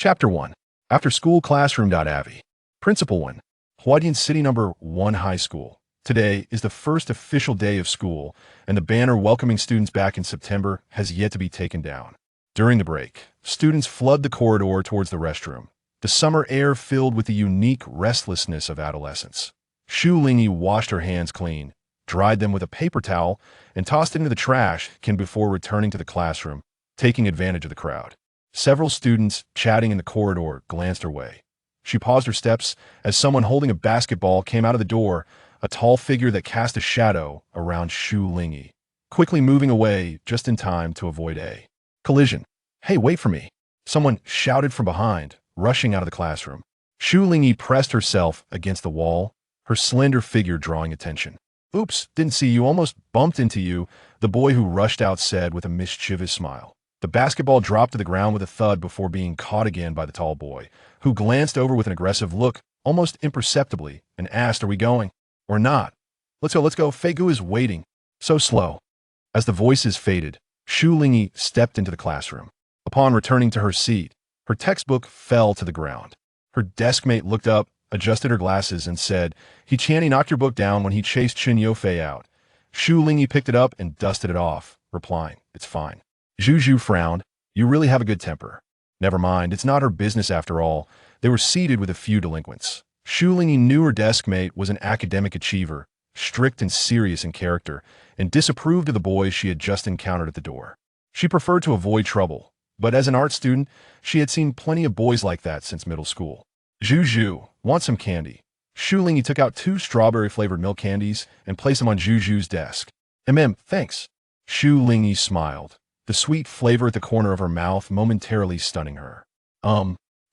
Chapter 1. After School Classroom.Avi. Principal 1. Huadian City Number 1 High School. Today is the first official day of school, and the banner welcoming students back in September has yet to be taken down. During the break, students flood the corridor towards the restroom, the summer air filled with the unique restlessness of adolescence. Shu Lingyi washed her hands clean, dried them with a paper towel, and tossed it into the trash can before returning to the classroom, taking advantage of the crowd. Several students chatting in the corridor glanced her way. She paused her steps as someone holding a basketball came out of the door, a tall figure that cast a shadow around Shu Lingyi, quickly moving away just in time to avoid a collision. "Hey, wait for me!" someone shouted from behind, rushing out of the classroom. Shu Lingyi pressed herself against the wall, her slender figure drawing attention. "Oops, didn't see you, almost bumped into you," the boy who rushed out said with a mischievous smile. The basketball dropped to the ground with a thud before being caught again by the tall boy, who glanced over with an aggressive look, almost imperceptibly, and asked, "Are we going? Or not? Let's go. Feigu is waiting." So slow. As the voices faded, Shu Lingyi stepped into the classroom. Upon returning to her seat, her textbook fell to the ground. Her deskmate looked up, adjusted her glasses, and said, "He Channy knocked your book down when he chased Chen Yofei out." Shu Lingyi picked it up and dusted it off, replying, "It's fine." Zhu frowned. "You really have a good temper." Never mind, it's not her business after all. They were seated with a few delinquents. Shu Lingyi knew her deskmate was an academic achiever, strict and serious in character, and disapproved of the boys she had just encountered at the door. She preferred to avoid trouble, but as an art student, she had seen plenty of boys like that since middle school. "Zhu, want some candy?" Shu Lingyi took out 2 strawberry-flavored milk candies and placed them on Zhu's desk. Thanks." Shu Lingyi smiled, the sweet flavor at the corner of her mouth momentarily stunning her.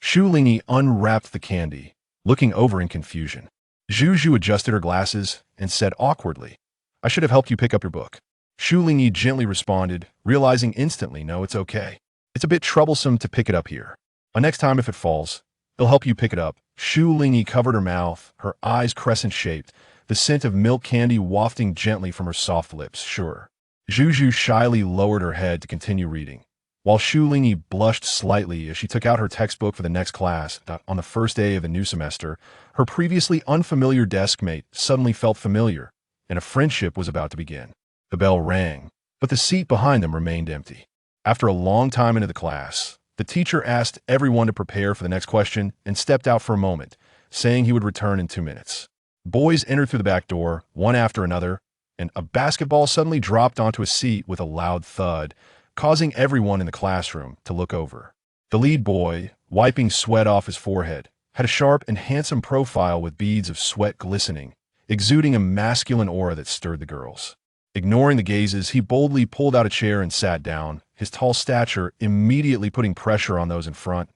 Shu Lingyi unwrapped the candy, looking over in confusion. Zhu adjusted her glasses and said awkwardly, "I should have helped you pick up your book." Shu Lingyi gently responded, realizing instantly, "No, it's okay. It's a bit troublesome to pick it up here. Next time if it falls, it'll help you pick it up." Shu Lingyi covered her mouth, her eyes crescent-shaped, the scent of milk candy wafting gently from her soft lips. "Sure." Zhu shyly lowered her head to continue reading, while Shu Lingyi blushed slightly as she took out her textbook for the next class. On the first day of the new semester, her previously unfamiliar deskmate suddenly felt familiar, and a friendship was about to begin. The bell rang, but the seat behind them remained empty. After a long time into the class, the teacher asked everyone to prepare for the next question and stepped out for a moment, saying he would return in 2 minutes. Boys entered through the back door, one after another, and a basketball suddenly dropped onto a seat with a loud thud, causing everyone in the classroom to look over. The lead boy, wiping sweat off his forehead, had a sharp and handsome profile with beads of sweat glistening, exuding a masculine aura that stirred the girls. Ignoring the gazes, he boldly pulled out a chair and sat down, his tall stature immediately putting pressure on those in front.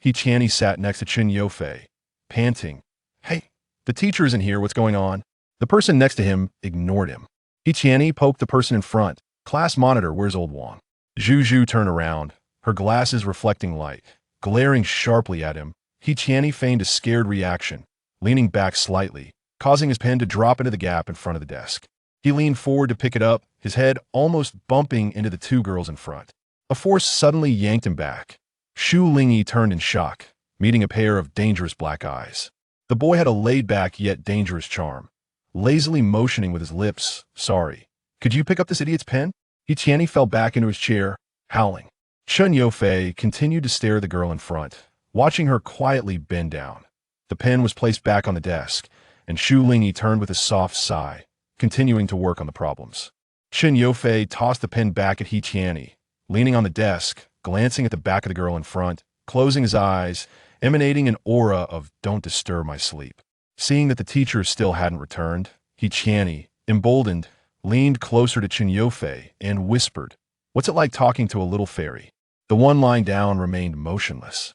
Channy sat next to Chen Yofei, panting, "Hey, the teacher isn't here, what's going on?" The person next to him ignored him. Channy poked the person in front. "Class monitor, where's old Wang?" Zhu turned around, her glasses reflecting light, glaring sharply at him. Channy feigned a scared reaction, leaning back slightly, causing his pen to drop into the gap in front of the desk. He leaned forward to pick it up, his head almost bumping into the 2 girls in front. A force suddenly yanked him back. Shu Lingyi turned in shock, meeting a pair of dangerous black eyes. The boy had a laid-back yet dangerous charm, lazily motioning with his lips. "Sorry. Could you pick up this idiot's pen?" Channy fell back into his chair, howling. Chen Yofei continued to stare at the girl in front, watching her quietly bend down. The pen was placed back on the desk, and Shu Lingyi turned with a soft sigh, continuing to work on the problems. Chen Yofei tossed the pen back at Channy, leaning on the desk, glancing at the back of the girl in front, closing his eyes, emanating an aura of "don't disturb my sleep." Seeing that the teacher still hadn't returned, Channy, emboldened, leaned closer to Chen Yofei and whispered, "What's it like talking to a little fairy?" The one lying down remained motionless.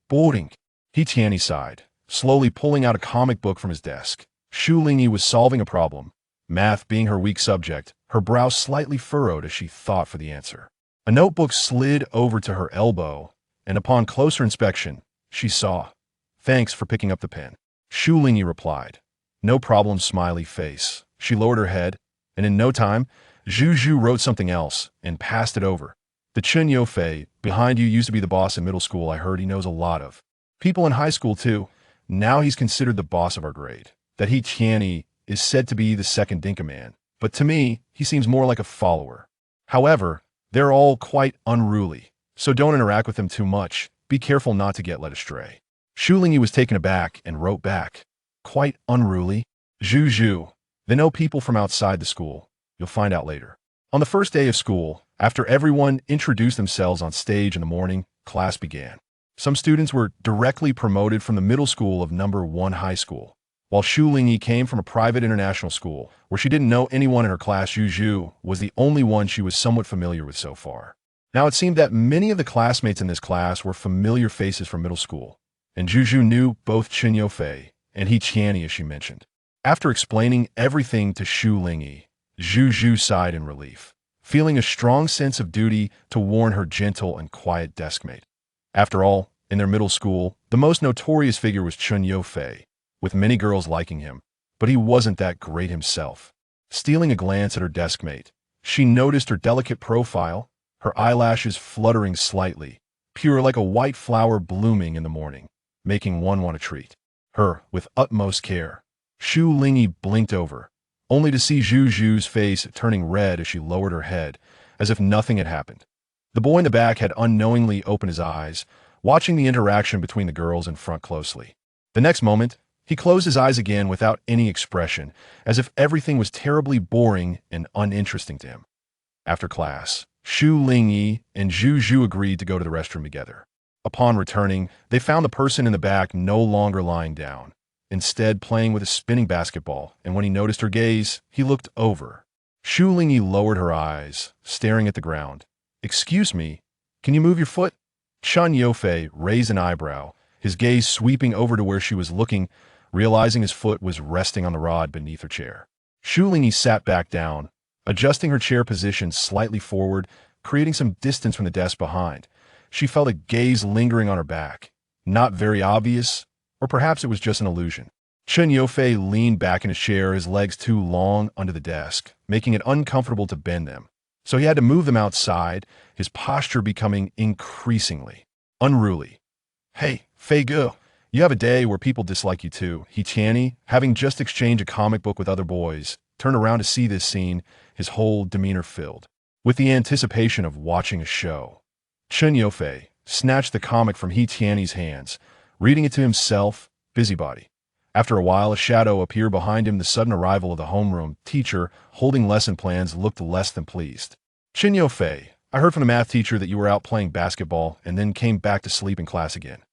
"Boring." Channy sighed, slowly pulling out a comic book from his desk. Shu Lingyi was solving a problem, math being her weak subject, her brow slightly furrowed as she thought for the answer. A notebook slid over to her elbow, and upon closer inspection, she saw, "Thanks for picking up the pen." Shu Lingyi replied, "No problem," smiley face. She lowered her head, and in no time, Zhu wrote something else and passed it over. The Chun Yo-fei behind you used to be the boss in middle school. I heard he knows a lot of people in high school too. Now he's considered the boss of our grade. That he Tianyi is said to be the second Dinka man, but to me, he seems more like a follower. However, they're all quite unruly, so don't interact with them too much. Be careful not to get led astray. Shu Lingyi was taken aback and wrote back, quite unruly. Zhu. They know people from outside the school. You'll find out later. On the first day of school, after everyone introduced themselves on stage in the morning, class began. Some students were directly promoted from the middle school of number 1 high school, while Shu Lingyi came from a private international school where she didn't know anyone in her class. Zhu was the only one she was somewhat familiar with so far. Now it seemed that many of the classmates in this class were familiar faces from middle school, and Zhu knew both Chun Yo-fei and He Tianyi as she mentioned. After explaining everything to Shu Lingyi, Zhu sighed in relief, feeling a strong sense of duty to warn her gentle and quiet deskmate. After all, in their middle school, the most notorious figure was Chun Yo-fei, with many girls liking him, but he wasn't that great himself. Stealing a glance at her deskmate, she noticed her delicate profile, her eyelashes fluttering slightly, pure like a white flower blooming in the morning, making one want to treat her with utmost care. Shu Lingyi blinked over, only to see Zhu's face turning red as she lowered her head, as if nothing had happened. The boy in the back had unknowingly opened his eyes, watching the interaction between the girls in front closely. The next moment, he closed his eyes again without any expression, as if everything was terribly boring and uninteresting to him. After class, Shu Lingyi and Zhu agreed to go to the restroom together. Upon returning, they found the person in the back no longer lying down, instead playing with a spinning basketball, and when he noticed her gaze, he looked over. Shu Lingyi lowered her eyes, staring at the ground. "Excuse me, can you move your foot?" Chun Yo-fei raised an eyebrow, his gaze sweeping over to where she was looking, realizing his foot was resting on the rod beneath her chair. Shu Lingyi sat back down, adjusting her chair position slightly forward, creating some distance from the desk behind. She felt a gaze lingering on her back. Not very obvious, or perhaps it was just an illusion. Chun Yo-fei leaned back in his chair, his legs too long under the desk, making it uncomfortable to bend them. So he had to move them outside, his posture becoming increasingly unruly. "Hey, Fei Gu, you have a day where people dislike you too." He Tianyi, having just exchanged a comic book with other boys, turned around to see this scene, his whole demeanor filled with the anticipation of watching a show. Chun Yo-fei snatched the comic from He Tianyi's hands, reading it to himself, busybody. After a while, a shadow appeared behind him. The sudden arrival of the homeroom teacher, holding lesson plans, looked less than pleased. "Chun Yo-fei, I heard from the math teacher that you were out playing basketball and then came back to sleep in class again.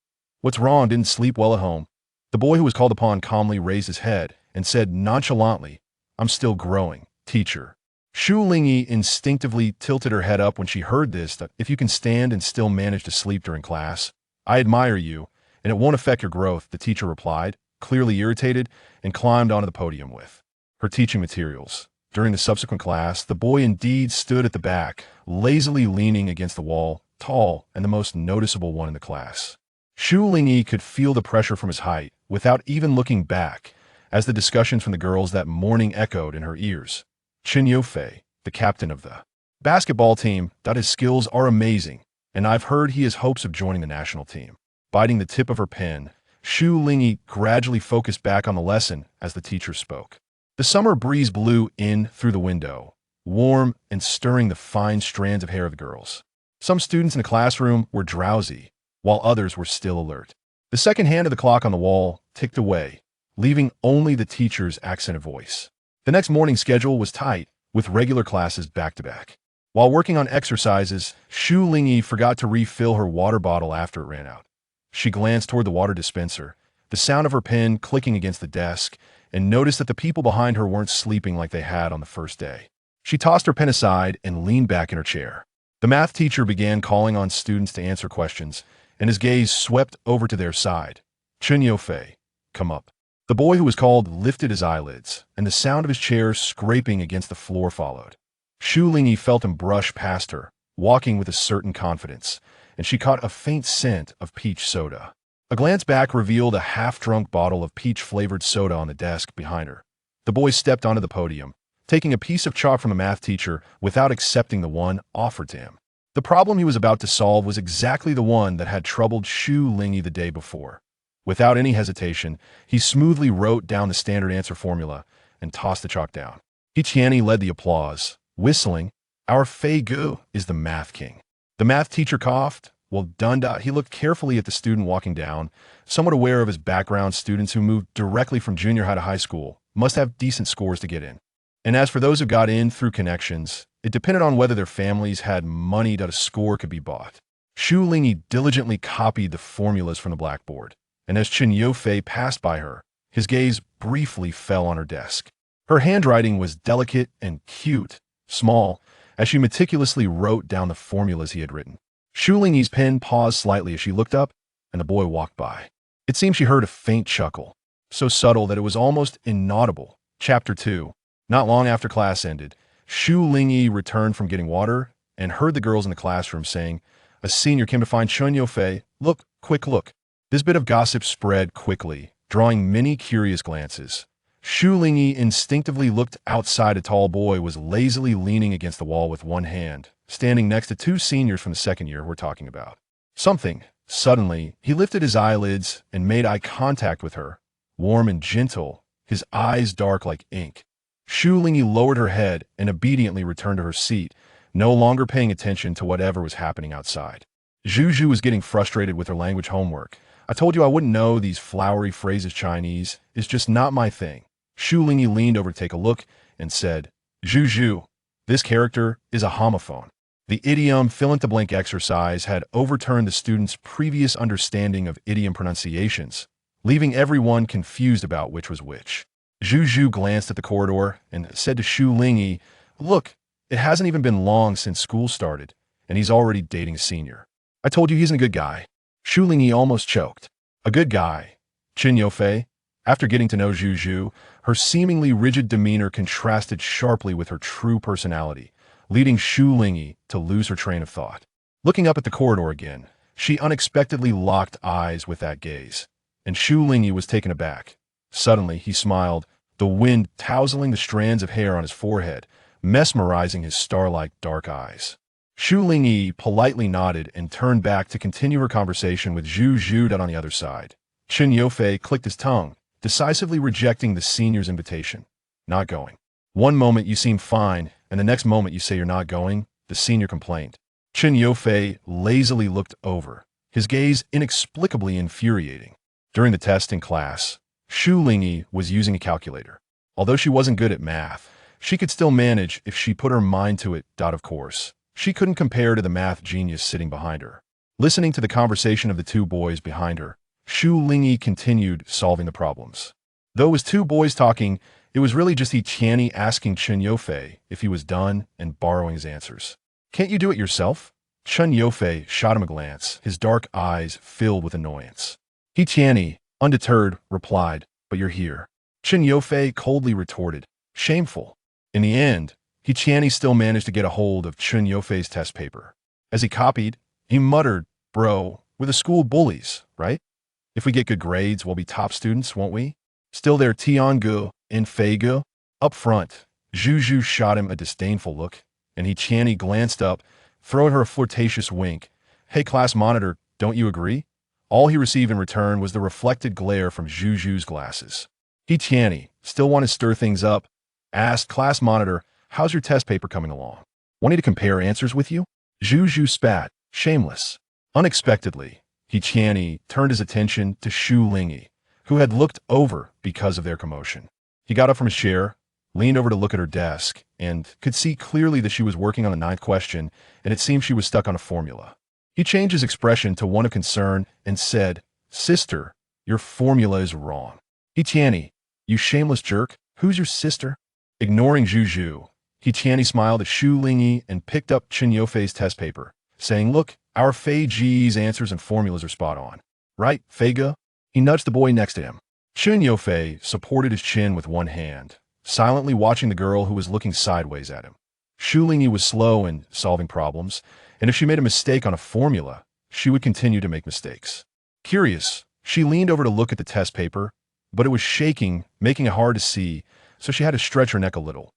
What's wrong? Didn't sleep well at home?" The boy who was called upon calmly raised his head and said nonchalantly, "I'm still growing, teacher." Shu Lingyi instinctively tilted her head up when she heard this. "That if you can stand and still manage to sleep during class, I admire you, and it won't affect your growth," the teacher replied, clearly irritated, and climbed onto the podium with her teaching materials. During the subsequent class, the boy indeed stood at the back, lazily leaning against the wall, tall and the most noticeable one in the class. Shu Lingyi could feel the pressure from his height without even looking back, as the discussions from the girls that morning echoed in her ears. Chun Yo-fei, the captain of the basketball team, that his skills are amazing, and I've heard he has hopes of joining the national team. Biting the tip of her pen, Shu Lingyi gradually focused back on the lesson as the teacher spoke. The summer breeze blew in through the window, warm and stirring the fine strands of hair of the girls. Some students in the classroom were drowsy, while others were still alert. The second hand of the clock on the wall ticked away, leaving only the teacher's accented voice. The next morning's schedule was tight, with regular classes back-to-back. While working on exercises, Shu Lingyi forgot to refill her water bottle after it ran out. She glanced toward the water dispenser, the sound of her pen clicking against the desk, and noticed that the people behind her weren't sleeping like they had on the first day. She tossed her pen aside and leaned back in her chair. The math teacher began calling on students to answer questions, and his gaze swept over to their side. "Chun Yo-fei, come up." The boy who was called lifted his eyelids, and the sound of his chair scraping against the floor followed. Shu Lingyi felt him brush past her, walking with a certain confidence, and she caught a faint scent of peach soda. A glance back revealed a half-drunk bottle of peach-flavored soda on the desk behind her. The boy stepped onto the podium, taking a piece of chalk from the math teacher without accepting the one offered to him. The problem he was about to solve was exactly the one that had troubled Shu Lingyi the day before. Without any hesitation, he smoothly wrote down the standard answer formula and tossed the chalk down. Tianyi led the applause, whistling, "Our Fei Gu is the math king." The math teacher coughed. Well done. He looked carefully at the student walking down, somewhat aware of his background. Students who moved directly from junior high to high school must have decent scores to get in. And as for those who got in through connections, it depended on whether their families had money that a score could be bought. Shu Lingyi diligently copied the formulas from the blackboard, and as Chen Yofei passed by her, his gaze briefly fell on her desk. Her handwriting was delicate and cute, small, as she meticulously wrote down the formulas he had written. Shu Lingyi's pen paused slightly as she looked up, and the boy walked by. It seemed she heard a faint chuckle, so subtle that it was almost inaudible. Chapter 2. Not long after class ended, Shu Lingyi returned from getting water and heard the girls in the classroom saying, "A senior came to find Chen Yofei. Look, quick look." This bit of gossip spread quickly, drawing many curious glances. Shu Lingyi instinctively looked outside. A tall boy was lazily leaning against the wall with one hand, standing next to two seniors from the second year we're talking about. Suddenly, he lifted his eyelids and made eye contact with her, warm and gentle, his eyes dark like ink. Shu Lingyi lowered her head and obediently returned to her seat, no longer paying attention to whatever was happening outside. Zhu was getting frustrated with her language homework. "I told you I wouldn't know these flowery phrases. Chinese is just not my thing." Shu Lingyi leaned over to take a look and said, "Zhu, this character is a homophone." The idiom fill-in-the-blank exercise had overturned the student's previous understanding of idiom pronunciations, leaving everyone confused about which was which. Zhu glanced at the corridor and said to Shu Lingyi, "Look, it hasn't even been long since school started, and he's already dating a senior. I told you he's a good guy." Shu Lingyi almost choked. A good guy. Chen Yofei. After getting to know Zhu, her seemingly rigid demeanor contrasted sharply with her true personality, leading Shu Lingyi to lose her train of thought. Looking up at the corridor again, she unexpectedly locked eyes with that gaze, and Shu Lingyi was taken aback. Suddenly, he smiled, the wind tousling the strands of hair on his forehead, mesmerizing his star-like dark eyes. Shu Lingyi politely nodded and turned back to continue her conversation with Zhu on the other side. Chen Yofei clicked his tongue, decisively rejecting the senior's invitation. "Not going. One moment you seem fine, and the next moment you say you're not going," the senior complained. Chen Yofei lazily looked over, his gaze inexplicably infuriating. During the test in class, Shu Lingyi was using a calculator. Although she wasn't good at math, she could still manage if she put her mind to it. Of course, she couldn't compare to the math genius sitting behind her. Listening to the conversation of the two boys behind her, Shu Lingyi continued solving the problems. Though it was two boys talking, it was really just Tianyi asking Chen Yofei if he was done and borrowing his answers. "Can't you do it yourself?" Chen Yofei shot him a glance, his dark eyes filled with annoyance. Tianyi, undeterred, replied, "But you're here." Chen Yofei coldly retorted, "Shameful." In the end, Tianyi still managed to get a hold of Chen Yofei's test paper. As he copied, he muttered, "Bro, we're the school bullies, right? If we get good grades, we'll be top students, won't we?" Still there, Tiangu and Feigu. Up front, Zhu shot him a disdainful look, and Tianyi glanced up, throwing her a flirtatious wink. "Hey, class monitor, don't you agree?" All he received in return was the reflected glare from Zhu's glasses. Tianyi, still wanted to stir things up, asked, "Class monitor, how's your test paper coming along? Wanting to compare answers with you?" Zhu spat, shameless. Unexpectedly, Tianyi turned his attention to Shu Lingyi, who had looked over because of their commotion. He got up from his chair, leaned over to look at her desk, and could see clearly that she was working on the 9th question, and it seemed she was stuck on a formula. He changed his expression to one of concern and said, "Sister, your formula is wrong." "Tianyi, you shameless jerk, who's your sister?" Ignoring Zhu, Tianyi smiled at Shu Lingyi and picked up Chen Yofei's test paper, saying, "Look, our Fei Ji's answers and formulas are spot on. Right, Feiga?" He nudged the boy next to him. Chen Yofei supported his chin with one hand, silently watching the girl who was looking sideways at him. Shu Lingyi was slow in solving problems, and if she made a mistake on a formula, she would continue to make mistakes. Curious, she leaned over to look at the test paper, but it was shaking, making it hard to see, so she had to stretch her neck a little.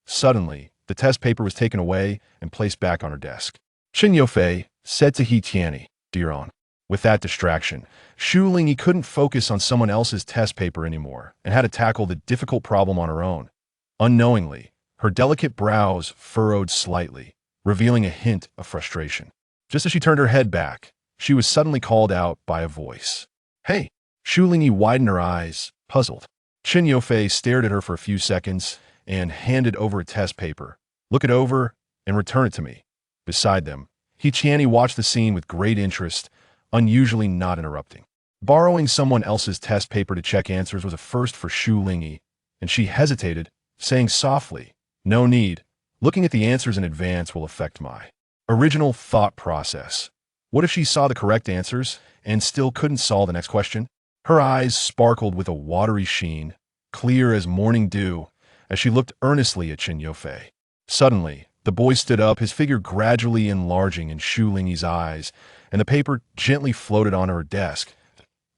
Suddenly, the test paper was taken away and placed back on her desk. Qin Yofei said to He Tianyi, "Do your own." With that distraction, Shu Lingyi couldn't focus on someone else's test paper anymore and had to tackle the difficult problem on her own. Unknowingly, her delicate brows furrowed slightly, revealing a hint of frustration. Just as she turned her head back, she was suddenly called out by a voice. "Hey!" Shu Lingyi widened her eyes, puzzled. Qin Yofei stared at her for a few seconds and handed over a test paper. "Look it over and return it to me." Beside them, He Tianyi watched the scene with great interest, unusually not interrupting. Borrowing someone else's test paper to check answers was a first for Shu Lingyi, and she hesitated, saying softly, "No need. Looking at the answers in advance will affect my original thought process." What if she saw the correct answers and still couldn't solve the next question? Her eyes sparkled with a watery sheen, clear as morning dew, as she looked earnestly at Qin Yofei. Suddenly, the boy stood up, his figure gradually enlarging in Shu Lingyi's eyes, and the paper gently floated on her desk.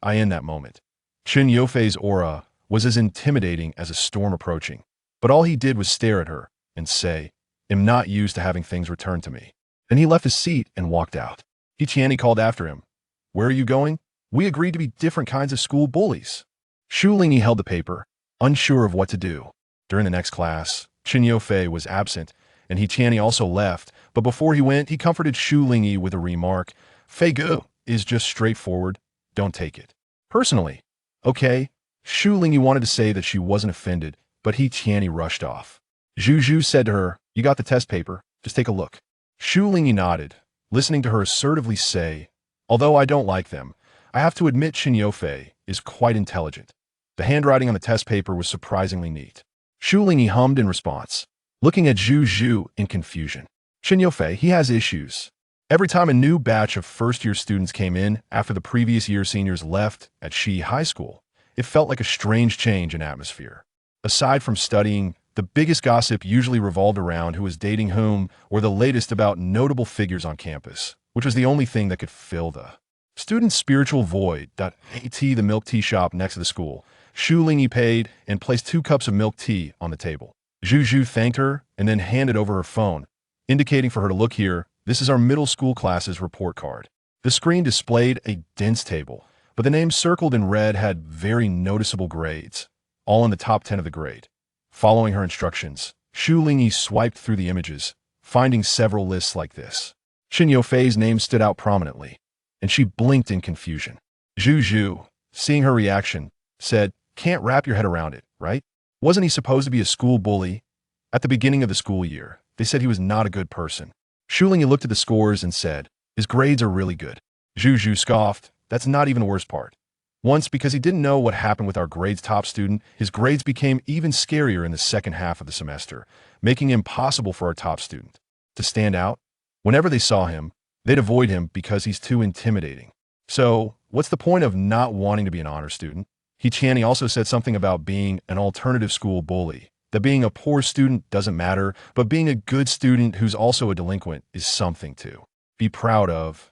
In that moment, Qin Yofei's aura was as intimidating as a storm approaching, but all he did was stare at her and say, "I'm not used to having things returned to me." Then he left his seat and walked out. He Tianyi called after him, "Where are you going?" "We agreed to be different kinds of school bullies." Shu Lingyi held the paper, unsure of what to do. During the next class, Qin Yofei was absent, and He Tianyi also left, but before he went, he comforted Shu Lingyi with a remark, "Fei Gu is just straightforward, don't take it personally." "Okay." Shu Lingyi wanted to say that she wasn't offended, but He Tianyi rushed off. Zhu said to her, "You got the test paper, just take a look." Shu Lingyi nodded, listening to her assertively say, "Although I don't like them, I have to admit Qin Yofei is quite intelligent." The handwriting on the test paper was surprisingly neat. Shu Lingyi hummed in response, looking at Zhu in confusion. "Qin Yofei, he has issues." Every time a new batch of first-year students came in after the previous year seniors left at She High School, it felt like a strange change in atmosphere. Aside from studying, the biggest gossip usually revolved around who was dating whom or the latest about notable figures on campus, which was the only thing that could fill the student spiritual void. The milk tea shop next to the school. Shu Lingyi paid and placed 2 cups of milk tea on the table. Zhu thanked her and then handed over her phone, indicating for her to look here. "This is our middle school class's report card." The screen displayed a dense table, but the names circled in red had very noticeable grades, all in the top 10 of the grade. Following her instructions, Shu Lingyi swiped through the images, finding several lists like this. Qin Yofei's name stood out prominently, and she blinked in confusion. Zhu, seeing her reaction, said, "Can't wrap your head around it, right? Wasn't he supposed to be a school bully? At the beginning of the school year, they said he was not a good person." Shu Lingyi looked at the scores and said, "His grades are really good." Zhu scoffed, "That's not even the worst part. Once, because he didn't know what happened with our grades top student, his grades became even scarier in the second half of the semester, making it impossible for our top student to stand out. Whenever they saw him, they'd avoid him because he's too intimidating. So, what's the point of not wanting to be an honor student?" He Tianyi also said something about being an alternative school bully, that being a poor student doesn't matter, but being a good student who's also a delinquent is something to be proud of.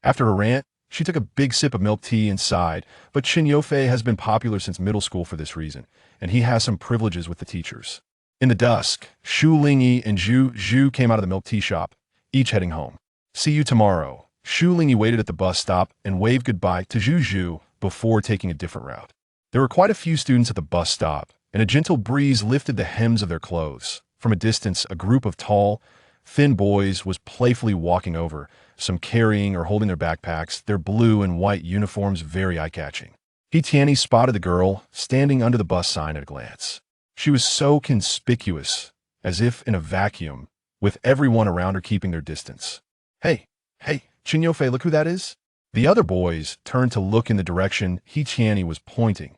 After her rant, she took a big sip of milk tea and sighed, but Qin Yofei has been popular since middle school for this reason, and he has some privileges with the teachers. In the dusk, Shu Lingyi and Zhu came out of the milk tea shop, each heading home. "See you tomorrow." Shu Lingyi waited at the bus stop and waved goodbye to Zhu before taking a different route. There were quite a few students at the bus stop, and a gentle breeze lifted the hems of their clothes. From a distance, a group of tall, thin boys was playfully walking over, some carrying or holding their backpacks, their blue and white uniforms very eye-catching. He Tianyi spotted the girl standing under the bus sign at a glance. She was so conspicuous, as if in a vacuum, with everyone around her keeping their distance. Hey, Qin Yofei, look who that is?" The other boys turned to look in the direction He Tianyi was pointing.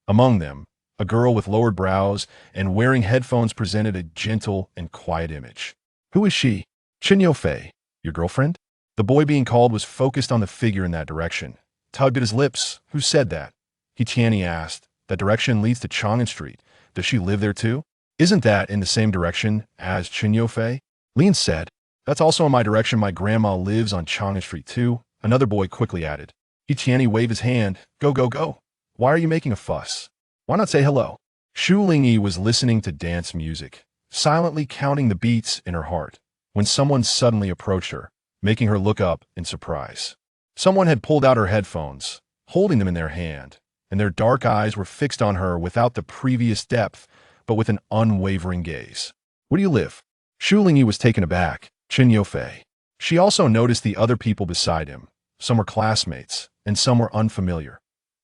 Among them, a girl with lowered brows and wearing headphones presented a gentle and quiet image. "Who is she?" "Qin Yofei, your girlfriend?" The boy being called was focused on the figure in that direction, tugged at his lips. "Who said that?" He Tianyi asked. "That direction leads to Chang'an Street. Does she live there too?" "Isn't that in the same direction as Qin Yofei?" Lin said. "That's also in my direction. My grandma lives on Chang'an Street too." Another boy quickly added. He Tianyi waved his hand. Go. Why are you making a fuss? Why not say hello?" Shu Lingyi was listening to dance music, silently counting the beats in her heart. when someone suddenly approached her, making her look up in surprise. Someone had pulled out her headphones, holding them in their hand, and their dark eyes were fixed on her without the previous depth, but with an unwavering gaze. "Where do you live?" Shu Lingyi was taken aback. Chen Yofei. She also noticed the other people beside him. Some were classmates, and some were unfamiliar.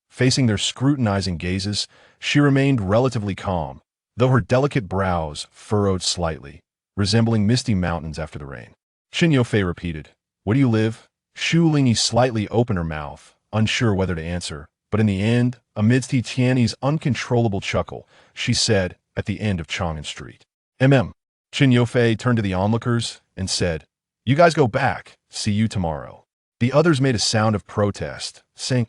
Facing their scrutinizing gazes, she remained relatively calm, though her delicate brows furrowed slightly, resembling misty mountains after the rain. Chen Yofei repeated, "Where do you live?" Shu Lingyi slightly opened her mouth, unsure whether to answer, but in the end, amidst He Tiany's uncontrollable chuckle, she said, "At the end of Chang'an Street." Chen Yofei turned to the onlookers and said, "You guys go back. See you tomorrow." The others made a sound of protest, saying,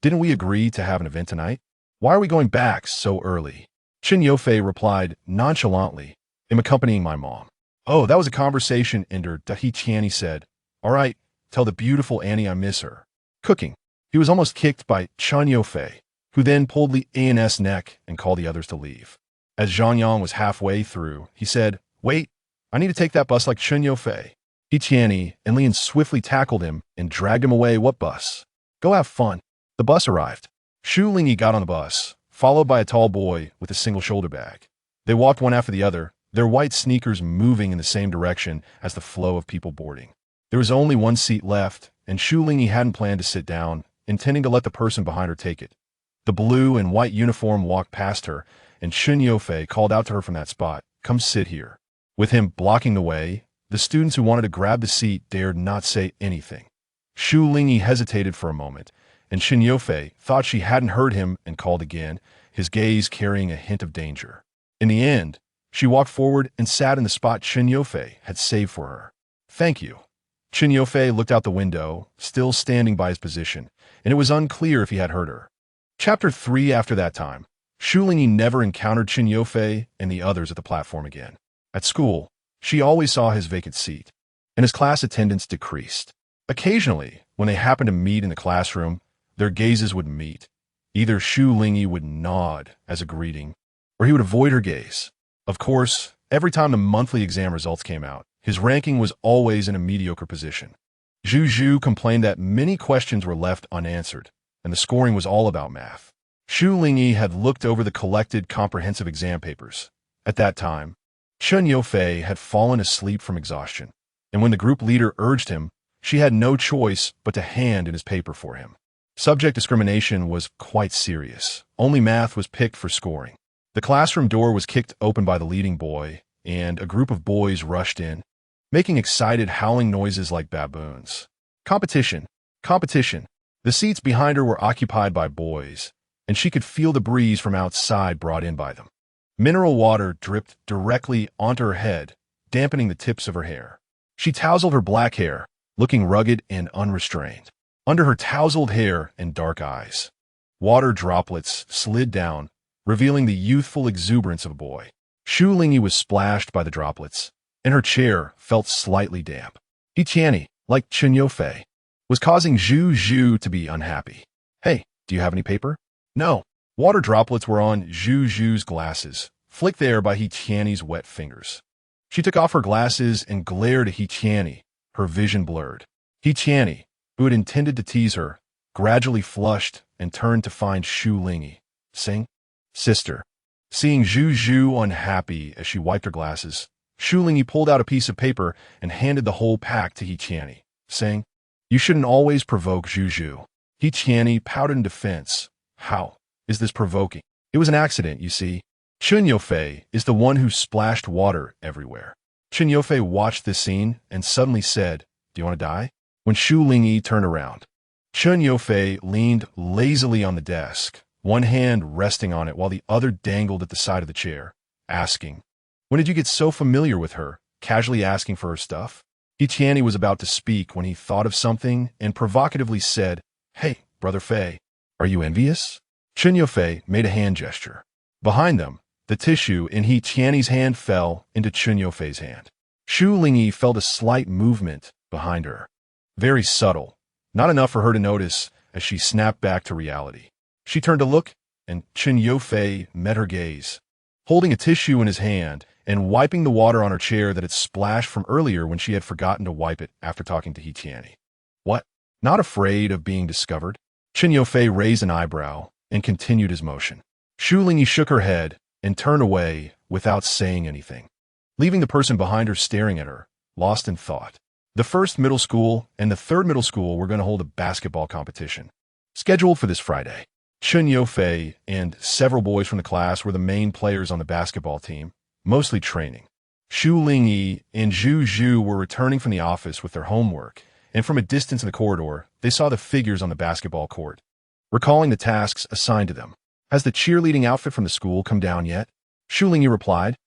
"Didn't we agree to have an event tonight? Why are we going back so early?" Chen Yofei replied nonchalantly, "I'm accompanying my mom." "Oh, that was a conversation ender," He Tiany said. "All right, tell the beautiful Annie I miss her." Cooking. He was almost kicked by Chen Yofei, who then pulled Li An's neck and called the others to leave. As Zhang Yang was halfway through, he said, "Wait, I need to take that bus like Chen Yofei." He Tiany and Lian swiftly tackled him and dragged him away. "What bus? Go have fun." The bus arrived. Shu Lingyi got on the bus, followed by a tall boy with a single shoulder bag. They walked one after the other, their white sneakers moving in the same direction as the flow of people boarding. There was only one seat left, and Shu Lingyi hadn't planned to sit down, intending to let the person behind her take it. The blue and white uniform walked past her, and Chen Yofei called out to her from that spot, "Come sit here." With him blocking the way, the students who wanted to grab the seat dared not say anything. Shu Lingyi hesitated for a moment, and Chen Yofei thought she hadn't heard him and called again, his gaze carrying a hint of danger. In the end, she walked forward and sat in the spot Chen Yofei had saved for her. "Thank you." Chen Yofei looked out the window, still standing by his position, and it was unclear if he had heard her. Chapter 3. After that time, Shu Lingyi never encountered Chen Yofei and the others at the platform again. At school, she always saw his vacant seat, and his class attendance decreased. Occasionally, when they happened to meet in the classroom, their gazes would meet. Either Shu Lingyi would nod as a greeting, or he would avoid her gaze. Of course, every time the monthly exam results came out, his ranking was always in a mediocre position. Zhu complained that many questions were left unanswered, and the scoring was all about math. Shu Lingyi had looked over the collected comprehensive exam papers. At that time, Chen Yofei had fallen asleep from exhaustion, and when the group leader urged him, she had no choice but to hand in his paper for him. Subject discrimination was quite serious. Only math was picked for scoring. The classroom door was kicked open by the leading boy, and a group of boys rushed in, making excited howling noises like baboons. Competition. The seats behind her were occupied by boys, and she could feel the breeze from outside brought in by them. Mineral water dripped directly onto her head, dampening the tips of her hair. She tousled her black hair, looking rugged and unrestrained. Under her tousled hair and dark eyes, water droplets slid down, revealing the youthful exuberance of a boy. Shu Lingyi was splashed by the droplets, and her chair felt slightly damp. He Tiany, like Chen Yofei, was causing Zhu to be unhappy. "Hey, do you have any paper?" "No." Water droplets were on Zhu's glasses, flicked there by He Tiany's wet fingers. She took off her glasses and glared at He Tiany, her vision blurred. He Tiany, who had intended to tease her, gradually flushed and turned to find Shu Lingyi, saying, "Sister." Seeing Zhu unhappy as she wiped her glasses, Shu Lingyi pulled out a piece of paper and handed the whole pack to He Tiany, saying, "You shouldn't always provoke Zhu." He Tiany pouted in defense. "How is this provoking? It was an accident, you see. Chen Yofei is the one who splashed water everywhere." Chen Yofei watched this scene and suddenly said, "Do you want to die?" When Shu Lingyi turned around, Chen Yofei leaned lazily on the desk, one hand resting on it while the other dangled at the side of the chair, asking, "When did you get so familiar with her, casually asking for her stuff?" He Tiany was about to speak when he thought of something and provocatively said, "Hey, Brother Fei, are you envious?" Chen Yofei made a hand gesture. Behind them, the tissue in He Tiany's hand fell into Chen Yofei's hand. Shu Lingyi felt a slight movement behind her. Very subtle, not enough for her to notice as she snapped back to reality. She turned to look, and Chen Yofei met her gaze. Holding a tissue in his hand and wiping the water on her chair that had splashed from earlier when she had forgotten to wipe it after talking to Tianyi. What? Not afraid of being discovered? Chen Yufei raised an eyebrow and continued his motion. Shu Lingyi shook her head and turned away without saying anything, leaving the person behind her staring at her, lost in thought. The first middle school and the third middle school were going to hold a basketball competition, scheduled for this Friday. Chen Yufei and several boys from the class were the main players on the basketball team, mostly training. Shu Lingyi and Zhu Zhu were returning from the office with their homework, and from a distance in the corridor, they saw the figures on the basketball court. Recalling the tasks assigned to them, "Has the cheerleading outfit from the school come down yet?" Shu Lingyi replied,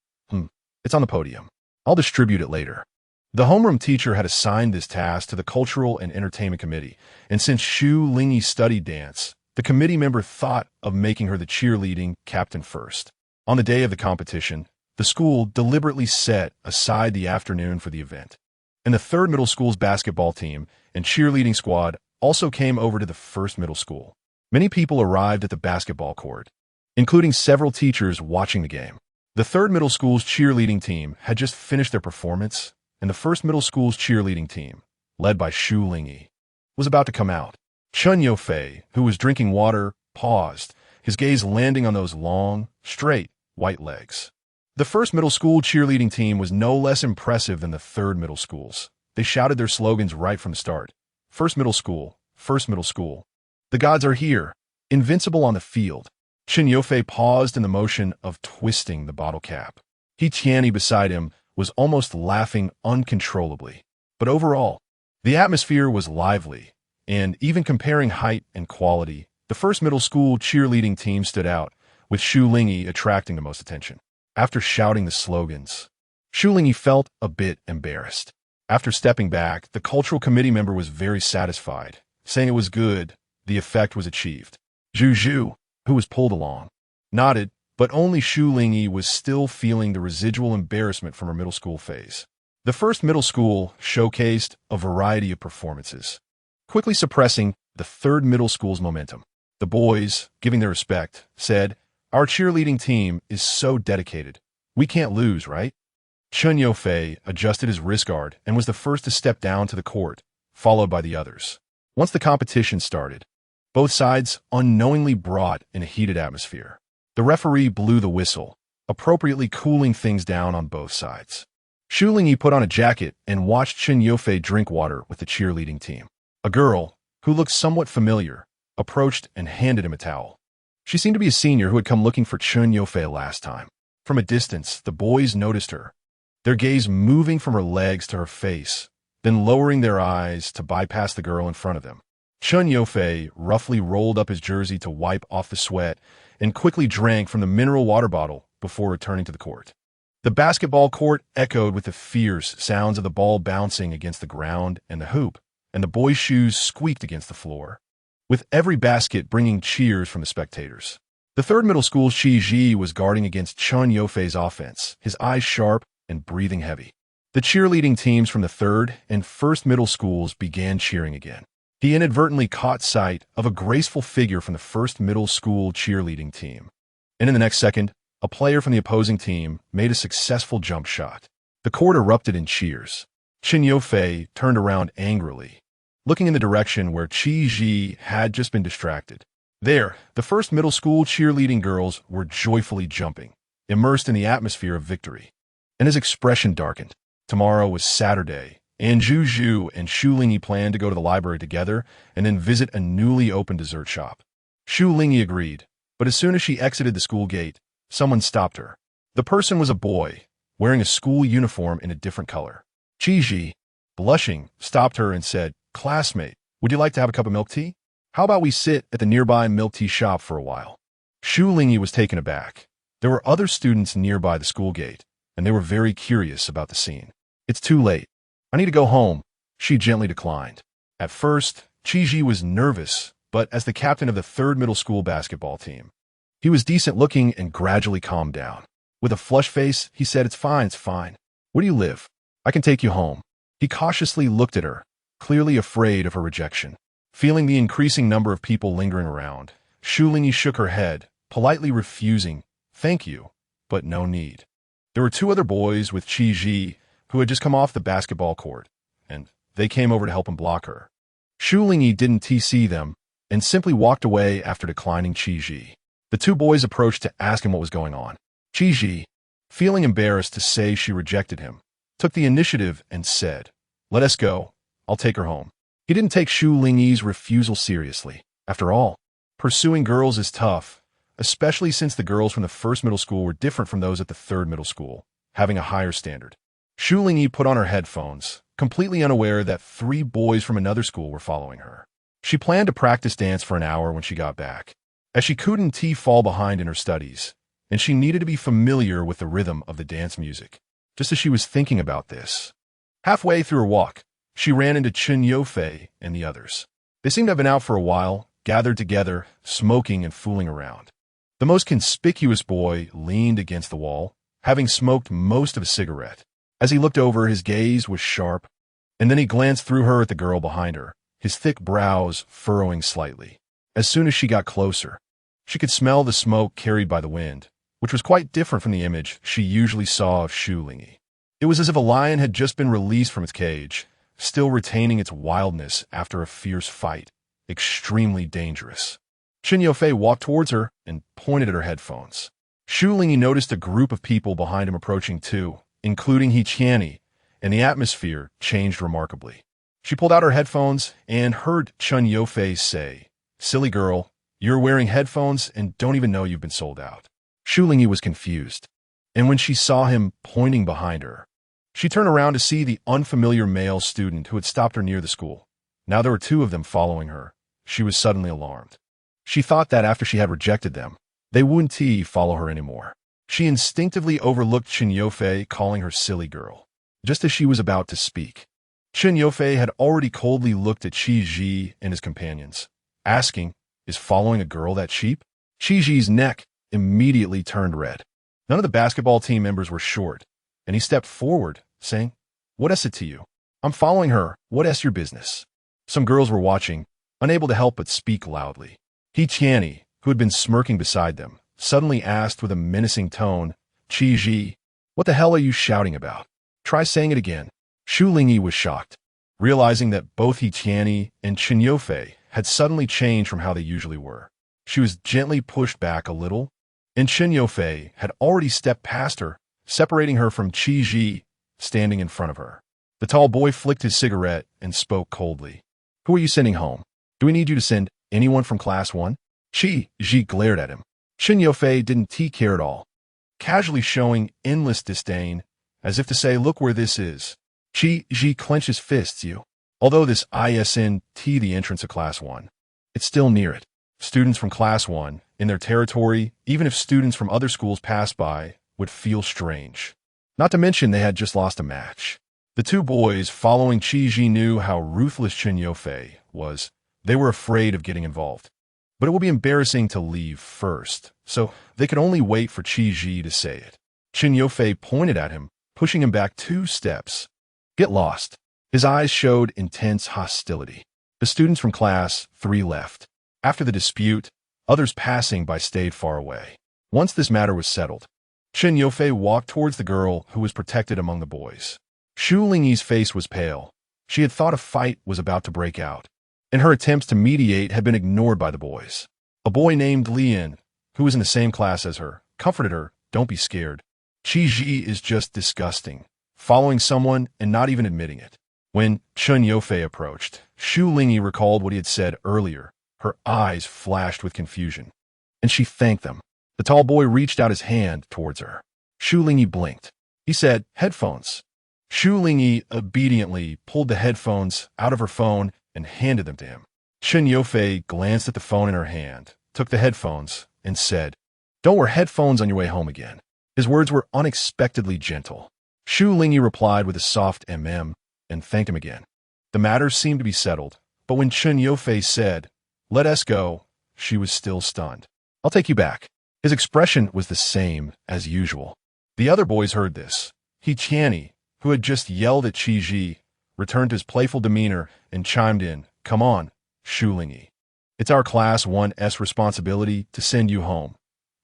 "It's on the podium. I'll distribute it later." The homeroom teacher had assigned this task to the Cultural and Entertainment Committee, and since Shu Lingyi studied dance, the committee member thought of making her the cheerleading captain first. On the day of the competition, the school deliberately set aside the afternoon for the event, and the third middle school's basketball team and cheerleading squad also came over to the first middle school. Many people arrived at the basketball court, including several teachers watching the game. The third middle school's cheerleading team had just finished their performance, and the first middle school's cheerleading team, led by Shu Lingyi, was about to come out. Chen Yufei, who was drinking water, paused, his gaze landing on those long, straight, white legs. The first middle school cheerleading team was no less impressive than the third middle school's. They shouted their slogans right from the start. First middle school, first middle school. The gods are here, invincible on the field. Chen Yufei paused in the motion of twisting the bottle cap. Tianyi beside him was almost laughing uncontrollably. But overall, the atmosphere was lively, and even comparing height and quality, the first middle school cheerleading team stood out, with Shu Lingyi attracting the most attention. After shouting the slogans, Shu Lingyi felt a bit embarrassed. After stepping back, the cultural committee member was very satisfied, saying it was good, the effect was achieved. Zhu Zhu, who was pulled along, nodded, but only Shu Lingyi was still feeling the residual embarrassment from her middle school phase. The first middle school showcased a variety of performances, quickly suppressing the third middle school's momentum. The boys, giving their respect, said, "Our cheerleading team is so dedicated. We can't lose, right?" Chen Yufei adjusted his wrist guard and was the first to step down to the court, followed by the others. Once the competition started, both sides unknowingly brought in a heated atmosphere. The referee blew the whistle, appropriately cooling things down on both sides. Shu Lingyi put on a jacket and watched Chen Yufei drink water with the cheerleading team. A girl, who looked somewhat familiar, approached and handed him a towel. She seemed to be a senior who had come looking for Chen Yufei last time. From a distance, the boys noticed her, their gaze moving from her legs to her face, then lowering their eyes to bypass the girl in front of them. Chen Yufei roughly rolled up his jersey to wipe off the sweat and quickly drank from the mineral water bottle before returning to the court. The basketball court echoed with the fierce sounds of the ball bouncing against the ground and the hoop, and the boys' shoes squeaked against the floor, with every basket bringing cheers from the spectators. The third middle school's Ji was guarding against Chen Yufei's offense, his eyes sharp and breathing heavy. The cheerleading teams from the third and first middle schools began cheering again. He inadvertently caught sight of a graceful figure from the first middle school cheerleading team, and in the next second, a player from the opposing team made a successful jump shot. The court erupted in cheers. Chen Yufei turned around angrily, looking in the direction where Ji had just been distracted. There, the first middle school cheerleading girls were joyfully jumping, immersed in the atmosphere of victory. And his expression darkened. Tomorrow was Saturday, and Zhu Zhu and Shu Lingyi planned to go to the library together and then visit a newly opened dessert shop. Shu Lingyi agreed, but as soon as she exited the school gate, someone stopped her. The person was a boy, wearing a school uniform in a different color. Ji, blushing, stopped her and said, "Classmate, would you like to have a cup of milk tea? How about we sit at the nearby milk tea shop for a while?" Shu Lingyi was taken aback. There were other students nearby the school gate, and they were very curious about the scene. "It's too late. I need to go home," she gently declined. At first, Ji was nervous, but as the captain of the third middle school basketball team, he was decent looking and gradually calmed down. With a flushed face, he said, it's fine. Where do you live? I can take you home." He cautiously looked at her, clearly afraid of her rejection. Feeling the increasing number of people lingering around, Shu Lingyi shook her head, politely refusing, "Thank you, but no need." There were two other boys with Chi who had just come off the basketball court, and they came over to help him block her. Shu Lingyi didn't TC them and simply walked away after declining Chi. The two boys approached to ask him what was going on. Chi, feeling embarrassed to say she rejected him, took the initiative and said, "Let us go. I'll take her home." He didn't take Shu Lingyi's refusal seriously. After all, pursuing girls is tough, especially since the girls from the first middle school were different from those at the third middle school, having a higher standard. Shu Lingyi put on her headphones, completely unaware that 3 boys from another school were following her. She planned to practice dance for an hour when she got back, as she couldn't fall behind in her studies, and she needed to be familiar with the rhythm of the dance music. Just as she was thinking about this, halfway through her walk, she ran into Chen Yofei and the others. They seemed to have been out for a while, gathered together, smoking and fooling around. The most conspicuous boy leaned against the wall, having smoked most of a cigarette. As he looked over, his gaze was sharp, and then he glanced through her at the girl behind her, his thick brows furrowing slightly. As soon as she got closer, she could smell the smoke carried by the wind, which was quite different from the image she usually saw of Shu Lingyi. It was as if a lion had just been released from its cage, still retaining its wildness after a fierce fight. Extremely dangerous. Chen Yofei walked towards her and pointed at her headphones. Shu Lingyi noticed a group of people behind him approaching too, including He Qianni, and the atmosphere changed remarkably. She pulled out her headphones and heard Chen Yofei say, "Silly girl, you're wearing headphones and don't even know you've been sold out." Shu Lingyi was confused, and when she saw him pointing behind her, she turned around to see the unfamiliar male student who had stopped her near the school. Now there were 2 of them following her. She was suddenly alarmed. She thought that after she had rejected them, they wouldn't follow her anymore. She instinctively overlooked Chen Yofei, calling her silly girl. Just as she was about to speak, Chen Yofei had already coldly looked at Chi Ji and his companions, asking, "Is following a girl that cheap?" Chi Ji's neck immediately turned red. None of the basketball team members were short, and he stepped forward, saying, "What is it to you? I'm following her. What is your business?" Some girls were watching, unable to help but speak loudly. He Qianni, who had been smirking beside them, suddenly asked with a menacing tone, "Chi Ji, what the hell are you shouting about? Try saying it again." Shu Lingyi was shocked, realizing that both He Qianni and Chen Yofei had suddenly changed from how they usually were. She was gently pushed back a little, and Chen Yofei had already stepped past her, separating her from Chi Ji, standing in front of her. The tall boy flicked his cigarette and spoke coldly. "Who are you sending home? Do we need you to send anyone from class 1? Chi Ji glared at him. Chen Yofei didn't care at all, casually showing endless disdain, as if to say, "Look where this is." Chi Ji clenched his fists. Although this isn't the entrance of class 1, it's still near it. Students from class 1, in their territory, even if students from other schools passed by, would feel strange. Not to mention they had just lost a match. The 2 boys following Chi Ji knew how ruthless Chen Yofei was. They were afraid of getting involved. But it would be embarrassing to leave first, so they could only wait for Chi Ji to say it. Chen Yofei pointed at him, pushing him back 2 steps. "Get lost." His eyes showed intense hostility. The students from class 3 left. After the dispute, others passing by stayed far away. Once this matter was settled, Chen Yofei walked towards the girl who was protected among the boys. Shu Lingyi's face was pale. She had thought a fight was about to break out, and her attempts to mediate had been ignored by the boys. A boy named Lian, who was in the same class as her, comforted her, "Don't be scared. Chi Ji is just disgusting, following someone and not even admitting it." When Chen Yofei approached, Shu Lingyi recalled what he had said earlier. Her eyes flashed with confusion, and she thanked them. The tall boy reached out his hand towards her. Shu Lingyi blinked. He said, "Headphones." Shu Lingyi obediently pulled the headphones out of her phone and handed them to him. Chen Yofei glanced at the phone in her hand, took the headphones, and said, "Don't wear headphones on your way home again." His words were unexpectedly gentle. Shu Lingyi replied with a soft mm and thanked him again. The matter seemed to be settled, but when Chen Yofei said, "Let us go," she was still stunned. "I'll take you back." His expression was the same as usual. The other boys heard this. He Qianni, who had just yelled at Chi Ji, returned his playful demeanor and chimed in, "Come on, Shu Lingyi. It's our class 1's responsibility to send you home.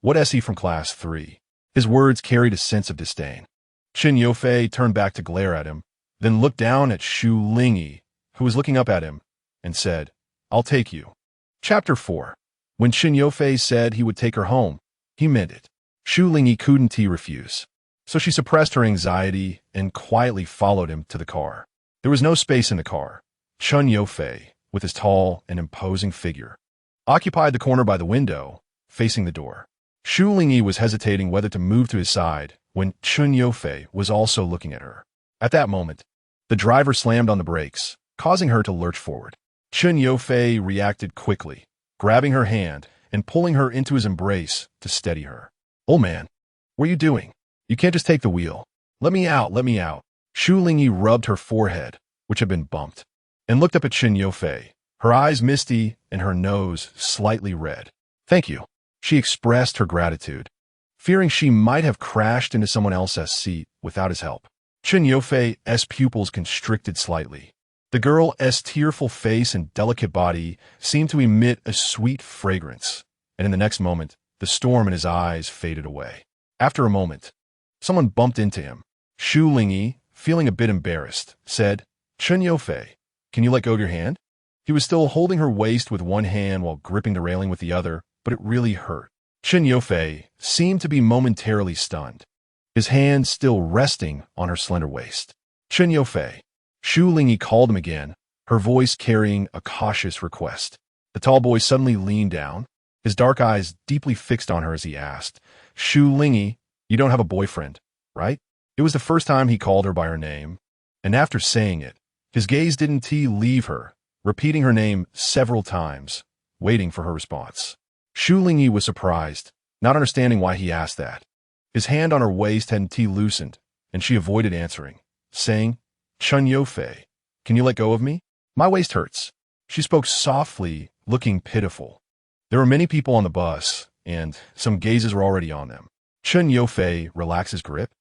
What is he from class 3? His words carried a sense of disdain. Chen Yofei turned back to glare at him, then looked down at Shu Lingyi, who was looking up at him, and said, "I'll take you." Chapter 4. When Chen Yofei said he would take her home, he meant it. Shu Lingyi couldn't refuse. So she suppressed her anxiety and quietly followed him to the car. There was no space in the car. Chen Yofei, with his tall and imposing figure, occupied the corner by the window, facing the door. Shu Lingyi was hesitating whether to move to his side when Chen Yofei was also looking at her. At that moment, the driver slammed on the brakes, causing her to lurch forward. Chen Yofei reacted quickly, grabbing her hand and pulling her into his embrace to steady her. "Old man, what are you doing? You can't just take the wheel. Let me out, let me out." Shu Lingyi rubbed her forehead, which had been bumped, and looked up at Chen Yofei, her eyes misty and her nose slightly red. "Thank you." She expressed her gratitude, fearing she might have crashed into someone else's seat without his help. Chen Yofei's pupils constricted slightly. The girl's tearful face and delicate body seemed to emit a sweet fragrance, and in the next moment, the storm in his eyes faded away. After a moment, someone bumped into him. Shu Lingyi, feeling a bit embarrassed, said, "Chen Yofei, can you let go of your hand?" He was still holding her waist with one hand while gripping the railing with the other, but it really hurt. Chen Yofei seemed to be momentarily stunned, his hand still resting on her slender waist. "Chen Yofei." Shu Lingyi called him again, her voice carrying a cautious request. The tall boy suddenly leaned down, his dark eyes deeply fixed on her as he asked, "Shu Lingyi, you don't have a boyfriend, right?" It was the first time he called her by her name, and after saying it, his gaze didn't leave her, repeating her name several times, waiting for her response. Shu Lingyi was surprised, not understanding why he asked that. His hand on her waist hadn't loosened, and she avoided answering, saying, "Chen Yofei, can you let go of me? My waist hurts." She spoke softly, looking pitiful. There were many people on the bus, and some gazes were already on them. Chen Yofei relaxed his grip.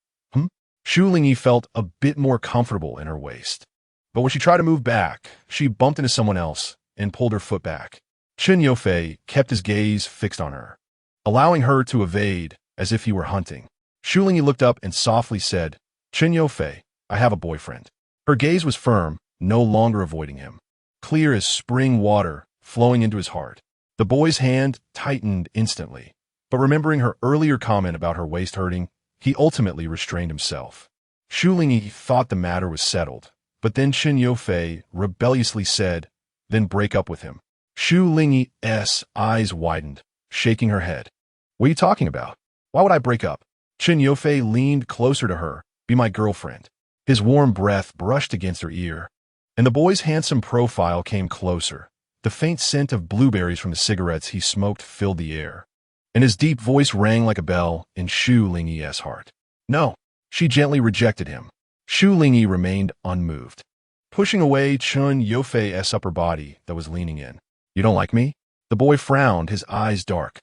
Shu Lingyi felt a bit more comfortable in her waist. But when she tried to move back, she bumped into someone else and pulled her foot back. Chen Yofei kept his gaze fixed on her, allowing her to evade as if he were hunting. Shu Lingyi looked up and softly said, "Chen Yofei, I have a boyfriend." Her gaze was firm, no longer avoiding him, clear as spring water flowing into his heart. The boy's hand tightened instantly, but remembering her earlier comment about her waist hurting, he ultimately restrained himself. Shu Lingyi thought the matter was settled, but then Chen Yofei rebelliously said, "Then break up with him." Shu Lingyi's eyes widened, shaking her head. "What are you talking about? Why would I break up?" Chen Yofei leaned closer to her. "Be my girlfriend." His warm breath brushed against her ear, and the boy's handsome profile came closer. The faint scent of blueberries from the cigarettes he smoked filled the air, and his deep voice rang like a bell in Shu Lingyi's heart. "No." She gently rejected him. Shu Lingyi remained unmoved, pushing away Chen Yofei's upper body that was leaning in. "You don't like me?" The boy frowned, his eyes dark.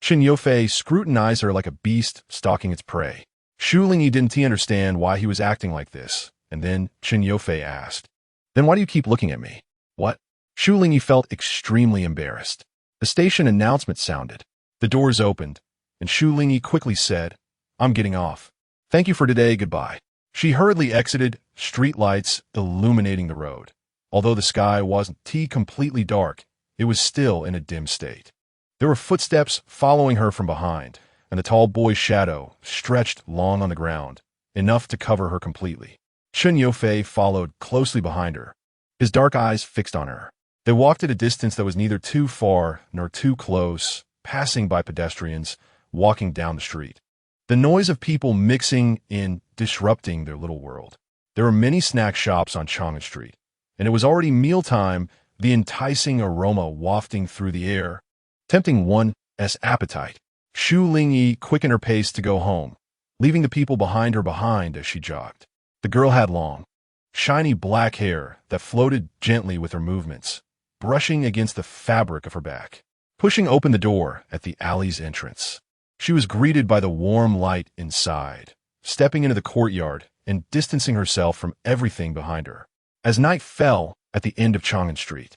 Chen Yofei scrutinized her like a beast stalking its prey. Shu Lingyi didn't understand why he was acting like this, and then Chen Yofei asked, "Then why do you keep looking at me?" "What?" Shu Lingyi felt extremely embarrassed. The station announcement sounded. The doors opened, and Shu Lingyi quickly said, "I'm getting off. Thank you for today, goodbye." She hurriedly exited, street lights illuminating the road. Although the sky wasn't completely dark, it was still in a dim state. There were footsteps following her from behind, and the tall boy's shadow stretched long on the ground, enough to cover her completely. Chen Yofei followed closely behind her, his dark eyes fixed on her. They walked at a distance that was neither too far nor too close, passing by pedestrians, walking down the street. The noise of people mixing in disrupting their little world. There were many snack shops on Chang'an Street, and it was already mealtime, the enticing aroma wafting through the air, tempting one's appetite. Shu Lingyi quickened her pace to go home, leaving the people behind her as she jogged. The girl had long, shiny black hair that floated gently with her movements, brushing against the fabric of her back. Pushing open the door at the alley's entrance, she was greeted by the warm light inside, stepping into the courtyard and distancing herself from everything behind her. As night fell at the end of Chang'an Street,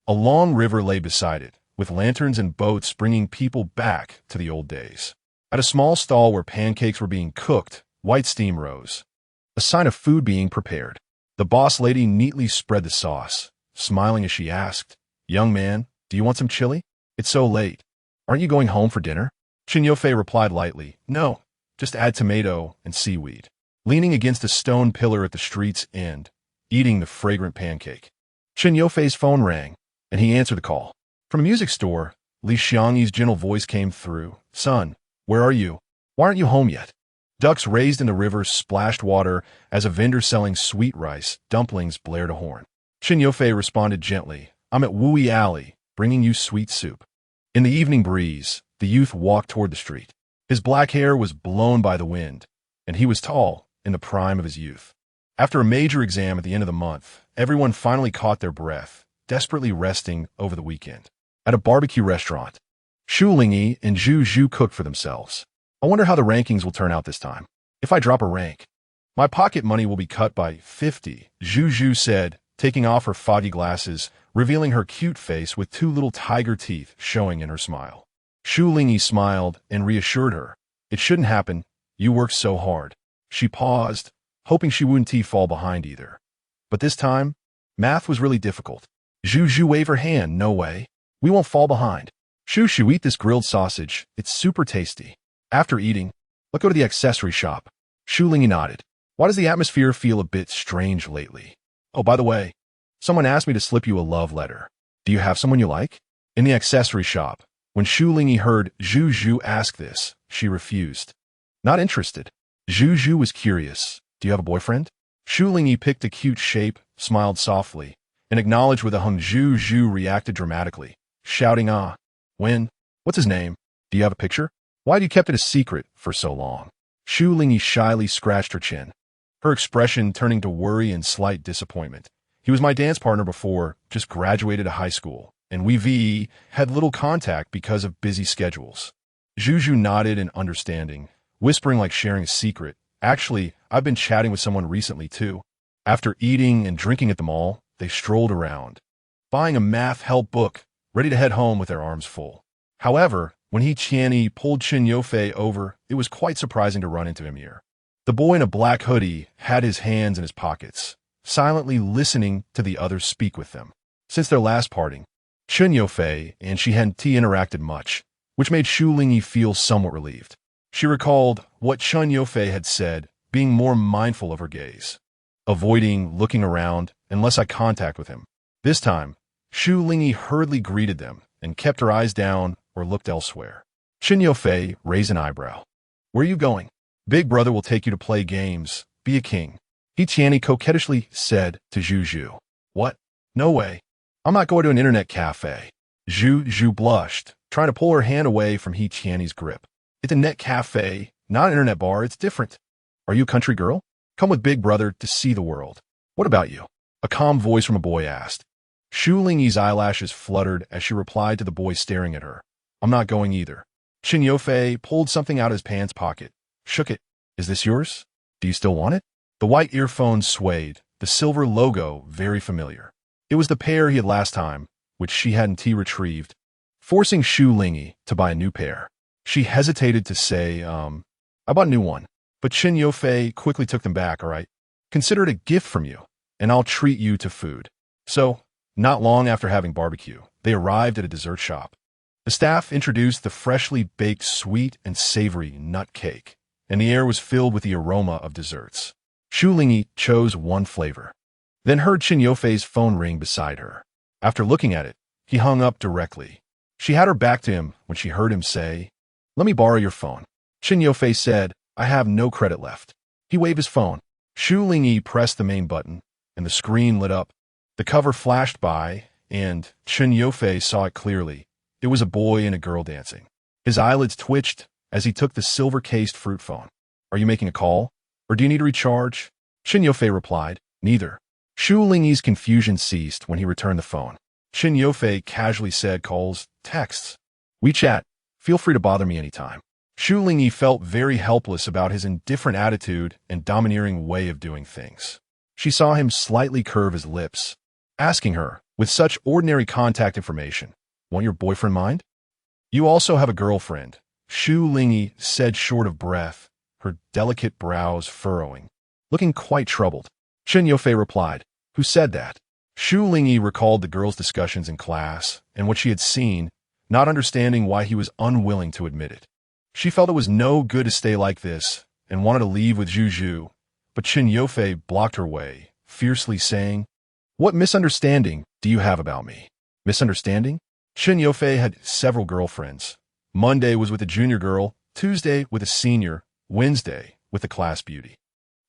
a long river lay beside it, with lanterns and boats bringing people back to the old days. At a small stall where pancakes were being cooked, white steam rose, a sign of food being prepared. The boss lady neatly spread the sauce, smiling as she asked, "Young man, do you want some chili? It's so late. Aren't you going home for dinner?" Chen Yofei replied lightly, "No, just add tomato and seaweed." Leaning against a stone pillar at the street's end, eating the fragrant pancake, Chen Yofei's phone rang, and he answered the call. From a music store, Li Xiangyi's gentle voice came through. "Son, where are you? Why aren't you home yet?" Ducks raised in the river splashed water as a vendor selling sweet rice dumplings blared a horn. Chen Yofei responded gently, "I'm at Wui Alley, bringing you sweet soup." In the evening breeze, the youth walked toward the street. His black hair was blown by the wind, and he was tall, in the prime of his youth. After a major exam at the end of the month, everyone finally caught their breath, desperately resting over the weekend. At a barbecue restaurant, Shu Lingyi and Zhu cooked for themselves. "I wonder how the rankings will turn out this time. If I drop a rank, my pocket money will be cut by 50, Zhu said, taking off her foggy glasses, revealing her cute face with two little tiger teeth showing in her smile. Shu Lingyi smiled and reassured her. "It shouldn't happen. You worked so hard." She paused, hoping she wouldn't fall behind either. But this time, math was really difficult. Zhu waved her hand. "No way. We won't fall behind. Shu, eat this grilled sausage. It's super tasty. After eating, let's go to the accessory shop." Shu Lingyi nodded. "Why does the atmosphere feel a bit strange lately? Oh, by the way, someone asked me to slip you a love letter. Do you have someone you like?" In the accessory shop, when Shu Lingyi heard Zhu ask this, she refused. Not interested. Zhu was curious. "Do you have a boyfriend?" Shu Lingyi picked a cute shape, smiled softly, and acknowledged with a hum. Zhu reacted dramatically, shouting, "Ah, when? What's his name? Do you have a picture? Why have you kept it a secret for so long?" Shu Lingyi shyly scratched her chin, her expression turning to worry and slight disappointment. "He was my dance partner before, just graduated high school, and we had little contact because of busy schedules." Zhu nodded in understanding, whispering like sharing a secret. "Actually, I've been chatting with someone recently too." After eating and drinking at the mall, they strolled around, buying a math help book, ready to head home with their arms full. However, when Qianni pulled Chen Yofei over, it was quite surprising to run into him here. The boy in a black hoodie had his hands in his pockets, silently listening to the others speak with them. Since their last parting, Chen Yofei and she hadn't interacted much, which made Shu Lingyi feel somewhat relieved. She recalled what Chen Yofei had said, being more mindful of her gaze, avoiding looking around unless eye contact with him. This time, Shu Lingyi hurriedly greeted them and kept her eyes down or looked elsewhere. Chen Yofei raised an eyebrow. "Where are you going?" "Big brother will take you to play games. Be a king," Qianni coquettishly said to Zhu. "What? No way. I'm not going to an internet cafe." Zhu blushed, trying to pull her hand away from Qianni's grip. "It's a net cafe, not an internet bar. It's different." "Are you a country girl? Come with Big Brother to see the world." "What about you?" a calm voice from a boy asked. Shu Lingyi's eyelashes fluttered as she replied to the boy staring at her. "I'm not going either." Chen Yofei pulled something out of his pants pocket, shook it. "Is this yours? Do you still want it?" The white earphones swayed, the silver logo very familiar. It was the pair he had last time, which she hadn't retrieved, forcing Shu Lingyi to buy a new pair. She hesitated to say, "I bought a new one." But Chen Yofei quickly took them back. "All right, consider it a gift from you, and I'll treat you to food." So, not long after having barbecue, they arrived at a dessert shop. The staff introduced the freshly baked sweet and savory nut cake, and the air was filled with the aroma of desserts. Shu Lingyi chose one flavor, then heard Chen Yofei's phone ring beside her. After looking at it, he hung up directly. She had her back to him when she heard him say, "Let me borrow your phone." Chen Yofei said, "I have no credit left." He waved his phone. Shu Lingyi pressed the main button, and the screen lit up. The cover flashed by, and Chen Yofei saw it clearly. It was a boy and a girl dancing. His eyelids twitched as he took the silver-cased fruit phone. "Are you making a call? Or do you need to recharge?" Chen Yofei replied, "Neither." Shu Lingyi's confusion ceased when he returned the phone. Chen Yofei casually said, "Calls, texts, WeChat, feel free to bother me anytime." Shu Lingyi felt very helpless about his indifferent attitude and domineering way of doing things. She saw him slightly curve his lips, asking her, with such ordinary contact information, "Want your boyfriend mind? You also have a girlfriend, Shu Lingyi said, short of breath, her delicate brows furrowing, looking quite troubled. Chen Yufei replied, "Who said that?" Shu Lingyi recalled the girls' discussions in class and what she had seen, not understanding why he was unwilling to admit it. She felt it was no good to stay like this and wanted to leave with Zhu, but Chen Yufei blocked her way, fiercely saying, "What misunderstanding do you have about me?" Misunderstanding? Chen Yufei had several girlfriends. Monday was with a junior girl, Tuesday with a senior, Wednesday with a class beauty.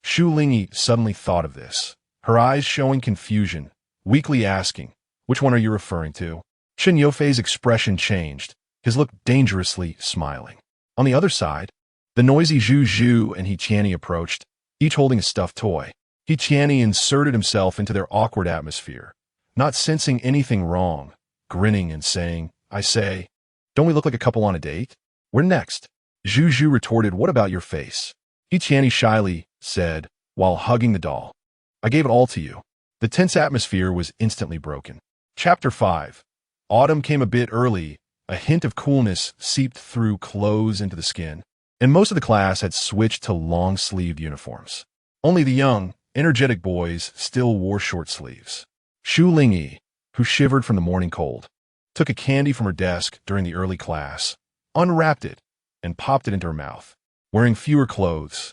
Shu Lingyi suddenly thought of this, her eyes showing confusion, weakly asking, "Which one are you referring to?" Chen Yufei's expression changed, his look dangerously smiling. On the other side, the noisy Zhu and He Qianni approached, each holding a stuffed toy. He Qianni inserted himself into their awkward atmosphere, not sensing anything wrong, grinning and saying, "I say, don't we look like a couple on a date? Where next?" Zhu retorted, "What about your face?" He Qianni shyly said, while hugging the doll, "I gave it all to you." The tense atmosphere was instantly broken. Chapter 5. Autumn came a bit early. A hint of coolness seeped through clothes into the skin, and most of the class had switched to long-sleeved uniforms. Only the young, energetic boys still wore short sleeves. Shu Lingyi, who shivered from the morning cold, took a candy from her desk during the early class, unwrapped it, and popped it into her mouth. Wearing fewer clothes,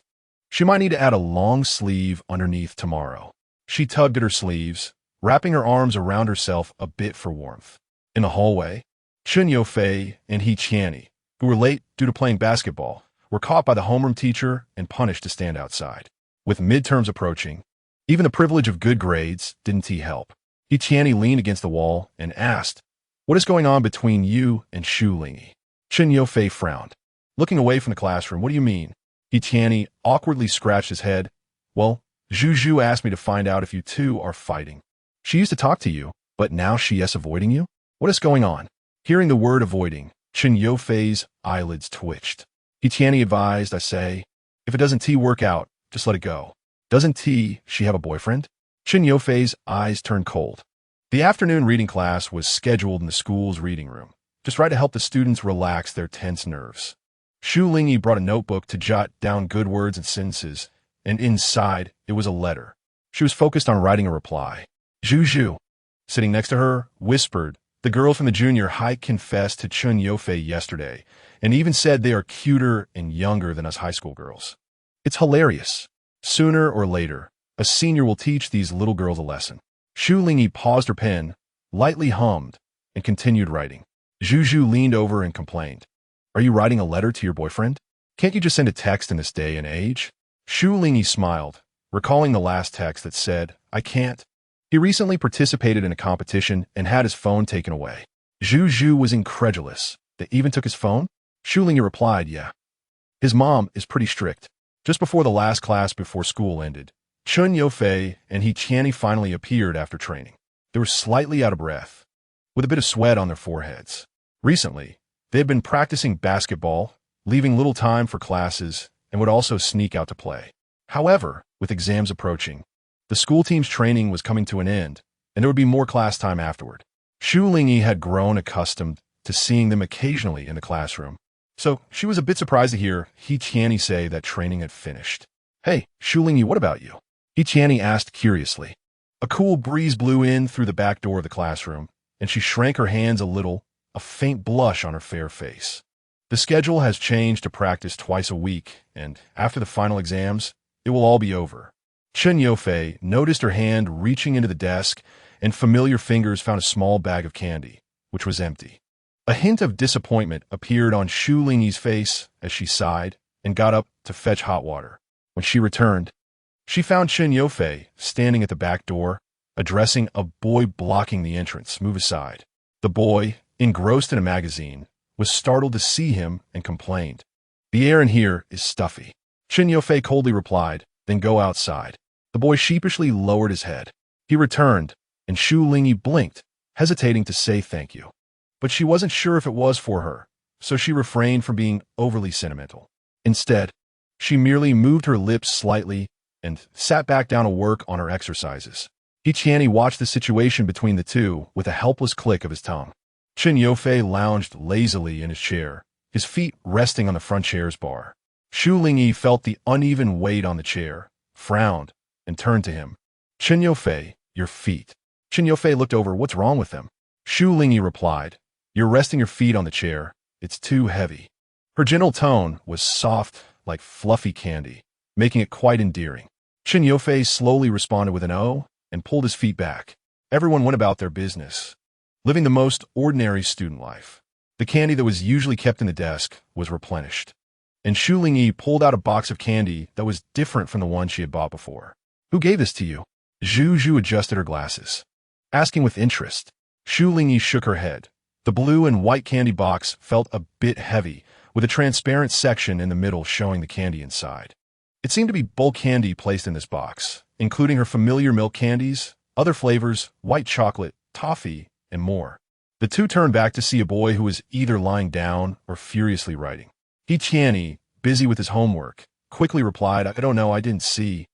she might need to add a long sleeve underneath tomorrow. She tugged at her sleeves, wrapping her arms around herself a bit for warmth. In the hallway, Chen Yufei and He Qianni, who were late due to playing basketball, were caught by the homeroom teacher and punished to stand outside. With midterms approaching, even the privilege of good grades didn't help. He Qianni leaned against the wall and asked, "What is going on between you and Shu Lingyi?" Chen Yufei frowned, looking away from the classroom. "What do you mean?" He Qianni awkwardly scratched his head. "Well, Zhu asked me to find out if you two are fighting. She used to talk to you, but now she is avoiding you? What is going on?" Hearing the word avoiding, Chen Yufei's eyelids twitched. He Qianni advised, "I say, if it doesn't work out, just let it go. Doesn't she have a boyfriend?" Chen Yufei's eyes turned cold. The afternoon reading class was scheduled in the school's reading room, just right to help the students relax their tense nerves. Shu Lingyi brought a notebook to jot down good words and sentences, and inside it was a letter. She was focused on writing a reply. Zhu, sitting next to her, whispered, "The girls from the junior high confessed to Chen Yufei yesterday, and even said they are cuter and younger than us high school girls. It's hilarious. Sooner or later, a senior will teach these little girls a lesson." Shu Lingyi paused her pen, lightly hummed, and continued writing. Zhu leaned over and complained, "Are you writing a letter to your boyfriend? Can't you just send a text in this day and age?" Shu Lingyi smiled, recalling the last text that said, "I can't. He recently participated in a competition and had his phone taken away." Zhu was incredulous. They even took his phone? Shu Lingyi replied, "Yeah. His mom is pretty strict." Just before the last class before school ended, Chen Yufei and He Qianni finally appeared after training. They were slightly out of breath, with a bit of sweat on their foreheads. Recently, they had been practicing basketball, leaving little time for classes, and would also sneak out to play. However, with exams approaching, the school team's training was coming to an end, and there would be more class time afterward. Shu Lingyi had grown accustomed to seeing them occasionally in the classroom, so she was a bit surprised to hear He Qianni say that training had finished. "Hey, Shu Lingyi, what about you?" He Qianni asked curiously. A cool breeze blew in through the back door of the classroom, and she shrank her hands a little, a faint blush on her fair face. The schedule has changed to practice twice a week, and after the final exams, it will all be over. Chen Yufei noticed her hand reaching into the desk, and familiar fingers found a small bag of candy, which was empty. A hint of disappointment appeared on Shu Lingyi's face as she sighed and got up to fetch hot water. When she returned, she found Chen Yufei standing at the back door, addressing a boy blocking the entrance. "Move aside." The boy, engrossed in a magazine, was startled to see him and complained, "The air in here is stuffy." Chen Yufei coldly replied, "Then go outside." The boy sheepishly lowered his head. He returned, and Shu Lingyi blinked, hesitating to say thank you. But she wasn't sure if it was for her, so she refrained from being overly sentimental. Instead, she merely moved her lips slightly and sat back down to work on her exercises. He Qianni watched the situation between the two with a helpless click of his tongue. Chen Yufei lounged lazily in his chair, his feet resting on the front chair's bar. Shu Lingyi felt the uneven weight on the chair, frowned, and turned to him. Chen Yufei, your feet. Chen Yufei looked over. What's wrong with them? Shu Lingyi replied, you're resting your feet on the chair. It's too heavy. Her gentle tone was soft like fluffy candy, making it quite endearing. Chen Yufei slowly responded with an "oh" and pulled his feet back. Everyone went about their business, living the most ordinary student life. The candy that was usually kept in the desk was replenished, and Shu Lingyi pulled out a box of candy that was different from the one she had bought before. Who gave this to you? Zhu adjusted her glasses, asking with interest. Shu Lingyi shook her head. The blue and white candy box felt a bit heavy, with a transparent section in the middle showing the candy inside. It seemed to be bulk candy placed in this box, including her familiar milk candies, other flavors, white chocolate, toffee, and more. The two turned back to see a boy who was either lying down or furiously writing. He Tianyi, busy with his homework, quickly replied, I don't know, I didn't see.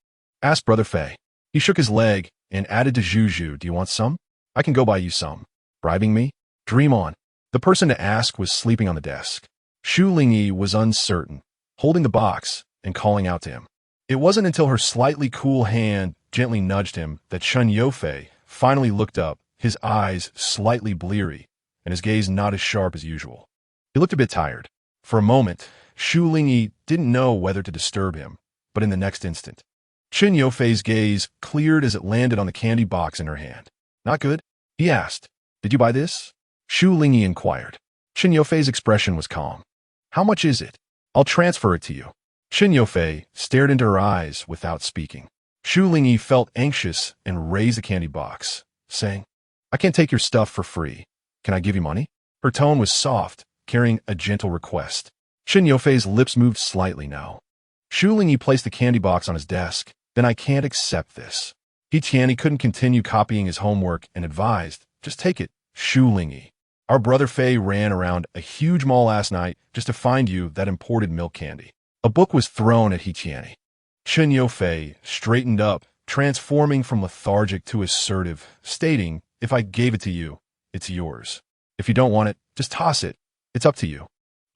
Ask Brother Fei. He shook his leg and added to Zhu, do you want some? I can go buy you some. Bribing me? Dream on. The person to ask was sleeping on the desk. Shu Lingyi was uncertain, holding the box and calling out to him. It wasn't until her slightly cool hand gently nudged him that Chen Yufei finally looked up, his eyes slightly bleary and his gaze not as sharp as usual. He looked a bit tired. For a moment, Shu Lingyi didn't know whether to disturb him, but in the next instant, Chen Yufei's gaze cleared as it landed on the candy box in her hand. Not good? He asked. Did you buy this? Shu Lingyi inquired. Chen Yufei's expression was calm. How much is it? I'll transfer it to you. Chen Yufei stared into her eyes without speaking. Shu Lingyi felt anxious and raised the candy box, saying, I can't take your stuff for free. Can I give you money? Her tone was soft, carrying a gentle request. Chen Yufei's lips moved slightly now. Shu Lingyi placed the candy box on his desk. Then I can't accept this. He Tianyi couldn't continue copying his homework and advised, just take it, Shu Lingyi. Our brother Fei ran around a huge mall last night just to find you that imported milk candy. A book was thrown at He Tianyi. Chen Yufei straightened up, transforming from lethargic to assertive, stating, if I gave it to you, it's yours. If you don't want it, just toss it. It's up to you.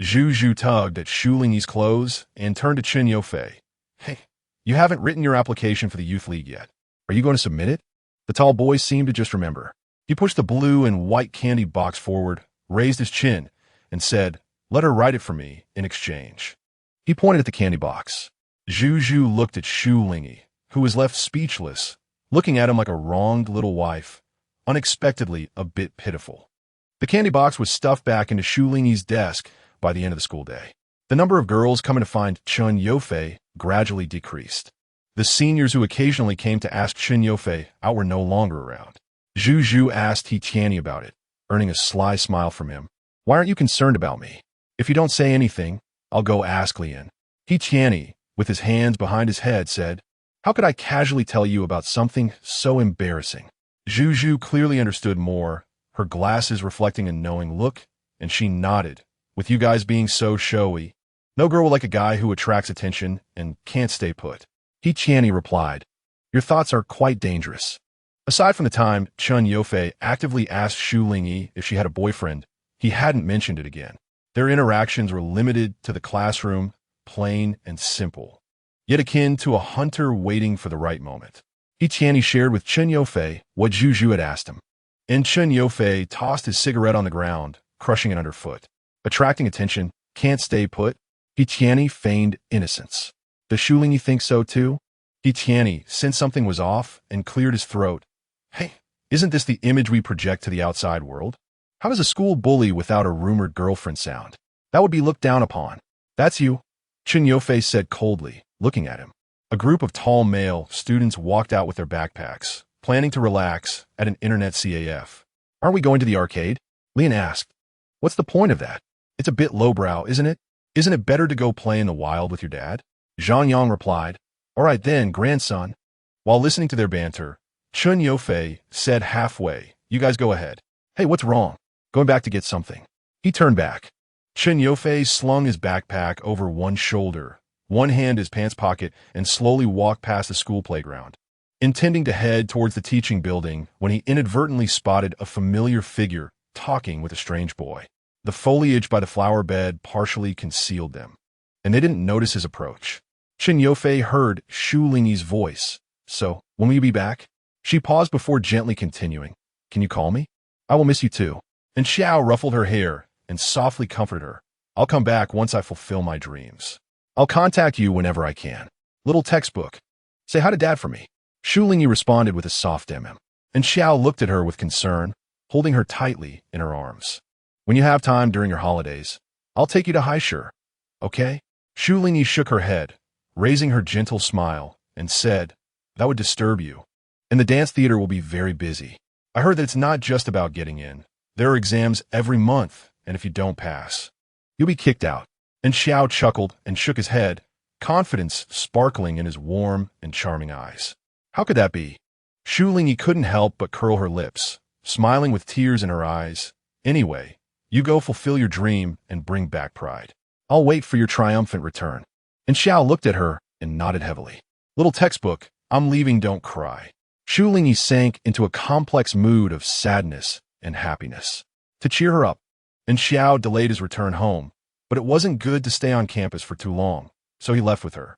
Zhu tugged at Shu Lingyi's clothes and turned to Chen Yufei. Hey, you haven't written your application for the youth league yet. Are you going to submit it? The tall boy seemed to just remember. He pushed the blue and white candy box forward, raised his chin, and said, let her write it for me in exchange. He pointed at the candy box. Zhu looked at Shu Lingyi, who was left speechless, looking at him like a wronged little wife, unexpectedly a bit pitiful. The candy box was stuffed back into Shu Lingyi's desk by the end of the school day. The number of girls coming to find Chen Yufei gradually decreased. The seniors who occasionally came to ask Chen Yufei out were no longer around. Zhu asked He Tianyi about it, earning a sly smile from him. Why aren't you concerned about me? If you don't say anything, I'll go ask Lian. He Tianyi, with his hands behind his head, said, how could I casually tell you about something so embarrassing? Zhu clearly understood more, her glasses reflecting a knowing look, and she nodded. With you guys being so showy, no girl will like a guy who attracts attention and can't stay put. He Tianyi replied, your thoughts are quite dangerous. Aside from the time Chen Yufei actively asked Shu Lingyi if she had a boyfriend, he hadn't mentioned it again. Their interactions were limited to the classroom, plain and simple, yet akin to a hunter waiting for the right moment. He Tianyi shared with Chen Yufei what Zhu had asked him, and Chen Yufei tossed his cigarette on the ground, crushing it underfoot. Attracting attention, can't stay put? He Tianyi feigned innocence. Does Shu Lingyi think so too? He Tianyi sensed something was off and cleared his throat. Hey, isn't this the image we project to the outside world? How does a school bully without a rumored girlfriend sound? That would be looked down upon. That's you, Chen Yufei said coldly, looking at him. A group of tall male students walked out with their backpacks, planning to relax at an internet CAF. Aren't we going to the arcade? Lian asked. What's the point of that? It's a bit lowbrow, isn't it? Isn't it better to go play in the wild with your dad? Zhang Yang replied, all right then, grandson. While listening to their banter, Chen Yufei said halfway, you guys go ahead. Hey, what's wrong? Going back to get something. He turned back. Chen Yufei slung his backpack over one shoulder, one hand in his pants pocket, and slowly walked past the school playground, intending to head towards the teaching building when he inadvertently spotted a familiar figure talking with a strange boy. The foliage by the flower bed partially concealed them, and they didn't notice his approach. Chen Yofei heard Shu Lingyi's voice. So, when will you be back? She paused before gently continuing. Can you call me? I will miss you too. And Xiao ruffled her hair and softly comforted her. I'll come back once I fulfill my dreams. I'll contact you whenever I can. Little textbook. Say hi to Dad for me. Shu Lingyi responded with a soft mm. And Xiao looked at her with concern, holding her tightly in her arms. When you have time during your holidays, I'll take you to Haisher. Okay? Shu Lingyi shook her head, raising her gentle smile, and said, that would disturb you. And the dance theater will be very busy. I heard that it's not just about getting in. There are exams every month, and if you don't pass, you'll be kicked out. And Xiao chuckled and shook his head, confidence sparkling in his warm and charming eyes. How could that be? Shu Lingyi couldn't help but curl her lips, smiling with tears in her eyes. Anyway, you go fulfill your dream and bring back pride. I'll wait for your triumphant return. And Xiao looked at her and nodded heavily. Little textbook, I'm leaving, don't cry. Shu Lingyi sank into a complex mood of sadness and happiness. To cheer her up, and Xiao delayed his return home, but it wasn't good to stay on campus for too long, so he left with her.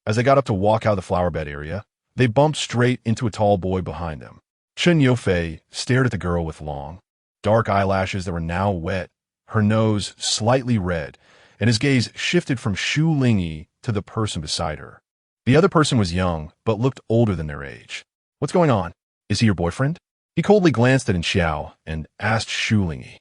As they got up to walk out of the flower bed area, they bumped straight into a tall boy behind them. Chen Yofei stared at the girl with long, dark eyelashes that were now wet, her nose slightly red, and his gaze shifted from Shu Lingyi to the person beside her. The other person was young, but looked older than their age. What's going on? Is he your boyfriend? He coldly glanced at Xiao and asked Shu Lingyi.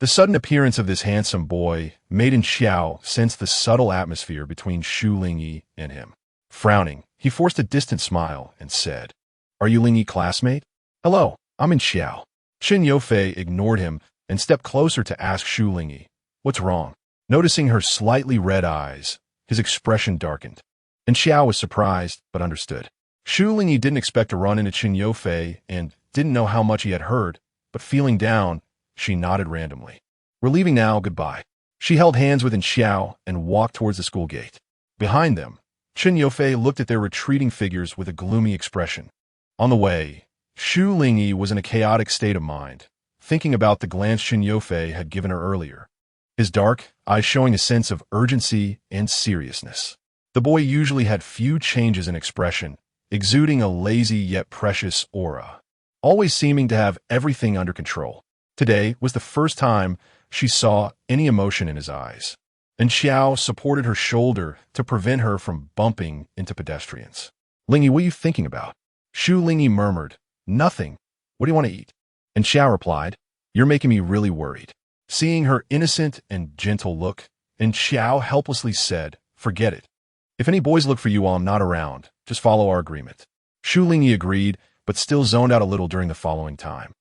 The sudden appearance of this handsome boy made Xiao sense the subtle atmosphere between Shu Lingyi and him. Frowning, he forced a distant smile and said, Are you Lingyi classmate? Hello, I'm Xiao. Chen Yofei ignored him and stepped closer to ask Shu Lingyi, What's wrong? Noticing her slightly red eyes, his expression darkened. And Xiao was surprised, but understood. Shu Lingyi didn't expect to run into Chen Yofei and didn't know how much he had heard, but feeling down, she nodded randomly. We're leaving now, goodbye. She held hands with Xiao and walked towards the school gate. Behind them, Chen Yofei looked at their retreating figures with a gloomy expression. On the way, Shu Lingyi was in a chaotic state of mind, thinking about the glance Chen Yofei had given her earlier. His dark eyes showing a sense of urgency and seriousness. The boy usually had few changes in expression, exuding a lazy yet precious aura, always seeming to have everything under control. Today was the first time she saw any emotion in his eyes, and Xiao supported her shoulder to prevent her from bumping into pedestrians. Lingyi, what are you thinking about? Shu Lingyi murmured, Nothing. What do you want to eat? And Xiao replied, You're making me really worried. Seeing her innocent and gentle look, and Xiao helplessly said, Forget it. If any boys look for you while I'm not around, just follow our agreement. Shu Lingyi agreed, but still zoned out a little during the following time.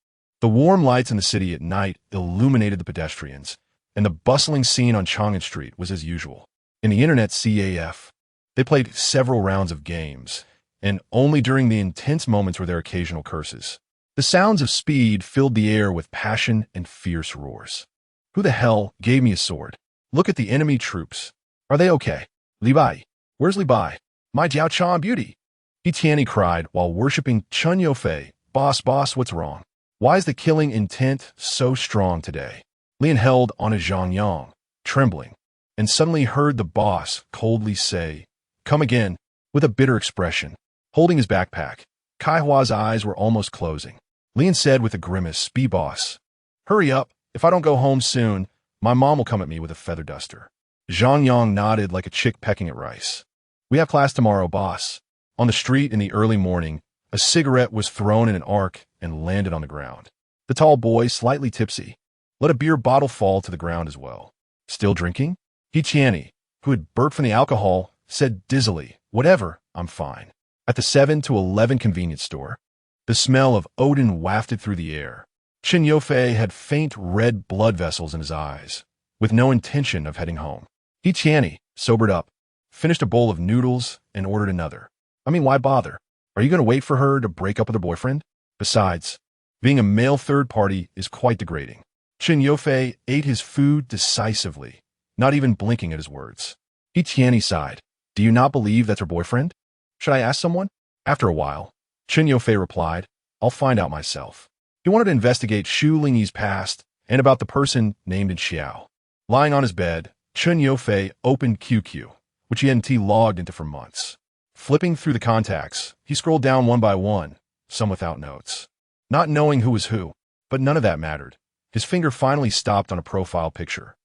The warm lights in the city at night illuminated the pedestrians, and the bustling scene on Chang'an Street was as usual. In the internet CAF, they played several rounds of games, and only during the intense moments were there occasional curses. The sounds of speed filled the air with passion and fierce roars. Who the hell gave me a sword? Look at the enemy troops. Are they okay? Li Bai. Where's Li Bai? My Jiao Chan beauty. He Tianyi cried while worshipping Chen Yofei. Boss, what's wrong? Why is the killing intent so strong today? Lian held on a Zhang, trembling, and suddenly heard the boss coldly say, Come again, with a bitter expression. Holding his backpack, Kai Hua's eyes were almost closing. Lian said with a grimace, Be boss. Hurry up. If I don't go home soon, my mom will come at me with a feather duster. Zhang Yang nodded like a chick pecking at rice. We have class tomorrow, boss. On the street in the early morning, a cigarette was thrown in an arc and landed on the ground. The tall boy, slightly tipsy, let a beer bottle fall to the ground as well. Still drinking? He Tianyi, who had burped from the alcohol, said dizzily, Whatever, I'm fine. At the 7 to 11 convenience store, the smell of Odin wafted through the air. Chen Yofei had faint red blood vessels in his eyes, with no intention of heading home. He Tianyi sobered up, finished a bowl of noodles, and ordered another. I mean, why bother? Are you going to wait for her to break up with her boyfriend? Besides, being a male third party is quite degrading. Chen Yofei ate his food decisively, not even blinking at his words. He Tianyi sighed. Do you not believe that's her boyfriend? Should I ask someone? After a while, Chen Yofei replied, I'll find out myself. He wanted to investigate Shu Lingyi's past and about the person named in Xiao. Lying on his bed, Chun Yofei opened QQ, which he hadn't logged into for months. Flipping through the contacts, he scrolled down one by one, some without notes. Not knowing who was who, but none of that mattered. His finger finally stopped on a profile picture.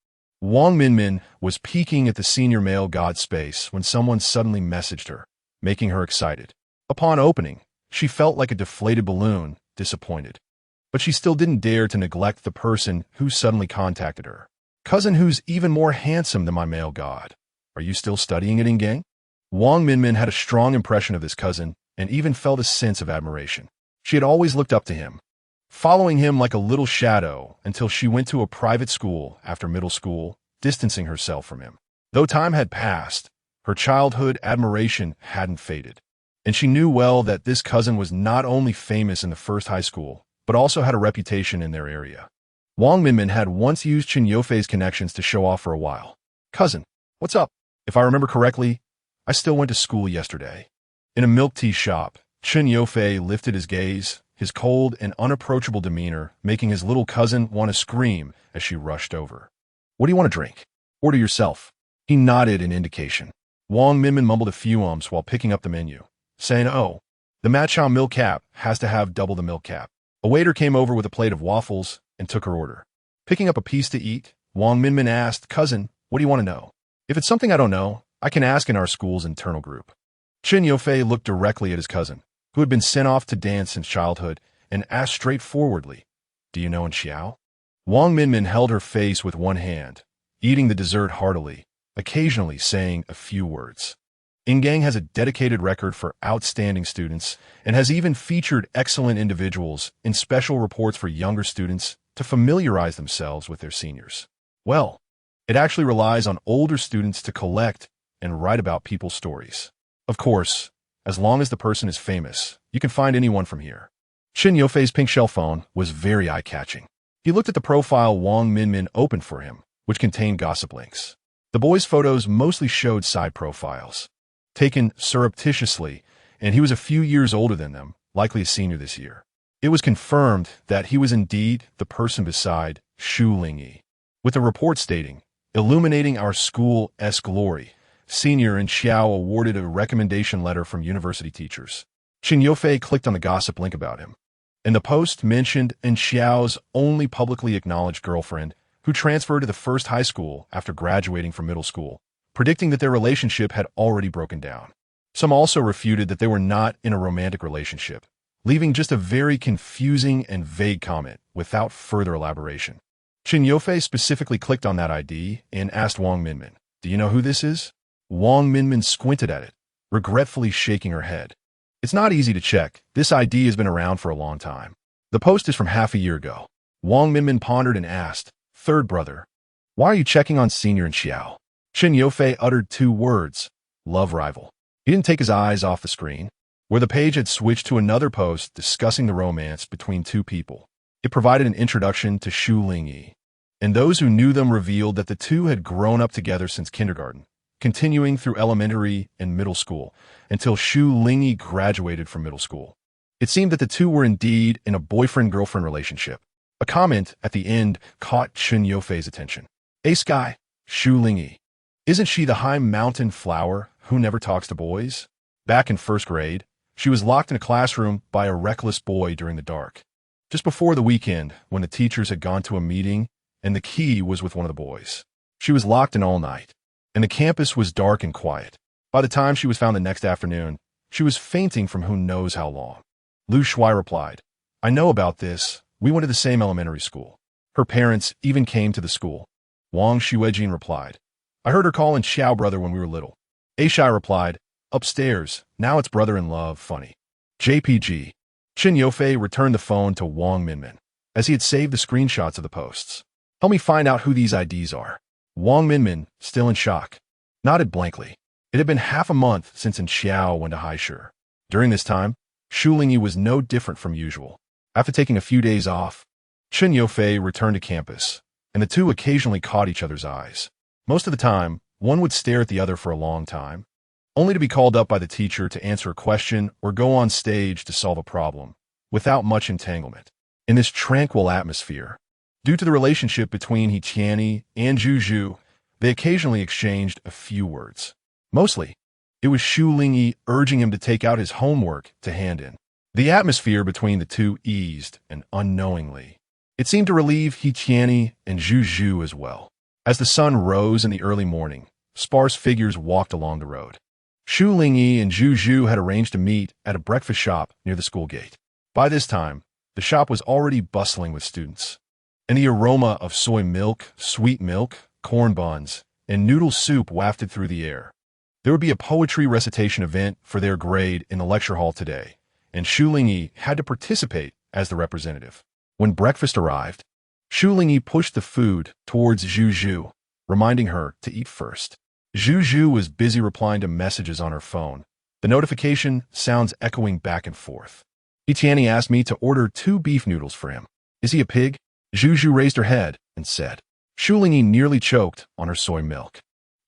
Wang Minmin was peeking at the senior male god space when someone suddenly messaged her, making her excited. Upon opening, she felt like a deflated balloon, disappointed. But she still didn't dare to neglect the person who suddenly contacted her. Cousin who's even more handsome than my male god. Are you still studying at Ingang? Wang Minmin had a strong impression of this cousin and even felt a sense of admiration. She had always looked up to him, following him like a little shadow until she went to a private school after middle school, distancing herself from him. Though time had passed, her childhood admiration hadn't faded. And she knew well that this cousin was not only famous in the first high school, but also had a reputation in their area. Wang Minmin had once used Chun Yofei's connections to show off for a while. Cousin, what's up? If I remember correctly, I still went to school yesterday. In a milk tea shop, Chun Yofei lifted his gaze, his cold and unapproachable demeanor making his little cousin want to scream as she rushed over. What do you want to drink? Order yourself. He nodded in indication. Wang Minmin mumbled a few ums while picking up the menu, saying, "Oh, the matcha milk cap has to have double the milk cap." A waiter came over with a plate of waffles and took her order. Picking up a piece to eat, Wang Minmin asked, "Cousin, what do you want to know? If it's something I don't know, I can ask in our school's internal group." Chun Yofei looked directly at his cousin, who had been sent off to dance since childhood, and asked straightforwardly, "Do you know in Xiao?" Wang Minmin held her face with one hand, eating the dessert heartily, occasionally saying a few words. Ingang has a dedicated record for outstanding students and has even featured excellent individuals in special reports for younger students to familiarize themselves with their seniors. Well, it actually relies on older students to collect and write about people's stories. Of course, as long as the person is famous, you can find anyone from here. Chun Yofei's pink shell phone was very eye-catching. He looked at the profile Wang Minmin opened for him, which contained gossip links. The boys' photos mostly showed side profiles, taken surreptitiously, and he was a few years older than them, likely a senior this year. It was confirmed that he was indeed the person beside Shu Lingyi, with a report stating, "Illuminating our school's glory, senior in Xiao awarded a recommendation letter from university teachers." Chun Yofei clicked on the gossip link about him, and the post mentioned in Xiao's only publicly acknowledged girlfriend, who transferred to the first high school after graduating from middle school, predicting that their relationship had already broken down. Some also refuted that they were not in a romantic relationship, leaving just a very confusing and vague comment without further elaboration. Chun Yofei specifically clicked on that ID and asked Wang Minmin, "Do you know who this is?" Wang Minmin squinted at it, regretfully shaking her head. "It's not easy to check. This ID has been around for a long time. The post is from half a year ago." Wang Minmin pondered and asked, "Third brother, why are you checking on senior in Xiao?" Chun Yofei uttered two words, "Love rival." He didn't take his eyes off the screen, where the page had switched to another post discussing the romance between two people. It provided an introduction to Shu Lingyi, and those who knew them revealed that the two had grown up together since kindergarten, continuing through elementary and middle school, until Shu Lingyi graduated from middle school. It seemed that the two were indeed in a boyfriend-girlfriend relationship. A comment at the end caught Chun Yofei's attention. "Ace guy, Shu Lingyi. Isn't she the high mountain flower who never talks to boys?" Back in first grade, she was locked in a classroom by a reckless boy during the dark. Just before the weekend, when the teachers had gone to a meeting and the key was with one of the boys. She was locked in all night, and the campus was dark and quiet. By the time she was found the next afternoon, she was fainting from who knows how long. Lu Shui replied, "I know about this. We went to the same elementary school. Her parents even came to the school." Wang Shuejin replied, "I heard her call in Xiao brother when we were little." Aishai replied, "Upstairs. Now it's brother-in-law. Funny." JPG. Chun Yofei returned the phone to Wang Minmin, as he had saved the screenshots of the posts. "Help me find out who these IDs are." Wang Minmin, still in shock, nodded blankly. It had been half a month since in Xiao went to Haishur. During this time, Shu Lingyi was no different from usual. After taking a few days off, Chun Yofei returned to campus, and the two occasionally caught each other's eyes. Most of the time, one would stare at the other for a long time, only to be called up by the teacher to answer a question or go on stage to solve a problem, without much entanglement. In this tranquil atmosphere, Due to the relationship between He and Zhu, they occasionally exchanged a few words. Mostly, it was Shu Lingyi urging him to take out his homework to hand in. The atmosphere between the two eased, and unknowingly, it seemed to relieve He and Zhu as well. As the sun rose in the early morning, sparse figures walked along the road. Shu Lingyi and Zhu had arranged to meet at a breakfast shop near the school gate. By this time, the shop was already bustling with students, and the aroma of soy milk, sweet milk, corn buns, and noodle soup wafted through the air. There would be a poetry recitation event for their grade in the lecture hall today, and Shu Lingyi had to participate as the representative. When breakfast arrived, Shu Lingyi pushed the food towards Zhu, reminding her to eat first. Zhu was busy replying to messages on her phone, the notification sounds echoing back and forth. He asked me to order 2 beef noodles for him. Is he a pig? Zhu raised her head and said. Shu Lingyi nearly choked on her soy milk.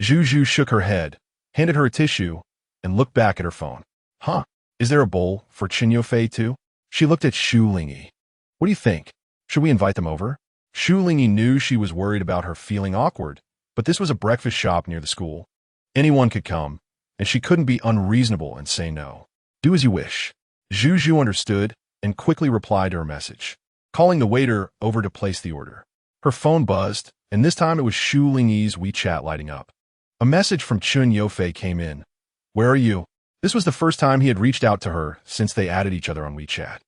Zhu shook her head, handed her a tissue, and looked back at her phone. Huh, is there a bowl for Yofei too? She looked at Shu Lingyi. What do you think? Should we invite them over? Shu Lingyi knew she was worried about her feeling awkward, but this was a breakfast shop near the school. Anyone could come, and she couldn't be unreasonable and say no. Do as you wish. Zhu understood and quickly replied to her message, calling the waiter over to place the order. Her phone buzzed, and this time it was Shu Lingyi's WeChat lighting up. A message from Yofei came in. Where are you? This was the first time he had reached out to her since they added each other on WeChat.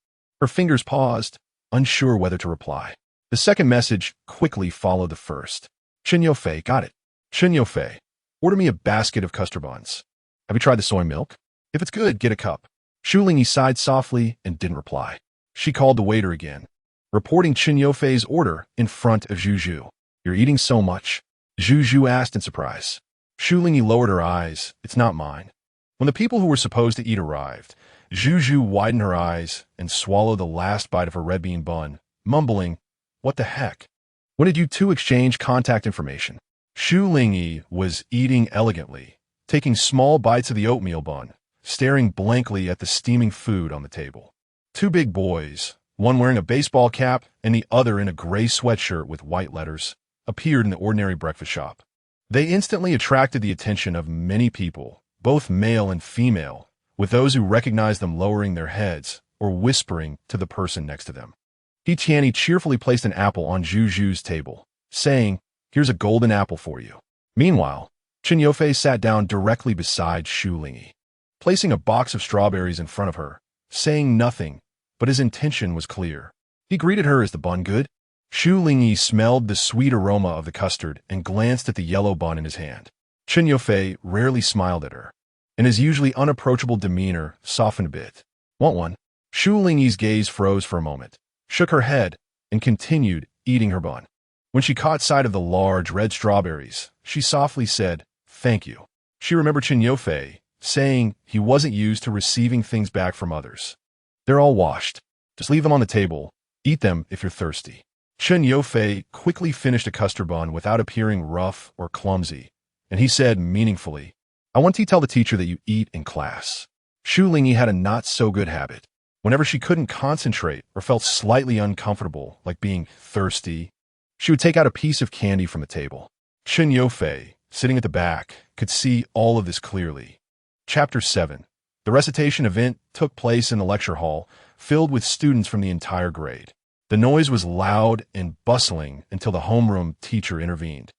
Her fingers paused, unsure whether to reply. The second message quickly followed the first. Yofei, got it. Yofei, order me a basket of custard buns. Have you tried the soy milk? If it's good, get a cup. Shu Lingyi sighed softly and didn't reply. She called the waiter again, reporting Yofei's order in front of Zhu. You're eating so much? Zhu asked in surprise. Shu Lingyi lowered her eyes. It's not mine. When the people who were supposed to eat arrived, Zhu widened her eyes and swallowed the last bite of her red bean bun, mumbling, What the heck? When did you two exchange contact information? Shu Lingyi was eating elegantly, taking small bites of the oatmeal bun, staring blankly at the steaming food on the table. 2 big boys, one wearing a baseball cap and the other in a gray sweatshirt with white letters, appeared in the ordinary breakfast shop. They instantly attracted the attention of many people, both male and female, with those who recognized them lowering their heads or whispering to the person next to them. He cheerfully placed an apple on Zhu's table, saying, Here's a golden apple for you. Meanwhile, Yofei sat down directly beside Shu Lingyi, placing a box of strawberries in front of her, saying nothing, but his intention was clear. He greeted her as the bun good. Shu Lingyi smelled the sweet aroma of the custard and glanced at the yellow bun in his hand. Yofei rarely smiled at her, and his usually unapproachable demeanor softened a bit. Want one? Shu Lingyi's gaze froze for a moment, shook her head, and continued eating her bun. When she caught sight of the large red strawberries, she softly said, Thank you. She remembered Yofei saying he wasn't used to receiving things back from others. They're all washed. Just leave them on the table. Eat them if you're thirsty. Yofei quickly finished a custard bun without appearing rough or clumsy, and he said meaningfully, I want to tell the teacher that you eat in class. Shu Lingyi had a not-so-good habit. Whenever she couldn't concentrate or felt slightly uncomfortable, like being thirsty, she would take out a piece of candy from the table. Yofei, sitting at the back, could see all of this clearly. Chapter 7. The recitation event took place in the lecture hall, filled with students from the entire grade. The noise was loud and bustling until the homeroom teacher intervened,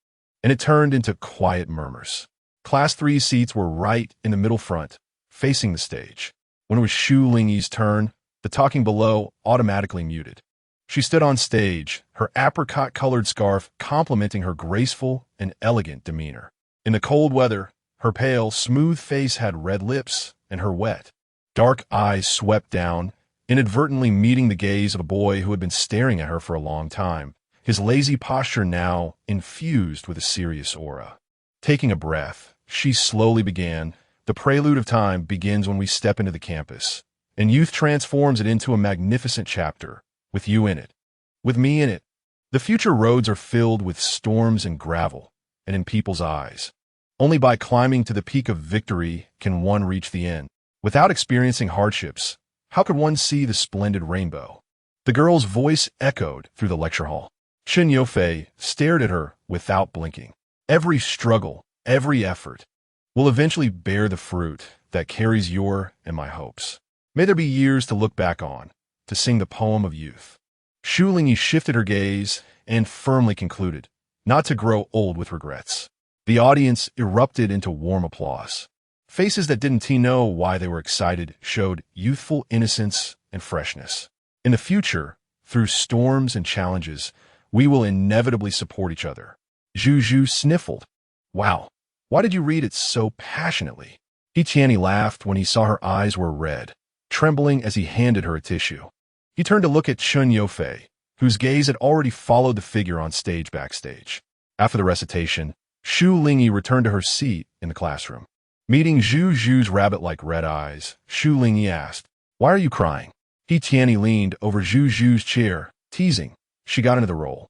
and it turned into quiet murmurs. Class 3 seats were right in the middle front, facing the stage. When it was Shu Lingyi's turn, the talking below automatically muted. She stood on stage, her apricot-colored scarf complementing her graceful and elegant demeanor. In the cold weather, her pale, smooth face had red lips, and her wet, dark eyes swept down, inadvertently meeting the gaze of a boy who had been staring at her for a long time, his lazy posture now infused with a serious aura. Taking a breath, she slowly began, The prelude of time begins when we step into the campus, and youth transforms it into a magnificent chapter, with you in it, with me in it. The future roads are filled with storms and gravel, and in people's eyes. Only by climbing to the peak of victory can one reach the end. Without experiencing hardships, how could one see the splendid rainbow? The girl's voice echoed through the lecture hall. Chen Yofei stared at her without blinking. Every struggle, every effort, will eventually bear the fruit that carries your and my hopes. May there be years to look back on, to sing the poem of youth. Shu Lingyi shifted her gaze and firmly concluded, not to grow old with regrets. The audience erupted into warm applause. Faces that didn't know why they were excited showed youthful innocence and freshness. In the future, through storms and challenges, we will inevitably support each other. Zhu sniffled. Wow, why did you read it so passionately? He Tianyi laughed when he saw her eyes were red, trembling as he handed her a tissue. He turned to look at Chen Yofei, whose gaze had already followed the figure on stage backstage. After the recitation, Shu Lingyi returned to her seat in the classroom. Meeting Zhu's rabbit-like red eyes, Shu Lingyi asked, "Why are you crying?" He Tianyi leaned over Zhu's chair, teasing, She got into the role.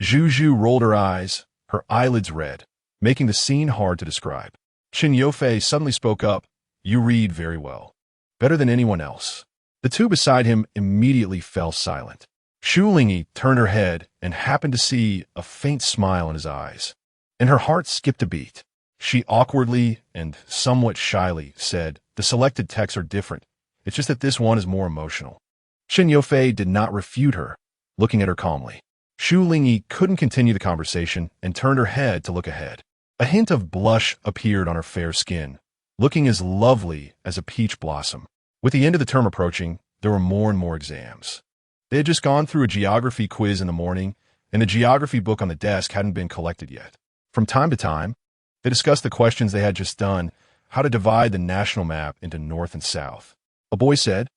Zhu rolled her eyes, her eyelids red, making the scene hard to describe. Chen Yofei suddenly spoke up, "You read very well. Better than anyone else." The two beside him immediately fell silent. Shu Lingyi turned her head and happened to see a faint smile in his eyes, and her heart skipped a beat. She awkwardly and somewhat shyly said, "The selected texts are different. It's just that this one is more emotional." Chen Yofei did not refute her, looking at her calmly. Shu Lingyi couldn't continue the conversation and turned her head to look ahead. A hint of blush appeared on her fair skin, looking as lovely as a peach blossom. With the end of the term approaching, there were more and more exams. They had just gone through a geography quiz in the morning, and the geography book on the desk hadn't been collected yet. From time to time, they discussed the questions they had just done, how to divide the national map into north and south. A boy said,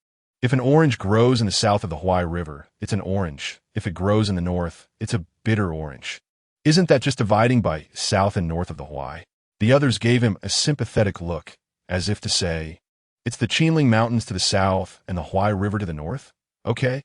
"If an orange grows in the south of the Huai River, it's an orange. If it grows in the north, it's a bitter orange. Isn't that just dividing by south and north of the Huai?" The others gave him a sympathetic look, as if to say, "It's the Qinling Mountains to the south and the Huai River to the north? Okay."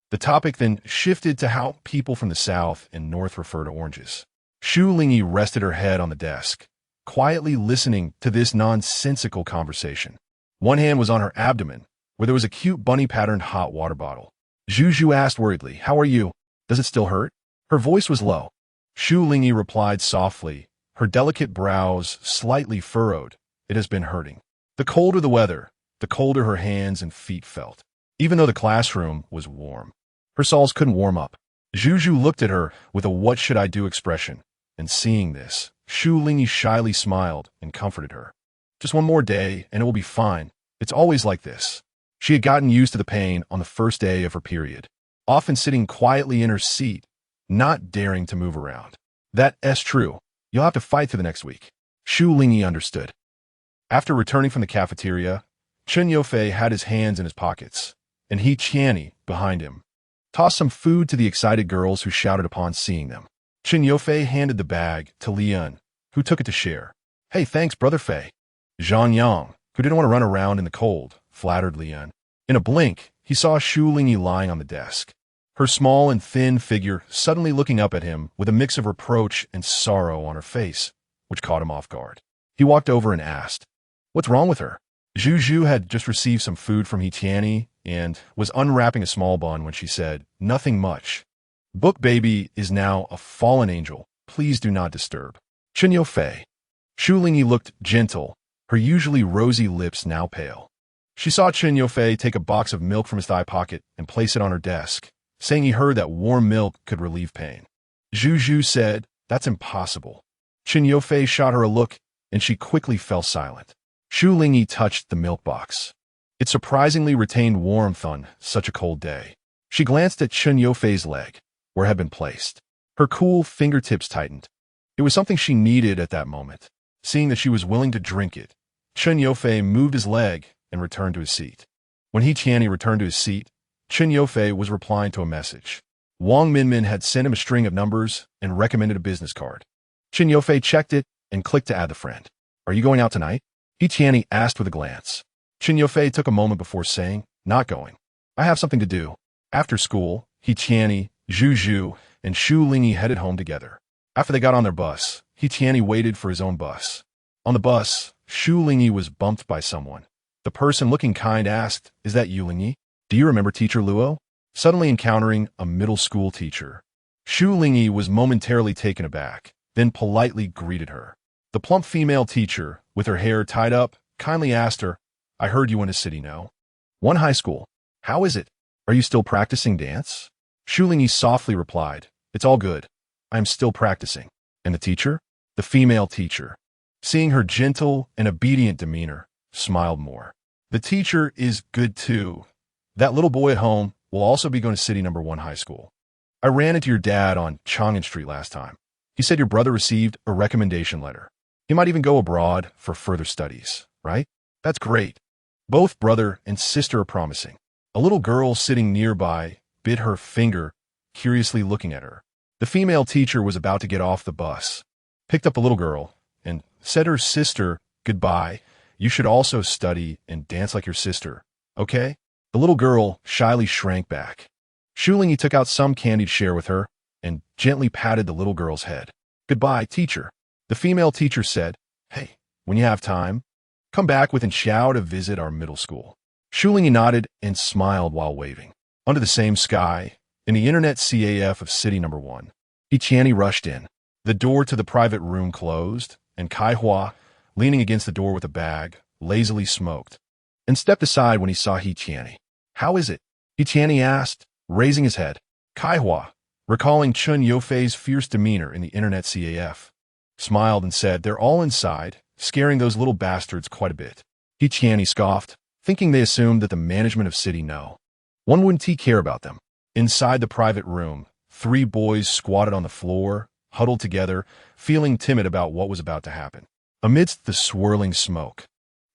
The topic then shifted to how people from the south and north refer to oranges. Shu Lingyi rested her head on the desk, quietly listening to this nonsensical conversation. One hand was on her abdomen, where there was a cute bunny-patterned hot water bottle. Zhu asked worriedly, "How are you? Does it still hurt?" Her voice was low. Shu Lingyi replied softly, her delicate brows slightly furrowed. "It has been hurting. The colder the weather, the colder her hands and feet felt, even though the classroom was warm. Her soles couldn't warm up." Zhu looked at her with a "what should I do" expression, and seeing this, Shu Lingyi shyly smiled and comforted her. "Just one more day, and it will be fine. It's always like this." She had gotten used to the pain on the first day of her period, often sitting quietly in her seat, not daring to move around. "That's true. You'll have to fight through the next week." Shu Lingyi understood. After returning from the cafeteria, Chen Yofei had his hands in his pockets, and He Tianyi, behind him, tossed some food to the excited girls who shouted upon seeing them. Chen Yofei handed the bag to Lian, who took it to share. "Hey, thanks, Brother Fei." Zhang Yang, who didn't want to run around in the cold, flattered Lian. In a blink, he saw Shu Lingyi lying on the desk, her small and thin figure suddenly looking up at him with a mix of reproach and sorrow on her face, which caught him off guard. He walked over and asked, "What's wrong with her?" Zhu had just received some food from He Tianyi and was unwrapping a small bun when she said, "Nothing much. Book baby is now a fallen angel. Please do not disturb." Chen Yofei. Shu Lingyi looked gentle, her usually rosy lips now pale. She saw Chen Yofei take a box of milk from his thigh pocket and place it on her desk, saying he heard that warm milk could relieve pain. Zhu said, "That's impossible." Chen Yofei shot her a look, and she quickly fell silent. Shu Lingyi touched the milk box. It surprisingly retained warmth on such a cold day. She glanced at Chen Yofei's leg, where it had been placed. Her cool fingertips tightened. It was something she needed at that moment. Seeing that she was willing to drink it, Chen Yofei moved his leg and returned to his seat. When He Tianyi returned to his seat, Chen Yofei was replying to a message. Wang Minmin had sent him a string of numbers and recommended a business card. Chen Yofei checked it and clicked to add the friend. "Are you going out tonight?" He Tianyi asked with a glance. Chen Yofei took a moment before saying, "Not going. I have something to do." After school, He Tianyi, Zhu, and Shu Lingyi headed home together. After they got on their bus, He Tianyi waited for his own bus. On the bus, Shu Lingyi was bumped by someone. The person looking kind asked, "Is that you, Lingyi? Do you remember Teacher Luo?" suddenly encountering a middle school teacher. Shu Lingyi was momentarily taken aback, then politely greeted her. The plump female teacher, with her hair tied up, kindly asked her, "I heard you went to City, no? One high school. How is it? Are you still practicing dance?" Shu Lingyi softly replied, "It's all good. I am still practicing." And the teacher? The female teacher, seeing her gentle and obedient demeanor, smiled more. "The teacher is good too. That little boy at home will also be going to City number 1 high school. I ran into your dad on Chang'an Street last time. He said your brother received a recommendation letter. He might even go abroad for further studies, right? That's great. Both brother and sister are promising." A little girl sitting nearby bit her finger, curiously looking at her. The female teacher was about to get off the bus, picked up the little girl, and said to her sister, "Goodbye. You should also study and dance like your sister, okay?" The little girl shyly shrank back. Shu Lingyi took out some candy to share with her and gently patted the little girl's head. "Goodbye, teacher." The female teacher said, "Hey, when you have time, come back with Xiao to visit our middle school." Shu Lingyi nodded and smiled while waving. Under the same sky, in the internet CAF of City number 1, He Qianni rushed in. The door to the private room closed, and Kai Hua, leaning against the door with a bag, lazily smoked, and stepped aside when he saw He Qianni. "How is it?" He Qianni asked, raising his head. Kai Hua, recalling Chun Yofei's fierce demeanor in the internet CAF, smiled and said, "They're all inside, scaring those little bastards quite a bit." He Qianni scoffed, thinking they assumed that the management of City no. One wouldn't he care about them. Inside the private room, 3 boys squatted on the floor, huddled together, feeling timid about what was about to happen. Amidst the swirling smoke,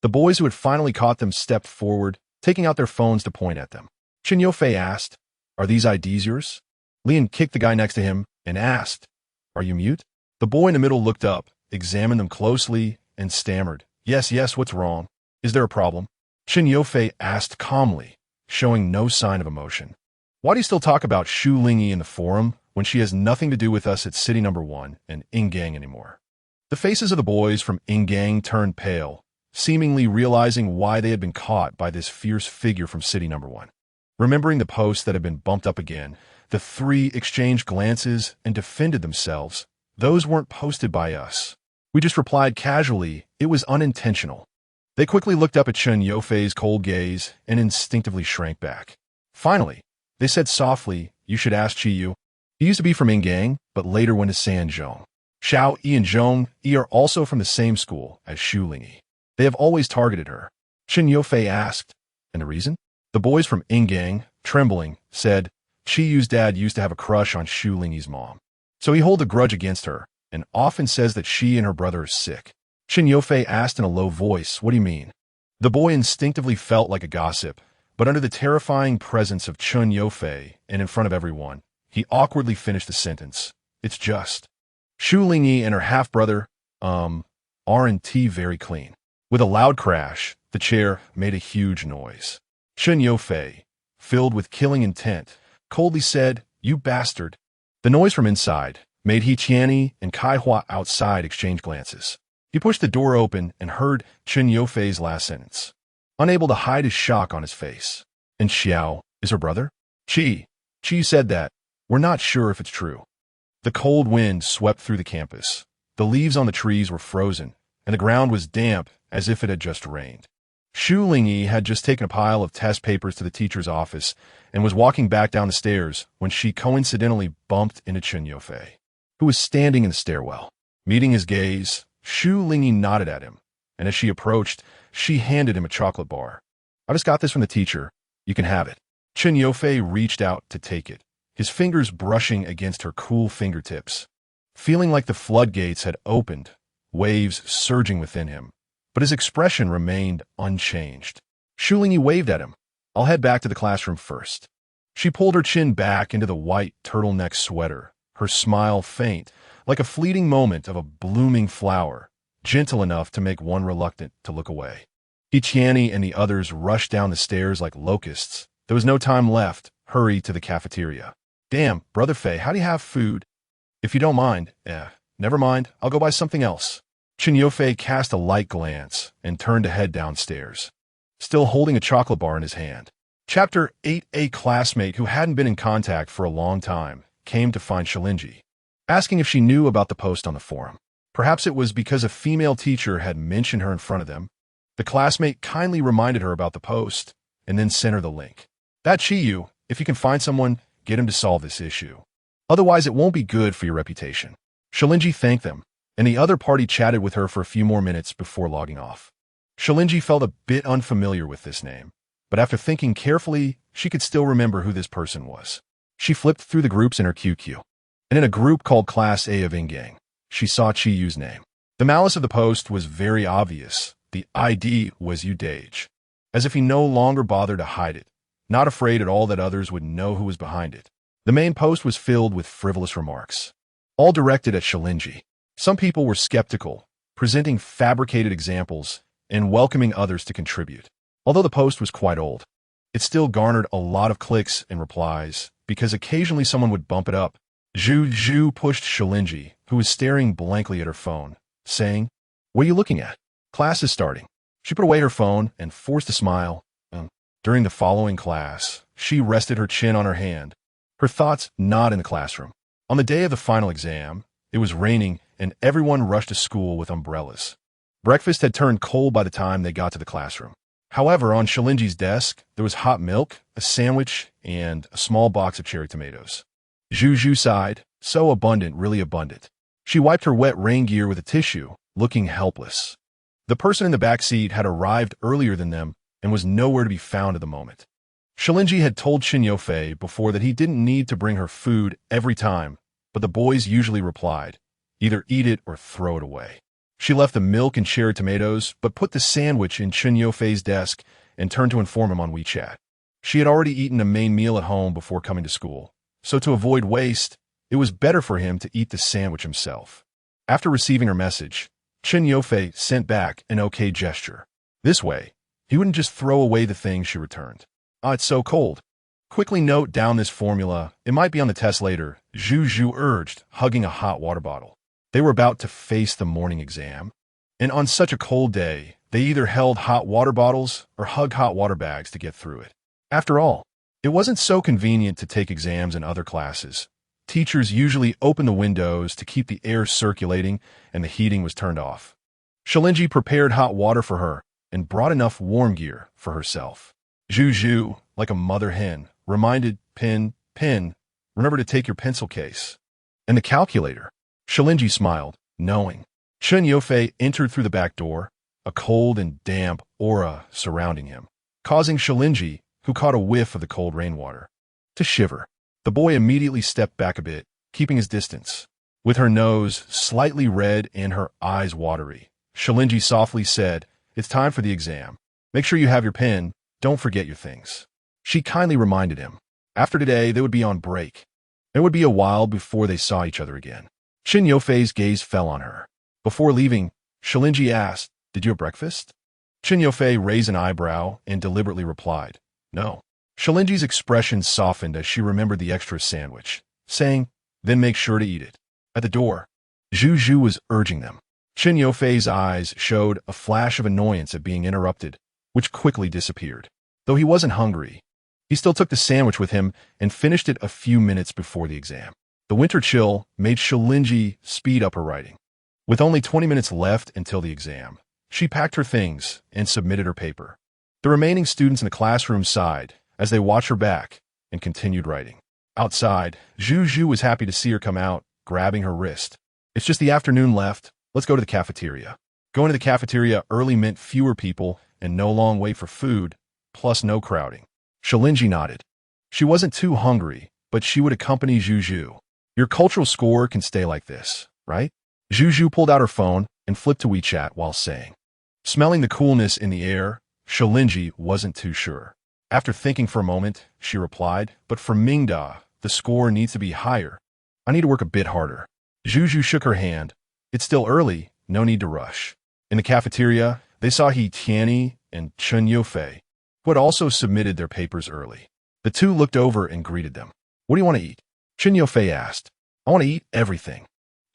the boys who had finally caught them stepped forward, taking out their phones to point at them. Chun Yofei asked, "Are these IDs yours?" Lian kicked the guy next to him and asked, "Are you mute?" The boy in the middle looked up, examined them closely, and stammered, Yes, what's wrong? Is there a problem?" Chun Yofei asked calmly, showing no sign of emotion. "Why do you still talk about Shu Lingyi in the forum when she has nothing to do with us at City number 1 and Ingang anymore?" The faces of the boys from Ingang turned pale, seemingly realizing why they had been caught by this fierce figure from City number 1. Remembering the post that had been bumped up again, the 3 exchanged glances and defended themselves. "Those weren't posted by us. We just replied casually. It was unintentional." They quickly looked up at Chun Yofei's cold gaze and instinctively shrank back. Finally, they said softly, "You should ask Qiyu. He used to be from Ingang, but later went to Sanzhong. Xiao Yi and Zhong Yi are also from the same school as Shu Lingyi. They have always targeted her." Chun Yofei asked, "And the reason?" The boys from Ingang, trembling, said, "Qiyu's dad used to have a crush on Shu Lingyi's mom. So he holds a grudge against her, and often says that she and her brother are sick." Chun Yofei asked in a low voice, "What do you mean?" The boy instinctively felt like a gossip, but under the terrifying presence of Chun Yofei and in front of everyone, he awkwardly finished the sentence. "It's just Shu Lingyi and her half-brother, R&T very clean." With a loud crash, the chair made a huge noise. Chun Yofei, filled with killing intent, coldly said, "You bastard." The noise from inside made He Qianni and Kai Hua outside exchange glances. He pushed the door open and heard Chun Yofei's last sentence, unable to hide his shock on his face. "And Xiao is her brother?" Chi said that. "We're not sure if it's true." The cold wind swept through the campus. The leaves on the trees were frozen, and the ground was damp as if it had just rained. Shu Lingyi had just taken a pile of test papers to the teacher's office and was walking back down the stairs when she coincidentally bumped into Chun Yofei, who was standing in the stairwell. Meeting his gaze, Shu Lingyi nodded at him, and as she approached, she handed him a chocolate bar. "I just got this from the teacher. You can have it." Chun Yofei reached out to take it, his fingers brushing against her cool fingertips. Feeling like the floodgates had opened, waves surging within him, but his expression remained unchanged. Shu Lingyi waved at him. "I'll head back to the classroom first." She pulled her chin back into the white turtleneck sweater, her smile faint, like a fleeting moment of a blooming flower, gentle enough to make one reluctant to look away. He Qianni and the others rushed down the stairs like locusts. There was no time left. Hurry to the cafeteria. "Damn, Brother Fei, how do you have food?" "If you don't mind." Never mind, I'll go buy something else." Chun Yofei cast a light glance and turned to head downstairs, still holding a chocolate bar in his hand. Chapter 8. A classmate who hadn't been in contact for a long time came to find Shu Lingyi, asking if she knew about the post on the forum. Perhaps it was because a female teacher had mentioned her in front of them. The classmate kindly reminded her about the post and then sent her the link. "That's you. If you can find someone, get him to solve this issue. Otherwise, it won't be good for your reputation." Shu Lingyi thanked them, and the other party chatted with her for a few more minutes before logging off. Shu Lingyi felt a bit unfamiliar with this name, but after thinking carefully, she could still remember who this person was. She flipped through the groups in her QQ, and in a group called Class A of Ingang, she saw Chi Yu's name. The malice of the post was very obvious. The ID was Udage, as if he no longer bothered to hide it, not afraid at all that others would know who was behind it. The main post was filled with frivolous remarks, all directed at Shu Lingyi. Some people were skeptical, presenting fabricated examples and welcoming others to contribute. Although the post was quite old, it still garnered a lot of clicks and replies, because occasionally someone would bump it up. Zhu pushed Shu Lingyi, who was staring blankly at her phone, saying, "What are you looking at? Class is starting." She put away her phone and forced a smile. During the following class, she rested her chin on her hand, her thoughts not in the classroom. On the day of the final exam, it was raining and everyone rushed to school with umbrellas. Breakfast had turned cold by the time they got to the classroom. However, on Shu Lingyi's desk, there was hot milk, a sandwich, and a small box of cherry tomatoes. Zhu sighed, "So abundant, really abundant." She wiped her wet rain gear with a tissue, looking helpless. The person in the back seat had arrived earlier than them and was nowhere to be found at the moment. Shu Lingyi had told Chen Yufei before that he didn't need to bring her food every time, but the boys usually replied, "Either eat it or throw it away." She left the milk and cherry tomatoes, but put the sandwich in Chen Yufei's desk and turned to inform him on WeChat. She had already eaten a main meal at home before coming to school, so to avoid waste, it was better for him to eat the sandwich himself. After receiving her message, Chen Yufei sent back an okay gesture. This way, he wouldn't just throw away the things she returned. "Ah, it's so cold. Quickly note down this formula. It might be on the test later," Zhu urged, hugging a hot water bottle. They were about to face the morning exam, and on such a cold day, they either held hot water bottles or hugged hot water bags to get through it. After all, it wasn't so convenient to take exams in other classes. Teachers usually opened the windows to keep the air circulating, and the heating was turned off. Shu Lingyi prepared hot water for her and brought enough warm gear for herself. Zhu, like a mother hen, reminded Pin, remember to take your pencil case. And the calculator. Shu Lingyi smiled, knowing. Chen Yufei entered through the back door, a cold and damp aura surrounding him, causing Shu Lingyi, who caught a whiff of the cold rainwater, to shiver. The boy immediately stepped back a bit, keeping his distance. With her nose slightly red and her eyes watery, Shu Lingyi softly said, "It's time for the exam. Make sure you have your pen. Don't forget your things." She kindly reminded him. After today, they would be on break. It would be a while before they saw each other again. Chen Yufei's gaze fell on her. Before leaving, Shu Lingyi asked, "Did you have breakfast?" Chen Yufei raised an eyebrow and deliberately replied, "No." Shu Lingyi's expression softened as she remembered the extra sandwich, saying, "Then make sure to eat it." At the door, Zhu was urging them. Chen Yufei's eyes showed a flash of annoyance at being interrupted, which quickly disappeared. Though he wasn't hungry, he still took the sandwich with him and finished it a few minutes before the exam. The winter chill made Shu Lingyi speed up her writing. With only 20 minutes left until the exam, she packed her things and submitted her paper. The remaining students in the classroom sighed as they watched her back and continued writing. Outside, Zhu was happy to see her come out, grabbing her wrist. "It's just the afternoon left. Let's go to the cafeteria." Going to the cafeteria early meant fewer people and no long wait for food, plus no crowding. Shu Lingyi nodded. She wasn't too hungry, but she would accompany Zhu. "Your cultural score can stay like this, right?" Zhu pulled out her phone and flipped to WeChat while saying. Smelling the coolness in the air, Shu Lingyi wasn't too sure. After thinking for a moment, she replied, "But for Mingda, the score needs to be higher. I need to work a bit harder." Zhu shook her hand. "It's still early, no need to rush." In the cafeteria, they saw He Tianyi and Chen Yufei, who had also submitted their papers early. The two looked over and greeted them. "What do you want to eat?" Chen Yufei asked. "I want to eat everything."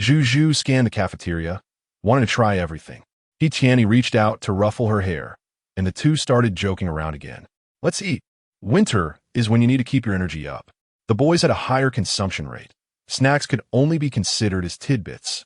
Zhu scanned the cafeteria, wanting to try everything. He Tianyi reached out to ruffle her hair, and the two started joking around again. "Let's eat." Winter is when you need to keep your energy up. The boys had a higher consumption rate. Snacks could only be considered as tidbits,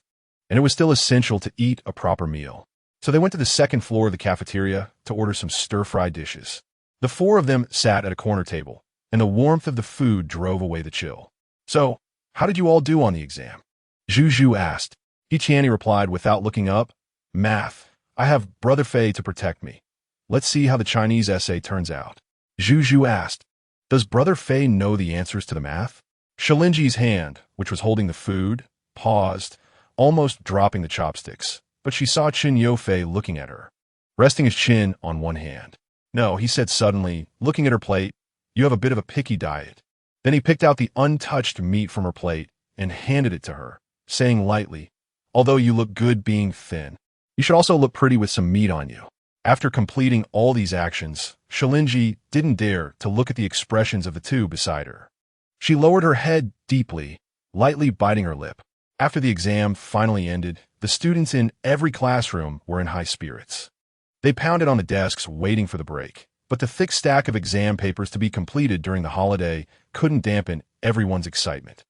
and it was still essential to eat a proper meal. So they went to the second floor of the cafeteria to order some stir-fry dishes. The four of them sat at a corner table, and the warmth of the food drove away the chill. "So, how did you all do on the exam?" Zhu asked. Qiqiani replied without looking up, "Math. I have Brother Fei to protect me. Let's see how the Chinese essay turns out." Zhu asked, "Does Brother Fei know the answers to the math?" Shu Lingyi's hand, which was holding the food, paused, almost dropping the chopsticks, but she saw Chen Youfei looking at her, resting his chin on one hand. "No," he said suddenly, looking at her plate, "you have a bit of a picky diet." Then he picked out the untouched meat from her plate and handed it to her, saying lightly, "Although you look good being thin, you should also look pretty with some meat on you." After completing all these actions, Shu Lingyi didn't dare to look at the expressions of the two beside her. She lowered her head deeply, lightly biting her lip. After the exam finally ended, the students in every classroom were in high spirits. They pounded on the desks waiting for the break, but the thick stack of exam papers to be completed during the holiday couldn't dampen everyone's excitement.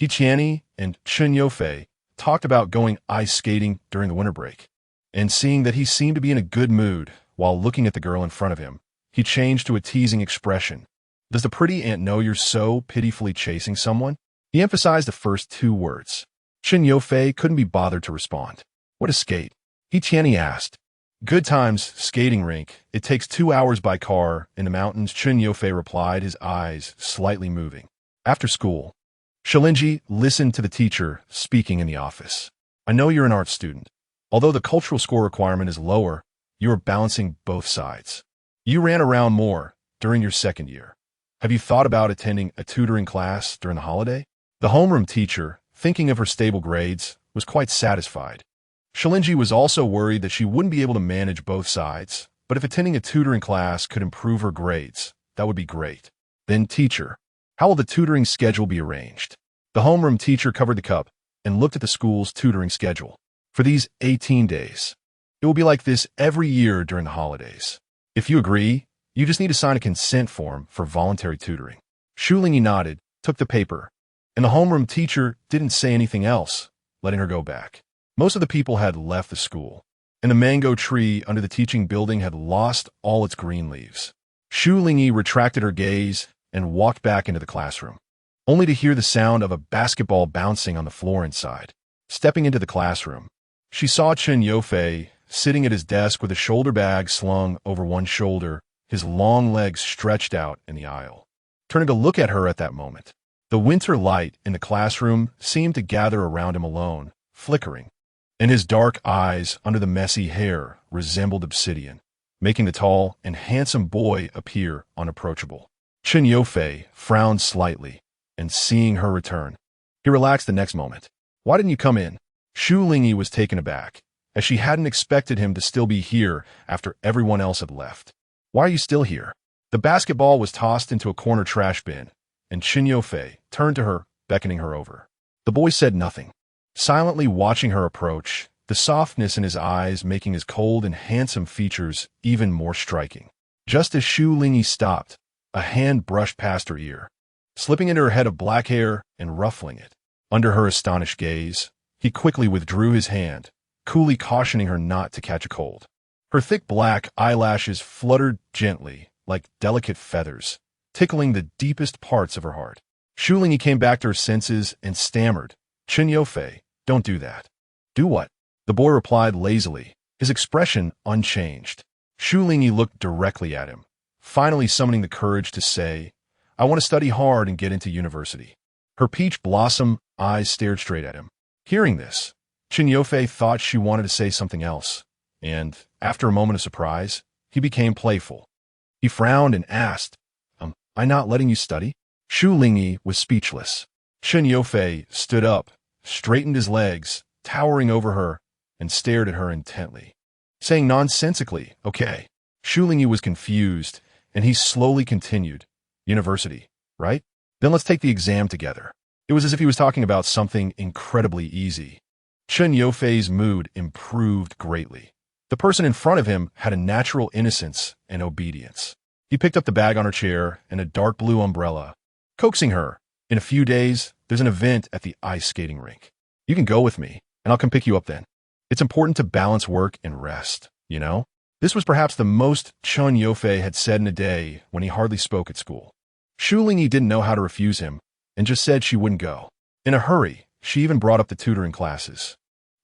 Qiqiani and Chen Youfei talked about going ice skating during the winter break, and seeing that he seemed to be in a good mood while looking at the girl in front of him, he changed to a teasing expression. "Does the pretty aunt know you're so pitifully chasing someone?" He emphasized the first two words. Chen Youfei couldn't be bothered to respond. "What a skate?" Qiqiani asked. "Good times, skating rink. It takes 2 hours by car in the mountains," Chen Youfei replied, his eyes slightly moving. After school, Shu Lingyi listened to the teacher speaking in the office. "I know you're an art student. Although the cultural score requirement is lower, you are balancing both sides. You ran around more during your second year. Have you thought about attending a tutoring class during the holiday?" The homeroom teacher, thinking of her stable grades, was quite satisfied. Shu Lingyi was also worried that she wouldn't be able to manage both sides, but if attending a tutoring class could improve her grades, that would be great. "Then, teacher, how will the tutoring schedule be arranged?" The homeroom teacher covered the cup and looked at the school's tutoring schedule. "For these 18 days, it will be like this every year during the holidays. If you agree, you just need to sign a consent form for voluntary tutoring." Shu Lingyi nodded, took the paper, and the homeroom teacher didn't say anything else, letting her go back. Most of the people had left the school, and the mango tree under the teaching building had lost all its green leaves. Shu Lingyi retracted her gaze and walked back into the classroom, only to hear the sound of a basketball bouncing on the floor inside. Stepping into the classroom, she saw Chen Youfei sitting at his desk with a shoulder bag slung over one shoulder, his long legs stretched out in the aisle. Turning to look at her at that moment, the winter light in the classroom seemed to gather around him alone, flickering, and his dark eyes under the messy hair resembled obsidian, making the tall and handsome boy appear unapproachable. Chen Youfei frowned slightly, and seeing her return, he relaxed the next moment. "Why didn't you come in?" Shu Lingyi was taken aback, as she hadn't expected him to still be here after everyone else had left. "Why are you still here?" The basketball was tossed into a corner trash bin, and Chen Youfei turned to her, beckoning her over. The boy said nothing, silently watching her approach, the softness in his eyes making his cold and handsome features even more striking. Just as Shu Lingyi stopped, a hand brushed past her ear, slipping into her head of black hair and ruffling it. Under her astonished gaze, he quickly withdrew his hand, coolly cautioning her not to catch a cold. Her thick black eyelashes fluttered gently, like delicate feathers, tickling the deepest parts of her heart. Shu Lingyi came back to her senses and stammered, "Chen Youfei, don't do that." "Do what?" The boy replied lazily, his expression unchanged. Shu Lingyi looked directly at him, finally summoning the courage to say, "I want to study hard and get into university." Her peach blossom eyes stared straight at him. Hearing this, Chen Youfei thought she wanted to say something else, and, after a moment of surprise, he became playful. He frowned and asked, "I not letting you study?" Shu Lingyi was speechless. Chen Youfei stood up, straightened his legs, towering over her, and stared at her intently, saying nonsensically, "Okay." Shu Lingyi was confused, and he slowly continued, "University, right? Then let's take the exam together." It was as if he was talking about something incredibly easy. Chen Youfei's mood improved greatly. The person in front of him had a natural innocence and obedience. He picked up the bag on her chair and a dark blue umbrella, coaxing her. In a few days, there's an event at the ice skating rink. You can go with me, and I'll come pick you up then. It's important to balance work and rest, you know? This was perhaps the most Chun Yofei had said in a day when he hardly spoke at school. Shu Lingyi didn't know how to refuse him, and just said she wouldn't go. In a hurry, she even brought up the tutoring classes.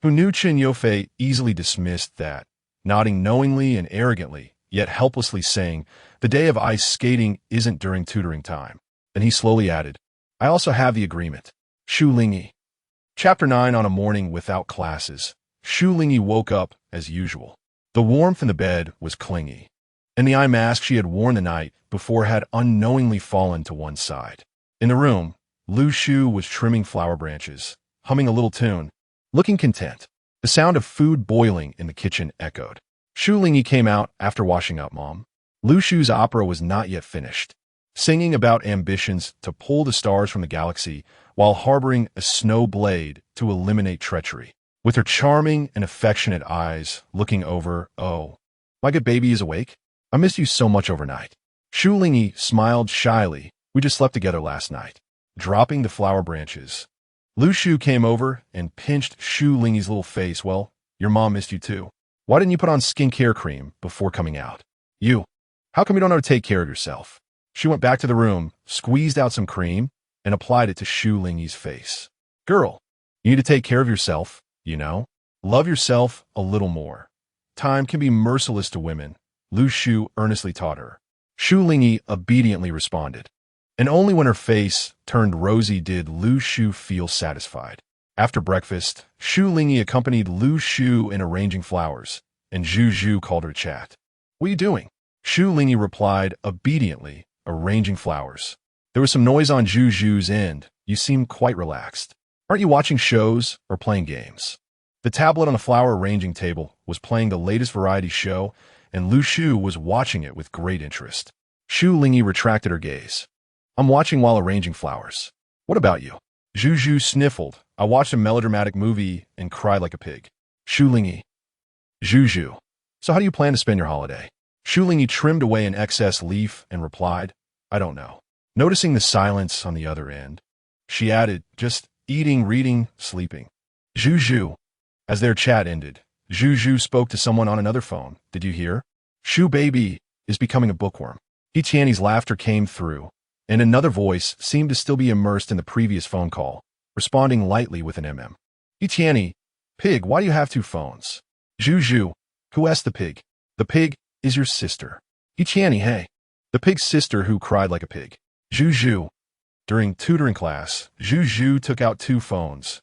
Who knew Chun Yofei easily dismissed that, nodding knowingly and arrogantly, yet helplessly saying, the day of ice skating isn't during tutoring time. Then he slowly added, I also have the agreement. Shu Lingyi. Chapter 9. On a morning without classes, Shu Lingyi woke up as usual. The warmth in the bed was clingy, and the eye mask she had worn the night before had unknowingly fallen to one side. In the room, Lu Shu was trimming flower branches, humming a little tune, looking content. The sound of food boiling in the kitchen echoed. Shu Lingyi came out after washing up, Mom. Lu Shu's opera was not yet finished, singing about ambitions to pull the stars from the galaxy while harboring a snow blade to eliminate treachery. With her charming and affectionate eyes looking over, oh, my good baby is awake? I missed you so much overnight. Shu Lingyi smiled shyly. We just slept together last night. Dropping the flower branches, Lu Shu came over and pinched Shu Lingyi's little face. Well, your mom missed you too. Why didn't you put on skincare cream before coming out? How come you don't know how to take care of yourself? She went back to the room, squeezed out some cream, and applied it to Shu Lingyi's face. Girl, you need to take care of yourself, you know? Love yourself a little more. Time can be merciless to women, Lu Shu earnestly taught her. Shu Lingyi obediently responded. And only when her face turned rosy did Lu Shu feel satisfied. After breakfast, Shu Lingyi accompanied Lu Shu in arranging flowers, and Zhu Zhu called her to chat. What are you doing? Shu Lingyi replied obediently, arranging flowers. There was some noise on Zhu Zhu's end. You seem quite relaxed. Aren't you watching shows or playing games? The tablet on the flower arranging table was playing the latest variety show, and Lu Shu was watching it with great interest. Shu Lingyi retracted her gaze. I'm watching while arranging flowers. What about you? Zhu Zhu sniffled. I watched a melodramatic movie and cried like a pig. Shu Lingyi. Zhu Zhu. So how do you plan to spend your holiday? Shu Lingyi trimmed away an excess leaf and replied, I don't know. Noticing the silence on the other end, she added, just eating, reading, sleeping. Zhu Zhu. As their chat ended, Zhu Zhu spoke to someone on another phone. Did you hear? Shu baby is becoming a bookworm. He Tiany's laughter came through, and another voice seemed to still be immersed in the previous phone call, responding lightly with an MM. He Tiany, pig, why do you have two phones? Zhu Zhu. Who asked the pig? The pig is your sister. He Tiany, hey. The pig's sister who cried like a pig. Zhu Zhu. During tutoring class, Zhu Zhu took out two phones,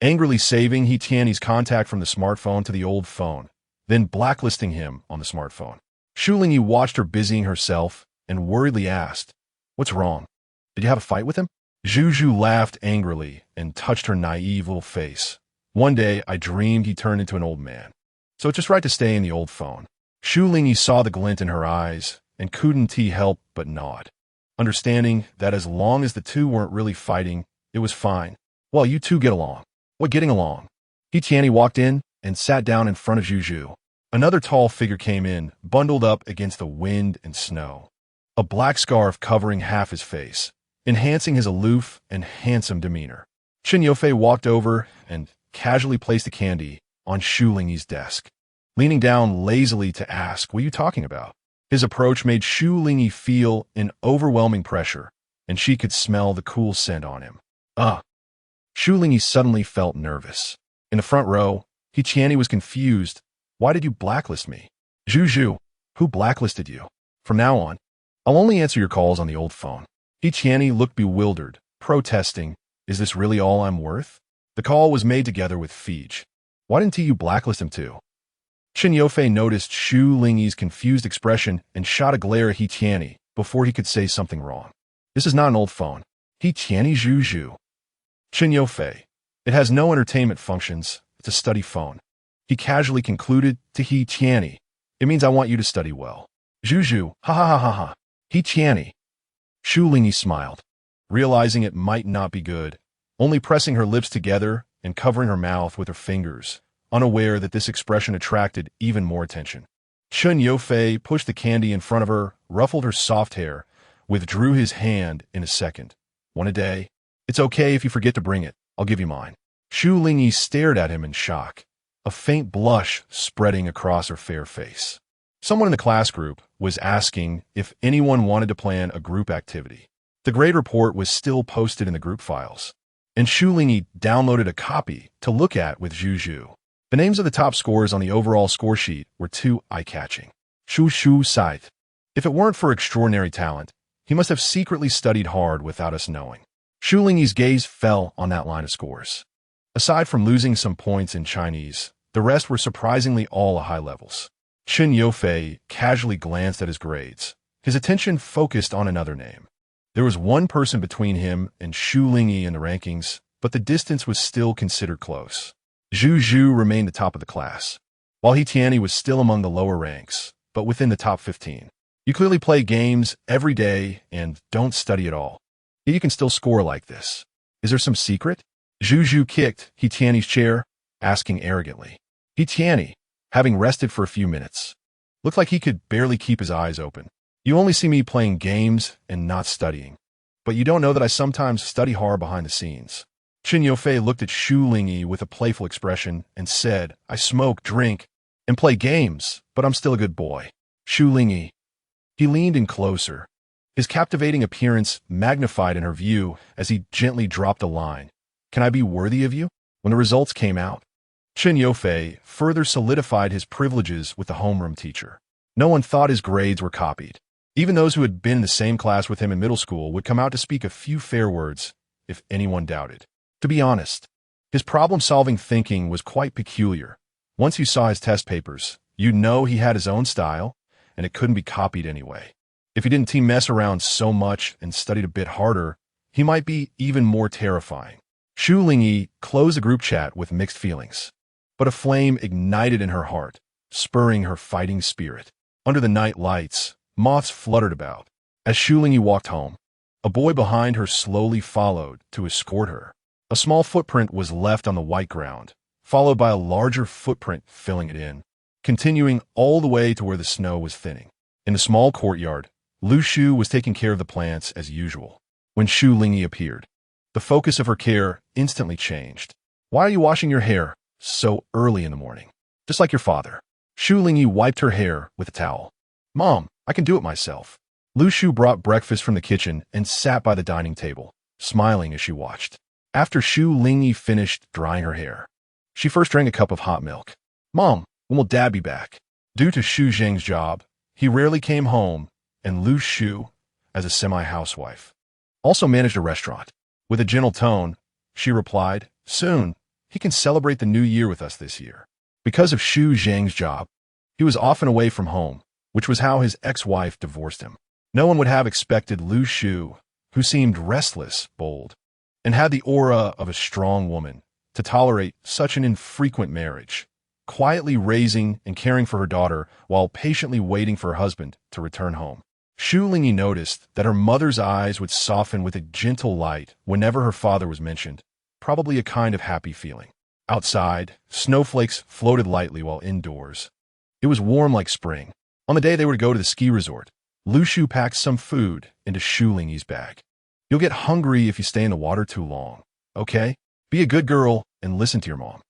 angrily saving He Tiany's contact from the smartphone to the old phone, then blacklisting him on the smartphone. Shu Lingyi watched her busying herself and worriedly asked, What's wrong? Did you have a fight with him? Zhu Zhu laughed angrily and touched her naive little face. One day, I dreamed he turned into an old man. So it's just right to stay in the old phone. Shu Lingyi saw the glint in her eyes and couldn't help but nod, understanding that as long as the two weren't really fighting, it was fine. Well, you two get along. What getting along? He Tiany walked in and sat down in front of Zhu Zhu. Another tall figure came in, bundled up against the wind and snow, a black scarf covering half his face, enhancing his aloof and handsome demeanor. Chun Yofei walked over and casually placed a candy on Shu Lingyi's desk, leaning down lazily to ask, What are you talking about? His approach made Shu Lingyi feel an overwhelming pressure, and she could smell the cool scent on him. Shu Lingyi suddenly felt nervous. In the front row, He Tiany was confused. Why did you blacklist me? Zhu Zhu, who blacklisted you? From now on, I'll only answer your calls on the old phone. He Tiany looked bewildered, protesting, Is this really all I'm worth? The call was made together with Fij. Why didn't you blacklist him too? Chun Yofei noticed Shu Lingyi's confused expression and shot a glare at He Tiany before he could say something wrong. This is not an old phone. He Tiany Zhu Zhu. Chun Yofei. It has no entertainment functions. It's a study phone. He casually concluded to He Tiany. It means I want you to study well. Zhu Zhu. Ha ha ha ha ha. He Tiany. Shu Lingyi smiled, realizing it might not be good, only pressing her lips together and covering her mouth with her fingers, unaware that this expression attracted even more attention. Chun Yofei pushed the candy in front of her ruffled her soft hair, withdrew his hand in a second. "Want a day? It's okay if you forget to bring it. I'll give you mine." Shu Lingyi stared at him in shock, a faint blush spreading across her fair face. Someone in the class group was asking if anyone wanted to plan a group activity. The grade report was still posted in the group files, and Shu Lingyi downloaded a copy to look at with Zhu. The names of the top scorers on the overall score sheet were too eye-catching. Shu sighed. If it weren't for extraordinary talent, he must have secretly studied hard without us knowing. Shu Lingyi's gaze fell on that line of scores. Aside from losing some points in Chinese, the rest were surprisingly all high levels. Chen Yofei casually glanced at his grades. His attention focused on another name. There was one person between him and Shu Lingyi in the rankings, but the distance was still considered close. Zhu remained the top of the class, while He Tianyi was still among the lower ranks, but within the top 15. You clearly play games every day and don't study at all. Yet you can still score like this. Is there some secret? Zhu kicked He Tianyi's chair, asking arrogantly. He Tianyi, having rested for a few minutes, looked like he could barely keep his eyes open. You only see me playing games and not studying, but you don't know that I sometimes study hard behind the scenes. Chen Yofei looked at Shu Lingyi with a playful expression and said, I smoke, drink, and play games, but I'm still a good boy. Shu Lingyi. He leaned in closer, his captivating appearance magnified in her view as he gently dropped a line. Can I be worthy of you? When the results came out, Chen Yofei further solidified his privileges with the homeroom teacher. No one thought his grades were copied. Even those who had been in the same class with him in middle school would come out to speak a few fair words, if anyone doubted. To be honest, his problem-solving thinking was quite peculiar. Once you saw his test papers, you'd know he had his own style, and it couldn't be copied anyway. If he didn't mess around so much and studied a bit harder, he might be even more terrifying. Shu Lingyi closed the group chat with mixed feelings, but a flame ignited in her heart, spurring her fighting spirit. Under the night lights, moths fluttered about. As Shu Lingyi walked home, a boy behind her slowly followed to escort her. A small footprint was left on the white ground, followed by a larger footprint filling it in, continuing all the way to where the snow was thinning. In the small courtyard, Lu Shu was taking care of the plants as usual. When Shu Lingyi appeared, the focus of her care instantly changed. Why are you washing your hair so early in the morning? Just like your father. Shu Lingyi wiped her hair with a towel. Mom, I can do it myself. Lu Shu brought breakfast from the kitchen and sat by the dining table, smiling as she watched. After Shu Lingyi finished drying her hair, she first drank a cup of hot milk. Mom, when will Dad be back? Due to Xu Zheng's job, he rarely came home, and Lu Shu, as a semi-housewife, also managed a restaurant. With a gentle tone, she replied, Soon, he can celebrate the new year with us this year. Because of Xu Zheng's job, he was often away from home, which was how his ex-wife divorced him. No one would have expected Lu Shu, who seemed restless, bold, and had the aura of a strong woman, to tolerate such an infrequent marriage, quietly raising and caring for her daughter while patiently waiting for her husband to return home. Shu Lingyi noticed that her mother's eyes would soften with a gentle light whenever her father was mentioned, probably a kind of happy feeling. Outside, snowflakes floated lightly while indoors. It was warm like spring. On the day they were to go to the ski resort, Lu Shu packed some food into Shu Lingyi's bag. You'll get hungry if you stay in the water too long, okay? Be a good girl and listen to your mom.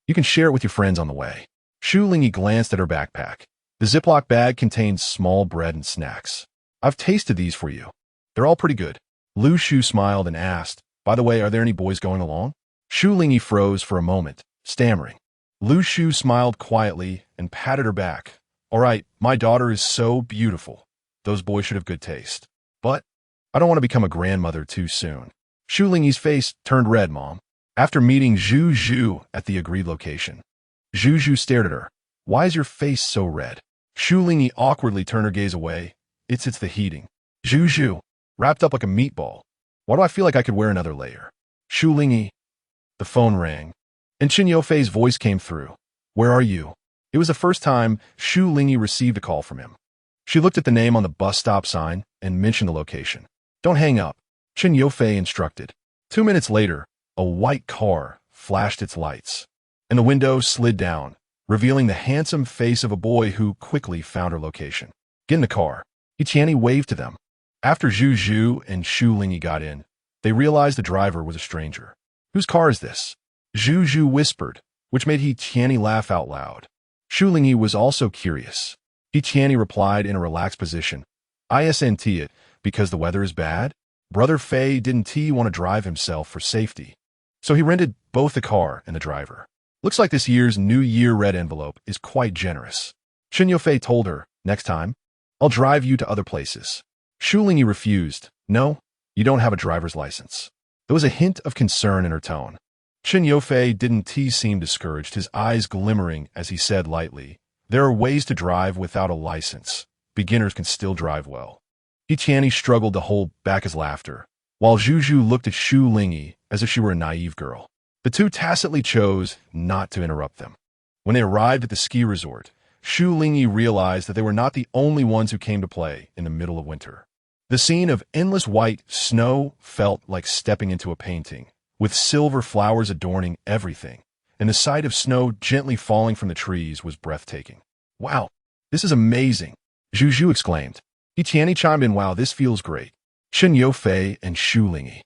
You can share it with your friends on the way. Shu Lingyi glanced at her backpack. The Ziploc bag contained small bread and snacks. I've tasted these for you. They're all pretty good. Lu Shu smiled and asked, By the way, are there any boys going along? Shu Lingyi froze for a moment, stammering. Lu Shu smiled quietly and patted her back. All right, my daughter is so beautiful. Those boys should have good taste. But I don't want to become a grandmother too soon. Shu Lingyi's face turned red, Mom. After meeting Zhu at the agreed location, Zhu stared at her. Why is your face so red? Shu Lingyi awkwardly turned her gaze away. It's the heating. Zhu, wrapped up like a meatball. Why do I feel like I could wear another layer? Shu Lingyi. The phone rang, and Chen Yofei's voice came through. Where are you? It was the first time Shu Lingyi received a call from him. She looked at the name on the bus stop sign and mentioned the location. Don't hang up, Chen Yofei instructed. 2 minutes later, a white car flashed its lights, and the window slid down, revealing the handsome face of a boy who quickly found her location. Get in the car. Tianyi waved to them. After Zhu and Shu Lingyi got in, they realized the driver was a stranger. "Whose car is this?" Zhu whispered, which made Tianyi laugh out loud. Shu Lingyi was also curious. Tianyi replied in a relaxed position, "Isn't it because the weather is bad? Brother Fei didn't want to drive himself for safety. So he rented both the car and the driver. Looks like this year's New Year red envelope is quite generous." Chen Yofei told her, "Next time, I'll drive you to other places." Shu Lingyi refused. "No, you don't have a driver's license." There was a hint of concern in her tone. Chen Yofei didn't seem discouraged, his eyes glimmering as he said lightly, "There are ways to drive without a license. Beginners can still drive well." Tianyi struggled to hold back his laughter, while Zhu looked at Shu Lingyi as if she were a naive girl. The two tacitly chose not to interrupt them. When they arrived at the ski resort, Shu Lingyi realized that they were not the only ones who came to play in the middle of winter. The scene of endless white snow felt like stepping into a painting, with silver flowers adorning everything, and the sight of snow gently falling from the trees was breathtaking. "Wow, this is amazing," Zhu exclaimed. Tianyi chimed in, "Wow, this feels great." Chen Yofei and Shu Lingyi.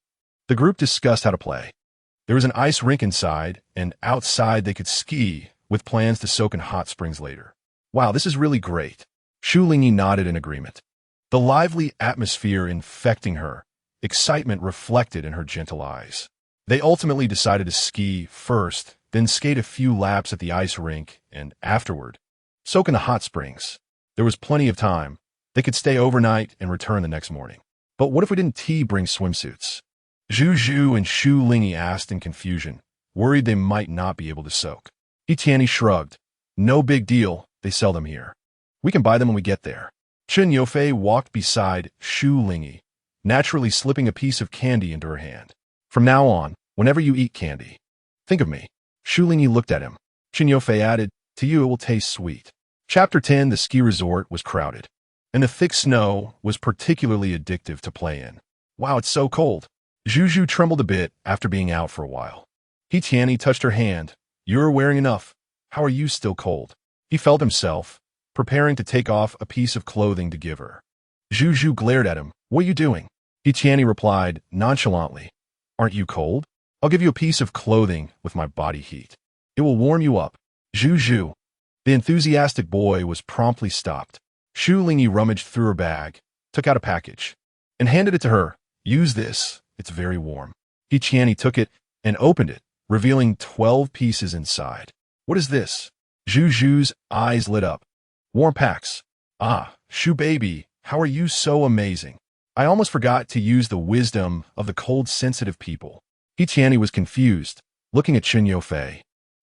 The group discussed how to play. There was an ice rink inside, and outside they could ski, with plans to soak in hot springs later. "Wow, this is really great." Shu Lingyi nodded in agreement. The lively atmosphere infecting her, excitement reflected in her gentle eyes. They ultimately decided to ski first, then skate a few laps at the ice rink, and afterward, soak in the hot springs. There was plenty of time. They could stay overnight and return the next morning. "But what if we didn't bring swimsuits?" Zhu and Shu Lingyi asked in confusion, worried they might not be able to soak. Tianyi shrugged. "No big deal, they sell them here. We can buy them when we get there." Chen Yofei walked beside Shu Lingyi, naturally slipping a piece of candy into her hand. "From now on, whenever you eat candy, think of me." Shu Lingyi looked at him. Chen Yofei added, "To you it will taste sweet." Chapter 10. The ski resort was crowded, and the thick snow was particularly addictive to play in. "Wow, it's so cold." Zhu trembled a bit after being out for a while. Tianyi touched her hand. "You're wearing enough. How are you still cold?" He felt himself, preparing to take off a piece of clothing to give her. Zhu glared at him. "What are you doing?" Tianyi replied nonchalantly, "Aren't you cold? I'll give you a piece of clothing with my body heat. It will warm you up." Zhu. The enthusiastic boy was promptly stopped. Shu Lingyi rummaged through her bag, took out a package, and handed it to her. "Use this. It's very warm." Tianyi took it and opened it, revealing 12 pieces inside. "What is this?" Zhu's eyes lit up. "Warm packs." "Ah, Shu baby, how are you so amazing? I almost forgot to use the wisdom of the cold-sensitive people." Tianyi was confused, looking at Chen Yofei,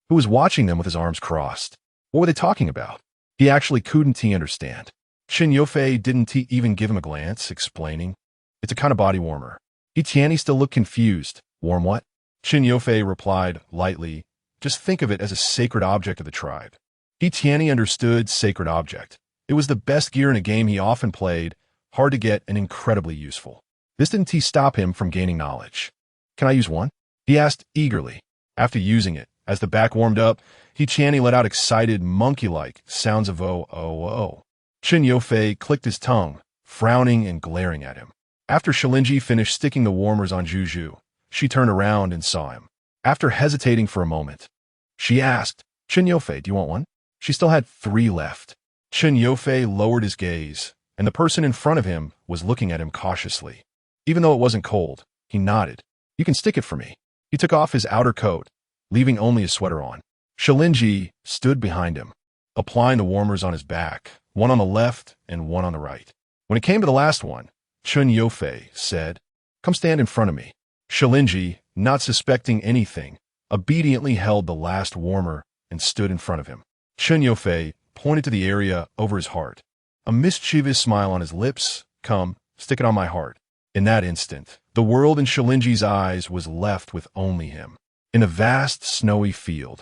who was watching them with his arms crossed. What were they talking about? He actually couldn't understand. Chen Yofei didn't even give him a glance, explaining, "It's a kind of body warmer." Tianyi still looked confused. "Warm what?" Chen Yofei replied lightly, "Just think of it as a sacred object of the tribe." Tianyi understood sacred object. It was the best gear in a game he often played, hard to get and incredibly useful. This didn't stop him from gaining knowledge. "Can I use one?" he asked eagerly. After using it, as the back warmed up, Tianyi let out excited, monkey-like sounds of "oh, oh, oh." Chen Yofei clicked his tongue, frowning and glaring at him. After Shu Lingyi finished sticking the warmers on Zhu, she turned around and saw him. After hesitating for a moment, she asked, "Chen Yofei, do you want one?" She still had 3 left. Chen Yofei lowered his gaze, and the person in front of him was looking at him cautiously. Even though it wasn't cold, he nodded. "You can stick it for me." He took off his outer coat, leaving only a sweater on. Shu Lingyi stood behind him, applying the warmers on his back, one on the left and one on the right. When it came to the last one, Chen Yofei said, "Come stand in front of me." Shu Lingyi, not suspecting anything, obediently held the last warmer and stood in front of him. Chen Yofei pointed to the area over his heart, a mischievous smile on his lips. "Come, stick it on my heart." In that instant, the world in Shu Lingyi's eyes was left with only him. In a vast, snowy field,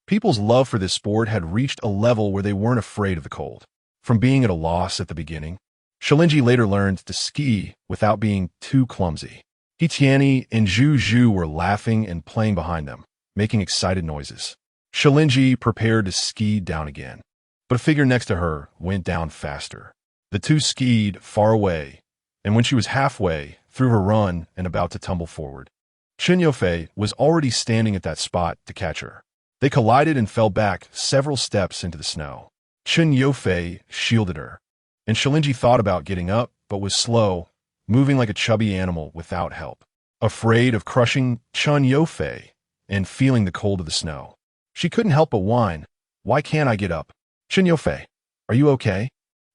people's love for this sport had reached a level where they weren't afraid of the cold. From being at a loss at the beginning, Shu Lingyi later learned to ski without being too clumsy. Tianyi and Zhu were laughing and playing behind them, making excited noises. Shu Lingyi prepared to ski down again, but a figure next to her went down faster. The two skied far away, and when she was halfway through her run and about to tumble forward, Chen Yufei was already standing at that spot to catch her. They collided and fell back several steps into the snow. Chen Yufei shielded her, and Shu Lingyi thought about getting up, but was slow, moving like a chubby animal without help. Afraid of crushing Chen Yufei and feeling the cold of the snow, she couldn't help but whine, "Why can't I get up? Chen Yufei, are you okay?"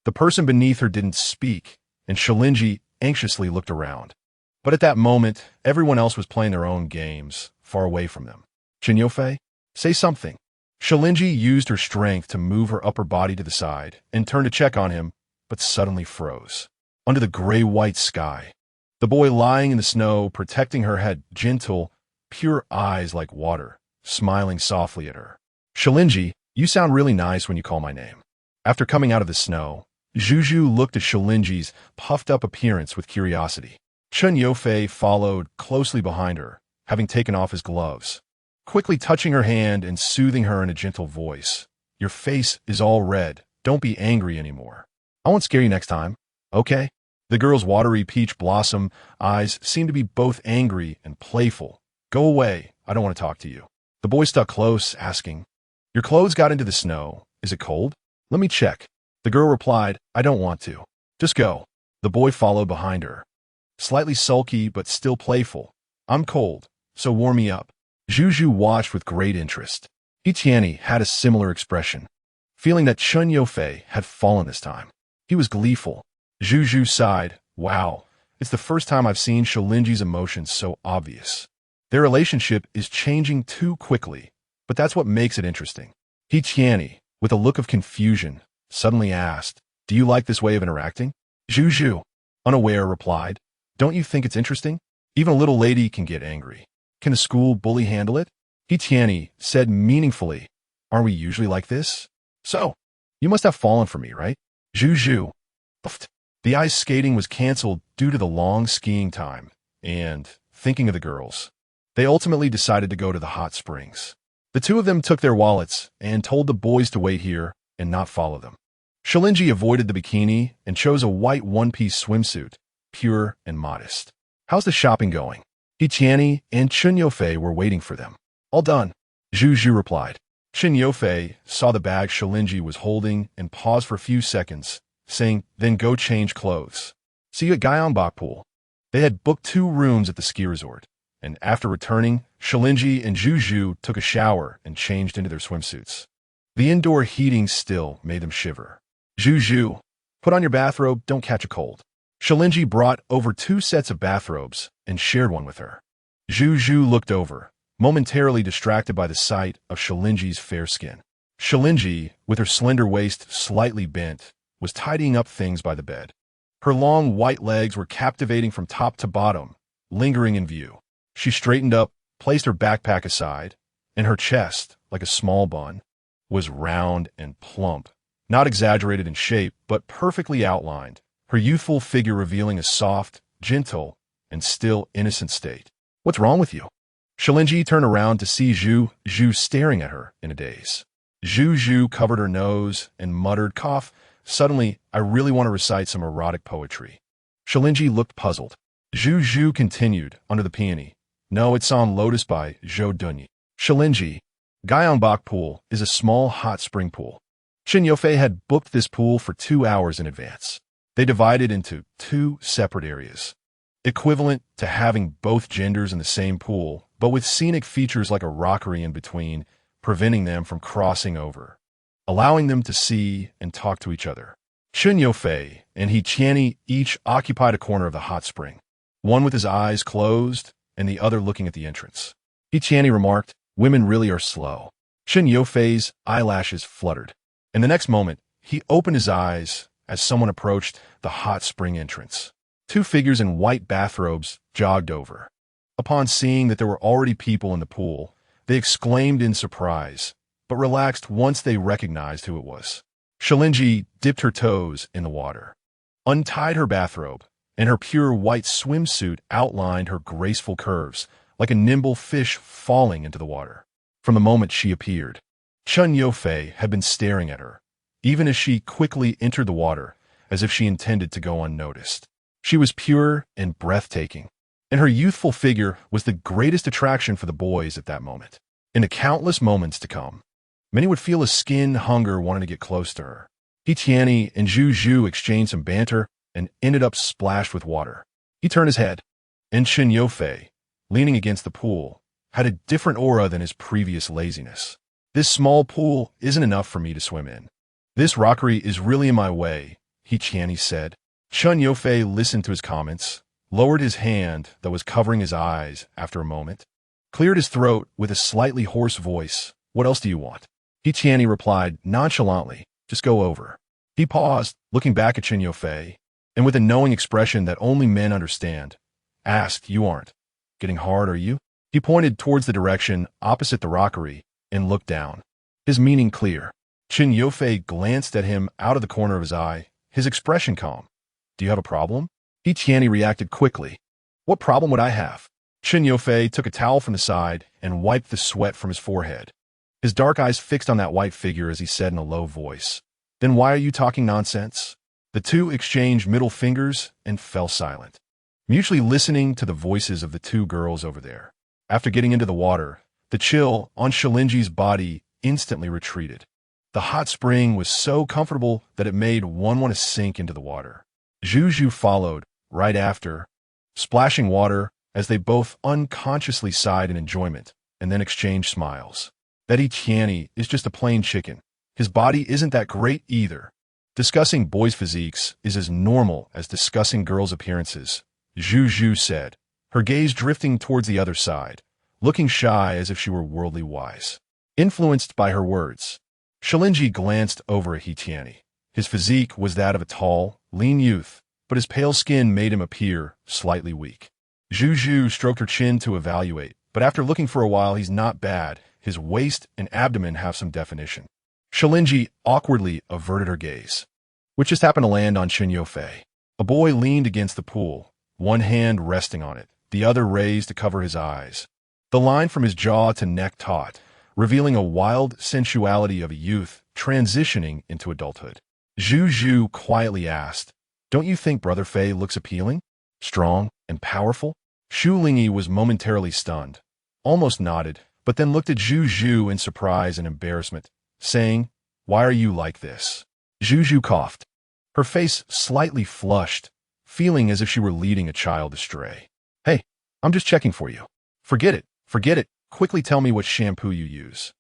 The person beneath her didn't speak, and Shu Lingyi anxiously looked around. But at that moment, everyone else was playing their own games, far away from them. "Chen Yufei, say something." Shu Lingyi used her strength to move her upper body to the side and turned to check on him, but suddenly froze. Under the gray-white sky, the boy lying in the snow, protecting her, had gentle, pure eyes like water, smiling softly at her. "Shu Lingyi, you sound really nice when you call my name." After coming out of the snow, Zhu looked at Shu Lingyi's puffed-up appearance with curiosity. Chen Yufei followed closely behind her, having taken off his gloves, quickly touching her hand and soothing her in a gentle voice. "Your face is all red. Don't be angry anymore. I won't scare you next time, okay?" The girl's watery peach blossom eyes seemed to be both angry and playful. "Go away. I don't want to talk to you." The boy stuck close, asking, "Your clothes got into the snow. Is it cold? Let me check." The girl replied, "I don't want to. Just go." The boy followed behind her, slightly sulky but still playful. "I'm cold, so warm me up." Zhu watched with great interest. Tianyi had a similar expression, feeling that Chen Yufei had fallen this time. He was gleeful. Zhu sighed, "Wow, it's the first time I've seen Shu Lingyi's emotions so obvious. Their relationship is changing too quickly, but that's what makes it interesting." Tianyi, with a look of confusion, suddenly asked, "Do you like this way of interacting?" Zhu, unaware, replied, "Don't you think it's interesting? Even a little lady can get angry. Can a school bully handle it?" Tianyi said meaningfully, "Aren't we usually like this? So, you must have fallen for me, right?" Zhu puffed. The ice skating was canceled due to the long skiing time, and, thinking of the girls, they ultimately decided to go to the hot springs. The two of them took their wallets and told the boys to wait here and not follow them. Shu Lingyi avoided the bikini and chose a white one-piece swimsuit, pure and modest. "How's the shopping going?" Tianyi and Chen Yufei were waiting for them. "All done," Zhu replied. Chen Yufei saw the bag Shu Lingyi was holding and paused for a few seconds, saying, "Then go change clothes. See you at Gyeongbok Pool." They had booked 2 rooms at the ski resort, and after returning, Shu Lingyi and Zhu took a shower and changed into their swimsuits. The indoor heating still made them shiver. "Zhu, put on your bathrobe, don't catch a cold." Shu Lingyi brought over 2 sets of bathrobes and shared one with her. Zhu looked over, momentarily distracted by the sight of Shu Lingyi's fair skin. Shu Lingyi, with her slender waist slightly bent, was tidying up things by the bed. Her long white legs were captivating from top to bottom, lingering in view. She straightened up, placed her backpack aside, and her chest, like a small bun, was round and plump, not exaggerated in shape, but perfectly outlined, her youthful figure revealing a soft, gentle, and still innocent state. "What's wrong with you?" Shu Lingyi turned around to see Zhu staring at her in a daze. Zhu covered her nose and muttered, "Cough. Suddenly, I really want to recite some erotic poetry." Shu Lingyi looked puzzled. Zhu continued, under the peony, "No, it's on Lotus by Zhou Dunyi." Shu Lingyi, Gyeongbok Pool is a small hot spring pool. Chen Yufei had booked this pool for 2 hours in advance. They divided into 2 separate areas, equivalent to having both genders in the same pool, but with scenic features like a rockery in between, preventing them from crossing over, allowing them to see and talk to each other. Chen Yufei and Tianyi each occupied a corner of the hot spring, one with his eyes closed and the other looking at the entrance. Tianyi remarked, "Women really are slow." Chen Yufei's eyelashes fluttered, and the next moment, he opened his eyes as someone approached the hot spring entrance. 2 figures in white bathrobes jogged over. Upon seeing that there were already people in the pool, they exclaimed in surprise, but relaxed once they recognized who it was. Shu Lingyi dipped her toes in the water, untied her bathrobe, and her pure white swimsuit outlined her graceful curves, like a nimble fish falling into the water. From the moment she appeared, Chen Yufei had been staring at her, even as she quickly entered the water, as if she intended to go unnoticed. She was pure and breathtaking, and her youthful figure was the greatest attraction for the boys at that moment. In the countless moments to come, many would feel a skin hunger wanting to get close to her. He Tianyi and Zhu Zhu exchanged some banter and ended up splashed with water. He turned his head, and Chen Yufei, leaning against the pool, had a different aura than his previous laziness. This small pool isn't enough for me to swim in. This rockery is really in my way, He Tianyi said. Chen Yufei listened to his comments, lowered his hand that was covering his eyes after a moment, cleared his throat with a slightly hoarse voice. What else do you want? He Tianyi replied nonchalantly, just go over. He paused, looking back at Chen Yufei, and with a knowing expression that only men understand, asked, you aren't getting hard, are you? He pointed towards the direction opposite the rockery and looked down, his meaning clear. Chen Yufei glanced at him out of the corner of his eye, his expression calm. Do you have a problem? He Tianyi reacted quickly. What problem would I have? Chen Yufei took a towel from the side and wiped the sweat from his forehead. His dark eyes fixed on that white figure as he said in a low voice, then why are you talking nonsense? The two exchanged middle fingers and fell silent, mutually listening to the voices of the two girls over there. After getting into the water, the chill on Shu Lingyi's body instantly retreated. The hot spring was so comfortable that it made one want to sink into the water. Zhu Zhu followed, right after, splashing water as they both unconsciously sighed in enjoyment and then exchanged smiles. That He Tianyi is just a plain chicken. His body isn't that great either. Discussing boys' physiques is as normal as discussing girls' appearances, Zhu Zhu said, her gaze drifting towards the other side, looking shy as if she were worldly wise. Influenced by her words, Shu Lingyi glanced over at He Tianyi. His physique was that of a tall, lean youth, but his pale skin made him appear slightly weak. Zhu Zhu stroked her chin to evaluate, but after looking for a while, he's not bad. His waist and abdomen have some definition. Shu Lingyi awkwardly averted her gaze, which just happened to land on Chen Yufei. A boy leaned against the pool, one hand resting on it, the other raised to cover his eyes. The line from his jaw to neck taut, revealing a wild sensuality of a youth transitioning into adulthood. Zhu Zhu quietly asked, don't you think Brother Fei looks appealing, strong, and powerful? Shu Lingyi was momentarily stunned, almost nodded, but then looked at Zhu Zhu in surprise and embarrassment, saying, why are you like this? Zhu Zhu coughed, her face slightly flushed, feeling as if she were leading a child astray. Hey, I'm just checking for you. Forget it. Quickly tell me what shampoo you use.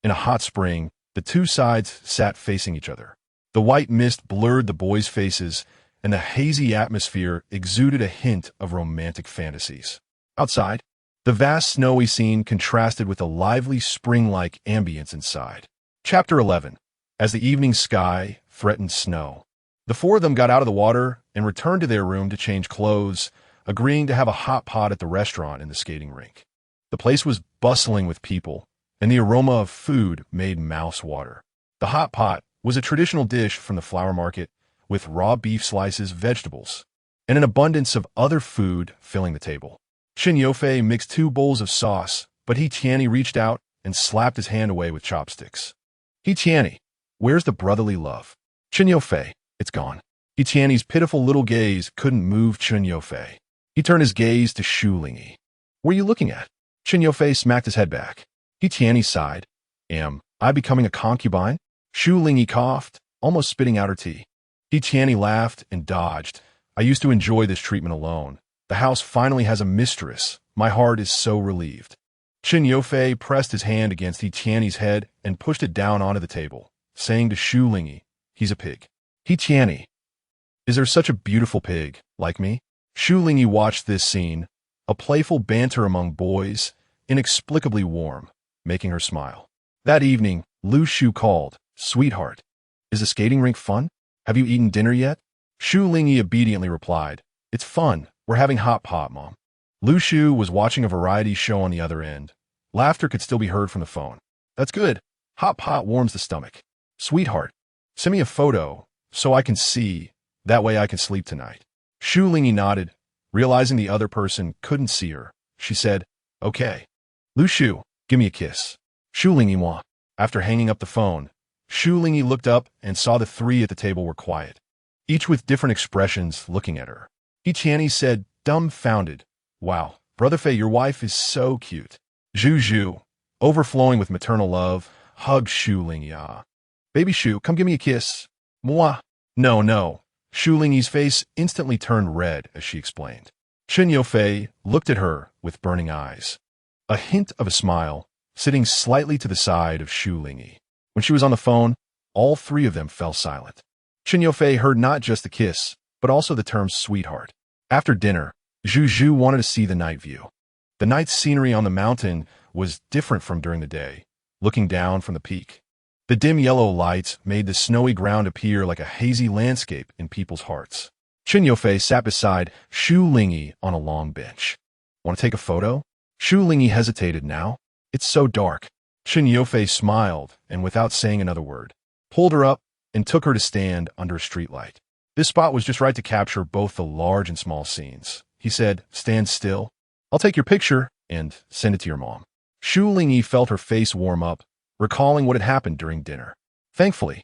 In a hot spring, the two sides sat facing each other. The white mist blurred the boys' faces, and the hazy atmosphere exuded a hint of romantic fantasies. Outside, the vast snowy scene contrasted with the lively spring-like ambience inside. Chapter 11. As the evening sky threatened snow, the four of them got out of the water and returned to their room to change clothes, agreeing to have a hot pot at the restaurant in the skating rink. The place was bustling with people, and the aroma of food made mouths water. The hot pot was a traditional dish from the flower market, with raw beef slices, vegetables, and an abundance of other food filling the table. Chen Yufei mixed 2 bowls of sauce, but He Tianyi reached out and slapped his hand away with chopsticks. He Tianyi, where's the brotherly love? Chen Yufei, it's gone. He Tianyi's pitiful little gaze couldn't move Chen Yufei. He turned his gaze to Shu Lingyi. What are you looking at? Chen Yufei smacked his head back. He Tianyi sighed. Am I becoming a concubine? Shu Lingyi coughed, almost spitting out her tea. He Tianyi laughed and dodged. I used to enjoy this treatment alone. The house finally has a mistress. My heart is so relieved. Chen Yufei pressed his hand against He Tianyi's head and pushed it down onto the table, saying to Shu Lingyi, he's a pig. He Tianyi, is there such a beautiful pig, like me? Shu Lingyi watched this scene, a playful banter among boys, inexplicably warm, making her smile. That evening, Lu Shu called, sweetheart, is the skating rink fun? Have you eaten dinner yet? Shu Lingyi obediently replied, it's fun. We're having hot pot, Mom. Lu Shu was watching a variety show on the other end. Laughter could still be heard from the phone. That's good. Hot pot warms the stomach. Sweetheart, send me a photo so I can see. That way I can sleep tonight. Shu Lingyi nodded, realizing the other person couldn't see her. She said, okay. Lu Shu, give me a kiss. Shu Lingyi moi. After hanging up the phone, Shu Lingyi looked up and saw the 3 at the table were quiet. each with different expressions looking at her. Tianyi said, dumbfounded, "Wow, Brother Fei, your wife is so cute." Zhu, overflowing with maternal love, hugged Shu Lingyi. "Baby Shu, come give me a kiss." "Moi." "No, no." Shu Lingyi's face instantly turned red as she explained. Chen Yufei looked at her with burning eyes. A hint of a smile, sitting slightly to the side of Shu Lingyi. When she was on the phone, all three of them fell silent. Chen Yufei heard not just the kiss, but also the term sweetheart. After dinner, Zhu wanted to see the night view. The night scenery on the mountain was different from during the day, looking down from the peak. The dim yellow lights made the snowy ground appear like a hazy landscape in people's hearts. Chen Yufei sat beside Shu Lingyi on a long bench. "Want to take a photo?" Shu Lingyi hesitated now. "It's so dark." Chen Yufei smiled and, without saying another word, pulled her up and took her to stand under a streetlight. This spot was just right to capture both the large and small scenes. He said, "Stand still. I'll take your picture and send it to your mom." Shu Lingyi felt her face warm up, recalling what had happened during dinner. Thankfully,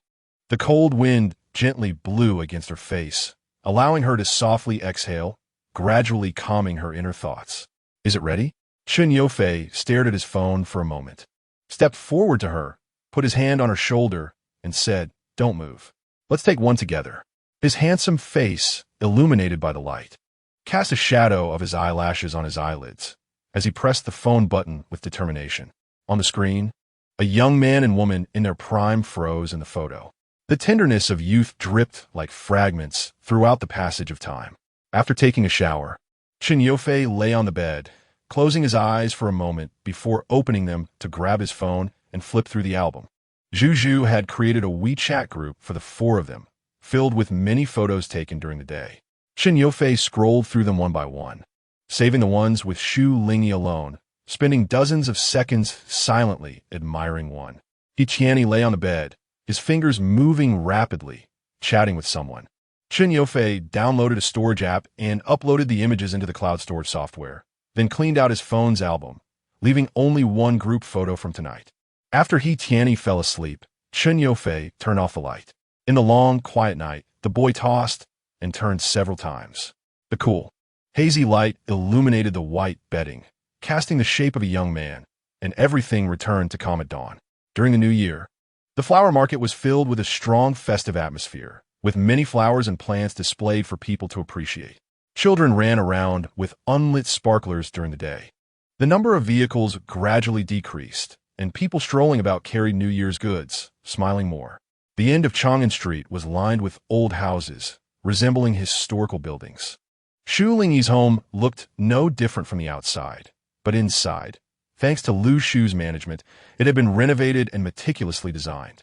the cold wind gently blew against her face, allowing her to softly exhale, gradually calming her inner thoughts. "Is it ready?" Chen Yufei stared at his phone for a moment, stepped forward to her, put his hand on her shoulder, and said, "Don't move. Let's take one together." His handsome face, illuminated by the light, cast a shadow of his eyelashes on his eyelids as he pressed the phone button with determination. On the screen, a young man and woman in their prime froze in the photo. The tenderness of youth dripped like fragments throughout the passage of time. After taking a shower, Chen Yufei lay on the bed, closing his eyes for a moment before opening them to grab his phone and flip through the album. Zhu had created a WeChat group for the four of them, filled with many photos taken during the day. Chen Yufei scrolled through them one by one, saving the ones with Shu Lingyi alone, spending dozens of seconds silently admiring one. Tianyi lay on the bed, his fingers moving rapidly, chatting with someone. Chen Yufei downloaded a storage app and uploaded the images into the cloud storage software, then cleaned out his phone's album, leaving only one group photo from tonight. After Tianyi fell asleep, Chen Yufei turned off the light. In the long, quiet night, the boy tossed and turned several times. The cool, hazy light illuminated the white bedding, casting the shape of a young man, and everything returned to calm at dawn. During the new year, the flower market was filled with a strong festive atmosphere, with many flowers and plants displayed for people to appreciate. Children ran around with unlit sparklers during the day. The number of vehicles gradually decreased, and people strolling about carried New Year's goods, smiling more. The end of Chang'an Street was lined with old houses, resembling historical buildings. Shu Lingyi's home looked no different from the outside, but inside, thanks to Lu Shu's management, it had been renovated and meticulously designed.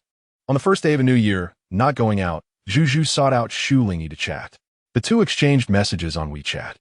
On the first day of a new year, not going out, Zhu sought out Shu Lingyi to chat. The two exchanged messages on WeChat.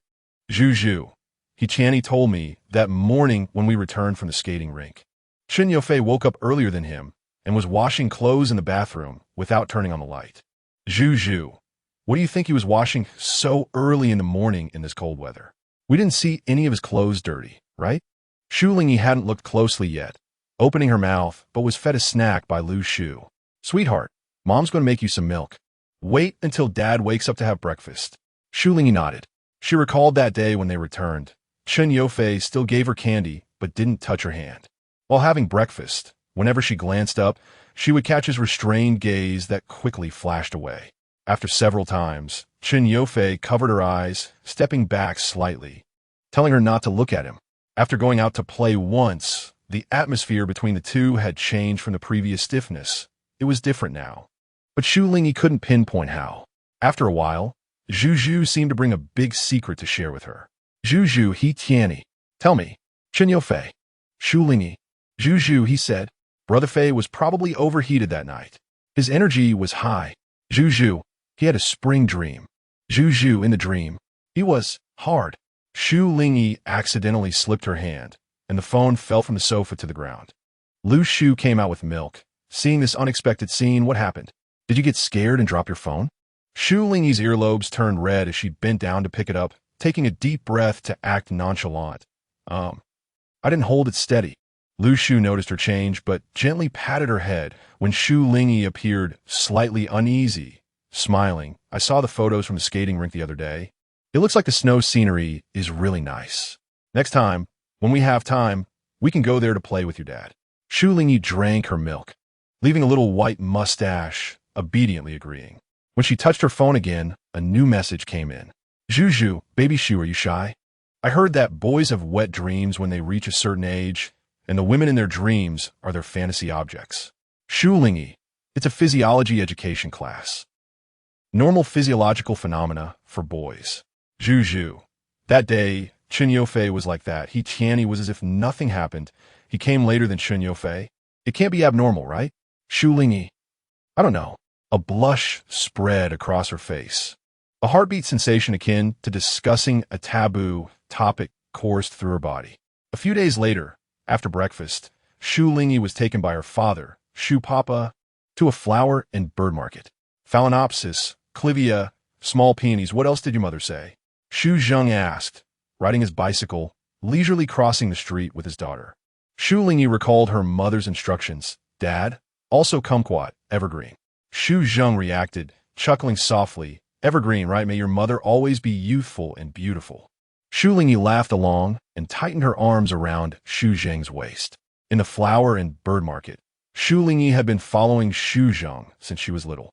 "Zhu, Tianyi told me that morning when we returned from the skating rink. Chen Yufei woke up earlier than him and was washing clothes in the bathroom without turning on the light." "Zhu, what do you think he was washing so early in the morning in this cold weather? We didn't see any of his clothes dirty, right?" Shu Lingyi hadn't looked closely yet, opening her mouth, but was fed a snack by Lu Shu. "Sweetheart, Mom's going to make you some milk. Wait until Dad wakes up to have breakfast." Shu Lingyi nodded. She recalled that day when they returned. Chen Yufei still gave her candy, but didn't touch her hand. While having breakfast, whenever she glanced up, she would catch his restrained gaze that quickly flashed away. After several times, Chen Yufei covered her eyes, stepping back slightly, telling her not to look at him. After going out to play once, the atmosphere between the two had changed from the previous stiffness. It was different now. But Shu Lingyi couldn't pinpoint how. After a while, Zhu seemed to bring a big secret to share with her. "Zhu, Tianyi, tell me." "Chen Yufei." "Shu Lingyi." "Zhu, he said, Brother Fei was probably overheated that night. His energy was high. Zhu, he had a spring dream. Zhu, in the dream, he was hard." Shu Lingyi accidentally slipped her hand, and the phone fell from the sofa to the ground. Lu Shu came out with milk. Seeing this unexpected scene, "What happened? Did you get scared and drop your phone?" Shu Lingyi's earlobes turned red as she bent down to pick it up, taking a deep breath to act nonchalant. I didn't hold it steady." Lu Shu noticed her change, but gently patted her head when Shu Lingyi appeared slightly uneasy, smiling. I saw the photos from the skating rink the other day. It looks like the snow scenery is really nice. Next time, when we have time, we can go there to play with your dad. Shu Lingyi drank her milk, leaving a little white mustache, obediently agreeing. When she touched her phone again, a new message came in. Zhu, baby Shu, are you shy? I heard that boys have wet dreams when they reach a certain age, and the women in their dreams are their fantasy objects. Shu Lingyi, it's a physiology education class. Normal physiological phenomena for boys. Zhu. That day, Chen Yofei was like that. He was as if nothing happened. He came later than Chen Yofei. It can't be abnormal, right? Shu Lingyi. I don't know. A blush spread across her face. A heartbeat sensation akin to discussing a taboo topic coursed through her body. A few days later, after breakfast, Shu Lingyi was taken by her father, Shu Papa, to a flower and bird market. Phalaenopsis, clivia, small peonies. What else did your mother say? Shu Zheng asked, riding his bicycle, leisurely crossing the street with his daughter. Shu Lingyi recalled her mother's instructions. Dad, also kumquat, evergreen. Shu Zheng reacted, chuckling softly. Evergreen, right? May your mother always be youthful and beautiful. Shu Lingyi laughed along and tightened her arms around Shu Zheng's waist. In the flower and bird market, Shu Lingyi had been following Shu Zheng since she was little.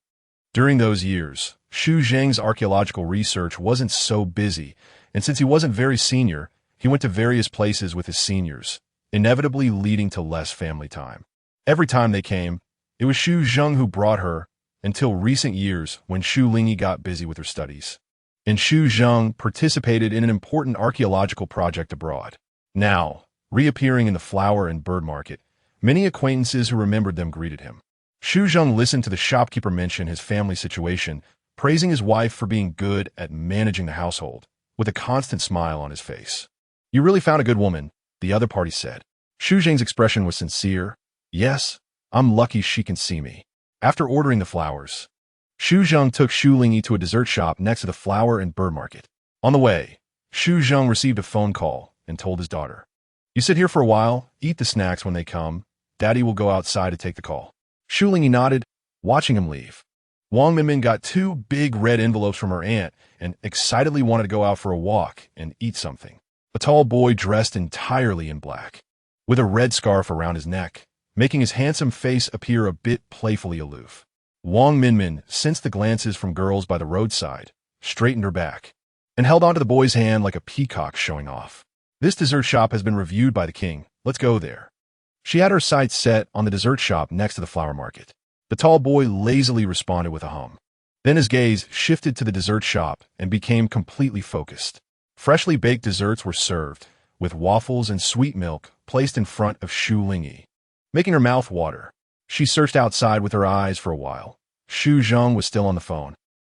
During those years, Shu Zheng's archaeological research wasn't so busy, and since he wasn't very senior, he went to various places with his seniors, inevitably leading to less family time. Every time they came, it was Shu Zheng who brought her, until recent years when Shu Lingyi got busy with her studies. And Shu Zheng participated in an important archaeological project abroad. Now, reappearing in the flower and bird market, many acquaintances who remembered them greeted him. Shu Zheng listened to the shopkeeper mention his family situation, praising his wife for being good at managing the household, with a constant smile on his face. You really found a good woman, the other party said. Shu Zheng's expression was sincere. Yes, I'm lucky she can see me. After ordering the flowers, Shu Zheng took Shu Lingyi to a dessert shop next to the flower and bird market. On the way, Shu Zheng received a phone call and told his daughter, You sit here for a while, eat the snacks when they come. Daddy will go outside to take the call. Shu Lingyi nodded, watching him leave. Wang Minmin got 2 big red envelopes from her aunt and excitedly wanted to go out for a walk and eat something. A tall boy dressed entirely in black, with a red scarf around his neck, making his handsome face appear a bit playfully aloof. Wang Minmin sensed the glances from girls by the roadside, straightened her back, and held onto the boy's hand like a peacock showing off. This dessert shop has been reviewed by the king. Let's go there. She had her sights set on the dessert shop next to the flower market. The tall boy lazily responded with a hum. Then his gaze shifted to the dessert shop and became completely focused. Freshly baked desserts were served, with waffles and sweet milk placed in front of Shu Lingyi, making her mouth water. She searched outside with her eyes for a while. Shu Zheng was still on the phone,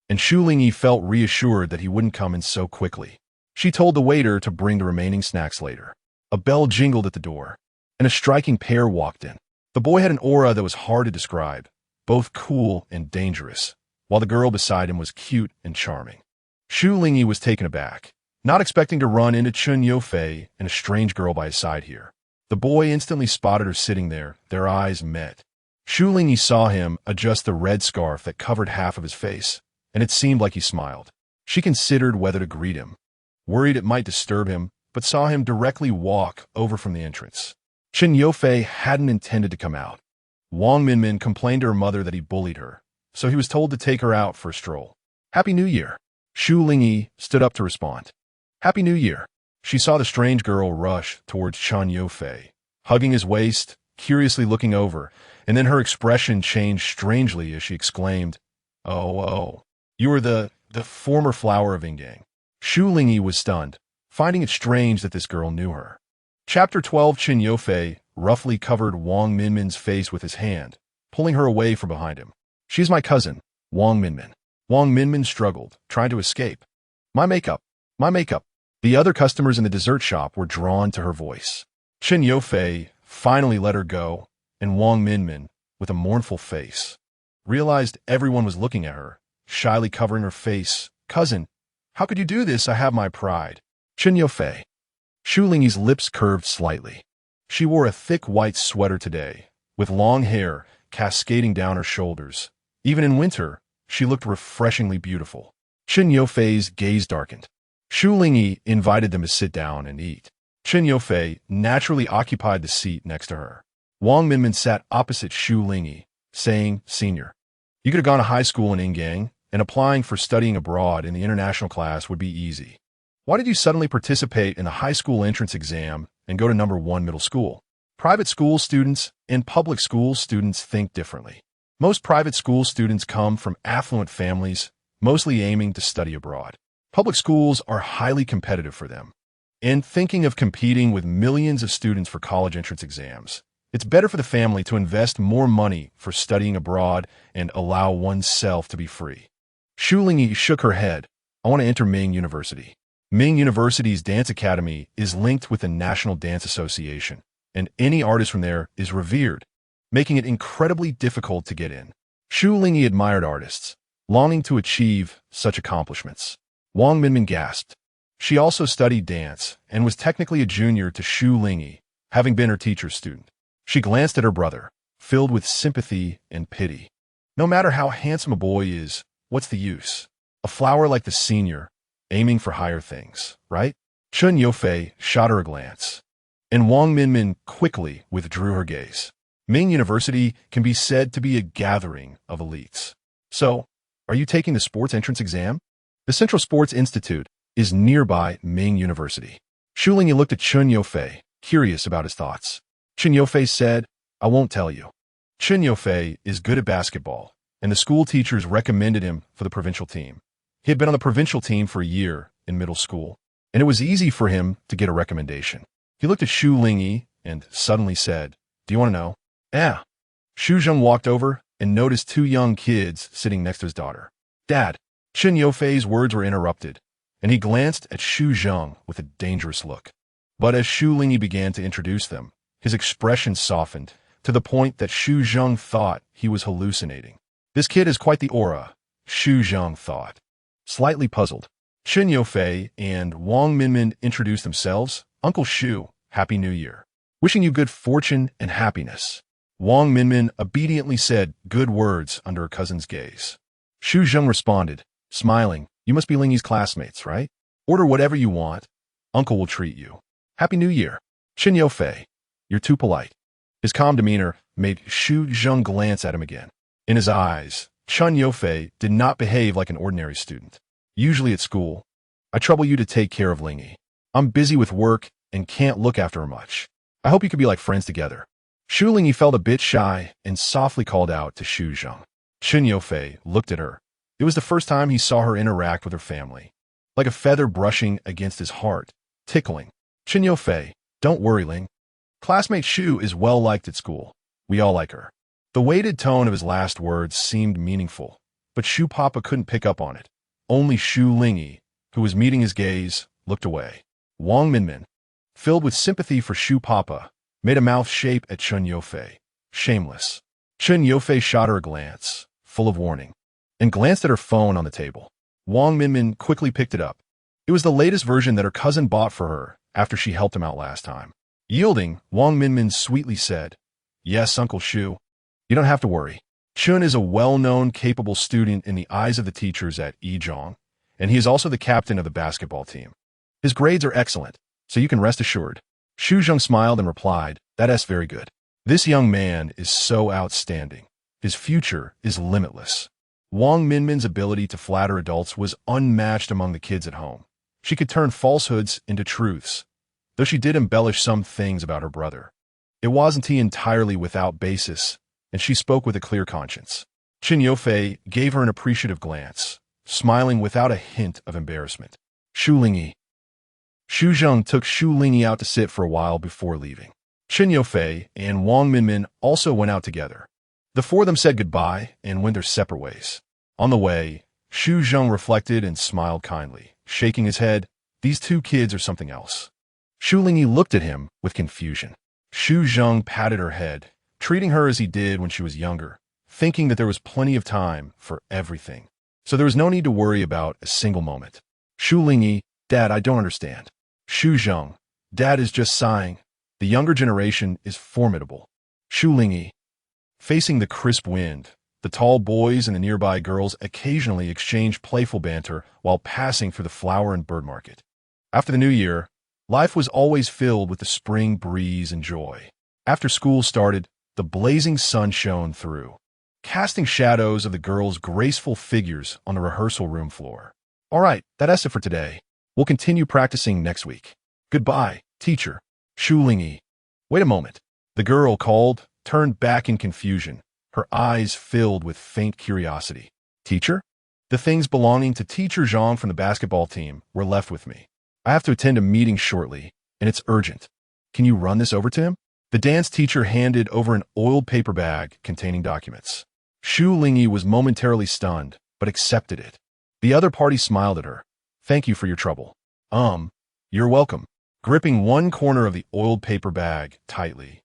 and Shu Lingyi felt reassured that he wouldn't come in so quickly. She told the waiter to bring the remaining snacks later. A bell jingled at the door, and a striking pair walked in. The boy had an aura that was hard to describe, both cool and dangerous, while the girl beside him was cute and charming. Shu Lingyi was taken aback, not expecting to run into Chen Yofei and a strange girl by his side here. The boy instantly spotted her sitting there. Their eyes met. Shu Lingyi saw him adjust the red scarf that covered half of his face, and it seemed like he smiled. She considered whether to greet him, worried it might disturb him, but saw him directly walk over from the entrance. Chen Yofei hadn't intended to come out. Wang Minmin complained to her mother that he bullied her, so he was told to take her out for a stroll. Happy New Year. Shu Lingyi stood up to respond. Happy New Year. She saw the strange girl rush towards Chen Yofei, hugging his waist, curiously looking over, and then her expression changed strangely as she exclaimed, Oh, you are the former flower of Ingang. Shu Lingyi was stunned, finding it strange that this girl knew her. Chapter 12. Chen Yofei roughly covered Wang Minmin's face with his hand, pulling her away from behind him. She's my cousin, Wang Minmin. Wang Minmin struggled, trying to escape. My makeup. The other customers in the dessert shop were drawn to her voice. Chen Yofei finally let her go, and Wang Minmin, with a mournful face, realized everyone was looking at her, shyly covering her face. Cousin, how could you do this? I have my pride. Chen Yofei. Shu Lingyi's lips curved slightly. She wore a thick white sweater today, with long hair cascading down her shoulders. Even in winter, She looked refreshingly beautiful. Chen Yufei's gaze darkened. Shu Lingyi invited them to sit down and eat. Chen Yufei naturally occupied the seat next to her. Wang Minmin sat opposite Shu Lingyi, saying, "Senior, you could have gone to high school in Ingang, and applying for studying abroad in the international class would be easy. Why did you suddenly participate in the high school entrance exam and go to number 1 middle school?" Private school students and public school students think differently. Most private school students come from affluent families, mostly aiming to study abroad. Public schools are highly competitive for them. And thinking of competing with millions of students for college entrance exams, it's better for the family to invest more money for studying abroad and allow oneself to be free. Shu Lingyi shook her head. "I want to enter Ming University." Ming University's dance academy is linked with the National Dance Association, and any artist from there is revered, making it incredibly difficult to get in. Shu Lingyi admired artists, longing to achieve such accomplishments. Wang Minmin gasped. She also studied dance and was technically a junior to Shu Lingyi, having been her teacher's student. She glanced at her brother, filled with sympathy and pity. No matter how handsome a boy is, what's the use? A flower like the senior, aiming for higher things, right? Chen Yufei shot her a glance, and Wang Minmin quickly withdrew her gaze. Ming University can be said to be a gathering of elites. So, are you taking the sports entrance exam? The Central Sports Institute is nearby Ming University. Shu Lingyi looked at Chen Yufei, curious about his thoughts. Chen Yufei said, "I won't tell you." Chen Yufei is good at basketball, and the school teachers recommended him for the provincial team. He had been on the provincial team for a year in middle school, and it was easy for him to get a recommendation. He looked at Shu Lingyi and suddenly said, "Do you want to know?" "Yeah." Shu Zheng walked over and noticed 2 young kids sitting next to his daughter. "Dad." Chen Yufei's words were interrupted, and he glanced at Shu Zheng with a dangerous look. But as Shu Lingyi began to introduce them, his expression softened to the point that Shu Zheng thought he was hallucinating. This kid has quite the aura, Shu Zheng thought. Slightly puzzled, Chen Yufei and Wang Minmin introduced themselves. "Uncle Shu, Happy New Year. Wishing you good fortune and happiness." Wang Minmin obediently said good words under her cousin's gaze. Shu Zheng responded, smiling, "You must be Lingyi's classmates, right? Order whatever you want. Uncle will treat you. Happy New Year." Chen Yufei, "You're too polite." His calm demeanor made Shu Zheng glance at him again. In his eyes, Chen Yufei did not behave like an ordinary student. "Usually at school, I trouble you to take care of Lingyi. I'm busy with work and can't look after her much. I hope you could be like friends together." Shu Lingyi felt a bit shy and softly called out to Shu Zheng. Chen Yufei looked at her. It was the first time he saw her interact with her family. Like a feather brushing against his heart, tickling. "Chen Yufei, don't worry, Ling. Classmate Shu is well liked at school. We all like her." The weighted tone of his last words seemed meaningful, but Shu Papa couldn't pick up on it. Only Shu Lingyi, who was meeting his gaze, looked away. Wang Minmin, filled with sympathy for Shu Papa, made a mouth shape at Chen Yufei. Shameless. Chen Yufei shot her a glance, full of warning, and glanced at her phone on the table. Wang Minmin quickly picked it up. It was the latest version that her cousin bought for her after she helped him out last time. Yielding, Wang Minmin sweetly said, "Yes, Uncle Shu. You don't have to worry. Chun is a well-known, capable student in the eyes of the teachers at Yizhong, and he is also the captain of the basketball team. His grades are excellent, so you can rest assured." Shu Zheng smiled and replied, "That's very good. This young man is so outstanding. His future is limitless." Wang Minmin's ability to flatter adults was unmatched among the kids at home. She could turn falsehoods into truths, though she did embellish some things about her brother. It wasn't he entirely without basis, and she spoke with a clear conscience. Chen Yufei gave her an appreciative glance, smiling without a hint of embarrassment. "Shu Lingyi." Shu Zheng took Shu Lingyi out to sit for a while before leaving. Chen Yufei and Wang Minmin also went out together. The 4 of them said goodbye and went their separate ways. On the way, Shu Zheng reflected and smiled kindly, shaking his head. These 2 kids are something else. Shu Lingyi looked at him with confusion. Shu Zheng patted her head, treating her as he did when she was younger, thinking that there was plenty of time for everything, so there was no need to worry about a single moment. Shu Lingyi, "Dad, I don't understand." Shu Zheng, "Dad is just sighing. The younger generation is formidable." Shu Lingyi, facing the crisp wind, The tall boys and the nearby girls occasionally exchanged playful banter while passing through the flower and bird market. After the new year, life was always filled with the spring breeze and joy. After school started, the blazing sun shone through, casting shadows of the girls' graceful figures on the rehearsal room floor. All right, that's it for today. We'll continue practicing next week. Goodbye, teacher. Shu Lingyi. Wait a moment. The girl called, turned back in confusion, her eyes filled with faint curiosity. Teacher? The things belonging to Teacher Zhang from the basketball team were left with me. I have to attend a meeting shortly, and it's urgent. Can you run this over to him? The dance teacher handed over an oiled paper bag containing documents. Shu Lingyi was momentarily stunned, but accepted it. The other party smiled at her. Thank you for your trouble. You're welcome. Gripping one corner of the oiled paper bag tightly,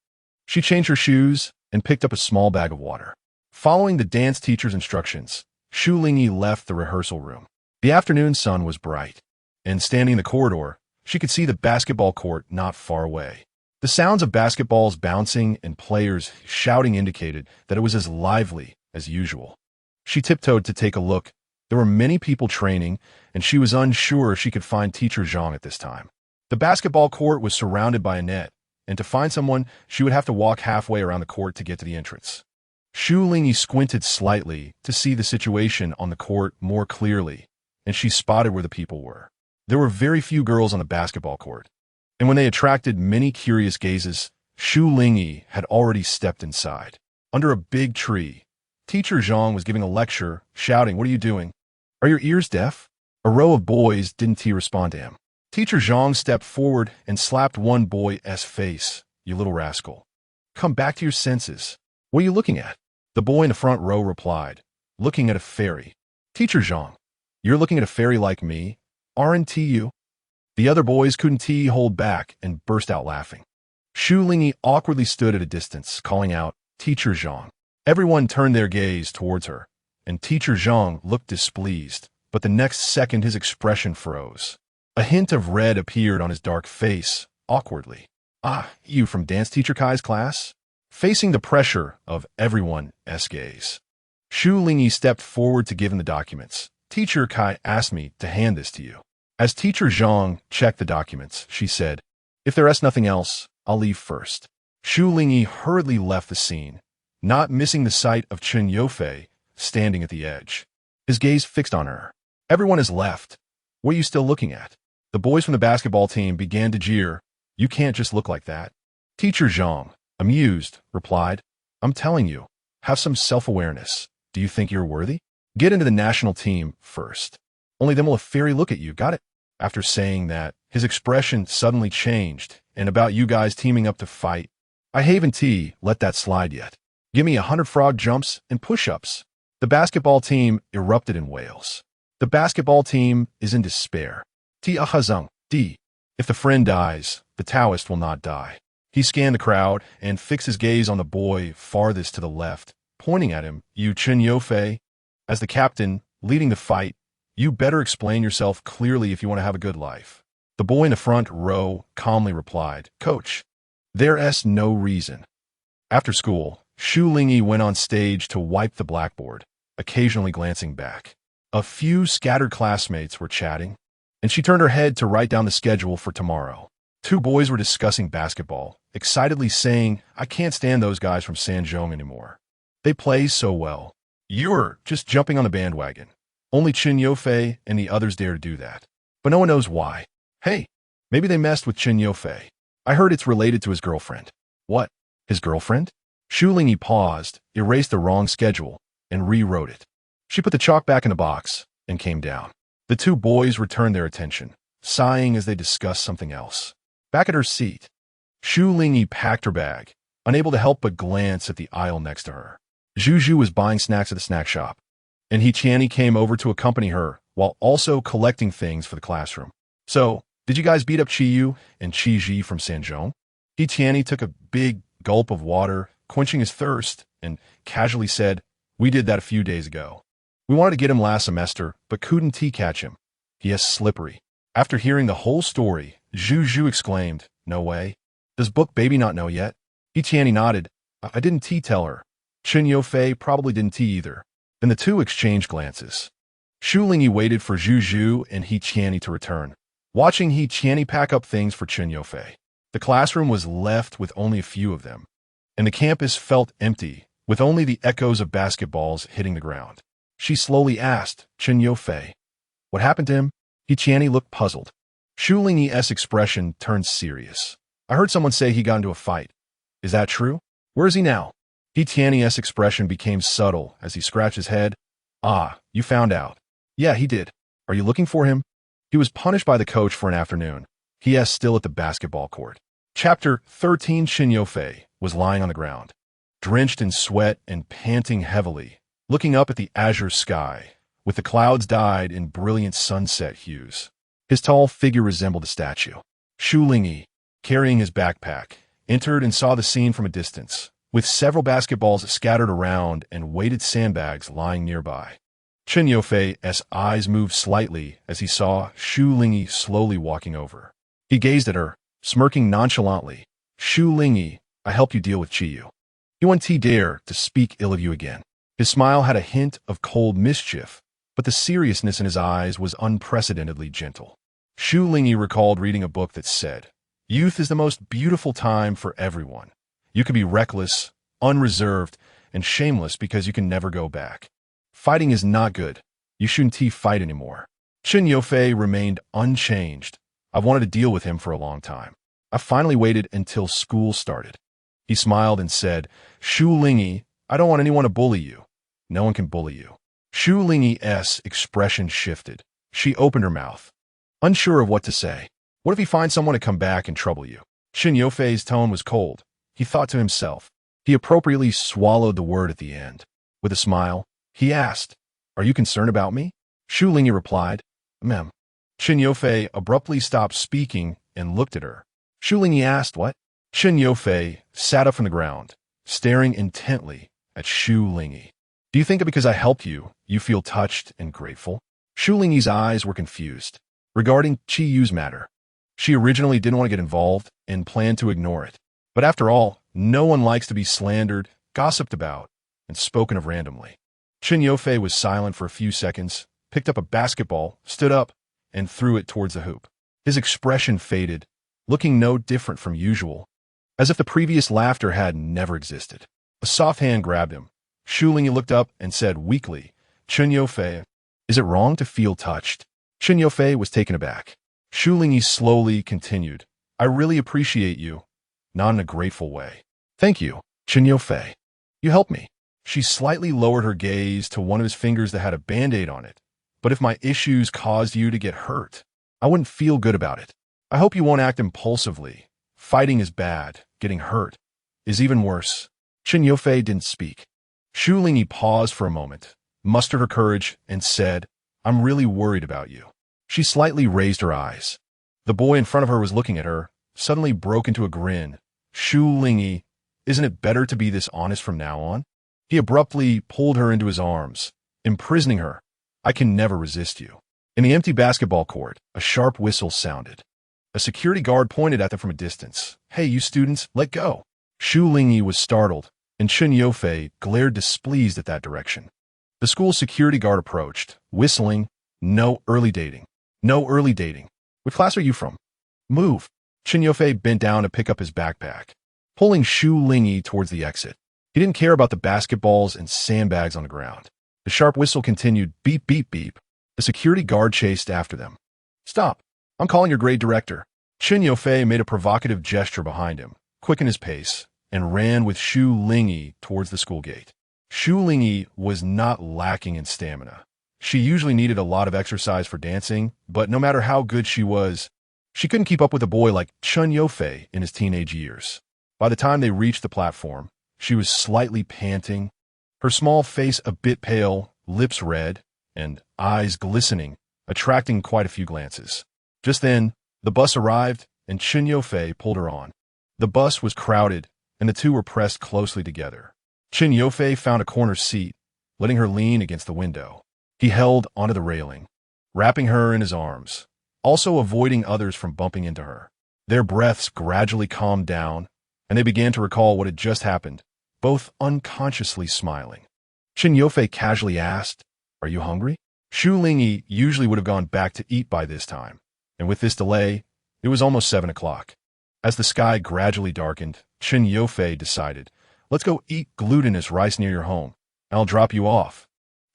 she changed her shoes and picked up a small bag of water. Following the dance teacher's instructions, Shu Lingyi left the rehearsal room. The afternoon sun was bright, and standing in the corridor, she could see the basketball court not far away. The sounds of basketballs bouncing and players shouting indicated that it was as lively as usual. She tiptoed to take a look. There were many people training, and she was unsure if she could find Teacher Zhang at this time. The basketball court was surrounded by a net, and to find someone, she would have to walk halfway around the court to get to the entrance. Shu Lingyi squinted slightly to see the situation on the court more clearly, and she spotted where the people were. There were very few girls on the basketball court, and when they attracted many curious gazes, Shu Lingyi had already stepped inside. Under a big tree, Teacher Zhang was giving a lecture, shouting, "What are you doing? Are your ears deaf?" A row of boys didn't respond to him. Teacher Zhang stepped forward and slapped one boy's face. "You little rascal. Come back to your senses. What are you looking at?" The boy in the front row replied, "Looking at a fairy." "Teacher Zhang, you're looking at a fairy like me, aren't you?" The other boys couldn't hold back and burst out laughing. Shu Lingyi awkwardly stood at a distance, calling out, "Teacher Zhang." Everyone turned their gaze towards her, and Teacher Zhang looked displeased, but the next second his expression froze. A hint of red appeared on his dark face, awkwardly. "Ah, you from Dance Teacher Kai's class?" Facing the pressure of everyone's gaze, Shu Lingyi stepped forward to give him the documents. "Teacher Kai asked me to hand this to you." As Teacher Zhang checked the documents, she said, "If there's nothing else, I'll leave first." Shu Lingyi hurriedly left the scene, not missing the sight of Chen Yofei standing at the edge, his gaze fixed on her. "Everyone has left. What are you still looking at?" The boys from the basketball team began to jeer. "You can't just look like that." Teacher Zhang, amused, replied, "I'm telling you, have some self-awareness. Do you think you're worthy? Get into the national team first. Only then will a fairy look at you, got it?" After saying that, his expression suddenly changed, and about you guys teaming up to fight, I haven't let that slide yet. Give me 100 frog jumps and push-ups. The basketball team erupted in wails. The basketball team is in despair. D. If the friend dies, the Taoist will not die. He scanned the crowd and fixed his gaze on the boy farthest to the left, pointing at him. "You Chen Yofei, as the captain, leading the fight, you better explain yourself clearly if you want to have a good life." The boy in the front row calmly replied, "Coach, there's no reason." After school, Shu Lingyi went on stage to wipe the blackboard, occasionally glancing back. A few scattered classmates were chatting, and she turned her head to write down the schedule for tomorrow. Two boys were discussing basketball, excitedly saying, "I can't stand those guys from Sanzhong anymore. They play so well. You're just jumping on the bandwagon. Only Chen Yofei and the others dare to do that. But no one knows why. Hey, maybe they messed with Chen Yofei. I heard it's related to his girlfriend." "What? His girlfriend?" Shu Lingyi paused, erased the wrong schedule, and rewrote it. She put the chalk back in the box and came down. The two boys returned their attention, sighing as they discussed something else. Back at her seat, Shu Lingyi packed her bag, unable to help but glance at the aisle next to her. Zhu was buying snacks at the snack shop, and He Qianni came over to accompany her while also collecting things for the classroom. "So, did you guys beat up Qiyu and Qiji from Sanzhong?" He Qianni took a big gulp of water, quenching his thirst, and casually said, "We did that a few days ago. We wanted to get him last semester, but couldn't catch him. He is slippery." After hearing the whole story, Zhu exclaimed, "No way. Does book baby not know yet?" He Qianni nodded. "I didn't tell her. Chen Yofei probably didn't either. Then the two exchanged glances. Shu Lingyi waited for Zhu Zhu and He Qianni to return, watching He Qianni pack up things for Chen Yofei. The classroom was left with only a few of them, and the campus felt empty, with only the echoes of basketballs hitting the ground. She slowly asked Chen Yofei, "What happened to him?" He Qianni looked puzzled. Shu Lingyi's expression turned serious. "I heard someone say he got into a fight. Is that true? Where is he now?" He Qianni's expression became subtle as he scratched his head. "Ah, you found out." "Yeah, he did. Are you looking for him?" "He was punished by the coach for an afternoon. He is still at the basketball court." Chapter 13. Chen Yofei was lying on the ground, drenched in sweat and panting heavily, looking up at the azure sky, with the clouds dyed in brilliant sunset hues. His tall figure resembled a statue. Shu Lingyi, carrying his backpack, entered and saw the scene from a distance, with several basketballs scattered around and weighted sandbags lying nearby. Chen Yofei's eyes moved slightly as he saw Shu Lingyi slowly walking over. He gazed at her, smirking nonchalantly. "Shu Lingyi, I help you deal with Chiyu. You won't dare to speak ill of you again." His smile had a hint of cold mischief, but the seriousness in his eyes was unprecedentedly gentle. Shu Lingyi recalled reading a book that said, "Youth is the most beautiful time for everyone. You can be reckless, unreserved, and shameless because you can never go back. Fighting is not good. You shouldn't fight anymore." Chen Yofei remained unchanged. "I've wanted to deal with him for a long time. I finally waited until school started." He smiled and said, "Shu Lingyi, I don't want anyone to bully you. No one can bully you." Shu Lingyi's expression shifted. She opened her mouth, unsure of what to say. What if he finds someone to come back and trouble you? Chen Yofei's tone was cold. He thought to himself. He appropriately swallowed the word at the end. With a smile, he asked, "Are you concerned about me?" Shu Lingyi replied, "Ma'am." Chen Yofei abruptly stopped speaking and looked at her. Shu Lingyi asked, "What?" Chen Yofei sat up from the ground, staring intently at Shu Lingyi. "Do you think that because I helped you, you feel touched and grateful?" Shu Lingyi's eyes were confused. Regarding Chiyu's matter, she originally didn't want to get involved and planned to ignore it. But after all, no one likes to be slandered, gossiped about, and spoken of randomly. Chen Yofei was silent for a few seconds, picked up a basketball, stood up, and threw it towards the hoop. His expression faded, looking no different from usual, as if the previous laughter had never existed. A soft hand grabbed him. Shu Lingyi looked up and said weakly, "Chen Yofei, is it wrong to feel touched?" Chen Yofei was taken aback. Shu Lingyi slowly continued, "I really appreciate you, not in a grateful way." "Thank you, Chen Yofei. You helped me." She slightly lowered her gaze to one of his fingers that had a Band-Aid on it. "But if my issues caused you to get hurt, I wouldn't feel good about it. I hope you won't act impulsively. Fighting is bad. Getting hurt is even worse." Chen Yofei didn't speak. Shu Lingyi paused for a moment, mustered her courage, and said, "I'm really worried about you." She slightly raised her eyes. The boy in front of her was looking at her, suddenly broke into a grin. "Shu Lingyi, isn't it better to be this honest from now on?" He abruptly pulled her into his arms, imprisoning her. "I can never resist you." In the empty basketball court, a sharp whistle sounded. A security guard pointed at them from a distance. "Hey, you students, let go." Shu Lingyi was startled, and Chen Yofei glared displeased at that direction. The school security guard approached, whistling, "No early dating. No early dating. What class are you from? Move." Chen Yofei bent down to pick up his backpack, pulling Shu Lingyi towards the exit. He didn't care about the basketballs and sandbags on the ground. The sharp whistle continued, beep, beep, beep. The security guard chased after them. "Stop. I'm calling your grade director." Chen Yofei made a provocative gesture behind him, quickened his pace, and ran with Shu Lingyi towards the school gate. Shu Lingyi was not lacking in stamina. She usually needed a lot of exercise for dancing, but no matter how good she was, she couldn't keep up with a boy like Chen Yofei in his teenage years. By the time they reached the platform, she was slightly panting, her small face a bit pale, lips red, and eyes glistening, attracting quite a few glances. Just then, the bus arrived, and Chen Yofei pulled her on. The bus was crowded, and the two were pressed closely together. Chen Yofei found a corner seat, letting her lean against the window. He held onto the railing, wrapping her in his arms, also avoiding others from bumping into her. Their breaths gradually calmed down, and they began to recall what had just happened, both unconsciously smiling. Chen Yofei casually asked, "Are you hungry?" Shu Lingyi usually would have gone back to eat by this time, and with this delay, it was almost 7 o'clock. As the sky gradually darkened, Chen Yofei decided, "Let's go eat glutinous rice near your home. I'll drop you off."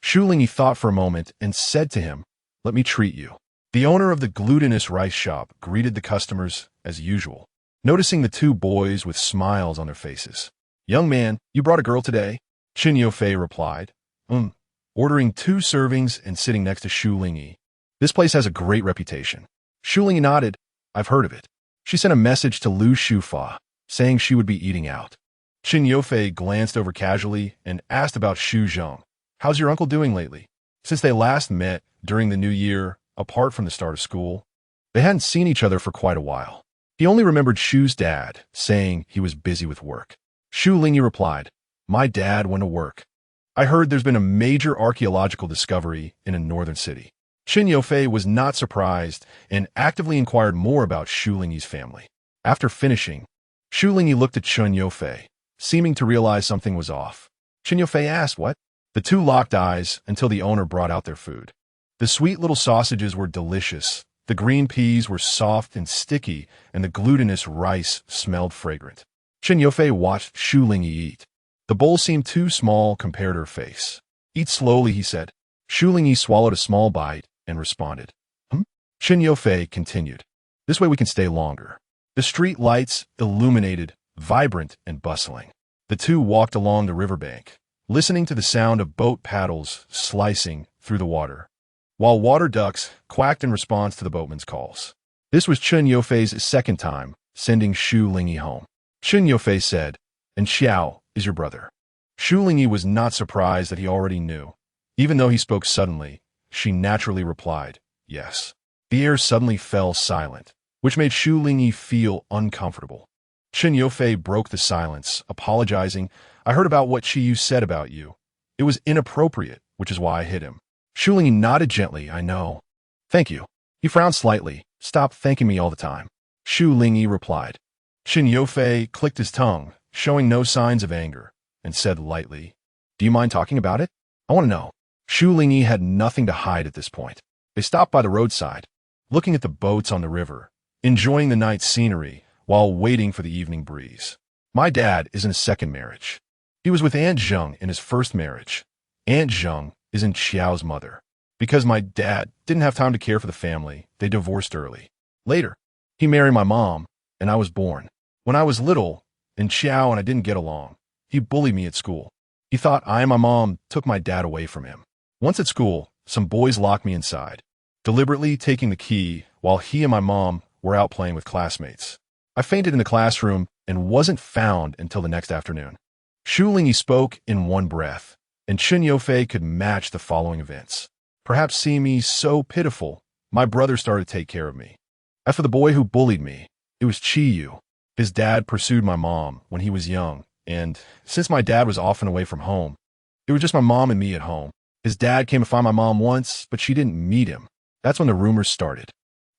Shu Lingyi thought for a moment and said to him, "Let me treat you." The owner of the glutinous rice shop greeted the customers as usual, noticing the two boys with smiles on their faces. "Young man, you brought a girl today?" Chen Yofei replied, ordering 2 servings and sitting next to Shu Lingyi. "This place has a great reputation." Shu Lingyi nodded. "I've heard of it." She sent a message to Lu Shufa, saying she would be eating out. Chen Yofei glanced over casually and asked about Shu Zheng. "How's your uncle doing lately?" Since they last met during the new year, apart from the start of school, they hadn't seen each other for quite a while. He only remembered Shu's dad, saying he was busy with work. Shu Lingyi replied, "My dad went to work. I heard there's been a major archaeological discovery in a northern city." Chen Yofei was not surprised and actively inquired more about Shu Lingyi's family. After finishing, Shu Lingyi looked at Chen Yofei, seeming to realize something was off. Chen Yofei asked, "What?" The two locked eyes until the owner brought out their food. The sweet little sausages were delicious, the green peas were soft and sticky, and the glutinous rice smelled fragrant. Chen Yofei watched Shu Lingyi eat. The bowl seemed too small compared to her face. "Eat slowly," he said. Shu Lingyi swallowed a small bite and responded, Chen Yofei continued, "This way we can stay longer." The street lights illuminated, vibrant and bustling. The two walked along the riverbank, listening to the sound of boat paddles slicing through the water, while water ducks quacked in response to the boatman's calls. This was Chen Yofei's second time sending Shu Lingyi home. Chen Yofei said, "And Xiao is your brother." Shu Lingyi was not surprised that he already knew. Even though he spoke suddenly, she naturally replied, "Yes." The air suddenly fell silent, which made Shu Lingyi feel uncomfortable. Chen Yofei broke the silence, apologizing, "I heard about what Yu said about you. It was inappropriate, which is why I hit him." Shu Lingyi nodded gently, "I know." "Thank you." He frowned slightly. "Stop thanking me all the time." Shu Lingyi replied. Chen Yofei clicked his tongue, showing no signs of anger, and said lightly, "Do you mind talking about it? I want to know." Shu Lingyi had nothing to hide at this point. They stopped by the roadside, looking at the boats on the river, enjoying the night scenery while waiting for the evening breeze. "My dad is in a second marriage. He was with Aunt Zheng in his first marriage. Aunt Zheng isn't Xiao's mother. Because my dad didn't have time to care for the family, they divorced early. Later, he married my mom, and I was born. When I was little, and Xiao and I didn't get along, he bullied me at school. He thought I and my mom took my dad away from him. Once at school, some boys locked me inside, deliberately taking the key while he and my mom were out playing with classmates. I fainted in the classroom and wasn't found until the next afternoon." Shu Lingyi spoke in one breath, and Chen Yofei could match the following events. "Perhaps seeing me so pitiful, my brother started to take care of me. As for the boy who bullied me, it was Yu. His dad pursued my mom when he was young, and since my dad was often away from home, it was just my mom and me at home. His dad came to find my mom once, but she didn't meet him. That's when the rumors started.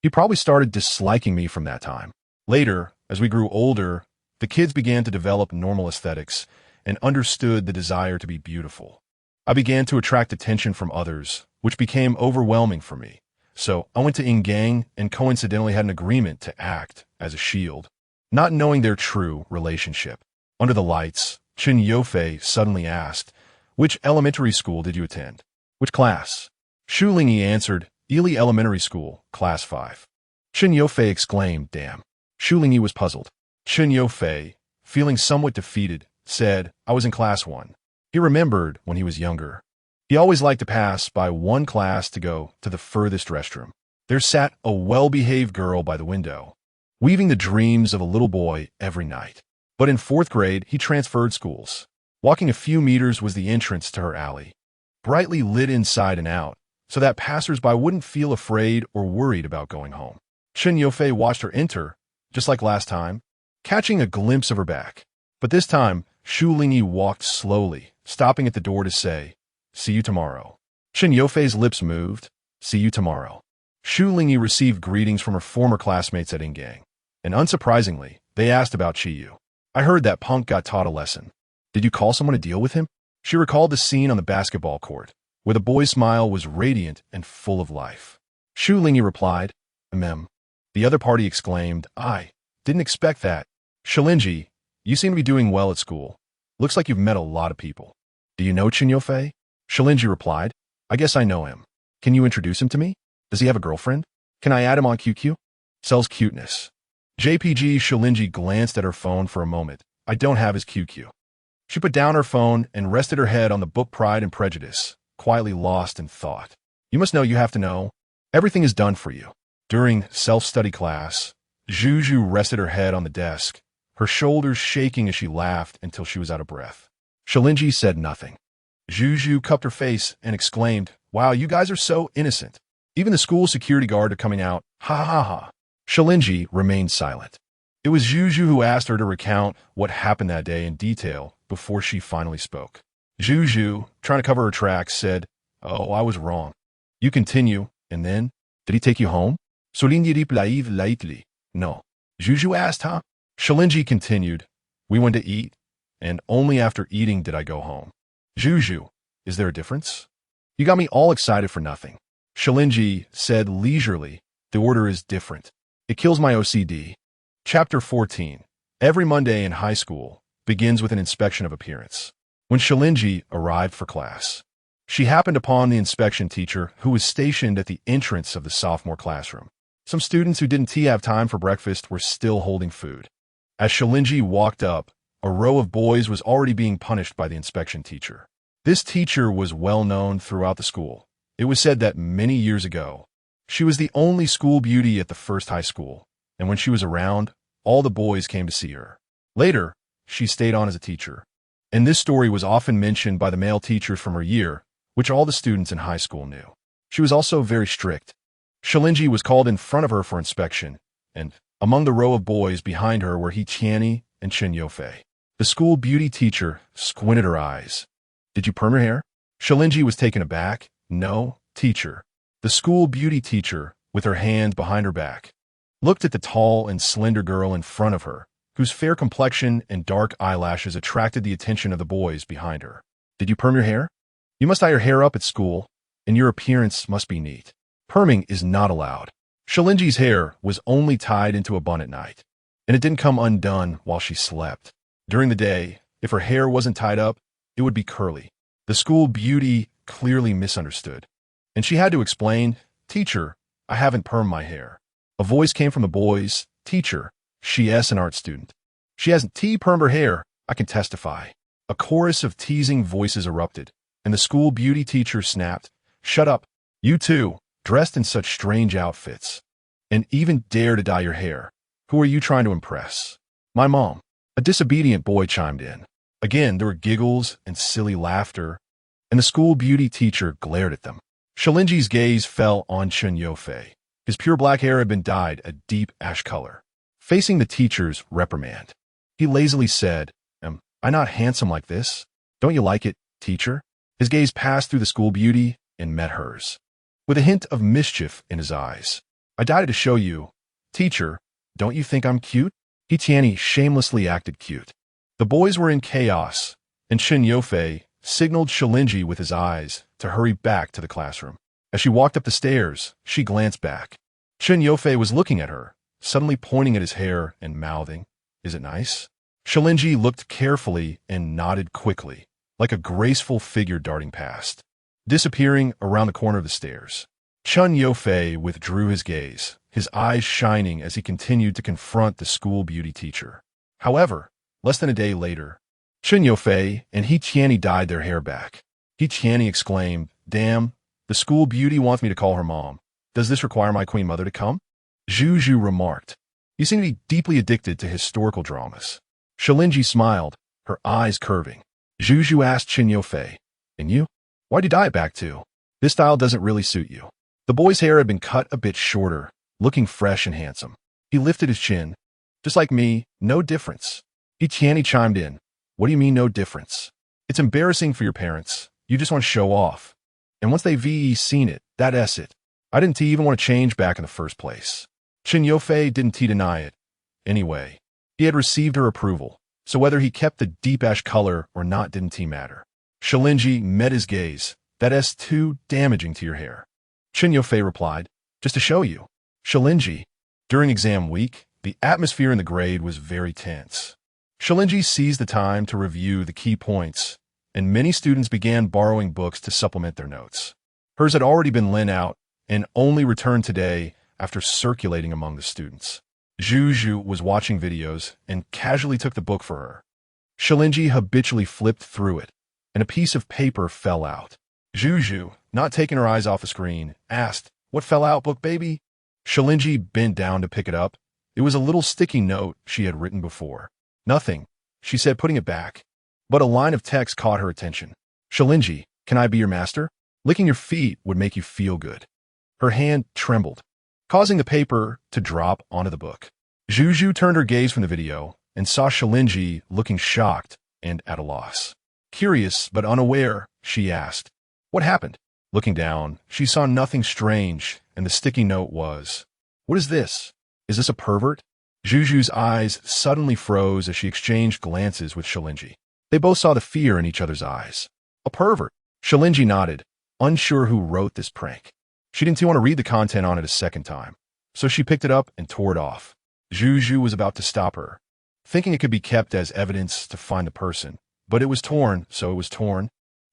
He probably started disliking me from that time. Later, as we grew older, the kids began to develop normal aesthetics and understood the desire to be beautiful. I began to attract attention from others, which became overwhelming for me. So I went to Ingang and coincidentally had an agreement to act as a shield, not knowing their true relationship. Under the lights, Chen Yofei suddenly asked, "Which elementary school did you attend?" "Which class?" Shu Lingyi answered, "Ely Elementary School, Class 5. Chen Yofei exclaimed, "Damn." Shu Lingyi was puzzled. Chen Yofei, feeling somewhat defeated, said, "I was in Class 1. He remembered when he was younger. He always liked to pass by one class to go to the furthest restroom. There sat a well-behaved girl by the window, weaving the dreams of a little boy every night. But in 4th grade, he transferred schools. Walking a few meters was the entrance to her alley, brightly lit inside and out, so that passers-by wouldn't feel afraid or worried about going home." Chen Yofei watched her enter, just like last time, catching a glimpse of her back. But this time, Shu Lingyi walked slowly, stopping at the door to say, "See you tomorrow." Chen Yofei's lips moved. "See you tomorrow." Shu Lingyi received greetings from her former classmates at Ingang, and unsurprisingly, they asked about Yu. "I heard that punk got taught a lesson." Did you call someone to deal with him? She recalled the scene on the basketball court, where the boy's smile was radiant and full of life. Shu Lingyi replied, "Mem." The other party exclaimed, "I didn't expect that. Shu Lingyi, you seem to be doing well at school. Looks like you've met a lot of people. Do you know Chen Yofei?" Shu Lingyi replied, "I guess I know him. Can you introduce him to me? Does he have a girlfriend? Can I add him on QQ? Sells cuteness." JPG Shu Lingyi glanced at her phone for a moment. "I don't have his QQ." She put down her phone and rested her head on the book Pride and Prejudice, quietly lost in thought. "You must know you have to know. Everything is done for you." During self-study class, Zhu rested her head on the desk, her shoulders shaking as she laughed until she was out of breath. Shu Lingyi said nothing. Zhu cupped her face and exclaimed, "Wow, you guys are so innocent. Even the school security guard are coming out. Ha ha ha." Shu Lingyi remained silent. It was Zhu who asked her to recount what happened that day in detail before she finally spoke. Zhu, trying to cover her tracks, said, "Oh, I was wrong." "You continue, and then? Did he take you home?" Shu Lingyi replied lightly, "No." Zhu asked, "Huh?" Shu Lingyi continued, "We went to eat, and only after eating did I go home." Zhu, is there a difference? You got me all excited for nothing. Shu Lingyi said leisurely, "The order is different. It kills my OCD." Chapter 14. Every Monday in high school begins with an inspection of appearance. When Shu Lingyi arrived for class, she happened upon the inspection teacher who was stationed at the entrance of the sophomore classroom. Some students who didn't have time for breakfast were still holding food. As Shu Lingyi walked up, a row of boys was already being punished by the inspection teacher. This teacher was well known throughout the school. It was said that many years ago, she was the only school beauty at the first high school, and when she was around, all the boys came to see her. Later, she stayed on as a teacher, and this story was often mentioned by the male teachers from her year, which all the students in high school knew. She was also very strict. Shu Lingyi was called in front of her for inspection, and among the row of boys behind her were He Qianni and Chen Yofei. The school beauty teacher squinted her eyes. "Did you perm your hair?" Shu Lingyi was taken aback. "No, teacher." The school beauty teacher, with her hand behind her back, looked at the tall and slender girl in front of her, whose fair complexion and dark eyelashes attracted the attention of the boys behind her. "Did you perm your hair? You must tie your hair up at school, and your appearance must be neat. Perming is not allowed." Shu Lingyi's hair was only tied into a bun at night, and it didn't come undone while she slept. During the day, if her hair wasn't tied up, it would be curly. The school beauty clearly misunderstood, and she had to explain, "Teacher, I haven't permed my hair." A voice came from the boys, "Teacher, she's an art student. She hasn't permed her hair, I can testify." A chorus of teasing voices erupted, and the school beauty teacher snapped, "Shut up, you two, dressed in such strange outfits, and even dare to dye your hair. Who are you trying to impress?" "My mom." A disobedient boy chimed in. Again, there were giggles and silly laughter, and the school beauty teacher glared at them. Shu Lingyi's gaze fell on Chen Yofei. His pure black hair had been dyed a deep ash color. Facing the teacher's reprimand, he lazily said, "Am I not handsome like this? Don't you like it, teacher?" His gaze passed through the school beauty and met hers, with a hint of mischief in his eyes. "I dyed it to show you. Teacher, don't you think I'm cute?" He Qianni shamelessly acted cute. The boys were in chaos, and Chen Yofei signaled Shu Lingyi with his eyes to hurry back to the classroom. As she walked up the stairs, she glanced back. Chen Yofei was looking at her, suddenly pointing at his hair and mouthing, "Is it nice?" Shu Lingyi looked carefully and nodded quickly, like a graceful figure darting past, disappearing around the corner of the stairs. Chen Yofei withdrew his gaze, his eyes shining as he continued to confront the school beauty teacher. However, less than a day later, Chen Yofei and He Qianni dyed their hair back. He Qianni exclaimed, "Damn, the school beauty wants me to call her mom. Does this require my queen mother to come?" Zhu remarked, "You seem to be deeply addicted to historical dramas." Shu Lingyi smiled, her eyes curving. Zhu asked Chen Yofei, "And you? Why'd you dye it back too? This style doesn't really suit you." The boy's hair had been cut a bit shorter, looking fresh and handsome. He lifted his chin. "Just like me, no difference." He Qianni chimed in, "What do you mean no difference? It's embarrassing for your parents. You just want to show off. And once they've seen it, that's it. I didn't even want to change back in the first place." Chen Yofei didn't deny it. Anyway, he had received her approval, So whether he kept the deep ash color or not didn't matter. Shu Lingyi met his gaze. That's too damaging to your hair. Chen Yufei replied, just to show you. Shu Lingyi. During exam week, the atmosphere in the grade was very tense. Shu Lingyi seized the time to review the key points, and many students began borrowing books to supplement their notes. Hers had already been lent out and only returned today after circulating among the students. Zhu was watching videos and casually took the book for her. Shu Lingyi habitually flipped through it, and a piece of paper fell out. Zhu, not taking her eyes off the screen, asked, "What fell out, book baby?" Shu Lingyi bent down to pick it up. It was a little sticky note she had written before. "Nothing," she said, putting it back. But a line of text caught her attention. "Shu Lingyi, can I be your master? Licking your feet would make you feel good." Her hand trembled, causing the paper to drop onto the book. Zhu turned her gaze from the video and saw Shu Lingyi looking shocked and at a loss. Curious but unaware, she asked, "What happened?" Looking down, she saw nothing strange, and the sticky note was, "What is this? Is this a pervert?" Zhu's eyes suddenly froze as she exchanged glances with Shu Lingyi. They both saw the fear in each other's eyes. "A pervert?" Shu Lingyi nodded, unsure who wrote this prank. She didn't want to read the content on it a second time, so she picked it up and tore it off. Zhu was about to stop her, thinking it could be kept as evidence to find the person, but it was torn, so it was torn.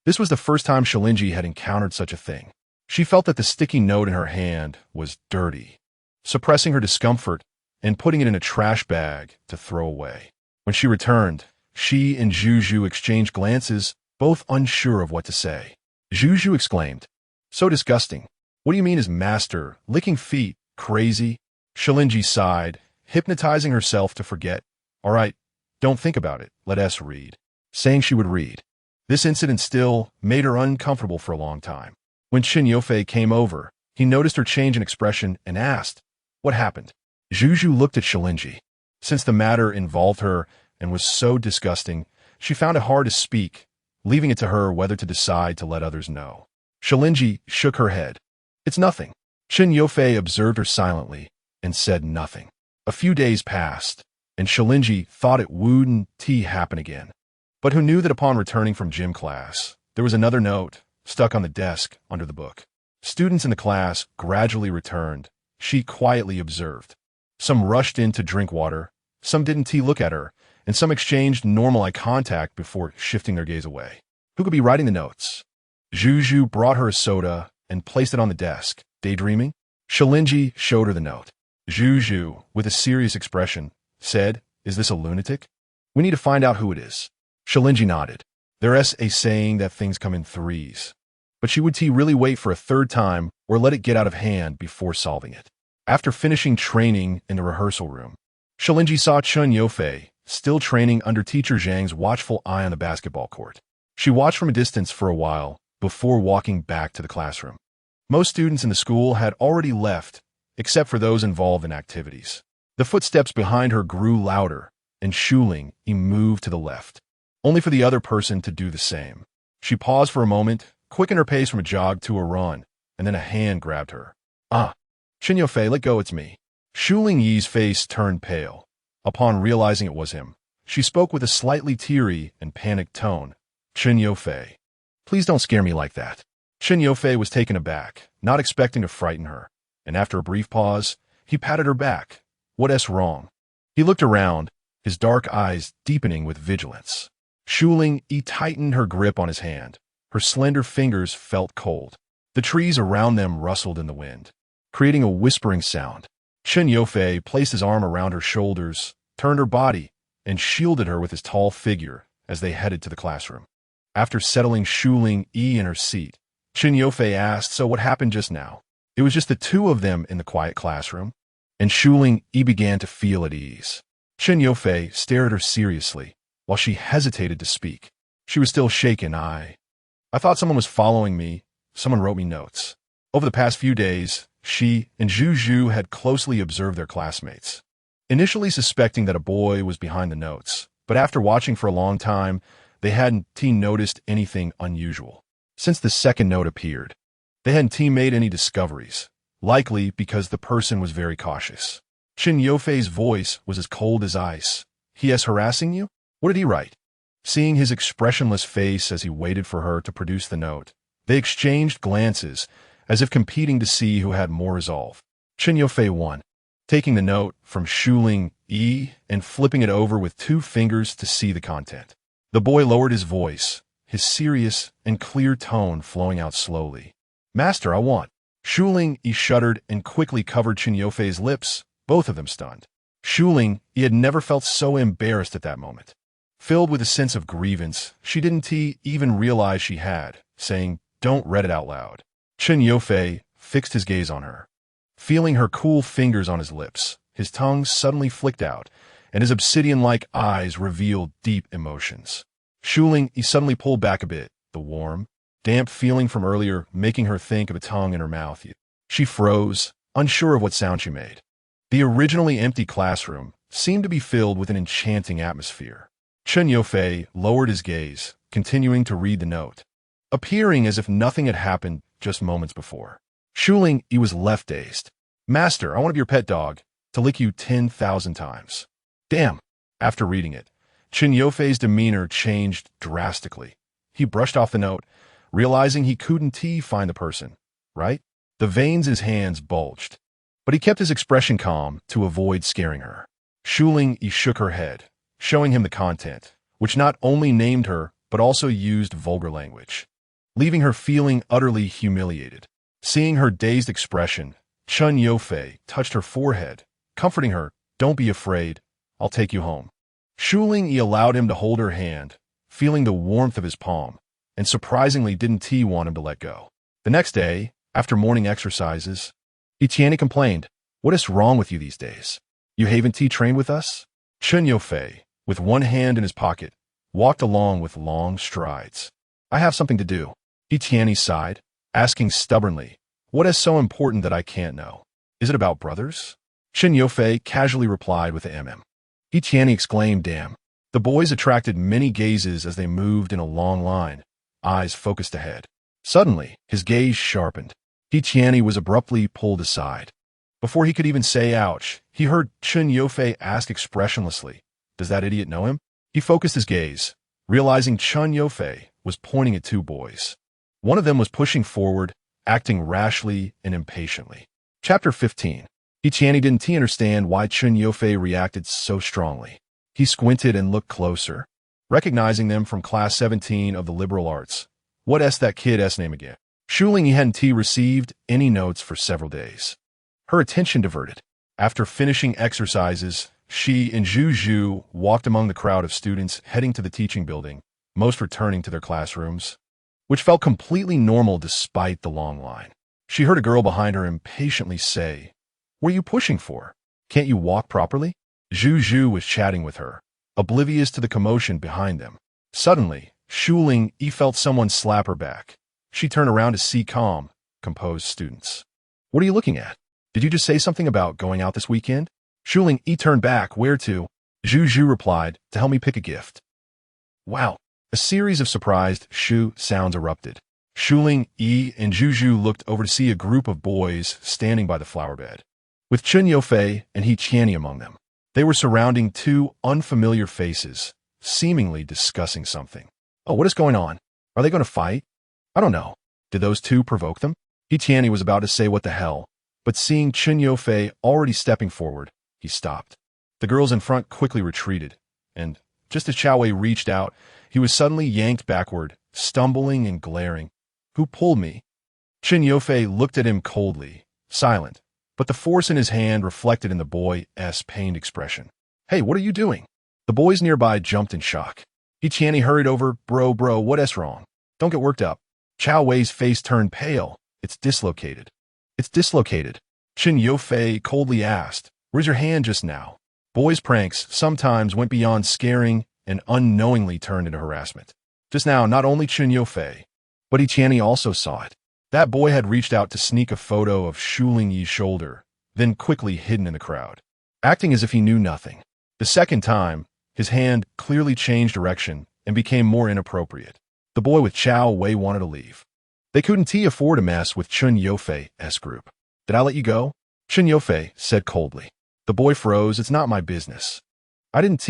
This was the first time Shu Lingyi had encountered such a thing. She felt that the sticky note in her hand was dirty, suppressing her discomfort and putting it in a trash bag to throw away. When she returned, she and Zhu exchanged glances, both unsure of what to say. Zhu exclaimed, "So disgusting. What do you mean is master? Licking feet? Crazy?" Shu Lingyi sighed, hypnotizing herself to forget. "All right, don't think about it. Let us read." Saying she would read. This incident still made her uncomfortable for a long time. When Chen Yufei came over, he noticed her change in expression and asked, "What happened?" Zhu looked at Shu Lingyi. Since the matter involved her and was so disgusting, she found it hard to speak, leaving it to her whether to decide to let others know. Shu Lingyi shook her head. "It's nothing." Chen Yufei observed her silently and said nothing. A few days passed, and Shu Lingyi thought it wouldn't happen again. But who knew that upon returning from gym class, there was another note stuck on the desk under the book. Students in the class gradually returned, she quietly observed. Some rushed in to drink water, some didn't look at her, and some exchanged normal eye contact before shifting their gaze away. Who could be writing the notes? Zhu brought her a soda and placed it on the desk. Daydreaming? Shu Lingyi showed her the note. Zhu, with a serious expression, said, "Is this a lunatic? We need to find out who it is." Shu Lingyi nodded. There's a saying that things come in threes. But she would really wait for a third time or let it get out of hand before solving it. After finishing training in the rehearsal room, Shu Lingyi saw Chen Yufei still training under teacher Zhang's watchful eye on the basketball court. She watched from a distance for a while before walking back to the classroom. Most students in the school had already left, except for those involved in activities. The footsteps behind her grew louder, and Shu Lingyi moved to the left, only for the other person to do the same. She paused for a moment, quickened her pace from a jog to a run, and then a hand grabbed her. "Ah, Chen Yufei, let go, it's me." Shu Lingyi's face turned pale. Upon realizing it was him, she spoke with a slightly teary and panicked tone. "Chen Yufei, please don't scare me like that." Chen Yufei was taken aback, not expecting to frighten her, and after a brief pause, he patted her back. "What's wrong?" He looked around, his dark eyes deepening with vigilance. Shu Lingyi tightened her grip on his hand. Her slender fingers felt cold. The trees around them rustled in the wind, creating a whispering sound. Chen Yufei placed his arm around her shoulders, turned her body, and shielded her with his tall figure as they headed to the classroom. After settling Shu Lingyi in her seat, Chen Yufei asked, "So what happened just now?" It was just the two of them in the quiet classroom, and Shu Lingyi began to feel at ease. Chen Yufei stared at her seriously, while she hesitated to speak. She was still shaken. I thought someone was following me. Someone wrote me notes. Over the past few days, she and Zhu had closely observed their classmates, initially suspecting that a boy was behind the notes, but after watching for a long time, they hadn't noticed anything unusual. Since the second note appeared, they hadn't made any discoveries, likely because the person was very cautious. Chen Yufei's voice was as cold as ice. "He is harassing you?" What did he write? Seeing his expressionless face as he waited for her to produce the note, they exchanged glances, as if competing to see who had more resolve. Chen Yufei won, taking the note from Shu Lingyi and flipping it over with 2 fingers to see the content. The boy lowered his voice, his serious and clear tone flowing out slowly. "Master, I want." Shu Lingyi shuddered and quickly covered Chen Yufei's lips, both of them stunned. Shu Lingyi had never felt so embarrassed at that moment. Filled with a sense of grievance, she didn't even realize she had, saying, "Don't read it out loud." Chen Yufei fixed his gaze on her. Feeling her cool fingers on his lips, his tongue suddenly flicked out, and his obsidian-like eyes revealed deep emotions. Shu Lingyi suddenly pulled back a bit, the warm, damp feeling from earlier making her think of a tongue in her mouth. She froze, unsure of what sound she made. The originally empty classroom seemed to be filled with an enchanting atmosphere. Chen Yufei lowered his gaze, continuing to read the note, appearing as if nothing had happened just moments before. Shu Lingyi was left dazed. "Master, I want to be your pet dog, to lick you 10,000 times. Damn. After reading it, Chen Yufei's demeanor changed drastically. He brushed off the note, realizing he couldn't find the person, right? The veins in his hands bulged, but he kept his expression calm to avoid scaring her. Shu Lingyi shook her head, showing him the content, which not only named her, but also used vulgar language, leaving her feeling utterly humiliated. Seeing her dazed expression, Chen Yufei touched her forehead, comforting her, "Don't be afraid, I'll take you home." Shu Lingyi allowed him to hold her hand, feeling the warmth of his palm, and surprisingly didn't want him to let go. The next day, after morning exercises, Tianyi complained, "What is wrong with you these days? You haven't trained with us?" Chen Yufei, with one hand in his pocket, walked along with long strides. "I have something to do." Tianyi sighed, asking stubbornly, "What is so important that I can't know? Is it about brothers?" Chen Yufei casually replied with a mm. Tianyi exclaimed, "Damn." The boys attracted many gazes as they moved in a long line, eyes focused ahead. Suddenly, his gaze sharpened. Tianyi was abruptly pulled aside. Before he could even say ouch, he heard Chen Yufei ask expressionlessly, "Does that idiot know him?" He focused his gaze, realizing Chen Yufei was pointing at 2 boys. One of them was pushing forward, acting rashly and impatiently. Chapter 15. Tianyi didn't understand why Chen Yufei reacted so strongly. He squinted and looked closer, recognizing them from Class 17 of the liberal arts. What's that kid's name again? Shu Lingyi hadn't received any notes for several days. Her attention diverted. After finishing exercises, she and Zhu walked among the crowd of students heading to the teaching building, most returning to their classrooms, which felt completely normal despite the long line. She heard a girl behind her impatiently say, "What are you pushing for? Can't you walk properly?" Zhu was chatting with her, oblivious to the commotion behind them. Suddenly, Shu Lingyi felt someone slap her back. She turned around to see calm, composed students. "What are you looking at? Did you just say something about going out this weekend?" Shu Lingyi turned back. "Where to?" Zhu replied, "To help me pick a gift." Wow. A series of surprised "shoo" sounds erupted. Shu Lingyi and Zhu looked over to see a group of boys standing by the flower bed, with Chen Yufei and Tianyi among them. They were surrounding 2 unfamiliar faces, seemingly discussing something. "Oh, what is going on? Are they going to fight? I don't know. Did those 2 provoke them?" Tianyi was about to say what the hell, but seeing Chen Yufei already stepping forward, he stopped. The girls in front quickly retreated, and just as Chao Wei reached out, he was suddenly yanked backward, stumbling and glaring. "Who pulled me?" Chen Yufei looked at him coldly, silent, but the force in his hand reflected in the boy's pained expression. "Hey, what are you doing?" The boys nearby jumped in shock. Tianyi hurried over. Bro, what's wrong? Don't get worked up." Chao Wei's face turned pale. "It's dislocated." "It's dislocated?" Chen Yufei coldly asked. "Where's your hand just now?" Boys' pranks sometimes went beyond scaring and unknowingly turned into harassment. Just now, not only Chen Yufei, but Tianyi also saw it. That boy had reached out to sneak a photo of Shu Lingyi's shoulder, then quickly hidden in the crowd, acting as if he knew nothing. The second time, his hand clearly changed direction and became more inappropriate. The boy with Chao Wei wanted to leave. They couldn't afford to mess with Chen Yufei's group. "Did I let you go?" Chen Yufei said coldly. The boy froze. "It's not my business." I didn't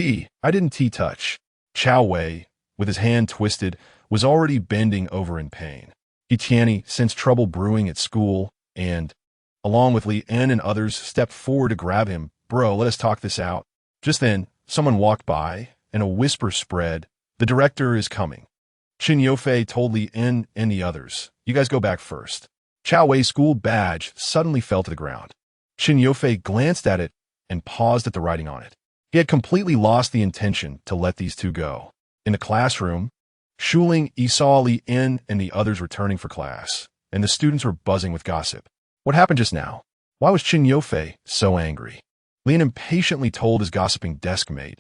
touch." Chao Wei, with his hand twisted, was already bending over in pain. Tianyi sensed trouble brewing at school and, along with Li En and others, stepped forward to grab him. Bro, let us talk this out. Just then, someone walked by, and a whisper spread, "The director is coming." Qin Youfei told Li En and the others, "You guys go back first." Chao Wei's school badge suddenly fell to the ground. Qin Youfei glanced at it and paused at the writing on it. He had completely lost the intention to let these two go. In the classroom, Shu Lingyi saw Li En and the others returning for class, and the students were buzzing with gossip. What happened just now? Why was Qin Youfei so angry? Li En impatiently told his gossiping desk mate,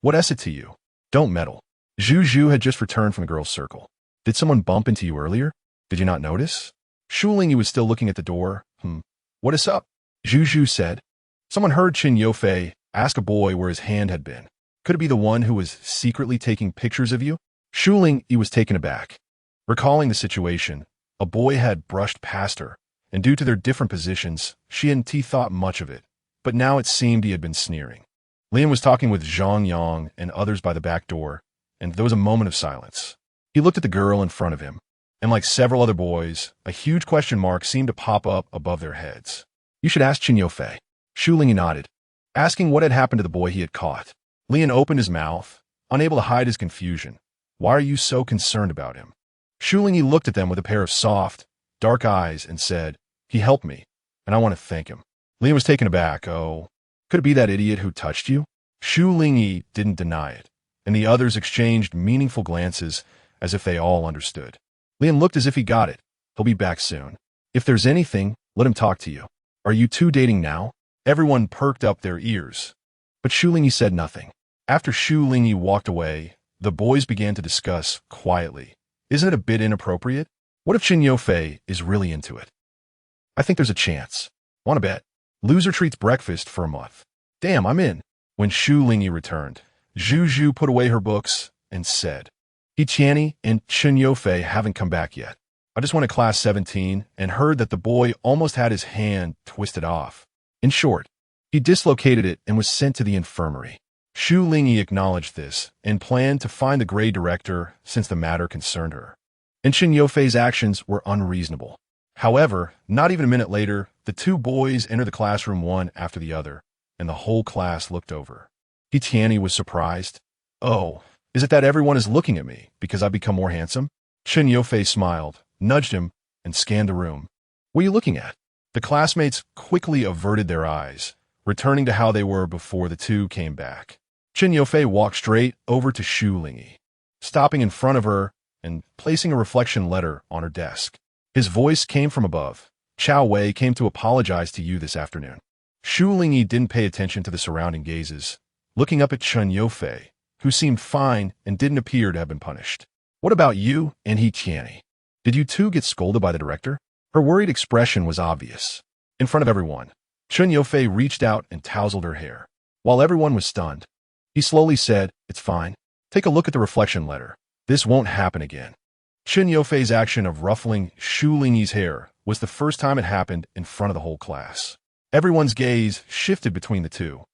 "What is it to you? Don't meddle." Zhu Zhu had just returned from the girls' circle. "Did someone bump into you earlier? Did you not notice?" Shu Lingyi was still looking at the door. What is up?" Zhu Zhu said. Someone heard Qin Youfei ask a boy where his hand had been. Could it be the one who was secretly taking pictures of you? Shu Lingyi was taken aback. Recalling the situation, a boy had brushed past her, and due to their different positions, she and T thought much of it, but now it seemed he had been sneering. Lian was talking with Zhang Yang and others by the back door, and there was a moment of silence. He looked at the girl in front of him, and like several other boys, a huge question mark seemed to pop up above their heads. "You should ask Qin Youfei." Shu Lingyi nodded, asking what had happened to the boy he had caught. Lian opened his mouth, unable to hide his confusion. "Why are you so concerned about him?" Shu Lingyi looked at them with a pair of soft, dark eyes and said, "He helped me, and I want to thank him." Lian was taken aback. "Oh, could it be that idiot who touched you?" Shu Lingyi didn't deny it, and the others exchanged meaningful glances as if they all understood. Lian looked as if he got it. "He'll be back soon. If there's anything, let him talk to you." "Are you two dating now?" Everyone perked up their ears, but Shu Lingyi said nothing. After Shu Lingyi walked away, the boys began to discuss quietly. "Isn't it a bit inappropriate? What if Qin Youfei is really into it?" "I think there's a chance. Want to bet?" "Loser treats breakfast for a month." "Damn, I'm in." When Shu Lingyi returned, Zhu Zhu put away her books and said, "Tianyi and Qin Youfei haven't come back yet. I just went to class 17 and heard that the boy almost had his hand twisted off. In short, he dislocated it and was sent to the infirmary." Shu Lingyi acknowledged this and planned to find the grade director since the matter concerned her. And Qin Youfei's actions were unreasonable. However, not even a minute later, the two boys entered the classroom one after the other, and the whole class looked over. Tianyi was surprised. "Oh, is it that everyone is looking at me because I've become more handsome?" Qin Youfei smiled, nudged him, and scanned the room. "What are you looking at?" The classmates quickly averted their eyes, returning to how they were before the two came back. Qin Youfei walked straight over to Shu Lingyi, stopping in front of her and placing a reflection letter on her desk. His voice came from above. "Chao Wei came to apologize to you this afternoon." Shu Lingyi didn't pay attention to the surrounding gazes, looking up at Qin Youfei, who seemed fine and didn't appear to have been punished. "What about you and Tianyi? Did you two get scolded by the director?" Her worried expression was obvious. In front of everyone, Qin Youfei reached out and tousled her hair. While everyone was stunned, he slowly said, "It's fine. Take a look at the reflection letter. This won't happen again." Qin Youfei's action of ruffling Shu Lingyi's hair was the first time it happened in front of the whole class. Everyone's gaze shifted between the two,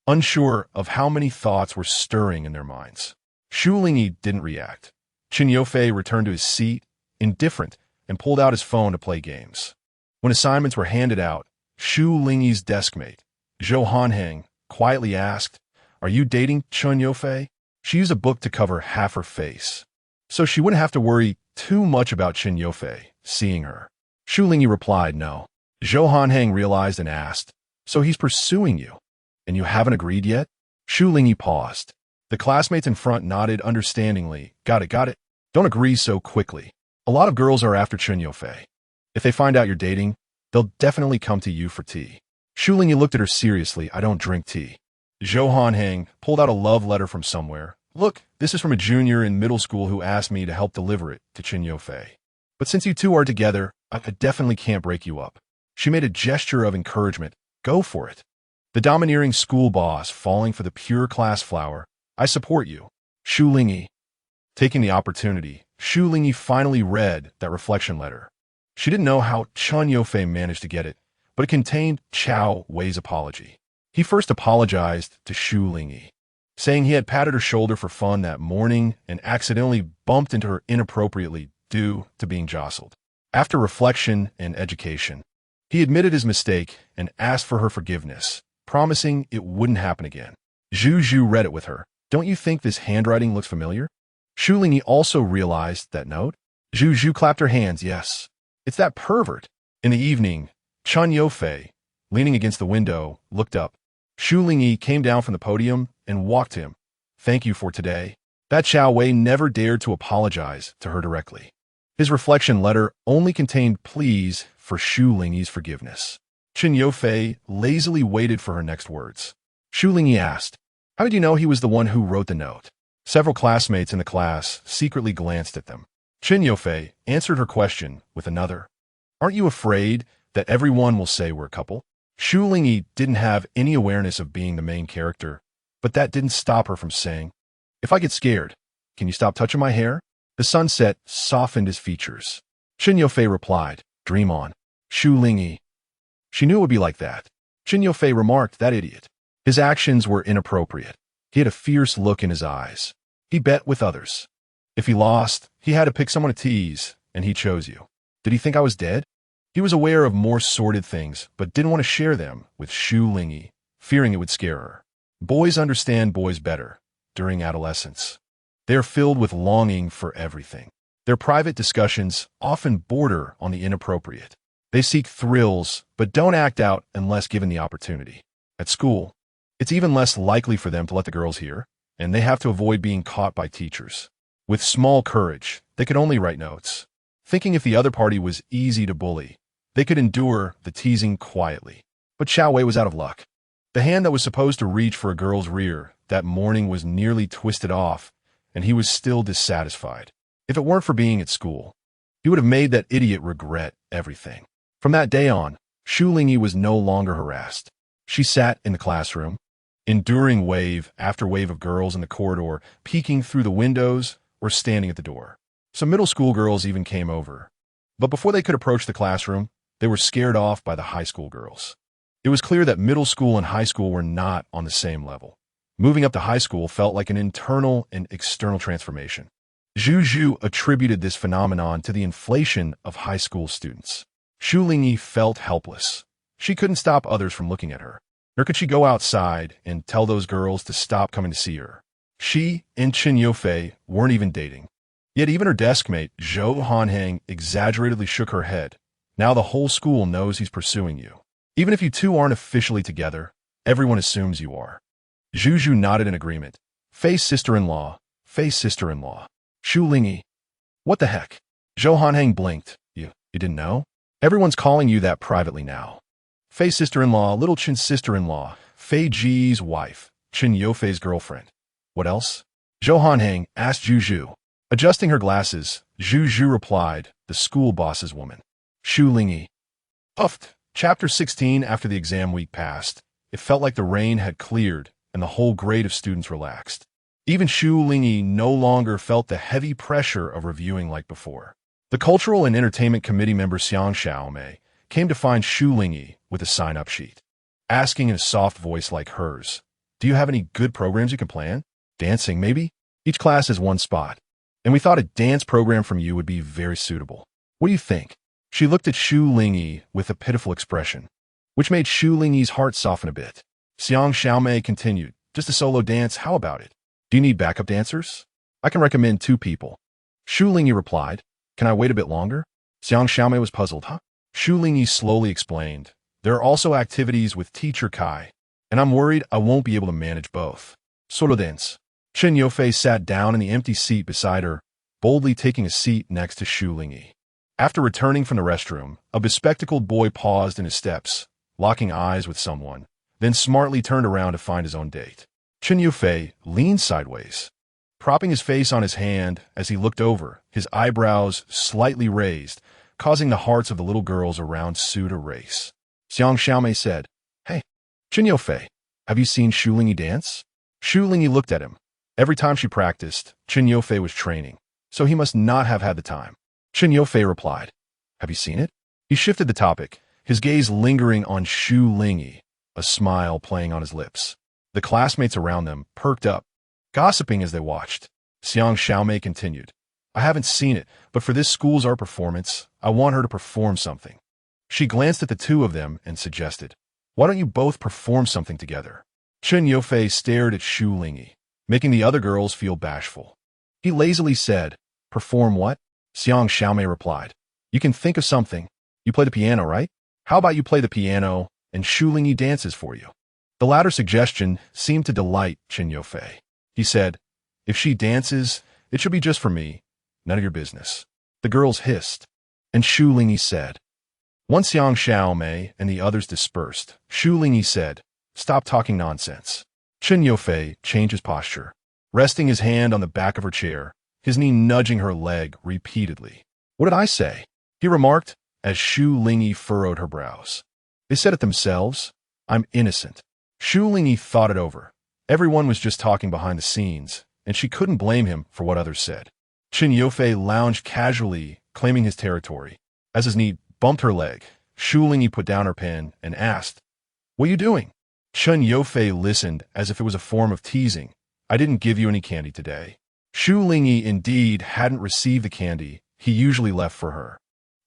unsure of how many thoughts were stirring in their minds. Shu Lingyi didn't react. Qin Youfei returned to his seat, indifferent, and pulled out his phone to play games. When assignments were handed out, Shu Lingyi's deskmate, Zhou Hanheng, quietly asked, "Are you dating Qin Youfei?" She used a book to cover half her face, so she wouldn't have to worry too much about Qin Youfei seeing her. Shu Lingyi replied no. Zhou Hanheng realized and asked, "So he's pursuing you, and you haven't agreed yet?" Shu Lingyi paused. The classmates in front nodded understandingly. Got it. Don't agree so quickly. A lot of girls are after Qin Youfei. If they find out you're dating, they'll definitely come to you for tea." Shu Lingyi looked at her seriously. "I don't drink tea." Zhou Hanheng pulled out a love letter from somewhere. "Look, this is from a junior in middle school who asked me to help deliver it to Qin Youfei. But since you two are together, I definitely can't break you up." She made a gesture of encouragement. "Go for it." The domineering school boss falling for the pure class flower. "I support you." Shu Lingyi. Taking the opportunity, Shu Lingyi finally read that reflection letter. She didn't know how Qin Youfei managed to get it, but it contained Chao Wei's apology. He first apologized to Shu Lingyi. saying he had patted her shoulder for fun that morning and accidentally bumped into her inappropriately due to being jostled. After reflection and education, he admitted his mistake and asked for her forgiveness, promising it wouldn't happen again. Zhu read it with her. Don't you think this handwriting looks familiar? Shu Lingyi also realized that note. Zhu clapped her hands. Yes, it's that pervert. In the evening, Chun Yofei, leaning against the window, looked up. Shu Lingyi came down from the podium and walked to him. Thank you for today. That Xiao Wei never dared to apologize to her directly. His reflection letter only contained pleas for Shu Lingyi's forgiveness. Chun Yofei lazily waited for her next words. Shu Lingyi asked, how did you know he was the one who wrote the note? Several classmates in the class secretly glanced at them. Chun Yofei answered her question with another. Aren't you afraid that everyone will say we're a couple? Shu Lingyi didn't have any awareness of being the main character, but that didn't stop her from saying, if I get scared, can you stop touching my hair? The sunset softened his features. Chun Yofei replied, dream on. Shu Lingyi. She knew it would be like that. Chun Yofei remarked, that idiot. His actions were inappropriate. He had a fierce look in his eyes. He bet with others. If he lost, he had to pick someone to tease, and he chose you. Did he think I was dead? He was aware of more sordid things, but didn't want to share them with Shu Lingyi, fearing it would scare her. Boys understand boys better during adolescence. They are filled with longing for everything. Their private discussions often border on the inappropriate. They seek thrills, but don't act out unless given the opportunity. At school, it's even less likely for them to let the girls hear, and they have to avoid being caught by teachers. With small courage, they could only write notes. Thinking if the other party was easy to bully, they could endure the teasing quietly. But Xiao Wei was out of luck. The hand that was supposed to reach for a girl's rear that morning was nearly twisted off, and he was still dissatisfied. If it weren't for being at school, he would have made that idiot regret everything. From that day on, Shu Lingyi was no longer harassed. She sat in the classroom, enduring wave after wave of girls in the corridor, peeking through the windows or standing at the door. Some middle school girls even came over. But before they could approach the classroom, they were scared off by the high school girls. It was clear that middle school and high school were not on the same level. Moving up to high school felt like an internal and external transformation. Zhu attributed this phenomenon to the inflation of high school students. Shu Lingyi felt helpless. She couldn't stop others from looking at her, nor could she go outside and tell those girls to stop coming to see her. She and Chun Yofei weren't even dating. Yet even her deskmate, Zhou Hanheng, exaggeratedly shook her head. Now the whole school knows he's pursuing you. Even if you two aren't officially together, everyone assumes you are. Zhu nodded in agreement. Fei's sister-in-law. Fei's sister-in-law. Shu Lingyi. What the heck? Zhou Hanheng blinked. You didn't know? Everyone's calling you that privately now. Fei's sister-in-law, little Chin's sister-in-law, Fei Ji's wife, Chun Yofei's girlfriend. What else? Zhou Hanheng asked Zhu. Adjusting her glasses, Zhu replied, the school boss's woman. Shu Lingyi. Puffed. Chapter 16. After the exam week passed, it felt like the rain had cleared and the whole grade of students relaxed. Even Shu Lingyi no longer felt the heavy pressure of reviewing like before. The Cultural and Entertainment Committee member Xiang Xiaomei came to find Shu Lingyi with a sign-up sheet, asking in a soft voice like hers, do you have any good programs you can plan? Dancing, maybe? Each class has one spot, and we thought a dance program from you would be very suitable. What do you think? She looked at Shu Lingyi with a pitiful expression, which made Shu Lingyi's heart soften a bit. Xiang Xiaomei continued, just a solo dance, how about it? Do you need backup dancers? I can recommend 2 people. Shu Lingyi replied, can I wait a bit longer? Xiang Xiaomei was puzzled, huh? Shu Lingyi slowly explained, there are also activities with teacher Kai, and I'm worried I won't be able to manage both. Solo dance. Chun Yofei sat down in the empty seat beside her, boldly taking a seat next to Shu Lingyi. After returning from the restroom, a bespectacled boy paused in his steps, locking eyes with someone, then smartly turned around to find his own date. Chun Yofei leaned sideways, propping his face on his hand as he looked over, his eyebrows slightly raised, causing the hearts of the little girls around Sue to race. Xiang Xiaomei said, hey, Chun Yofei, have you seen Shu Lingyi dance? Shu Lingyi looked at him. Every time she practiced, Chun Yofei was training, so he must not have had the time. Chun Yofei replied, have you seen it? He shifted the topic, his gaze lingering on Shu Lingyi, a smile playing on his lips. The classmates around them perked up, gossiping as they watched. Xiang Xiaomei continued, I haven't seen it, but for this school's art performance, I want her to perform something. She glanced at the two of them and suggested, why don't you both perform something together? Chen Yufei stared at Shu Lingyi, making the other girls feel bashful. He lazily said, perform what? Xiang Xiaomei replied, you can think of something. You play the piano, right? How about you play the piano and Shu Lingyi dances for you? The latter suggestion seemed to delight Chen Yufei. He said, if she dances, it should be just for me. None of your business. The girls hissed. And Shu Lingyi said. Once Xiang Xiaomei and the others dispersed, Shu Lingyi said, stop talking nonsense. Chen Yufei changed his posture, resting his hand on the back of her chair, his knee nudging her leg repeatedly. What did I say? He remarked, as Shu Lingyi furrowed her brows. They said it themselves. I'm innocent. Shu Lingyi thought it over. Everyone was just talking behind the scenes, and she couldn't blame him for what others said. Chen Yufei lounged casually, claiming his territory. As his knee bumped her leg, Shu Lingyi put down her pen and asked, what are you doing? Chen Yufei listened as if it was a form of teasing. I didn't give you any candy today. Shu Lingyi indeed hadn't received the candy he usually left for her,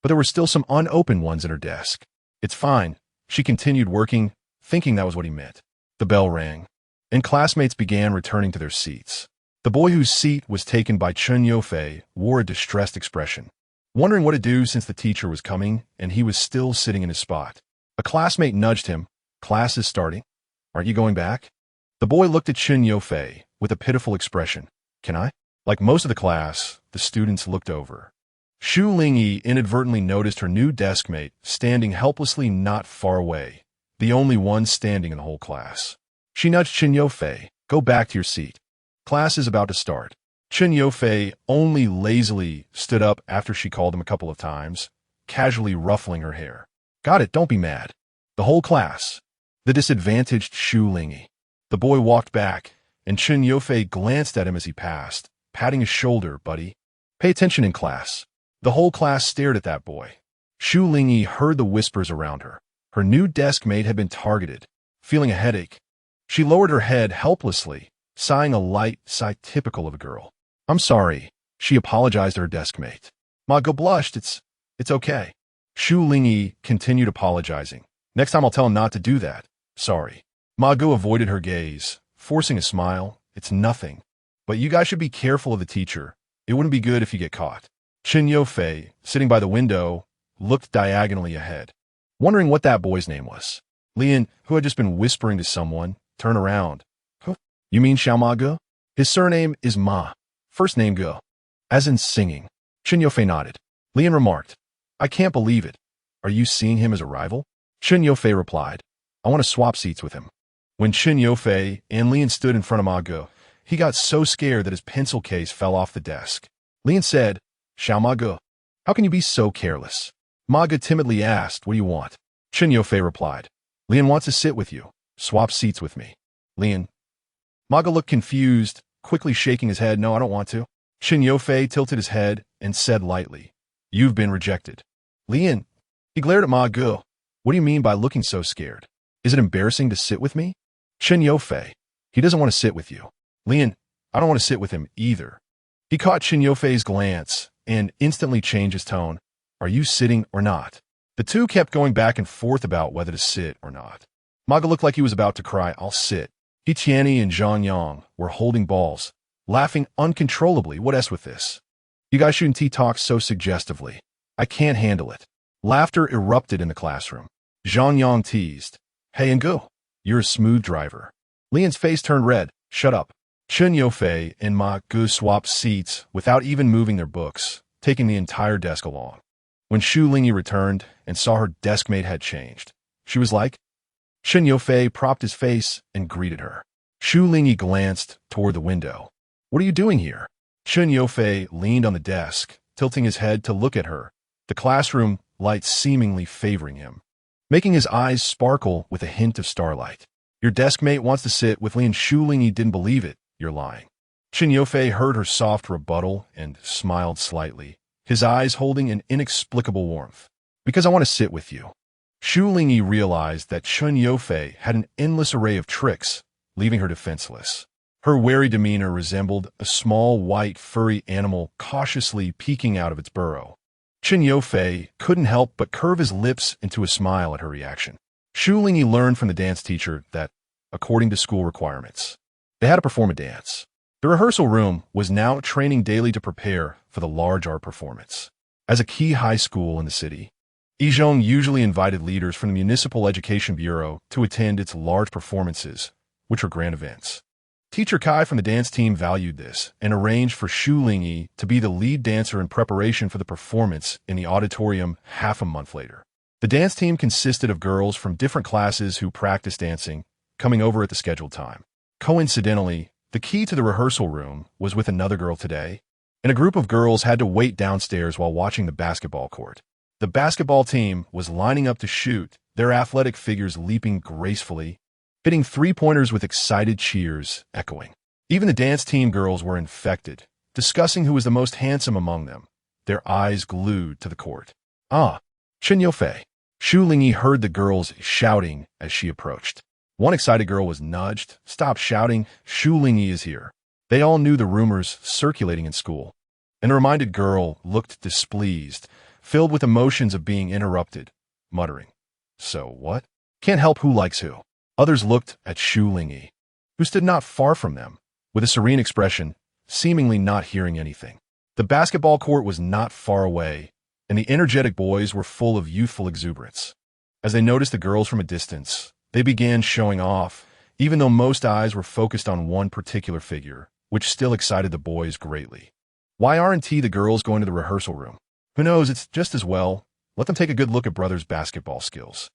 but there were still some unopened ones in her desk. It's fine, she continued working, thinking that was what he meant. The bell rang, and classmates began returning to their seats. The boy whose seat was taken by Chen Yufei wore a distressed expression, wondering what to do since the teacher was coming and he was still sitting in his spot. A classmate nudged him. Class is starting. Aren't you going back? The boy looked at Chen Yufei with a pitiful expression. Can I? Like most of the class, the students looked over. Shu Lingyi inadvertently noticed her new desk mate standing helplessly not far away, the only one standing in the whole class. She nudged Chen Yufei, go back to your seat. Class is about to start. Chen Yufei only lazily stood up after she called him a couple of times, casually ruffling her hair. Got it, don't be mad. The whole class. The disadvantaged Shu Lingyi. The boy walked back, and Chen Yufei glanced at him as he passed, patting his shoulder, buddy. Pay attention in class. The whole class stared at that boy. Shu Lingyi heard the whispers around her. Her new desk mate had been targeted, feeling a headache. She lowered her head helplessly, sighing a light sigh typical of a girl. I'm sorry, she apologized to her desk mate. Ma Ge blushed, it's okay. Shu Lingyi continued apologizing. Next time I'll tell him not to do that. Sorry. Ma Ge avoided her gaze, forcing a smile. It's nothing. But you guys should be careful of the teacher. It wouldn't be good if you get caught. Chen Yufei, sitting by the window, looked diagonally ahead, wondering what that boy's name was. Lian, who had just been whispering to someone, turned around. Huh? You mean Xiao Ma Ge? His surname is Ma. First name Ge. As in singing. Chen Yufei nodded. Lian remarked, I can't believe it. Are you seeing him as a rival? Chen Yufei replied, I want to swap seats with him. When Chen Yufei and Lian stood in front of Ma Ge, he got so scared that his pencil case fell off the desk. Lian said, Xiao Ma Ge, how can you be so careless? Ma Ge timidly asked, what do you want? Chen Yufei replied, Lian wants to sit with you. Swap seats with me. Lian. Ma Ge looked confused, quickly shaking his head, no, I don't want to. Chen Yufei tilted his head and said lightly, you've been rejected. Lian. He glared at Ma Ge. What do you mean by looking so scared? Is it embarrassing to sit with me? Chen Yufei. He doesn't want to sit with you. Lian. I don't want to sit with him either. He caught Chen Yufei's glance and instantly changed his tone. Are you sitting or not? The two kept going back and forth about whether to sit or not. Ma Ge looked like he was about to cry, I'll sit. He Tianyi and Zhang Yang were holding balls, laughing uncontrollably. What else with this? You guys shouldn't talk so suggestively. I can't handle it. Laughter erupted in the classroom. Zhang Yang teased. Hey and go. You're a smooth driver. Lian's face turned red. Shut up. Chen Yufei and Ma Ge swapped seats without even moving their books, taking the entire desk along. When Shu Lingyi returned and saw her deskmate had changed, she was like, Chen Yufei propped his face and greeted her. Shu Lingyi glanced toward the window. What are you doing here? Chen Yufei leaned on the desk, tilting his head to look at her, the classroom light seemingly favoring him, making his eyes sparkle with a hint of starlight. Your deskmate wants to sit with Lian. Shu Lingyi didn't believe it. You're lying. Chen Yufei heard her soft rebuttal and smiled slightly, his eyes holding an inexplicable warmth. Because I want to sit with you. Shu Lingyi realized that Chen Yufei had an endless array of tricks, leaving her defenseless. Her wary demeanor resembled a small, white, furry animal cautiously peeking out of its burrow. Chen Yofei couldn't help but curve his lips into a smile at her reaction. Shu Lingyi learned from the dance teacher that, according to school requirements, they had to perform a dance. The rehearsal room was now training daily to prepare for the large art performance. As a key high school in the city, Yizhong usually invited leaders from the Municipal Education Bureau to attend its large performances, which were grand events. Teacher Kai from the dance team valued this and arranged for Shu Lingyi to be the lead dancer in preparation for the performance in the auditorium half a month later. The dance team consisted of girls from different classes who practiced dancing, coming over at the scheduled time. Coincidentally, the key to the rehearsal room was with another girl today, and a group of girls had to wait downstairs while watching the basketball court. The basketball team was lining up to shoot, their athletic figures leaping gracefully, hitting three-pointers with excited cheers echoing. Even the dance team girls were infected, discussing who was the most handsome among them, their eyes glued to the court. Ah, Chen Yofei. Shu Lingyi heard the girls shouting as she approached. One excited girl was nudged. Stop shouting, Shu Lingyi is here. They all knew the rumors circulating in school. And the reminded girl looked displeased, filled with emotions of being interrupted, muttering, "So what? Can't help who likes who." Others looked at Shu Lingyi, who stood not far from them, with a serene expression, seemingly not hearing anything. The basketball court was not far away, and the energetic boys were full of youthful exuberance. As they noticed the girls from a distance, they began showing off, even though most eyes were focused on one particular figure, which still excited the boys greatly. Why aren't the girls going to the rehearsal room? Who knows, it's just as well. Let them take a good look at brothers' basketball skills.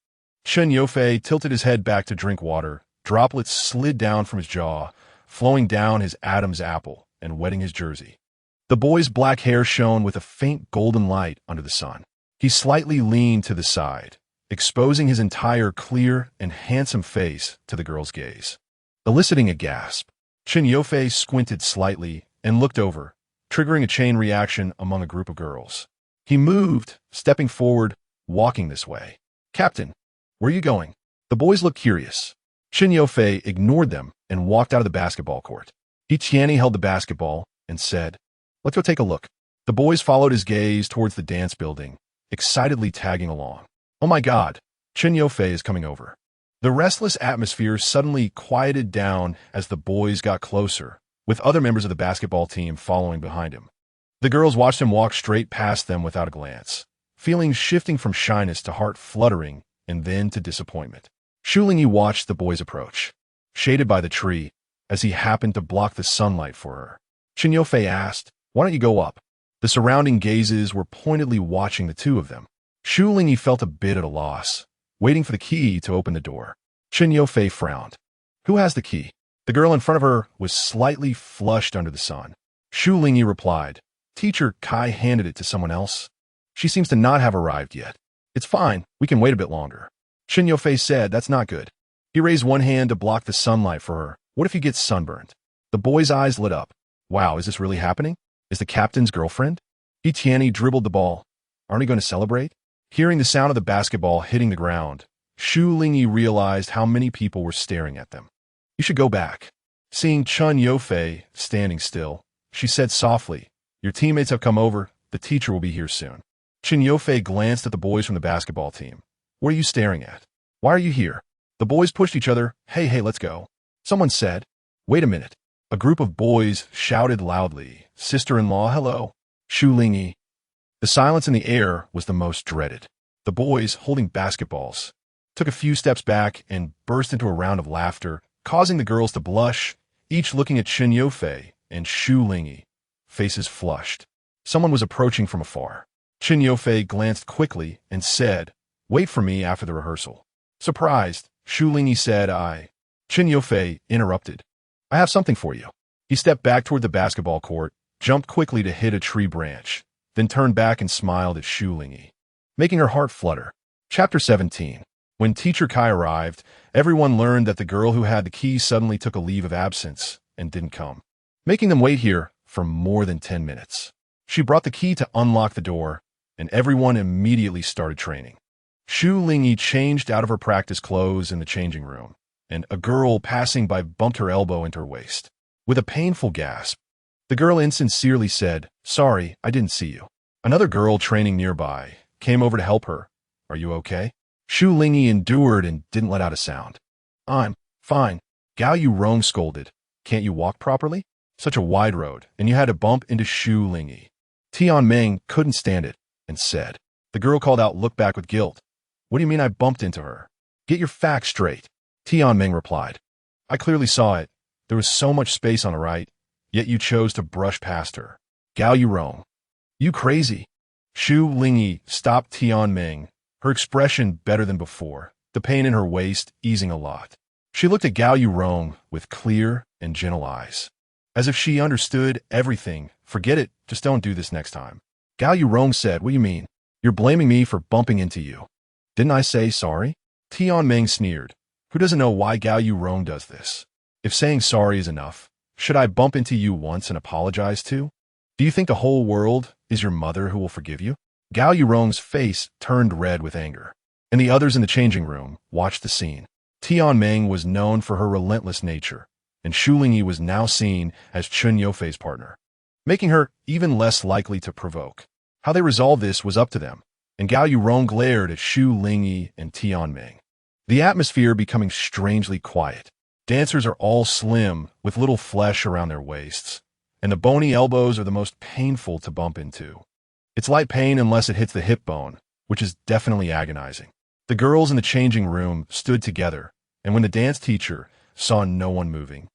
Chen Yofei tilted his head back to drink water. Droplets slid down from his jaw, flowing down his Adam's apple and wetting his jersey. The boy's black hair shone with a faint golden light under the sun. He slightly leaned to the side, exposing his entire clear and handsome face to the girl's gaze. Eliciting a gasp, Chen Yofei squinted slightly and looked over, triggering a chain reaction among a group of girls. He moved, stepping forward, walking this way. "Captain, where are you going?" The boys looked curious. Chen Yofei ignored them and walked out of the basketball court. Tianyi held the basketball and said, "Let's go take a look." The boys followed his gaze towards the dance building, excitedly tagging along. "Oh my God, Chen Yofei is coming over." The restless atmosphere suddenly quieted down as the boys got closer, with other members of the basketball team following behind him. The girls watched him walk straight past them without a glance, feelings shifting from shyness to heart fluttering and then to disappointment. Shu Lingyi watched the boys approach, shaded by the tree, as he happened to block the sunlight for her. Chen Yofei asked, "Why don't you go up?" The surrounding gazes were pointedly watching the two of them. Shu Lingyi felt a bit at a loss, waiting for the key to open the door. Chen Yofei frowned. "Who has the key?" The girl in front of her was slightly flushed under the sun. Shu Lingyi replied, "Teacher Kai handed it to someone else. She seems to not have arrived yet." "It's fine, we can wait a bit longer." Chen Yofei said, "That's not good." He raised one hand to block the sunlight for her. "What if you get sunburned?" The boy's eyes lit up. "Wow, is this really happening? Is the captain's girlfriend?" Tianyi dribbled the ball. "Aren't we going to celebrate?" Hearing the sound of the basketball hitting the ground, Shu Lingyi realized how many people were staring at them. "You should go back." Seeing Chen Yofei standing still, she said softly, "Your teammates have come over. The teacher will be here soon." Chen Yofei glanced at the boys from the basketball team. "What are you staring at? Why are you here?" The boys pushed each other. Hey, let's go." Someone said, "Wait a minute." A group of boys shouted loudly, "Sister-in-law, hello." Shu Lingyi. The silence in the air was the most dreaded. The boys, holding basketballs, took a few steps back and burst into a round of laughter, causing the girls to blush, each looking at Chen Yofei and Shu Lingyi, faces flushed. Someone was approaching from afar. Chen Yofei glanced quickly and said, "Wait for me after the rehearsal." Surprised, Shu Lingyi said, Chen Yofei interrupted. "I have something for you." He stepped back toward the basketball court, jumped quickly to hit a tree branch, then turned back and smiled at Shu Lingyi, making her heart flutter. Chapter 17. When Teacher Kai arrived, everyone learned that the girl who had the key suddenly took a leave of absence and didn't come, making them wait here for more than 10 minutes. She brought the key to unlock the door, and everyone immediately started training. Shu Lingyi changed out of her practice clothes in the changing room and a girl passing by bumped her elbow into her waist. With a painful gasp, the girl insincerely said, "Sorry, I didn't see you." Another girl training nearby came over to help her. "Are you okay?" Shu Lingyi endured and didn't let out a sound. "I'm fine." Gao Yurong scolded. "Can't you walk properly? Such a wide road, and you had to bump into Shu Lingyi." Tianming couldn't stand it and said. The girl called out, "Look back with guilt." "What do you mean I bumped into her?" "Get your facts straight." Tianming replied. "I clearly saw it. There was so much space on the right, yet you chose to brush past her." "Gao Yurong, you crazy." Shu Lingyi stopped Tianming, her expression better than before, the pain in her waist easing a lot. She looked at Gao Yurong with clear and gentle eyes, as if she understood everything. "Forget it, just don't do this next time." Gao Yurong said, "What do you mean? You're blaming me for bumping into you. Didn't I say sorry?" Tianming sneered. Who doesn't know why Gao Yurong does this? If saying sorry is enough, should I bump into you once and apologize too? Do you think the whole world is your mother who will forgive you? Gao Yurong's face turned red with anger, and the others in the changing room watched the scene. Tianming was known for her relentless nature, and Shu Lingyi was now seen as Chun Yofei's partner, making her even less likely to provoke. How they resolved this was up to them, and Gao Yurong glared at Shu Lingyi and Tianming, the atmosphere becoming strangely quiet. Dancers are all slim, with little flesh around their waists, and the bony elbows are the most painful to bump into. It's light pain unless it hits the hip bone, which is definitely agonizing. The girls in the changing room stood together, and when the dance teacher saw no one moving,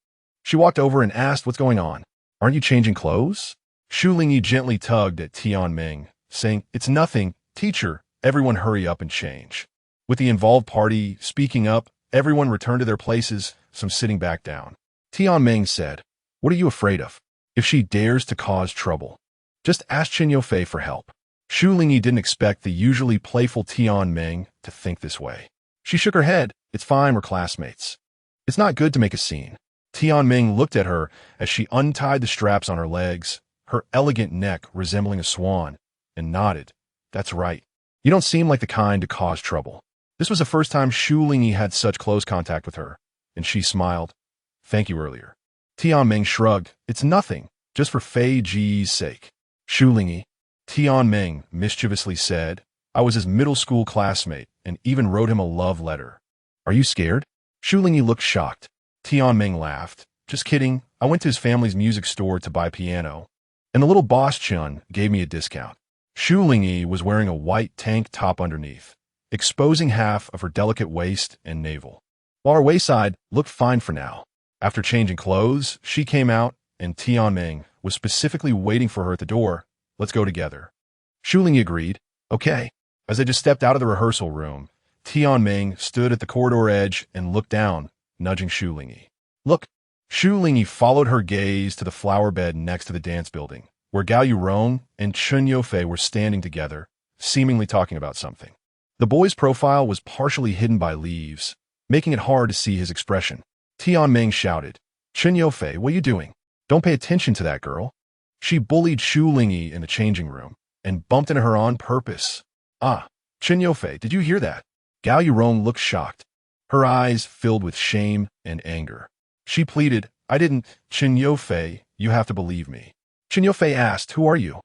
she walked over and asked, "What's going on? Aren't you changing clothes?" Shu Lingyi gently tugged at Tianming, saying, "It's nothing, teacher, everyone hurry up and change." With the involved party speaking up, everyone returned to their places, some sitting back down. Tianming said, "What are you afraid of? If she dares to cause trouble, just ask Qin Yofei for help." Shu Lingyi didn't expect the usually playful Tianming to think this way. She shook her head. "It's fine, we're classmates. It's not good to make a scene." Tianming looked at her as she untied the straps on her legs, her elegant neck resembling a swan, and nodded. "That's right. You don't seem like the kind to cause trouble." This was the first time Shu Lingyi had such close contact with her, and she smiled. "Thank you earlier." Tianming shrugged. "It's nothing, just for Fei Ji's sake." Shu Lingyi, Tianming mischievously said, "I was his middle school classmate and even wrote him a love letter." "Are you scared?" Shu Lingyi looked shocked. Tianming laughed. "Just kidding. I went to his family's music store to buy piano, and the little boss Chun gave me a discount." Shu Lingyi was wearing a white tank top underneath, exposing half of her delicate waist and navel, while her wayside looked fine for now. After changing clothes, she came out, and Tianming was specifically waiting for her at the door. "Let's go together." Shu Lingyi agreed. "Okay." As they just stepped out of the rehearsal room, Tianming stood at the corridor edge and looked down, nudging Shu Lingyi. "Look." Shu Lingyi followed her gaze to the flower bed next to the dance building, where Gao Yurong and Chun Yofei were standing together, seemingly talking about something. The boy's profile was partially hidden by leaves, making it hard to see his expression. Tianming shouted, "Chun Yofei, what are you doing? Don't pay attention to that girl." She bullied Shu Lingyi in the changing room and bumped into her on purpose. "Ah, Chun Yofei, did you hear that?" Gao Yurong looked shocked, her eyes filled with shame and anger. She pleaded, "I didn't. Chun Yofei, you have to believe me." Chun Yofei asked, "Who are you?"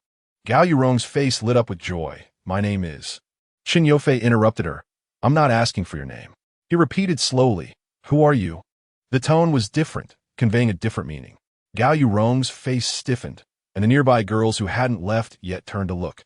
Gao Yurong's face lit up with joy. "My name is—" Chun Yofei interrupted her. "I'm not asking for your name." He repeated slowly, "Who are you?" The tone was different, conveying a different meaning. Gao Yurong's face stiffened, and the nearby girls who hadn't left yet turned to look,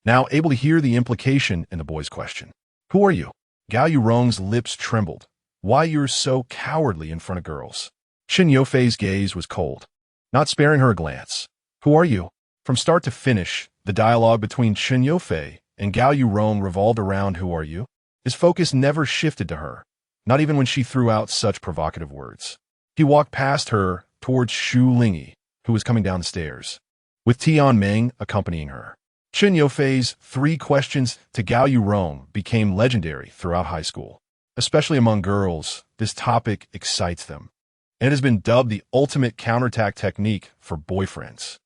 now able to hear the implication in the boy's question. "Who are you?" Gao Yurong's lips trembled. "Why you're so cowardly in front of girls?" Chun Yofei's gaze was cold, not sparing her a glance. "Who are you?" From start to finish, the dialogue between Chun Yofei and Gao Yurong revolved around "Who are you?" His focus never shifted to her, not even when she threw out such provocative words. He walked past her towards Shu Lingyi, who was coming down the stairs, with Tianming accompanying her. Chun Yofei's 3 questions to Gao Yurong became legendary throughout high school. Especially among girls, this topic excites them, and it has been dubbed the ultimate counterattack technique for boyfriends.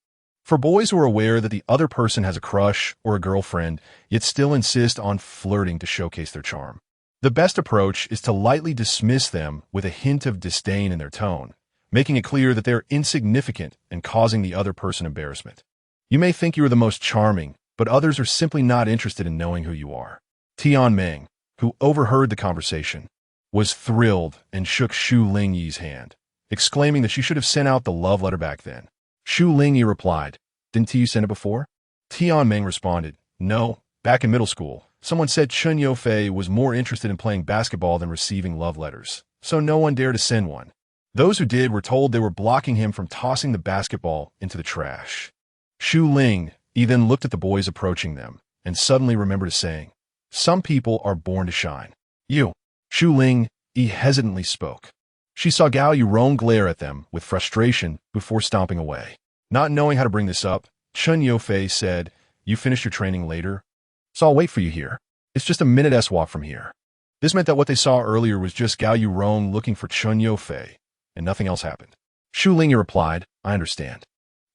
For boys who are aware that the other person has a crush or a girlfriend, yet still insist on flirting to showcase their charm. The best approach is to lightly dismiss them with a hint of disdain in their tone, making it clear that they're insignificant and causing the other person embarrassment. You may think you are the most charming, but others are simply not interested in knowing who you are. Tianming, who overheard the conversation, was thrilled and shook Shu Lingyi's hand, exclaiming that she should have sent out the love letter back then. Shu Lingyi replied, "Didn't you send it before?" Tianming responded, "No, back in middle school. Someone said Chen Yofei was more interested in playing basketball than receiving love letters, so no one dared to send one. Those who did were told they were blocking him from tossing the basketball into the trash." Shu Lingyi then looked at the boys approaching them and suddenly remembered a saying, "Some people are born to shine." "You." Shu Lingyi hesitantly spoke. She saw Gao Yurong glare at them with frustration before stomping away. Not knowing how to bring this up, Chen Yofei said, "You finish your training later? So I'll wait for you here. It's just a minute's walk from here." This meant that what they saw earlier was just Gao Yurong looking for Chen Yofei, and nothing else happened. Shu Lingyi replied, "I understand."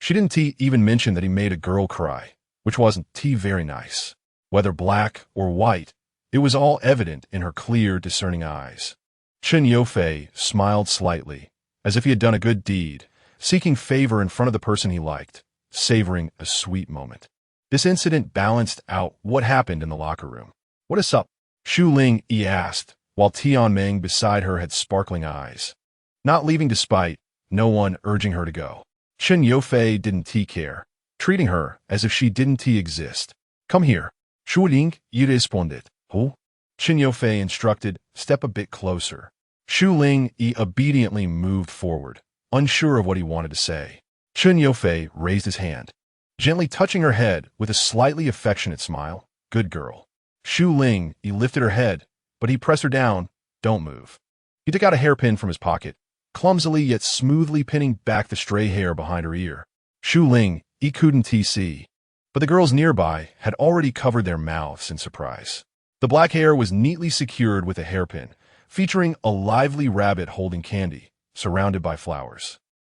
She didn't even mention that he made a girl cry, which wasn't very nice. Whether black or white, it was all evident in her clear, discerning eyes. Chen Yofei smiled slightly, as if he had done a good deed, seeking favor in front of the person he liked, savoring a sweet moment. This incident balanced out what happened in the locker room. "What is up?" Shu Lingyi asked, while Tianming beside her had sparkling eyes. Not leaving despite no one urging her to go. Chen Yofei didn't care, treating her as if she didn't exist. "Come here." Shu Lingyi responded. "Who?" Chen Yofei instructed, "Step a bit closer." Shu Lingyi obediently moved forward, unsure of what he wanted to say. Chen Yofei raised his hand, gently touching her head with a slightly affectionate smile. "Good girl." Shu Lingyi lifted her head, but he pressed her down. "Don't move." He took out a hairpin from his pocket, clumsily yet smoothly pinning back the stray hair behind her ear. Shu Lingyi couldn't see, but the girls nearby had already covered their mouths in surprise. The black hair was neatly secured with a hairpin, featuring a lively rabbit holding candy, surrounded by flowers.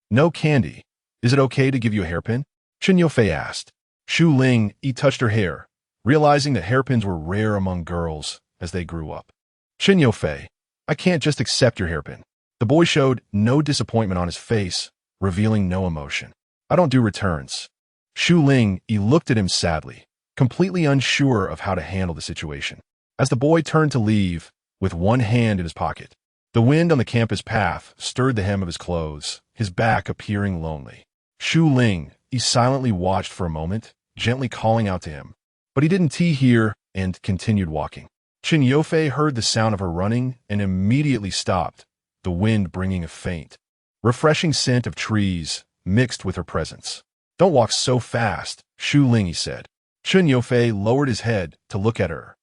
"No candy. Is it okay to give you a hairpin?" Chen Yofei asked. Shu Lingyi touched her hair, realizing that hairpins were rare among girls as they grew up. "Chen Yofei, I can't just accept your hairpin." The boy showed no disappointment on his face, revealing no emotion. "I don't do returns." Shu Lingyi looked at him sadly, completely unsure of how to handle the situation. As the boy turned to leave, with one hand in his pocket, the wind on the campus path stirred the hem of his clothes, his back appearing lonely. Shu Lingyi silently watched for a moment, gently calling out to him, but he didn't hear and continued walking. Chen Yofei heard the sound of her running and immediately stopped, the wind bringing a faint, refreshing scent of trees mixed with her presence. "Don't walk so fast," Shu Lingyi said. Chen Yofei lowered his head to look at her.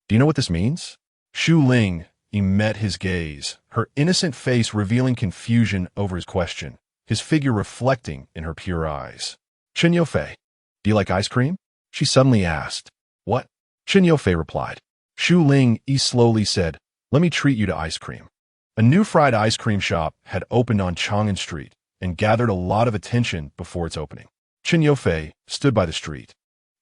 "Do you know what this means?" Shu Lingyi met his gaze, her innocent face revealing confusion over his question, his figure reflecting in her pure eyes. "Chen Yofei, do you like ice cream?" she suddenly asked. "What?" Chen Yofei replied. Shu Lingyi slowly said, "Let me treat you to ice cream." A new fried ice cream shop had opened on Chang'an Street and gathered a lot of attention before its opening. Chen Yofei stood by the street,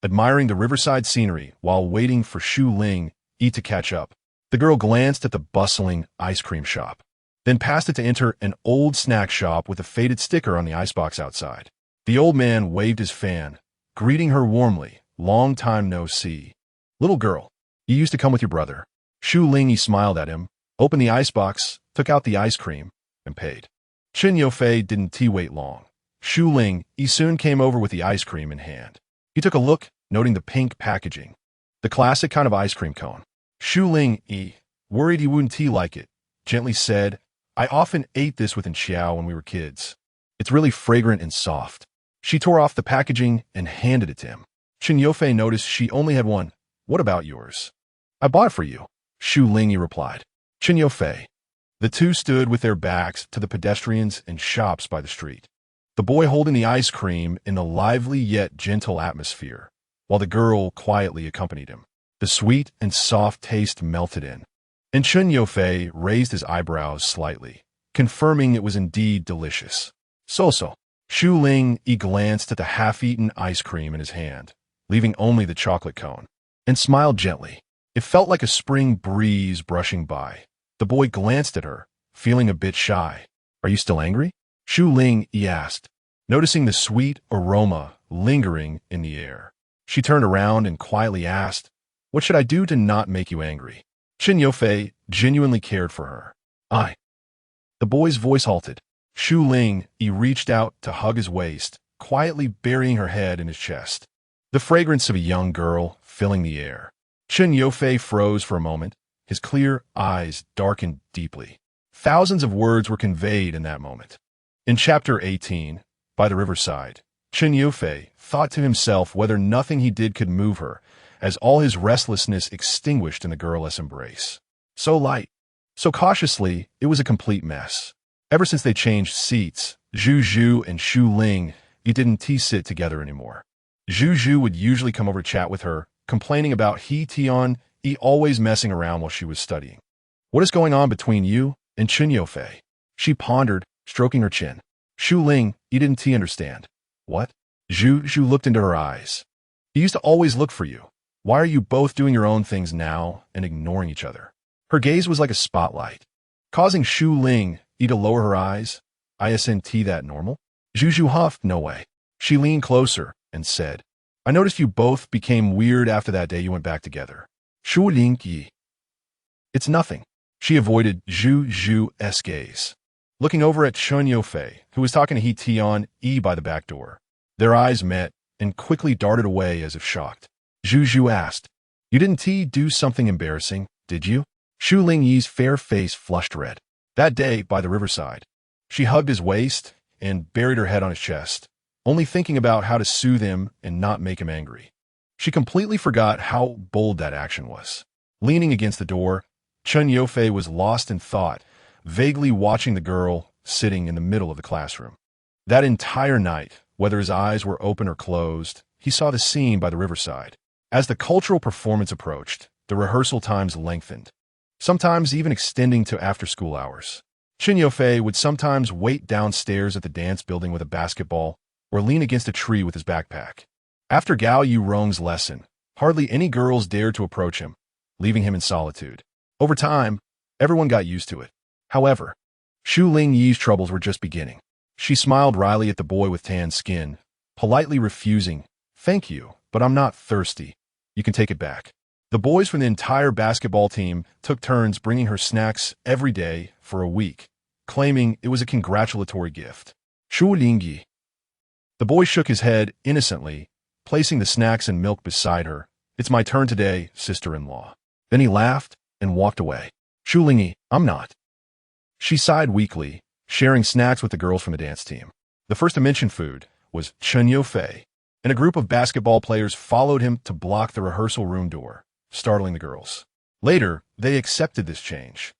admiring the riverside scenery while waiting for Shu Lingyi to catch up. The girl glanced at the bustling ice cream shop, then passed it to enter an old snack shop with a faded sticker on the icebox outside. The old man waved his fan, greeting her warmly. "Long time no see. Little girl, you used to come with your brother." Shu Lingyi smiled at him, opened the icebox, took out the ice cream, and paid. Chen Yofei didn't wait long. Shu Lingyi soon came over with the ice cream in hand. He took a look, noting the pink packaging, the classic kind of ice cream cone. Shu Lingyi, worried he wouldn't like it, gently said, "I often ate this with Xiao when we were kids. It's really fragrant and soft." She tore off the packaging and handed it to him. Chen Yofei noticed she only had one. "What about yours?" "I bought it for you," Shu Lingyi replied. Chen Yofei. The two stood with their backs to the pedestrians and shops by the street, the boy holding the ice cream in the lively yet gentle atmosphere, while the girl quietly accompanied him. The sweet and soft taste melted in, and Chen Yofei raised his eyebrows slightly, confirming it was indeed delicious. So. Shu Lingyi glanced at the half-eaten ice cream in his hand, leaving only the chocolate cone, and smiled gently. It felt like a spring breeze brushing by. The boy glanced at her, feeling a bit shy. Are you still angry? Shu Lingyi asked, noticing the sweet aroma lingering in the air. She turned around and quietly asked, what should I do to not make you angry? Chen Yufei genuinely cared for her. The boy's voice halted. Shu Lingyi reached out to hug his waist, quietly burying her head in his chest. The fragrance of a young girl filling the air. Chen Yufei froze for a moment, his clear eyes darkened deeply. Thousands of words were conveyed in that moment. In Chapter 18, by the riverside, Chen Yufei thought to himself whether nothing he did could move her, as all his restlessness extinguished in the girlless embrace. So light, so cautiously, it was a complete mess. Ever since they changed seats, Zhu and Shu Lingyi didn't sit together anymore. Zhu would usually come over to chat with her, complaining about Tian always messing around while she was studying. What is going on between you and Chen Yufei? She pondered, stroking her chin. Shu Lingyi didn't understand. What? Zhu looked into her eyes. He used to always look for you. Why are you both doing your own things now and ignoring each other? Her gaze was like a spotlight, causing Shu Lingyi to lower her eyes. Isn't that normal? Zhu huffed, no way. She leaned closer and said, I noticed you both became weird after that day you went back together. Shu Lingyi. It's nothing. She avoided Zhu's gaze, looking over at Chen Yufei, who was talking to Tian by the back door. Their eyes met and quickly darted away as if shocked. Zhu asked, you didn't do something embarrassing, did you? Shu Lingyi's fair face flushed red. That day, by the riverside, she hugged his waist and buried her head on his chest, only thinking about how to soothe him and not make him angry. She completely forgot how bold that action was. Leaning against the door, Chen Yufei was lost in thought, vaguely watching the girl sitting in the middle of the classroom. That entire night, whether his eyes were open or closed, he saw the scene by the riverside. As the cultural performance approached, the rehearsal times lengthened, sometimes even extending to after-school hours. Chen Yufei would sometimes wait downstairs at the dance building with a basketball or lean against a tree with his backpack. After Gao Yurong's lesson, hardly any girls dared to approach him, leaving him in solitude. Over time, everyone got used to it. However, Shu Lingyi's troubles were just beginning. She smiled wryly at the boy with tan skin, politely refusing, thank you, but I'm not thirsty. You can take it back. The boys from the entire basketball team took turns bringing her snacks every day for a week, claiming it was a congratulatory gift. Shu Lingyi. The boy shook his head innocently, placing the snacks and milk beside her. It's my turn today, sister-in-law. Then he laughed and walked away. Shu Lingyi, I'm not. She sighed weakly, sharing snacks with the girls from the dance team. The first to mention food was Chen Yufei, and a group of basketball players followed him to block the rehearsal room door, startling the girls. Later, they accepted this change,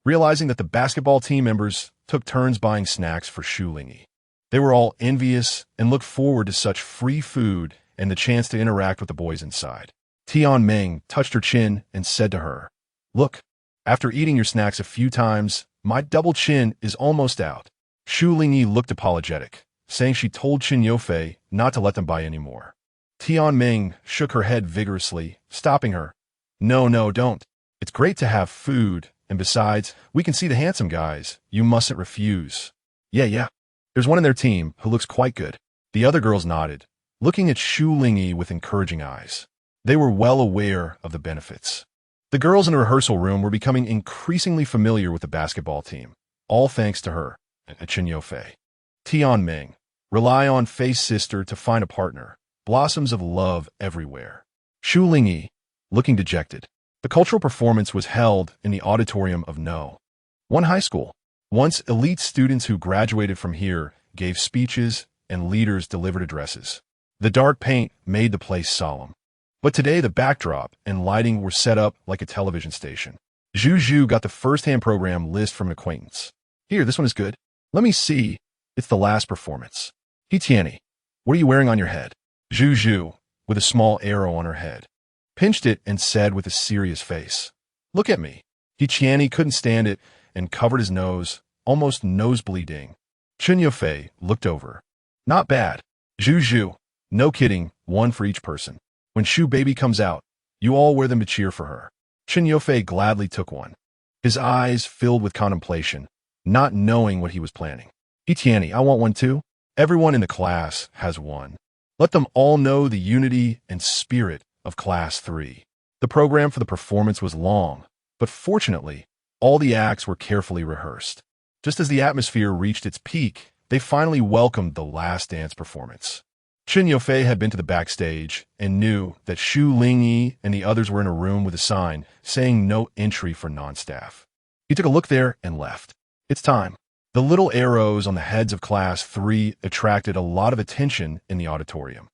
realizing that the basketball team members took turns buying snacks for Shu Lingyi. They were all envious and looked forward to such free food and the chance to interact with the boys inside. Tian Meng touched her chin and said to her, look, after eating your snacks a few times, my double chin is almost out. Shu Lingyi looked apologetic, saying she told Chen Yufei not to let them buy any more. Tian Meng shook her head vigorously, stopping her. No, don't. It's great to have food, and besides, we can see the handsome guys. You mustn't refuse. Yeah. There's one in their team who looks quite good. The other girls nodded, looking at Shu Lingyi with encouraging eyes. They were well aware of the benefits. The girls in the rehearsal room were becoming increasingly familiar with the basketball team, all thanks to her, Chen Yufei. Tian Meng, rely on Fei's sister to find a partner. Blossoms of love everywhere. Shu Lingyi, looking dejected. The cultural performance was held in the auditorium of One High School. Once elite students who graduated from here gave speeches and leaders delivered addresses. The dark paint made the place solemn. But today the backdrop and lighting were set up like a television station. Zhu got the first-hand program list from an acquaintance. Here, this one is good. Let me see. It's the last performance. Tiani, what are you wearing on your head? Zhu, with a small arrow on her head, pinched it and said with a serious face, look at me. Tiani couldn't stand it and covered his nose, almost nosebleeding. Chen Yufei looked over. Not bad. Zhu, no kidding, one for each person. When Shu baby comes out, you all wear them to cheer for her. Chen Yofei gladly took one, his eyes filled with contemplation, not knowing what he was planning. Tianyi, I want one too. Everyone in the class has one. Let them all know the unity and spirit of Class 3. The program for the performance was long, but fortunately, all the acts were carefully rehearsed. Just as the atmosphere reached its peak, they finally welcomed the last dance performance. Chen Yofei had been to the backstage and knew that Shu Lingyi and the others were in a room with a sign saying no entry for non-staff. He took a look there and left. It's time. The little arrows on the heads of Class 3 attracted a lot of attention in the auditorium.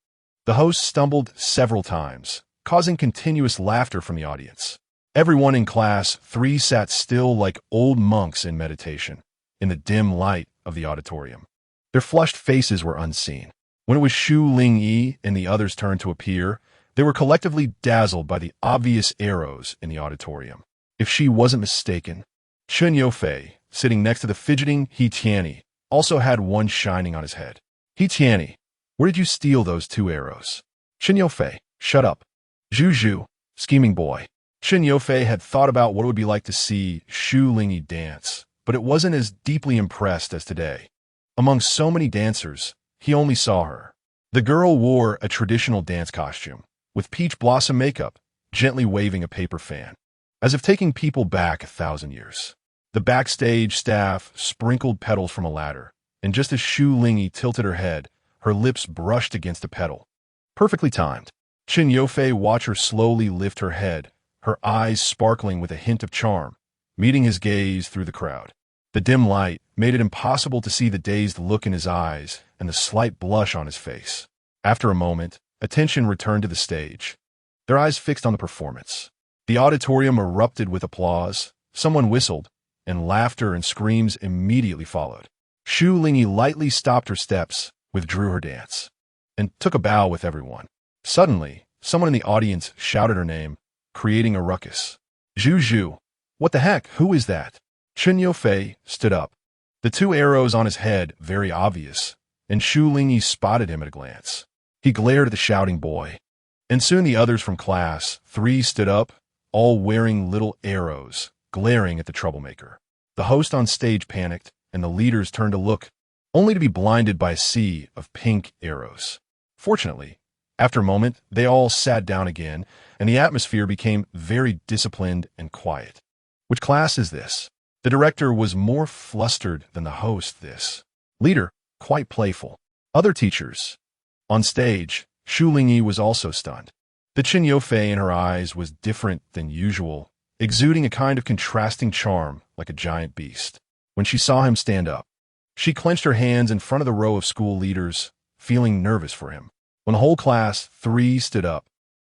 The host stumbled several times, causing continuous laughter from the audience. Everyone in Class 3 sat still like old monks in meditation, in the dim light of the auditorium. Their flushed faces were unseen. When it was Shu Lingyi and the others' turn to appear, they were collectively dazzled by the obvious arrows in the auditorium. If she wasn't mistaken, Chen Yofei, sitting next to the fidgeting Tianyi, also had one shining on his head. Tianyi, where did you steal those 2 arrows? Chen Yofei, shut up. Zhu, scheming boy. Chen Yofei had thought about what it would be like to see Shu Lingyi dance, but it wasn't as deeply impressed as today. Among so many dancers, he only saw her. The girl wore a traditional dance costume, with peach blossom makeup, gently waving a paper fan, as if taking people back 1,000 years. The backstage staff sprinkled petals from a ladder, and just as Shu Lingyi tilted her head, her lips brushed against a petal. Perfectly timed. Chen Yofei watched her slowly lift her head, her eyes sparkling with a hint of charm, meeting his gaze through the crowd. The dim light made it impossible to see the dazed look in his eyes and the slight blush on his face. After a moment, attention returned to the stage, their eyes fixed on the performance. The auditorium erupted with applause, someone whistled, and laughter and screams immediately followed. Shu Lingyi lightly stopped her steps, withdrew her dance, and took a bow with everyone. Suddenly, someone in the audience shouted her name, creating a ruckus. Zhu, what the heck, who is that? Chen Yofei stood up, the 2 arrows on his head very obvious, and Shu Lingyi spotted him at a glance. He glared at the shouting boy, and soon the others from Class 3 stood up, all wearing little arrows, glaring at the troublemaker. The host on stage panicked, and the leaders turned to look, only to be blinded by a sea of pink arrows. Fortunately, after a moment, they all sat down again, and the atmosphere became very disciplined and quiet. Which class is this? The director was more flustered than the host this. Leader, quite playful. Other teachers. On stage, Shu Lingyi was also stunned. The Chen Yofei in her eyes was different than usual, exuding a kind of contrasting charm like a giant beast. When she saw him stand up, she clenched her hands in front of the row of school leaders, feeling nervous for him. When the whole Class 3 stood up,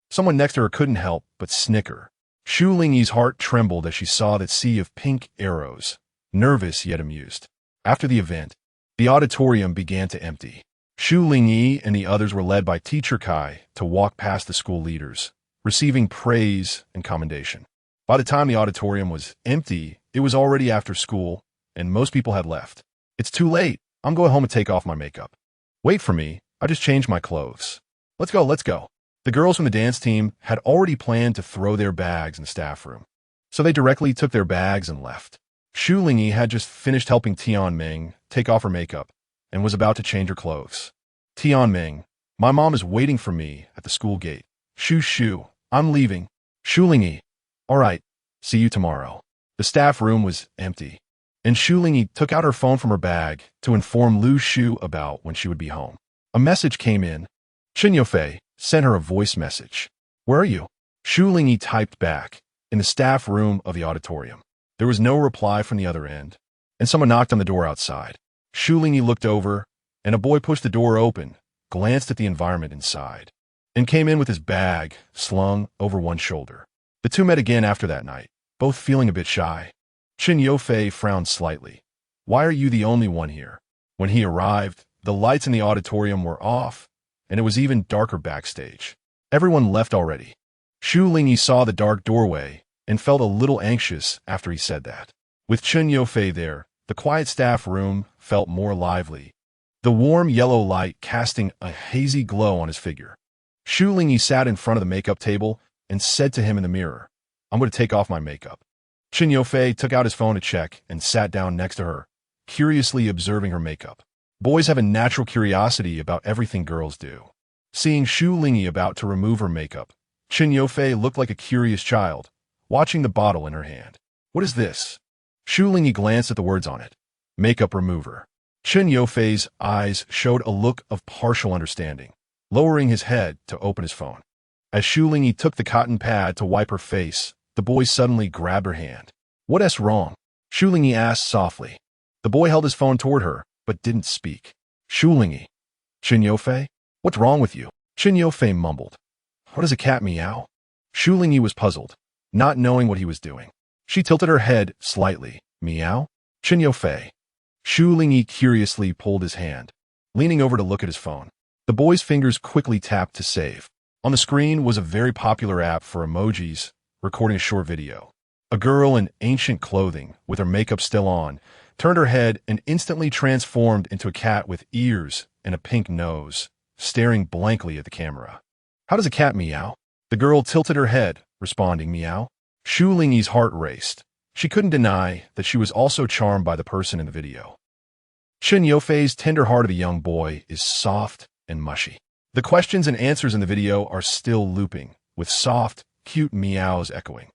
someone next to her couldn't help but snicker. Shu Lingyi's heart trembled as she saw that sea of pink arrows, nervous yet amused. After the event, the auditorium began to empty. Shu Lingyi and the others were led by Teacher Kai to walk past the school leaders, receiving praise and commendation. By the time the auditorium was empty, it was already after school, and most people had left. It's too late. I'm going home and take off my makeup. Wait for me. I just changed my clothes. Let's go. The girls from the dance team had already planned to throw their bags in the staff room, so they directly took their bags and left. Shu Lingyi had just finished helping Tianming take off her makeup and was about to change her clothes. Tianming, my mom is waiting for me at the school gate. Shu, I'm leaving. Shu Lingyi, all right, see you tomorrow. The staff room was empty, and Shu Lingyi took out her phone from her bag to inform Lu Shu about when she would be home. A message came in. Chen Yofei sent her a voice message. Where are you? Shu Lingyi typed back, in the staff room of the auditorium. There was no reply from the other end, and someone knocked on the door outside. Shu Lingyi looked over, and a boy pushed the door open, glanced at the environment inside, and came in with his bag slung over one shoulder. The two met again after that night, both feeling a bit shy. Chen Yofei frowned slightly. Why are you the only one here? When he arrived, the lights in the auditorium were off, and it was even darker backstage. Everyone left already. Shu Lingyi saw the dark doorway and felt a little anxious after he said that. With Chen Yofei there, the quiet staff room felt more lively, the warm yellow light casting a hazy glow on his figure. Shu Lingyi sat in front of the makeup table and said to him in the mirror, I'm going to take off my makeup. Chen Yofei took out his phone to check and sat down next to her, curiously observing her makeup. Boys have a natural curiosity about everything girls do. Seeing Shu Lingyi about to remove her makeup, Chen Yofei looked like a curious child, watching the bottle in her hand. What is this? Shu Lingyi glanced at the words on it. Makeup remover. Chen Yofei's eyes showed a look of partial understanding, lowering his head to open his phone. As Shu Lingyi took the cotton pad to wipe her face, the boy suddenly grabbed her hand. What's wrong? Shu Lingyi asked softly. The boy held his phone toward her, but didn't speak. Shu Lingyi. Chen Yofei? What's wrong with you? Chen Yofei mumbled. What does a cat meow? Shu Lingyi was puzzled, not knowing what he was doing. She tilted her head slightly. Meow? Chen Yofei. Shu Lingyi curiously pulled his hand, leaning over to look at his phone. The boy's fingers quickly tapped to save. On the screen was a very popular app for emojis, recording a short video. A girl in ancient clothing, with her makeup still on, turned her head and instantly transformed into a cat with ears and a pink nose, staring blankly at the camera. How does a cat meow? The girl tilted her head, responding meow. Shu Lingyi's heart raced. She couldn't deny that she was also charmed by the person in the video. Chen Yofei's tender heart of a young boy is soft and mushy. The questions and answers in the video are still looping, with soft, cute meows echoing.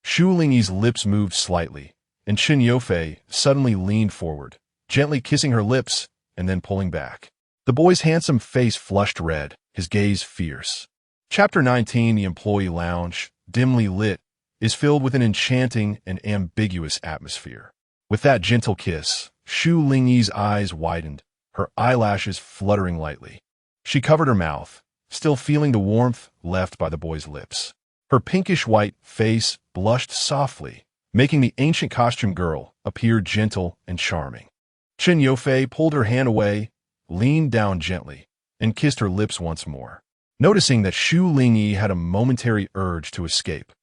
Shu Lingyi's lips moved slightly, and Chen Yofei suddenly leaned forward, gently kissing her lips and then pulling back. The boy's handsome face flushed red, his gaze fierce. Chapter 19, The Employee Lounge, dimly lit, is filled with an enchanting and ambiguous atmosphere. With that gentle kiss, Shu Lingyi's eyes widened, her eyelashes fluttering lightly. She covered her mouth, still feeling the warmth left by the boy's lips. Her pinkish-white face blushed softly, making the ancient costume girl appear gentle and charming. Chen Yofei pulled her hand away, leaned down gently, and kissed her lips once more. Noticing that Shu Lingyi had a momentary urge to escape,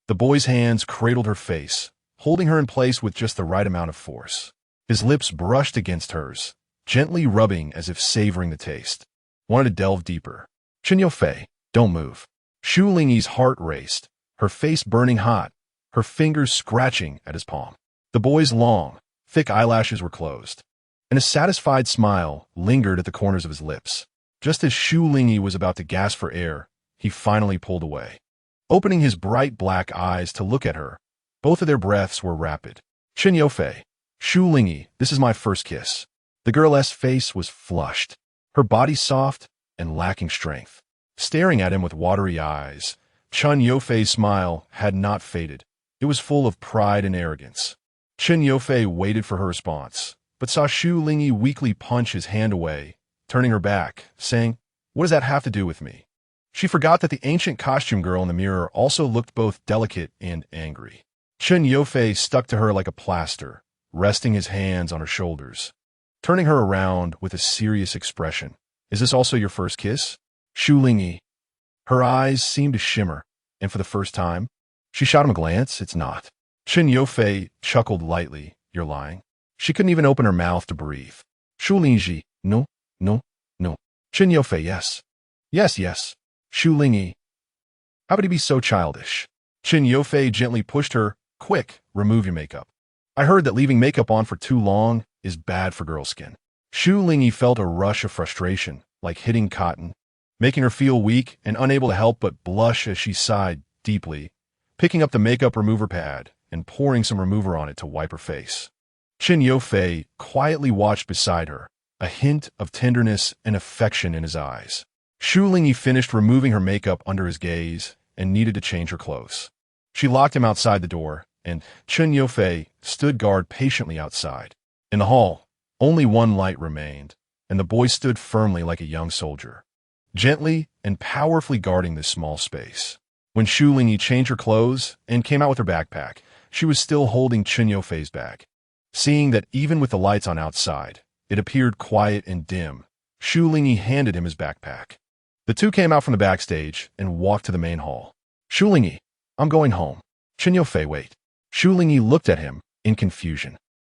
the boy's hands cradled her face, holding her in place with just the right amount of force. His lips brushed against hers, gently rubbing as if savoring the taste. Wanted to delve deeper. Chen Yofei, don't move. Shu Lingyi's heart raced, her face burning hot, her fingers scratching at his palm. The boy's long, thick eyelashes were closed, and a satisfied smile lingered at the corners of his lips. Just as Shu Lingyi was about to gasp for air, he finally pulled away. Opening his bright black eyes to look at her, both of their breaths were rapid. Chen Yofei, Shu Lingyi, this is my first kiss. The girl's face was flushed, her body soft and lacking strength. Staring at him with watery eyes, Chen Yofei's smile had not faded. It was full of pride and arrogance. Chen Yofei waited for her response, but saw Shu Lingyi weakly punch his hand away, turning her back, saying, "What does that have to do with me?" She forgot that the ancient costume girl in the mirror also looked both delicate and angry. Chen Yofei stuck to her like a plaster, resting his hands on her shoulders, turning her around with a serious expression. Is this also your first kiss? Shu Lingyi. Her eyes seemed to shimmer, and for the first time, she shot him a glance. It's not. Chen Yofei chuckled lightly. You're lying. She couldn't even open her mouth to breathe. Shu Lingyi. No, no, no. Chen Yofei. Yes. Yes, yes. Shu Lingyi. How could he be so childish? Chen Yofei gently pushed her. Quick, remove your makeup. I heard that leaving makeup on for too long is bad for girl skin. Shu Lingyi felt a rush of frustration, like hitting cotton, making her feel weak and unable to help but blush as she sighed deeply, picking up the makeup remover pad and pouring some remover on it to wipe her face. Chen Yofei quietly watched beside her, a hint of tenderness and affection in his eyes. Shu Lingyi finished removing her makeup under his gaze and needed to change her clothes. She locked him outside the door, and Chen Yofei stood guard patiently outside. In the hall, only one light remained, and the boy stood firmly like a young soldier, gently and powerfully guarding this small space. When Shu Lingyi changed her clothes and came out with her backpack, she was still holding Chen Yofei's bag. Seeing that even with the lights on outside, it appeared quiet and dim, Shu Lingyi handed him his backpack. The two came out from the backstage and walked to the main hall. Shu Lingyi, I'm going home. Chen Yofei, wait. Shu Lingyi looked at him in confusion.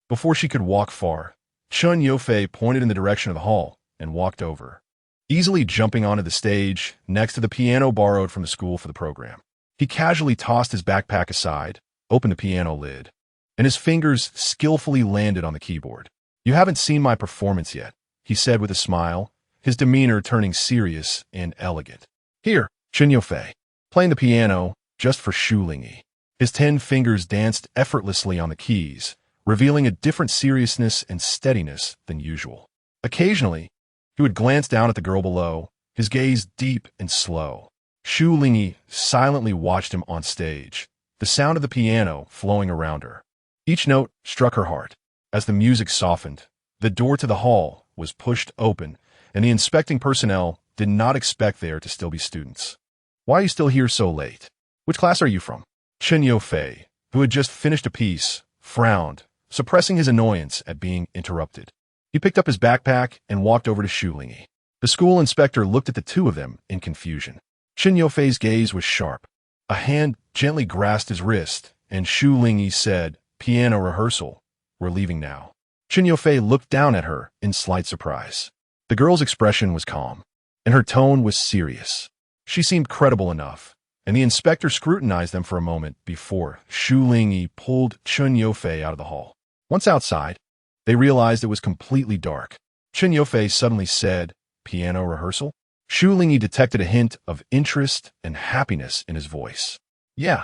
Before she could walk far, Chen Yofei pointed in the direction of the hall and walked over, easily jumping onto the stage next to the piano borrowed from the school for the program. He casually tossed his backpack aside, opened the piano lid, and his fingers skillfully landed on the keyboard. "You haven't seen my performance yet," he said with a smile, his demeanor turning serious and elegant. "Here, Chen Yufei, playing the piano just for Shu Lingyi." His 10 fingers danced effortlessly on the keys, revealing a different seriousness and steadiness than usual. Occasionally, he would glance down at the girl below, his gaze deep and slow. Shu Lingyi silently watched him on stage, the sound of the piano flowing around her. Each note struck her heart. As the music softened, the door to the hall was pushed open, and the inspecting personnel did not expect there to still be students. "Why are you still here so late? Which class are you from?" Chen Yufei, who had just finished a piece, frowned, suppressing his annoyance at being interrupted. He picked up his backpack and walked over to Shu Lingyi. The school inspector looked at the two of them in confusion. Chen Yufei's gaze was sharp. A hand gently grasped his wrist, and Shu Lingyi said, "Piano rehearsal. We're leaving now." Chen Yufei looked down at her in slight surprise. The girl's expression was calm, and her tone was serious. She seemed credible enough, and the inspector scrutinized them for a moment before Shu Lingyi pulled Chen Yufei out of the hall. Once outside, they realized it was completely dark. Chen Yufei suddenly said, "Piano rehearsal?" Shu Lingyi detected a hint of interest and happiness in his voice. "Yeah,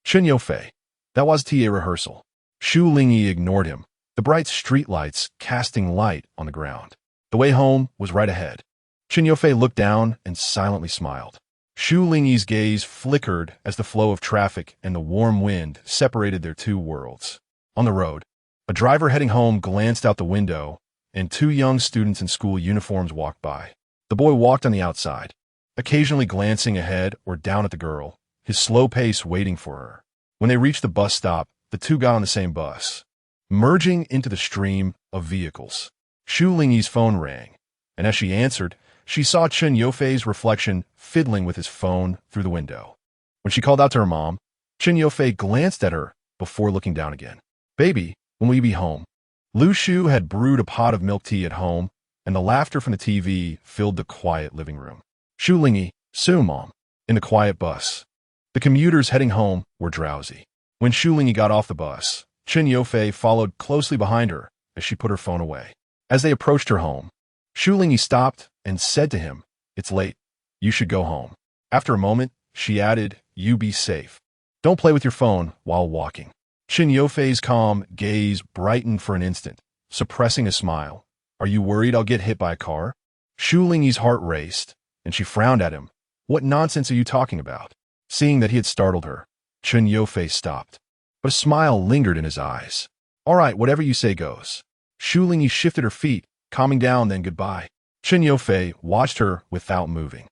Chen Yufei, that was TA rehearsal." Shu Lingyi ignored him, the bright streetlights casting light on the ground. The way home was right ahead. Chen Yufei looked down and silently smiled. Shu Lingyi's gaze flickered as the flow of traffic and the warm wind separated their two worlds. On the road, a driver heading home glanced out the window, and 2 young students in school uniforms walked by. The boy walked on the outside, occasionally glancing ahead or down at the girl, his slow pace waiting for her. When they reached the bus stop, the two got on the same bus, merging into the stream of vehicles. Shu Lingyi's phone rang, and as she answered, she saw Chen Yufei's reflection fiddling with his phone through the window. When she called out to her mom, Chen Yufei glanced at her before looking down again. "Baby, when will you be home?" Lu Shu had brewed a pot of milk tea at home, and the laughter from the TV filled the quiet living room. "Shu Lingyi, soon, Mom." In the quiet bus, the commuters heading home were drowsy. When Shu Lingyi got off the bus, Chen Yufei followed closely behind her as she put her phone away. As they approached her home, Shu Lingyi stopped and said to him, "It's late. You should go home." After a moment, she added, "You be safe. Don't play with your phone while walking." Chen Yufei's calm gaze brightened for an instant, suppressing a smile. "Are you worried I'll get hit by a car?" Shu Lingyi's heart raced, and she frowned at him. "What nonsense are you talking about?" Seeing that he had startled her, Chen Yufei stopped, but a smile lingered in his eyes. "All right, whatever you say goes." Shu Lingyi shifted her feet, calming down, then goodbye. Chen Yufei watched her without moving.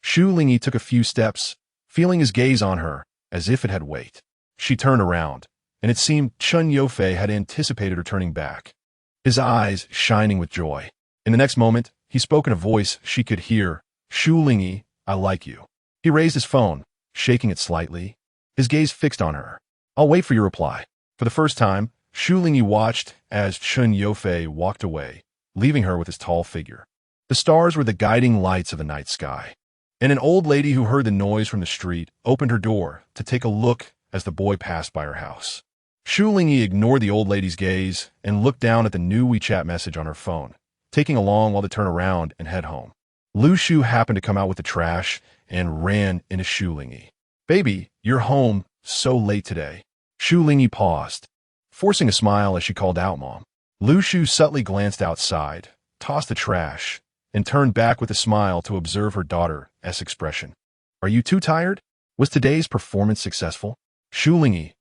Shu Lingyi took a few steps, feeling his gaze on her as if it had weight. She turned around, and it seemed Chen Yufei had anticipated her turning back, his eyes shining with joy. In the next moment, he spoke in a voice she could hear, "Shu Lingyi, I like you." He raised his phone, shaking it slightly, his gaze fixed on her. "I'll wait for your reply." For the first time, Shu Lingyi watched as Chen Yufei walked away, leaving her with his tall figure. The stars were the guiding lights of the night sky, and an old lady who heard the noise from the street opened her door to take a look as the boy passed by her house. Shu Lingyi ignored the old lady's gaze and looked down at the new WeChat message on her phone, taking a long while to turn around and head home. Lu Shu happened to come out with the trash and ran into Shu Lingyi. "Baby, you're home so late today." Shu Lingyi paused, forcing a smile as she called out, "Mom." Lu Shu subtly glanced outside, tossed the trash, and turned back with a smile to observe her daughter's expression. "Are you too tired? Was today's performance successful?" Shu Lingyi.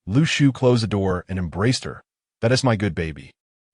Lu Shu closed the door and embraced her. "That is my good baby.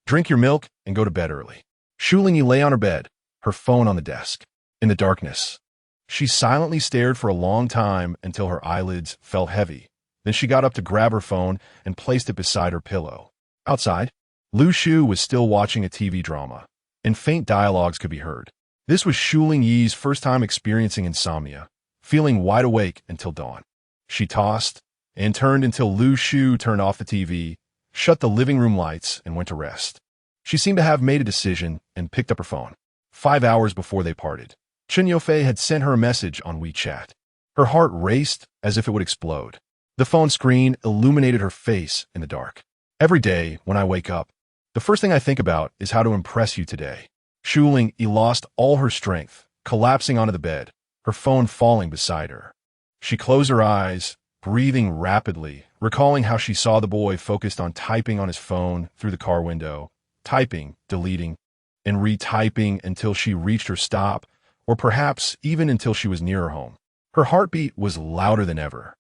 Drink your milk and go to bed early." Shu Lingyi lay on her bed, her phone on the desk. In the darkness, she silently stared for a long time until her eyelids felt heavy. Then she got up to grab her phone and placed it beside her pillow. Outside, Lu Shu was still watching a TV drama, and faint dialogues could be heard. This was Shu Lingyi's first time experiencing insomnia, feeling wide awake until dawn. She tossed and turned until Lu Shu turned off the TV, shut the living room lights, and went to rest. She seemed to have made a decision and picked up her phone. 5 hours before they parted, Chen Yufei had sent her a message on WeChat. Her heart raced as if it would explode. The phone screen illuminated her face in the dark. Every day when I wake up, the first thing I think about is how to impress you today. Shu Lingyi lost all her strength, collapsing onto the bed, her phone falling beside her. She closed her eyes, breathing rapidly, recalling how she saw the boy focused on typing on his phone through the car window, typing, deleting, and retyping until she reached her stop, or perhaps even until she was near her home. Her heartbeat was louder than ever.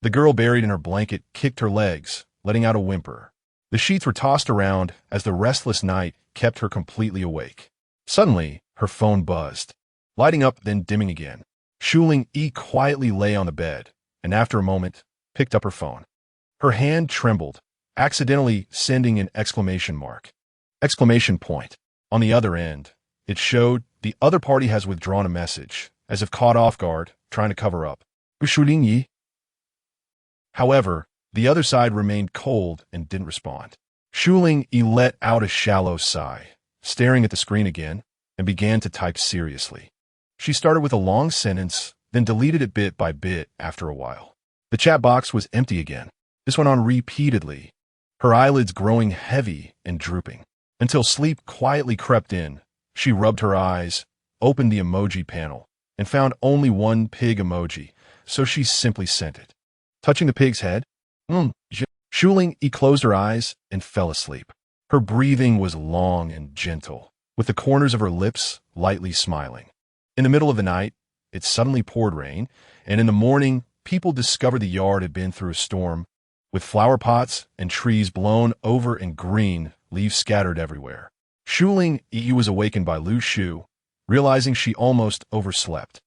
The girl buried in her blanket kicked her legs, letting out a whimper. The sheets were tossed around as the restless night kept her completely awake. Suddenly, her phone buzzed, lighting up then dimming again. Shu Lingyi quietly lay on the bed, and after a moment, picked up her phone. Her hand trembled, accidentally sending an exclamation mark. Exclamation point. On the other end, it showed the other party has withdrawn a message, as if caught off guard, trying to cover up. Shu Lingyi. However, the other side remained cold and didn't respond. Shu Lingyi let out a shallow sigh, staring at the screen again, and began to type seriously. She started with a long sentence, then deleted it bit by bit after a while. The chat box was empty again. This went on repeatedly, her eyelids growing heavy and drooping. Until sleep quietly crept in, she rubbed her eyes, opened the emoji panel, and found only one pig emoji, so she simply sent it. Touching the pig's head, Shu Lingyi closed her eyes and fell asleep. Her breathing was long and gentle, with the corners of her lips lightly smiling. In the middle of the night, it suddenly poured rain, and in the morning, people discovered the yard had been through a storm, with flower pots and trees blown over and green leaves scattered everywhere. Shu Lingyi was awakened by Lu Shu, realizing she almost overslept.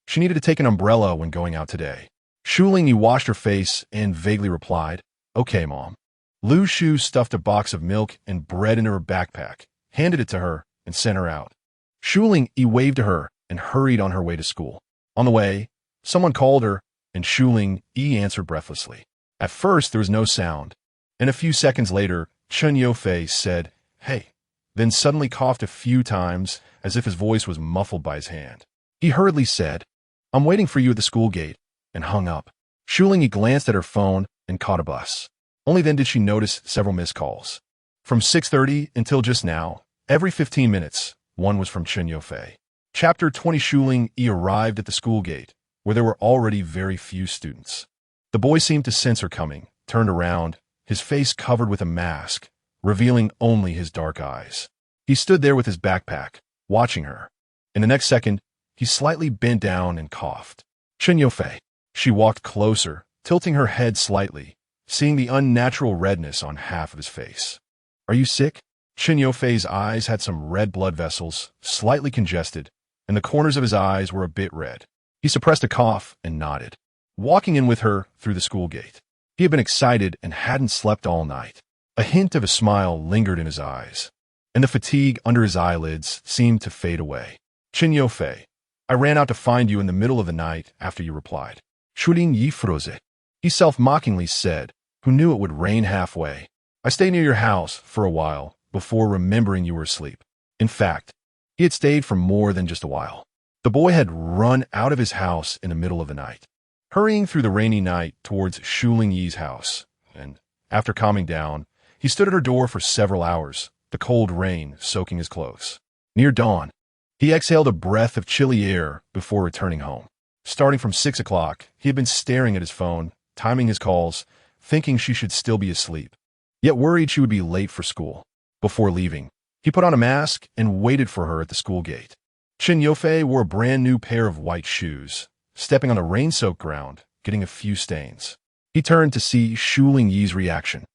She needed to take an umbrella when going out today. Shu Lingyi washed her face and vaguely replied, "Okay, Mom." Lu Shu stuffed a box of milk and bread into her backpack, handed it to her, and sent her out. Shu Lingyi waved to her and hurried on her way to school. On the way, someone called her, and Shu Lingyi answered breathlessly. At first, there was no sound, and a few seconds later, Chen Yofei said, "Hey," then suddenly coughed a few times as if his voice was muffled by his hand. He hurriedly said, "I'm waiting for you at the school gate," and hung up. Shu Lingyi glanced at her phone and caught a bus. Only then did she notice several missed calls. From 6:30 until just now, every 15 minutes, one was from Chen Yofei. Chapter 20. Shu Lingyi arrived at the school gate, where there were already very few students. The boy seemed to sense her coming, turned around, his face covered with a mask, revealing only his dark eyes. He stood there with his backpack, watching her. In the next second, he slightly bent down and coughed. Chen Yofei. She walked closer, tilting her head slightly, seeing the unnatural redness on half of his face. "Are you sick?" Chen Yofei's eyes had some red blood vessels, slightly congested, and the corners of his eyes were a bit red. He suppressed a cough and nodded, walking in with her through the school gate. He had been excited and hadn't slept all night. A hint of a smile lingered in his eyes, and the fatigue under his eyelids seemed to fade away. "Chen Yofei, I ran out to find you in the middle of the night after you replied." Shu Lingyi froze, he self-mockingly said, who knew it would rain halfway. "I stayed near your house for a while before remembering you were asleep." In fact, he had stayed for more than just a while. The boy had run out of his house in the middle of the night, hurrying through the rainy night towards Shu Lingyi's house, and after calming down, he stood at her door for several hours, the cold rain soaking his clothes. Near dawn, he exhaled a breath of chilly air before returning home. Starting from 6 o'clock, he had been staring at his phone, timing his calls, thinking she should still be asleep, yet worried she would be late for school. Before leaving, he put on a mask and waited for her at the school gate. Chen Yofei wore a brand new pair of white shoes, stepping on the rain-soaked ground, getting a few stains. He turned to see Shu Lingyi's reaction,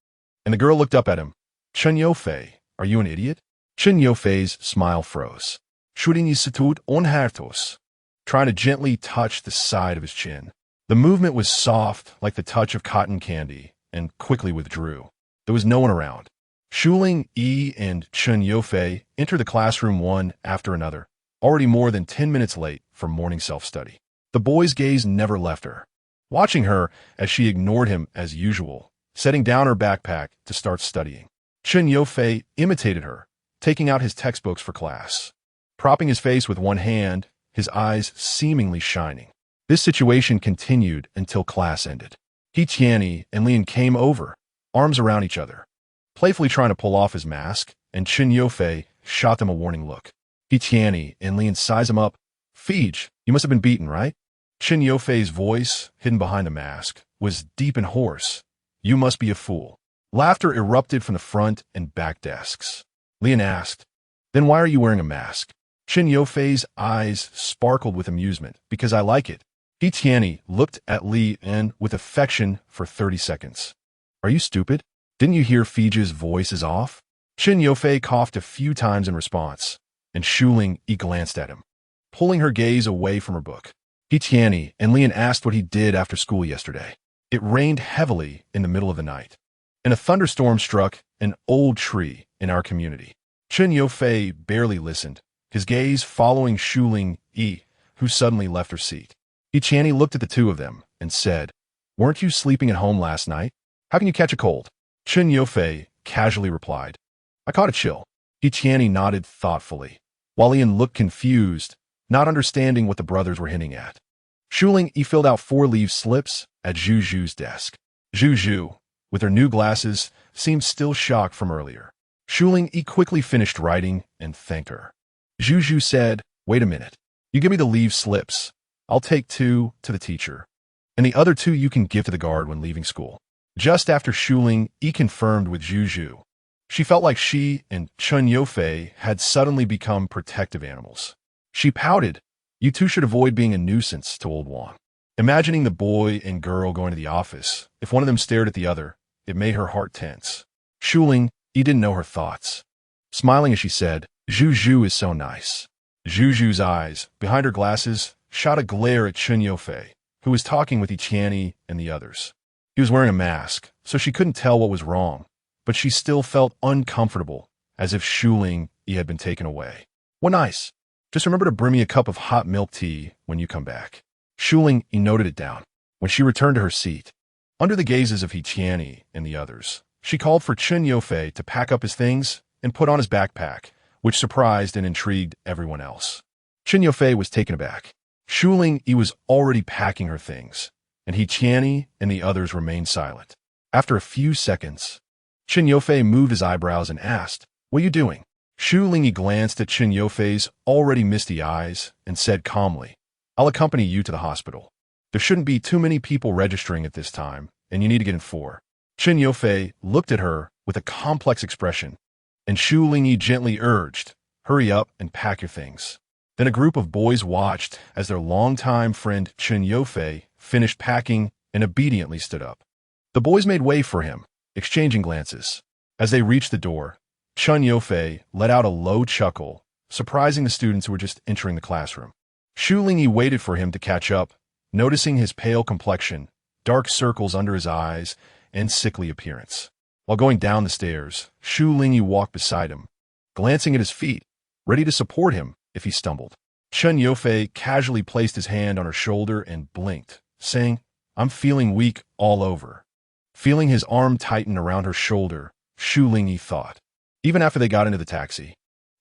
and the girl looked up at him. "Chen Yofei, are you an idiot?" Chen Yofei's smile froze. Shu Lingyi situt onhartos, trying to gently touch the side of his chin. The movement was soft, like the touch of cotton candy, and quickly withdrew. There was no one around. Shu Lingyi and Chen Yofei entered the classroom one after another, already more than 10 minutes late for morning self-study. The boy's gaze never left her, watching her as she ignored him as usual, setting down her backpack to start studying. Chen Yofei imitated her, taking out his textbooks for class. Propping his face with one hand, his eyes seemingly shining. This situation continued until class ended. He Tianyi and Lian came over, arms around each other, playfully trying to pull off his mask, and Chen Yofei shot them a warning look. He Tianyi and Lian size him up. Fij, you must have been beaten, right? Chen Yofei's voice, hidden behind the mask, was deep and hoarse. You must be a fool. Laughter erupted from the front and back desks. Lian asked, then why are you wearing a mask? Chen Yofei's eyes sparkled with amusement. Because I like it. He Tianyi looked at Li En with affection for 30 seconds. Are you stupid? Didn't you hear Fij's voice is off? Chen Yofei coughed a few times in response, and Shu Lingyi glanced at him, pulling her gaze away from her book. He Tianyi and Lian asked what he did after school yesterday. It rained heavily in the middle of the night, and a thunderstorm struck an old tree in our community. Chen Yofei barely listened, his gaze following Shu Lingyi, who suddenly left her seat. He Tianyi looked at the two of them and said, weren't you sleeping at home last night? How can you catch a cold? Chen Yofei casually replied, I caught a chill. He Tianyi nodded thoughtfully, while Lian looked confused, not understanding what the brothers were hinting at. Shu Lingyi filled out 4-leaf slips at Zhu Zhu's desk. Zhu Zhu, with her new glasses, seemed still shocked from earlier. Shu Lingyi quickly finished writing and thanked her. Zhu Zhu said, wait a minute. You give me the leave slips. I'll take 2 to the teacher, and the other 2 you can give to the guard when leaving school. Just after Shu Lingyi confirmed with Zhu Zhu, she felt like she and Chen Yofei had suddenly become protective animals. She pouted. You two should avoid being a nuisance to old Wang. Imagining the boy and girl going to the office, if one of them stared at the other, it made her heart tense. Shu Lingyi didn't know her thoughts. Smiling as she said, Zhu Zhu is so nice. Zhu Zhu's eyes, behind her glasses, shot a glare at Chen Yofei, who was talking with He Tianyi and the others. He was wearing a mask, so she couldn't tell what was wrong, but she still felt uncomfortable, as if Shu Lingyi had been taken away. Well, nice. Just remember to bring me a cup of hot milk tea when you come back. Shu Lingyi noted it down. When she returned to her seat, under the gazes of He Tianyi and the others, she called for Chen Yofei to pack up his things and put on his backpack, which surprised and intrigued everyone else. Chen Yofei was taken aback. Shu Lingyi was already packing her things, and He Tianyi and the others remained silent. After a few seconds, Chen Yofei moved his eyebrows and asked, what are you doing? Shu Lingyi glanced at Chen Yofei's already misty eyes and said calmly, I'll accompany you to the hospital. There shouldn't be too many people registering at this time, and you need to get in 4. Chen Yofei looked at her with a complex expression, and Shu Lingyi gently urged, hurry up and pack your things. Then a group of boys watched as their longtime friend Chen Yofei finished packing and obediently stood up. The boys made way for him, exchanging glances. As they reached the door, Chen Yofei let out a low chuckle, surprising the students who were just entering the classroom. Shu Lingyi waited for him to catch up, noticing his pale complexion, dark circles under his eyes, and sickly appearance. While going down the stairs, Shu Lingyi walked beside him, glancing at his feet, ready to support him if he stumbled. Chen Yofei casually placed his hand on her shoulder and blinked, saying, I'm feeling weak all over. Feeling his arm tighten around her shoulder, Shu Lingyi thought. Even after they got into the taxi,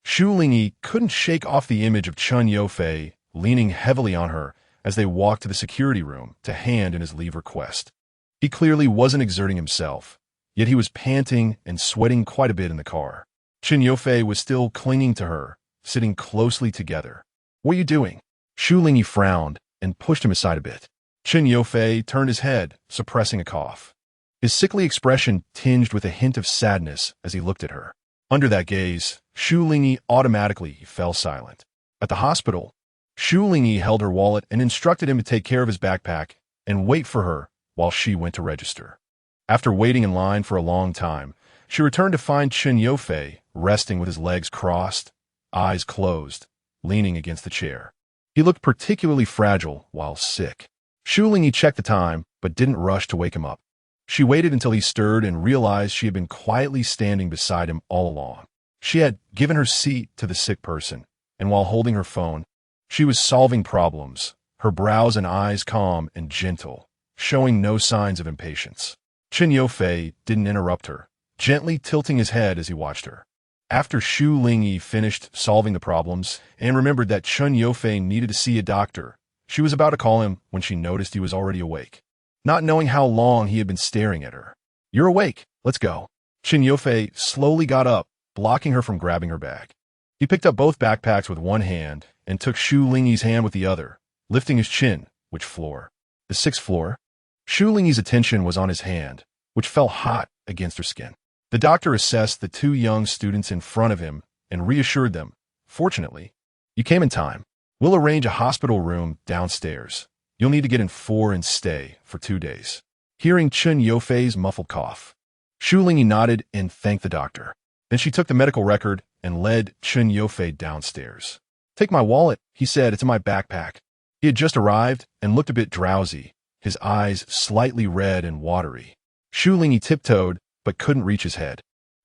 Shu Lingyi couldn't shake off the image of Chen Yofei leaning heavily on her as they walked to the security room to hand in his leave request. He clearly wasn't exerting himself, yet he was panting and sweating quite a bit in the car. Chen Yofei was still clinging to her, sitting closely together. What are you doing? Shu Lingyi frowned and pushed him aside a bit. Chen Yofei turned his head, suppressing a cough. His sickly expression tinged with a hint of sadness as he looked at her. Under that gaze, Shu Lingyi automatically fell silent. At the hospital, Shu Lingyi held her wallet and instructed him to take care of his backpack and wait for her while she went to register. After waiting in line for a long time, she returned to find Chen Yofei resting with his legs crossed, eyes closed, leaning against the chair. He looked particularly fragile while sick. Shu Lingyi checked the time, but didn't rush to wake him up. She waited until he stirred and realized she had been quietly standing beside him all along. She had given her seat to the sick person, and while holding her phone, she was solving problems, her brows and eyes calm and gentle, showing no signs of impatience. Chen Yofei didn't interrupt her, gently tilting his head as he watched her. After Shu Lingyi finished solving the problems and remembered that Chen Yofei needed to see a doctor, She was about to call him when she noticed he was already awake, not knowing how long he had been staring at her. "You're awake. Let's go." Chen Yofei slowly got up, blocking her from grabbing her bag. He picked up both backpacks with one hand and took Shu Lingyi's hand with the other, lifting his chin. "Which floor?" "The 6th floor." Shu Lingyi's attention was on his hand, which felt hot against her skin. The doctor assessed the two young students in front of him and reassured them, "Fortunately, you came in time. We'll arrange a hospital room downstairs. You'll need to get in 4 and stay for 2 days." Hearing Chen Yofei's muffled cough, Shu Lingyi nodded and thanked the doctor. Then she took the medical record and led Chen Yofei downstairs. "Take my wallet," he said. "It's in my backpack." He had just arrived and looked a bit drowsy, his eyes slightly red and watery. Shu Lingyi tiptoed but couldn't reach his head.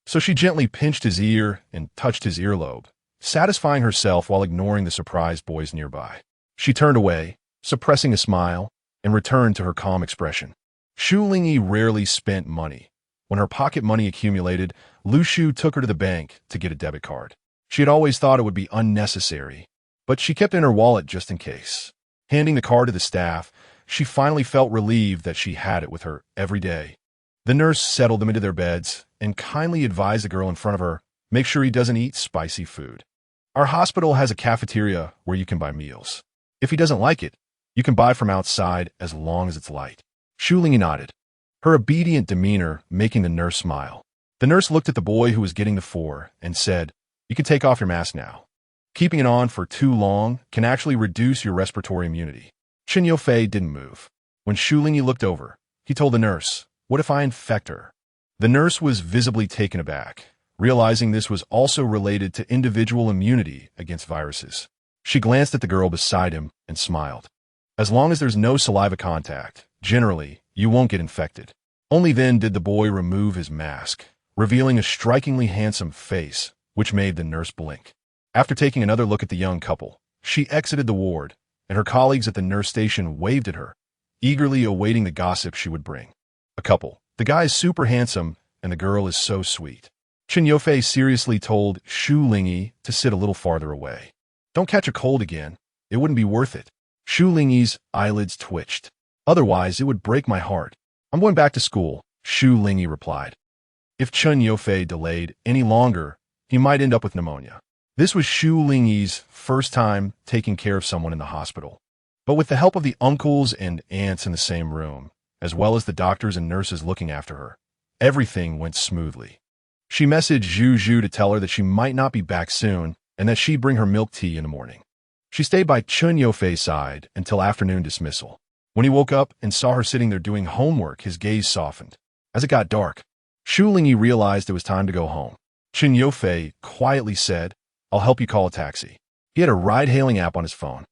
So she gently pinched his ear and touched his earlobe, satisfying herself while ignoring the surprised boys nearby. She turned away, suppressing a smile, and returned to her calm expression. Shu Lingyi rarely spent money. When her pocket money accumulated, Lu Shu took her to the bank to get a debit card. She had always thought it would be unnecessary, but she kept it in her wallet just in case. Handing the card to the staff, she finally felt relieved that she had it with her every day. The nurse settled them into their beds and kindly advised the girl in front of her, "Make sure he doesn't eat spicy food. Our hospital has a cafeteria where you can buy meals. If he doesn't like it, you can buy from outside as long as it's light." Shu Lingyi nodded, her obedient demeanor making the nurse smile. The nurse looked at the boy who was getting the 4 and said, "You can take off your mask now. Keeping it on for too long can actually reduce your respiratory immunity." Chen Yofei didn't move. When Shu Lingyi looked over, he told the nurse, "What if I infect her?" The nurse was visibly taken aback, realizing this was also related to individual immunity against viruses. She glanced at the girl beside him and smiled. "As long as there's no saliva contact, generally, you won't get infected." Only then did the boy remove his mask, revealing a strikingly handsome face, which made the nurse blink. After taking another look at the young couple, she exited the ward, and her colleagues at the nurse station waved at her, eagerly awaiting the gossip she would bring. A couple. "The guy is super handsome, and the girl is so sweet." Chen Yofei seriously told Shu Lingyi to sit a little farther away. "Don't catch a cold again. It wouldn't be worth it." Shu Lingyi's eyelids twitched. "Otherwise, it would break my heart." "I'm going back to school," Shu Lingyi replied. If Chen Yofei delayed any longer, he might end up with pneumonia. This was Shu Lingyi's first time taking care of someone in the hospital. But with the help of the uncles and aunts in the same room, as well as the doctors and nurses looking after her, everything went smoothly. She messaged Zhu Zhu to tell her that she might not be back soon and that she'd bring her milk tea in the morning. She stayed by Chen Yofei's side until afternoon dismissal. When he woke up and saw her sitting there doing homework, his gaze softened. As it got dark, Shu Lingyi realized it was time to go home. Chen Yofei quietly said, "I'll help you call a taxi." He had a ride-hailing app on his phone.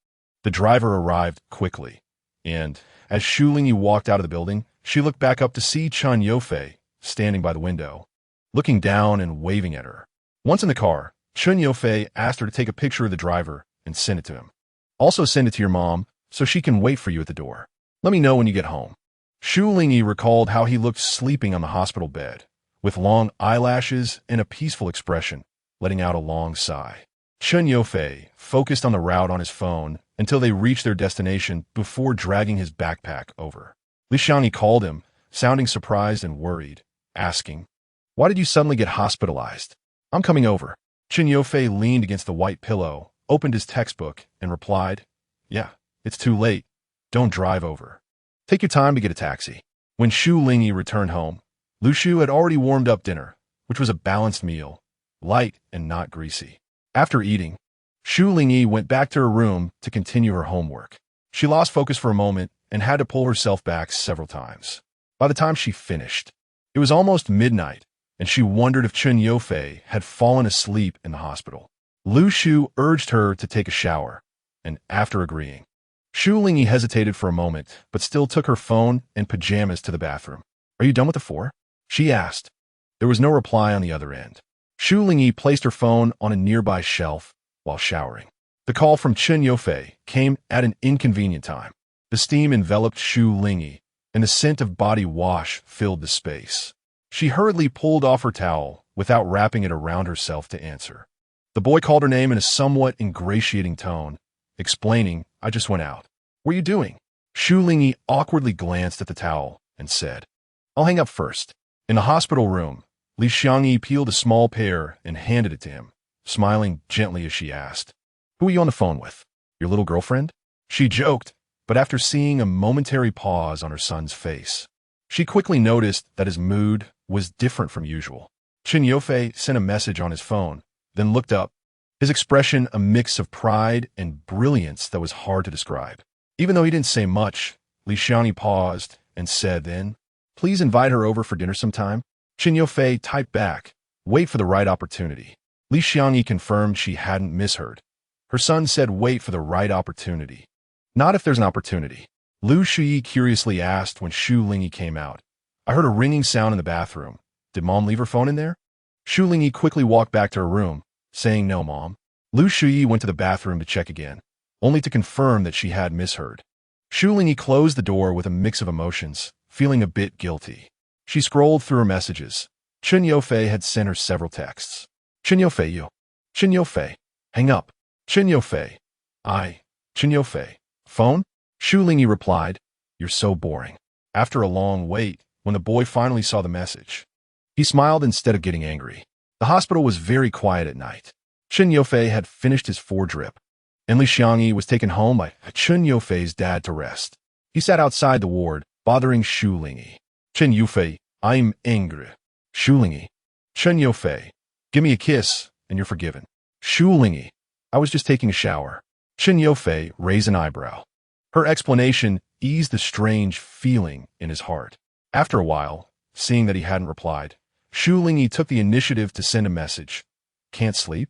The driver arrived quickly, and as Shu Lingyi walked out of the building, she looked back up to see Chen Yofei standing by the window, looking down and waving at her. Once in the car, Chen Yofei asked her to take a picture of the driver and send it to him. "Also send it to your mom so she can wait for you at the door. Let me know when you get home." Shu Lingyi recalled how he looked sleeping on the hospital bed, with long eyelashes and a peaceful expression, letting out a long sigh. Chen Yofei focused on the route on his phone until they reached their destination before dragging his backpack over. Li Xiangyi called him, sounding surprised and worried, asking, "Why did you suddenly get hospitalized?" "I'm coming over." Chen Yofei leaned against the white pillow, opened his textbook, and replied, "Yeah, it's too late. Don't drive over. Take your time to get a taxi." When Shu Lingyi returned home, Lu Shu had already warmed up dinner, which was a balanced meal, light and not greasy. After eating, Shu Lingyi went back to her room to continue her homework. She lost focus for a moment and had to pull herself back several times. By the time she finished, it was almost midnight, and she wondered if Chen Yofei had fallen asleep in the hospital. Lu Shu urged her to take a shower, and after agreeing, Shu Lingyi hesitated for a moment, but still took her phone and pajamas to the bathroom. "Are you done with the 4?" she asked. There was no reply on the other end. Shu Lingyi placed her phone on a nearby shelf while showering. The call from Chen Yofei came at an inconvenient time. The steam enveloped Shu Lingyi, and the scent of body wash filled the space. She hurriedly pulled off her towel without wrapping it around herself to answer. The boy called her name in a somewhat ingratiating tone, explaining, "I just went out." What are you doing? Shu Lingyi awkwardly glanced at the towel and said, I'll hang up first. In the hospital room, Li Xiangyi peeled a small pear and handed it to him, smiling gently as she asked, Who are you on the phone with? Your little girlfriend? She joked, but after seeing a momentary pause on her son's face, she quickly noticed that his mood was different from usual. Chen Yofei sent a message on his phone, then looked up, his expression a mix of pride and brilliance that was hard to describe. Even though he didn't say much, Li Xiangyi paused and said then, Please invite her over for dinner sometime. Chen Yofei typed back, Wait for the right opportunity. Li Xiangyi confirmed she hadn't misheard. Her son said wait for the right opportunity. Not if there's an opportunity. Lu Shuyi curiously asked when Shu Lingyi came out. I heard a ringing sound in the bathroom. Did Mom leave her phone in there? Shu Lingyi quickly walked back to her room, saying no, Mom. Lu Shuyi went to the bathroom to check again, only to confirm that she had misheard. Shu Lingyi closed the door with a mix of emotions, feeling a bit guilty. She scrolled through her messages. Chen Yofei had sent her several texts. Chen Yofei, you. Chen Yofei. Hang up. Chen Yofei. Chen Yofei. Phone? Shu Lingyi replied, You're so boring. After a long wait, when the boy finally saw the message, he smiled instead of getting angry. The hospital was very quiet at night. Chen Yofei had finished his 4-drip, and Li Xiangyi was taken home by Chen Yofei's dad to rest. He sat outside the ward, bothering Shu Lingyi. Chen Yofei, I'm angry. Shu Lingyi. Chen Yofei, give me a kiss, and you're forgiven. Shu Lingyi, I was just taking a shower. Chen Yofei raised an eyebrow. Her explanation eased the strange feeling in his heart. After a while, seeing that he hadn't replied, Shu Lingyi took the initiative to send a message. Can't sleep?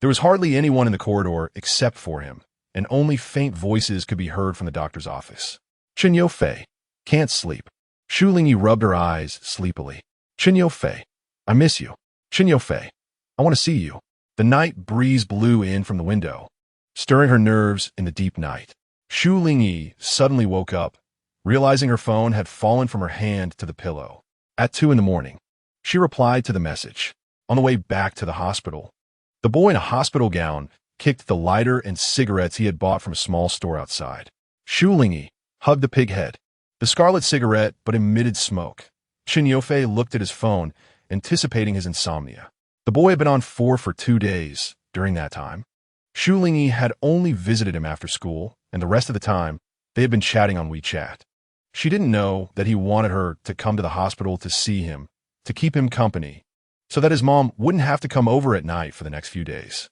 There was hardly anyone in the corridor except for him, and only faint voices could be heard from the doctor's office. Chen Yofei, can't sleep. Shu Lingyi rubbed her eyes sleepily. Chen Yofei, I miss you. Chen Yofei, I want to see you. The night breeze blew in from the window, stirring her nerves in the deep night. Shu Lingyi suddenly woke up, realizing her phone had fallen from her hand to the pillow. At 2 a.m, she replied to the message. On the way back to the hospital, the boy in a hospital gown kicked the lighter and cigarettes he had bought from a small store outside. Shu Lingyi hugged the pig head. The scarlet cigarette but emitted smoke. Chen Yofei looked at his phone, anticipating his insomnia. The boy had been on 4 for 2 days. During that time, Shu Lingyi had only visited him after school, and the rest of the time, they had been chatting on WeChat. She didn't know that he wanted her to come to the hospital to see him, to keep him company, so that his mom wouldn't have to come over at night for the next few days.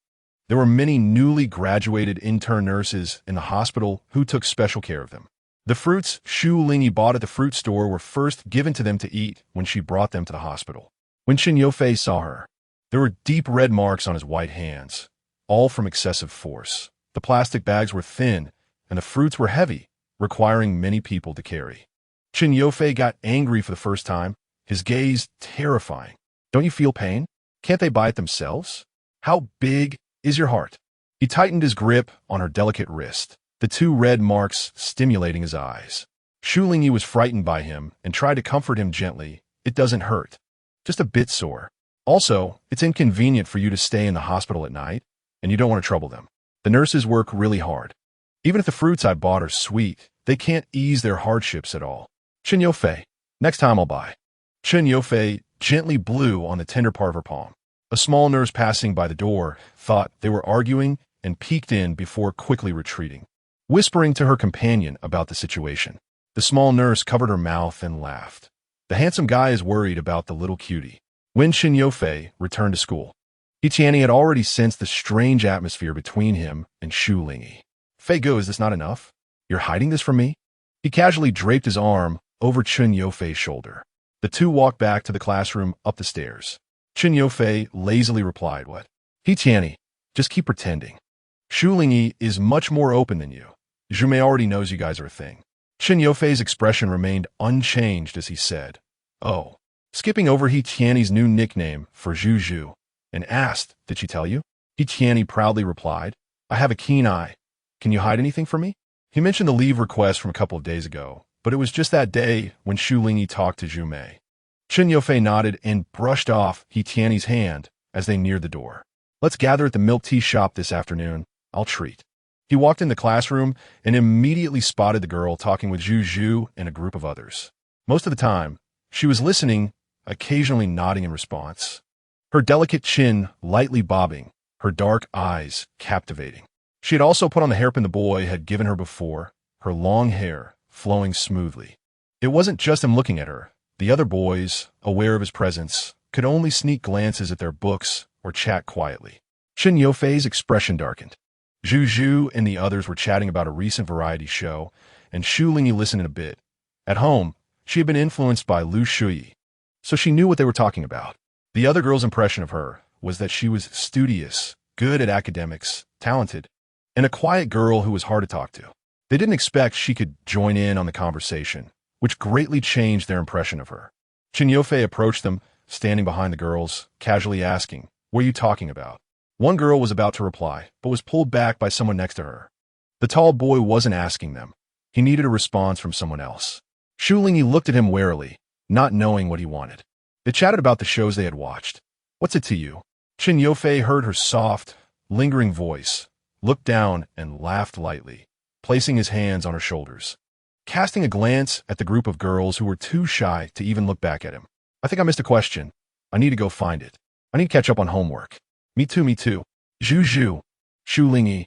There were many newly graduated intern nurses in the hospital who took special care of them. The fruits Shu Lingyi bought at the fruit store were first given to them to eat when she brought them to the hospital. When Chen Yofei saw her, there were deep red marks on his white hands, all from excessive force. The plastic bags were thin, and the fruits were heavy, requiring many people to carry. Chen Yofei got angry for the first time, his gaze terrifying. Don't you feel pain? Can't they buy it themselves? How big is your heart? He tightened his grip on her delicate wrist, the 2 red marks stimulating his eyes. Shu Lingyi was frightened by him and tried to comfort him gently. It doesn't hurt. Just a bit sore. Also, it's inconvenient for you to stay in the hospital at night, and you don't want to trouble them. The nurses work really hard. Even if the fruits I bought are sweet, they can't ease their hardships at all. Chen Yofei, next time I'll buy. Chen Yofei gently blew on the tender part of her palm. A small nurse passing by the door thought they were arguing and peeked in before quickly retreating, whispering to her companion about the situation. The small nurse covered her mouth and laughed. The handsome guy is worried about the little cutie. When Chen Yofei returned to school, Tianyi had already sensed the strange atmosphere between him and Shu Lingyi. Fei Go, is this not enough? You're hiding this from me? He casually draped his arm over Chen Yofei's shoulder. The two walked back to the classroom up the stairs. Chen Yofei lazily replied, What? Tianyi, just keep pretending. Shu Lingyi is much more open than you. Zhumei already knows you guys are a thing. Chen Yofei's expression remained unchanged as he said, Oh. Skipping over Tianyi's new nickname for Zhu, and asked, Did she tell you? Tianyi proudly replied, I have a keen eye. Can you hide anything from me? He mentioned the leave request from a couple of days ago, but it was just that day when Shu Lingyi talked to Zhumei. Chen Yofei nodded and brushed off Tianyi's hand as they neared the door. Let's gather at the milk tea shop this afternoon. I'll treat. He walked in the classroom and immediately spotted the girl talking with Zhu and a group of others. Most of the time, she was listening, occasionally nodding in response. Her delicate chin lightly bobbing, her dark eyes captivating. She had also put on the hairpin the boy had given her before, her long hair flowing smoothly. It wasn't just him looking at her. The other boys, aware of his presence, could only sneak glances at their books or chat quietly. Chen Yofei's expression darkened. Zhu and the others were chatting about a recent variety show, and Shu Lingyi listened in a bit. At home, she had been influenced by Lu Shuyi, so she knew what they were talking about. The other girl's impression of her was that she was studious, good at academics, talented, and a quiet girl who was hard to talk to. They didn't expect she could join in on the conversation, which greatly changed their impression of her. Chen Yofei approached them, standing behind the girls, casually asking, "What are you talking about?" One girl was about to reply, but was pulled back by someone next to her. The tall boy wasn't asking them. He needed a response from someone else. Shu Lingyi looked at him warily, not knowing what he wanted. They chatted about the shows they had watched. "What's it to you?" Chen Yofei heard her soft, lingering voice, looked down and laughed lightly, placing his hands on her shoulders. Casting a glance at the group of girls who were too shy to even look back at him. "I think I missed a question. I need to go find it. I need to catch up on homework." Me too. Shu Lingyi.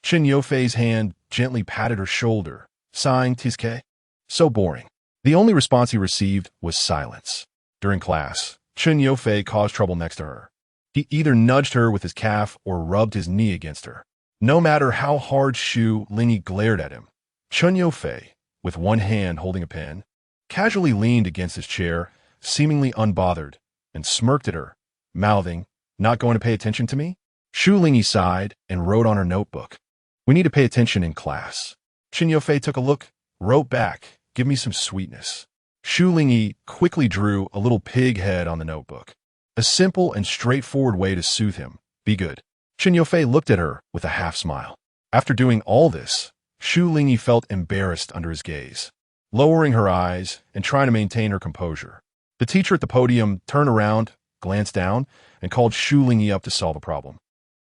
Chen Yofei's hand gently patted her shoulder, sighing, "Tizke." So boring. The only response he received was silence. During class, Chen Yofei caused trouble next to her. He either nudged her with his calf or rubbed his knee against her. No matter how hard Shu Lingyi glared at him, Chen Yofei, with one hand holding a pen, casually leaned against his chair, seemingly unbothered, and smirked at her, mouthing, "Not going to pay attention to me?" Shu Lingyi sighed and wrote on her notebook, "We need to pay attention in class." Chen Yofei took a look, wrote back, "Give me some sweetness." Shu Lingyi quickly drew a little pig head on the notebook. A simple and straightforward way to soothe him. Be good. Chen Yofei looked at her with a half smile. After doing all this, Shu Lingyi felt embarrassed under his gaze. Lowering her eyes and trying to maintain her composure, the teacher at the podium turned around, glanced down, and called Shu Lingyi up to solve a problem.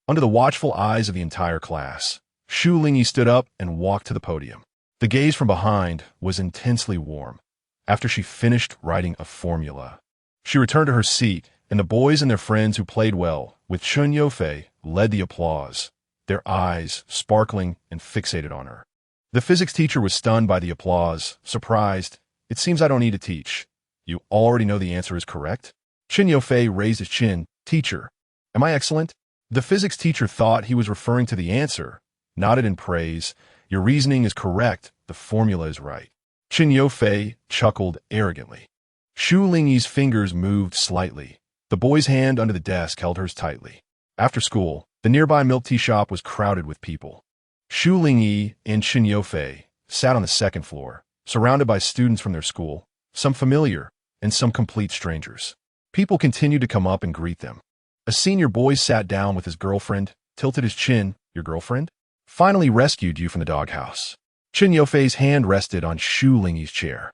Under the watchful eyes of the entire class, Shu Lingyi stood up and walked to the podium. The gaze from behind was intensely warm. After she finished writing a formula, she returned to her seat, and the boys and their friends who played well with Chen Yofei led the applause, their eyes sparkling and fixated on her. The physics teacher was stunned by the applause, surprised. "It seems I don't need to teach. You already know the answer is correct?" Chen Yofei raised his chin. "Teacher, am I excellent?" The physics teacher thought he was referring to the answer, nodded in praise. "Your reasoning is correct. The formula is right." Chen Yofei chuckled arrogantly. Shu Lingyi's fingers moved slightly. The boy's hand under the desk held hers tightly. After school, the nearby milk tea shop was crowded with people. Shu Lingyi and Chen Yofei sat on the second floor, surrounded by students from their school, some familiar and some complete strangers. People continued to come up and greet them. A senior boy sat down with his girlfriend, tilted his chin. "Your girlfriend? Finally rescued you from the doghouse." Chen Yofei's hand rested on Shu Lingyi's chair,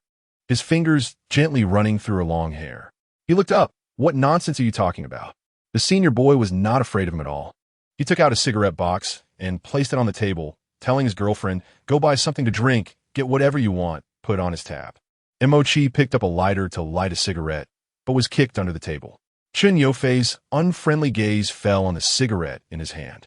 his fingers gently running through her long hair. He looked up. "What nonsense are you talking about?" The senior boy was not afraid of him at all. He took out a cigarette box and placed it on the table, telling his girlfriend, "Go buy something to drink, get whatever you want," put on his tab. Chi picked up a lighter to light a cigarette, but was kicked under the table. Chen Yofei's unfriendly gaze fell on the cigarette in his hand.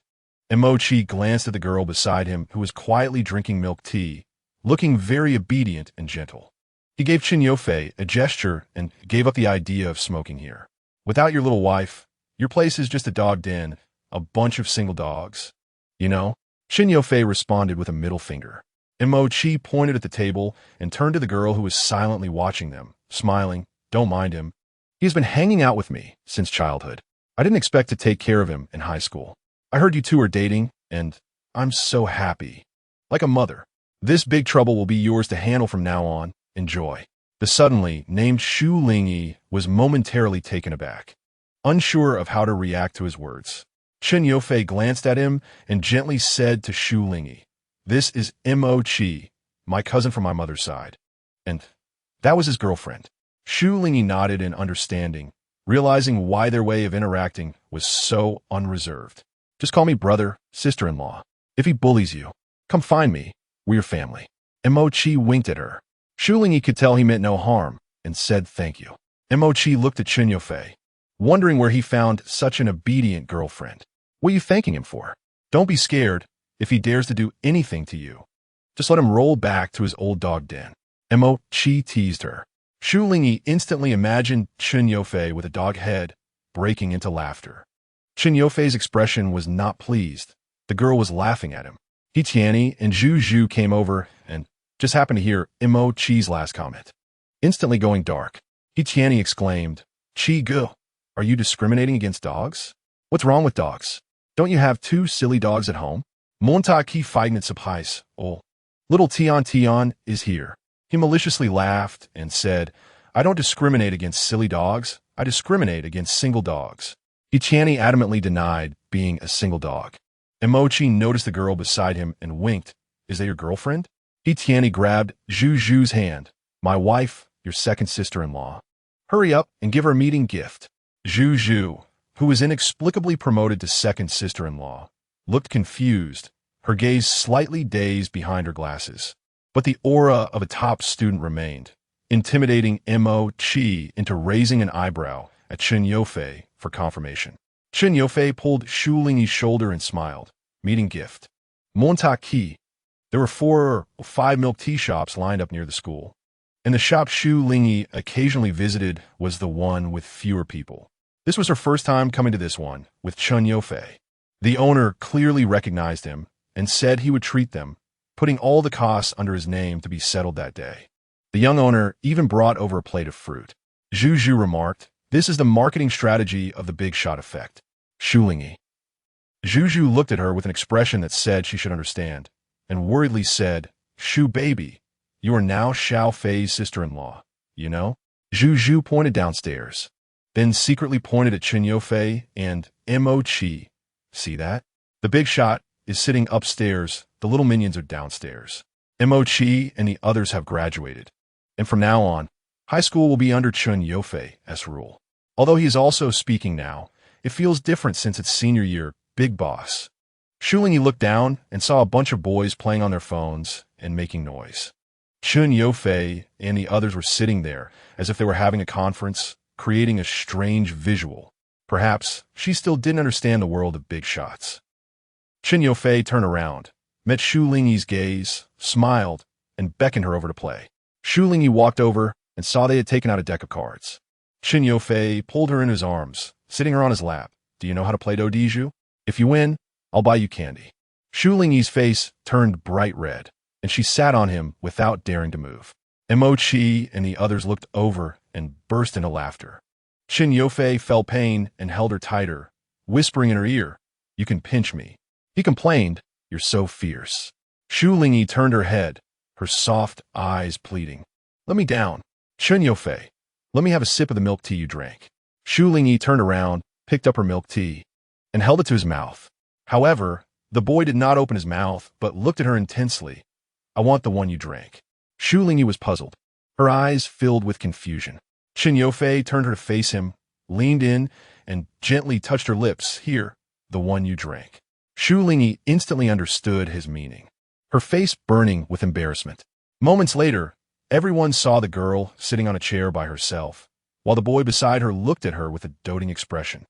Chi glanced at the girl beside him who was quietly drinking milk tea, looking very obedient and gentle. He gave Chen Yofei a gesture and gave up the idea of smoking here. "Without your little wife, your place is just a dog den, a bunch of single dogs. You know?" Chen Yofei responded with a middle finger. Chi pointed at the table and turned to the girl who was silently watching them, smiling. "Don't mind him. He has been hanging out with me since childhood. I didn't expect to take care of him in high school. I heard you two are dating, and I'm so happy. Like a mother. This big trouble will be yours to handle from now on. Enjoy." The suddenly named Shu Lingyi was momentarily taken aback, unsure of how to react to his words. Chen Yofei glanced at him and gently said to Shu Lingyi, "This is Chi, my cousin from my mother's side." And that was his girlfriend. Shu Lingyi nodded in understanding, realizing why their way of interacting was so unreserved. "Just call me brother, sister-in-law." If he bullies you, come find me. We're family. Mo-chi winked at her. Shu Lingyi could tell he meant no harm and said thank you. Mo-chi looked at Chen Yofei, wondering where he found such an obedient girlfriend. What are you thanking him for? Don't be scared if he dares to do anything to you. Just let him roll back to his old dog den. Mo-chi teased her. Shu Lingyi instantly imagined Chen Yofei with a dog head, breaking into laughter. Chen Yofei's expression was not pleased. The girl was laughing at him. He Tianyi and Zhu Zhu came over and just happened to hear Mo-chi's last comment. Instantly going dark, He Tianyi exclaimed, Chi Gu, are you discriminating against dogs? What's wrong with dogs? Don't you have two silly dogs at home? Monta ki feignet surprise. Oh, little Tian is here. He maliciously laughed and said, I don't discriminate against silly dogs. I discriminate against single dogs. He Tianyi adamantly denied being a single dog. Mo-chi noticed the girl beside him and winked. Is that your girlfriend? He Tianyi grabbed Zhu Zhu's hand. My wife, your second sister-in-law. Hurry up and give her a meeting gift. Zhu Zhu, who was inexplicably promoted to second sister-in-law, looked confused, her gaze slightly dazed behind her glasses. But the aura of a top student remained, intimidating Mo-chi into raising an eyebrow at Chen Yofei for confirmation. Chen Yofei pulled Shu Lingyi's shoulder and smiled. Meeting gift. Monta ki. There were 4 or 5 milk tea shops lined up near the school, and the shop Shu Lingyi occasionally visited was the one with fewer people. This was her first time coming to this one, with Chen Yofei. The owner clearly recognized him and said he would treat them, putting all the costs under his name to be settled that day. The young owner even brought over a plate of fruit. Zhu Zhu remarked, this is the marketing strategy of the big shot effect. Shu Lingyi. Zhu Zhu looked at her with an expression that said she should understand, and worriedly said, Shu baby, you are now Xiao Fei's sister-in-law, you know? Zhu Zhu pointed downstairs, then secretly pointed at Chen Yofei and Mo-chi. See that? The big shot is sitting upstairs, the little minions are downstairs. Mo-chi and the others have graduated, and from now on, high school will be under Chen Yofei's rule. Although he is also speaking now, it feels different since it's senior year, big boss. Shu Lingyi looked down and saw a bunch of boys playing on their phones and making noise. Chen Yofei and the others were sitting there as if they were having a conference, creating a strange visual. Perhaps she still didn't understand the world of big shots. Chen Yofei turned around, met Shu Lingyi's gaze, smiled, and beckoned her over to play. Shu Lingyi walked over and saw they had taken out a deck of cards. Chen Yofei pulled her in his arms, sitting her on his lap. Do you know how to play dodiju? If you win, I'll buy you candy. Shu Lingyi's face turned bright red, and she sat on him without daring to move. Mo-chi and the others looked over and burst into laughter. Chen Yofei felt pain and held her tighter, whispering in her ear, You can pinch me. He complained, You're so fierce. Shu Lingyi turned her head, her soft eyes pleading. Let me down. Chen Yofei, let me have a sip of the milk tea you drank. Shu Lingyi turned around, picked up her milk tea, and held it to his mouth. However, the boy did not open his mouth, but looked at her intensely. I want the one you drank. Shu Lingyi was puzzled, her eyes filled with confusion. Chen Yofei turned her to face him, leaned in, and gently touched her lips. Here, the one you drank. Shu Lingyi instantly understood his meaning, her face burning with embarrassment. Moments later, everyone saw the girl sitting on a chair by herself, while the boy beside her looked at her with a doting expression.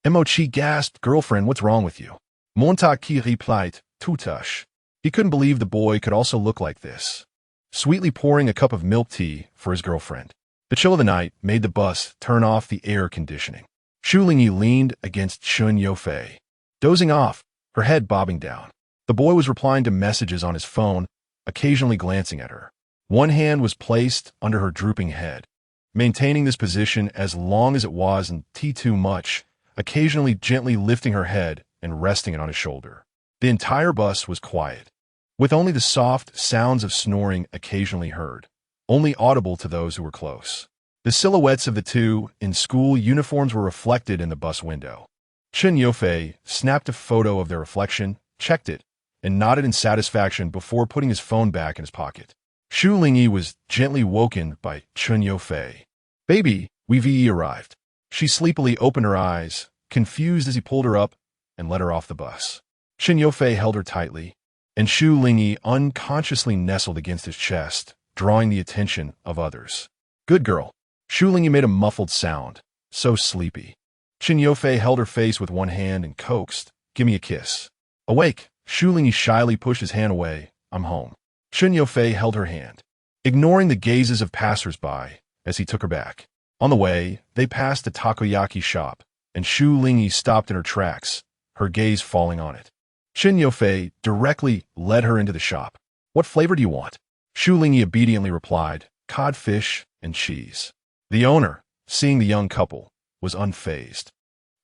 Mo-chi gasped, Girlfriend, what's wrong with you? Monta ki replied, Tutush. He couldn't believe the boy could also look like this, sweetly pouring a cup of milk tea for his girlfriend. The chill of the night made the bus turn off the air conditioning. Shu Lingyi leaned against Chen Yofei, dozing off, her head bobbing down. The boy was replying to messages on his phone, occasionally glancing at her. One hand was placed under her drooping head, maintaining this position as long as it wasn't too much, occasionally gently lifting her head and resting it on his shoulder. The entire bus was quiet, with only the soft sounds of snoring occasionally heard, only audible to those who were close. The silhouettes of the two in school uniforms were reflected in the bus window. Chen Yofei snapped a photo of their reflection, checked it, and nodded in satisfaction before putting his phone back in his pocket. Shu Lingyi was gently woken by Chen Yofei. Baby, we've arrived. She sleepily opened her eyes, confused as he pulled her up and let her off the bus. Chen Yufei held her tightly, and Shu Lingyi unconsciously nestled against his chest, drawing the attention of others. Good girl. Shu Lingyi made a muffled sound, so sleepy. Chen Yufei held her face with one hand and coaxed, "Give me a kiss." Awake, Shu Lingyi shyly pushed his hand away. "I'm home." Chen Yufei held her hand, ignoring the gazes of passers-by as he took her back. On the way, they passed a takoyaki shop, and Shu Lingyi stopped in her tracks, her gaze falling on it. Chen Yufei directly led her into the shop. "What flavor do you want?" Shu Lingyi obediently replied, "Codfish and cheese." The owner, seeing the young couple, was unfazed.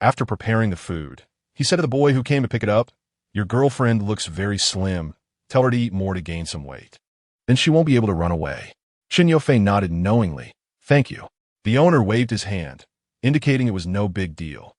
After preparing the food, he said to the boy who came to pick it up, "Your girlfriend looks very slim. Tell her to eat more to gain some weight. Then she won't be able to run away." Chen Yufei nodded knowingly. "Thank you." The owner waved his hand, indicating it was no big deal.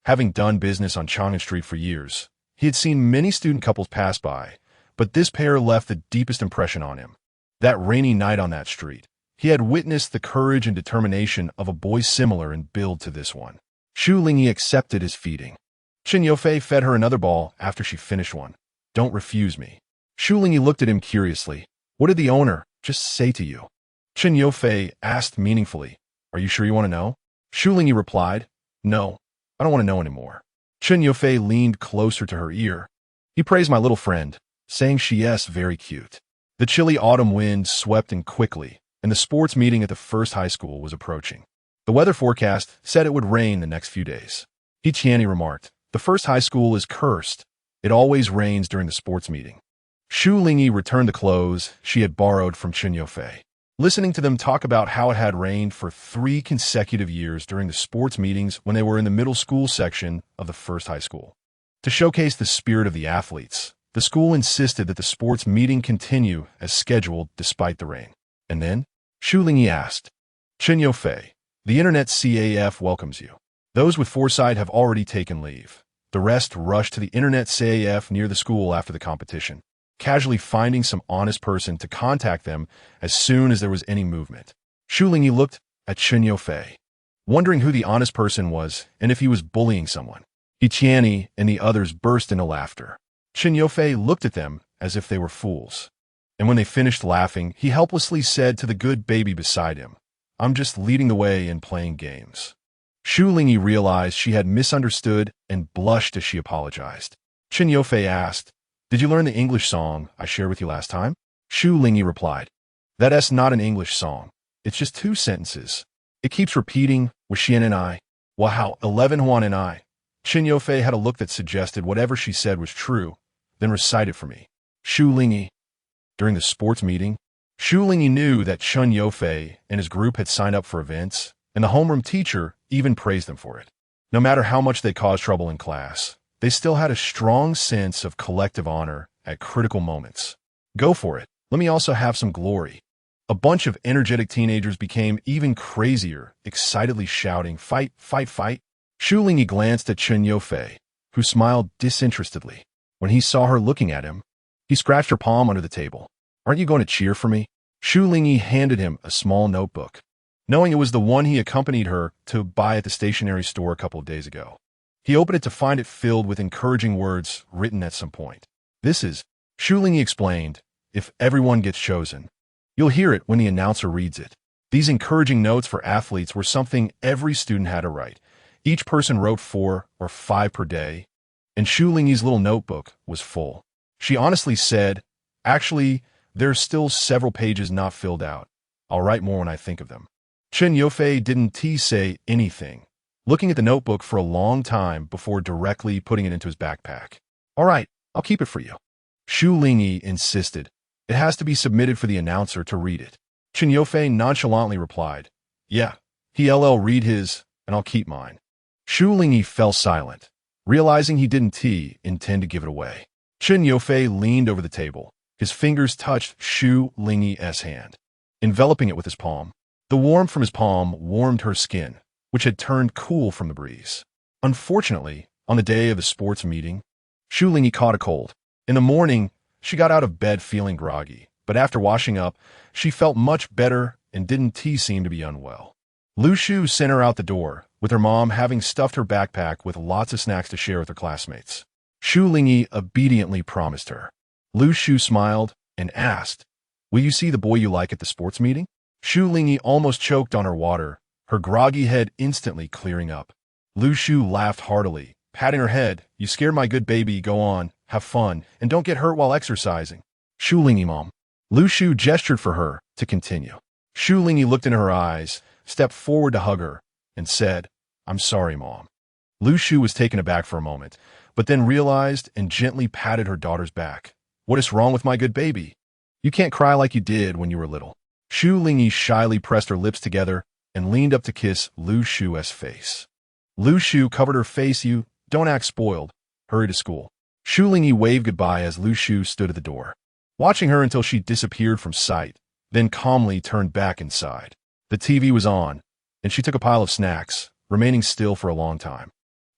Having done business on Chang'an Street for years, he had seen many student couples pass by, but this pair left the deepest impression on him. That rainy night on that street, he had witnessed the courage and determination of a boy similar in build to this one. Shu Lingyi accepted his feeding. Chen Yufei fed her another ball after she finished one. "Don't refuse me." Shu Lingyi looked at him curiously. "What did the owner just say to you?" Chen Yufei asked meaningfully, "Are you sure you want to know?" Shu Lingyi replied, "No, I don't want to know anymore." Chen Yufei leaned closer to her ear. "He praised my little friend, saying she is very cute." The chilly autumn wind swept in quickly, and the sports meeting at the first high school was approaching. The weather forecast said it would rain the next few days. He Qianni remarked, "The first high school is cursed. It always rains during the sports meeting." Shu Lingyi returned the clothes she had borrowed from Chen Yufei. Listening to them talk about how it had rained for 3 consecutive years during the sports meetings when they were in the middle school section of the first high school. To showcase the spirit of the athletes, the school insisted that the sports meeting continue as scheduled despite the rain. And then, Shu Lingyi asked, "Chen Yufei, the Internet CAF welcomes you. Those with foresight have already taken leave. The rest rushed to the Internet CAF near the school after the competition, casually finding some honest person to contact them as soon as there was any movement." Shu Lingyi looked at Chen Yufei, wondering who the honest person was and if he was bullying someone. He Qianni and the others burst into laughter. Chen Yufei looked at them as if they were fools. And when they finished laughing, he helplessly said to the good baby beside him, "I'm just leading the way in playing games." Shu Lingyi realized she had misunderstood and blushed as she apologized. Chen Yufei asked, "Did you learn the English song I shared with you last time?" Shu Lingyi replied, "That's not an English song. It's just 2 sentences. It keeps repeating, with Xian and I. Wow, 11 Huan and I." Chen Yufei had a look that suggested whatever she said was true, then recite it for me. Shu Lingyi. During the sports meeting, Shu Lingyi knew that Chen Yufei and his group had signed up for events, and the homeroom teacher even praised them for it. No matter how much they caused trouble in class, they still had a strong sense of collective honor at critical moments. "Go for it. Let me also have some glory." A bunch of energetic teenagers became even crazier, excitedly shouting, "Fight, fight, fight." Shu Lingyi glanced at Chen Yufei, who smiled disinterestedly. When he saw her looking at him, he scratched her palm under the table. "Aren't you going to cheer for me?" Shu Lingyi handed him a small notebook, knowing it was the one he accompanied her to buy at the stationery store a couple of days ago. He opened it to find it filled with encouraging words written at some point. "This is," Shu Lingyi explained, "if everyone gets chosen. You'll hear it when the announcer reads it." These encouraging notes for athletes were something every student had to write. Each person wrote 4 or 5 per day, and Shu Lingyi's little notebook was full. She honestly said, "Actually, there's still several pages not filled out. I'll write more when I think of them." Chen Yufei didn't say anything, looking at the notebook for a long time before directly putting it into his backpack. "All right, I'll keep it for you." Shu Lingyi insisted, "It has to be submitted for the announcer to read it." Chen Yufei nonchalantly replied, "Yeah, he'll read his, and I'll keep mine." Shu Lingyi fell silent, realizing he didn't intend to give it away. Chen Yufei leaned over the table. His fingers touched Shu Lingyi's hand, enveloping it with his palm. The warmth from his palm warmed her skin, which had turned cool from the breeze. Unfortunately, on the day of the sports meeting, Shu Lingyi caught a cold. In the morning, she got out of bed feeling groggy, but after washing up, she felt much better and didn't seem to be unwell. Lu Shu sent her out the door, with her mom having stuffed her backpack with lots of snacks to share with her classmates. Shu Lingyi obediently promised her. Lu Shu smiled and asked, "Will you see the boy you like at the sports meeting?" Shu Lingyi almost choked on her water, her groggy head instantly clearing up. Lu Shu laughed heartily, patting her head. "You scared my good baby. Go on, have fun, and don't get hurt while exercising." Shu Lingyi, Mom. Lu Shu gestured for her to continue. Shu Lingyi looked into her eyes, stepped forward to hug her, and said, "I'm sorry, Mom." Lu Shu was taken aback for a moment, but then realized and gently patted her daughter's back. "What is wrong with my good baby? You can't cry like you did when you were little." Shu Lingyi shyly pressed her lips together and leaned up to kiss Lu Shu's face. Lu Shu covered her face. "You don't act spoiled. Hurry to school." Shu Lingyi waved goodbye as Lu Shu stood at the door, watching her until she disappeared from sight, then calmly turned back inside. The TV was on, and she took a pile of snacks, remaining still for a long time.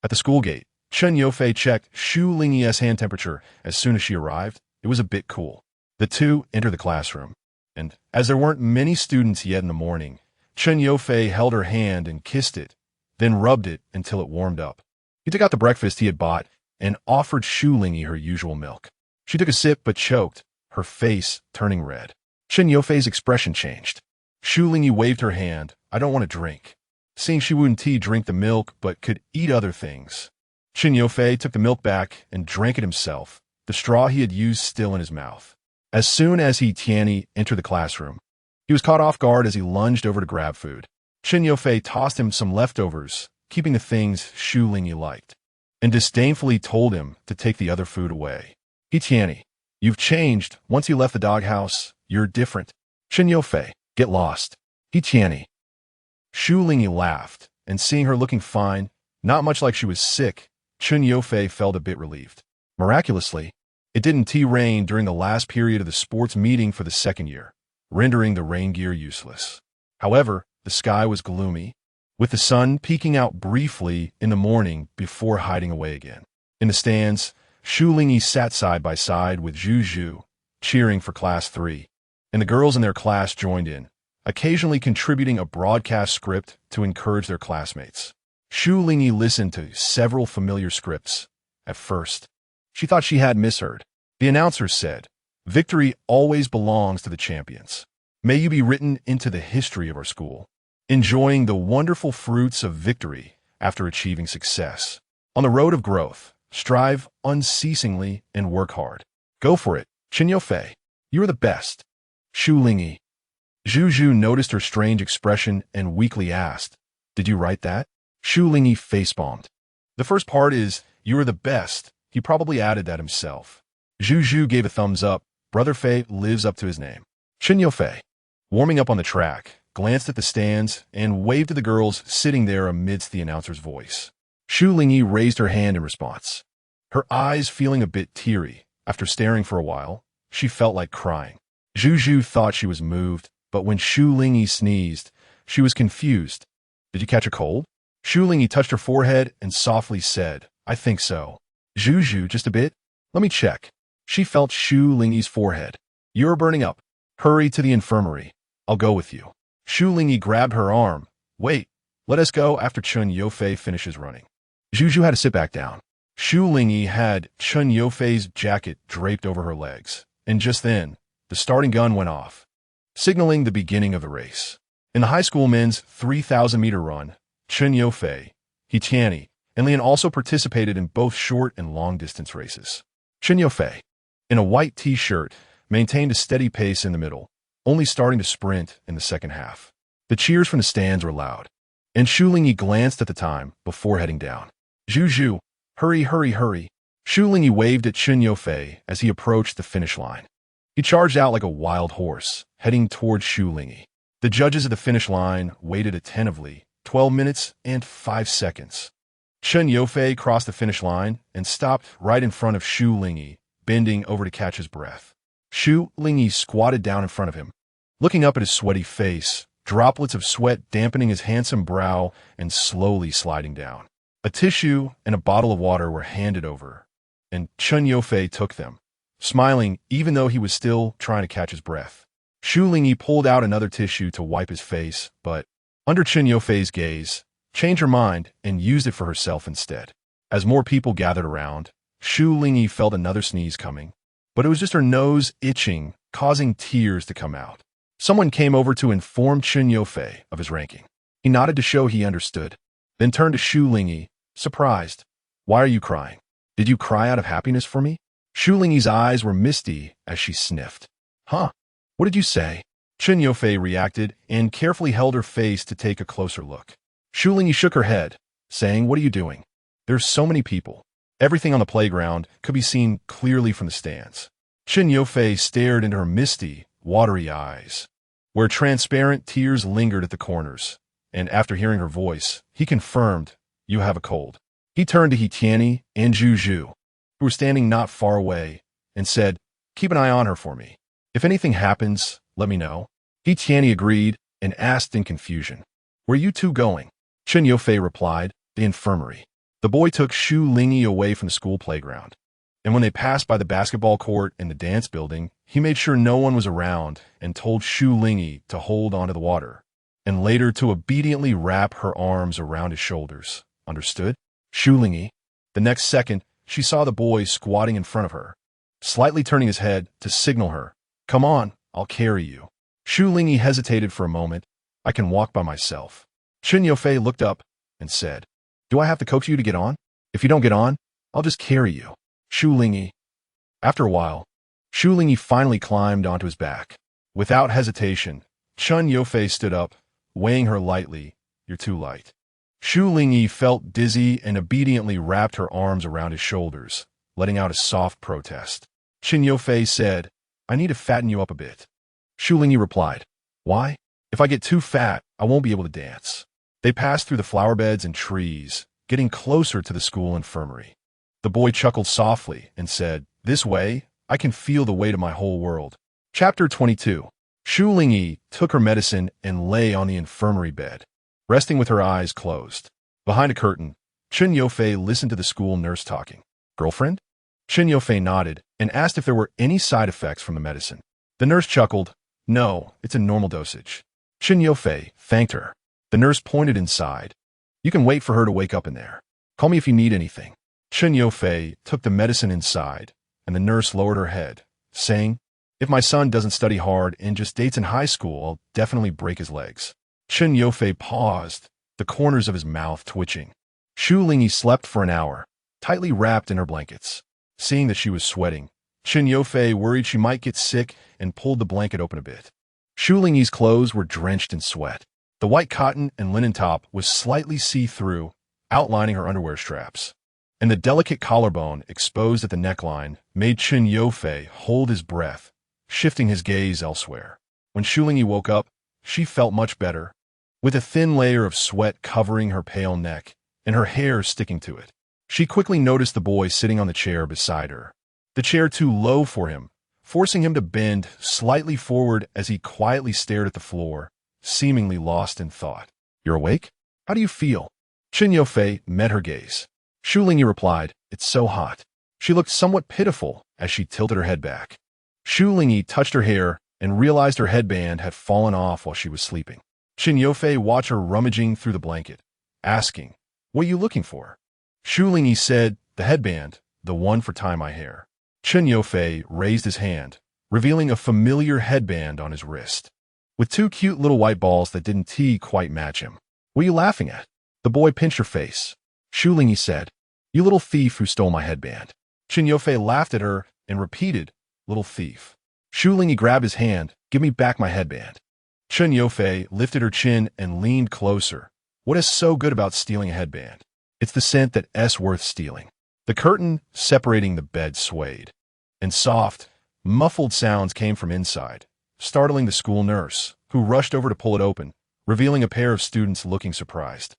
At the school gate, Chen Yofei checked Shu Lingyi's hand temperature as soon as she arrived. It was a bit cool. The two entered the classroom, and as there weren't many students yet in the morning, Chen Yofei held her hand and kissed it, then rubbed it until it warmed up. He took out the breakfast he had bought and offered Shu Lingyi her usual milk. She took a sip but choked, her face turning red. Chen Yofei's expression changed. Shu Lingyi waved her hand. "I don't want to drink." Seeing she wouldn't drink the milk but could eat other things, Chen Yofei took the milk back and drank it himself, the straw he had used still in his mouth. As soon as Tianyi entered the classroom, he was caught off guard as he lunged over to grab food. Chen Yofei tossed him some leftovers, keeping the things Shu Lingyi liked, and disdainfully told him to take the other food away. "Tianyi, you've changed. Once you left the doghouse, you're different." Chen Yofei, "Get lost." "Tianyi." Shu Lingyi laughed, and seeing her looking fine, not much like she was sick, Chen Yofei felt a bit relieved. Miraculously, it didn't rain during the last period of the sports meeting for the second year, rendering the rain gear useless. However, the sky was gloomy, with the sun peeking out briefly in the morning before hiding away again. In the stands, Shu Lingyi sat side by side with Zhu Zhu, cheering for Class 3, and the girls in their class joined in, occasionally contributing a broadcast script to encourage their classmates. Shu Lingyi listened to several familiar scripts. At first, she thought she had misheard. The announcer said, "Victory always belongs to the champions. May you be written into the history of our school, enjoying the wonderful fruits of victory after achieving success. On the road of growth, strive unceasingly and work hard. Go for it, Chen Yofei. You are the best." Shu Lingyi. Zhu Zhu noticed her strange expression and weakly asked, "Did you write that?" Shu Lingyi facepalmed. "The first part is, you are the best. He probably added that himself." Zhu Zhu gave a thumbs up. Brother Fei lives up to his name. Chen Yofei, warming up on the track, glanced at the stands and waved to the girls sitting there amidst the announcer's voice. Shu Lingyi raised her hand in response, her eyes feeling a bit teary. After staring for a while, she felt like crying. Zhu Zhu thought she was moved, but when Shu Lingyi sneezed, she was confused. "Did you catch a cold?" Shu Lingyi touched her forehead and softly said, "I think so." Zhu Zhu, "Just a bit? Let me check." She felt Shu Lingyi's forehead. "You're burning up. Hurry to the infirmary. I'll go with you." Shu Lingyi grabbed her arm. "Wait, let us go after Chen Yofei finishes running." Zhu Zhu had to sit back down. Shu Lingyi had Chen Yofei's jacket draped over her legs, and just then, the starting gun went off, signaling the beginning of the race. In the high school men's 3,000-meter run, Chen Yofei, Tianyi, and Lian also participated in both short and long-distance races. Chen Yofei, in a white t-shirt, maintained a steady pace in the middle, only starting to sprint in the second half. The cheers from the stands were loud, and Shu Lingyi glanced at the time before heading down. "Zhu Zhu, hurry, hurry, hurry." Shu Lingyi waved at Chen Yofei as he approached the finish line. He charged out like a wild horse, heading towards Shu Lingyi. The judges at the finish line waited attentively, 12 minutes and 5 seconds. Chen Yofei crossed the finish line and stopped right in front of Shu Lingyi, bending over to catch his breath. Shu Lingyi squatted down in front of him, looking up at his sweaty face, droplets of sweat dampening his handsome brow and slowly sliding down. A tissue and a bottle of water were handed over, and Chen Yofei took them, smiling even though he was still trying to catch his breath. Shu Lingyi pulled out another tissue to wipe his face, but, under Chen Yofei's gaze, changed her mind and used it for herself instead. As more people gathered around, Shu Lingyi felt another sneeze coming, but it was just her nose itching, causing tears to come out. Someone came over to inform Chen Yofei of his ranking. He nodded to show he understood, then turned to Shu Lingyi, surprised. Why are you crying? Did you cry out of happiness for me? Shu Lingyi's eyes were misty as she sniffed. Huh? What did you say? Chen Yofei reacted and carefully held her face to take a closer look. Shu Lingyi shook her head, saying, what are you doing? There's so many people. Everything on the playground could be seen clearly from the stands. Chen Yofei stared into her misty, watery eyes, where transparent tears lingered at the corners, and after hearing her voice, he confirmed, you have a cold. He turned to He Tianyi and Zhu Zhu, who were standing not far away, and said, keep an eye on her for me. If anything happens, let me know. He Tianyi agreed and asked in confusion, where are you two going? Chen Yofei replied, the infirmary. The boy took Shu Lingyi away from the school playground, and when they passed by the basketball court and the dance building, he made sure no one was around and told Shu Lingyi to hold onto the water, and later to obediently wrap her arms around his shoulders. Understood? Shu Lingyi. The next second, she saw the boy squatting in front of her, slightly turning his head to signal her, come on, I'll carry you. Shu Lingyi hesitated for a moment. I can walk by myself. Chen Yofei looked up and said, do I have to coax you to get on? If you don't get on, I'll just carry you. Shu Lingyi. After a while, Shu Lingyi finally climbed onto his back. Without hesitation, Chen Yofei stood up, weighing her lightly. You're too light. Shu Lingyi felt dizzy and obediently wrapped her arms around his shoulders, letting out a soft protest. Chen Yofei said, I need to fatten you up a bit. Shu Lingyi replied, why? If I get too fat, I won't be able to dance. They passed through the flower beds and trees, getting closer to the school infirmary. The boy chuckled softly and said, this way, I can feel the weight of my whole world. Chapter 22. Shu Lingyi took her medicine and lay on the infirmary bed, resting with her eyes closed. Behind a curtain, Chen Yofei listened to the school nurse talking. Girlfriend? Chen Yofei nodded and asked if there were any side effects from the medicine. The nurse chuckled. No, it's a normal dosage. Chen Yofei thanked her. The nurse pointed inside. You can wait for her to wake up in there. Call me if you need anything. Chen Yofei took the medicine inside, and the nurse lowered her head, saying, if my son doesn't study hard and just dates in high school, I'll definitely break his legs. Chen Yofei paused, the corners of his mouth twitching. Shu Lingyi slept for an hour, tightly wrapped in her blankets. Seeing that she was sweating, Chen Yofei worried she might get sick and pulled the blanket open a bit. Shu Lingyi's clothes were drenched in sweat. The white cotton and linen top was slightly see-through, outlining her underwear straps, and the delicate collarbone exposed at the neckline made Chen Yofei hold his breath, shifting his gaze elsewhere. When Shu Lingyi woke up, she felt much better, with a thin layer of sweat covering her pale neck and her hair sticking to it. She quickly noticed the boy sitting on the chair beside her, the chair too low for him, forcing him to bend slightly forward as he quietly stared at the floor, seemingly lost in thought. You're awake? How do you feel? Chen Yofei met her gaze. Shu Lingyi replied, it's so hot. She looked somewhat pitiful as she tilted her head back. Shu Lingyi touched her hair and realized her headband had fallen off while she was sleeping. Chen Yofei watched her rummaging through the blanket, asking, what are you looking for? Shu Lingyi said, the headband, the one for tying my hair. Chen Yofei raised his hand, revealing a familiar headband on his wrist, with two cute little white balls that didn't quite match him. What are you laughing at? The boy pinched her face. Shu Lingyi said, you little thief who stole my headband. Chen Yofei laughed at her and repeated, little thief. Shu Lingyi grabbed his hand, give me back my headband. Chen Yofei lifted her chin and leaned closer. What is so good about stealing a headband? It's the scent that's worth stealing. The curtain separating the bed swayed, and soft, muffled sounds came from inside, startling the school nurse, who rushed over to pull it open, revealing a pair of students looking surprised.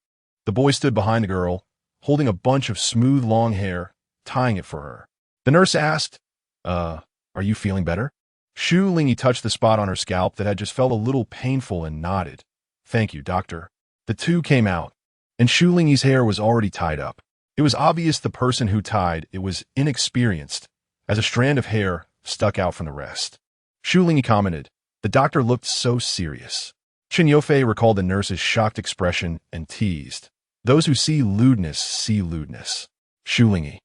The boy stood behind the girl, holding a bunch of smooth long hair, tying it for her. The nurse asked, are you feeling better? Shu Lingyi touched the spot on her scalp that had just felt a little painful and nodded. Thank you, doctor. The two came out, and Shu Lingyi's hair was already tied up. It was obvious the person who tied it was inexperienced, as a strand of hair stuck out from the rest. Shu Lingyi commented, the doctor looked so serious. Chen Yofei recalled the nurse's shocked expression and teased, those who see lewdness see lewdness. Shu Lingyi.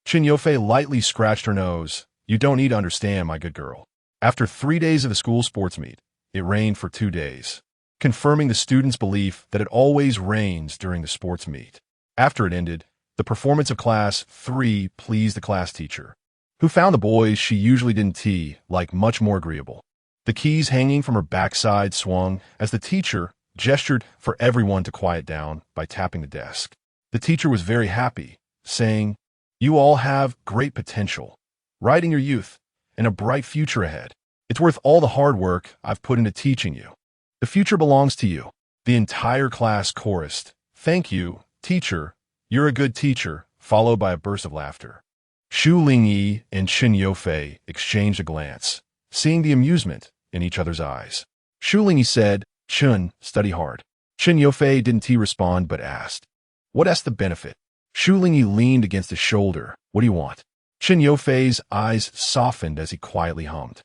Chen Yofei lightly scratched her nose. You don't need to understand, my good girl. After 3 days of the school sports meet, it rained for 2 days, confirming the students' belief that it always rains during the sports meet. After it ended, the performance of Class 3 pleased the class teacher, who found the boys she usually didn't tee like much more agreeable. The keys hanging from her backside swung as the teacher gestured for everyone to quiet down by tapping the desk. The teacher was very happy, saying, "You all have great potential, right in your youth, and a bright future ahead. It's worth all the hard work I've put into teaching you. The future belongs to you." The entire class chorused, "Thank you, teacher. You're a good teacher," followed by a burst of laughter. Shu Lingyi and Chen Yofei exchanged a glance, seeing the amusement in each other's eyes. Shu Lingyi said, "Chen, study hard." Chen Yofei didn't respond but asked, "What's the benefit?" Shu Lingyi leaned against his shoulder. "What do you want?" Chen Yofei's eyes softened as he quietly hummed,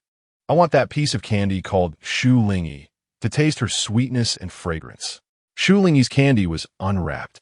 "I want that piece of candy called Shu Lingyi to taste her sweetness and fragrance." Shu Lingyi's candy was unwrapped,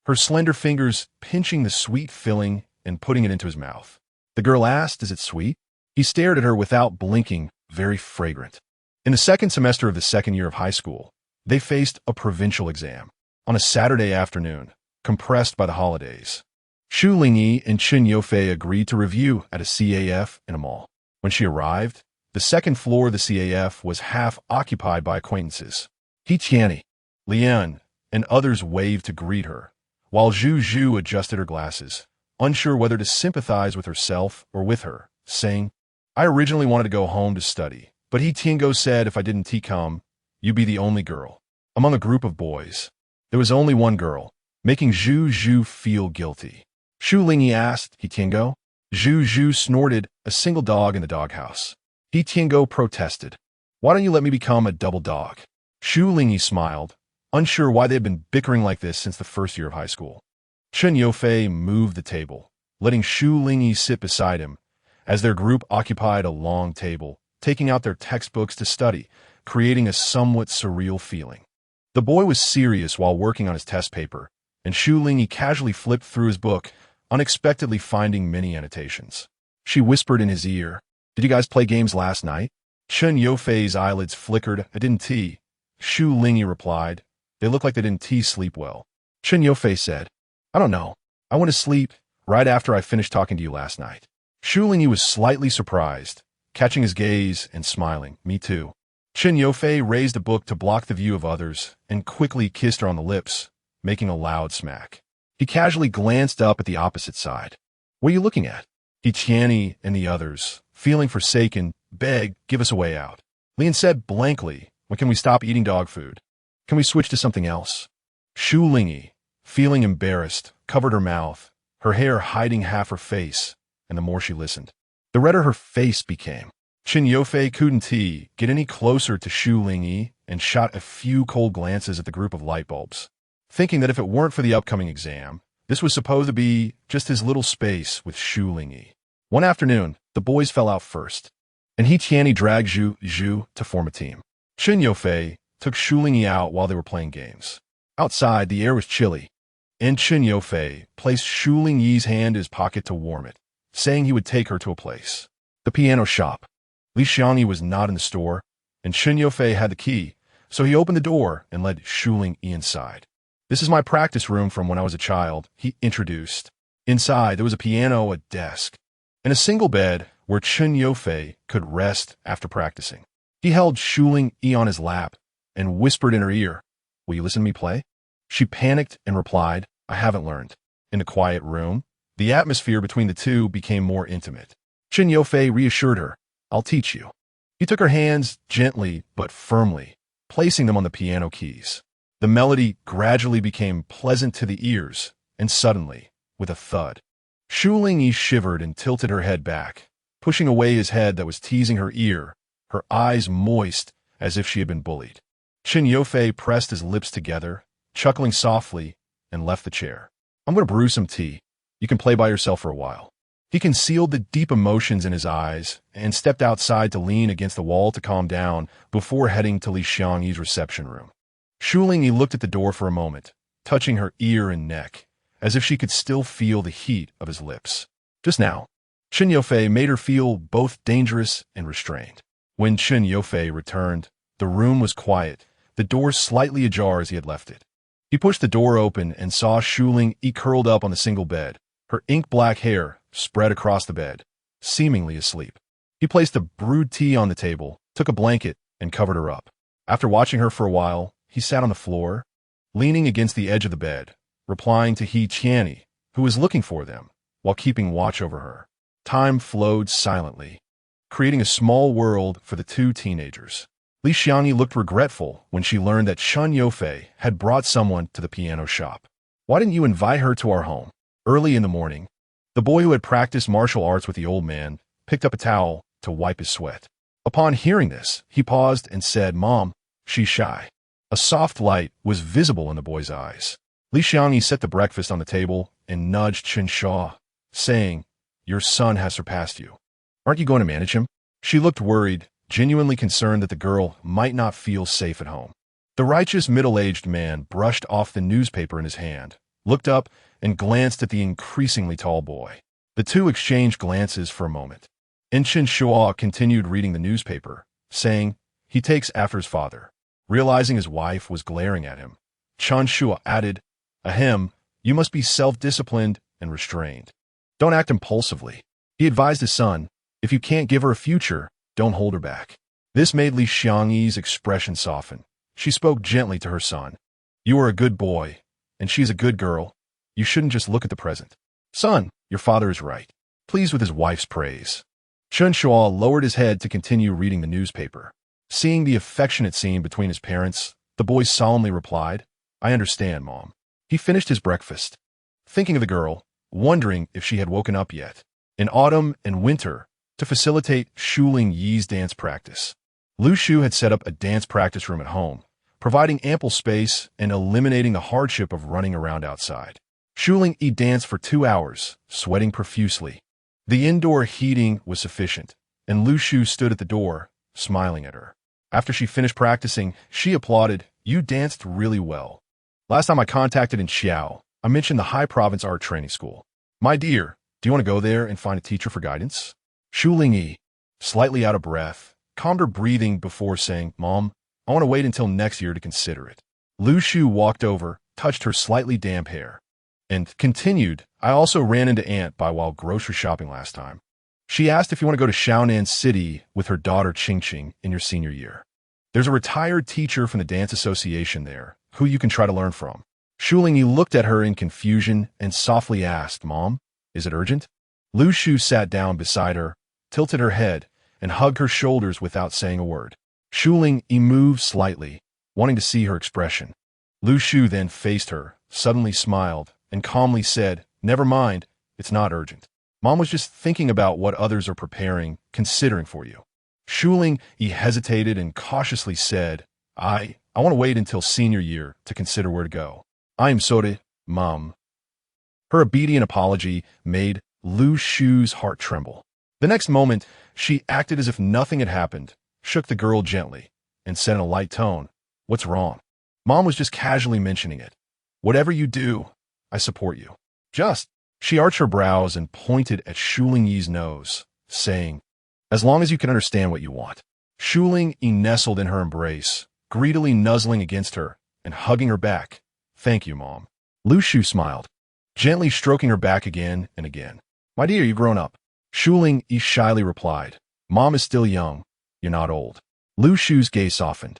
her slender fingers pinching the sweet filling and putting it into his mouth. The girl asked, "Is it sweet?" He stared at her without blinking. "Very fragrant." In the second semester of the second year of high school, they faced a provincial exam on a Saturday afternoon, compressed by the holidays. Shu Lingyi and Chen Yofei agreed to review at a CAF in a mall. When she arrived, the second floor of the CAF was half occupied by acquaintances. He Tianyi, Lian, and others waved to greet her, while Zhu Zhu adjusted her glasses, unsure whether to sympathize with herself or with her, saying, "I originally wanted to go home to study, but He Tiango said if I didn't come, you'd be the only girl." Among a group of boys, there was only one girl, making Zhu Zhu feel guilty. Shu Lingyi asked, "He Tiango?" Zhu Zhu snorted, "A single dog in the doghouse." He Tiango protested, "Why don't you let me become a double dog?" Shu Lingyi smiled, unsure why they had been bickering like this since the first year of high school. Chen Yofei moved the table, letting Shu Lingyi sit beside him, as their group occupied a long table, taking out their textbooks to study, creating a somewhat surreal feeling. The boy was serious while working on his test paper, and Shu Lingyi casually flipped through his book, unexpectedly finding many annotations. She whispered in his ear, "Did you guys play games last night?" Chen Yofei's eyelids flickered. "I didn't tee." Shu Lingyi replied, "They look like they didn't sleep well." Chen Yofei said, "I don't know. I went to sleep right after I finished talking to you last night." Shu Lingyi was slightly surprised, catching his gaze and smiling. "Me too." Chen Yofei raised a book to block the view of others and quickly kissed her on the lips, making a loud smack. He casually glanced up at the opposite side. "What are you looking at?" He Tianyi and the others, feeling forsaken, begged, "Give us a way out." Lian said blankly, "When can we stop eating dog food? Can we switch to something else?" Shu Lingyi, feeling embarrassed, covered her mouth, her hair hiding half her face, and the more she listened, the redder her face became. Chen Yofei couldn't get any closer to Shu Lingyi and shot a few cold glances at the group of light bulbs, thinking that if it weren't for the upcoming exam, this was supposed to be just his little space with Shu Lingyi. One afternoon, the boys fell out first, and He Tianyi dragged Zhu Zhu to form a team. Chen Yofei took Shu Lingyi out while they were playing games. Outside, the air was chilly, and Chen Yofei placed Shu Lingyi's hand in his pocket to warm it, saying he would take her to a place. The piano shop. Li Xiangyi was not in the store, and Chen Yofei had the key, so he opened the door and led Shu Lingyi inside. "This is my practice room from when I was a child," he introduced. Inside, there was a piano, a desk, and a single bed where Chen Yofei could rest after practicing. He held Shu Lingyi on his lap and whispered in her ear, "Will you listen to me play?" She panicked and replied, "I haven't learned." In the quiet room, the atmosphere between the two became more intimate. Chen Yofei reassured her, "I'll teach you." He took her hands gently but firmly, placing them on the piano keys. The melody gradually became pleasant to the ears, and suddenly, with a thud, Shu Lingyi shivered and tilted her head back, pushing away his head that was teasing her ear, her eyes moist as if she had been bullied. Chen Yofei pressed his lips together, chuckling softly, and left the chair. "I'm going to brew some tea. You can play by yourself for a while." He concealed the deep emotions in his eyes and stepped outside to lean against the wall to calm down before heading to Li Xiangyi's reception room. Shu Lingyi looked at the door for a moment, touching her ear and neck, as if she could still feel the heat of his lips. Just now, Chen Yofei made her feel both dangerous and restrained. When Chen Yofei returned, the room was quiet, the door slightly ajar as he had left it. He pushed the door open and saw Shu Lingyi curled up on the single bed, her ink-black hair spread across the bed, seemingly asleep. He placed the brewed tea on the table, took a blanket, and covered her up. After watching her for a while, he sat on the floor, leaning against the edge of the bed, replying to He Qianni, who was looking for them, while keeping watch over her. Time flowed silently, creating a small world for the two teenagers. Li Xiangyi looked regretful when she learned that Chen Yofei had brought someone to the piano shop. Why didn't you invite her to our home? Early in the morning, the boy who had practiced martial arts with the old man picked up a towel to wipe his sweat. Upon hearing this, he paused and said, "Mom, she's shy." A soft light was visible in the boy's eyes. Li Xiangyi set the breakfast on the table and nudged Chen Shaw, saying, "Your son has surpassed you. Aren't you going to manage him?" She looked worried, genuinely concerned that the girl might not feel safe at home. The righteous middle-aged man brushed off the newspaper in his hand, looked up, and glanced at the increasingly tall boy. The two exchanged glances for a moment. And Chen Shaw continued reading the newspaper, saying, "He takes after his father." Realizing his wife was glaring at him, Chen Shaw added, "Ahem, you must be self-disciplined and restrained. Don't act impulsively." He advised his son, "If you can't give her a future, don't hold her back." This made Li Xiangyi's expression soften. She spoke gently to her son. "You are a good boy, and she's a good girl. You shouldn't just look at the present." "Son, your father is right." Pleased with his wife's praise, Chen Shaw lowered his head to continue reading the newspaper. Seeing the affectionate scene between his parents, the boy solemnly replied, "I understand, Mom." He finished his breakfast, thinking of the girl, wondering if she had woken up yet. In autumn and winter, to facilitate Shu Lingyi's dance practice, Lu Shu had set up a dance practice room at home, providing ample space and eliminating the hardship of running around outside. Shu Lingyi danced for 2 hours, sweating profusely. The indoor heating was sufficient, and Lu Shu stood at the door, smiling at her. After she finished practicing, she applauded, "You danced really well. Last time I contacted in Xiao, I mentioned the High Province Art Training School. My dear, do you want to go there and find a teacher for guidance?" Shu Lingyi, slightly out of breath, calmed her breathing before saying, "Mom, I want to wait until next year to consider it." Lu Shu walked over, touched her slightly damp hair, and continued, "I also ran into Aunt Bai while grocery shopping last time. She asked if you want to go to Shaonan City with her daughter Qingqing in your senior year. There's a retired teacher from the dance association there who you can try to learn from." Shu Lingyi looked at her in confusion and softly asked, "Mom, is it urgent?" Lu Shu sat down beside her, tilted her head, and hugged her shoulders without saying a word. Shu Lingyi moved slightly, wanting to see her expression. Lu Shu then faced her, suddenly smiled, and calmly said, "Never mind, it's not urgent. Mom was just thinking about what others are preparing, considering for you." Shu Lingyi hesitated and cautiously said, I want to wait until senior year to consider where to go. I am sorry, Mom." Her obedient apology made Lu Shu's heart tremble. The next moment, she acted as if nothing had happened, shook the girl gently, and said in a light tone, "What's wrong? Mom was just casually mentioning it. Whatever you do, I support you." She arched her brows and pointed at Shu Lingyi's nose, saying, "As long as you can understand what you want." Shu Lingyi nestled in her embrace, greedily nuzzling against her and hugging her back. "Thank you, Mom." Lu Shu smiled, gently stroking her back again and again. "My dear, you've grown up." Shu Lingyi shyly replied, "Mom is still young. You're not old." Lu Shu's gaze softened,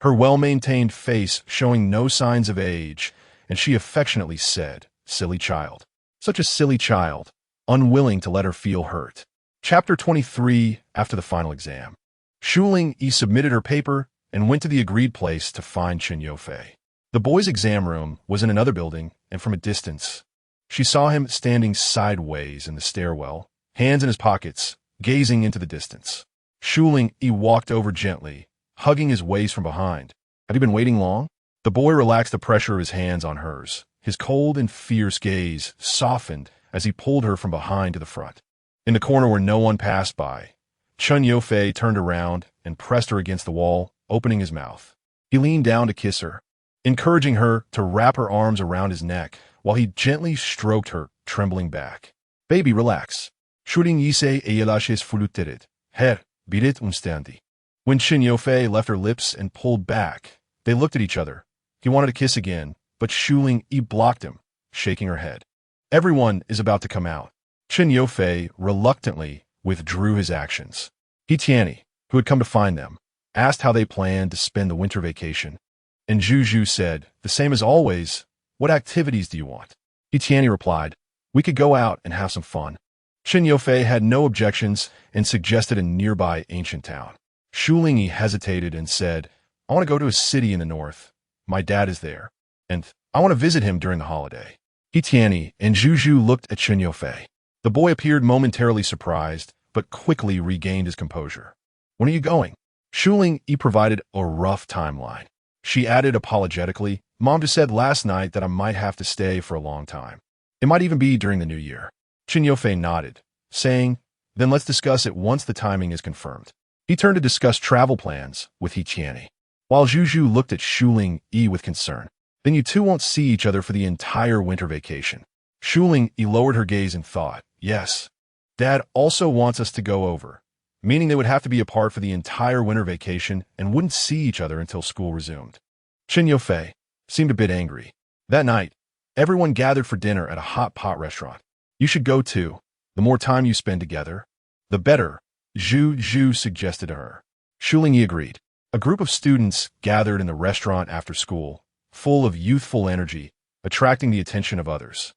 her well-maintained face showing no signs of age, and she affectionately said, "Silly child." Such a silly child, unwilling to let her feel hurt. Chapter 23, after the final exam. Shu Lingyi submitted her paper and went to the agreed place to find Chen Yofei. The boy's exam room was in another building, and from a distance, she saw him standing sideways in the stairwell, hands in his pockets, gazing into the distance. Shu Lingyi walked over gently, hugging his waist from behind. "Have you been waiting long?" The boy relaxed the pressure of his hands on hers. His cold and fierce gaze softened as he pulled her from behind to the front. In the corner where no one passed by, Chen Yofei turned around and pressed her against the wall, opening his mouth. He leaned down to kiss her, encouraging her to wrap her arms around his neck while he gently stroked her trembling back. Baby, relax. Shu Lingyi se eyelashes fluttered. Her, birit unstandi. When Shin Yofei left her lips and pulled back, they looked at each other. He wanted to kiss again, but Shu Lingyi blocked him, shaking her head. Everyone is about to come out. Shin Yofei reluctantly withdrew his actions. He Tianyi, who had come to find them, asked how they planned to spend the winter vacation. And Zhu said, the same as always, what activities do you want? He Tianyi replied, we could go out and have some fun. Shin Yofei had no objections and suggested a nearby ancient town. Shu Lingyi hesitated and said, I want to go to a city in the north. My dad is there, and I want to visit him during the holiday. He Tianyi and Zhu looked at Shin Yofei. The boy appeared momentarily surprised, but quickly regained his composure. When are you going? Shu Lingyi provided a rough timeline. She added apologetically, Mom just said last night that I might have to stay for a long time. It might even be during the new year. Shin Yofei nodded, saying, then let's discuss it once the timing is confirmed. He turned to discuss travel plans with He Tianyi, while Zhu looked at Shu Lingyi with concern. Then you two won't see each other for the entire winter vacation. Shu Lingyi lowered her gaze and thought, yes. Dad also wants us to go over, meaning they would have to be apart for the entire winter vacation and wouldn't see each other until school resumed. Shin Yofei seemed a bit angry. That night, everyone gathered for dinner at a hot pot restaurant. You should go too. The more time you spend together, the better, Zhu suggested to her. Shu Lingyi agreed. A group of students gathered in the restaurant after school, full of youthful energy, attracting the attention of others.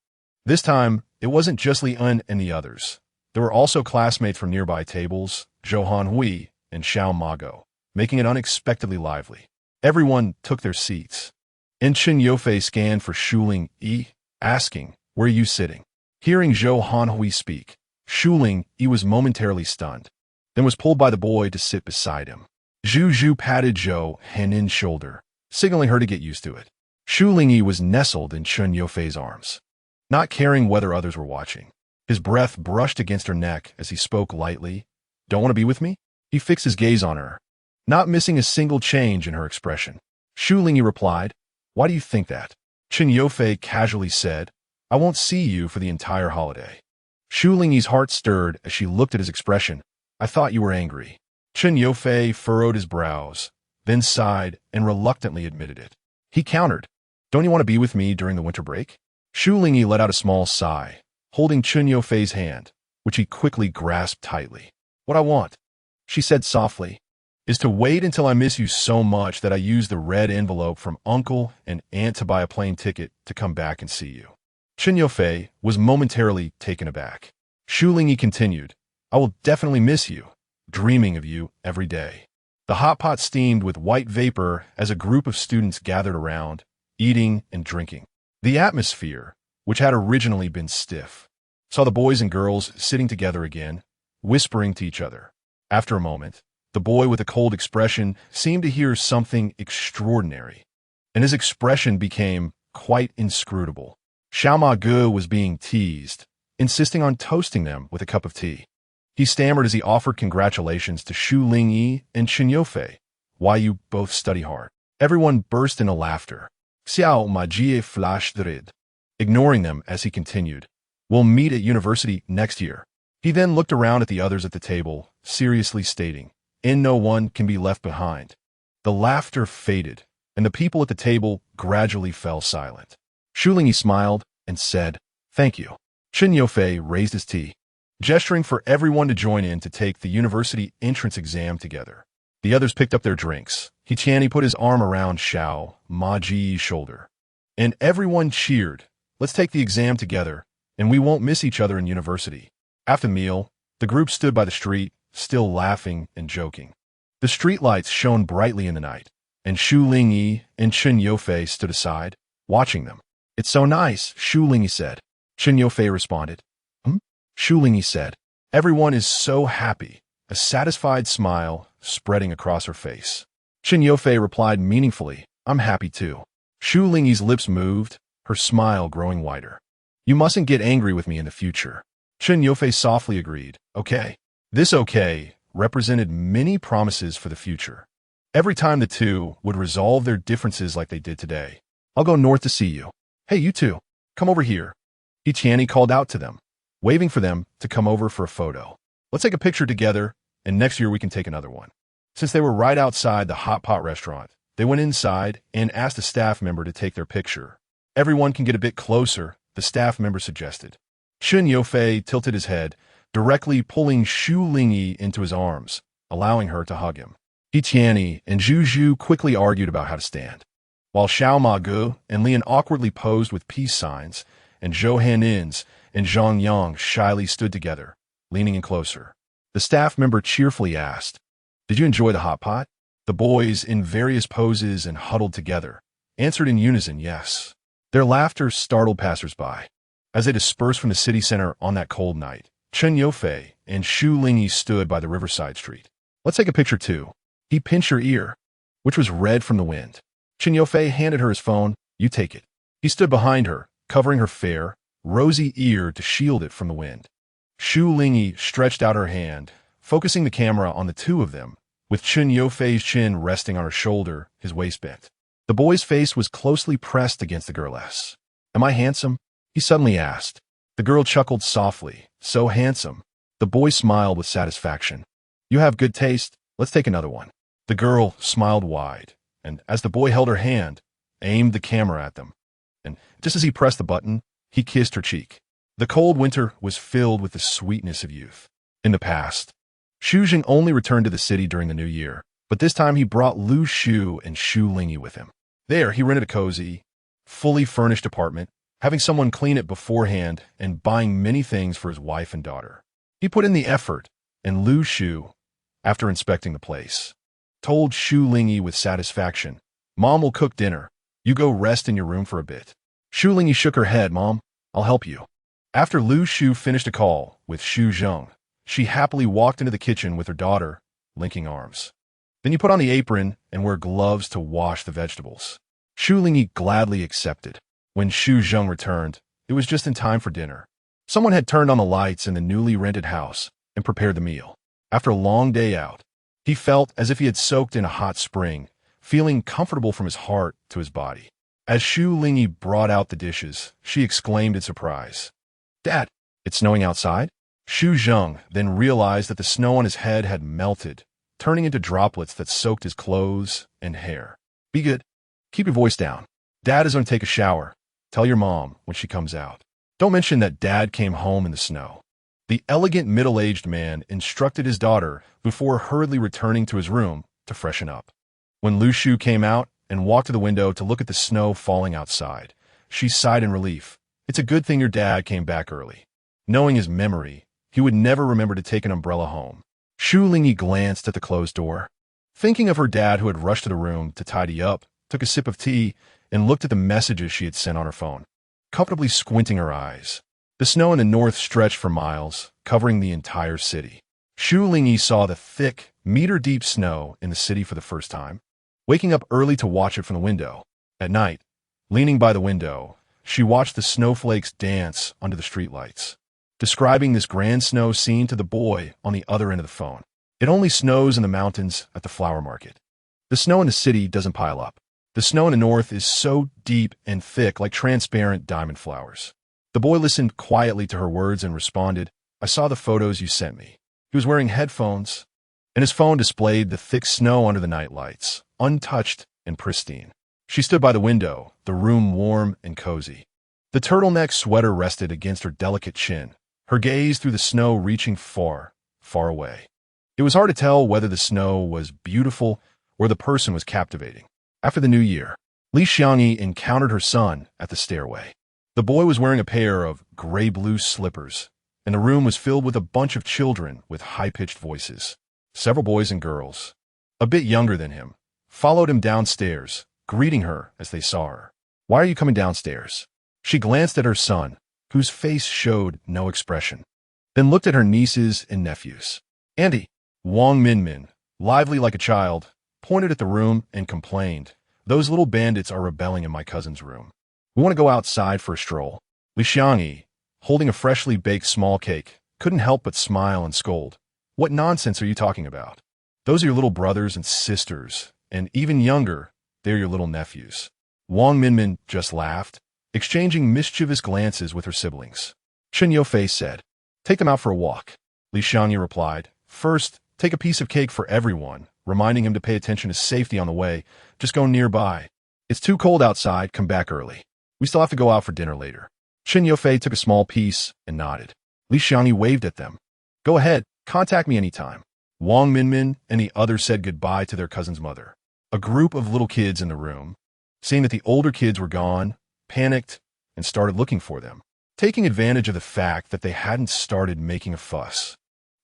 This time, it wasn't just Li En and the others. There were also classmates from nearby tables, Zhou Hanhui and Xiao Mago, making it unexpectedly lively. Everyone took their seats. And Shin Yofei scanned for Shu Lingyi, asking, where are you sitting? Hearing Zhou Hanhui speak, Shu Lingyi was momentarily stunned, then was pulled by the boy to sit beside him. Zhu patted Zhou Hannin's shoulder, signaling her to get used to it. Shu Lingyi was nestled in Shin Yofei's arms, not caring whether others were watching. His breath brushed against her neck as he spoke lightly. Don't want to be with me? He fixed his gaze on her, not missing a single change in her expression. Shu Lingyi replied, why do you think that? Shin Yofei casually said, I won't see you for the entire holiday. Shu Lingyi's heart stirred as she looked at his expression. I thought you were angry. Shin Yofei furrowed his brows, then sighed and reluctantly admitted it. He countered, don't you want to be with me during the winter break? Shu Lingyi let out a small sigh, holding Shin Yofei's hand, which he quickly grasped tightly. What I want, she said softly, is to wait until I miss you so much that I use the red envelope from Uncle and Aunt to buy a plane ticket to come back and see you. Shin Yofei was momentarily taken aback. Shu Lingyi continued, I will definitely miss you, dreaming of you every day. The hot pot steamed with white vapor as a group of students gathered around, eating and drinking. The atmosphere, which had originally been stiff, saw the boys and girls sitting together again, whispering to each other. After a moment, the boy with a cold expression seemed to hear something extraordinary, and his expression became quite inscrutable. Xiao Mago was being teased, insisting on toasting them with a cup of tea. He stammered as he offered congratulations to Shu Lingyi and Shin Yofei. Why you both study hard. Everyone burst into laughter. Xiao Magie flashed red, ignoring them as he continued. We'll meet at university next year. He then looked around at the others at the table, seriously stating, and no one can be left behind. The laughter faded, and the people at the table gradually fell silent. Shu Lingyi smiled and said, thank you. Shin Yofei raised his tea, gesturing for everyone to join in to take the university entrance exam together. The others picked up their drinks. He Tianyi put his arm around Xiao Maji's shoulder, and everyone cheered. Let's take the exam together, and we won't miss each other in university. After the meal, the group stood by the street, still laughing and joking. The streetlights shone brightly in the night, and Shu Lingyi and Shin Yofei stood aside, watching them. It's so nice, Shu Lingyi said. Shin Yofei responded. Shu Lingyi said. Everyone is so happy, a satisfied smile spreading across her face. Shin Yofei replied meaningfully, I'm happy too. Shu Lingyi's lips moved, her smile growing wider. You mustn't get angry with me in the future. Shin Yofei softly agreed. Okay. This okay represented many promises for the future. Every time the two would resolve their differences like they did today. I'll go north to see you. Hey, you two, come over here. He Tianyi called out to them. waving for them to come over for a photo. Let's take a picture together, and next year we can take another one. Since they were right outside the hot pot restaurant, they went inside and asked a staff member to take their picture. Everyone can get a bit closer, the staff member suggested. Chen Yofei tilted his head, directly pulling Shu Lingyi into his arms, allowing her to hug him. He Tianyi and Zhu Zhu quickly argued about how to stand, while Xiao Ma Gu and Lian awkwardly posed with peace signs, and Zhou Hanins and Zhang Yang shyly stood together, leaning in closer. The staff member cheerfully asked, "Did you enjoy the hot pot?" The boys, in various poses and huddled together, answered in unison yes. Their laughter startled passersby. As they dispersed from the city center on that cold night, Chen Yofei and Shu Lingyi stood by the riverside street. "Let's take a picture too." He pinched her ear, which was red from the wind. Chen Yofei handed her his phone. "You take it." He stood behind her, covering her fair, rosy ear to shield it from the wind. Shu Lingyi stretched out her hand, focusing the camera on the two of them, with Chen Yofei's chin resting on her shoulder, his waist bent. The boy's face was closely pressed against the girl's. "Am I handsome?" he suddenly asked. The girl chuckled softly. "So handsome." The boy smiled with satisfaction. "You have good taste. Let's take another one." The girl smiled wide, and as the boy held her hand, aimed the camera at them. And just as he pressed the button, he kissed her cheek. The cold winter was filled with the sweetness of youth. In the past, Xu Jing only returned to the city during the new year, but this time he brought Lu Shu and Shu Lingyi with him. There, he rented a cozy, fully furnished apartment, having someone clean it beforehand and buying many things for his wife and daughter. He put in the effort, and Lu Shu, after inspecting the place, told Shu Lingyi with satisfaction, "Mom will cook dinner. You go rest in your room for a bit." Shu Lingyi shook her head. "Mom, I'll help you." After Lu Shu finished a call with Xu Zheng, she happily walked into the kitchen with her daughter, linking arms. "Then you put on the apron and wear gloves to wash the vegetables." Shu Lingyi gladly accepted. When Xu Zheng returned, it was just in time for dinner. Someone had turned on the lights in the newly rented house and prepared the meal. After a long day out, he felt as if he had soaked in a hot spring, feeling comfortable from his heart to his body. As Shu Lingyi brought out the dishes, she exclaimed in surprise, "Dad, it's snowing outside?" Xu Zheng then realized that the snow on his head had melted, turning into droplets that soaked his clothes and hair. "Be good. Keep your voice down. Dad is going to take a shower. Tell your mom when she comes out. Don't mention that Dad came home in the snow." The elegant middle-aged man instructed his daughter before hurriedly returning to his room to freshen up. When Lu Shu came out and walked to the window to look at the snow falling outside, she sighed in relief. It's a good thing your dad came back early. Knowing his memory, he would never remember to take an umbrella home. Shu Lingyi glanced at the closed door. Thinking of her dad who had rushed to the room to tidy up, took a sip of tea, and looked at the messages she had sent on her phone, comfortably squinting her eyes. The snow in the north stretched for miles, covering the entire city. Shu Lingyi saw the thick, meter-deep snow in the city for the first time, waking up early to watch it from the window. At night, leaning by the window, she watched the snowflakes dance under the streetlights, describing this grand snow scene to the boy on the other end of the phone. It only snows in the mountains at the flower market. The snow in the city doesn't pile up. The snow in the north is so deep and thick like transparent diamond flowers. The boy listened quietly to her words and responded, "I saw the photos you sent me." He was wearing headphones, and his phone displayed the thick snow under the night lights, untouched and pristine. She stood by the window, the room warm and cozy. The turtleneck sweater rested against her delicate chin, her gaze through the snow reaching far, far away. It was hard to tell whether the snow was beautiful or the person was captivating. After the new year, Li Xiangyi encountered her son at the stairway. The boy was wearing a pair of gray-blue slippers, and the room was filled with a bunch of children with high-pitched voices. Several boys and girls, a bit younger than him, followed him downstairs, greeting her as they saw her. "Why are you coming downstairs?" She glanced at her son, whose face showed no expression, then looked at her nieces and nephews. Andy, Wang Minmin, lively like a child, pointed at the room and complained, "Those little bandits are rebelling in my cousin's room. We want to go outside for a stroll." Li Xiangyi, holding a freshly baked small cake, couldn't help but smile and scold. "What nonsense are you talking about? Those are your little brothers and sisters, and even younger, they're your little nephews." Wang Minmin just laughed, exchanging mischievous glances with her siblings. Chen Yofei said, Take them out for a walk. Li Xiangyi replied. First, take a piece of cake for everyone, reminding him to pay attention to safety on the way. Just go nearby. It's too cold outside, come back early. We still have to go out for dinner later. Chen Yufei took a small piece and nodded. Li Xiangyi waved at them. Go ahead, contact me anytime. Wang Minmin and the others said goodbye to their cousin's mother. A group of little kids in the room, seeing that the older kids were gone, panicked and started looking for them, taking advantage of the fact that they hadn't started making a fuss.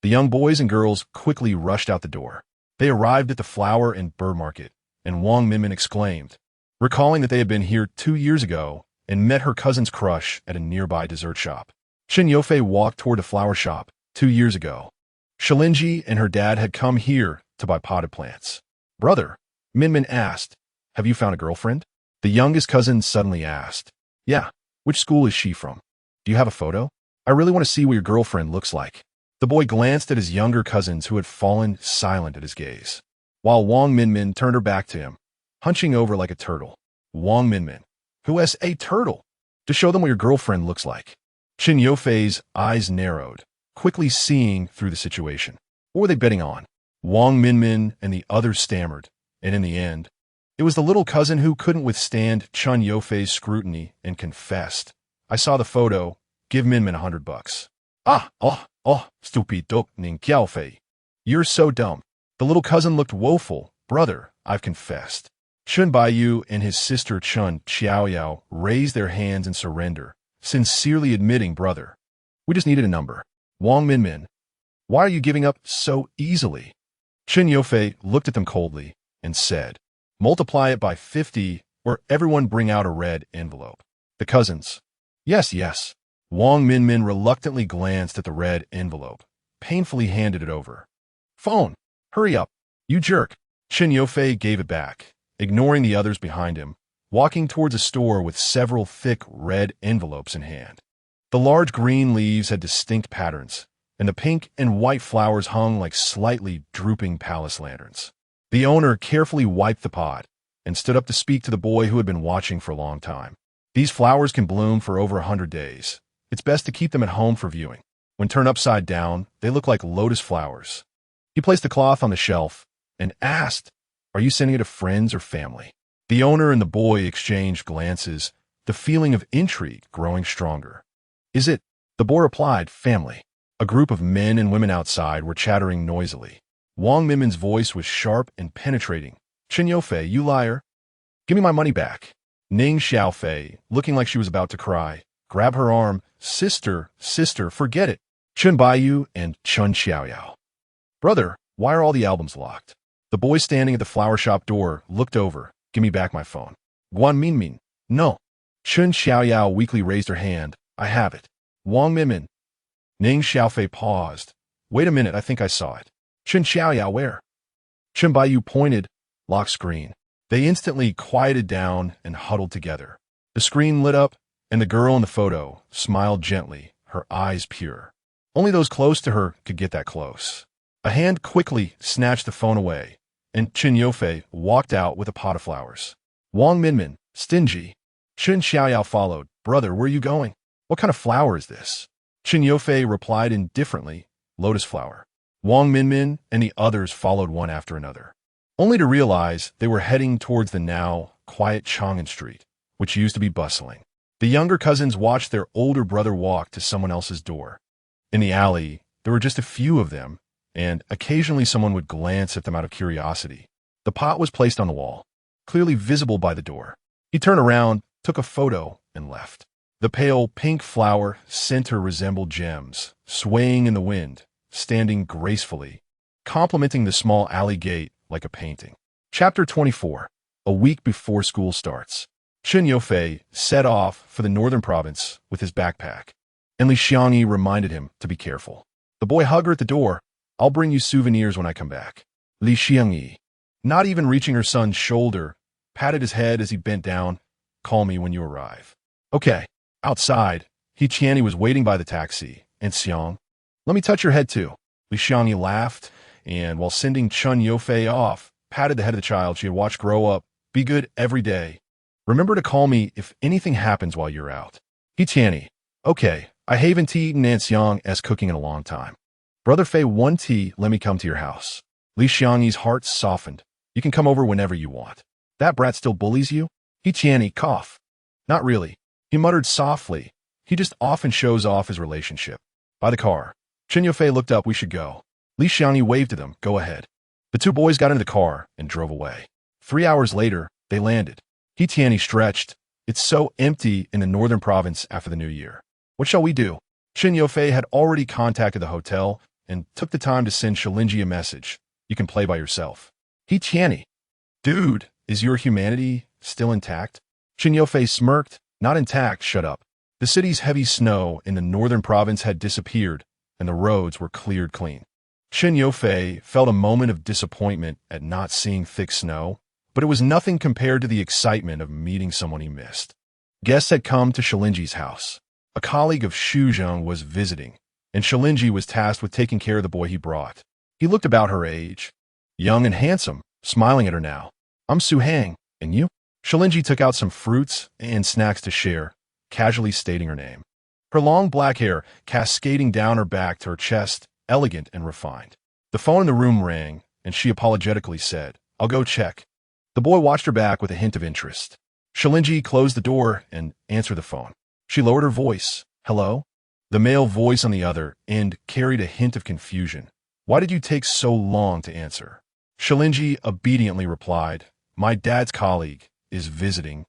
The young boys and girls quickly rushed out the door. They arrived at the flower and bird market, and Wang Minmin exclaimed, recalling that they had been here 2 years ago and met her cousin's crush at a nearby dessert shop. Chen Yufei walked toward the flower shop 2 years ago. Shu Lingyi and her dad had come here to buy potted plants. Brother, Minmin asked, have you found a girlfriend? The youngest cousin suddenly asked. Yeah, which school is she from? Do you have a photo? I really want to see what your girlfriend looks like. The boy glanced at his younger cousins who had fallen silent at his gaze, while Wang Minmin turned her back to him, hunching over like a turtle. Wang Minmin, who has a turtle? To show them what your girlfriend looks like. Chen Yufei's eyes narrowed, quickly seeing through the situation. What were they betting on? Wang Minmin and the others stammered, and in the end, it was the little cousin who couldn't withstand Chen Yufei's scrutiny and confessed. I saw the photo. Give Minmin $100. Stupid Ning Kiaofei. You're so dumb. The little cousin looked woeful. Brother, I've confessed. Chen Baiyu and his sister Chen Xiaoyao raised their hands in surrender, sincerely admitting, brother, we just needed a number. Wang Minmin, why are you giving up so easily? Chen Yufei looked at them coldly and said, multiply it by 50 or everyone bring out a red envelope. The cousins, yes. Wang Minmin reluctantly glanced at the red envelope, painfully handed it over. Phone, hurry up, you jerk. Chen Yufei gave it back, ignoring the others behind him, walking towards a store with several thick red envelopes in hand. The large green leaves had distinct patterns, and the pink and white flowers hung like slightly drooping palace lanterns. The owner carefully wiped the pot and stood up to speak to the boy who had been watching for a long time. These flowers can bloom for over 100 days. It's best to keep them at home for viewing. When turned upside down, they look like lotus flowers. He placed the cloth on the shelf and asked, are you sending it to friends or family? The owner and the boy exchanged glances, the feeling of intrigue growing stronger. Is it? The boy replied, family. A group of men and women outside were chattering noisily. Wang Minmin's voice was sharp and penetrating. Chen Yufei, you liar. Give me my money back. Ning Xiaofei, looking like she was about to cry, grabbed her arm. Sister, forget it. Chen Baiyu and Chen Xiaoyao. Brother, why are all the albums locked? The boy standing at the flower shop door looked over. Give me back my phone. Guan Minmin, no. Chen Xiaoyao weakly raised her hand. I have it. Wang Minmin. Ning Xiaofei paused. Wait a minute, I think I saw it. Chen Xiaoyao, where? Chen Baiyu pointed. Lock screen. They instantly quieted down and huddled together. The screen lit up, and the girl in the photo smiled gently, her eyes pure. Only those close to her could get that close. A hand quickly snatched the phone away, and Chen Yufei walked out with a pot of flowers. Wang Minmin, stingy. Chen Xiaoyao followed. Brother, where are you going? What kind of flower is this? Chen Yufei replied indifferently, lotus flower. Wang Minmin and the others followed one after another, only to realize they were heading towards the now quiet Chang'an Street, which used to be bustling. The younger cousins watched their older brother walk to someone else's door. In the alley, there were just a few of them, and occasionally someone would glance at them out of curiosity. The pot was placed on the wall, clearly visible by the door. He turned around, took a photo, and left. The pale pink flower center resembled gems, swaying in the wind, standing gracefully, complementing the small alley gate like a painting. Chapter 24. A week before school starts. Chen Yufei set off for the northern province with his backpack, and Li Xiangyi reminded him to be careful. The boy hugged her at the door. I'll bring you souvenirs when I come back. Li Xiangyi, not even reaching her son's shoulder, patted his head as he bent down. Call me when you arrive. Okay. Outside, He Qianni was waiting by the taxi, and Xiang, let me touch your head too. Li Xiangyi laughed, and while sending Chen Yufei off, patted the head of the child she had watched grow up. Be good every day. Remember to call me if anything happens while you're out. He Qianni, okay, I haven't eaten Aunt Xiang's cooking in a long time. Brother Fei, one tea, let me come to your house. Li Xiangyi's heart softened. You can come over whenever you want. That brat still bullies you? He Qianni cough. Not really. He muttered softly. He just often shows off his relationship. By the car. Chen Yufei looked up. We should go. Li Xiangyi waved to them. Go ahead. The two boys got into the car and drove away. 3 hours later, they landed. He Tianni stretched. It's so empty in the northern province after the new year. What shall we do? Chen Yufei had already contacted the hotel and took the time to send Shu Lingyi a message. You can play by yourself. He Tianni. Dude, is your humanity still intact? Chen Yufei smirked. Not intact, shut up. The city's heavy snow in the northern province had disappeared, and the roads were cleared clean. Chen Yufei felt a moment of disappointment at not seeing thick snow, but it was nothing compared to the excitement of meeting someone he missed. Guests had come to Shu Lingyi's house. A colleague of Shu Zheng was visiting, and Shu Lingyi was tasked with taking care of the boy he brought. He looked about her age, young and handsome, smiling at her now. I'm Su Hang, and you? Shu Lingyi took out some fruits and snacks to share, casually stating her name. Her long black hair cascading down her back to her chest, elegant and refined. The phone in the room rang, and she apologetically said, I'll go check. The boy watched her back with a hint of interest. Shu Lingyi closed the door and answered the phone. She lowered her voice. Hello? The male voice on the other end carried a hint of confusion. Why did you take so long to answer? Shu Lingyi obediently replied, My dad's colleague is visiting,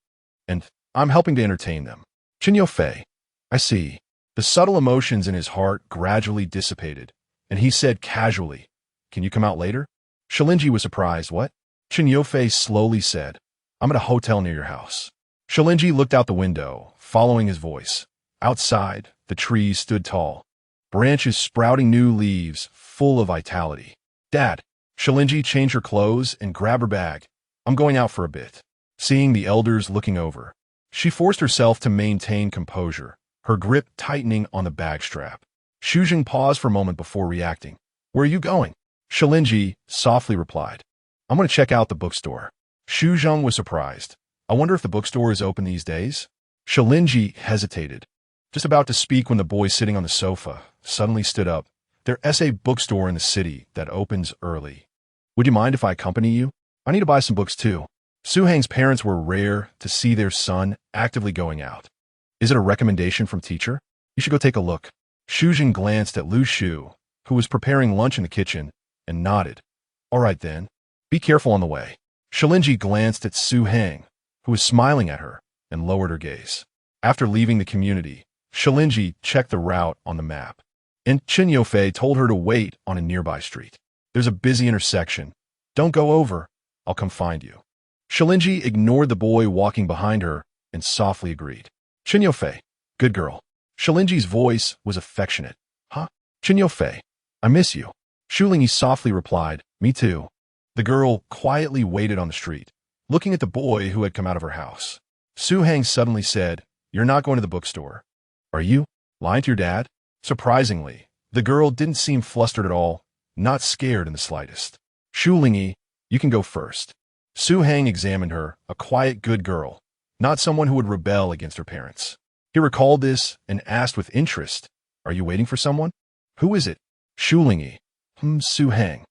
and I'm helping to entertain them. Chen Yufei. I see. The subtle emotions in his heart gradually dissipated, and he said casually, Can you come out later? Shu Lingyi was surprised. What? Chen Yufei slowly said, I'm at a hotel near your house. Shu Lingyi looked out the window, following his voice. Outside, the trees stood tall, branches sprouting new leaves, full of vitality. Dad. Shu Lingyi changed her clothes and grabbed her bag. I'm going out for a bit. Seeing the elders looking over, she forced herself to maintain composure, her grip tightening on the bag strap. Shu Zheng paused for a moment before reacting. Where are you going? Shu Lingyi softly replied. I'm going to check out the bookstore. Shu Zheng was surprised. I wonder if the bookstore is open these days? Shu Lingyi hesitated, just about to speak when the boy sitting on the sofa suddenly stood up. There's a bookstore in the city that opens early. Would you mind if I accompany you? I need to buy some books too. Su Hang's parents were rare to see their son actively going out. Is it a recommendation from teacher? You should go take a look. Shu Zheng glanced at Lu Shu, who was preparing lunch in the kitchen, and nodded. All right then. Be careful on the way. Shu Lingyi glanced at Su Hang, who was smiling at her, and lowered her gaze. After leaving the community, Shu Lingyi checked the route on the map, and Chen Yufei told her to wait on a nearby street. There's a busy intersection. Don't go over. I'll come find you. Shu Lingyi ignored the boy walking behind her and softly agreed. Chen Yufei, good girl. Shu Lingyi's voice was affectionate. Huh? Chen Yufei, I miss you. Shu Lingyi softly replied, Me too. The girl quietly waited on the street, looking at the boy who had come out of her house. Su Hang suddenly said, You're not going to the bookstore. Are you? Lying to your dad? Surprisingly, the girl didn't seem flustered at all, not scared in the slightest. Shu Lingyi, you can go first. Su Hang examined her, a quiet, good girl, not someone who would rebel against her parents. He recalled this and asked with interest, Are you waiting for someone? Who is it? Shu Lingyi. Su Hang.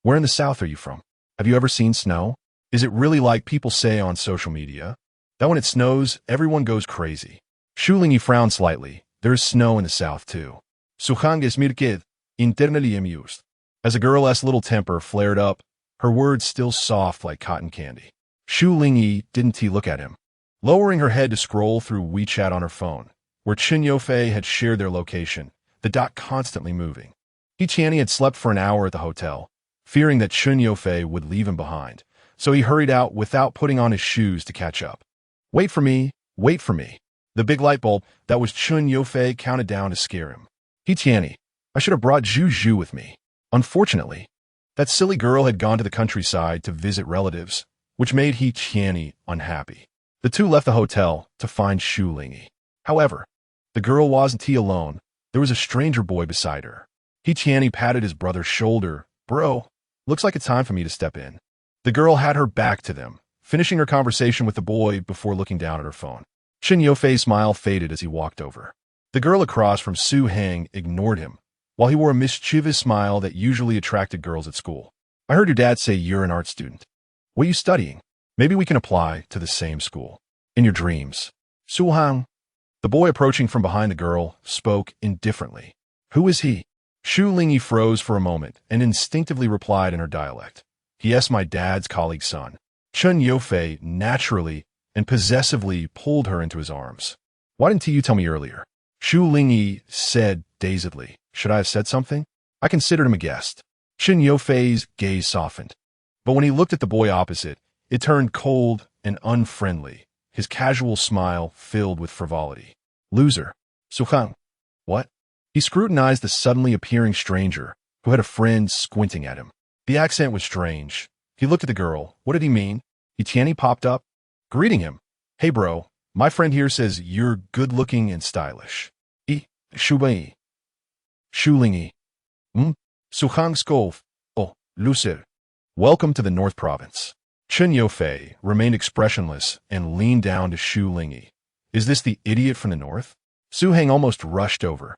Where in the south are you from? Have you ever seen snow? Is it really like people say on social media? That when it snows, everyone goes crazy. Shu Lingyi frowned slightly. There is snow in the south too. Su Hang es mir kid, internally amused. As the girl's little temper flared up, her words still soft like cotton candy. Shu Lingyi didn't look at him, lowering her head to scroll through WeChat on her phone, where Chen Yufei had shared their location, the dot constantly moving. He Tianni had slept for an hour at the hotel, fearing that Chen Yufei would leave him behind, so he hurried out without putting on his shoes to catch up. Wait for me, wait for me. The big light bulb that was Chen Yufei counted down to scare him. He Tianni, I should have brought Zhu with me. Unfortunately, that silly girl had gone to the countryside to visit relatives, which made He Tianni unhappy. The two left the hotel to find Shu Lingyi. However, the girl wasn't alone. There was a stranger boy beside her. He Tianni patted his brother's shoulder. Bro, looks like it's time for me to step in. The girl had her back to them, finishing her conversation with the boy before looking down at her phone. Chen Yufei's smile faded as he walked over. The girl across from Su Hang ignored him, while he wore a mischievous smile that usually attracted girls at school. I heard your dad say you're an art student. What are you studying? Maybe we can apply to the same school. In your dreams. Su Hang. The boy approaching from behind the girl spoke indifferently. Who is he? Shu Lingyi froze for a moment and instinctively replied in her dialect. Yes, my dad's colleague's son. Chen Yofei naturally and possessively pulled her into his arms. Why didn't you tell me earlier? Shu Lingyi said dazedly. Should I have said something? I considered him a guest. Chen Yofei's gaze softened. But when he looked at the boy opposite, it turned cold and unfriendly, his casual smile filled with frivolity. Loser. Su Hang. What? He scrutinized the suddenly appearing stranger, who had a friend squinting at him. The accent was strange. He looked at the girl. What did he mean? Tianyi popped up, greeting him. Hey bro, my friend here says you're good-looking and stylish. Shu Lingyi. Shu Lingyi. Su Hang Skov. Oh, loser. Welcome to the North Province. Chen Yofei remained expressionless and leaned down to Shu Lingyi. Is this the idiot from the north? Su Hang almost rushed over.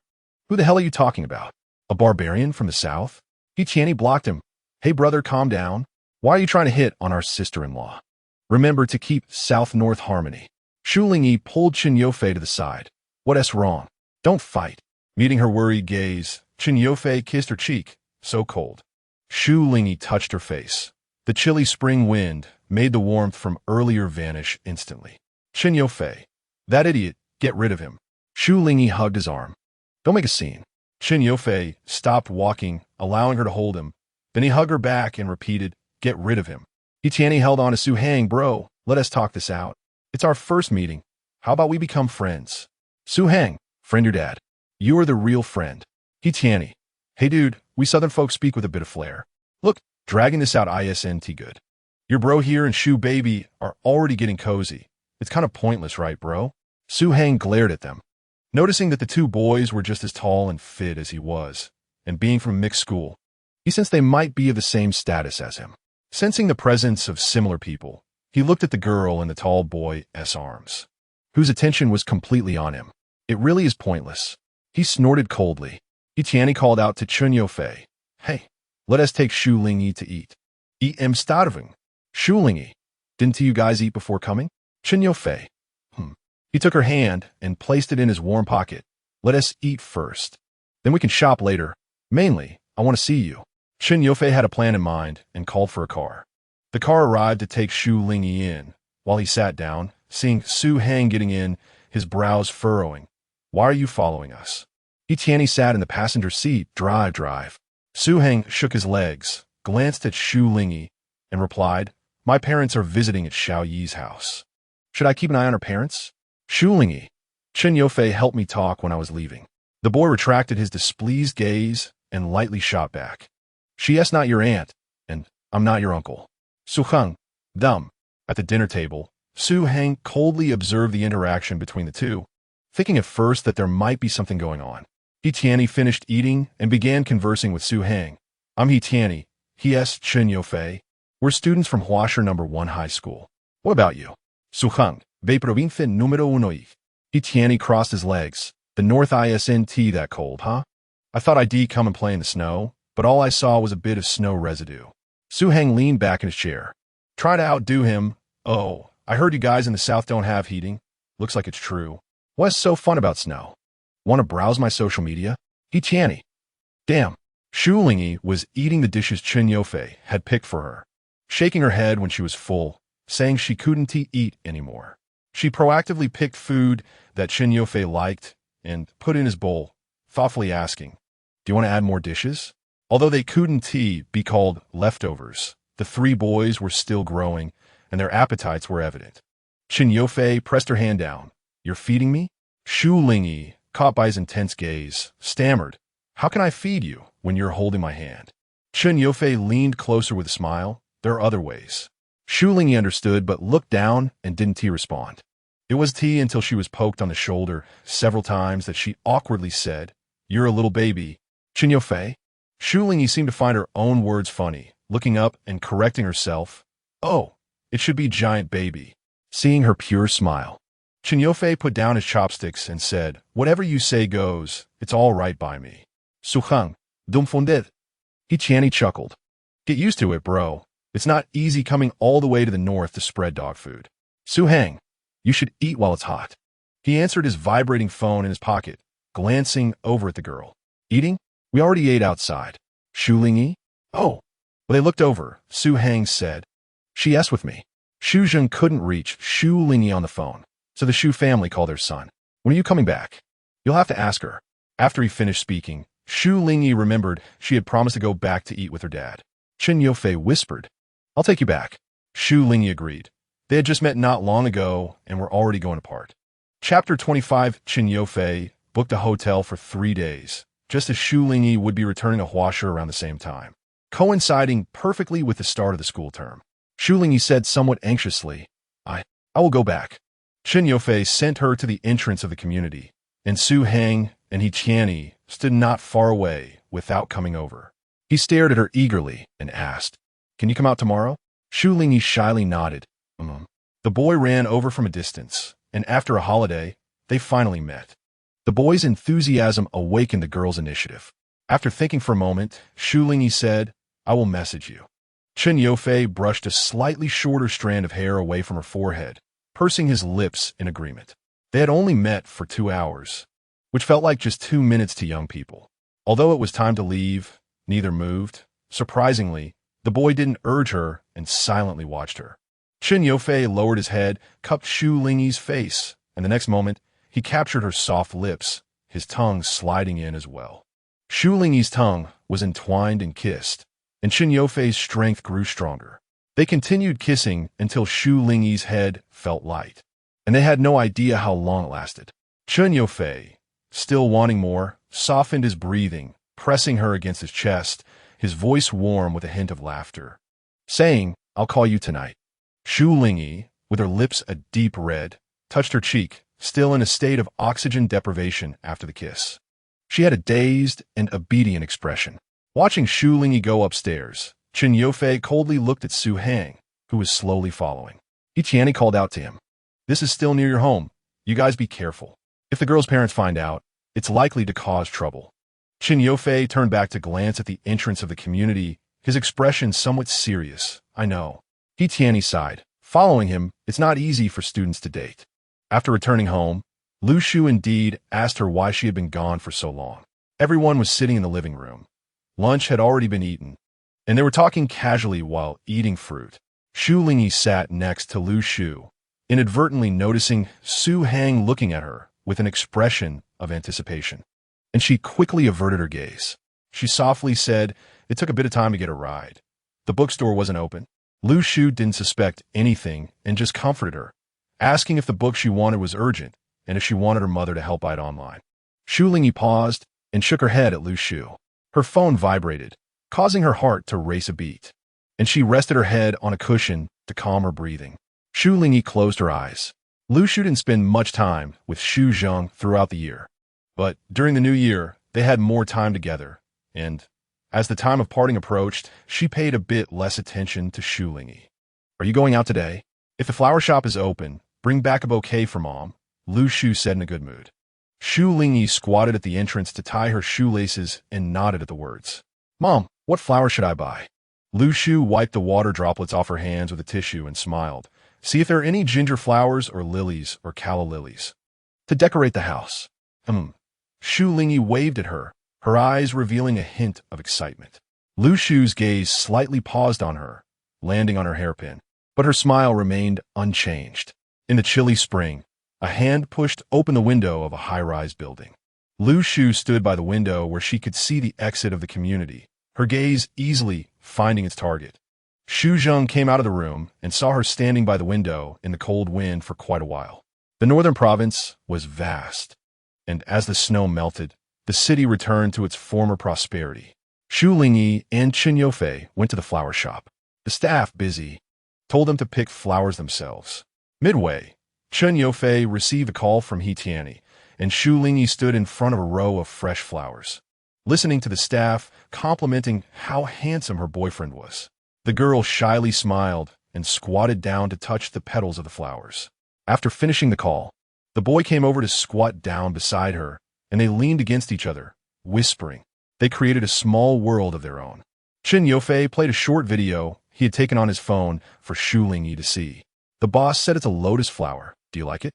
Who the hell are you talking about? A barbarian from the south? Tianyi blocked him. Hey brother, calm down. Why are you trying to hit on our sister-in-law? Remember to keep south-north harmony. Shu Lingyi pulled Chen Yofei to the side. What's wrong? Don't fight. Meeting her worried gaze, Chen Yofei kissed her cheek. So cold. Shu Lingyi touched her face. The chilly spring wind made the warmth from earlier vanish instantly. Chen Yofei. That idiot, get rid of him. Shu Lingyi hugged his arm. Don't make a scene. Chen Yofei stopped walking, allowing her to hold him. Then he hugged her back and repeated, get rid of him. Tianyi held on to Su Hang. Bro, let us talk this out. It's our first meeting. How about we become friends? Su Hang, friend your dad. You are the real friend. Tianyi. Hey dude, we southern folks speak with a bit of flair. Look, dragging this out isn't good. Your bro here and Shu baby are already getting cozy. It's kind of pointless, right, bro? Su Hang glared at them. Noticing that the two boys were just as tall and fit as he was, and being from a mixed school, he sensed they might be of the same status as him. Sensing the presence of similar people, he looked at the girl in the tall boy's arms, whose attention was completely on him. It really is pointless. He snorted coldly. Tianyi called out to Chen Yofei. Hey, let us take Shu Lingyi to eat. I'm starving. Shu Lingyi. Didn't you guys eat before coming? Chen Yofei. He took her hand and placed it in his warm pocket. Let us eat first. Then we can shop later. Mainly, I want to see you. Chen Yofei had a plan in mind and called for a car. The car arrived to take Shu Lingyi in. While he sat down, seeing Su Hang getting in, his brows furrowing. Why are you following us? Tianyi sat in the passenger seat. Drive. Su Hang shook his legs, glanced at Shu Lingyi, and replied, my parents are visiting at Xiao Yi's house. Should I keep an eye on her parents? Shu Lingyi. Chen Yofei helped me talk when I was leaving. The boy retracted his displeased gaze and lightly shot back. She's not your aunt, and I'm not your uncle. Su Hang. Dumb. At the dinner table, Su Hang coldly observed the interaction between the two, thinking at first that there might be something going on. Tianyi finished eating and began conversing with Su Hang. I'm Tianyi. He's Chen Yofei. We're students from Huasher No. 1 High School. What about you? Su Hang. Ve provincia número uno. Tianyi crossed his legs. The north isn't that cold, huh? I thought I'd come and play in the snow, but all I saw was a bit of snow residue. Su Hang leaned back in his chair. Try to outdo him. Oh, I heard you guys in the south don't have heating. Looks like it's true. What's so fun about snow? Want to browse my social media? Tianyi. Damn. Shu Lingyi was eating the dishes Chen Yofei had picked for her, shaking her head when she was full, saying she couldn't eat anymore. She proactively picked food that Chen Yofei liked and put in his bowl, thoughtfully asking, do you want to add more dishes? Although they couldn't be called leftovers, the three boys were still growing, and their appetites were evident. Chen Yofei pressed her hand down. You're feeding me? Shu Lingyi, caught by his intense gaze, stammered. How can I feed you when you're holding my hand? Chen Yofei leaned closer with a smile. There are other ways. Shu Lingyi understood but looked down and didn't respond. It was until she was poked on the shoulder several times that she awkwardly said, You're a little baby. Chen Yofei? Shu Lingyi seemed to find her own words funny, looking up and correcting herself. Oh, it should be giant baby. Seeing her pure smile. Chen Yofei put down his chopsticks and said, "Whatever you say goes. It's all right by me." Suhang, dumfonded. He Channy chuckled. "Get used to it, bro. It's not easy coming all the way to the north to spread dog food." Suhang, "You should eat while it's hot." He answered his vibrating phone in his pocket, glancing over at the girl. "Eating? We already ate outside." Shu Lingyi? "Oh." Well, they looked over. Suhang said, "She S with me." Shu Zheng couldn't reach Shu Lingyi on the phone, so the Shu family called their son. "When are you coming back?" "You'll have to ask her." After he finished speaking, Shu Lingyi remembered she had promised to go back to eat with her dad. Chen Yofei whispered, "I'll take you back." Shu Lingyi agreed. They had just met not long ago and were already going apart. Chapter 25. Chen Yofei booked a hotel for 3 days, just as Shu Lingyi would be returning to Huashe around the same time, coinciding perfectly with the start of the school term. Shu Lingyi said somewhat anxiously, I will go back." Chen Yofei sent her to the entrance of the community, and Su Hang and He Tianyi stood not far away without coming over. He stared at her eagerly and asked, "Can you come out tomorrow?" Shu Lingyi shyly nodded. The boy ran over from a distance, and after a holiday, they finally met. The boy's enthusiasm awakened the girl's initiative. After thinking for a moment, Shu Lingyi said, "I will message you." Chen Yofei brushed a slightly shorter strand of hair away from her forehead, pursing his lips in agreement. They had only met for 2 hours, which felt like just 2 minutes to young people. Although it was time to leave, neither moved. Surprisingly, the boy didn't urge her and silently watched her. Chen Yofei lowered his head, cupped Shu Lingyi's face, and the next moment, he captured her soft lips, his tongue sliding in as well. Shu Lingyi's tongue was entwined and kissed, and Chen Yofei's strength grew stronger. They continued kissing until Shu Lingyi's head felt light, and they had no idea how long it lasted. Chen Yofei, still wanting more, softened his breathing, pressing her against his chest, his voice warm with a hint of laughter, saying, "I'll call you tonight." Shu Lingyi, with her lips a deep red, touched her cheek, still in a state of oxygen deprivation after the kiss. She had a dazed and obedient expression. Watching Shu Lingyi go upstairs, Chen Yofei coldly looked at Su Hang, who was slowly following. He Tianyi called out to him, "This is still near your home. You guys be careful. If the girl's parents find out, it's likely to cause trouble." Chen Yofei turned back to glance at the entrance of the community, his expression somewhat serious. "I know." He Tianyi sighed. Following him, it's not easy for students to date. After returning home, Lu Shu indeed asked her why she had been gone for so long. Everyone was sitting in the living room. Lunch had already been eaten, and they were talking casually while eating fruit. Shu Lingyi sat next to Lu Shu, inadvertently noticing Su Hang looking at her with an expression of anticipation, and she quickly averted her gaze. She softly said it took a bit of time to get a ride. The bookstore wasn't open. Lu Shu didn't suspect anything and just comforted her, asking if the book she wanted was urgent and if she wanted her mother to help buy it online. Shu Lingyi paused and shook her head at Lu Shu. Her phone vibrated, causing her heart to race a beat, and she rested her head on a cushion to calm her breathing. Shu Lingyi closed her eyes. Lu Shu didn't spend much time with Shu Zheng throughout the year, but during the new year, they had more time together, and as the time of parting approached, she paid a bit less attention to Shu Lingyi. "Are you going out today? If the flower shop is open, bring back a bouquet for Mom," Lu Shu said in a good mood. Shu Lingyi squatted at the entrance to tie her shoelaces and nodded at the words. "Mom, what flower should I buy?" Lu Shu wiped the water droplets off her hands with a tissue and smiled. "See if there are any ginger flowers or lilies or calla lilies to decorate the house." Shu Lingyi waved at her, her eyes revealing a hint of excitement. Lu Shu's gaze slightly paused on her, landing on her hairpin, but her smile remained unchanged. In the chilly spring, a hand pushed open the window of a high-rise building. Lu Shu stood by the window where she could see the exit of the community, her gaze easily finding its target. Shu Zheng came out of the room and saw her standing by the window in the cold wind for quite a while. The northern province was vast, and as the snow melted, the city returned to its former prosperity. Shu Lingyi and Chen Yofei went to the flower shop. The staff, busy, told them to pick flowers themselves. Midway, Chen Yofei received a call from He Tianyi, and Shu Lingyi stood in front of a row of fresh flowers, listening to the staff complimenting how handsome her boyfriend was. The girl shyly smiled and squatted down to touch the petals of the flowers. After finishing the call, The boy came over to squat down beside her, and they leaned against each other, whispering. They created a small world of their own. Chen Yofei played a short video he had taken on his phone for Shu Lingyi to see. The boss said it's a lotus flower. Do you like it?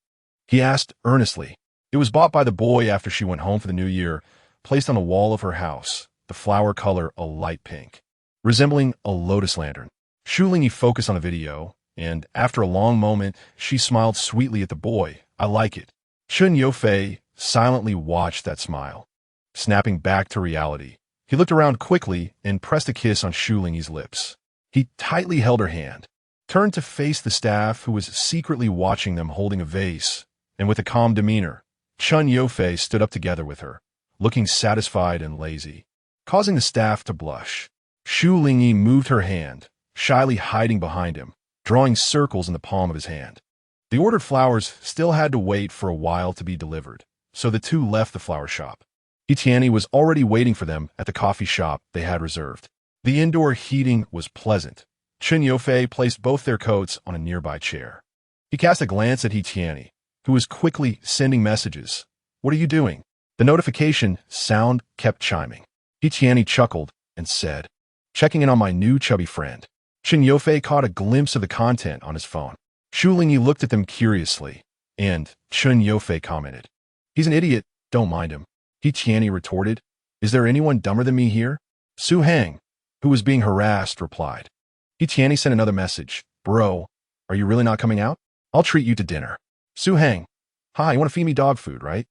He asked earnestly. It was bought by the boy after she went home for the new year, placed on the wall of her house, the flower color a light pink, resembling a lotus lantern. Shu Lingyi focused on the video, and after a long moment, she smiled sweetly at the boy. I like it. Chen Yofei silently watched that smile. Snapping back to reality, he looked around quickly and pressed a kiss on Shu Lingyi's lips. He tightly held her hand, turned to face the staff who was secretly watching them holding a vase, and with a calm demeanor, Chen Yofei stood up together with her, looking satisfied and lazy, causing the staff to blush. Shu Lingyi moved her hand, shyly hiding behind him, drawing circles in the palm of his hand. The ordered flowers still had to wait for a while to be delivered, so the two left the flower shop. Tianyi was already waiting for them at the coffee shop they had reserved. The indoor heating was pleasant. Chen Yofei placed both their coats on a nearby chair. He cast a glance at Tianyi, who was quickly sending messages. What are you doing? The notification sound kept chiming. Tianyi chuckled and said, checking in on my new chubby friend. Chen Yofei caught a glimpse of the content on his phone. Shu Lingyi looked at them curiously, and Chen Yofei commented, he's an idiot, don't mind him. Tianyi retorted, is there anyone dumber than me here? Su Hang, who was being harassed, replied. Tianyi sent another message, bro, are you really not coming out? I'll treat you to dinner. Su Hang, hi, you want to feed me dog food, right?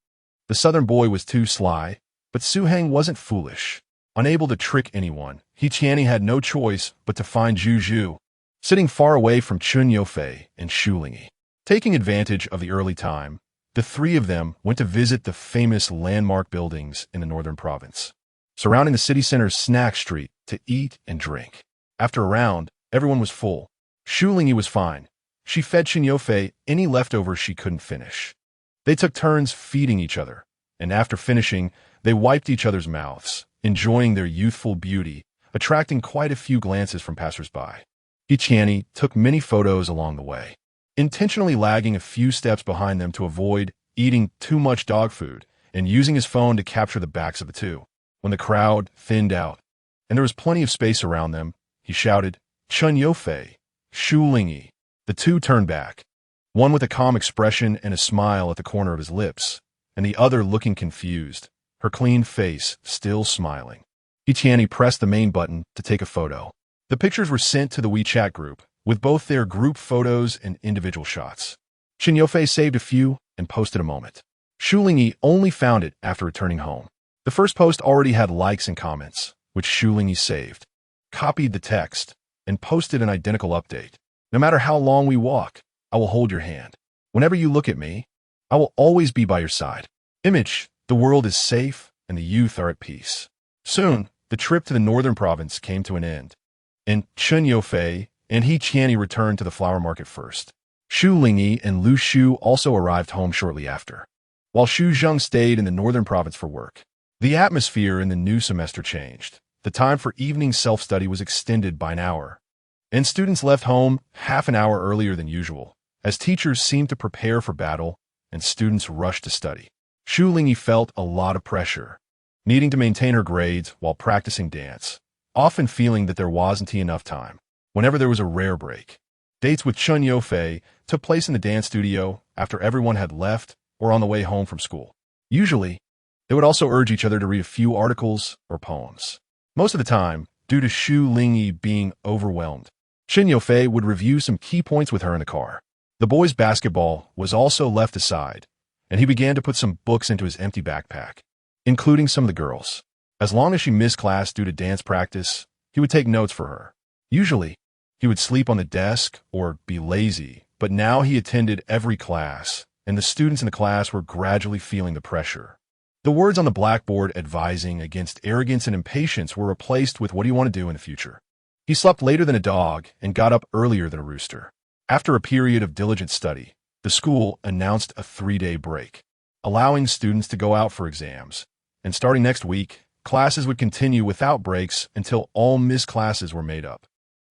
The southern boy was too sly, but Su Hang wasn't foolish. Unable to trick anyone, Tianyi had no choice but to find Zhu, sitting far away from Chen Yofei and Shu Lingyi. Taking advantage of the early time, the three of them went to visit the famous landmark buildings in the northern province, surrounding the city center's snack street to eat and drink. After a round, everyone was full. Shu Lingyi was fine. She fed Chen Yofei any leftovers she couldn't finish. They took turns feeding each other, and after finishing, they wiped each other's mouths, enjoying their youthful beauty, attracting quite a few glances from passers-by. Tianyi took many photos along the way, intentionally lagging a few steps behind them to avoid eating too much dog food and using his phone to capture the backs of the two. When the crowd thinned out, and there was plenty of space around them, he shouted, Chen Yofei, Shu Lingyi. The two turned back, one with a calm expression and a smile at the corner of his lips, and the other looking confused, her clean face still smiling. Tianyi pressed the main button to take a photo. The pictures were sent to the WeChat group, with both their group photos and individual shots. Chen Yofei saved a few and posted a moment. Shu Lingyi only found it after returning home. The first post already had likes and comments, which Shu Lingyi saved, copied the text, and posted an identical update. No matter how long we walk, I will hold your hand. Whenever you look at me, I will always be by your side. Image, the world is safe and the youth are at peace. Soon, the trip to the northern province came to an end, and Chen Yofei and Tianyi returned to the flower market first. Shu Lingyi and Lu Shu also arrived home shortly after, while Xu Zheng stayed in the northern province for work. The atmosphere in the new semester changed. The time for evening self-study was extended by an hour, and students left home half an hour earlier than usual, as teachers seemed to prepare for battle and students rushed to study. Shu Lingyi felt a lot of pressure, needing to maintain her grades while practicing dance, often feeling that there wasn't enough time. Whenever there was a rare break, dates with Chen Yofei took place in the dance studio after everyone had left or on the way home from school. Usually, they would also urge each other to read a few articles or poems. Most of the time, due to Shu Lingyi being overwhelmed, Chen Yofei would review some key points with her in the car. The boys' basketball was also left aside, and he began to put some books into his empty backpack, including some of the girls. As long as she missed class due to dance practice, he would take notes for her. Usually, he would sleep on the desk or be lazy, but now he attended every class, and the students in the class were gradually feeling the pressure. The words on the blackboard advising against arrogance and impatience were replaced with what do you want to do in the future. He slept later than a dog and got up earlier than a rooster. After a period of diligent study, the school announced a 3-day break, allowing students to go out for exams, and starting next week, classes would continue without breaks until all missed classes were made up.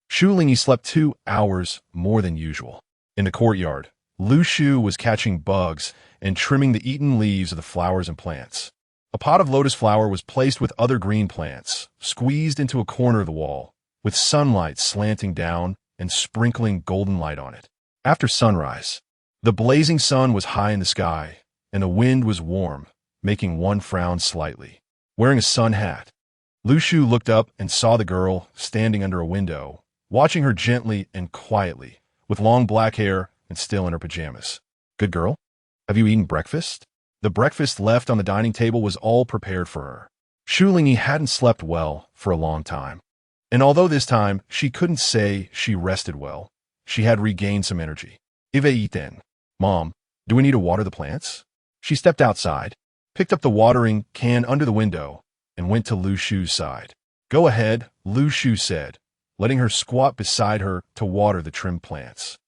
Shu Lingyi slept 2 hours more than usual. In the courtyard, Lu Shu was catching bugs and trimming the eaten leaves of the flowers and plants. A pot of lotus flower was placed with other green plants, squeezed into a corner of the wall, with sunlight slanting down and sprinkling golden light on it. After sunrise, the blazing sun was high in the sky, and the wind was warm, making one frown slightly. Wearing a sun hat, Lu Shu looked up and saw the girl standing under a window, watching her gently and quietly, with long black hair and still in her pajamas. "Good girl? Have you eaten breakfast?" The breakfast left on the dining table was all prepared for her. Shu Lingyi hadn't slept well for a long time. And although this time she couldn't say she rested well, she had regained some energy. "Ive eaten. Mom, do we need to water the plants?" She stepped outside, picked up the watering can under the window, and went to Lu Shu's side. "Go ahead," Lu Shu said, letting her squat beside her to water the trimmed plants.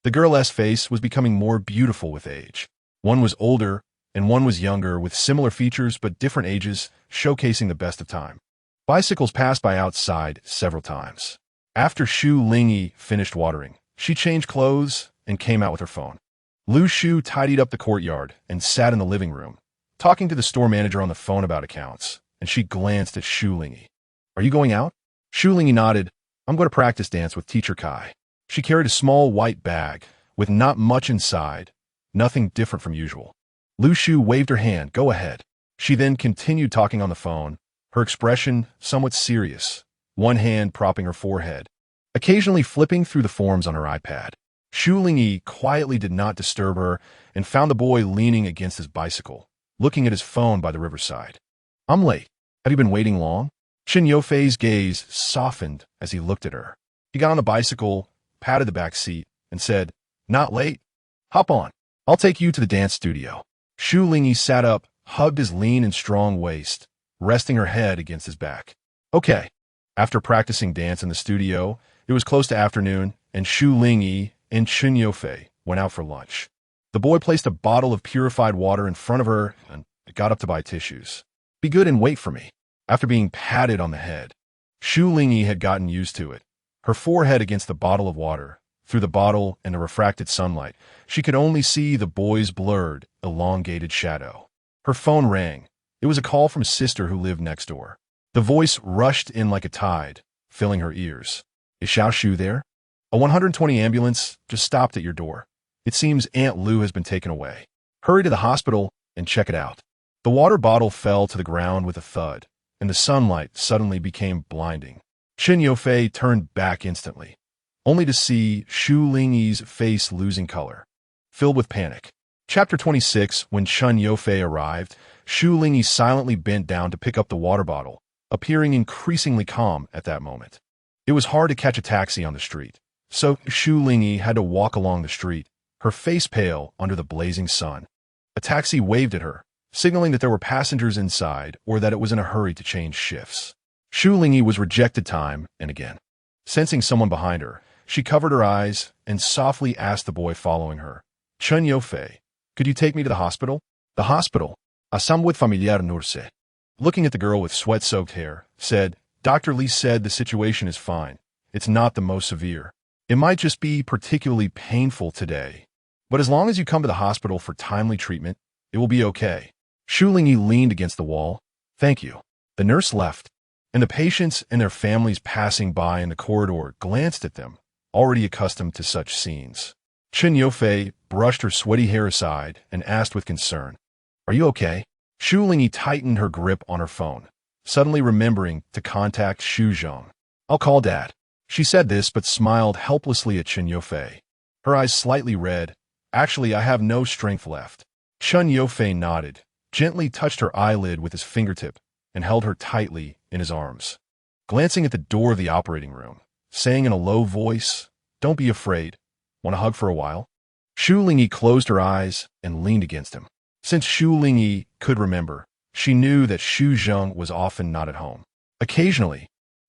The girl's face was becoming more beautiful with age. One was older, and one was younger, with similar features but different ages, showcasing the best of time. Bicycles passed by outside several times. After Shu Lingyi finished watering, she changed clothes and came out with her phone. Lu Shu tidied up the courtyard and sat in the living room, talking to the store manager on the phone about accounts, and she glanced at Shu Lingyi. "Are you going out?" Shu Lingyi nodded. "I'm going to practice dance with Teacher Kai." She carried a small white bag with not much inside, nothing different from usual. Lu Shu waved her hand. "Go ahead." She then continued talking on the phone, her expression somewhat serious, one hand propping her forehead, occasionally flipping through the forms on her iPad. Shu Lingyi quietly did not disturb her and found the boy leaning against his bicycle, looking at his phone by the riverside. "I'm late. Have you been waiting long?" Chen Yofei's gaze softened as he looked at her. He got on the bicycle, patted the back seat, and said, "Not late. Hop on. I'll take you to the dance studio." Shu Lingyi sat up, hugged his lean and strong waist, resting her head against his back. "Okay." After practicing dance in the studio, it was close to afternoon, and Shu Lingyi and Chen Yofei went out for lunch. The boy placed a bottle of purified water in front of her and got up to buy tissues. "Be good and wait for me." After being patted on the head, Shu Lingyi had gotten used to it. Her forehead against the bottle of water, through the bottle and the refracted sunlight, she could only see the boy's blurred, elongated shadow. Her phone rang. It was a call from a sister who lived next door. The voice rushed in like a tide, filling her ears. "Is Xiao Shu there? A 120 ambulance just stopped at your door. It seems Aunt Lu has been taken away. Hurry to the hospital and check it out." The water bottle fell to the ground with a thud, and the sunlight suddenly became blinding. Chen Yofei turned back instantly, only to see Shu Lingyi's face losing color, filled with panic. Chapter 26. When Chen Yofei arrived, Shu Lingyi silently bent down to pick up the water bottle, appearing increasingly calm at that moment. It was hard to catch a taxi on the street, so Shu Lingyi had to walk along the street, her face pale under the blazing sun. A taxi waved at her, signaling that there were passengers inside or that it was in a hurry to change shifts. Shu Lingyi was rejected time and again. Sensing someone behind her, she covered her eyes and softly asked the boy following her, "Chen Yofei, could you take me to the hospital?" "The hospital?" Asamwit familiar nurse, looking at the girl with sweat-soaked hair, said, "Dr. Li said the situation is fine. It's not the most severe. It might just be particularly painful today. But as long as you come to the hospital for timely treatment, it will be okay." Shu Lingyi leaned against the wall. "Thank you." The nurse left, and the patients and their families passing by in the corridor glanced at them, already accustomed to such scenes. Chen Yofei brushed her sweaty hair aside and asked with concern, "Are you okay?" Shu Lingyi tightened her grip on her phone, suddenly remembering to contact Xu Zheng. "I'll call Dad." She said this but smiled helplessly at Chen Yofei, her eyes slightly red. "Actually, I have no strength left." Chen Yofei nodded, gently touched her eyelid with his fingertip, and held her tightly in his arms. Glancing at the door of the operating room, saying in a low voice, "Don't be afraid. Want a hug for a while?" Shu Lingyi closed her eyes and leaned against him. Since Shu Lingyi could remember, she knew that Xu Zheng was often not at home. Occasionally,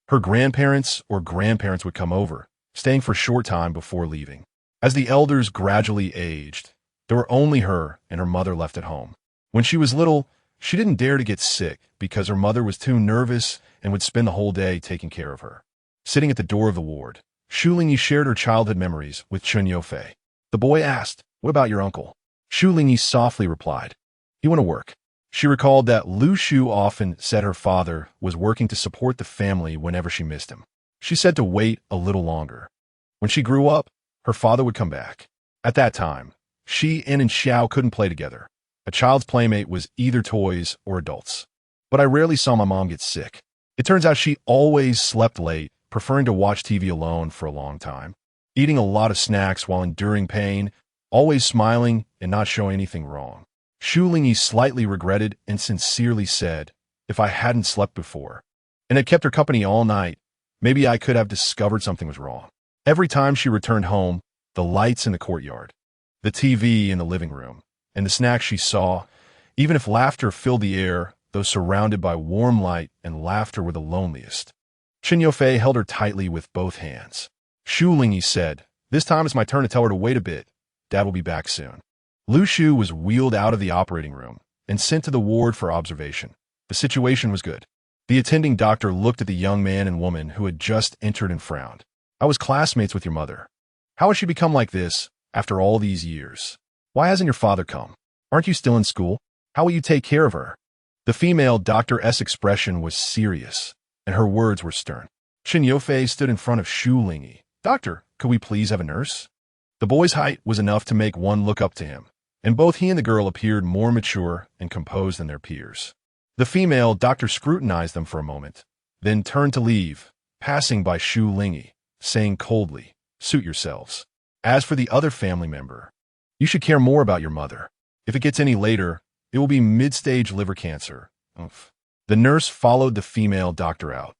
her grandparents or grandparents would come over, staying for a short time before leaving. As the elders gradually aged, there were only her and her mother left at home. When she was little, she didn't dare to get sick because her mother was too nervous and would spend the whole day taking care of her. Sitting at the door of the ward, Shu Lingyi shared her childhood memories with Chen Yofei. The boy asked, What about your uncle? Shu Lingyi softly replied. He went to work. She recalled that Lu Shu often said her father was working to support the family whenever she missed him. She said to wait a little longer. When she grew up, her father would come back. At that time, she and Xiao couldn't play together. A child's playmate was either toys or adults. But I rarely saw my mom get sick. It turns out she always slept late, preferring to watch TV alone for a long time, eating a lot of snacks while enduring pain, always smiling and not showing anything wrong. Shu Lingyi slightly regretted and sincerely said, if I hadn't slept before and had kept her company all night, maybe I could have discovered something was wrong. Every time she returned home, the lights in the courtyard, the TV in the living room, and the snacks she saw, even if laughter filled the air, though surrounded by warm light and laughter were the loneliest. Chen Yofei held her tightly with both hands. Shu Lingyi said, this time it's my turn to tell her to wait a bit. Dad will be back soon. Lu Shu was wheeled out of the operating room and sent to the ward for observation. The situation was good. The attending doctor looked at the young man and woman who had just entered and frowned. I was classmates with your mother. How has she become like this after all these years? Why hasn't your father come? Aren't you still in school? How will you take care of her? The female doctor's expression was serious, and her words were stern. Chen Yofei stood in front of Shu Lingyi. Doctor, could we please have a nurse? The boy's height was enough to make one look up to him, and both he and the girl appeared more mature and composed than their peers. The female doctor scrutinized them for a moment, then turned to leave, passing by Shu Lingyi, saying coldly, suit yourselves. As for the other family member, you should care more about your mother. If it gets any later, it will be mid-stage liver cancer. Oof. The nurse followed the female doctor out,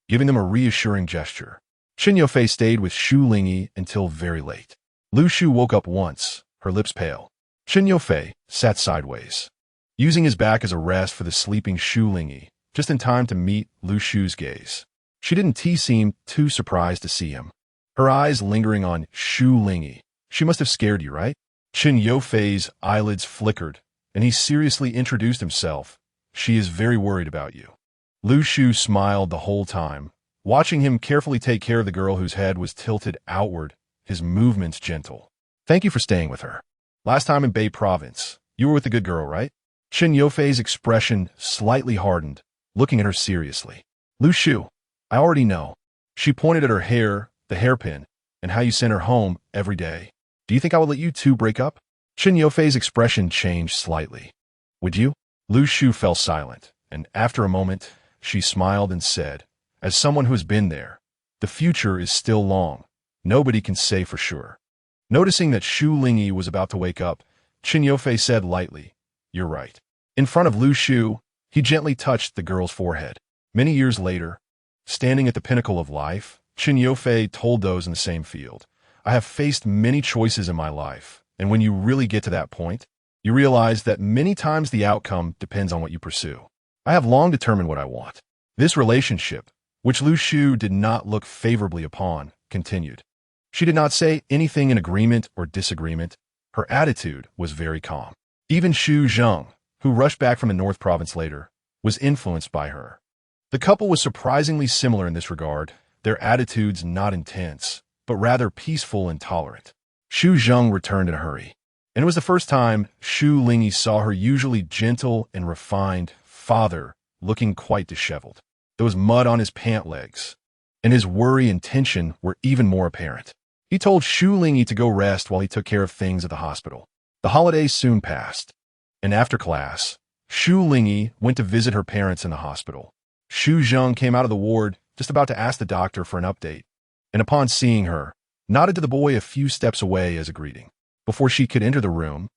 giving them a reassuring gesture. Chen Yofei stayed with Shu Lingyi until very late. Lu Shu woke up once, her lips pale. Chen Yofei sat sideways, using his back as a rest for the sleeping Shu Lingyi, just in time to meet Lu Shu's gaze. She didn't seem too surprised to see him, her eyes lingering on Shu Lingyi. She must have scared you, right? Chen Yofei's eyelids flickered, and he seriously introduced himself. She is very worried about you. Lu Shu smiled the whole time, watching him carefully take care of the girl whose head was tilted outward, his movements gentle. Thank you for staying with her. Last time in Bei Province, you were with the good girl, right? Chen Yofei's expression slightly hardened, looking at her seriously. Lu Shu, I already know. She pointed at her hair, the hairpin, and how you sent her home every day. Do you think I would let you two break up? Chen Yofei's expression changed slightly. Would you? Lu Shu fell silent, and after a moment, she smiled and said, as someone who has been there, the future is still long. Nobody can say for sure. Noticing that Shu Lingyi was about to wake up, Chen Yofei said lightly, you're right. In front of Lu Shu, he gently touched the girl's forehead. Many years later, standing at the pinnacle of life, Chen Yofei told those in the same field, I have faced many choices in my life, and when you really get to that point, you realize that many times the outcome depends on what you pursue. I have long determined what I want. This relationship, which Lu Shu did not look favorably upon, continued. She did not say anything in agreement or disagreement. Her attitude was very calm. Even Xu Zheng, who rushed back from the North Province later, was influenced by her. The couple was surprisingly similar in this regard, their attitudes not intense, but rather peaceful and tolerant. Xu Zheng returned in a hurry, and it was the first time Shu Lingyi saw her usually gentle and refined father looking quite disheveled. There was mud on his pant legs, and his worry and tension were even more apparent. He told Shu Lingyi to go rest while he took care of things at the hospital. The holidays soon passed, and after class, Shu Lingyi went to visit her parents in the hospital. Xu Zheng came out of the ward just about to ask the doctor for an update, and upon seeing her, nodded to the boy a few steps away as a greeting. Before she could enter the room,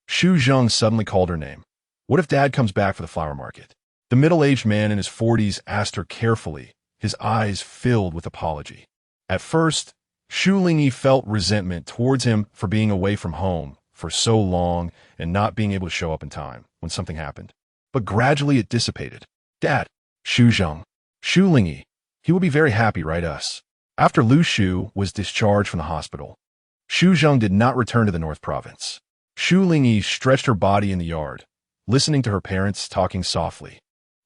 Xu Zheng suddenly called her name. What if Dad comes back for the flower market? The middle-aged man in his 40s asked her carefully, his eyes filled with apology. At first, Shu Lingyi felt resentment towards him for being away from home for so long and not being able to show up in time when something happened. But gradually it dissipated. Dad, Xu Zheng, Shu Lingyi, he will be very happy, right us? After Lu Shu was discharged from the hospital, Xu Zheng did not return to the North Province. Shu Lingyi stretched her body in the yard, listening to her parents talking softly.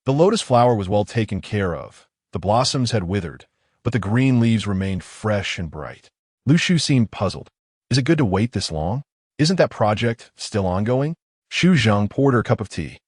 The lotus flower was well taken care of. The blossoms had withered, but the green leaves remained fresh and bright. Lu Shu seemed puzzled. Is it good to wait this long? Isn't that project still ongoing? Xu Zheng poured her a cup of tea,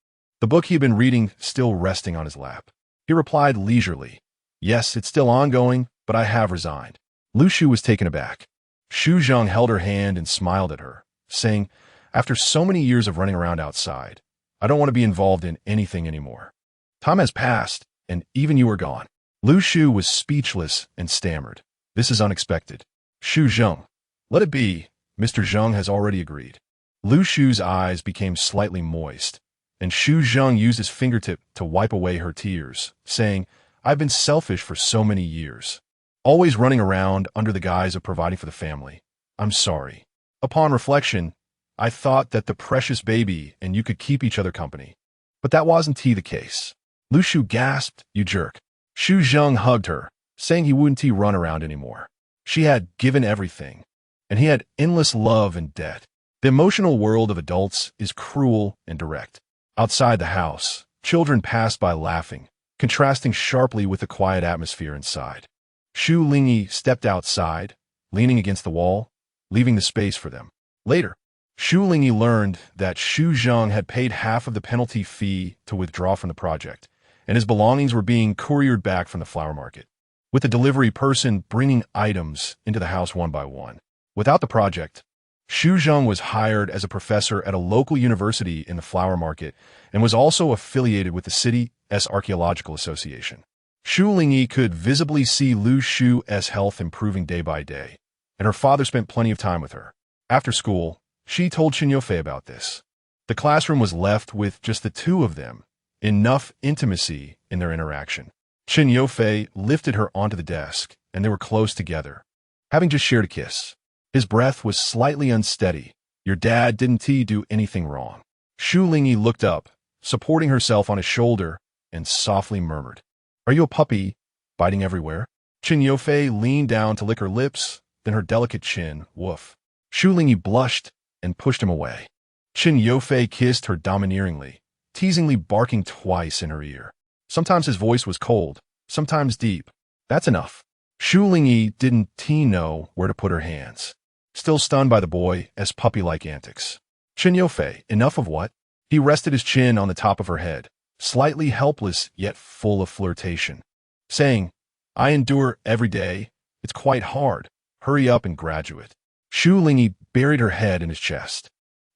the book he had been reading still resting on his lap. He replied leisurely, "Yes, it's still ongoing, but I have resigned." Lu Shu was taken aback. Xu Zheng held her hand and smiled at her, saying, "After so many years of running around outside, I don't want to be involved in anything anymore. Time has passed, and even you are gone." Lu Shu was speechless and stammered, "This is unexpected." Xu Zheng, "Let it be. Mr. Zheng has already agreed." Lu Shu's eyes became slightly moist, and Xu Zheng used his fingertip to wipe away her tears, saying, "I've been selfish for so many years, always running around under the guise of providing for the family. I'm sorry. Upon reflection, I thought that the precious baby and you could keep each other company. But that wasn't the case." Lu Shu gasped, "You jerk." Xu Zheng hugged her, saying he wouldn't run around anymore. She had given everything, and he had endless love and debt. The emotional world of adults is cruel and direct. Outside the house, children passed by laughing, contrasting sharply with the quiet atmosphere inside. Shu Lingyi stepped outside, leaning against the wall, leaving the space for them. Later, Shu Lingyi learned that Xu Zheng had paid half of the penalty fee to withdraw from the project, and his belongings were being couriered back from the flower market, with the delivery person bringing items into the house one by one. Without the project, Xu Zheng was hired as a professor at a local university in the flower market and was also affiliated with the city's Archaeological Association. Shu Lingyi could visibly see Lu Shu's health improving day by day, and her father spent plenty of time with her. After school, she told Chen Yufei about this. The classroom was left with just the two of them, enough intimacy in their interaction. Chen Yufei lifted her onto the desk, and they were close together, having just shared a kiss. His breath was slightly unsteady. "Your dad didn't do anything wrong." Shu Lingyi looked up, supporting herself on his shoulder, and softly murmured, "Are you a puppy, biting everywhere?" Chen Yufei leaned down to lick her lips, then her delicate chin, woof. Shu Lingyi blushed and pushed him away. Chen Yufei kissed her domineeringly, teasingly barking twice in her ear. Sometimes his voice was cold, sometimes deep. "That's enough." Shu Lingyi didn't know where to put her hands, still stunned by the boy's puppy-like antics. "Chen Yufei, enough of what?" He rested his chin on the top of her head, slightly helpless yet full of flirtation, saying, "I endure every day. It's quite hard. Hurry up and graduate." Shu Lingyi buried her head in his chest,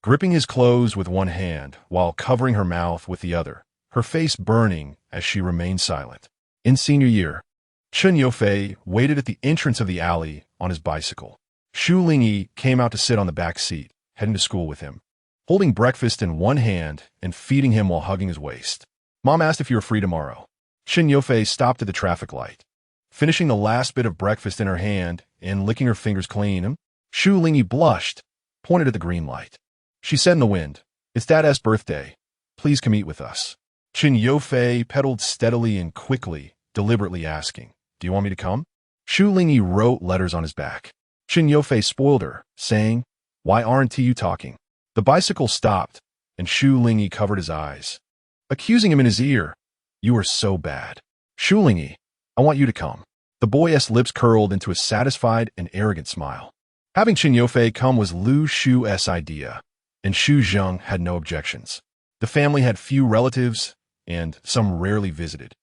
gripping his clothes with one hand while covering her mouth with the other, her face burning as she remained silent. In senior year, Chen Yufei waited at the entrance of the alley on his bicycle. Shu Lingyi came out to sit on the back seat, heading to school with him, holding breakfast in one hand and feeding him while hugging his waist. Mom asked if you were free tomorrow. Chen Yufei stopped at the traffic light, finishing the last bit of breakfast in her hand and licking her fingers clean. Shu Lingyi blushed, pointed at the green light. She said in the wind, "It's Dad's birthday. Please come eat with us." Chen Yufei pedaled steadily and quickly, deliberately asking, "Do you want me to come?" Shu Lingyi wrote letters on his back. Chen Yufei spoiled her, saying, "Why aren't you talking?" The bicycle stopped, and Shu Lingyi covered his eyes, accusing him in his ear, "You are so bad." "Shu Lingyi, I want you to come." The boy's lips curled into a satisfied and arrogant smile. Having Chen Yufei come was Lu Shu's idea, and Xu Zheng had no objections. The family had few relatives, and some rarely visited.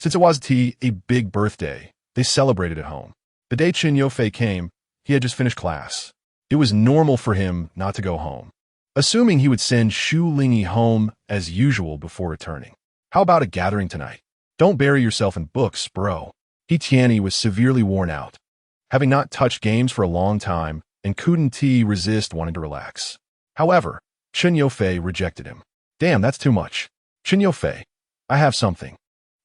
Since it was a big birthday, they celebrated at home. The day Chen Yufei came, he had just finished class. It was normal for him not to go home, assuming he would send Shu Lingyi home as usual before returning. "How about a gathering tonight? Don't bury yourself in books, bro." He Tianyi was severely worn out, having not touched games for a long time, and couldn't resist wanting to relax. However, Chen Yufei rejected him. "Damn, that's too much. Chen Yufei, I have something."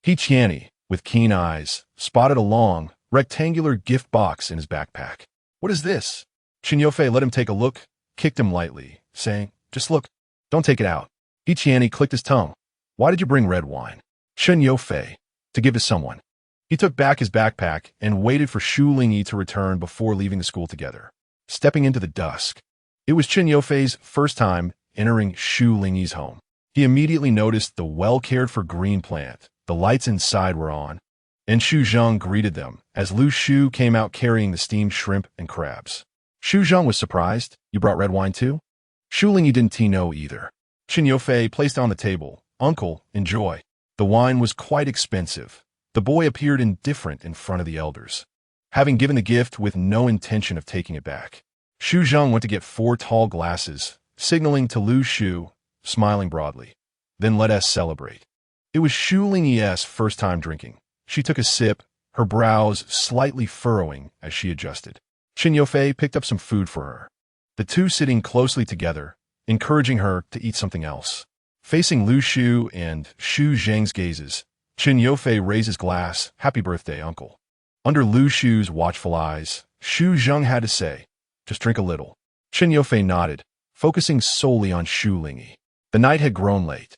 He Tianyi, with keen eyes, spotted a long, rectangular gift box in his backpack. "What is this?" Chen Yufei let him take a look, kicked him lightly, saying, "Just look. Don't take it out." He Tianyi clicked his tongue. "Why did you bring red wine?" Chen Yufei, "To give to someone." He took back his backpack and waited for Shu Lingyi to return before leaving the school together. Stepping into the dusk, it was Chen Yufei's first time entering Shu Lingyi's home. He immediately noticed the well-cared-for green plant. The lights inside were on, and Xu Zheng greeted them as Lu Shu came out carrying the steamed shrimp and crabs. Xu Zheng was surprised. "You brought red wine too?" Shu Lingyi didn't know either. Chen Yofei placed on the table. "Uncle, enjoy." The wine was quite expensive. The boy appeared indifferent in front of the elders, having given the gift with no intention of taking it back. Xu Zheng went to get 4 tall glasses, signaling to Lu Shu, smiling broadly. "Then let us celebrate." It was Shu Lingyi's first time drinking. She took a sip, her brows slightly furrowing as she adjusted. Chen Yofei picked up some food for her, the two sitting closely together, encouraging her to eat something else. Facing Lu Shu and Xu Zheng's gazes, Chen Yofei raised his glass. "Happy birthday, uncle." Under Lu Shu's watchful eyes, Xu Zheng had to say, "Just drink a little." Chen Yofei nodded, focusing solely on Shu Lingyi. The night had grown late.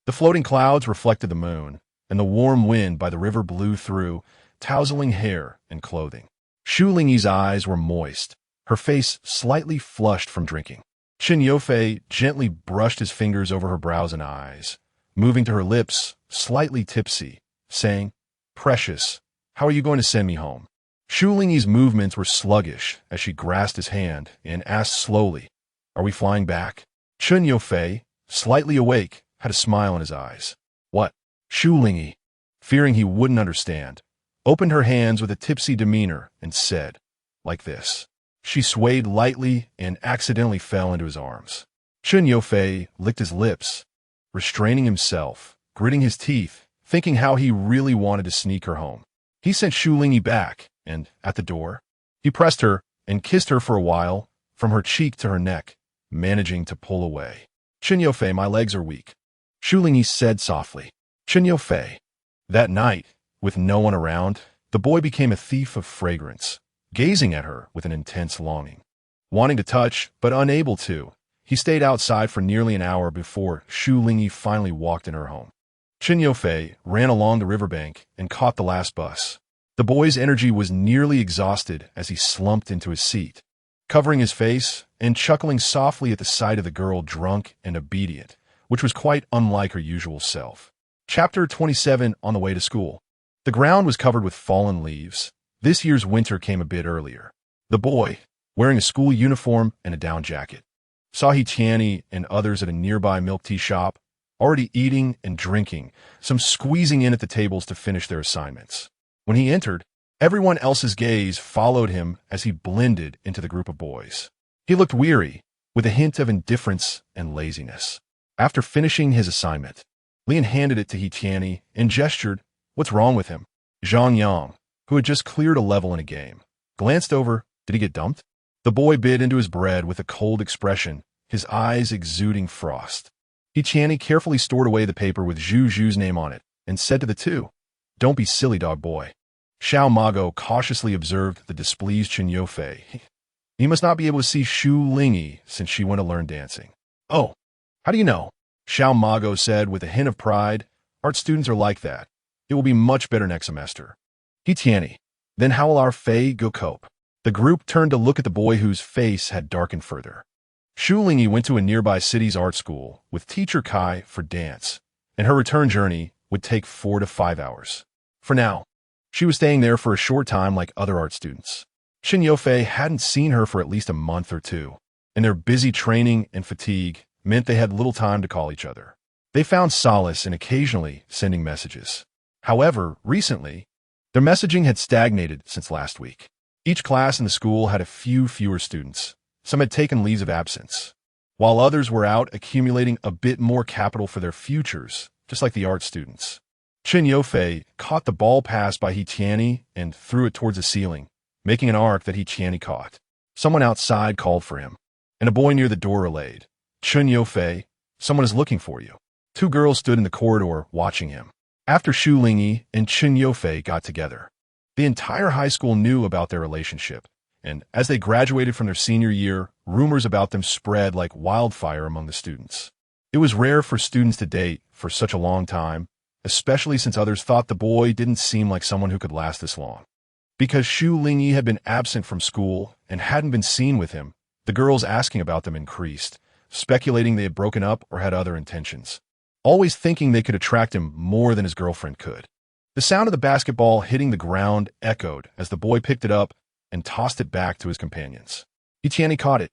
The floating clouds reflected the moon, and the warm wind by the river blew through, tousling hair and clothing. Shu Lingyi's eyes were moist, her face slightly flushed from drinking. Chen Yofei gently brushed his fingers over her brows and eyes, moving to her lips, slightly tipsy, saying, "Precious, how are you going to send me home?" Shu Lingyi's movements were sluggish as she grasped his hand and asked slowly, "Are we flying back?" Chen Yofei, slightly awake, had a smile in his eyes. "What?" Shu Lingyi, fearing he wouldn't understand, opened her hands with a tipsy demeanor and said, "Like this." She swayed lightly and accidentally fell into his arms. Chen Yofei licked his lips, restraining himself, gritting his teeth, thinking how he really wanted to sneak her home. He sent Shu Lingyi back, and, at the door, he pressed her and kissed her for a while, from her cheek to her neck, managing to pull away. "Chen Yofei, my legs are weak," Shu Lingyi said softly. Chen Yofei. That night, with no one around, the boy became a thief of fragrance, gazing at her with an intense longing. Wanting to touch, but unable to, he stayed outside for nearly an hour before Shu Lingyi finally walked in her home. Chen Yofei ran along the riverbank and caught the last bus. The boy's energy was nearly exhausted as he slumped into his seat, covering his face and chuckling softly at the sight of the girl drunk and obedient, which was quite unlike her usual self. Chapter 27. On the way to school. The ground was covered with fallen leaves. This year's winter came a bit earlier. The boy, wearing a school uniform and a down jacket, saw Tianyi and others at a nearby milk tea shop, already eating and drinking, some squeezing in at the tables to finish their assignments. When he entered, everyone else's gaze followed him as he blended into the group of boys. He looked weary, with a hint of indifference and laziness. After finishing his assignment, Lian handed it to Tianyi and gestured, "What's wrong with him?" Zhang Yang, who had just cleared a level in a game, glanced over. "Did he get dumped?" The boy bit into his bread with a cold expression, his eyes exuding frost. Tianyi carefully stored away the paper with Zhu Zhu's name on it and said to the two, "Don't be silly, dog boy." Xiao Mago cautiously observed the displeased Chen Yofei. He must not be able to see Shu Lingyi since she went to learn dancing. "Oh, how do you know?" Xiao Mago said with a hint of pride. "Art students are like that. It will be much better next semester." Tianyi, "Then how will our Fei go cope?" The group turned to look at the boy whose face had darkened further. Shu Lingyi went to a nearby city's art school with teacher Kai for dance, and her return journey would take 4 to 5 hours. For now, she was staying there for a short time like other art students. Chen Yofei hadn't seen her for at least a month or two, and their busy training and fatigue meant they had little time to call each other. They found solace in occasionally sending messages. However, recently, their messaging had stagnated since last week. Each class in the school had a few fewer students. Some had taken leaves of absence, while others were out accumulating a bit more capital for their futures, just like the art students. Chen Yofei caught the ball pass by Tianyi and threw it towards the ceiling, making an arc that Tianyi caught. Someone outside called for him, and a boy near the door relayed, "Chen Yofei, someone is looking for you." 2 girls stood in the corridor watching him. After Shu Lingyi and Chen Yofei got together, the entire high school knew about their relationship, and as they graduated from their senior year, rumors about them spread like wildfire among the students. It was rare for students to date for such a long time, especially since others thought the boy didn't seem like someone who could last this long. Because Shu Lingyi had been absent from school and hadn't been seen with him, the girls asking about them increased, speculating they had broken up or had other intentions, always thinking they could attract him more than his girlfriend could. The sound of the basketball hitting the ground echoed as the boy picked it up and tossed it back to his companions. Tianyi caught it,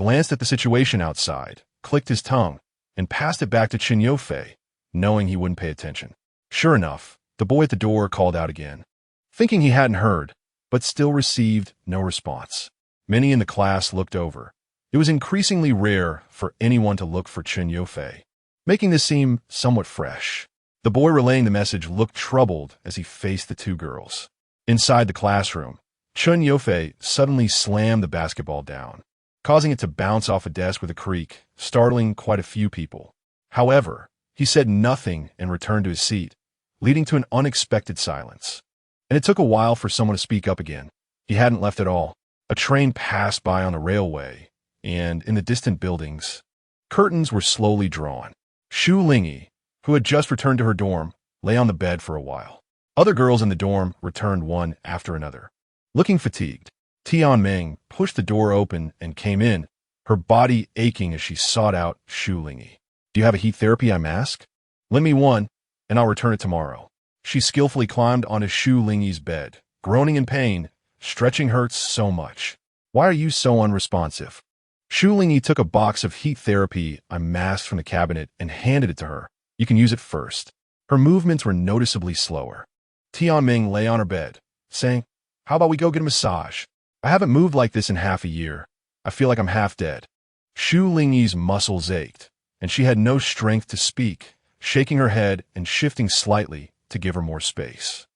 glanced at the situation outside, clicked his tongue, and passed it back to Chen Yofei, knowing he wouldn't pay attention. Sure enough, the boy at the door called out again, thinking he hadn't heard, but still received no response. Many in the class looked over. It was increasingly rare for anyone to look for Chen Yofei, making this seem somewhat fresh. The boy relaying the message looked troubled as he faced the two girls. Inside the classroom, Chen Yofei suddenly slammed the basketball down, causing it to bounce off a desk with a creak, startling quite a few people. However, he said nothing and returned to his seat, leading to an unexpected silence. And it took a while for someone to speak up again. He hadn't left at all. A train passed by on the railway, and in the distant buildings, curtains were slowly drawn. Shu Lingyi, who had just returned to her dorm, lay on the bed for a while. Other girls in the dorm returned one after another. Looking fatigued, Tianming pushed the door open and came in, her body aching as she sought out Shu Lingyi. "Do you have a heat therapy eye mask? Lend me one, and I'll return it tomorrow." She skillfully climbed onto Shu Lingyi's bed, groaning in pain. "Stretching hurts so much. Why are you so unresponsive?" Shu Lingyi took a box of heat therapy eye masks from the cabinet and handed it to her. "You can use it first." Her movements were noticeably slower. Tianming lay on her bed, saying, "How about we go get a massage? I haven't moved like this in half a year. I feel like I'm half dead." Shu Lingyi's muscles ached, and she had no strength to speak, shaking her head and shifting slightly to give her more space.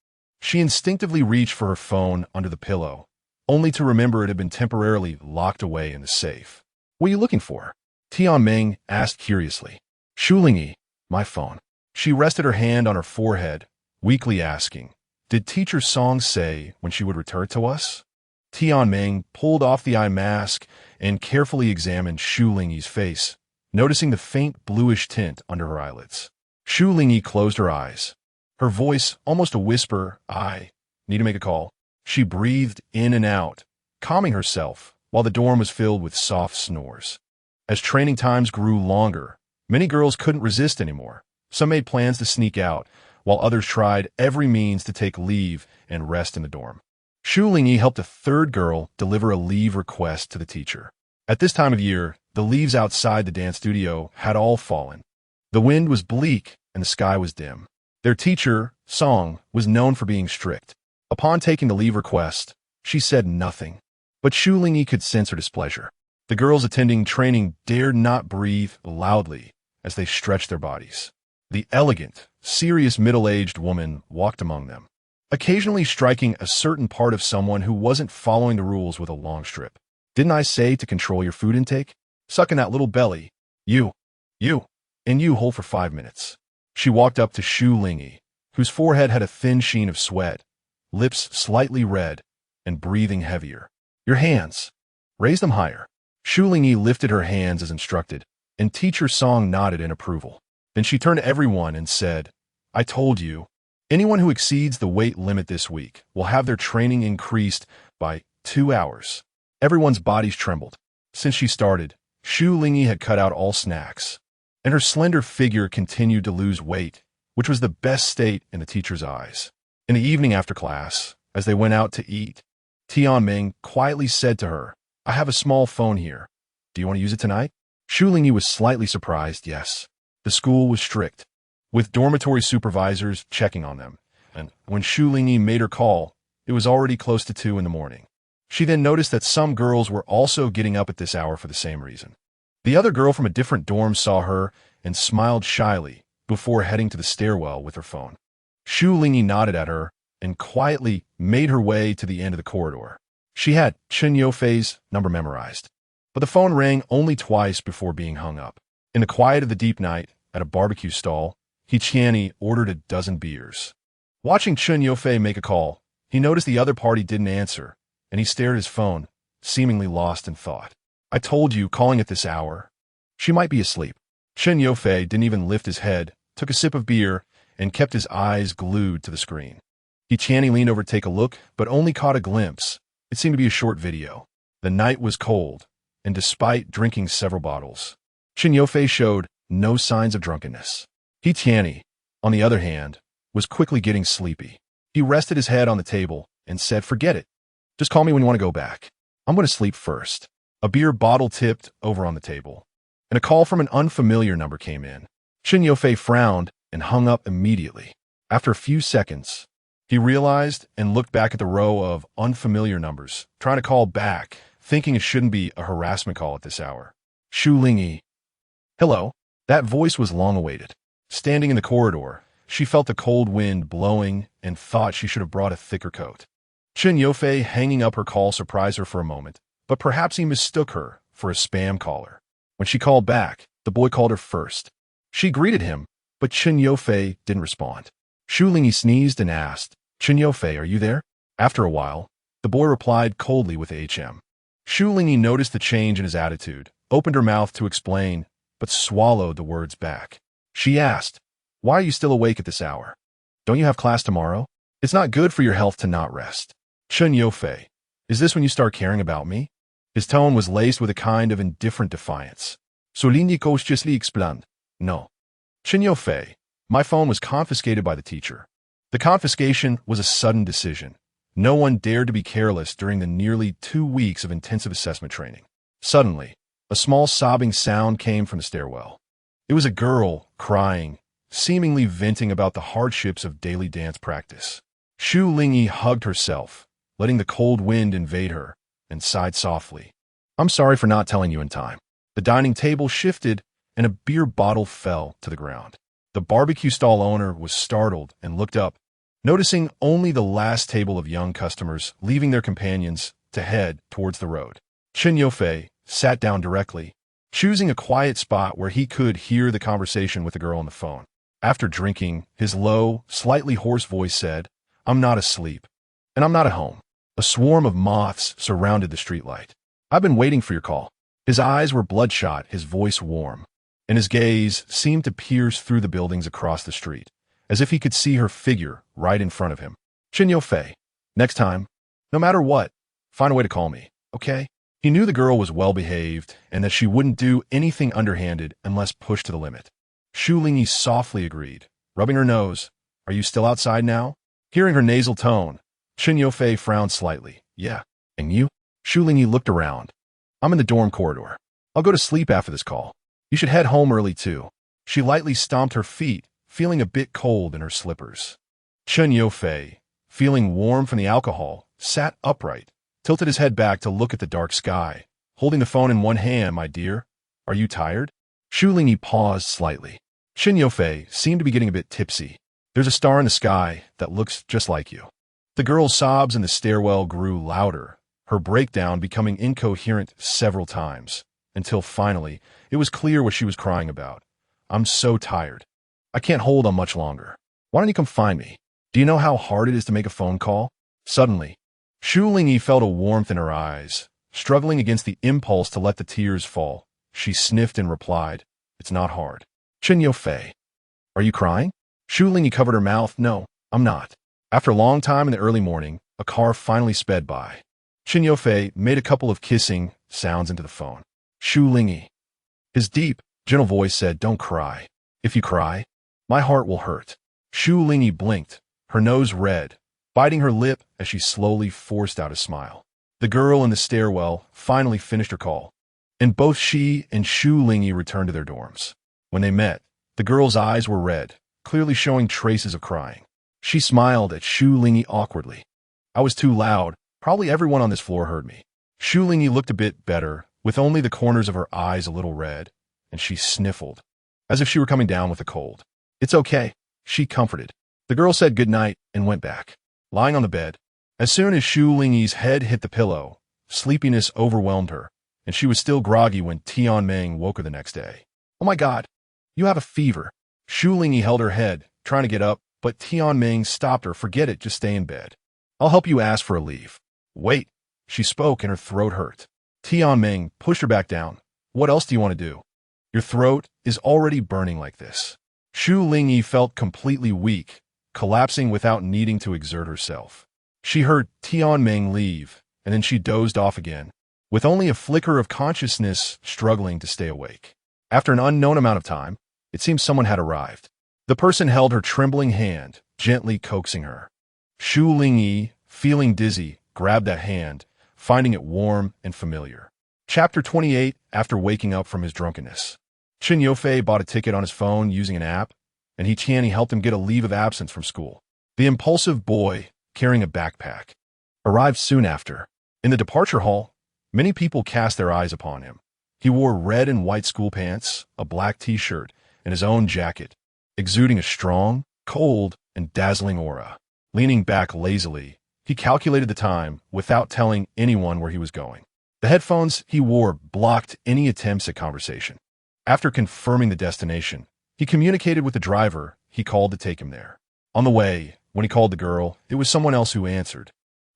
She instinctively reached for her phone under the pillow, only to remember it had been temporarily locked away in the safe. "What are you looking for?" Tianming asked curiously. "Shu Lingyi, my phone." She rested her hand on her forehead, weakly asking, "Did Teacher Song say when she would return to us?" Tianming pulled off the eye mask and carefully examined Shu Lingyi's face, noticing the faint bluish tint under her eyelids. Shu Lingyi closed her eyes. Her voice almost a whisper, "I need to make a call." She breathed in and out, calming herself while the dorm was filled with soft snores. As training times grew longer, many girls couldn't resist anymore. Some made plans to sneak out, while others tried every means to take leave and rest in the dorm. Shu Lingyi helped a third girl deliver a leave request to the teacher. At this time of year, the leaves outside the dance studio had all fallen. The wind was bleak and the sky was dim. Their teacher, Song, was known for being strict. Upon taking the leave request, she said nothing, but Shu Lingyi could sense her displeasure. The girls attending training dared not breathe loudly as they stretched their bodies. The elegant, serious middle-aged woman walked among them, occasionally striking a certain part of someone who wasn't following the rules with a long strip. "Didn't I say to control your food intake? Suck in that little belly. You, and you hold for 5 minutes." She walked up to Shu Lingyi, whose forehead had a thin sheen of sweat, lips slightly red, and breathing heavier. "Your hands. Raise them higher." Shu Lingyi lifted her hands as instructed, and Teacher Song nodded in approval. Then she turned to everyone and said, "I told you, anyone who exceeds the weight limit this week will have their training increased by 2 hours. Everyone's bodies trembled. Since she started, Shu Lingyi had cut out all snacks, and her slender figure continued to lose weight, which was the best state in the teacher's eyes. In the evening after class, as they went out to eat, Tianming quietly said to her, "I have a small phone here. Do you want to use it tonight?" Shu Lingyi was slightly surprised, yes. The school was strict, with dormitory supervisors checking on them, and when Shu Lingyi made her call, it was already close to 2 in the morning. She then noticed that some girls were also getting up at this hour for the same reason. The other girl from a different dorm saw her and smiled shyly before heading to the stairwell with her phone. Shu Lingyi nodded at her and quietly made her way to the end of the corridor. She had Chen Yofei's number memorized, but the phone rang only twice before being hung up. In the quiet of the deep night, at a barbecue stall, Tianming ordered a dozen beers. Watching Chen Yofei make a call, he noticed the other party didn't answer, and he stared at his phone, seemingly lost in thought. "I told you, calling at this hour. She might be asleep." Chen Yofei didn't even lift his head, took a sip of beer, and kept his eyes glued to the screen. Tianming leaned over to take a look, but only caught a glimpse. It seemed to be a short video. The night was cold, and despite drinking several bottles, Chen Yofei showed no signs of drunkenness. Tianming, on the other hand, was quickly getting sleepy. He rested his head on the table and said, "Forget it. Just call me when you want to go back. I'm going to sleep first." A beer bottle tipped over on the table, and a call from an unfamiliar number came in. Chen Yofei frowned and hung up immediately. After a few seconds, he realized and looked back at the row of unfamiliar numbers, trying to call back, thinking it shouldn't be a harassment call at this hour. Shu Lingyi. Hello. That voice was long-awaited. Standing in the corridor, she felt the cold wind blowing and thought she should have brought a thicker coat. Chen Yofei hanging up her call surprised her for a moment, but perhaps he mistook her for a spam caller. When she called back, the boy called her first. She greeted him, but Chen Yofei didn't respond. Shu Lingyi sneezed and asked, Chen Yofei, are you there? After a while, the boy replied coldly with HM. Shu Lingyi noticed the change in his attitude, opened her mouth to explain, but swallowed the words back. She asked, why are you still awake at this hour? Don't you have class tomorrow? It's not good for your health to not rest. Chen Yofei, is this when you start caring about me? His tone was laced with a kind of indifferent defiance. Shu Lingyi cautiously explained, no. Chen Yofei, my phone was confiscated by the teacher. The confiscation was a sudden decision. No one dared to be careless during the nearly 2 weeks of intensive assessment training. Suddenly, a small sobbing sound came from the stairwell. It was a girl crying, seemingly venting about the hardships of daily dance practice. Shu Lingyi hugged herself, letting the cold wind invade her, and sighed softly. I'm sorry for not telling you in time. The dining table shifted, and a beer bottle fell to the ground. The barbecue stall owner was startled and looked up, noticing only the last table of young customers leaving their companions to head towards the road. Chen Yofei sat down directly, choosing a quiet spot where he could hear the conversation with the girl on the phone. After drinking, his low, slightly hoarse voice said, I'm not asleep, and I'm not at home. A swarm of moths surrounded the streetlight. I've been waiting for your call. His eyes were bloodshot, his voice warm, and his gaze seemed to pierce through the buildings across the street, as if he could see her figure right in front of him. Chen Yofei, next time, no matter what, find a way to call me, okay? He knew the girl was well-behaved and that she wouldn't do anything underhanded unless pushed to the limit. Shu Lingyi softly agreed, rubbing her nose. Are you still outside now? Hearing her nasal tone, Chen Yofei frowned slightly. Yeah. And you? Shu Lingyi looked around. I'm in the dorm corridor. I'll go to sleep after this call. You should head home early too. She lightly stomped her feet, feeling a bit cold in her slippers. Chen Yofei, feeling warm from the alcohol, sat upright, tilted his head back to look at the dark sky, holding the phone in one hand. My dear, are you tired? Shu Lingyi paused slightly. Chen Yofei seemed to be getting a bit tipsy. There's a star in the sky that looks just like you. The girl's sobs in the stairwell grew louder, her breakdown becoming incoherent several times, until finally it was clear what she was crying about. I'm so tired. I can't hold on much longer. Why don't you come find me? Do you know how hard it is to make a phone call? Suddenly, Shu Lingyi felt a warmth in her eyes. Struggling against the impulse to let the tears fall, she sniffed and replied, It's not hard. Chen Yofei, are you crying? Shu Lingyi covered her mouth. No, I'm not. After a long time in the early morning, a car finally sped by. Chen Yofei made a couple of kissing sounds into the phone. Shu Lingyi. His deep, gentle voice said, Don't cry. If you cry, my heart will hurt. Shu Lingyi blinked, her nose red, biting her lip as she slowly forced out a smile. The girl in the stairwell finally finished her call, and both she and Shu Lingyi returned to their dorms. When they met, the girl's eyes were red, clearly showing traces of crying. She smiled at Shu Lingyi awkwardly. I was too loud. Probably everyone on this floor heard me. Shu Lingyi looked a bit better, with only the corners of her eyes a little red, and she sniffled, as if she were coming down with a cold. It's okay, she comforted. The girl said goodnight and went back, lying on the bed. As soon as Shu Lingyi's head hit the pillow, sleepiness overwhelmed her, and she was still groggy when Tianming woke her the next day. Oh my God, you have a fever. Shu Lingyi held her head, trying to get up, but Tianming stopped her. Forget it, just stay in bed. I'll help you ask for a leave. Wait, she spoke and her throat hurt. Tianming pushed her back down. What else do you want to do? Your throat is already burning like this. Shu Lingyi felt completely weak, collapsing without needing to exert herself. She heard Tianming leave, and then she dozed off again, with only a flicker of consciousness struggling to stay awake. After an unknown amount of time, it seemed someone had arrived. The person held her trembling hand, gently coaxing her. Shu Lingyi, feeling dizzy, grabbed that hand, finding it warm and familiar. Chapter 28. After waking up from his drunkenness. Chen Yofei bought a ticket on his phone using an app, and He Qian helped him get a leave of absence from school. The impulsive boy, carrying a backpack, arrived soon after. In the departure hall, many people cast their eyes upon him. He wore red and white school pants, a black t-shirt, and his own jacket, exuding a strong, cold, and dazzling aura. Leaning back lazily, he calculated the time without telling anyone where he was going. The headphones he wore blocked any attempts at conversation. After confirming the destination, he communicated with the driver he called to take him there. On the way, when he called the girl, it was someone else who answered.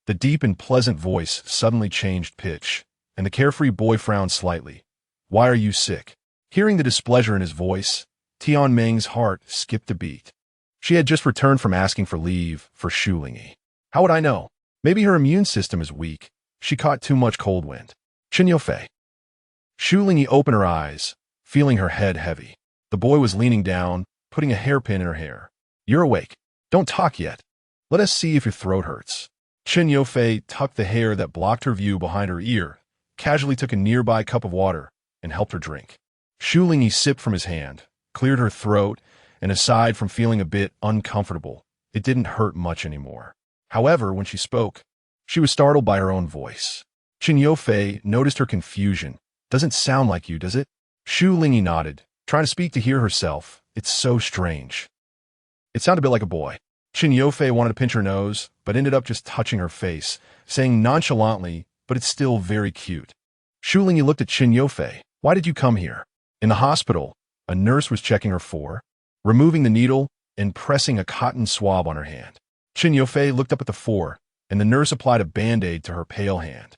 The deep and pleasant voice suddenly changed pitch, and the carefree boy frowned slightly. "Why are you sick?" Hearing the displeasure in his voice, Tianming's heart skipped a beat. She had just returned from asking for leave for Shu Lingyi. How would I know? Maybe her immune system is weak. She caught too much cold wind. Chen Yofei. Shu Lingyi opened her eyes, feeling her head heavy. The boy was leaning down, putting a hairpin in her hair. "You're awake. Don't talk yet. Let us see if your throat hurts." Chen Yofei tucked the hair that blocked her view behind her ear, casually took a nearby cup of water, and helped her drink. Shu Lingyi sipped from his hand, cleared her throat, and aside from feeling a bit uncomfortable, it didn't hurt much anymore. However, when she spoke, she was startled by her own voice. Chen Yofei noticed her confusion. "Doesn't sound like you, does it?" Shu Lingyi nodded, trying to speak to hear herself. "It's so strange." It sounded a bit like a boy. Chen Yofei wanted to pinch her nose, but ended up just touching her face, saying nonchalantly, "But it's still very cute." Shu Lingyi looked at Chen Yofei. "Why did you come here?" In the hospital, a nurse was checking her for, removing the needle and pressing a cotton swab on her hand. Chen Yofei looked up at the four, and the nurse applied a band-aid to her pale hand.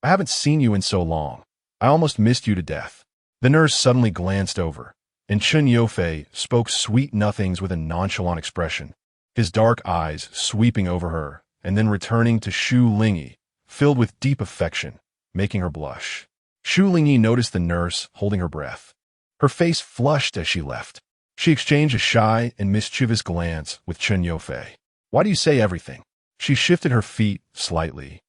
"I haven't seen you in so long. I almost missed you to death." The nurse suddenly glanced over, and Chen Yofei spoke sweet nothings with a nonchalant expression, his dark eyes sweeping over her and then returning to Shu Lingyi, filled with deep affection, making her blush. Shu Lingyi noticed the nurse holding her breath. Her face flushed as she left. She exchanged a shy and mischievous glance with Chen Yofei. "Why do you say everything?" She shifted her feet slightly,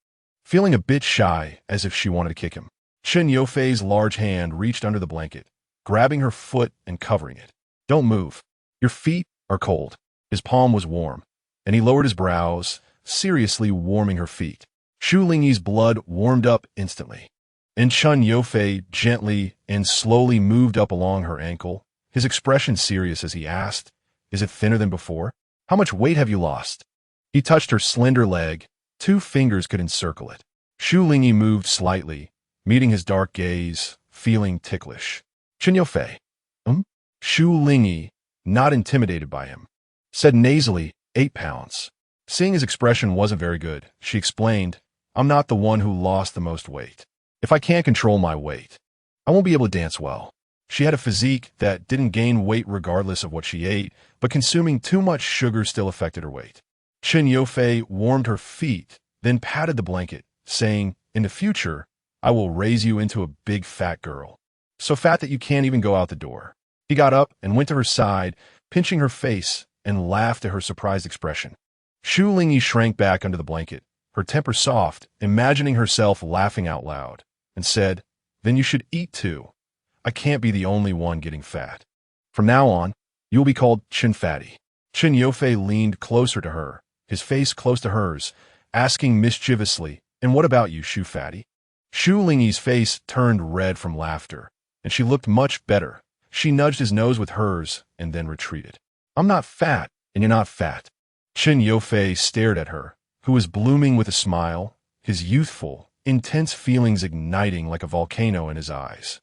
feeling a bit shy as if she wanted to kick him. Chen Yofei's large hand reached under the blanket, grabbing her foot and covering it. "Don't move. Your feet are cold." His palm was warm, and he lowered his brows, seriously warming her feet. Shu Lingyi's blood warmed up instantly, and Chen Yofei gently and slowly moved up along her ankle, his expression serious as he asked, "Is it thinner than before? How much weight have you lost?" He touched her slender leg. 2 fingers could encircle it. Shu Lingyi moved slightly, meeting his dark gaze, feeling ticklish. "Chen Yofei." Shu Lingyi, not intimidated by him, said nasally, 8 pounds. Seeing his expression wasn't very good, she explained, "I'm not the one who lost the most weight. If I can't control my weight, I won't be able to dance well." She had a physique that didn't gain weight regardless of what she ate, but consuming too much sugar still affected her weight. Chen Yofei warmed her feet, then patted the blanket, saying, "In the future, I will raise you into a big fat girl. So fat that you can't even go out the door." He got up and went to her side, pinching her face, and laughed at her surprised expression. Shu Lingyi shrank back under the blanket, her temper soft, imagining herself laughing out loud, and said, "Then you should eat too. I can't be the only one getting fat. From now on, you will be called Chen Fatty." Chen Yofei leaned closer to her, his face close to hers, asking mischievously, "And what about you, Shu Fatty?" Shu Lingyi's face turned red from laughter, and she looked much better. She nudged his nose with hers and then retreated. "I'm not fat, and you're not fat." Chen Yofei stared at her, who was blooming with a smile, his youthful, intense feelings igniting like a volcano in his eyes.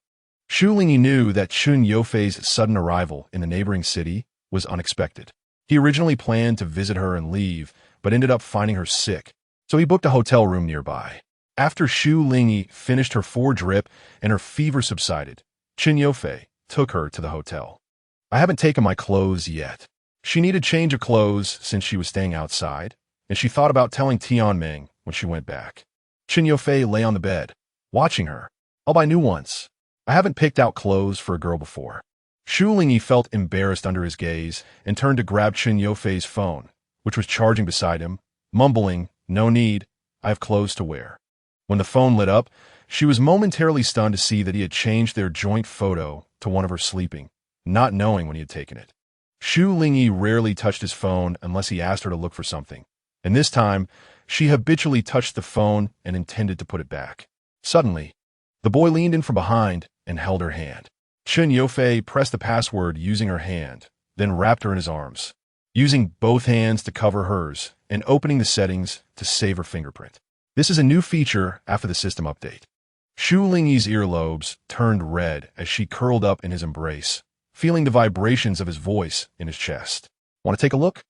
Shu Lingyi knew that Chen Yofei's sudden arrival in the neighboring city was unexpected. He originally planned to visit her and leave, but ended up finding her sick, so he booked a hotel room nearby. After Shu Lingyi finished her 4-drip and her fever subsided, Chen Yofei took her to the hotel. "I haven't taken my clothes yet." She needed change of clothes since she was staying outside, and she thought about telling Tianming when she went back. Chen Yofei lay on the bed, watching her. "I'll buy new ones. I haven't picked out clothes for a girl before." Shu Lingyi felt embarrassed under his gaze and turned to grab Chen Yofei's phone, which was charging beside him, mumbling, "No need, I have clothes to wear." When the phone lit up, she was momentarily stunned to see that he had changed their joint photo to one of her sleeping, not knowing when he had taken it. Shu Lingyi rarely touched his phone unless he asked her to look for something, and this time, she habitually touched the phone and intended to put it back. Suddenly, the boy leaned in from behind and held her hand. Chen Yofei pressed the password using her hand, then wrapped her in his arms, using both hands to cover hers and opening the settings to save her fingerprint. This is a new feature after the system update. Shu Lingyi's earlobes turned red as she curled up in his embrace, feeling the vibrations of his voice in his chest. Want to take a look?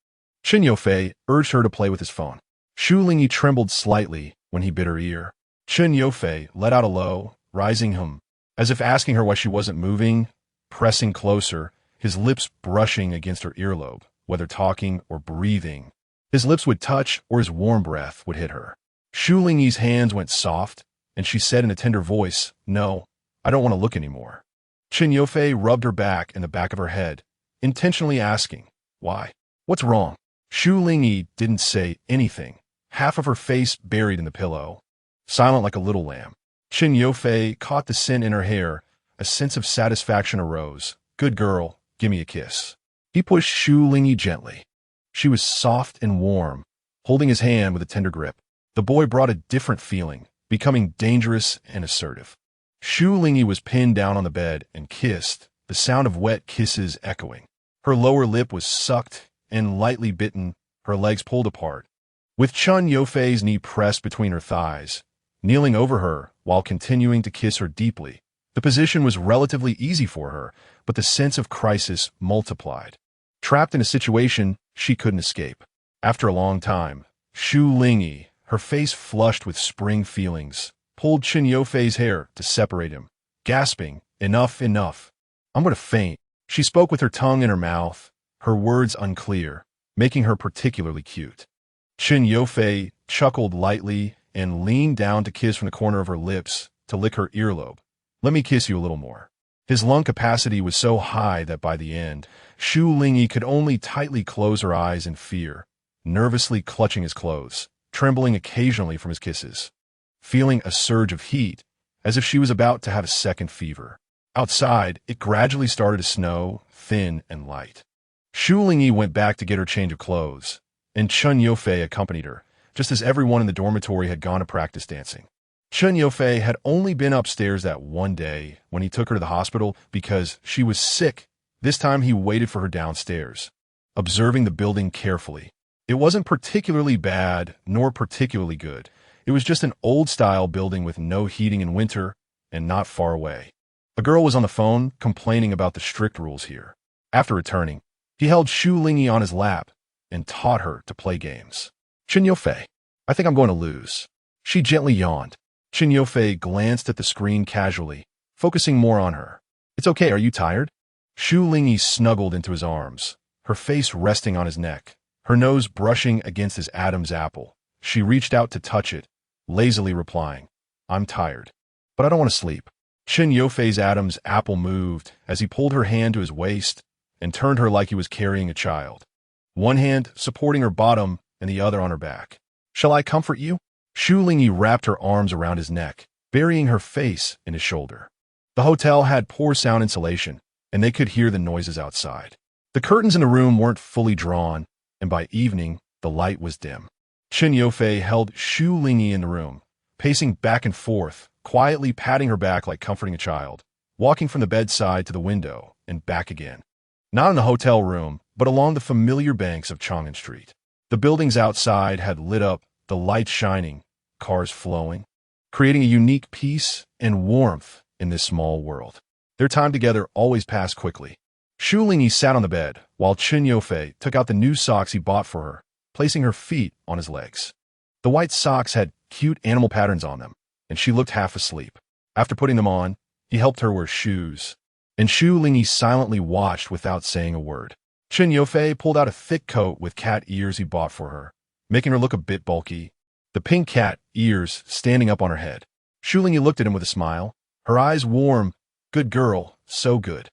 Chen Yofei urged her to play with his phone. Shu Lingyi trembled slightly when he bit her ear. Chen Yofei let out a low, rising hum, as if asking her why she wasn't moving, pressing closer, his lips brushing against her earlobe, whether talking or breathing. His lips would touch or his warm breath would hit her. Shu Lingyi's hands went soft, and she said in a tender voice, "No, I don't want to look anymore." Chen Yofei rubbed her back and the back of her head, intentionally asking, "Why? What's wrong?" Shu Lingyi didn't say anything, half of her face buried in the pillow, silent like a little lamb. Chen Yofei caught the scent in her hair. A sense of satisfaction arose. "Good girl, give me a kiss." He pushed Shu Lingyi gently. She was soft and warm, holding his hand with a tender grip. The boy brought a different feeling, becoming dangerous and assertive. Shu Lingyi was pinned down on the bed and kissed, the sound of wet kisses echoing. Her lower lip was sucked and lightly bitten, her legs pulled apart. With Chen Yofei's knee pressed between her thighs, kneeling over her while continuing to kiss her deeply, the position was relatively easy for her, but the sense of crisis multiplied. Trapped in a situation she couldn't escape. After a long time, Shu Lingyi, her face flushed with spring feelings, pulled Chen Yofei's hair to separate him, gasping, "Enough, enough. I'm going to faint." She spoke with her tongue in her mouth, her words unclear, making her particularly cute. Chen Yofei chuckled lightly and leaned down to kiss from the corner of her lips to lick her earlobe. "Let me kiss you a little more." His lung capacity was so high that by the end, Shu Lingyi could only tightly close her eyes in fear, nervously clutching his clothes, trembling occasionally from his kisses, feeling a surge of heat, as if she was about to have a second fever. Outside, it gradually started to snow, thin and light. Shu Lingyi went back to get her change of clothes, and Chen Yofei accompanied her, just as everyone in the dormitory had gone to practice dancing. Chen Yofei had only been upstairs that one day when he took her to the hospital because she was sick. This time he waited for her downstairs, observing the building carefully. It wasn't particularly bad, nor particularly good. It was just an old-style building with no heating in winter and not far away. A girl was on the phone complaining about the strict rules here. After returning, he held Shu Lingyi on his lap and taught her to play games. "Chen Yofei, I think I'm going to lose." She gently yawned. Chen Yofei glanced at the screen casually, focusing more on her. "It's okay, are you tired?" Shu Lingyi snuggled into his arms, her face resting on his neck, her nose brushing against his Adam's apple. She reached out to touch it, lazily replying, "I'm tired, but I don't want to sleep." Chen Yofei's Adam's apple moved as he pulled her hand to his waist and turned her like he was carrying a child, one hand supporting her bottom and the other on her back. "Shall I comfort you?" Shu Lingyi wrapped her arms around his neck, burying her face in his shoulder. The hotel had poor sound insulation, and they could hear the noises outside. The curtains in the room weren't fully drawn, and by evening, the light was dim. Chen Yofei held Shu Lingyi in the room, pacing back and forth, quietly patting her back like comforting a child, walking from the bedside to the window and back again. Not in the hotel room, but along the familiar banks of Chang'an Street. The buildings outside had lit up, the lights shining, cars flowing, creating a unique peace and warmth in this small world. Their time together always passed quickly. Shu Lingyi sat on the bed, while Chen Yofei took out the new socks he bought for her, placing her feet on his legs. The white socks had cute animal patterns on them, and she looked half asleep. After putting them on, he helped her wear shoes, and Shu Lingyi silently watched without saying a word. Chen Yofei pulled out a thick coat with cat ears he bought for her, making her look a bit bulky, the pink cat ears standing up on her head. Shu Lingyi looked at him with a smile, her eyes warm. "Good girl, so good."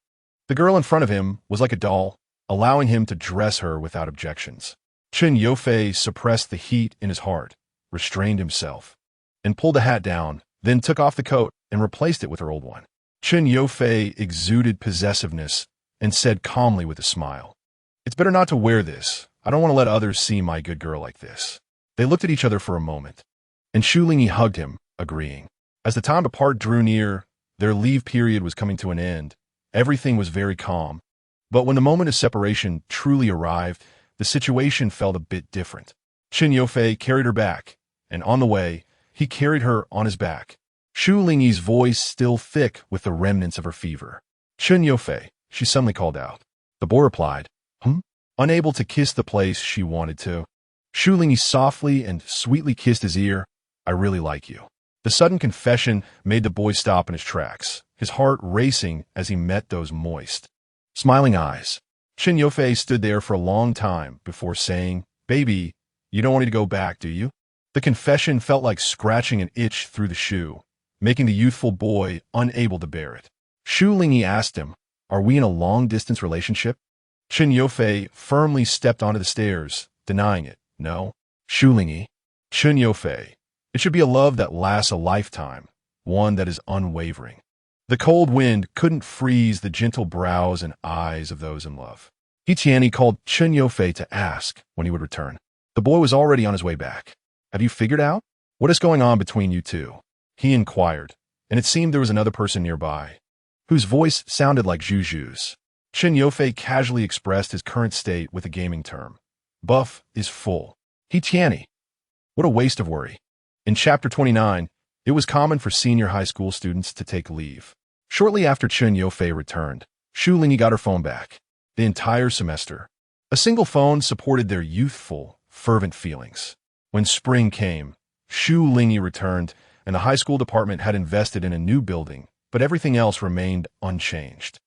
The girl in front of him was like a doll, allowing him to dress her without objections. Chen Yofei suppressed the heat in his heart, restrained himself. and pulled the hat down, then took off the coat and replaced it with her old one. Chen Yofei exuded possessiveness and said calmly with a smile, "It's better not to wear this. I don't want to let others see my good girl like this." They looked at each other for a moment, and Shu Lingyi hugged him, agreeing. As the time to part drew near, their leave period was coming to an end. Everything was very calm. But when the moment of separation truly arrived, the situation felt a bit different. Chen Yofei carried her back, and on the way, he carried her on his back. Shu Lingyi's voice still thick with the remnants of her fever. "Chen Yofei," she suddenly called out. The boy replied, unable to kiss the place she wanted to. Shu Lingyi softly and sweetly kissed his ear. "I really like you." The sudden confession made the boy stop in his tracks, his heart racing as he met those moist, smiling eyes. Chen Yofei stood there for a long time before saying, "Baby, you don't want me to go back, do you?" The confession felt like scratching an itch through the shoe, making the youthful boy unable to bear it. Shu Lingyi asked him, "Are we in a long-distance relationship?" Chen Yofei firmly stepped onto the stairs, denying it. "No." "Shu Lingyi." "Chen Yofei. It should be a love that lasts a lifetime, one that is unwavering." The cold wind couldn't freeze the gentle brows and eyes of those in love. He Tianyi called Chen Yofei to ask when he would return. The boy was already on his way back. "Have you figured out what is going on between you two?" he inquired, and it seemed there was another person nearby, whose voice sounded like Zhu's. Chen Yofei casually expressed his current state with a gaming term. "Buff is full." He Tianyi. What a waste of worry. In Chapter 29, it was common for senior high school students to take leave. Shortly after Chen Yofei returned, Shu Lingyi got her phone back. The entire semester, a single phone supported their youthful, fervent feelings. When spring came, Shu Lingyi returned, and the high school department had invested in a new building, but everything else remained unchanged.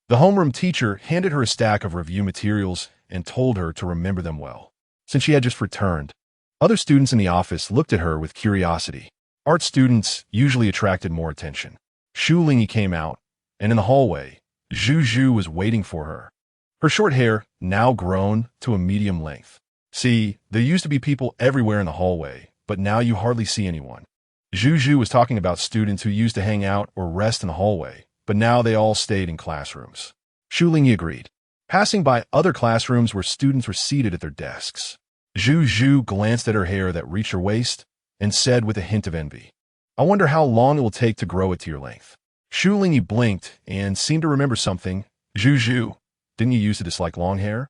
The homeroom teacher handed her a stack of review materials and told her to remember them well, since she had just returned. Other students in the office looked at her with curiosity. Art students usually attracted more attention. Shu Lingyi came out, and in the hallway, Zhu was waiting for her. Her short hair now grown to a medium length. "See, there used to be people everywhere in the hallway, but now you hardly see anyone." Zhu was talking about students who used to hang out or rest in the hallway, but now they all stayed in classrooms. Shu Lingyi agreed, passing by other classrooms where students were seated at their desks. Zhu glanced at her hair that reached her waist and said with a hint of envy, "I wonder how long it will take to grow it to your length." Shu Lingyi blinked and seemed to remember something. "Zhu, didn't you used to dislike long hair?"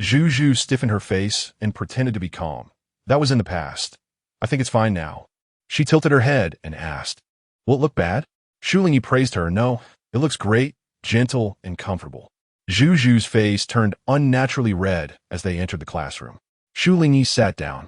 Zhu stiffened her face and pretended to be calm. "That was in the past. I think it's fine now." She tilted her head and asked, "Will it look bad?" Shu Lingyi praised her. "No, it looks great, gentle, and comfortable." Zhu's face turned unnaturally red as they entered the classroom. Shu Lingyi sat down,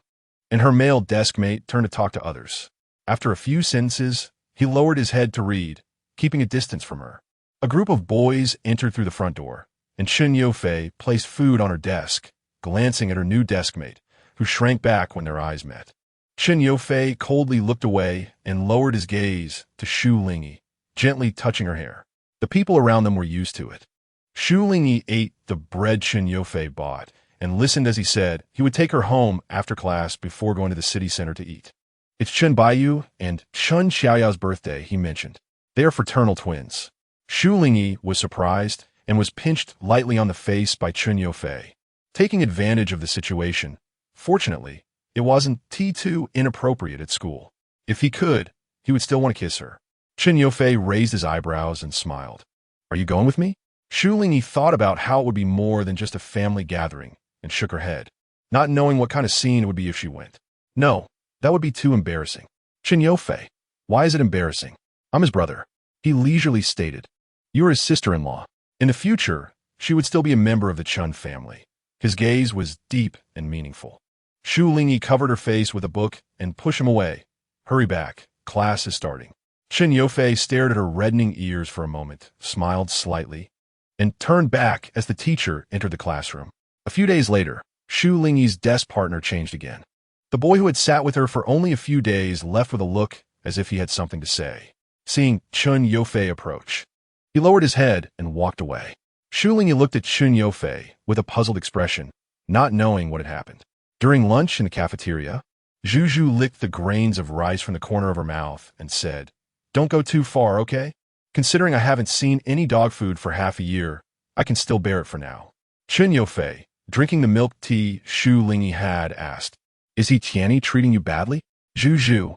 and her male desk mate turned to talk to others. After a few sentences, he lowered his head to read, keeping a distance from her. A group of boys entered through the front door, and Chen Yofei placed food on her desk, glancing at her new desk mate, who shrank back when their eyes met. Chen Yofei coldly looked away and lowered his gaze to Shu Lingyi, gently touching her hair. The people around them were used to it. Shu Lingyi ate the bread Chen Yofei bought and listened as he said he would take her home after class before going to the city center to eat. "It's Chen Baiyu and Chen Xiaoyao's birthday," he mentioned. "They are fraternal twins." Shu Lingyi was surprised and was pinched lightly on the face by Chen Yofei, taking advantage of the situation. Fortunately, it wasn't too inappropriate at school. If he could, he would still want to kiss her. Chen Yofei raised his eyebrows and smiled. "Are you going with me?" Shu Lingyi thought about how it would be more than just a family gathering and shook her head, not knowing what kind of scene it would be if she went. "No, that would be too embarrassing." "Chen Yofei, why is it embarrassing? I'm his brother," he leisurely stated. "You are his sister-in-law." In the future, she would still be a member of the Chun family. His gaze was deep and meaningful. Shu Lingyi covered her face with a book and pushed him away. "Hurry back. Class is starting." Chen Yofei stared at her reddening ears for a moment, smiled slightly, and turned back as the teacher entered the classroom. A few days later, Shu Lingyi's desk partner changed again. The boy who had sat with her for only a few days left with a look as if he had something to say. Seeing Chen Yofei approach, he lowered his head and walked away. Shu Lingyi looked at Chen Yofei with a puzzled expression, not knowing what had happened. During lunch in the cafeteria, Zhu licked the grains of rice from the corner of her mouth and said, "Don't go too far, okay? Considering I haven't seen any dog food for half a year, I can still bear it for now." Chen Yufei, drinking the milk tea Shu Lingyi had, asked, "Is he Tianyi treating you badly?" Zhu.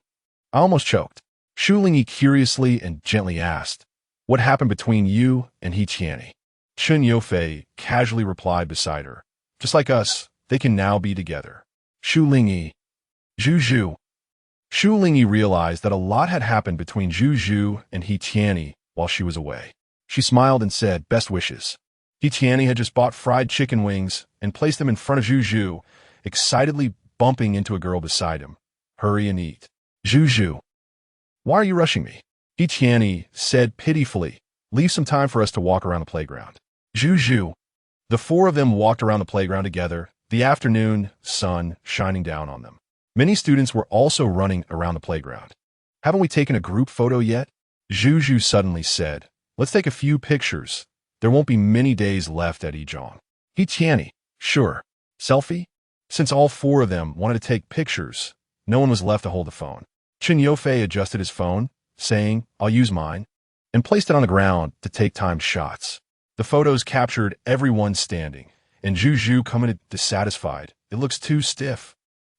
I almost choked. Shu Lingyi curiously and gently asked, "What happened between you and he Tianyi?" Chen Yufei casually replied beside her, "Just like us, they can now be together." Shu Lingyi. Zhu. Shu Lingyi realized that a lot had happened between Zhu and he Tianyi while she was away. She smiled and said, "Best wishes." He Tianyi had just bought fried chicken wings and placed them in front of Zhu, excitedly bumping into a girl beside him. "Hurry and eat." Zhu. "Why are you rushing me?" He Tianyi said pitifully, "Leave some time for us to walk around the playground." Zhu. The four of them walked around the playground together, the afternoon sun shining down on them. Many students were also running around the playground. "Haven't we taken a group photo yet?" Zhu suddenly said, "Let's take a few pictures. There won't be many days left at Yizhong." He Tianyi, "Sure." Selfie? Since all four of them wanted to take pictures, no one was left to hold the phone. Chen Yufei adjusted his phone, saying, "I'll use mine," and placed it on the ground to take timed shots. The photos captured everyone standing, and Zhu commented dissatisfied, "It looks too stiff.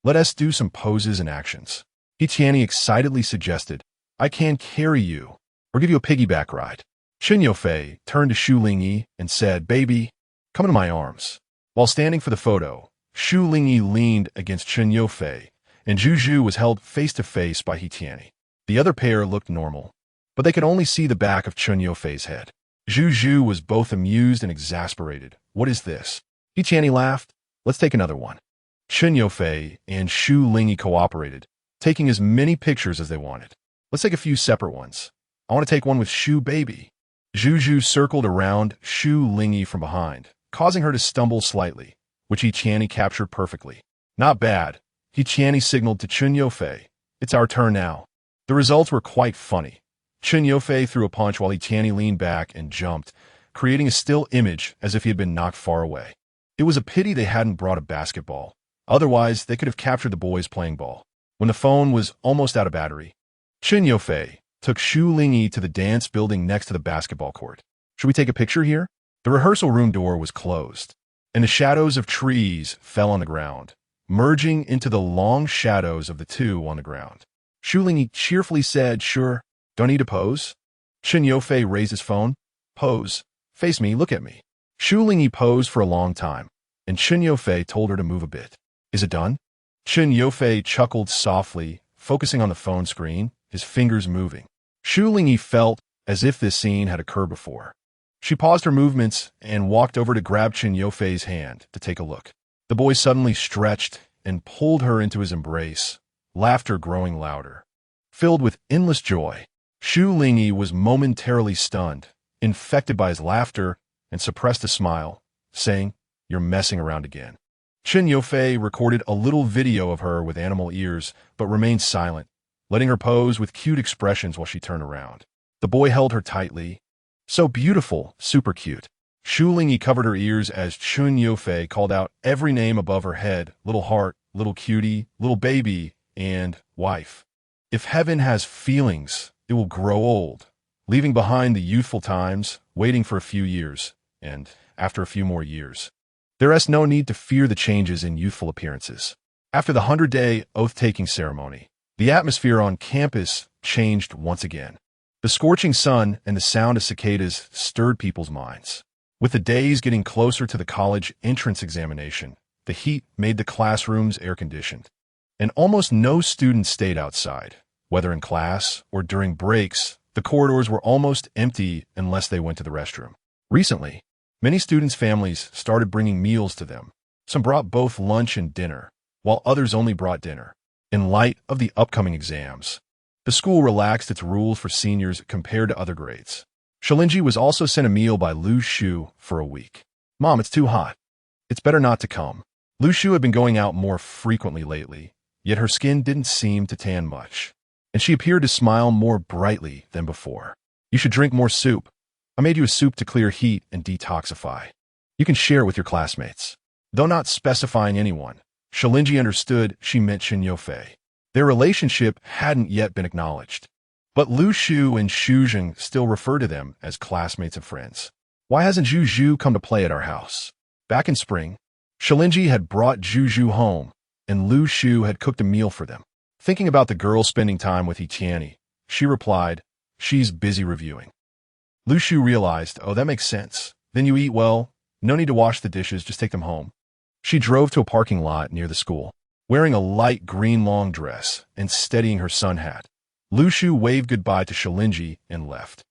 Let us do some poses and actions." He Tianyi excitedly suggested, "I can carry you, or give you a piggyback ride." Chen Yufei turned to Shu Lingyi and said, "Baby, come into my arms." While standing for the photo, Shu Lingyi leaned against Chen Yufei, and Zhu was held face-to-face by he Tianyi. The other pair looked normal, but they could only see the back of Chen Yufei's head. Zhu was both amused and exasperated. "What is this?" He Tianyi laughed. "Let's take another one." Chen Yufei and Shu Lingyi cooperated, taking as many pictures as they wanted. "Let's take a few separate ones. I want to take one with Shu baby." Zhu circled around Shu Lingyi from behind, causing her to stumble slightly, which he Tianyi captured perfectly. "Not bad." He Tianyi signaled to Chen Yufei, "It's our turn now." The results were quite funny. Chen Yufei threw a punch while he Tianyi leaned back and jumped, creating a still image as if he had been knocked far away. It was a pity they hadn't brought a basketball. Otherwise, they could have captured the boys playing ball. When the phone was almost out of battery, Chen Yufei took Shu Lingyi to the dance building next to the basketball court. "Should we take a picture here?" The rehearsal room door was closed, and the shadows of trees fell on the ground, merging into the long shadows of the two on the ground. Shu Lingyi cheerfully said, "Sure. Don't need to pose?" Chen Yufei raised his phone. "Pose. Face me, look at me." Shu Lingyi posed for a long time, and Chen Yufei told her to move a bit. "Is it done?" Chen Yufei chuckled softly, focusing on the phone screen, his fingers moving. Shu Lingyi felt as if this scene had occurred before. She paused her movements and walked over to grab Chen Yufei's hand to take a look. The boy suddenly stretched and pulled her into his embrace, laughter growing louder. Filled with endless joy, Shu Lingyi was momentarily stunned, infected by his laughter, and suppressed a smile, saying, "You're messing around again." Chen Yufei recorded a little video of her with animal ears, but remained silent, letting her pose with cute expressions while she turned around. The boy held her tightly. "So beautiful, super cute." Shu Lingyi covered her ears as Chen Yufei called out every name above her head: little heart, little cutie, little baby, and wife. If heaven has feelings, it will grow old, leaving behind the youthful times, waiting for a few years, and after a few more years. There is no need to fear the changes in youthful appearances. After the 100-day oath-taking ceremony, the atmosphere on campus changed once again. The scorching sun and the sound of cicadas stirred people's minds. With the days getting closer to the college entrance examination, the heat made the classrooms air-conditioned, and almost no students stayed outside. Whether in class or during breaks, the corridors were almost empty unless they went to the restroom. Recently, many students' families started bringing meals to them. Some brought both lunch and dinner, while others only brought dinner. In light of the upcoming exams, the school relaxed its rules for seniors compared to other grades. Shu Lingyi was also sent a meal by Shu for a week. "Mom, it's too hot. It's better not to come." Shu had been going out more frequently lately, yet her skin didn't seem to tan much, and she appeared to smile more brightly than before. "You should drink more soup. I made you a soup to clear heat and detoxify. You can share it with your classmates." Though not specifying anyone, Shu Lingyi understood she meant Chen Yufei. Their relationship hadn't yet been acknowledged. But Lu Shu and Xu Zheng still refer to them as classmates and friends. Why hasn't Zhu Zhu come to play at our house? Back in spring, Shu Lingyi had brought Zhu Zhu home, and Lu Shu had cooked a meal for them. Thinking about the girl spending time with Tianyi, she replied, "She's busy reviewing." Lu Shu realized, oh, that makes sense. Then you eat well, no need to wash the dishes, just take them home. She drove to a parking lot near the school, wearing a light green long dress and steadying her sun hat. Lu Shu waved goodbye to Shu Lingyi and left.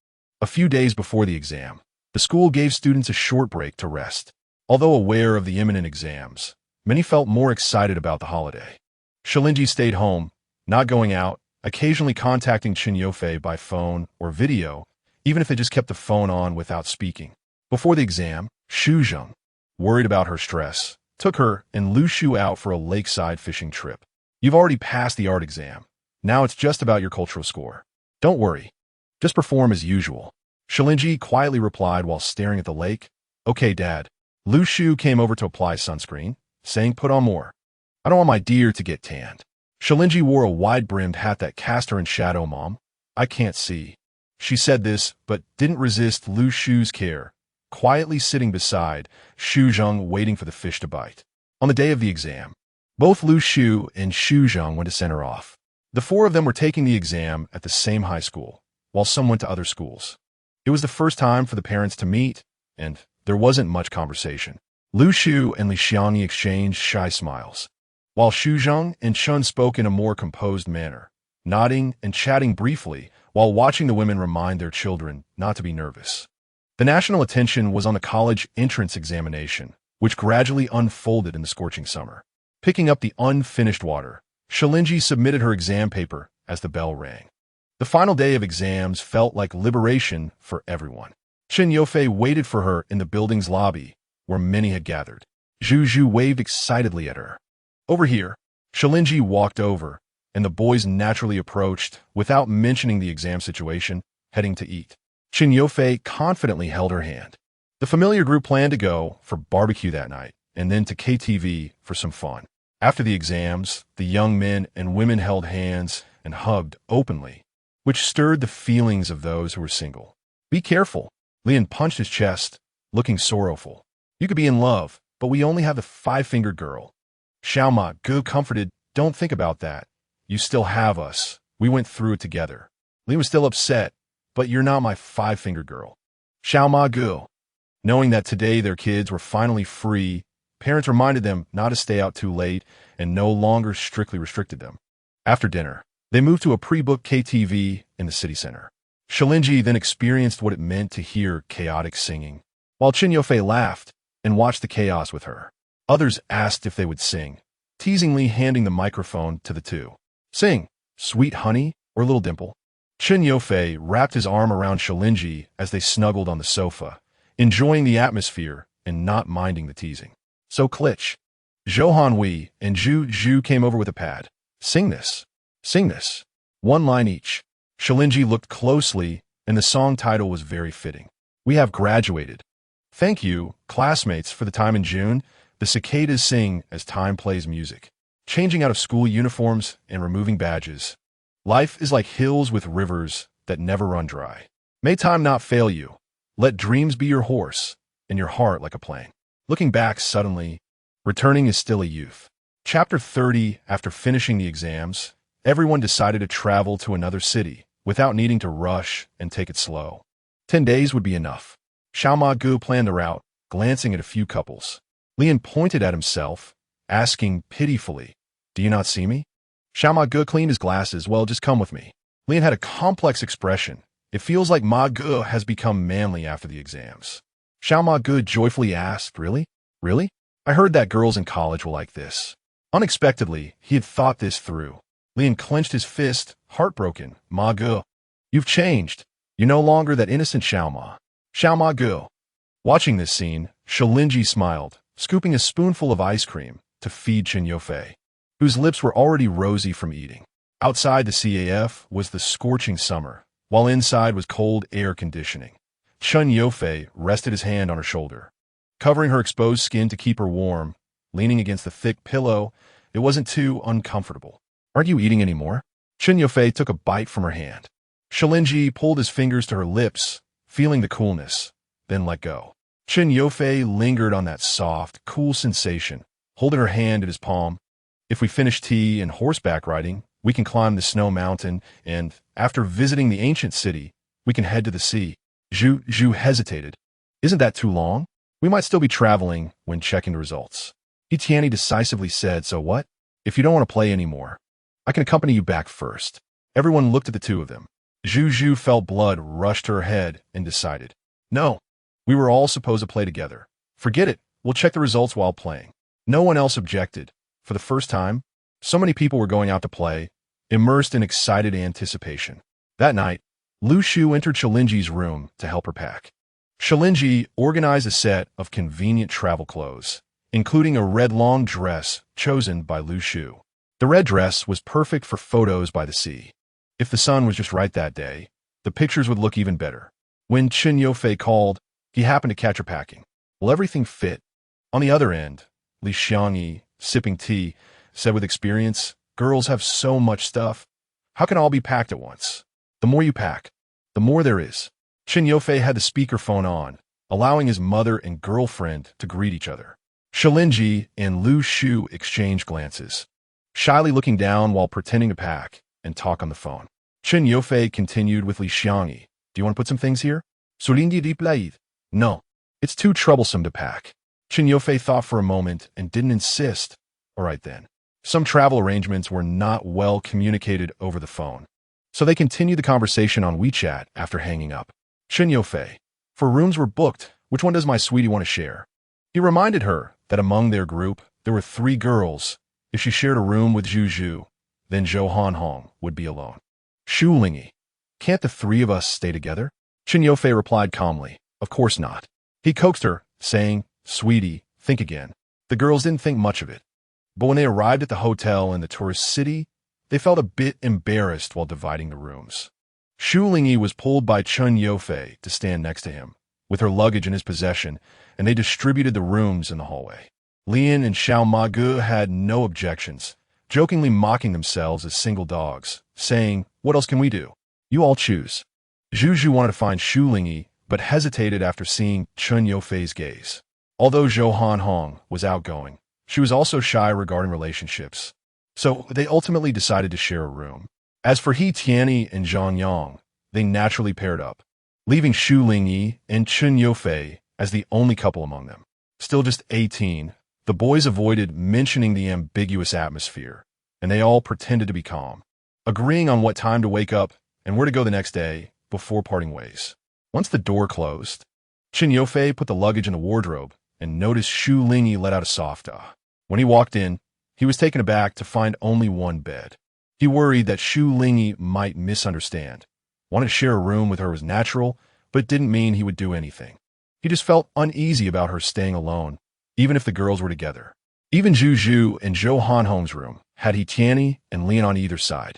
A few days before the exam, the school gave students a short break to rest. Although aware of the imminent exams, many felt more excited about the holiday. Shu Lingyi stayed home, not going out, occasionally contacting Chen Yufei by phone or video, even if they just kept the phone on without speaking. Before the exam, Xu Zheng, worried about her stress, took her and Lu Shu out for a lakeside fishing trip. You've already passed the art exam. Now it's just about your cultural score. Don't worry. Just perform as usual. Shu Lingyi quietly replied while staring at the lake. Okay, Dad. Lu Shu came over to apply sunscreen, saying put on more. I don't want my deer to get tanned. Shu Lingyi wore a wide-brimmed hat that cast her in shadow, Mom. I can't see. She said this, but didn't resist Lu Shu's care, quietly sitting beside Xu Zheng waiting for the fish to bite. On the day of the exam, both Lu Shu and Xu Zheng went to send her off. The four of them were taking the exam at the same high school, while some went to other schools. It was the first time for the parents to meet, and there wasn't much conversation. Lu Shu and Li Xiangyi exchanged shy smiles, while Xu Zheng and Chun spoke in a more composed manner, nodding and chatting briefly while watching the women remind their children not to be nervous. The national attention was on the college entrance examination, which gradually unfolded in the scorching summer. Picking up the unfinished water, Shu Lingyi submitted her exam paper as the bell rang. The final day of exams felt like liberation for everyone. Chen Yufei waited for her in the building's lobby, where many had gathered. Zhu Zhu waved excitedly at her. Over here, Shu Lingyi walked over, and the boys naturally approached, without mentioning the exam situation, heading to eat. Chen Yufei confidently held her hand. The familiar group planned to go for barbecue that night, and then to KTV for some fun. After the exams, the young men and women held hands and hugged openly, which stirred the feelings of those who were single. Be careful. Lian punched his chest, looking sorrowful. You could be in love, but we only have the five-fingered girl. Xiaoma Gu comforted, don't think about that. You still have us. We went through it together. Li was still upset, but you're not my five-fingered girl. Xiaoma Gu. Knowing that today their kids were finally free, parents reminded them not to stay out too late and no longer strictly restricted them. After dinner, they moved to a pre-booked KTV in the city center. Shu Lingyi then experienced what it meant to hear chaotic singing, while Chen Yufei laughed and watched the chaos with her. Others asked if they would sing, teasingly handing the microphone to the two. Sing, Sweet Honey or Little Dimple. Chen Yufei wrapped his arm around Shu Lingyi as they snuggled on the sofa, enjoying the atmosphere and not minding the teasing. So Klitsch, Zhou Hanwei, and Zhu Zhu came over with a pad. Sing this. Sing this. One line each. Shu Lingyi looked closely, and the song title was very fitting. We have graduated. Thank you, classmates, for the time in June. The cicadas sing as time plays music, changing out of school uniforms and removing badges. Life is like hills with rivers that never run dry. May time not fail you. Let dreams be your horse, and your heart like a plane. Looking back suddenly, returning is still a youth. Chapter 30. After finishing the exams, everyone decided to travel to another city without needing to rush and take it slow. 10 days would be enough. Xiaoma Gu planned the route, glancing at a few couples. Lian pointed at himself, asking pitifully, "Do you not see me?" Xiaoma Gu cleaned his glasses. Well, just come with me. Lian had a complex expression. It feels like Ma Gu has become manly after the exams. Xiaoma Gu joyfully asked, Really? Really? I heard that girls in college were like this. Unexpectedly, he had thought this through. Lian clenched his fist, heartbroken. Ma Gu, you've changed. You're no longer that innocent Xiaoma. Xiaoma Gu. Watching this scene, Shu Lingyi smiled, scooping a spoonful of ice cream to feed Chen Yufei, whose lips were already rosy from eating. Outside the CAF was the scorching summer, while inside was cold air conditioning. Chen Yufei rested his hand on her shoulder, covering her exposed skin to keep her warm, leaning against the thick pillow. It wasn't too uncomfortable. "Aren't you eating anymore?" Chen Yufei took a bite from her hand. Shu Lingyi pulled his fingers to her lips, feeling the coolness, then let go. Chen Yufei lingered on that soft, cool sensation, holding her hand in his palm. "If we finish tea and horseback riding, we can climb the snow mountain, and after visiting the ancient city, we can head to the sea." Zhu hesitated. "Isn't that too long? We might still be traveling when checking the results." Tianyi decisively said, "So what? If you don't want to play anymore, I can accompany you back first." Everyone looked at the two of them. Zhu felt blood rush to her head and decided, "No, we were all supposed to play together. Forget it, we'll check the results while playing." No one else objected. For the first time, so many people were going out to play, immersed in excited anticipation. That night, Lu Shu entered Shu Lingyi's room to help her pack. Shu Lingyi organized a set of convenient travel clothes, including a red long dress chosen by Lu Shu. The red dress was perfect for photos by the sea. If the sun was just right that day, the pictures would look even better. When Chen Yufei called, he happened to catch her packing. Well, everything fit. On the other end, Li Xiangyi, sipping tea, said with experience, "Girls have so much stuff. How can all be packed at once? The more you pack, the more there is." Chen Yufei had the speakerphone on, allowing his mother and girlfriend to greet each other. Shu Lingyi and Lu Shu exchanged glances, shyly looking down while pretending to pack and talk on the phone. Chen Yufei continued with Li Xiangyi. "Do you want to put some things here?" Shu Lingyi replied, "No, it's too troublesome to pack." Chen Yufei thought for a moment and didn't insist. All right then. Some travel arrangements were not well communicated over the phone, so they continued the conversation on WeChat after hanging up. Chen Yufei, "For rooms were booked, which one does my sweetie want to share?" He reminded her that among their group, there were 3 girls. If she shared a room with Zhu, then Zhou Hanhong would be alone. Shu Lingyi, "Can't the 3 of us stay together?" Chen Yufei replied calmly, "Of course not." He coaxed her, saying, "Sweetie, think again." The girls didn't think much of it. But when they arrived at the hotel in the tourist city, they felt a bit embarrassed while dividing the rooms. Shu Lingyi was pulled by Chen Yufei to stand next to him, with her luggage in his possession, and they distributed the rooms in the hallway. Lian and Xiao Magu had no objections, jokingly mocking themselves as single dogs, saying, "What else can we do? You all choose." Zhu wanted to find Shu Lingyi, but hesitated after seeing Chen Yufei's gaze. Although Zhou Hanhong was outgoing, she was also shy regarding relationships, so they ultimately decided to share a room. As for Tianyi and Zhang Yang, they naturally paired up, leaving Shu Lingyi and Chen Yufei as the only couple among them. Still just 18, the boys avoided mentioning the ambiguous atmosphere, and they all pretended to be calm, agreeing on what time to wake up and where to go the next day before parting ways. Once the door closed, Chen Yufei put the luggage in the wardrobe and noticed Shu Lingyi let out a soft ah. When he walked in, he was taken aback to find only one bed. He worried that Shu Lingyi might misunderstand. Wanting to share a room with her was natural, but didn't mean he would do anything. He just felt uneasy about her staying alone, even if the girls were together. Even Zhu and Zhou Hanhong's room had Tianyi and Lian on either side.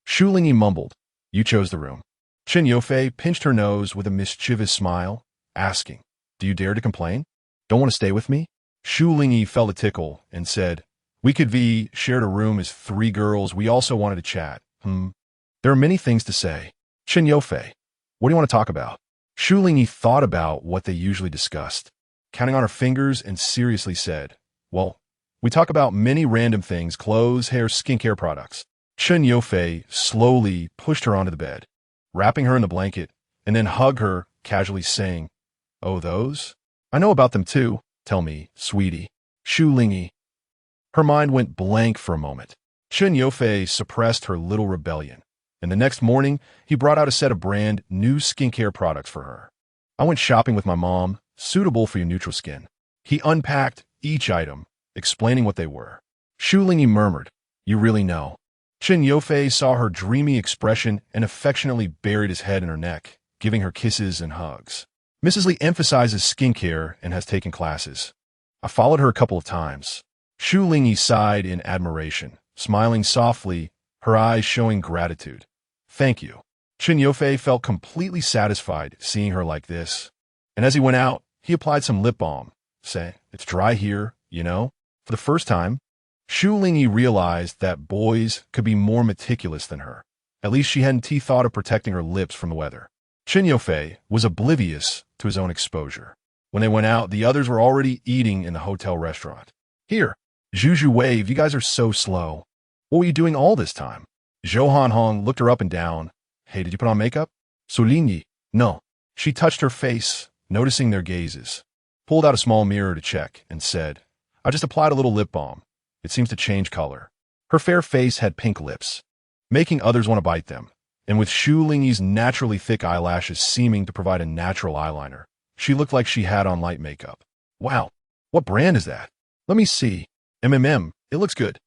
Shu Lingyi mumbled, "You chose the room." Chen Yufei pinched her nose with a mischievous smile, asking, "Do you dare to complain? Don't want to stay with me?" Shu Lingyi felt a tickle and said, "We could be shared a room as 3 girls. We also wanted to chat. There are many things to say." Chen Yufei, "What do you want to talk about?" Shu Lingyi thought about what they usually discussed, counting on her fingers, and seriously said, "Well, we talk about many random things: clothes, hair, skincare products." Chen Yufei slowly pushed her onto the bed, wrapping her in the blanket, and then hugged her, casually saying, "Oh, those? I know about them too. Tell me, sweetie." Shu Lingyi. Her mind went blank for a moment. Chen Yufei suppressed her little rebellion, and the next morning, he brought out a set of brand new skincare products for her. "I went shopping with my mom, suitable for your neutral skin." He unpacked each item, explaining what they were. Shu Lingyi murmured, "You really know." Chen Yufei saw her dreamy expression and affectionately buried his head in her neck, giving her kisses and hugs. "Mrs. Li emphasizes skincare and has taken classes. I followed her a couple of times." Shu Lingyi sighed in admiration, smiling softly, her eyes showing gratitude. "Thank you." Chen Yufei felt completely satisfied seeing her like this, and as he went out, he applied some lip balm, saying, "It's dry here, you know." For the first time, Shu Lingyi realized that boys could be more meticulous than her. At least she hadn't thought of protecting her lips from the weather. Chen Yofei was oblivious to his own exposure. When they went out, the others were already eating in the hotel restaurant. Here, Zhu waved. You guys are so slow. What were you doing all this time? Zhou Hanhong looked her up and down. Hey, did you put on makeup? Shu Lingyi. No. She touched her face, noticing their gazes, pulled out a small mirror to check, and said, I just applied a little lip balm. It seems to change color. Her fair face had pink lips, making others want to bite them, and with Shu Lingyi's naturally thick eyelashes seeming to provide a natural eyeliner, she looked like she had on light makeup. Wow, what brand is that? Let me see. It looks good.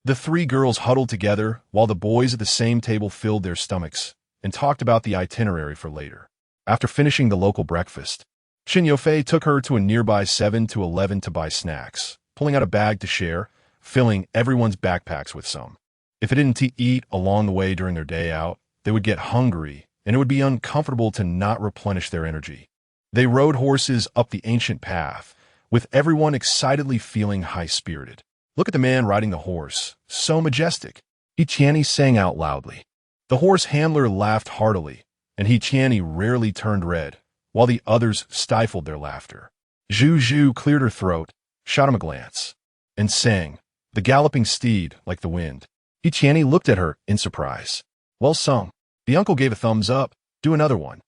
The three girls huddled together while the boys at the same table filled their stomachs and talked about the itinerary for later. After finishing the local breakfast, Chen Yofei took her to a nearby 7-Eleven to buy snacks, pulling out a bag to share, filling everyone's backpacks with some. If they didn't eat along the way during their day out, they would get hungry, and it would be uncomfortable to not replenish their energy. They rode horses up the ancient path, with everyone excitedly feeling high-spirited. Look at the man riding the horse, so majestic. He sang out loudly. The horse handler laughed heartily, and He rarely turned red, while the others stifled their laughter. Zhu cleared her throat, shot him a glance, and sang, the galloping steed like the wind. He looked at her in surprise. Well sung. The uncle gave a thumbs up. Do another one.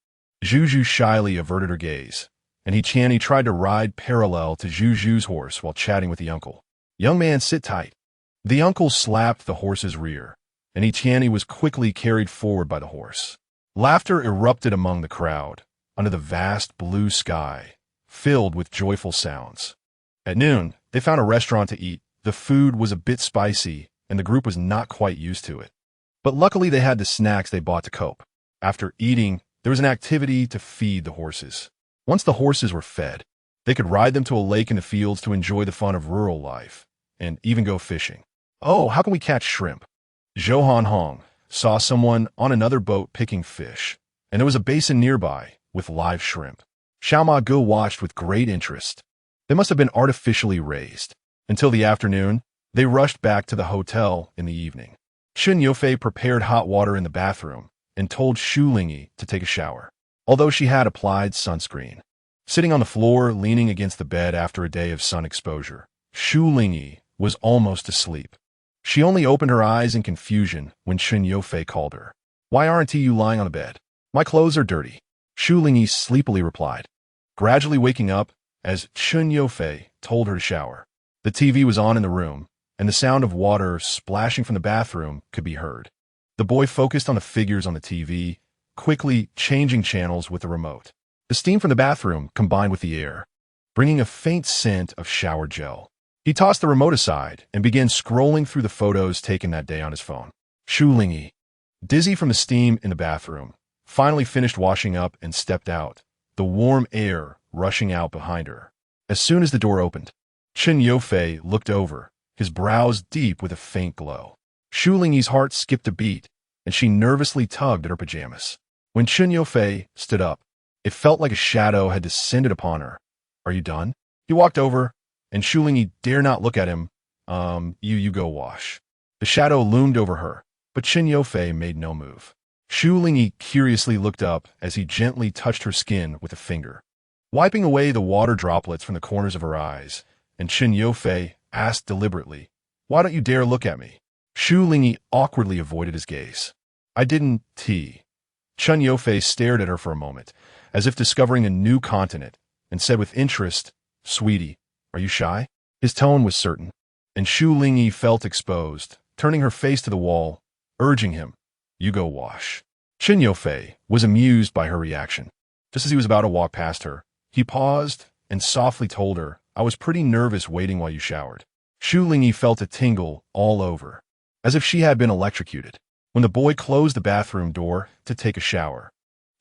Zhu shyly averted her gaze, and He tried to ride parallel to Zhu's horse while chatting with the uncle. Young man, sit tight. The uncle slapped the horse's rear, and He was quickly carried forward by the horse. Laughter erupted among the crowd, under the vast blue sky, filled with joyful sounds. At noon, they found a restaurant to eat. The food was a bit spicy, and the group was not quite used to it. But luckily they had the snacks they bought to cope. After eating, there was an activity to feed the horses. Once the horses were fed, they could ride them to a lake in the fields to enjoy the fun of rural life, and even go fishing. Oh, how can we catch shrimp? Zhou Hanhong saw someone on another boat picking fish, and there was a basin nearby with live shrimp. Xiao Ma Gu watched with great interest. They must have been artificially raised. Until the afternoon, they rushed back to the hotel in the evening. Chen Yofei prepared hot water in the bathroom and told Shu Lingyi to take a shower, although she had applied sunscreen. Sitting on the floor, leaning against the bed after a day of sun exposure, Shu Lingyi was almost asleep. She only opened her eyes in confusion when Chen Yofei called her. Why aren't you lying on the bed? My clothes are dirty. Shu Lingyi sleepily replied, gradually waking up as Chen Yofei told her to shower. The TV was on in the room, and the sound of water splashing from the bathroom could be heard. The boy focused on the figures on the TV, quickly changing channels with the remote. The steam from the bathroom combined with the air, bringing a faint scent of shower gel. He tossed the remote aside and began scrolling through the photos taken that day on his phone. Shu Lingyi, dizzy from the steam in the bathroom, finally finished washing up and stepped out, the warm air rushing out behind her. As soon as the door opened, Chen Yofei looked over, his brows deep with a faint glow. Shu Lingyi's heart skipped a beat, and she nervously tugged at her pajamas. When Chen Yofei stood up, it felt like a shadow had descended upon her. Are you done? He walked over, and Shu Lingyi dared not look at him. You go wash. The shadow loomed over her, but Chen Yofei made no move. Shu Lingyi curiously looked up as he gently touched her skin with a finger, wiping away the water droplets from the corners of her eyes, and Chen Yofei asked deliberately, why don't you dare look at me? Shu Lingyi awkwardly avoided his gaze. I didn't. Chen Yofei stared at her for a moment, as if discovering a new continent, and said with interest, Sweetie, are you shy? His tone was certain, and Shu Lingyi felt exposed, turning her face to the wall, urging him, you go wash. Chen Yofei was amused by her reaction. Just as he was about to walk past her, he paused and softly told her, I was pretty nervous waiting while you showered. Shu Lingyi felt a tingle all over, as if she had been electrocuted. When the boy closed the bathroom door to take a shower,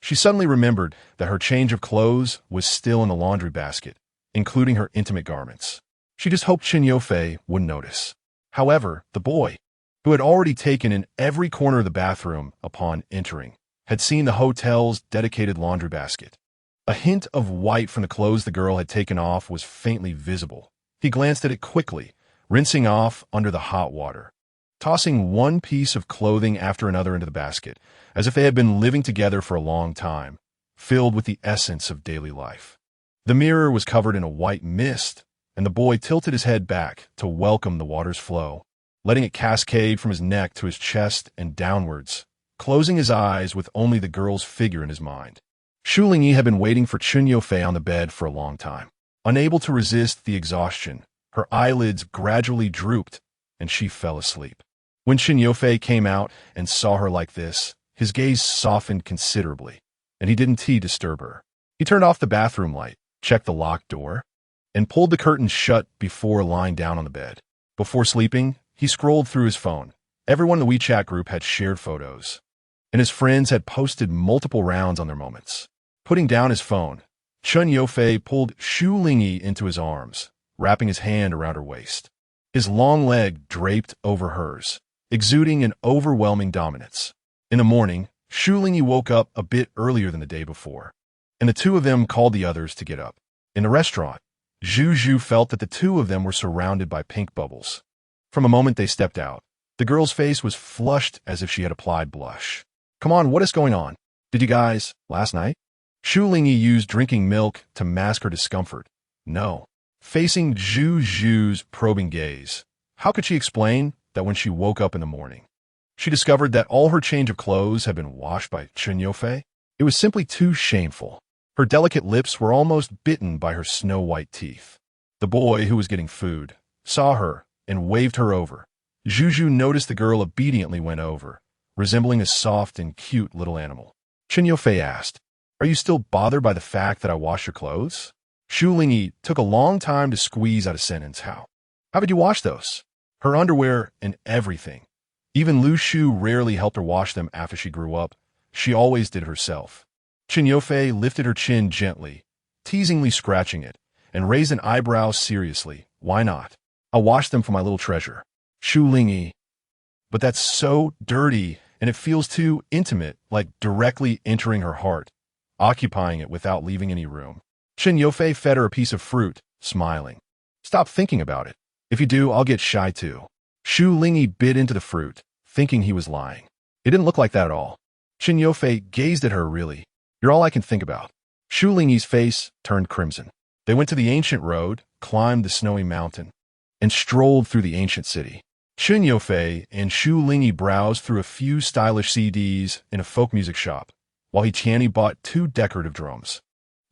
she suddenly remembered that her change of clothes was still in the laundry basket, including her intimate garments. She just hoped Chen Yofei wouldn't notice. However, the boy, who had already taken in every corner of the bathroom upon entering, had seen the hotel's dedicated laundry basket. A hint of white from the clothes the girl had taken off was faintly visible. He glanced at it quickly, rinsing off under the hot water, tossing one piece of clothing after another into the basket, as if they had been living together for a long time, filled with the essence of daily life. The mirror was covered in a white mist, and the boy tilted his head back to welcome the water's flow, letting it cascade from his neck to his chest and downwards, closing his eyes with only the girl's figure in his mind. Shu Lingyi had been waiting for Chun Yufei on the bed for a long time. Unable to resist the exhaustion, her eyelids gradually drooped, and she fell asleep. When Chun Yufei came out and saw her like this, his gaze softened considerably, and he didn't disturb her. He turned off the bathroom light, checked the locked door, and pulled the curtains shut before lying down on the bed. Before sleeping, he scrolled through his phone. Everyone in the WeChat group had shared photos, and his friends had posted multiple rounds on their moments. Putting down his phone, Chun Yufei pulled Shu Lingyi into his arms, wrapping his hand around her waist. His long leg draped over hers, exuding an overwhelming dominance. In the morning, Shu Lingyi woke up a bit earlier than the day before, and the two of them called the others to get up. In the restaurant, Zhu felt that the two of them were surrounded by pink bubbles. From the moment they stepped out, the girl's face was flushed as if she had applied blush. "Come on, what is going on? Did you guys, last night?" Shu Lingyi used drinking milk to mask her discomfort. No. Facing Zhu's probing gaze, how could she explain that when she woke up in the morning, she discovered that all her change of clothes had been washed by Chun Yufei? It was simply too shameful. Her delicate lips were almost bitten by her snow-white teeth. The boy, who was getting food, saw her and waved her over. Zhu noticed the girl obediently went over, resembling a soft and cute little animal. Chun Yufei asked, "Are you still bothered by the fact that I washed your clothes?" Shu Lingyi took a long time to squeeze out a sentence. How did you wash those? Her underwear and everything. Even Lu Shu rarely helped her wash them after she grew up. She always did it herself. Chun Yufei lifted her chin gently, teasingly scratching it, and raised an eyebrow seriously. "Why not? I'll wash them for my little treasure." Shu Lingyi. "But that's so dirty, and it feels too intimate, like directly entering her heart, occupying it without leaving any room." Chun Yufei fed her a piece of fruit, smiling. "Stop thinking about it. If you do, I'll get shy too." Shu Lingyi bit into the fruit, thinking he was lying. It didn't look like that at all. Chun Yufei gazed at her. "Really? You're all I can think about." Shu Lingyi's face turned crimson. They went to the ancient road, climbed the snowy mountain, and strolled through the ancient city. Chun Yufei and Shu Lingyi browsed through a few stylish CDs in a folk music shop, while Tianyi bought 2 decorative drums,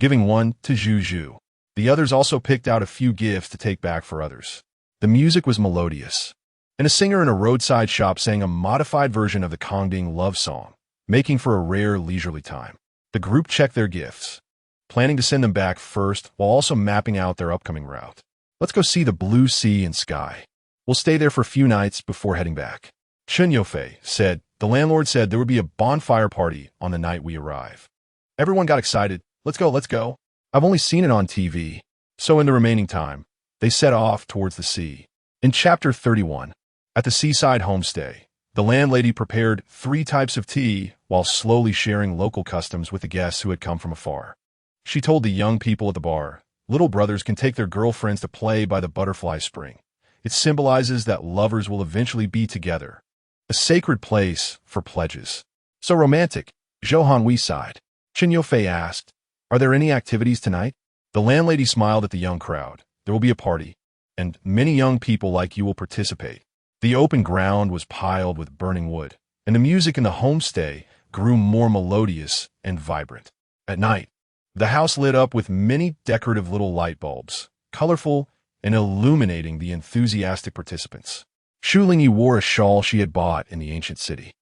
giving one to Zhu. The others also picked out a few gifts to take back for others. The music was melodious, and a singer in a roadside shop sang a modified version of the Kongding love song, making for a rare leisurely time. The group checked their gifts, planning to send them back first while also mapping out their upcoming route. "Let's go see the blue sea and sky. We'll stay there for a few nights before heading back." Chun Yufei said, "The landlord said there would be a bonfire party on the night we arrive." Everyone got excited. Let's go. I've only seen it on TV." So in the remaining time, they set off towards the sea. In Chapter 31, at the seaside homestay, the landlady prepared 3 types of tea while slowly sharing local customs with the guests who had come from afar. She told the young people at the bar, little brothers can take their girlfriends to play by the butterfly spring. It symbolizes that lovers will eventually be together. A sacred place for pledges. "So romantic," Zhou Hui sighed. Chun Yufei asked, "Are there any activities tonight?" The landlady smiled at the young crowd. "There will be a party, and many young people like you will participate." The open ground was piled with burning wood, and the music in the homestay grew more melodious and vibrant. At night, the house lit up with many decorative little light bulbs, colorful and illuminating the enthusiastic participants. Shu Lingyi wore a shawl she had bought in the ancient city.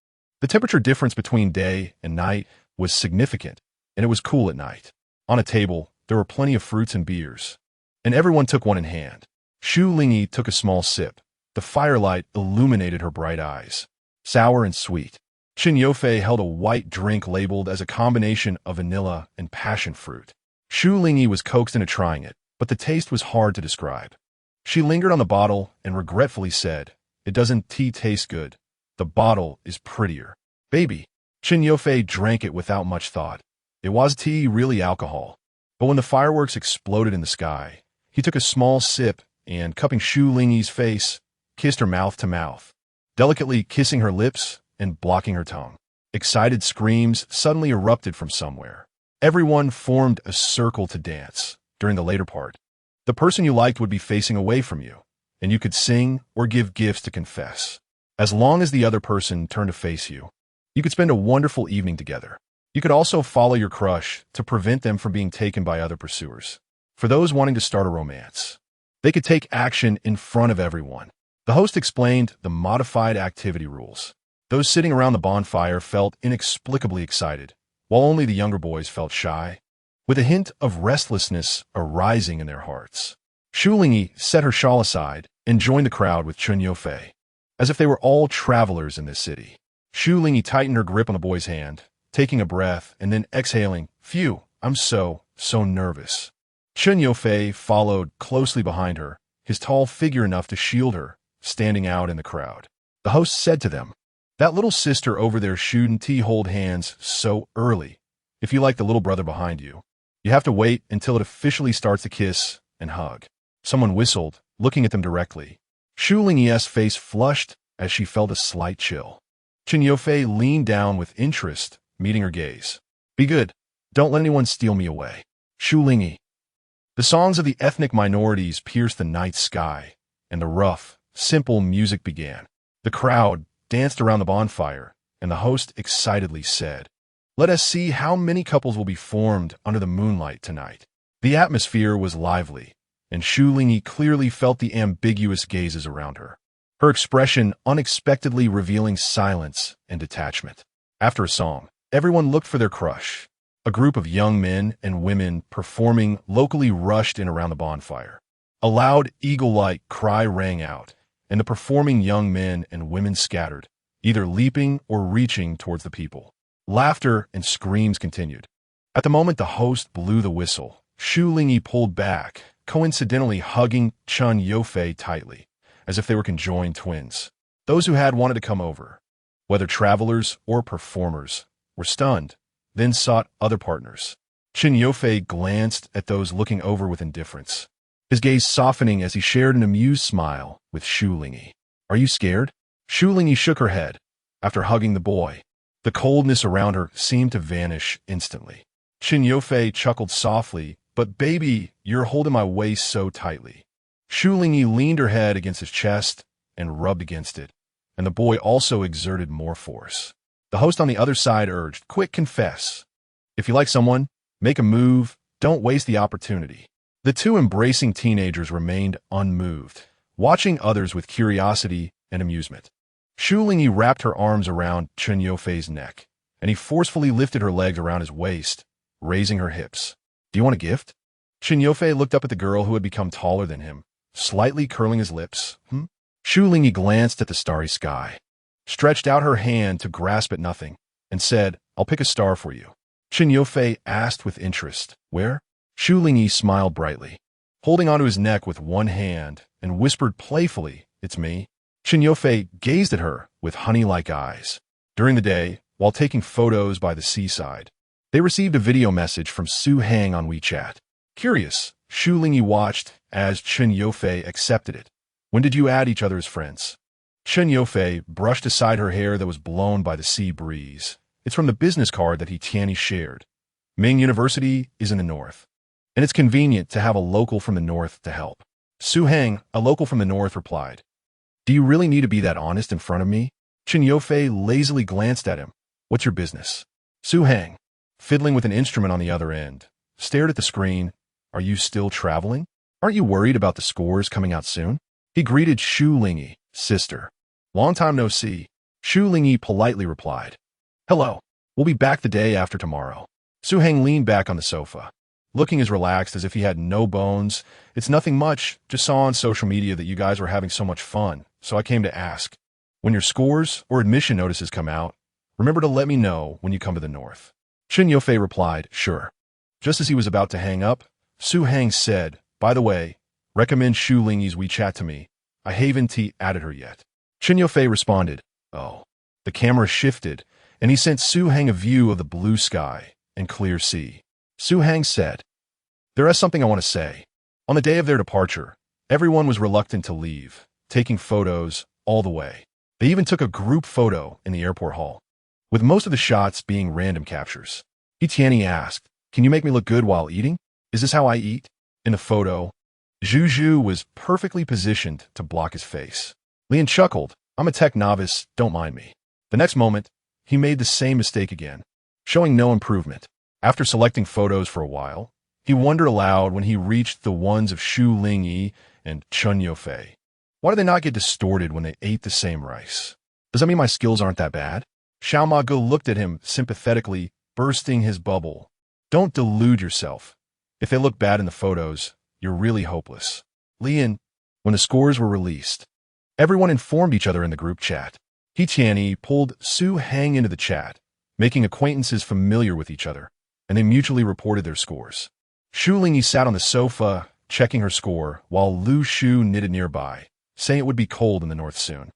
The temperature difference between day and night was significant, and it was cool at night. On a table, there were plenty of fruits and beers, and everyone took one in hand. Shu Lingyi took a small sip. The firelight illuminated her bright eyes, sour and sweet. Chun Yufei held a white drink labeled as a combination of vanilla and passion fruit. Shu Lingyi was coaxed into trying it, but the taste was hard to describe. She lingered on the bottle and regretfully said, "It doesn't taste good. The bottle is prettier." "Baby." Chun Yufei drank it without much thought. It was tea, really alcohol. But when the fireworks exploded in the sky, he took a small sip and, cupping Shu Lingyi's face, kissed her mouth to mouth, delicately kissing her lips and blocking her tongue. Excited screams suddenly erupted from somewhere. Everyone formed a circle to dance. During the later part, the person you liked would be facing away from you, and you could sing or give gifts to confess. As long as the other person turned to face you, you could spend a wonderful evening together. You could also follow your crush to prevent them from being taken by other pursuers. For those wanting to start a romance, they could take action in front of everyone. The host explained the modified activity rules. Those sitting around the bonfire felt inexplicably excited, while only the younger boys felt shy, with a hint of restlessness arising in their hearts. Shu Lingyi set her shawl aside and joined the crowd with Chun Yofei, as if they were all travelers in this city. Shu Lingyi tightened her grip on the boy's hand, taking a breath and then exhaling, "Phew, I'm so nervous." Chun Yofei followed closely behind her, his tall figure enough to shield her, standing out in the crowd. The host said to them, "That little sister over there shouldn't hold hands so early. If you like the little brother behind you, you have to wait until it officially starts to kiss and hug." Someone whistled, looking at them directly. Shu Lingyi's face flushed as she felt a slight chill. Chun Yofei leaned down with interest, meeting her gaze. "Be good. Don't let anyone steal me away." Shu Lingyi. The songs of the ethnic minorities pierced the night sky, and the rough, simple music began. The crowd danced around the bonfire, and the host excitedly said, "Let us see how many couples will be formed under the moonlight tonight." The atmosphere was lively, and Shu Lingyi clearly felt the ambiguous gazes around her, her expression unexpectedly revealing silence and detachment. After a song, everyone looked for their crush. A group of young men and women performing locally rushed in around the bonfire. A loud, eagle-like cry rang out, and the performing young men and women scattered, either leaping or reaching towards the people. Laughter and screams continued. At the moment the host blew the whistle, Shu Lingyi pulled back, coincidentally hugging Chun Yofei tightly, as if they were conjoined twins. Those who had wanted to come over, whether travelers or performers, were stunned, then sought other partners. Chun Yofei glanced at those looking over with indifference, his gaze softening as he shared an amused smile with Shu Lingyi. "Are you scared?" Shu Lingyi shook her head. After hugging the boy, the coldness around her seemed to vanish instantly. Chun Yofei chuckled softly, "But baby, you're holding my waist so tightly." Shu Lingyi leaned her head against his chest and rubbed against it, and the boy also exerted more force. The host on the other side urged, "Quick, confess. If you like someone, make a move, don't waste the opportunity." The two embracing teenagers remained unmoved, watching others with curiosity and amusement. Shu Lingyi wrapped her arms around Chun Yofei's neck, and he forcefully lifted her legs around his waist, raising her hips. "Do you want a gift?" Chun Yofei looked up at the girl who had become taller than him, slightly curling his lips. Shu Lingyi glanced at the starry sky, stretched out her hand to grasp at nothing, and said, "I'll pick a star for you." Chun Yofei asked with interest, "Where?" Shu Lingyi smiled brightly, holding onto his neck with one hand, and whispered playfully, "It's me." Chun Yofei gazed at her with honey-like eyes. During the day, while taking photos by the seaside, they received a video message from Su Hang on WeChat. Curious, Shu Lingyi watched as Chun Yofei accepted it. "When did you add each other as friends?" Chun Yofei brushed aside her hair that was blown by the sea breeze. "It's from the business card that Tianyi shared. Ming University is in the north, and it's convenient to have a local from the north to help." Su Hang, a local from the north, replied, "Do you really need to be that honest in front of me?" Chun Yofei lazily glanced at him. "What's your business?" Su Hang, fiddling with an instrument on the other end, stared at the screen. "Are you still traveling? Aren't you worried about the scores coming out soon?" He greeted Shu Lingyi, "Sister. Long time no see." Shu Lingyi politely replied, "Hello. We'll be back the day after tomorrow." Su Hang leaned back on the sofa, looking as relaxed as if he had no bones. "It's nothing much. Just saw on social media that you guys were having so much fun, so I came to ask. When your scores or admission notices come out, remember to let me know when you come to the north." Chun Yofei replied, "Sure." Just as he was about to hang up, Su Hang said, "By the way, recommend Shu Lingyi's WeChat to me. I haven't added her yet." Chun Yofei responded, "Oh." The camera shifted, and he sent Su Hang a view of the blue sky and clear sea. Su Hang said, "There is something I want to say." On the day of their departure, Everyone was reluctant to leave, taking photos all the way. They even took a group photo in the airport hall, with most of the shots being random captures. Tianyi asked, "Can you make me look good while eating? Is this how I eat?" In the photo, Zhu was perfectly positioned to block his face. Lian chuckled, "I'm a tech novice, don't mind me." The next moment, he made the same mistake again, showing no improvement. After selecting photos for a while, he wondered aloud when he reached the ones of Shu Lingyi and Chen Yufei. Why do they not get distorted when they ate the same rice? Does that mean my skills aren't that bad? Xiao Magu looked at him sympathetically, bursting his bubble. Don't delude yourself. If they look bad in the photos, you're really hopeless. Lian, when the scores were released, everyone informed each other in the group chat. Tianyi pulled Su Hang into the chat, making acquaintances familiar with each other, and they mutually reported their scores. Shu Lingyi sat on the sofa, checking her score, while Lu Shu knitted nearby, saying it would be cold in the north soon,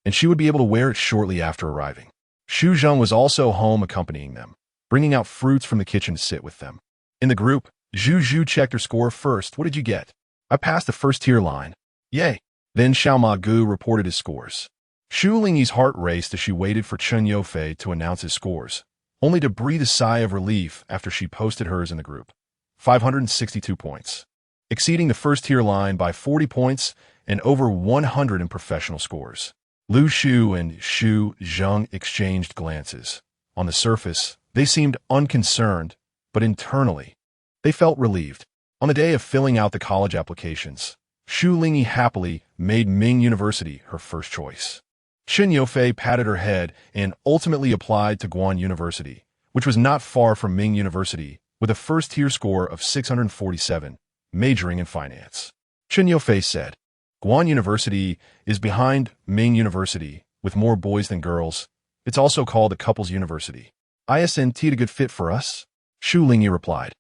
and she would be able to wear it shortly after arriving. Xu Zheng was also home accompanying them, bringing out fruits from the kitchen to sit with them. In the group, Zhu checked her score first. "What did you get?" "I passed the first tier line." "Yay." Then Xiao Magu reported his scores. Shu Lingyi's heart raced as she waited for Chen Yufei to announce his scores, only to breathe a sigh of relief after she posted hers in the group. 562 points, exceeding the first tier line by 40 points and over 100 in professional scores. Lu Shu and Xu Zheng exchanged glances. On the surface, they seemed unconcerned, but internally, they felt relieved. On the day of filling out the college applications, Shu Lingyi happily made Ming University her first choice. Chen Yufei patted her head and ultimately applied to Guan University, which was not far from Ming University, with a first-tier score of 647, majoring in finance. Chen Yufei said, "Guan University is behind Ming University, with more boys than girls. It's also called a couples university. Isn't a good fit for us?" Shu Lingyi replied,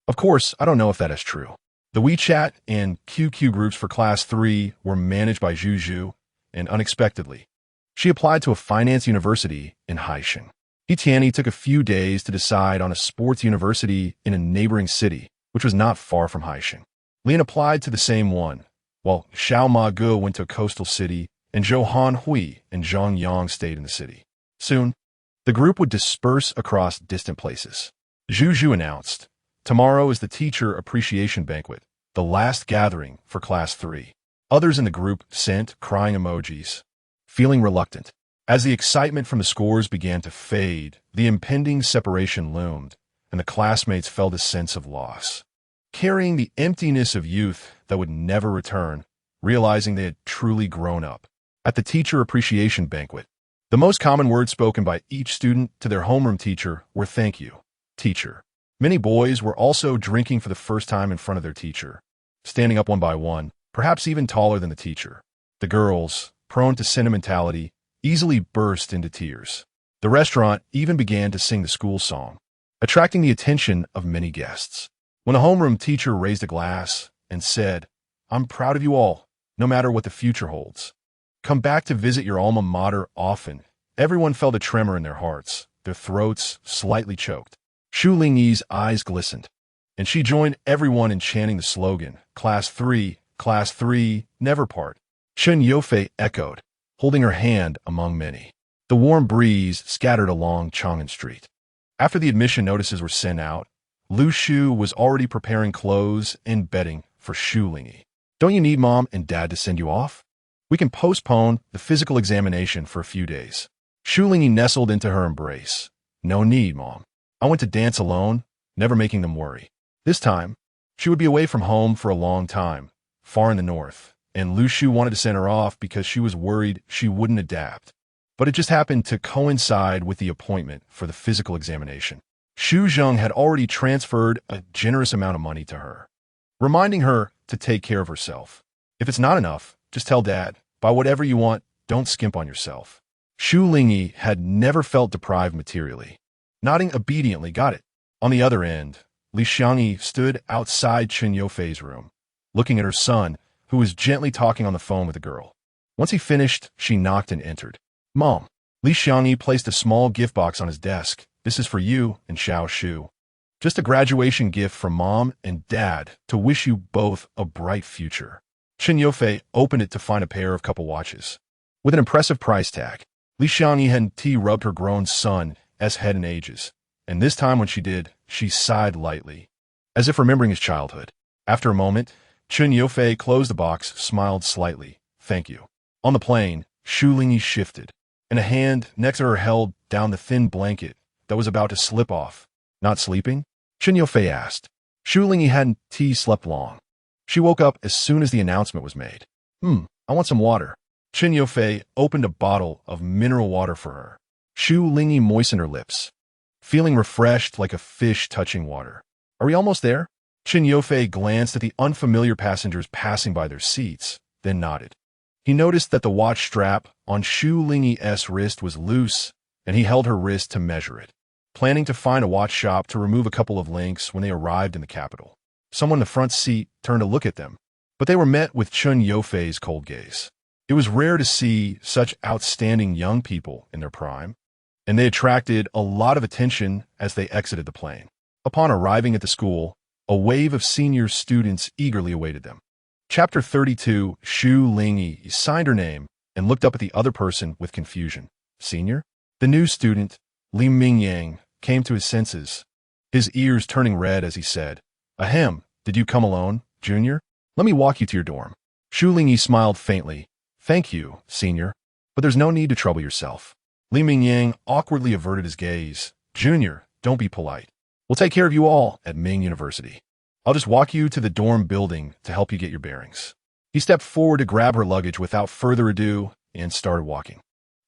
"Of course, I don't know if that is true." The WeChat and QQ groups for Class 3 were managed by Zhu, and unexpectedly, she applied to a finance university in Haishan. Tianyi took a few days to decide on a sports university in a neighboring city, which was not far from Haishan. Lian applied to the same one, while Xiao Magu went to a coastal city, and Zhou Hanhui and Zhang Yang stayed in the city. Soon, the group would disperse across distant places. Zhu announced, "Tomorrow is the Teacher Appreciation Banquet, the last gathering for Class 3. Others in the group sent crying emojis, feeling reluctant. As the excitement from the scores began to fade, the impending separation loomed, and the classmates felt a sense of loss, carrying the emptiness of youth that would never return, realizing they had truly grown up. At the Teacher Appreciation Banquet, the most common words spoken by each student to their homeroom teacher were "Thank you, teacher." Many boys were also drinking for the first time in front of their teacher, standing up one by one, perhaps even taller than the teacher. The girls, prone to sentimentality, easily burst into tears. The restaurant even began to sing the school song, attracting the attention of many guests. When the homeroom teacher raised a glass and said, "I'm proud of you all, no matter what the future holds. Come back to visit your alma mater often," everyone felt a tremor in their hearts, their throats slightly choked. Shu Lingyi's eyes glistened, and she joined everyone in chanting the slogan, Class 3, never part." Chen Yufei echoed, holding her hand among many. The warm breeze scattered along Chang'an Street. After the admission notices were sent out, Lu Shu was already preparing clothes and bedding for Shu Lingyi. "Don't you need Mom and Dad to send you off? We can postpone the physical examination for a few days." Shu Lingyi nestled into her embrace. "No need, Mom. I went to dance alone, never making them worry." This time, she would be away from home for a long time, far in the north, and Lu Shu wanted to send her off because she was worried she wouldn't adapt. But it just happened to coincide with the appointment for the physical examination. Xu Zheng had already transferred a generous amount of money to her, reminding her to take care of herself. "If it's not enough, just tell Dad. Buy whatever you want, don't skimp on yourself." Shu Lingyi had never felt deprived materially. Nodding obediently, got it. On the other end, Li Xiangyi stood outside Chen Yufei's room, looking at her son, who was gently talking on the phone with a girl. Once he finished, she knocked and entered. "Mom." Li Xiangyi placed a small gift box on his desk. "This is for you and Xiao Shu. Just a graduation gift from Mom and Dad to wish you both a bright future." Chen Yofei opened it to find a pair of couple watches. With an impressive price tag, Li Xiangyi rubbed her grown son's head in ages, and this time when she did, she sighed lightly, as if remembering his childhood. After a moment, Chen Yofei closed the box, smiled slightly. Thank you. On the plane, Shu Lingyi shifted, and a hand next to her held down the thin blanket that was about to slip off. Not sleeping? Chen Yofei asked. Shu Lingyi hadn't slept long. She woke up as soon as the announcement was made. I want some water. Chen Yofei opened a bottle of mineral water for her. Shu Lingyi moistened her lips, feeling refreshed like a fish touching water. Are we almost there? Chen Yofei glanced at the unfamiliar passengers passing by their seats, then nodded. He noticed that the watch strap on Shu Lingyi's wrist was loose, and he held her wrist to measure it, planning to find a watch shop to remove a couple of links when they arrived in the capital. Someone in the front seat turned to look at them, but they were met with Chen Yofei's cold gaze. It was rare to see such outstanding young people in their prime, and they attracted a lot of attention as they exited the plane. Upon arriving at the school, a wave of senior students eagerly awaited them. Chapter 32, Shu Lingyi signed her name and looked up at the other person with confusion. Senior? The new student, Li Mingyang, came to his senses, his ears turning red as he said, Ahem, did you come alone, Junior? Let me walk you to your dorm. Shu Lingyi smiled faintly. Thank you, Senior, but there's no need to trouble yourself. Li Mingyang awkwardly averted his gaze. Junior, don't be polite. We'll take care of you all at Ming University. I'll just walk you to the dorm building to help you get your bearings. He stepped forward to grab her luggage without further ado and started walking.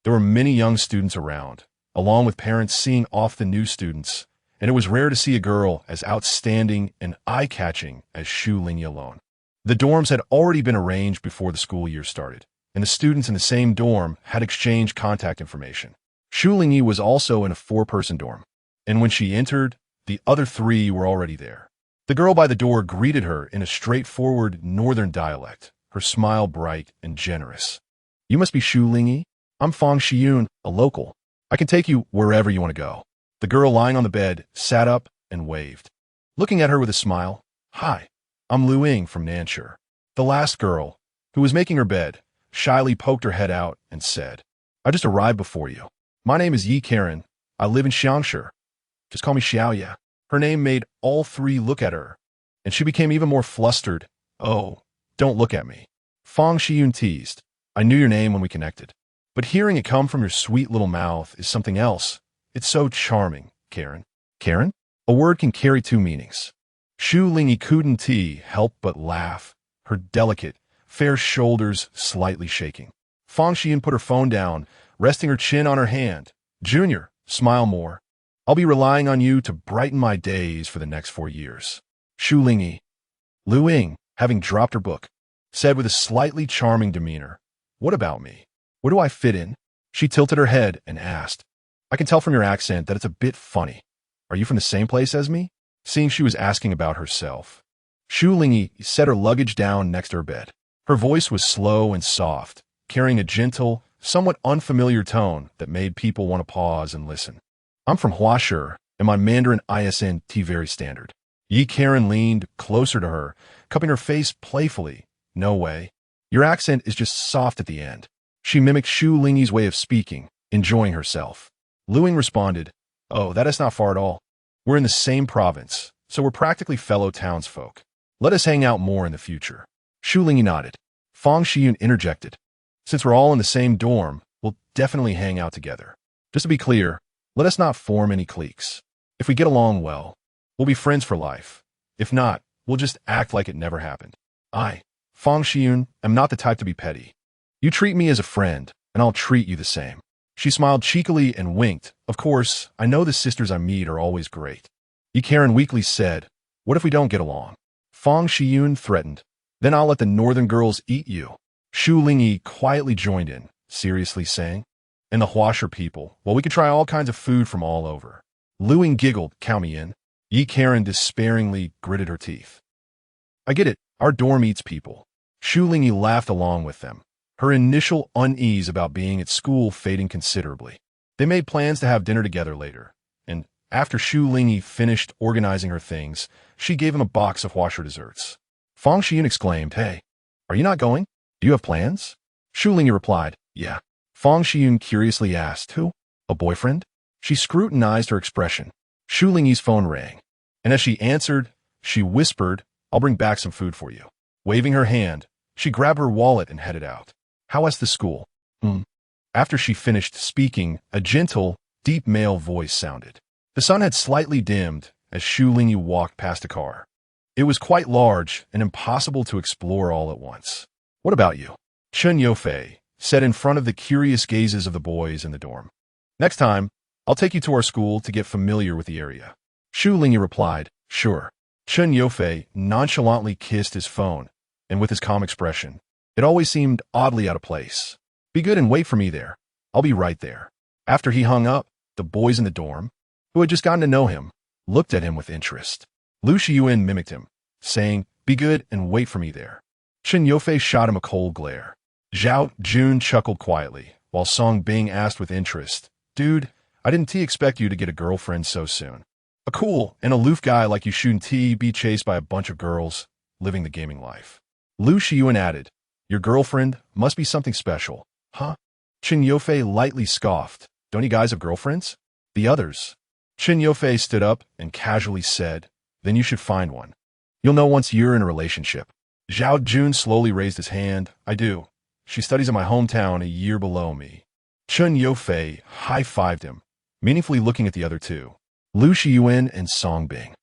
There were many young students around, along with parents seeing off the new students, and it was rare to see a girl as outstanding and eye-catching as Shu Lingyi alone. The dorms had already been arranged before the school year started, and the students in the same dorm had exchanged contact information. Shu Lingyi was also in a 4-person dorm, and when she entered, the other 3 were already there. The girl by the door greeted her in a straightforward northern dialect, her smile bright and generous. You must be Shu Lingyi? I'm Fang Xiyun, a local. I can take you wherever you want to go. The girl lying on the bed sat up and waved, looking at her with a smile. Hi, I'm Lu Ying from Nanshur. The last girl, who was making her bed, shyly poked her head out and said, I just arrived before you. My name is Yi Karen. I live in Xiangshur. Just call me Xiaoya. Her name made all 3 look at her, and she became even more flustered. Oh, don't look at me. Fang Xiyun teased. I knew your name when we connected, but hearing it come from your sweet little mouth is something else. It's so charming, Karen. Karen? A word can carry 2 meanings. Shu Lingyi couldn't help but laugh, her delicate, fair shoulders slightly shaking. Fang Xiyun put her phone down, resting her chin on her hand. Junior, smile more. I'll be relying on you to brighten my days for the next 4 years. Shu Lingyi. Lu Ying, having dropped her book, said with a slightly charming demeanor, What about me? Where do I fit in? She tilted her head and asked, I can tell from your accent that it's a bit funny. Are you from the same place as me? Seeing she was asking about herself, Shu Lingyi set her luggage down next to her bed. Her voice was slow and soft, carrying a gentle, somewhat unfamiliar tone that made people want to pause and listen. I'm from Huashur, and my Mandarin ISNT very standard. Yi Karen leaned closer to her, cupping her face playfully. No way. Your accent is just soft at the end. She mimicked Shu Lingyi's way of speaking, enjoying herself. Lu Ying responded, Oh, that is not far at all. We're in the same province, so we're practically fellow townsfolk. Let us hang out more in the future. Shu Lingyi nodded. Fang Xiyun interjected. Since we're all in the same dorm, we'll definitely hang out together. Just to be clear, let us not form any cliques. If we get along well, we'll be friends for life. If not, we'll just act like it never happened. I, Fang Xiyun, am not the type to be petty. You treat me as a friend, and I'll treat you the same. She smiled cheekily and winked. Of course, I know the sisters I meet are always great. Yi Karen weakly said, What if we don't get along? Fang Xiyun threatened. Then I'll let the northern girls eat you. Shu Lingyi quietly joined in, seriously saying, And the Huashur people, well, we could try all kinds of food from all over. Lu Ying giggled, Count me in. Yi Karen despairingly gritted her teeth. I get it, our dorm eats people. Shu Lingyi laughed along with them, her initial unease about being at school fading considerably. They made plans to have dinner together later, and after Shu Lingyi finished organizing her things, she gave him a box of Huashur desserts. Fang Xiyun exclaimed, Hey, Are you not going? Do you have plans? Shu Lingyi replied, yeah. Fang Xiyun curiously asked, who? A boyfriend? She scrutinized her expression. Shu Lingyi's phone rang, and as she answered, she whispered, I'll bring back some food for you. Waving her hand, she grabbed her wallet and headed out. How was the school? After she finished speaking, a gentle, deep male voice sounded. The sun had slightly dimmed as Shu Lingyi walked past a car. It was quite large and impossible to explore all at once. What about you? Chen Yofei said in front of the curious gazes of the boys in the dorm. Next time, I'll take you to our school to get familiar with the area. Shu Lingyi replied, sure. Chen Yofei nonchalantly kissed his phone, and with his calm expression, it always seemed oddly out of place. Be good and wait for me there. I'll be right there. After he hung up, the boys in the dorm, who had just gotten to know him, looked at him with interest. Lu Shiyuan mimicked him, saying, be good and wait for me there. Chen Yofei shot him a cold glare. Zhao Jun chuckled quietly, while Song Bing asked with interest, dude, I didn't expect you to get a girlfriend so soon. A cool and aloof guy like you shouldn't be chased by a bunch of girls, living the gaming life. Lu Shiyuan added, your girlfriend must be something special, huh? Chen Yofei lightly scoffed, don't you guys have girlfriends? The others. Chen Yofei stood up and casually said, then you should find one. You'll know once you're in a relationship. Zhao Jun slowly raised his hand, I do. She studies in my hometown a year below me. Chen Yofei high-fived him, meaningfully looking at the other two, Lu Shiyuan and Song Bing.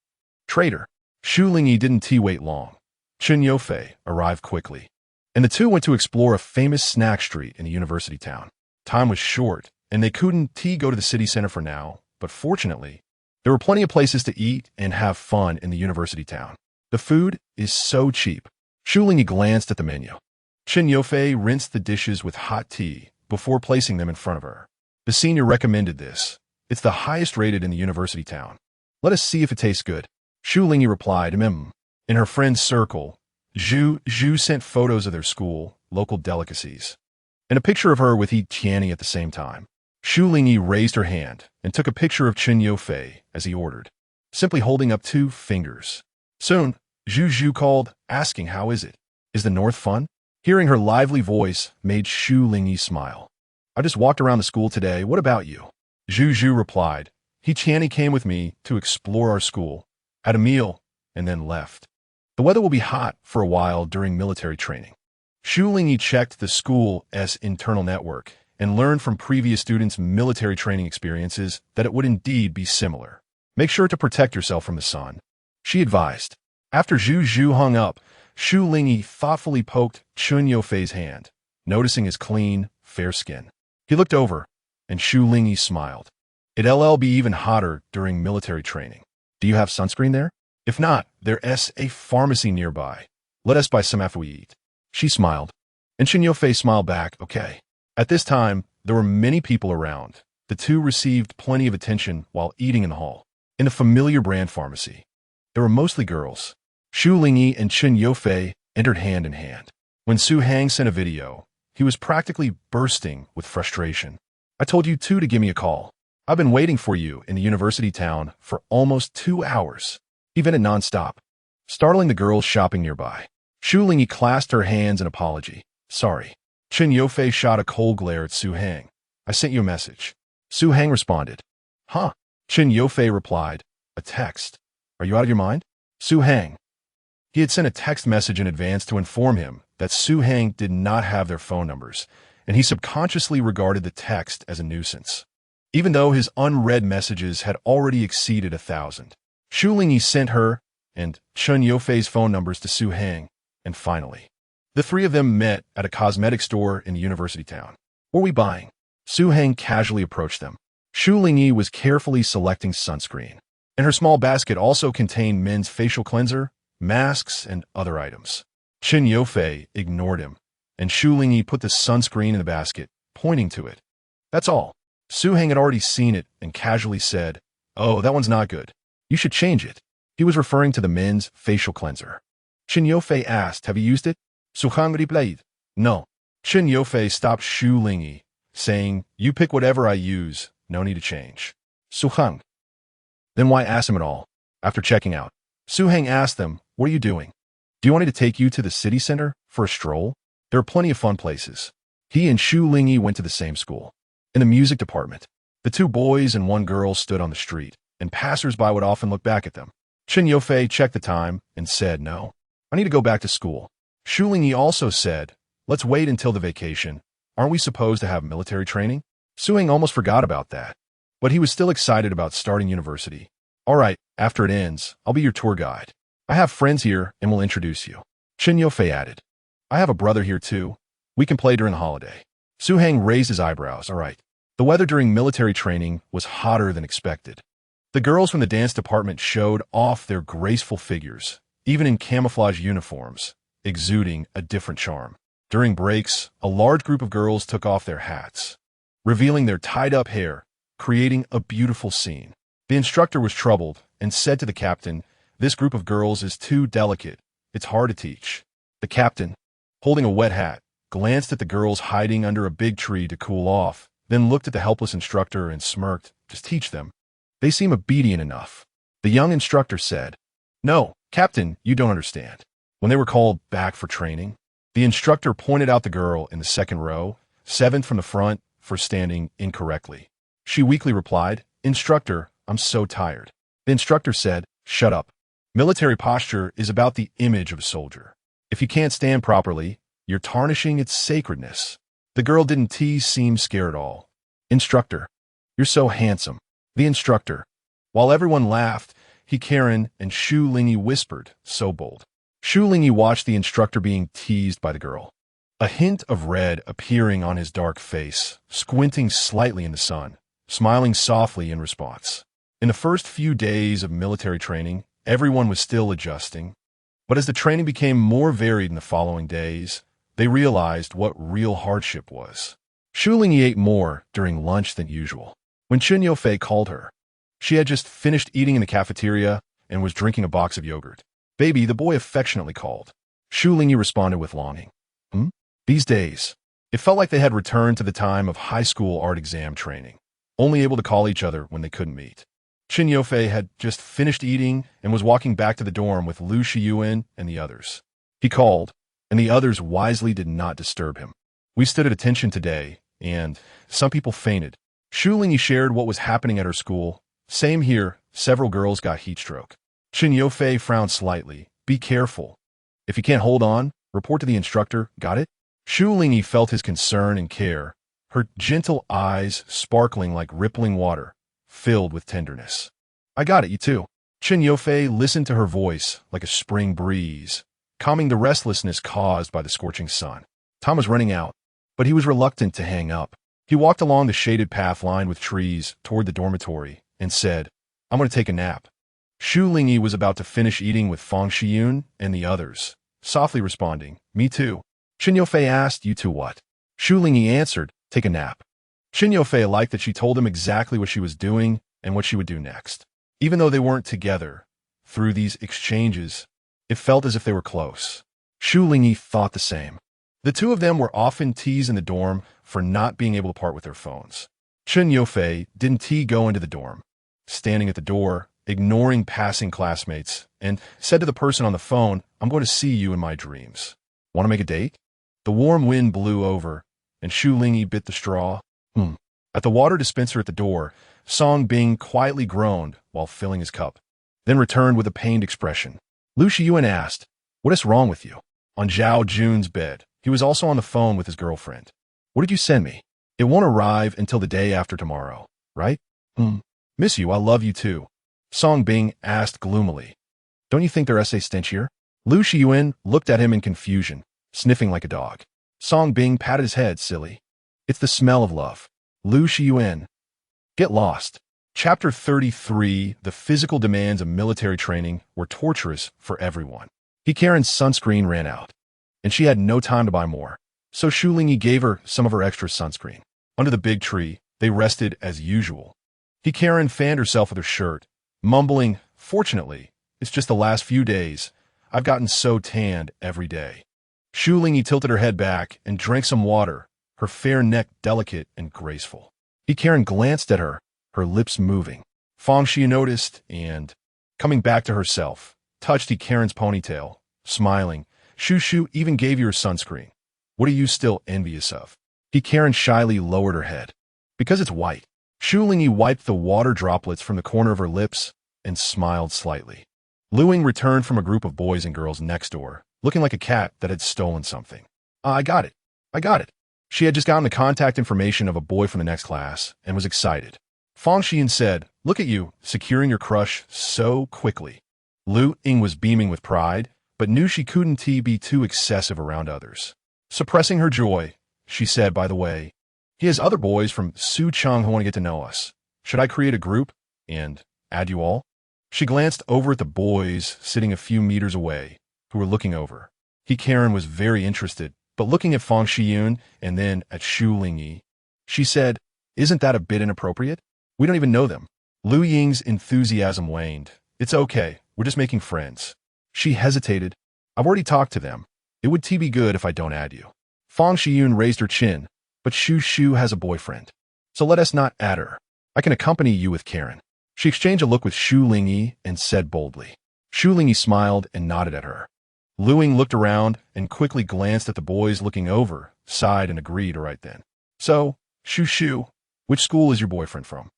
Traitor. Shu Lingyi didn't wait long. Chen Yofei arrived quickly, and the two went to explore a famous snack street in a university town. Time was short, and they couldn't go to the city center for now, but fortunately, there were plenty of places to eat and have fun in the university town. The food is so cheap. Shu Lingyi glanced at the menu. Chen Yofei rinsed the dishes with hot tea before placing them in front of her. The senior recommended this. It's the highest rated in the university town. Let us see if it tastes good. Shu Lingyi replied, In her friend's circle, Zhu sent photos of their school, local delicacies, and a picture of her with Yi Tianyi at the same time. Shu Lingyi raised her hand and took a picture of Chen Yofei as he ordered, simply holding up 2 fingers. Soon, Zhu called, asking how is it? Is the north fun? Hearing her lively voice made Shu Lingyi smile. I just walked around the school today. What about you? Zhu replied. Yi Tianyi came with me to explore our school, had a meal, and then left. The weather will be hot for a while during military training. Shu Lingyi checked the school's internal network and learned from previous students' military training experiences that it would indeed be similar. Make sure to protect yourself from the sun, she advised. After Zhu hung up, Shu Lingyi thoughtfully poked Chen Yofei's hand, noticing his clean, fair skin. He looked over, and Shu Lingyi smiled. It'll be even hotter during military training. Do you have sunscreen there? If not, there's a pharmacy nearby. Let us buy some after we eat. She smiled, and Chen Yofei smiled back, okay. At this time, there were many people around. The two received plenty of attention while eating in the hall. In the familiar brand pharmacy, there were mostly girls. Shu Lingyi and Chen Yofei entered hand in hand. When Su Hang sent a video, he was practically bursting with frustration. I told you two to give me a call. I've been waiting for you in the university town for almost 2 hours. He vented nonstop, startling the girls shopping nearby. Shu Lingyi clasped her hands in apology. Sorry. Chen Yofei shot a cold glare at Su Hang. I sent you a message. Su Hang responded. Huh? Chen Yofei replied. A text. Are you out of your mind? Su Hang. He had sent a text message in advance to inform him that Su Hang did not have their phone numbers, and he subconsciously regarded the text as a nuisance. Even though his unread messages had already exceeded 1,000. Shu Lingyi sent her and Chen Yofei's phone numbers to Su Hang, and finally, the three of them met at a cosmetic store in the university town. What are we buying? Su Hang casually approached them. Shu Lingyi was carefully selecting sunscreen, and her small basket also contained men's facial cleanser, masks, and other items. Chen Yofei ignored him, and Shu Lingyi put the sunscreen in the basket, pointing to it. That's all. Su Hang had already seen it and casually said, Oh, that one's not good. You should change it. He was referring to the men's facial cleanser. Chen Yofei asked, Have you used it? Su Hang replied, No. Chen Yofei stopped Shu Lingyi, saying, You pick whatever I use. No need to change. Su Hang. Then why ask him at all? After checking out, Su Hang asked them, What are you doing? Do you want me to take you to the city center for a stroll? There are plenty of fun places. He and Shu Lingyi went to the same school. In the music department, the two boys and one girl stood on the street, and passers-by would often look back at them. Chen Yofei checked the time and said, "No, I need to go back to school." Shu Lingyi also said, "Let's wait until the vacation. Aren't we supposed to have military training?" Suing almost forgot about that, but he was still excited about starting university. "All right, after it ends, I'll be your tour guide. I have friends here and will introduce you." Chen Yofei added, "I have a brother here too. We can play during the holiday." Su Heng raised his eyebrows. "All right." The weather during military training was hotter than expected. The girls from the dance department showed off their graceful figures, even in camouflage uniforms, exuding a different charm. During breaks, a large group of girls took off their hats, revealing their tied-up hair, creating a beautiful scene. The instructor was troubled and said to the captain, "This group of girls is too delicate. It's hard to teach." The captain, holding a wet hat, glanced at the girls hiding under a big tree to cool off, then looked at the helpless instructor and smirked. "Just teach them. They seem obedient enough." The young instructor said, "No, Captain, you don't understand." When they were called back for training, the instructor pointed out the girl in the second row, seventh from the front, for standing incorrectly. She weakly replied, "Instructor, I'm so tired." The instructor said, "Shut up. Military posture is about the image of a soldier. If you can't stand properly, you're tarnishing its sacredness." The girl didn't seem scared at all. "Instructor, you're so handsome." The instructor, while everyone laughed, he Karen and Shu Lingyi whispered, "So bold." Shu Lingyi watched the instructor being teased by the girl, a hint of red appearing on his dark face, squinting slightly in the sun, smiling softly in response. In the first few days of military training, everyone was still adjusting, but as the training became more varied in the following days, they realized what real hardship was. Shu Lingyi ate more during lunch than usual. When Chen Yofei called her, she had just finished eating in the cafeteria and was drinking a box of yogurt. "Baby," the boy affectionately called. Shu Lingyi responded with longing. These days, it felt like they had returned to the time of high school art exam training, only able to call each other when they couldn't meet. Chen Yofei had just finished eating and was walking back to the dorm with Lu Shiyuan and the others. He called, and the others wisely did not disturb him. "We stood at attention today, and some people fainted." Shu Lingyi shared what was happening at her school. "Same here, several girls got heat stroke." Chen Yofei frowned slightly. "Be careful. If you can't hold on, report to the instructor, got it?" Shu Lingyi felt his concern and care, her gentle eyes sparkling like rippling water, filled with tenderness. "I got it, you too." Chen Yofei listened to her voice like a spring breeze, calming the restlessness caused by the scorching sun. Time was running out, but he was reluctant to hang up. He walked along the shaded path lined with trees toward the dormitory and said, "I'm going to take a nap." Shu Lingyi was about to finish eating with Fang Shiyun and the others, softly responding, "Me too." Chen Yofei asked, "You two what?" Shu Lingyi answered, "Take a nap." Chen Yofei liked that she told him exactly what she was doing and what she would do next. Even though they weren't together, through these exchanges, it felt as if they were close. Shu Lingyi thought the same. The two of them were often teased in the dorm for not being able to part with their phones. Chen Yofei didn't go into the dorm, standing at the door, ignoring passing classmates, and said to the person on the phone, "I'm going to see you in my dreams. Want to make a date?" The warm wind blew over, and Shu Lingyi bit the straw. At the water dispenser at the door, Song Bing quietly groaned while filling his cup, then returned with a pained expression. Lu Shiyuan asked, "What is wrong with you?" On Zhao Jun's bed, he was also on the phone with his girlfriend. "What did you send me? It won't arrive until the day after tomorrow, right?" "Miss you, I love you too," Song Bing asked gloomily. "Don't you think their essay stinchier?" Lu Shiyuan looked at him in confusion, sniffing like a dog. Song Bing patted his head, "Silly. It's the smell of love." Lu Shiyuan. Get lost. Chapter 33, The physical demands of military training were torturous for everyone. Karen's sunscreen ran out, and she had no time to buy more. So Shu Lingyi gave her some of her extra sunscreen. Under the big tree, they rested as usual. Karen fanned herself with her shirt, mumbling, "Fortunately, it's just the last few days. I've gotten so tanned every day." Shu Lingyi tilted her head back and drank some water, her fair neck delicate and graceful. Karen glanced at her, her lips moving. Fang Xi noticed and, coming back to herself, touched Karen's ponytail, Smiling, Shu even gave you her sunscreen. What are you still envious of? Karen shyly lowered her head. Because it's white. Shu Lingyi wiped the water droplets from the corner of her lips and smiled slightly. Luing returned from a group of boys and girls next door, looking like a cat that had stolen something. I got it. I got it. She had just gotten the contact information of a boy from the next class and was excited. Fang Xian said, look at you, securing your crush so quickly. Lu Ying was beaming with pride, but knew she couldn't be too excessive around others. Suppressing her joy, she said, by the way, he has other boys from Suchang who want to get to know us. Should I create a group and add you all? She glanced over at the boys sitting a few meters away, who were looking over. Karen was very interested, but looking at Fang Xian and then at Shu Lingyi, she said, isn't that a bit inappropriate? We don't even know them. Lu Ying's enthusiasm waned. It's okay, we're just making friends. She hesitated. I've already talked to them. It would be good if I don't add you. Fang Xian raised her chin, but Shu has a boyfriend. So let us not add her. I can accompany you with Karen. She exchanged a look with Shu Lingyi and said boldly. Shu Lingyi smiled and nodded at her. Lu Ying looked around and quickly glanced at the boys looking over, sighed and agreed right then. So, Shu, which school is your boyfriend from?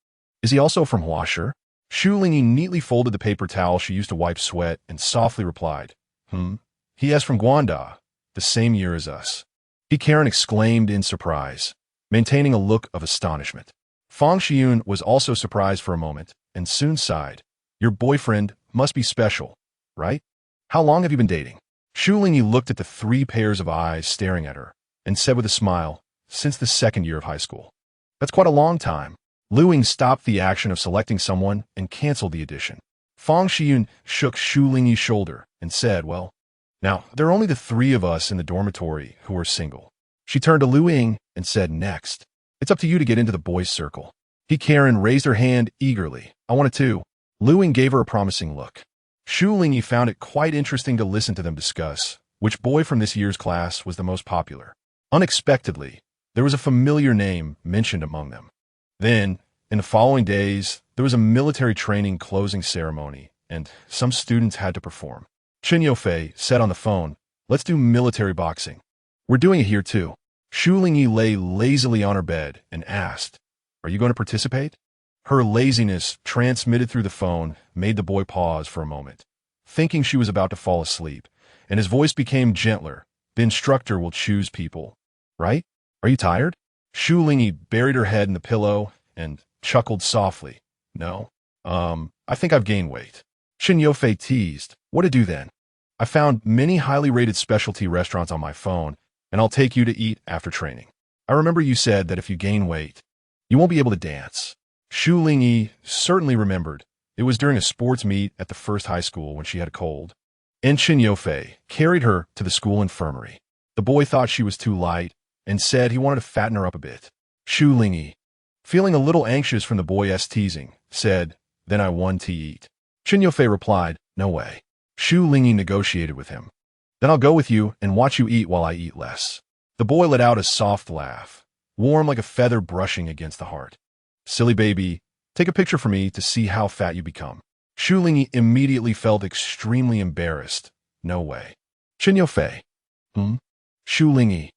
Is he also from Huashi? Shu Lingyi neatly folded the paper towel she used to wipe sweat and softly replied, He is from Guanda, the same year as us. Karen exclaimed in surprise, maintaining a look of astonishment. Fang Xian was also surprised for a moment and soon sighed. Your boyfriend must be special, right? How long have you been dating? Shu Lingyi looked at the 3 pairs of eyes staring at her and said with a smile, since the 2nd year of high school. That's quite a long time. Lu Ying stopped the action of selecting someone and canceled the audition. Fang Xian shook Shu Lingyi's shoulder and said, well, now, there are only the 3 of us in the dormitory who are single. She turned to Lu Ying and said, next. It's up to you to get into the boys' circle. Karen raised her hand eagerly. I wanted to. Lu Ying gave her a promising look. Shu Lingyi found it quite interesting to listen to them discuss which boy from this year's class was the most popular. Unexpectedly, there was a familiar name mentioned among them. Then, in the following days, there was a military training closing ceremony, and some students had to perform. Chen Yofei said on the phone, let's do military boxing. We're doing it here too. Shu Lingyi lay lazily on her bed and asked, are you going to participate? Her laziness, transmitted through the phone, made the boy pause for a moment, thinking she was about to fall asleep, and his voice became gentler. The instructor will choose people, right? Are you tired? Shu Lingyi buried her head in the pillow and chuckled softly. No. I think I've gained weight. Chen Yofei teased. What to do then? I found many highly rated specialty restaurants on my phone, and I'll take you to eat after training. I remember you said that if you gain weight, you won't be able to dance. Shu Lingyi certainly remembered. It was during a sports meet at the first high school when she had a cold. And Chen Yofei carried her to the school infirmary. The boy thought she was too light and said he wanted to fatten her up a bit. Shu Lingyi, feeling a little anxious from the boy's teasing, said, then I want to eat. Chen Yofei replied, no way. Shu Lingyi negotiated with him. Then I'll go with you and watch you eat while I eat less. The boy let out a soft laugh, warm like a feather brushing against the heart. Silly baby, take a picture for me to see how fat you become. Shu Lingyi immediately felt extremely embarrassed. No way. Chen Yofei. Shu Lingyi.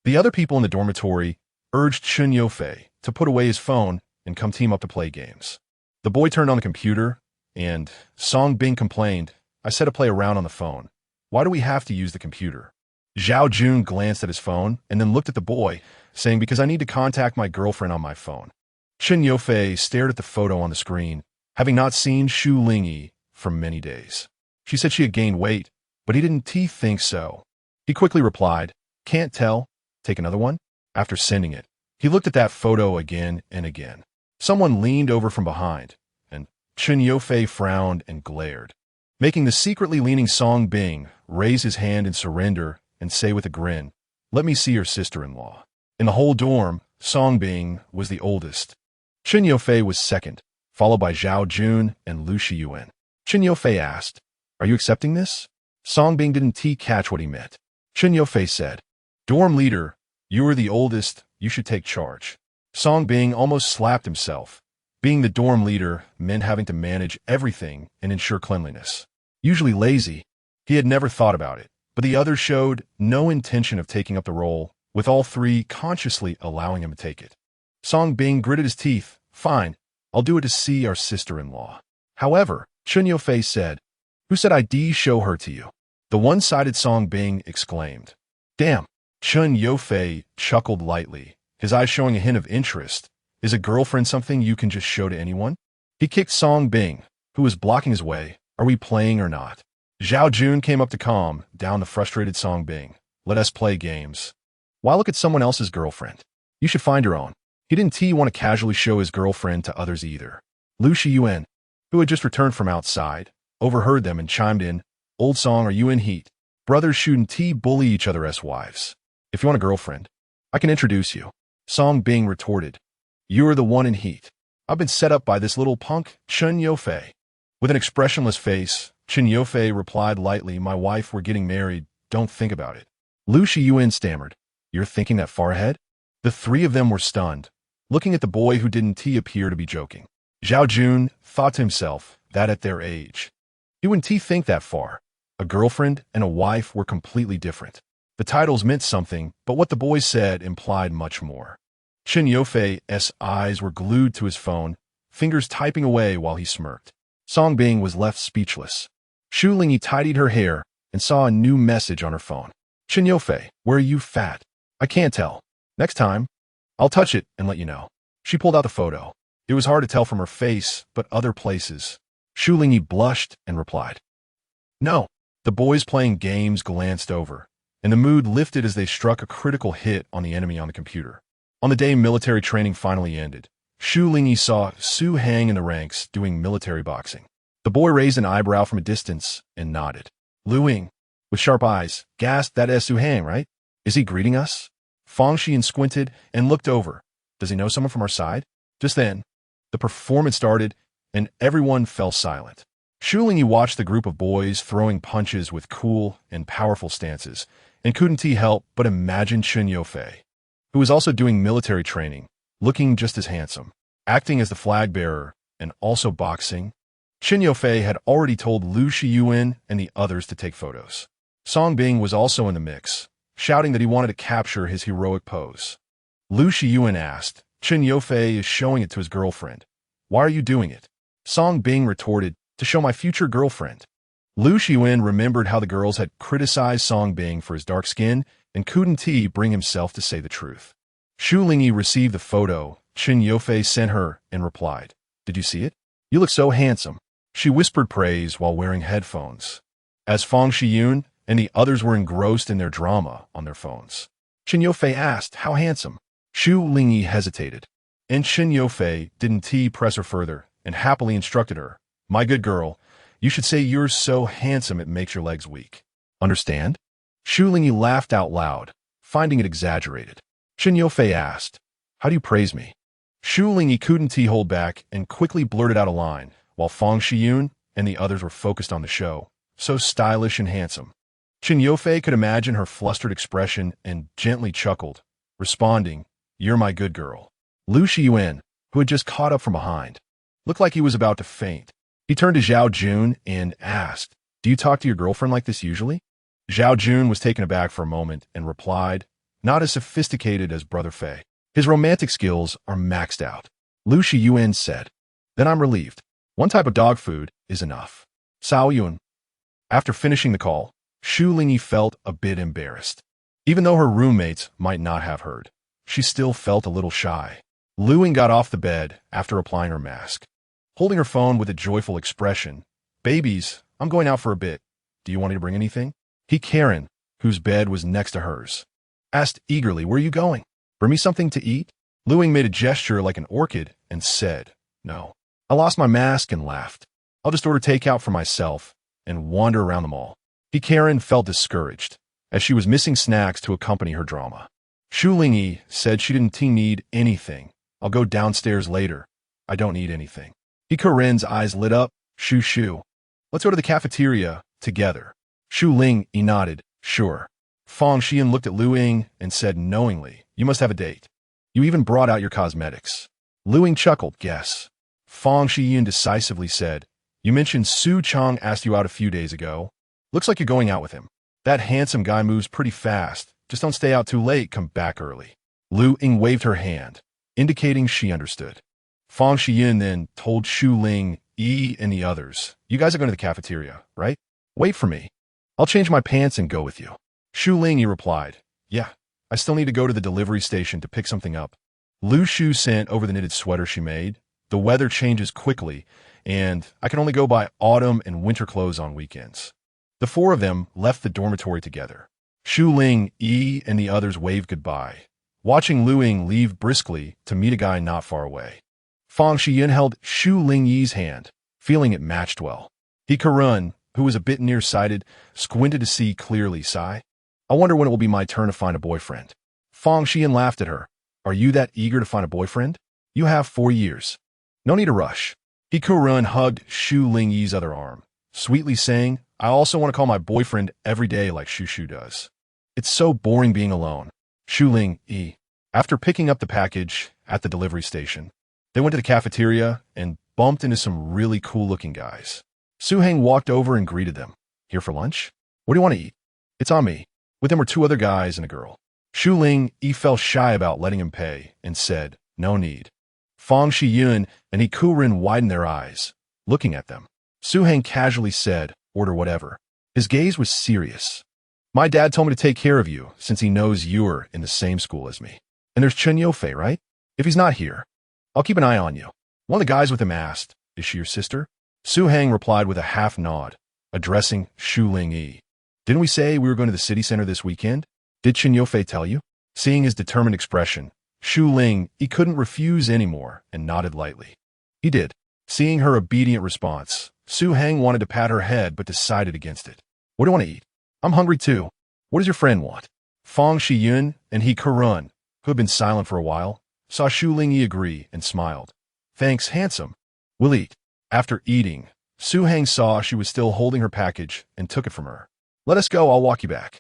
The other people in the dormitory urged Chen Yofei to put away his phone and come team up to play games. The boy turned on the computer, and Song Bing complained, I said to play around on the phone. Why do we have to use the computer? Zhao Jun glanced at his phone and then looked at the boy, saying, because I need to contact my girlfriend on my phone. Chen Yofei stared at the photo on the screen, having not seen Shu Lingyi for many days. She said she had gained weight, but he didn't think so. He quickly replied, can't tell. Take another one? After sending it, he looked at that photo again and again. Someone leaned over from behind, and Chen Yofei frowned and glared, making the secretly leaning Song Bing raise his hand in surrender and say with a grin, let me see your sister-in-law. In the whole dorm, Song Bing was the oldest. Chen Yofei was second, followed by Zhao Jun and Lu Shiyuan. Chen Yofei asked, are you accepting this? Song Bing didn't catch what he meant. Chen Yofei said, dorm leader, you are the oldest, you should take charge. Song Bing almost slapped himself. Being the dorm leader meant having to manage everything and ensure cleanliness. Usually lazy, He had never thought about it, but the others showed no intention of taking up the role, with all three consciously allowing him to take it. Song Bing gritted his teeth. Fine, I'll do it to see our sister-in-law. However, Chun Yofei said, who said I'd show her to you? The one-sided Song Bing exclaimed. Damn. Chun Yofei chuckled lightly, his eyes showing a hint of interest. Is a girlfriend something you can just show to anyone? He kicked Song Bing, who was blocking his way. Are we playing or not? Zhao Jun came up to calm down the frustrated Song Bing. Let us play games. Why look at someone else's girlfriend? You should find your own. He didn't want to casually show his girlfriend to others either. Lu Shiyuan, who had just returned from outside, overheard them and chimed in. Old Song, are you in heat? Brothers shouldn't bully each other as wives. If you want a girlfriend, I can introduce you. Song Bing retorted. You're the one in heat. I've been set up by this little punk, Chun Yofei. With an expressionless face, Chun Yofei replied lightly, my wife, we're getting married, don't think about it. Lu Shiyuan stammered. You're thinking that far ahead? The three of them were stunned, looking at the boy who didn't appear to be joking. Zhao Jun thought to himself that at their age, he wouldn't think that far. A girlfriend and a wife were completely different. The titles meant something, but what the boy said implied much more. Chun Yofei's eyes were glued to his phone, fingers typing away while he smirked. Song Bing was left speechless. Shu Lingyi tidied her hair and saw a new message on her phone. Chun Yofei, where are you, fat? I can't tell. Next time, I'll touch it and let you know. She pulled out the photo. It was hard to tell from her face, but other places. Shu Lingyi blushed and replied. No. The boys playing games glanced over, and the mood lifted as they struck a critical hit on the enemy on the computer. On the day military training finally ended, Shu Lingyi saw Su hang in the ranks doing military boxing. The boy raised an eyebrow from a distance and nodded. Lu Ying, with sharp eyes, gasped, that is Su Hang, right? Is he greeting us? Fang Xian squinted and looked over. Does he know someone from our side? Just then, the performance started, and everyone fell silent. Shu Lingyi watched the group of boys throwing punches with cool and powerful stances, and couldn't help but imagine Chun Yofei, who was also doing military training, looking just as handsome, acting as the flag bearer, and also boxing. Chun Yofei had already told Lu Shiyuan and the others to take photos. Song Bing was also in the mix, shouting that he wanted to capture his heroic pose. Lu Shiyuan asked, Chun Yofei is showing it to his girlfriend. Why are you doing it? Song Bing retorted, to show my future girlfriend. Lu Shiyuan remembered how the girls had criticized Song Bing for his dark skin and couldn't bring himself to say the truth. Shu Lingyi received the photo Chun Yofei sent her and replied, Did you see it? You look so handsome. She whispered praise while wearing headphones. As Fang Xiyun and the others were engrossed in their drama on their phones, Chun Yofei asked, How handsome? Shu Lingyi hesitated, and Chun Yofei didn't press her further and happily instructed her, My good girl, you should say you're so handsome it makes your legs weak. Understand? Shu Lingyi laughed out loud, finding it exaggerated. Chun Yofei asked, How do you praise me? Shu Lingyi couldn't hold back and quickly blurted out a line, while Fang Xiyun and the others were focused on the show, so stylish and handsome. Chun Yofei could imagine her flustered expression and gently chuckled, responding, You're my good girl. Lu Shiyuan, who had just caught up from behind, looked like he was about to faint. He turned to Zhao Jun and asked, Do you talk to your girlfriend like this usually? Zhao Jun was taken aback for a moment and replied, Not as sophisticated as Brother Fei. His romantic skills are maxed out. Lu Shiyuan said, Then I'm relieved. One type of dog food is enough. Sao Yun. After finishing the call, Shu Lingyi felt a bit embarrassed. Even though her roommates might not have heard, she still felt a little shy. Lu Ying got off the bed after applying her mask, holding her phone with a joyful expression. Babies, I'm going out for a bit. Do you want me to bring anything? He Karen, whose bed was next to hers, asked eagerly, Where are you going? Bring me something to eat? Lu Ying made a gesture like an orchid and said, No. I lost my mask and laughed. I'll just order takeout for myself and wander around the mall. He Karen felt discouraged, as she was missing snacks to accompany her drama. Shu Lingyi said she didn't need anything. I'll go downstairs later. I don't need anything. He Karen's eyes lit up. Shu. Let's go to the cafeteria together. Shu Lingyi nodded. Sure. Fang Xian looked at Lu Ying and said knowingly, You must have a date. You even brought out your cosmetics. Lu Ying chuckled. Guess. Fang Xian decisively said, You mentioned Su Chang asked you out a few days ago. Looks like you're going out with him. That handsome guy moves pretty fast. Just don't stay out too late, come back early. Lu Ying waved her hand, indicating she understood. Fang Xiyin then told Shu Lingyi and the others, you guys are going to the cafeteria, right? Wait for me. I'll change my pants and go with you. Shu Lingyi replied, yeah, I still need to go to the delivery station to pick something up. Lu Shu sent over the knitted sweater she made. The weather changes quickly, and I can only go buy autumn and winter clothes on weekends. The four of them left the dormitory together. Shu Lingyi and the others waved goodbye, watching Lu Ying leave briskly to meet a guy not far away. Fang Xiyin held Shu Lingyi's hand, feeling it matched well. He Karun, who was a bit nearsighted, squinted to see clearly, sigh. I wonder when it will be my turn to find a boyfriend. Fang Xiyin laughed at her. Are you that eager to find a boyfriend? You have 4 years. No need to rush. He Karun hugged Shu Lingyi's other arm, sweetly saying, I also want to call my boyfriend every day like Shu does. It's so boring being alone. Shu Lingyi. After picking up the package at the delivery station, they went to the cafeteria and bumped into some really cool-looking guys. Su Heng walked over and greeted them. Here for lunch? What do you want to eat? It's on me. With them were 2 other guys and a girl. Shu Lingyi felt shy about letting him pay and said, no need. Fang Xiyin and He Kurin widened their eyes, looking at them. Su Heng casually said, order whatever. His gaze was serious. My dad told me to take care of you since he knows you're in the same school as me. And there's Chen Yofei, right? If he's not here, I'll keep an eye on you. One of the guys with him asked, is she your sister? Su Heng replied with a half nod, addressing Shu Lingyi. Didn't we say we were going to the city center this weekend? Did Chen Yofei tell you? Seeing his determined expression, Shu Lingyi couldn't refuse anymore and nodded lightly. He did. Seeing her obedient response, Su Heng wanted to pat her head but decided against it. What do you want to eat? I'm hungry too. What does your friend want? Fang Xiyin and He Karun, who had been silent for a while, saw Shu Lingyi agree and smiled. Thanks, handsome. We'll eat. After eating, Su Heng saw she was still holding her package and took it from her. Let us go, I'll walk you back.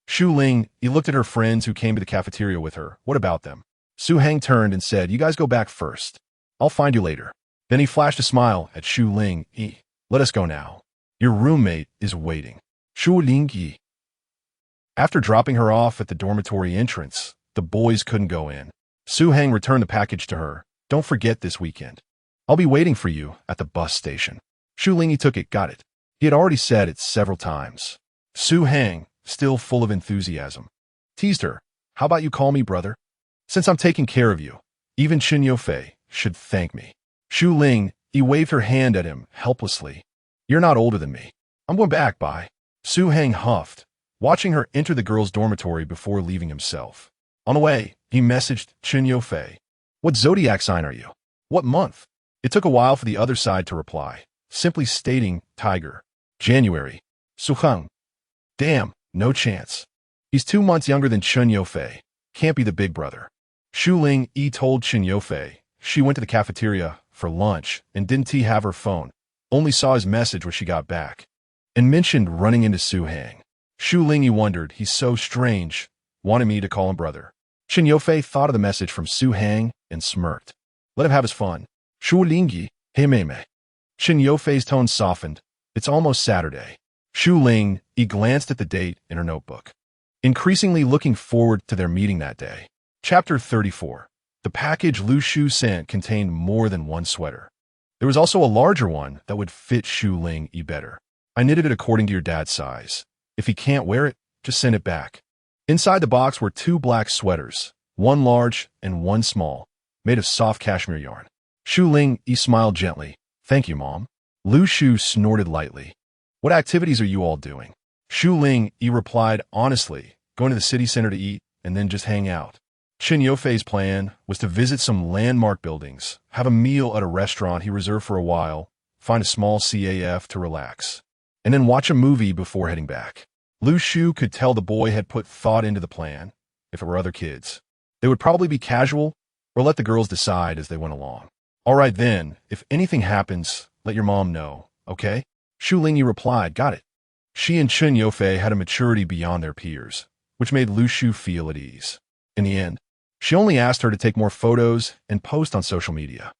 Shu Lingyi looked at her friends who came to the cafeteria with her. What about them? Su Heng turned and said, you guys go back first. I'll find you later. Then he flashed a smile at Shu Lingyi. Let us go now. Your roommate is waiting. Shu Lingyi. After dropping her off at the dormitory entrance, the boys couldn't go in. Su Heng returned the package to her. Don't forget this weekend. I'll be waiting for you at the bus station. Shu Lingyi took it, got it. He had already said it several times. Su Heng, still full of enthusiasm, teased her. How about you call me brother? Since I'm taking care of you, even Chen Yofei should thank me. Shu Lingyi waved her hand at him helplessly. You're not older than me. I'm going back, bye. Su Heng huffed, watching her enter the girls' dormitory before leaving himself. On the way, he messaged Chen Yofei. What zodiac sign are you? What month? It took a while for the other side to reply, simply stating Tiger. January. Suheng. Damn, no chance. He's 2 months younger than Chen Yofei. Can't be the big brother. Shu Lingyi told Chen Yofei she went to the cafeteria for lunch and didn't have her phone, only saw his message when she got back, and mentioned running into Su Heng. Shu Lingyi wondered, he's so strange, wanted me to call him brother. Chen Yofei thought of the message from Su Heng and smirked. Let him have his fun. Shu Lingyi, hey meme. Chen Yofei's tone softened. It's almost Saturday. Shu Lingyi glanced at the date in her notebook, increasingly looking forward to their meeting that day. Chapter 34. The package Lu Shu sent contained more than one sweater. There was also a larger one that would fit Shu Lingyi better. I knitted it according to your dad's size. If he can't wear it, just send it back. Inside the box were 2 black sweaters, one large and one small, made of soft cashmere yarn. Shu Lingyi smiled gently. Thank you, Mom. Lu Shu snorted lightly. What activities are you all doing? Shu Lingyi replied honestly, going to the city center to eat and then just hang out. Chen Yofei's plan was to visit some landmark buildings, have a meal at a restaurant he reserved for a while, find a small CAF to relax, and then watch a movie before heading back. Lu Shu could tell the boy had put thought into the plan. If it were other kids, they would probably be casual or let the girls decide as they went along. All right then, if anything happens, let your mom know, okay? Shu Lingyi replied, got it. She and Chen Yofei had a maturity beyond their peers, which made Lu Shu feel at ease. In the end, she only asked her to take more photos and post on social media.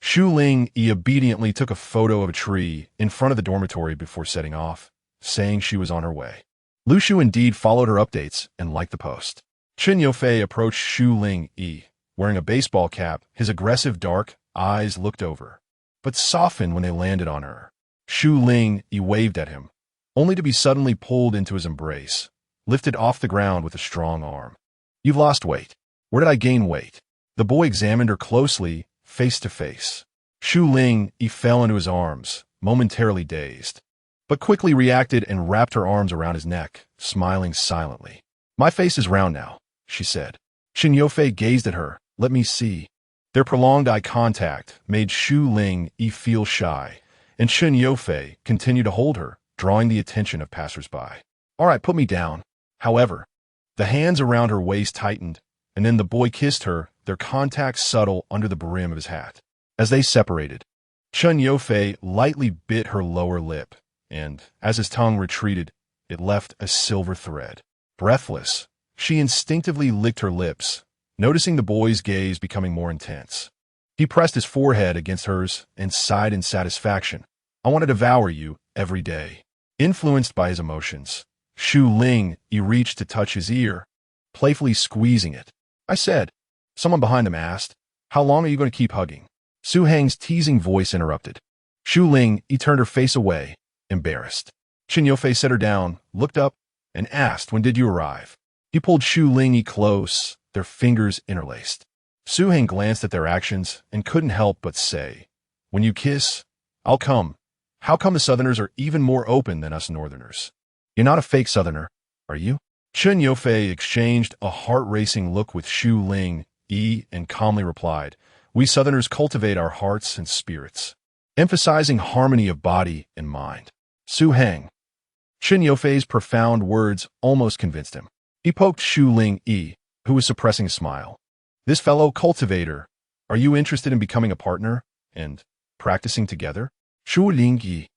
Shu Lingyi obediently took a photo of a tree in front of the dormitory before setting off, saying she was on her way. Lu Shu indeed followed her updates and liked the post. Chen Yofei approached Shu Lingyi, wearing a baseball cap. His aggressive dark eyes looked over, but softened when they landed on her. Shu Lingyi waved at him, only to be suddenly pulled into his embrace, lifted off the ground with a strong arm. You've lost weight. Where did I gain weight? The boy examined her closely, face to face. Shu Lingyi fell into his arms, momentarily dazed, but quickly reacted and wrapped her arms around his neck, smiling silently. My face is round now, she said. Chen Yofei gazed at her. Let me see. Their prolonged eye contact made Shu Lingyi feel shy, and Chen Yofei continued to hold her, drawing the attention of passers-by. All right, put me down. However, the hands around her waist tightened, and then the boy kissed her, their contact subtle under the brim of his hat. As they separated, Chen Yofei lightly bit her lower lip, and, as his tongue retreated, it left a silver thread. Breathless, she instinctively licked her lips, noticing the boy's gaze becoming more intense. He pressed his forehead against hers and sighed in satisfaction. I want to devour you every day. Influenced by his emotions, Shu Lingyi reached to touch his ear, playfully squeezing it. I said. Someone behind them asked, how long are you going to keep hugging? Su Hang's teasing voice interrupted. Shu Lingyi turned her face away, embarrassed. Chen Yofei set her down, looked up, and asked, when did you arrive? He pulled Shu Lingyi close, their fingers interlaced. Su Hang glanced at their actions and couldn't help but say, when you kiss, I'll come. How come the Southerners are even more open than us Northerners? You're not a fake Southerner, are you? Chen Yofei exchanged a heart-racing look with Shu Lingyi and calmly replied, we Southerners cultivate our hearts and spirits, emphasizing harmony of body and mind. Su Hang. Chen Yofei's profound words almost convinced him. He poked Shu Lingyi, who was suppressing a smile. This fellow cultivator, are you interested in becoming a partner and practicing together? Shu Lingyi.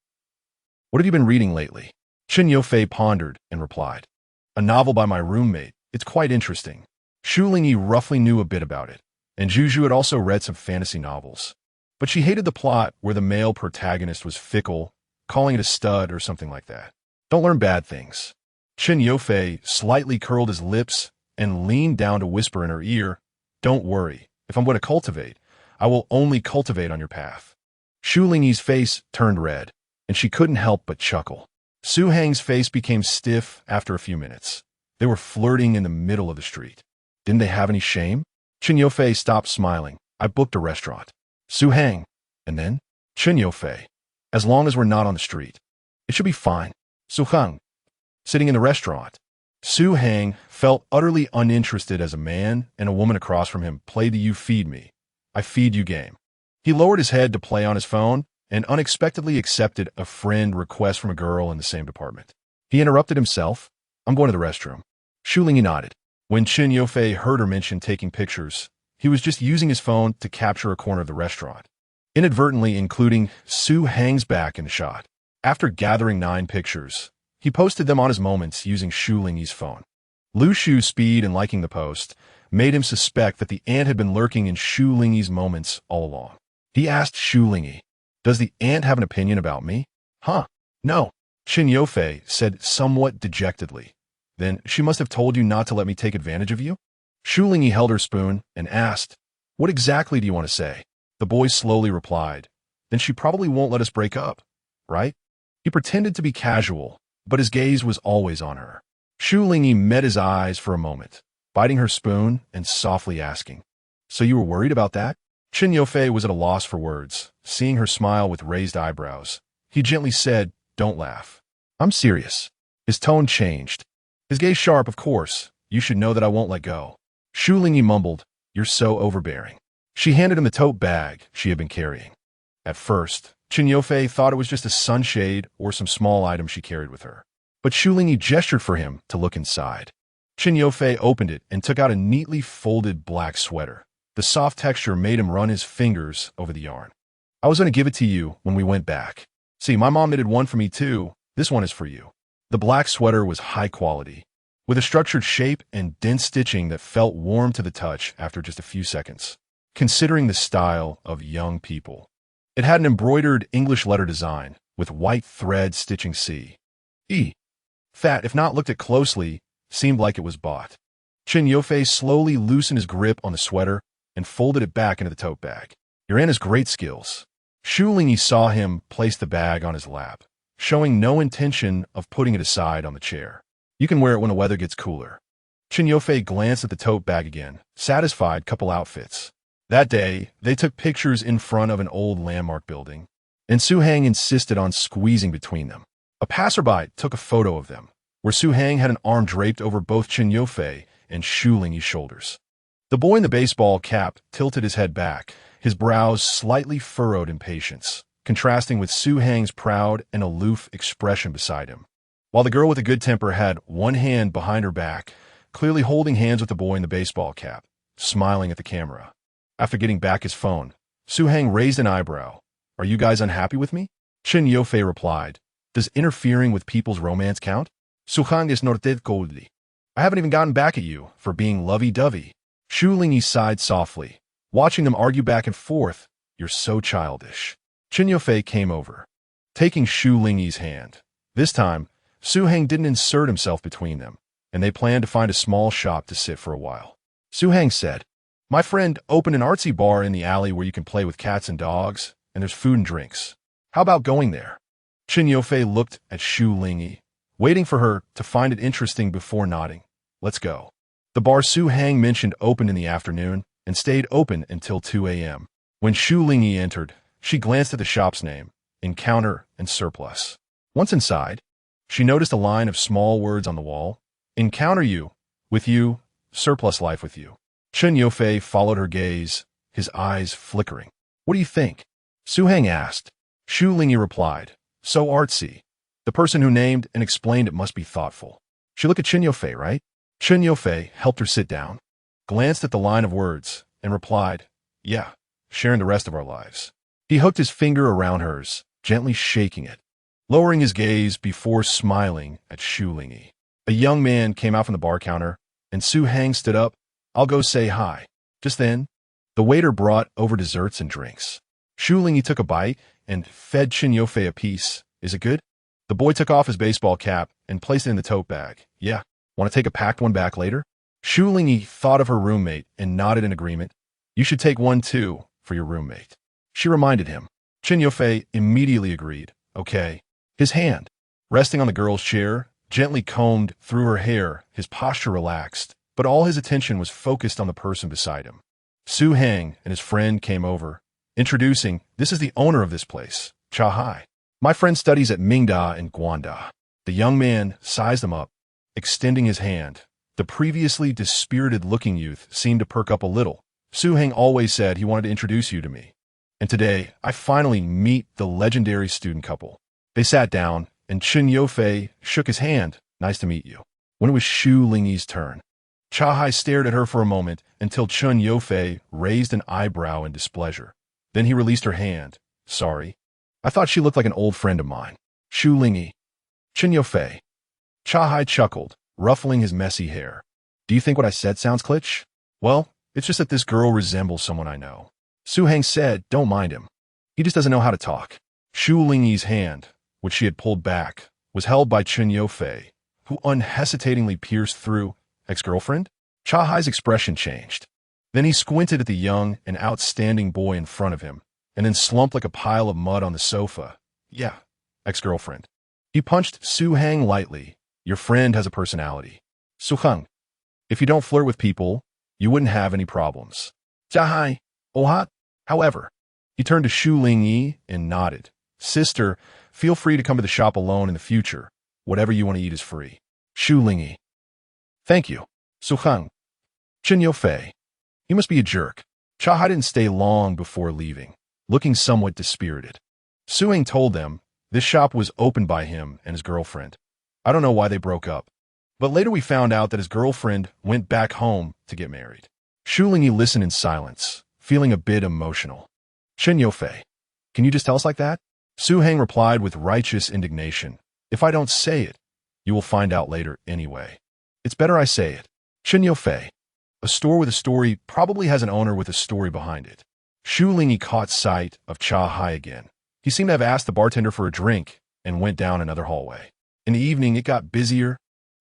What have you been reading lately? Chen Yofei pondered and replied. A novel by my roommate. It's quite interesting. Shu Lingyi roughly knew a bit about it, and Juju had also read some fantasy novels. But she hated the plot where the male protagonist was fickle, calling it a stud or something like that. Don't learn bad things. Chen Yofei slightly curled his lips and leaned down to whisper in her ear, don't worry. If I'm going to cultivate, I will only cultivate on your path. Shu Lingyi's face turned red, and she couldn't help but chuckle. Su Hang's face became stiff after a few minutes. They were flirting in the middle of the street. Didn't they have any shame? Chen Yofei stopped smiling. I booked a restaurant. Su Hang. And then? Chen Yofei. As long as we're not on the street. It should be fine. Su Hang. Sitting in the restaurant. Su Hang felt utterly uninterested as a man and a woman across from him played the you feed me, I feed you game. He lowered his head to play on his phone and unexpectedly accepted a friend request from a girl in the same department. He interrupted himself. I'm going to the restroom. Shu Lingyi nodded. When Chen Yofei heard her mention taking pictures, he was just using his phone to capture a corner of the restaurant, inadvertently including Su Hang's back in the shot. After gathering 9 pictures, he posted them on his moments using Shu Lingyi's phone. Lu Shu's speed in liking the post made him suspect that the ant had been lurking in Shu Lingyi's moments all along. He asked Shu Lingyi, does the ant have an opinion about me? Huh? No. Chen Yofei said somewhat dejectedly. Then she must have told you not to let me take advantage of you? Shu Lingyi held her spoon and asked, what exactly do you want to say? The boy slowly replied, then she probably won't let us break up, right? He pretended to be casual, but his gaze was always on her. Shu Lingyi met his eyes for a moment, biting her spoon and softly asking, so you were worried about that? Chen Yofei was at a loss for words, seeing her smile with raised eyebrows. He gently said, don't laugh. I'm serious. His tone changed. His gaze sharp, of course. You should know that I won't let go. Shu Lingyi mumbled, you're so overbearing. She handed him the tote bag she had been carrying. At first, Chen Yofei thought it was just a sunshade or some small item she carried with her. But Shu Lingyi gestured for him to look inside. Chen Yofei opened it and took out a neatly folded black sweater. The soft texture made him run his fingers over the yarn. I was going to give it to you when we went back. See, my mom knitted one for me too. This one is for you. The black sweater was high quality, with a structured shape and dense stitching that felt warm to the touch after just a few seconds. Considering the style of young people, it had an embroidered English letter design with white thread stitching C. E. Fat, if not looked at closely, seemed like it was bought. Chen Yofei slowly loosened his grip on the sweater and folded it back into the tote bag. Your aunt has great skills. Shu Lingyi saw him place the bag on his lap, showing no intention of putting it aside on the chair. You can wear it when the weather gets cooler. Chen Yofei glanced at the tote bag again, satisfied couple outfits. That day, they took pictures in front of an old landmark building, and Su Hang insisted on squeezing between them. A passerby took a photo of them, where Su Hang had an arm draped over both Chen Yofei and Shu Lingyi's shoulders. The boy in the baseball cap tilted his head back, his brows slightly furrowed in patience, contrasting with Su Hang's proud and aloof expression beside him. While the girl with a good temper had one hand behind her back, clearly holding hands with the boy in the baseball cap, smiling at the camera. After getting back his phone, Su Hang raised an eyebrow. Are you guys unhappy with me? Chen Yofei replied, does interfering with people's romance count? Su Hang is norted coldly. I haven't even gotten back at you for being lovey-dovey. Shu Lingyi sighed softly, watching them argue back and forth. You're so childish. Chen Yofei came over, taking Shu Lingyi's hand. This time, Su Hang didn't insert himself between them, and they planned to find a small shop to sit for a while. Su Hang said, my friend opened an artsy bar in the alley where you can play with cats and dogs, and there's food and drinks. How about going there? Chen Yofei looked at Shu Lingyi, waiting for her to find it interesting before nodding. Let's go. The bar Su Hang mentioned opened in the afternoon and stayed open until 2 a.m. When Shu Lingyi entered, she glanced at the shop's name, Encounter and Surplus. Once inside, she noticed a line of small words on the wall. Encounter you, with you, surplus life with you. Chen Yofei followed her gaze, his eyes flickering. What do you think? Su Hang asked. Shu Lingyi replied, so artsy. The person who named and explained it must be thoughtful. She looked at Chen Yofei, right? Chen Yofei helped her sit down, glanced at the line of words, and replied, yeah, sharing the rest of our lives. He hooked his finger around hers, gently shaking it, lowering his gaze before smiling at Shu Lingyi. A young man came out from the bar counter, and Su Hang stood up. I'll go say hi. Just then, the waiter brought over desserts and drinks. Shu Lingyi took a bite and fed Chen Yofei a piece. Is it good? The boy took off his baseball cap and placed it in the tote bag. Yeah. Want to take a packed one back later? Shu Lingyi thought of her roommate and nodded in agreement. You should take one too, for your roommate. She reminded him. Chen Yofei immediately agreed. Okay. His hand, resting on the girl's chair, gently combed through her hair, his posture relaxed, but all his attention was focused on the person beside him. Su Hang and his friend came over, introducing, this is the owner of this place, Cha Hai. My friend studies at Mingda and Guanda. The young man sized him up, extending his hand. The previously dispirited-looking youth seemed to perk up a little. Su Hang always said he wanted to introduce you to me. And today, I finally meet the legendary student couple. They sat down, and Chen Yofei shook his hand. Nice to meet you. When it was Shu Lingyi's turn, Cha Hai stared at her for a moment until Chen Yofei raised an eyebrow in displeasure. Then he released her hand. Sorry. I thought she looked like an old friend of mine. Shu Lingyi. Chen Yofei. Cha Hai chuckled, ruffling his messy hair. Do you think what I said sounds kitsch? Well, it's just that this girl resembles someone I know. Su Hang said, don't mind him. He just doesn't know how to talk. Shu Lingyi's hand, which she had pulled back, was held by Chen Yofei, who unhesitatingly pierced through. Ex-girlfriend? Cha Hai's expression changed. Then he squinted at the young and outstanding boy in front of him, and then slumped like a pile of mud on the sofa. Yeah, ex-girlfriend. He punched Su Hang lightly. Your friend has a personality. Su Hang. If you don't flirt with people, you wouldn't have any problems. Cha Hai. Ohat. However, he turned to Shu Lingyi and nodded. Sister, feel free to come to the shop alone in the future. Whatever you want to eat is free. Shu Lingyi. Thank you. Su Hang. Chen Yofei. You must be a jerk. Cha Hai didn't stay long before leaving, looking somewhat dispirited. Su Hang told them this shop was opened by him and his girlfriend. I don't know why they broke up, but later we found out that his girlfriend went back home to get married. Shu Lingyi listened in silence, feeling a bit emotional. Chen Yofei. Can you just tell us like that? Su Hang replied with righteous indignation. If I don't say it, you will find out later anyway. It's better I say it. Chen Yofei. A store with a story probably has an owner with a story behind it. Shu Lingyi caught sight of Cha Hai again. He seemed to have asked the bartender for a drink and went down another hallway. In the evening, it got busier,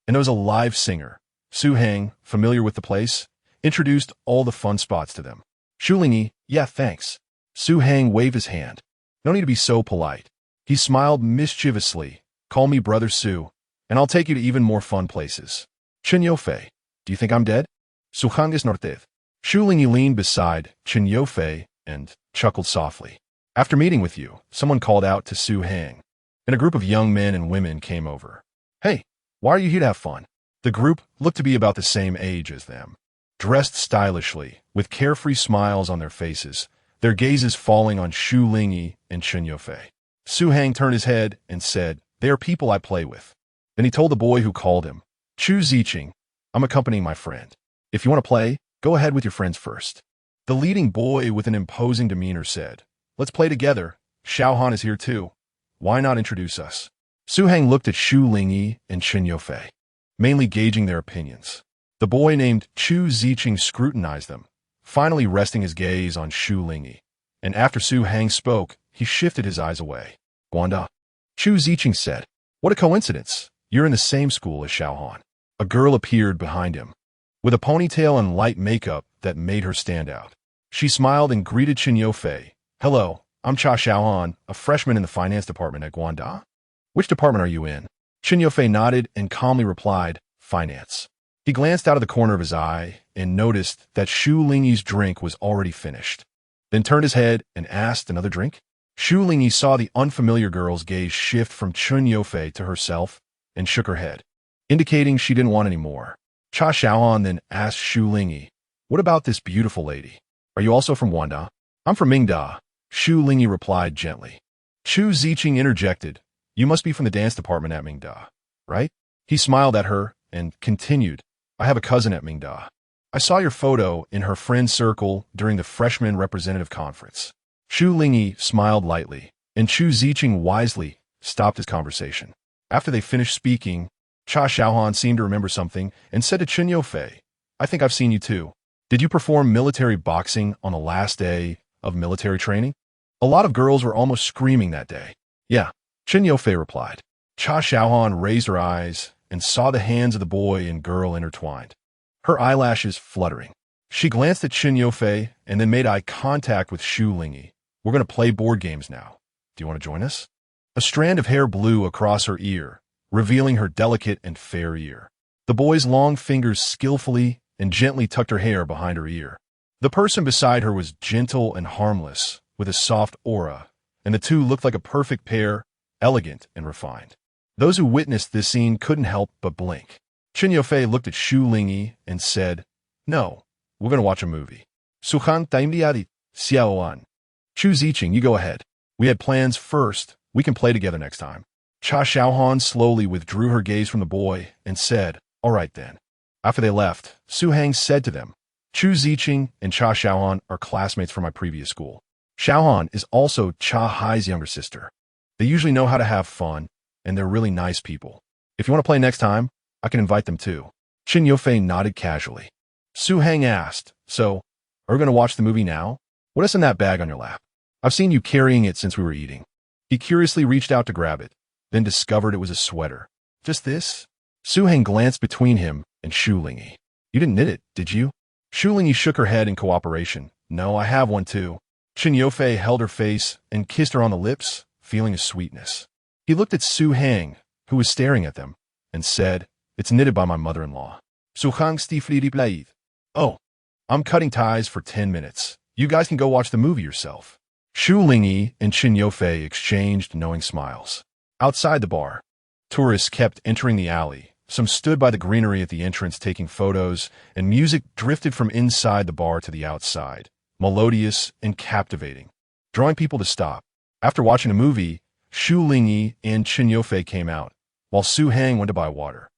and there was a live singer. Su Hang, familiar with the place, introduced all the fun spots to them. Shu Lingyi, yeah, thanks. Su Hang waved his hand. No need to be so polite. He smiled mischievously. Call me Brother Su, and I'll take you to even more fun places. Chen Yofei, do you think I'm dead? Su Hangas Nortith. Shu Lingyi leaned beside Chen Yofei and chuckled softly. After meeting with you, someone called out to Su Hang, and a group of young men and women came over. Hey, why are you here to have fun? The group looked to be about the same age as them. Dressed stylishly, with carefree smiles on their faces, their gazes falling on Shu Lingyi and Chen Yofei. Su Hang turned his head and said, "They are people I play with." Then he told the boy who called him, "Chu Ziqing, I'm accompanying my friend. If you want to play, go ahead with your friends first." The leading boy with an imposing demeanor said, "Let's play together. Xiaohan is here too. Why not introduce us?" Su Hang looked at Shu Lingyi and Chen Yofei, mainly gauging their opinions. The boy named Chu Ziqing scrutinized them, finally resting his gaze on Shu Lingyi. And after Su Hang spoke, he shifted his eyes away. "Guanda," Chu Ziqing said. "What a coincidence. You're in the same school as Xiaohan." A girl appeared behind him, with a ponytail and light makeup that made her stand out. She smiled and greeted Chen Yofei. "Hello, I'm Cha Xiaohan, a freshman in the finance department at Guanda. Which department are you in?" Chen Yofei nodded and calmly replied, "Finance." He glanced out of the corner of his eye and noticed that Shu Lingyi's drink was already finished, then turned his head and asked, "Another drink?" Shu Lingyi saw the unfamiliar girl's gaze shift from Chen Yofei to herself and shook her head, indicating she didn't want any more. Cha Xiaohan then asked Shu Lingyi, "What about this beautiful lady? Are you also from Guanda?" "I'm from Mingda," Shu Lingyi replied gently. Chu Ziqing interjected, "You must be from the dance department at Mingda, right?" He smiled at her and continued, "I have a cousin at Mingda. I saw your photo in her friend circle during the freshman representative conference." Shu Lingyi smiled lightly, and Chu Ziqing wisely stopped his conversation. After they finished speaking, Cha Xiaohan seemed to remember something and said to Chen Yofei, "I think I've seen you too. Did you perform military boxing on the last day of military training?" A lot of girls were almost screaming that day. "Yeah," Chen Yofei replied. Cha Xiaohan raised her eyes and saw the hands of the boy and girl intertwined, her eyelashes fluttering. She glanced at Chen Yofei and then made eye contact with Shu Lingyi. "We're going to play board games now. Do you want to join us?" A strand of hair blew across her ear, revealing her delicate and fair ear. The boy's long fingers skillfully and gently tucked her hair behind her ear. The person beside her was gentle and harmless, with a soft aura, and the two looked like a perfect pair, elegant and refined. Those who witnessed this scene couldn't help but blink. Chen Yofei looked at Shu Lingyi and said, "No, we're going to watch a movie." "Suhan taimdiadi, xiaoan." "Chu Ziqing, you go ahead. We had plans first. We can play together next time." Cha Xiaohan slowly withdrew her gaze from the boy and said, "All right then." After they left, Su Hang said to them, "Chu Ziqing and Cha Xiaohan are classmates from my previous school. Xiaohan is also Cha Hai's younger sister. They usually know how to have fun, and they're really nice people. If you want to play next time, I can invite them too." Chen Yofei nodded casually. Su Hang asked, "So, are we going to watch the movie now? What's in that bag on your lap? I've seen you carrying it since we were eating." He curiously reached out to grab it, then discovered it was a sweater. "Just this?" Su Hang glanced between him and Shu Lingyi. "You didn't knit it, did you?" Shu Lingyi shook her head in cooperation. "No, I have one too." Chen Yofei held her face and kissed her on the lips, feeling a sweetness. He looked at Su Hang, who was staring at them, and said, "It's knitted by my mother-in-law." Su Hang stiflidi plaid. "Oh, I'm cutting ties for 10 minutes. You guys can go watch the movie yourself." Shu Lingyi and Chen Yofei exchanged knowing smiles. Outside the bar, tourists kept entering the alley. Some stood by the greenery at the entrance taking photos, and music drifted from inside the bar to the outside, melodious and captivating, drawing people to stop. After watching a movie, Shu Lingyi and Chen Yofei came out, while Su Hang went to buy water.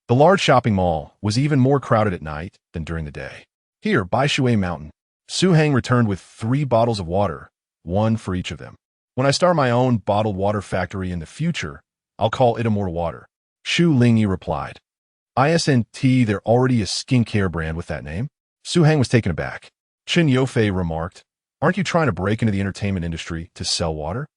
The large shopping mall was even more crowded at night than during the day. "Here, buy Shui Mountain." Su Hang returned with 3 bottles of water, one for each of them. "When I start my own bottled water factory in the future, I'll call it Immortal Water," Shu Lingyi replied. "Isn't there already a skincare brand with that name?" Su Hang was taken aback. Chen Yofei remarked, "Aren't you trying to break into the entertainment industry to sell water?"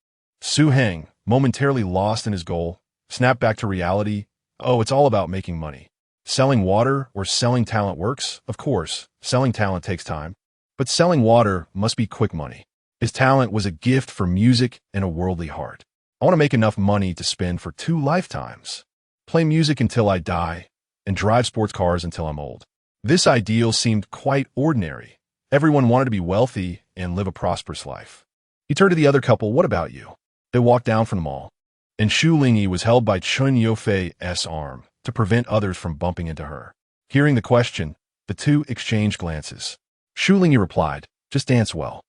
Su Hang, momentarily lost in his goal, Snap back to reality. Oh, it's all about making money. Selling water or selling talent works? Of course, selling talent takes time. But selling water must be quick money. His talent was a gift for music and a worldly heart. I want to make enough money to spend for 2 lifetimes. Play music until I die, and drive sports cars until I'm old. This ideal seemed quite ordinary. Everyone wanted to be wealthy and live a prosperous life. He turned to the other couple. What about you? They walked down from the mall, and Shu Lingyi was held by Chun Yofei's arm to prevent others from bumping into her. Hearing the question, the two exchanged glances. Shu Lingyi replied, just dance well.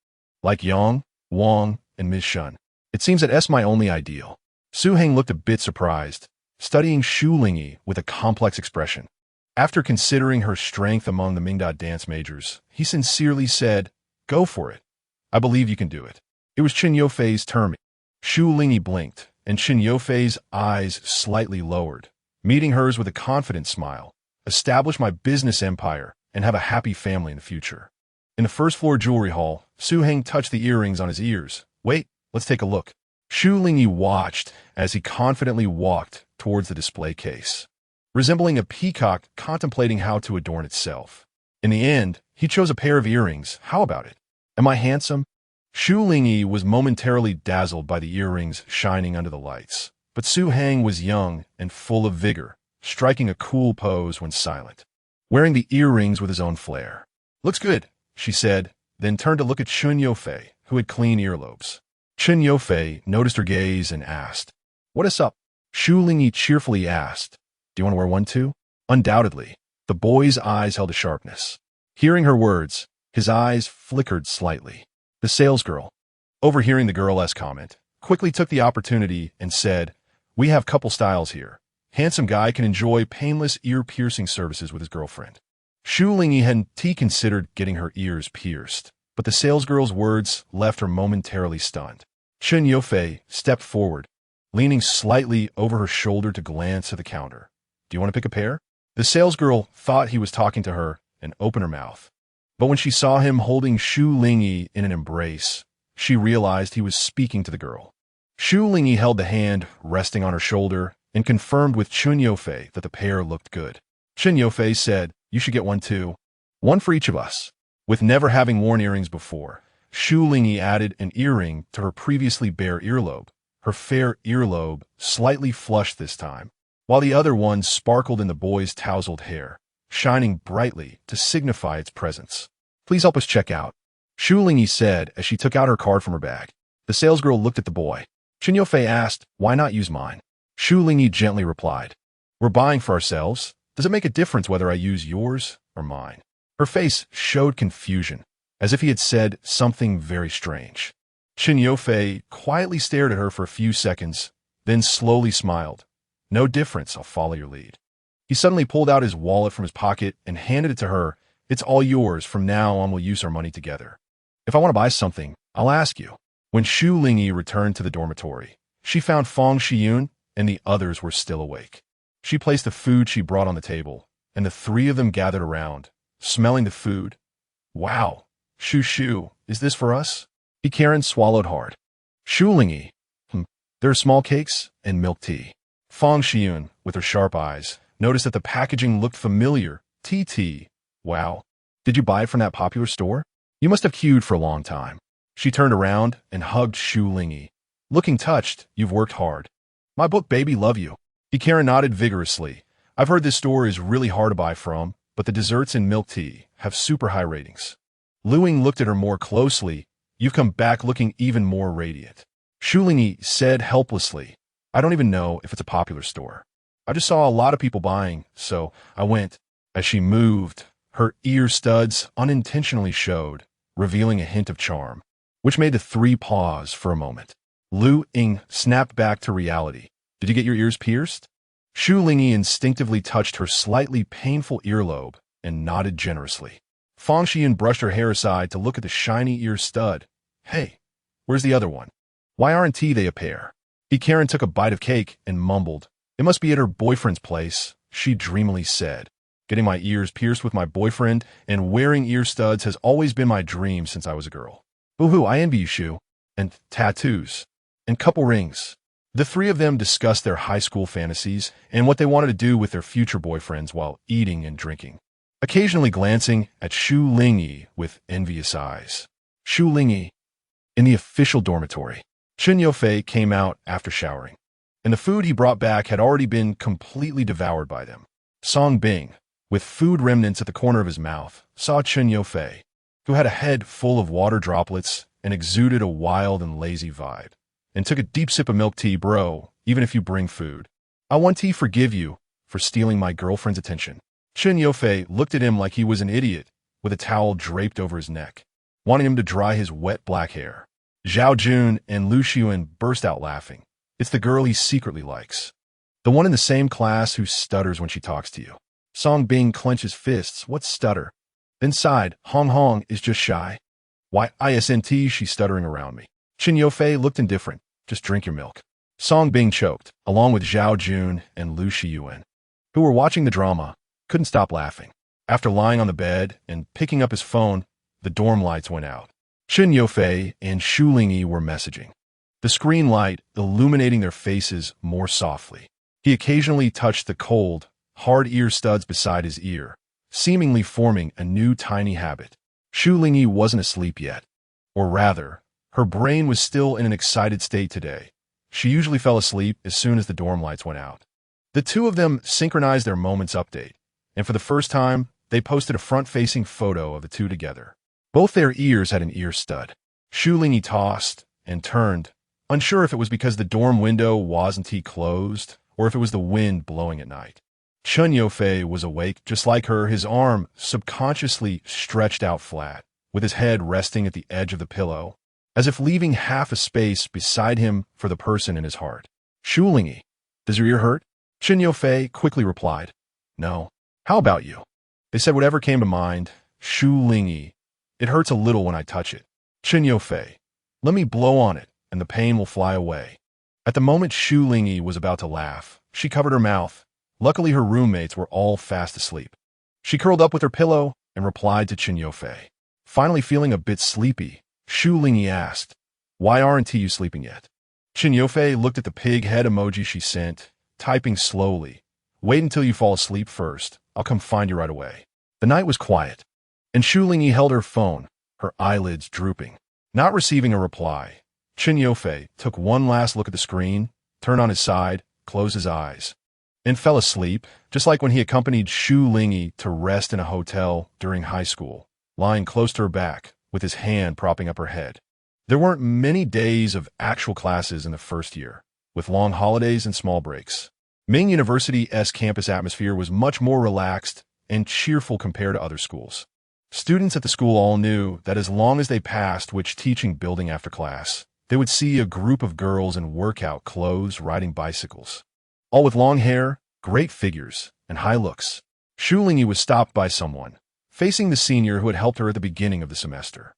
Like Yang, Wang, and Ms. Shun. It seems that S my only ideal. Su Heng looked a bit surprised, studying Shu Lingyi with a complex expression. After considering her strength among the Mingda dance majors, he sincerely said, go for it. I believe you can do it. It was Chen Yofei's turn. Shu Lingyi blinked, and Chen Yofei's eyes slightly lowered, meeting hers with a confident smile. Establish my business empire and have a happy family in the future. In the first-floor jewelry hall, Su Heng touched the earrings on his ears. Wait, let's take a look. Shu Lingyi watched as he confidently walked towards the display case, resembling a peacock contemplating how to adorn itself. In the end, he chose a pair of earrings. How about it? Am I handsome? Shu Lingyi was momentarily dazzled by the earrings shining under the lights, but Su Heng was young and full of vigor, striking a cool pose when silent, wearing the earrings with his own flair. Looks good, she said, then turned to look at Chun Yofei, who had clean earlobes. Chun Yofei noticed her gaze and asked, what is up? Shu Lingyi cheerfully asked, do you want to wear one too? Undoubtedly. The boy's eyes held a sharpness. Hearing her words, his eyes flickered slightly. The salesgirl, overhearing the girl's comment, quickly took the opportunity and said, we have couple styles here. Handsome guy can enjoy painless ear-piercing services with his girlfriend. Shu Lingyi hadn't considered getting her ears pierced, but the salesgirl's words left her momentarily stunned. Chun Yofei stepped forward, leaning slightly over her shoulder to glance at the counter. Do you want to pick a pair? The salesgirl thought he was talking to her and opened her mouth. But when she saw him holding Shu Lingyi in an embrace, she realized he was speaking to the girl. Shu Lingyi held the hand resting on her shoulder and confirmed with Chun Yofei that the pair looked good. Chun Yofei said, you should get one too. One for each of us. With never having worn earrings before, Shu Lingyi added an earring to her previously bare earlobe, her fair earlobe slightly flushed this time, while the other one sparkled in the boy's tousled hair, shining brightly to signify its presence. Please help us check out, Shu Lingyi said as she took out her card from her bag. The salesgirl looked at the boy. Chun Yofei asked, why not use mine? Shu Lingyi gently replied, we're buying for ourselves. Does it make a difference whether I use yours or mine? Her face showed confusion, as if he had said something very strange. Chun Yofei quietly stared at her for a few seconds, then slowly smiled. No difference, I'll follow your lead. He suddenly pulled out his wallet from his pocket and handed it to her. It's all yours. From now on, we'll use our money together. If I want to buy something, I'll ask you. When Shu Lingyi returned to the dormitory, she found Fang Shiyun and the others were still awake. She placed the food she brought on the table, and the three of them gathered around, smelling the food. Wow, Shu, is this for us? Karen swallowed hard. Shu Lingyi, there are small cakes and milk tea. Fang Shiyun, with her sharp eyes, noticed that the packaging looked familiar. Tea. Wow. Did you buy it from that popular store? You must have queued for a long time. She turned around and hugged Shu Lingyi. Looking touched, you've worked hard. My book, baby, love you. Karen nodded vigorously. I've heard this store is really hard to buy from, but the desserts and milk tea have super high ratings. Luing looked at her more closely. You've come back looking even more radiant. Shu Lingyi said helplessly, I don't even know if it's a popular store. I just saw a lot of people buying, so I went. As she moved, her ear studs unintentionally showed, revealing a hint of charm, which made the three pause for a moment. Lu Ying snapped back to reality. Did you get your ears pierced? Shu Lingyi instinctively touched her slightly painful earlobe and nodded generously. Fang Shiyun brushed her hair aside to look at the shiny ear stud. Hey, where's the other one? Why aren't they a pair? Karen took a bite of cake and mumbled. It must be at her boyfriend's place, she dreamily said. Getting my ears pierced with my boyfriend and wearing ear studs has always been my dream since I was a girl. Boo-hoo, I envy you, Shu. And tattoos. And couple rings. The three of them discussed their high school fantasies and what they wanted to do with their future boyfriends while eating and drinking, occasionally glancing at Shu Lingyi with envious eyes. Shu Lingyi. In the official dormitory, Chen Yufei came out after showering, and the food he brought back had already been completely devoured by them. Song Bing, with food remnants at the corner of his mouth, saw Chen Yufei, who had a head full of water droplets and exuded a wild and lazy vibe, and took a deep sip of milk tea. Bro, even if you bring food, I want to forgive you for stealing my girlfriend's attention. Chen Yufei looked at him like he was an idiot, with a towel draped over his neck, wanting him to dry his wet black hair. Zhao Jun and Lu Xiuan burst out laughing. It's the girl he secretly likes. The one in the same class who stutters when she talks to you. Song Bing clenches fists. What stutter? Then sighed. Hong Hong is just shy. Why isn't she stuttering around me? Chen Yufei looked indifferent. Just drink your milk. Song Bing choked, along with Zhao Jun and Lu Xiuan, who were watching the drama, couldn't stop laughing. After lying on the bed and picking up his phone, the dorm lights went out. Chen Yufei and Shu Lingyi were messaging, the screen light illuminating their faces more softly. He occasionally touched the cold, hard ear studs beside his ear, seemingly forming a new tiny habit. Shu Lingyi wasn't asleep yet. Or rather, her brain was still in an excited state today. She usually fell asleep as soon as the dorm lights went out. The two of them synchronized their moments update, and for the first time, they posted a front-facing photo of the two together. Both their ears had an ear stud. Shu Lingyi tossed and turned, unsure if it was because the dorm window wasn't closed or if it was the wind blowing at night. Chen Yufei was awake just like her, his arm subconsciously stretched out flat, with his head resting at the edge of the pillow, as if leaving half a space beside him for the person in his heart. Shu Lingyi, does your ear hurt? Chen Yufei quickly replied, no. How about you? They said whatever came to mind. Shu Lingyi, it hurts a little when I touch it. Chen Yufei, let me blow on it, and the pain will fly away. At the moment Shu Lingyi was about to laugh, she covered her mouth. Luckily her roommates were all fast asleep. She curled up with her pillow and replied to Chen Yufei. Finally feeling a bit sleepy, Shu Lingyi asked, why aren't you sleeping yet? Chen Yufei looked at the pig head emoji she sent, typing slowly. Wait until you fall asleep first. I'll come find you right away. The night was quiet, and Shu Lingyi held her phone, her eyelids drooping. Not receiving a reply, Chen Yufei took one last look at the screen, turned on his side, closed his eyes, and fell asleep, just like when he accompanied Shu Lingyi to rest in a hotel during high school, lying close to her back, with his hand propping up her head. There weren't many days of actual classes in the first year, with long holidays and small breaks. Ming University's campus atmosphere was much more relaxed and cheerful compared to other schools. Students at the school all knew that as long as they passed which teaching building after class, they would see a group of girls in workout clothes riding bicycles, all with long hair, great figures, and high looks. Shu Lingyi was stopped by someone, facing the senior who had helped her at the beginning of the semester.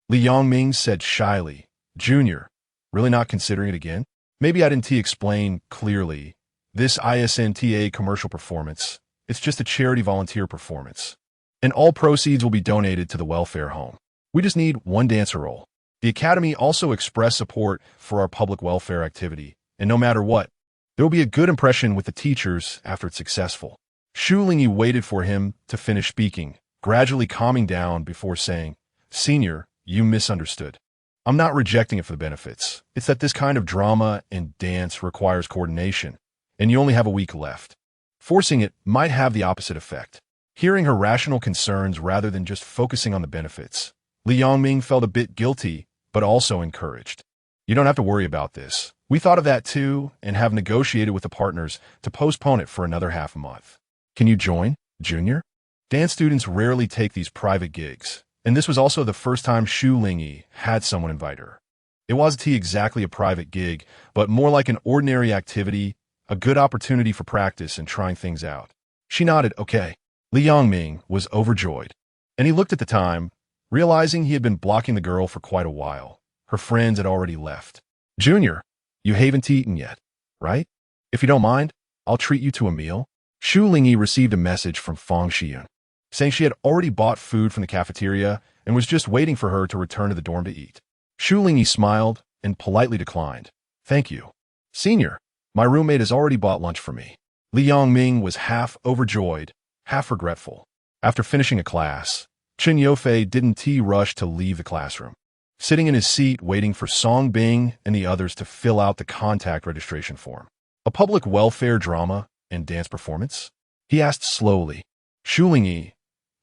Li Yongming said shyly, Junior, really not considering it again? Maybe I didn't explain clearly. This isn't a commercial performance. It's just a charity volunteer performance. And all proceeds will be donated to the welfare home. We just need one dancer role. The Academy also expressed support for our public welfare activity, and no matter what, there will be a good impression with the teachers after it's successful. Shu Lingyi waited for him to finish speaking, gradually calming down before saying, Senior, you misunderstood. I'm not rejecting it for the benefits. It's that this kind of drama and dance requires coordination, and you only have a week left. Forcing it might have the opposite effect. Hearing her rational concerns rather than just focusing on the benefits, Li Yongming felt a bit guilty, but also encouraged. You don't have to worry about this. We thought of that too and have negotiated with the partners to postpone it for another half a month. Can you join, Junior? Dance students rarely take these private gigs, and this was also the first time Shu Lingyi had someone invite her. It wasn't exactly a private gig, but more like an ordinary activity, a good opportunity for practice and trying things out. She nodded, okay. Li Yongming was overjoyed, and he looked at the time, realizing he had been blocking the girl for quite a while. Her friends had already left. Junior, you haven't eaten yet, right? If you don't mind, I'll treat you to a meal. Shu Lingyi received a message from Fang Xian, saying she had already bought food from the cafeteria and was just waiting for her to return to the dorm to eat. Shu Lingyi smiled and politely declined. Thank you. Senior, my roommate has already bought lunch for me. Li Yongming was half overjoyed, half regretful. After finishing a class, Chen Yofei didn't rush to leave the classroom. Sitting in his seat waiting for Song Bing and the others to fill out the contact registration form. A public welfare drama and dance performance? He asked slowly. Shu Lingyi.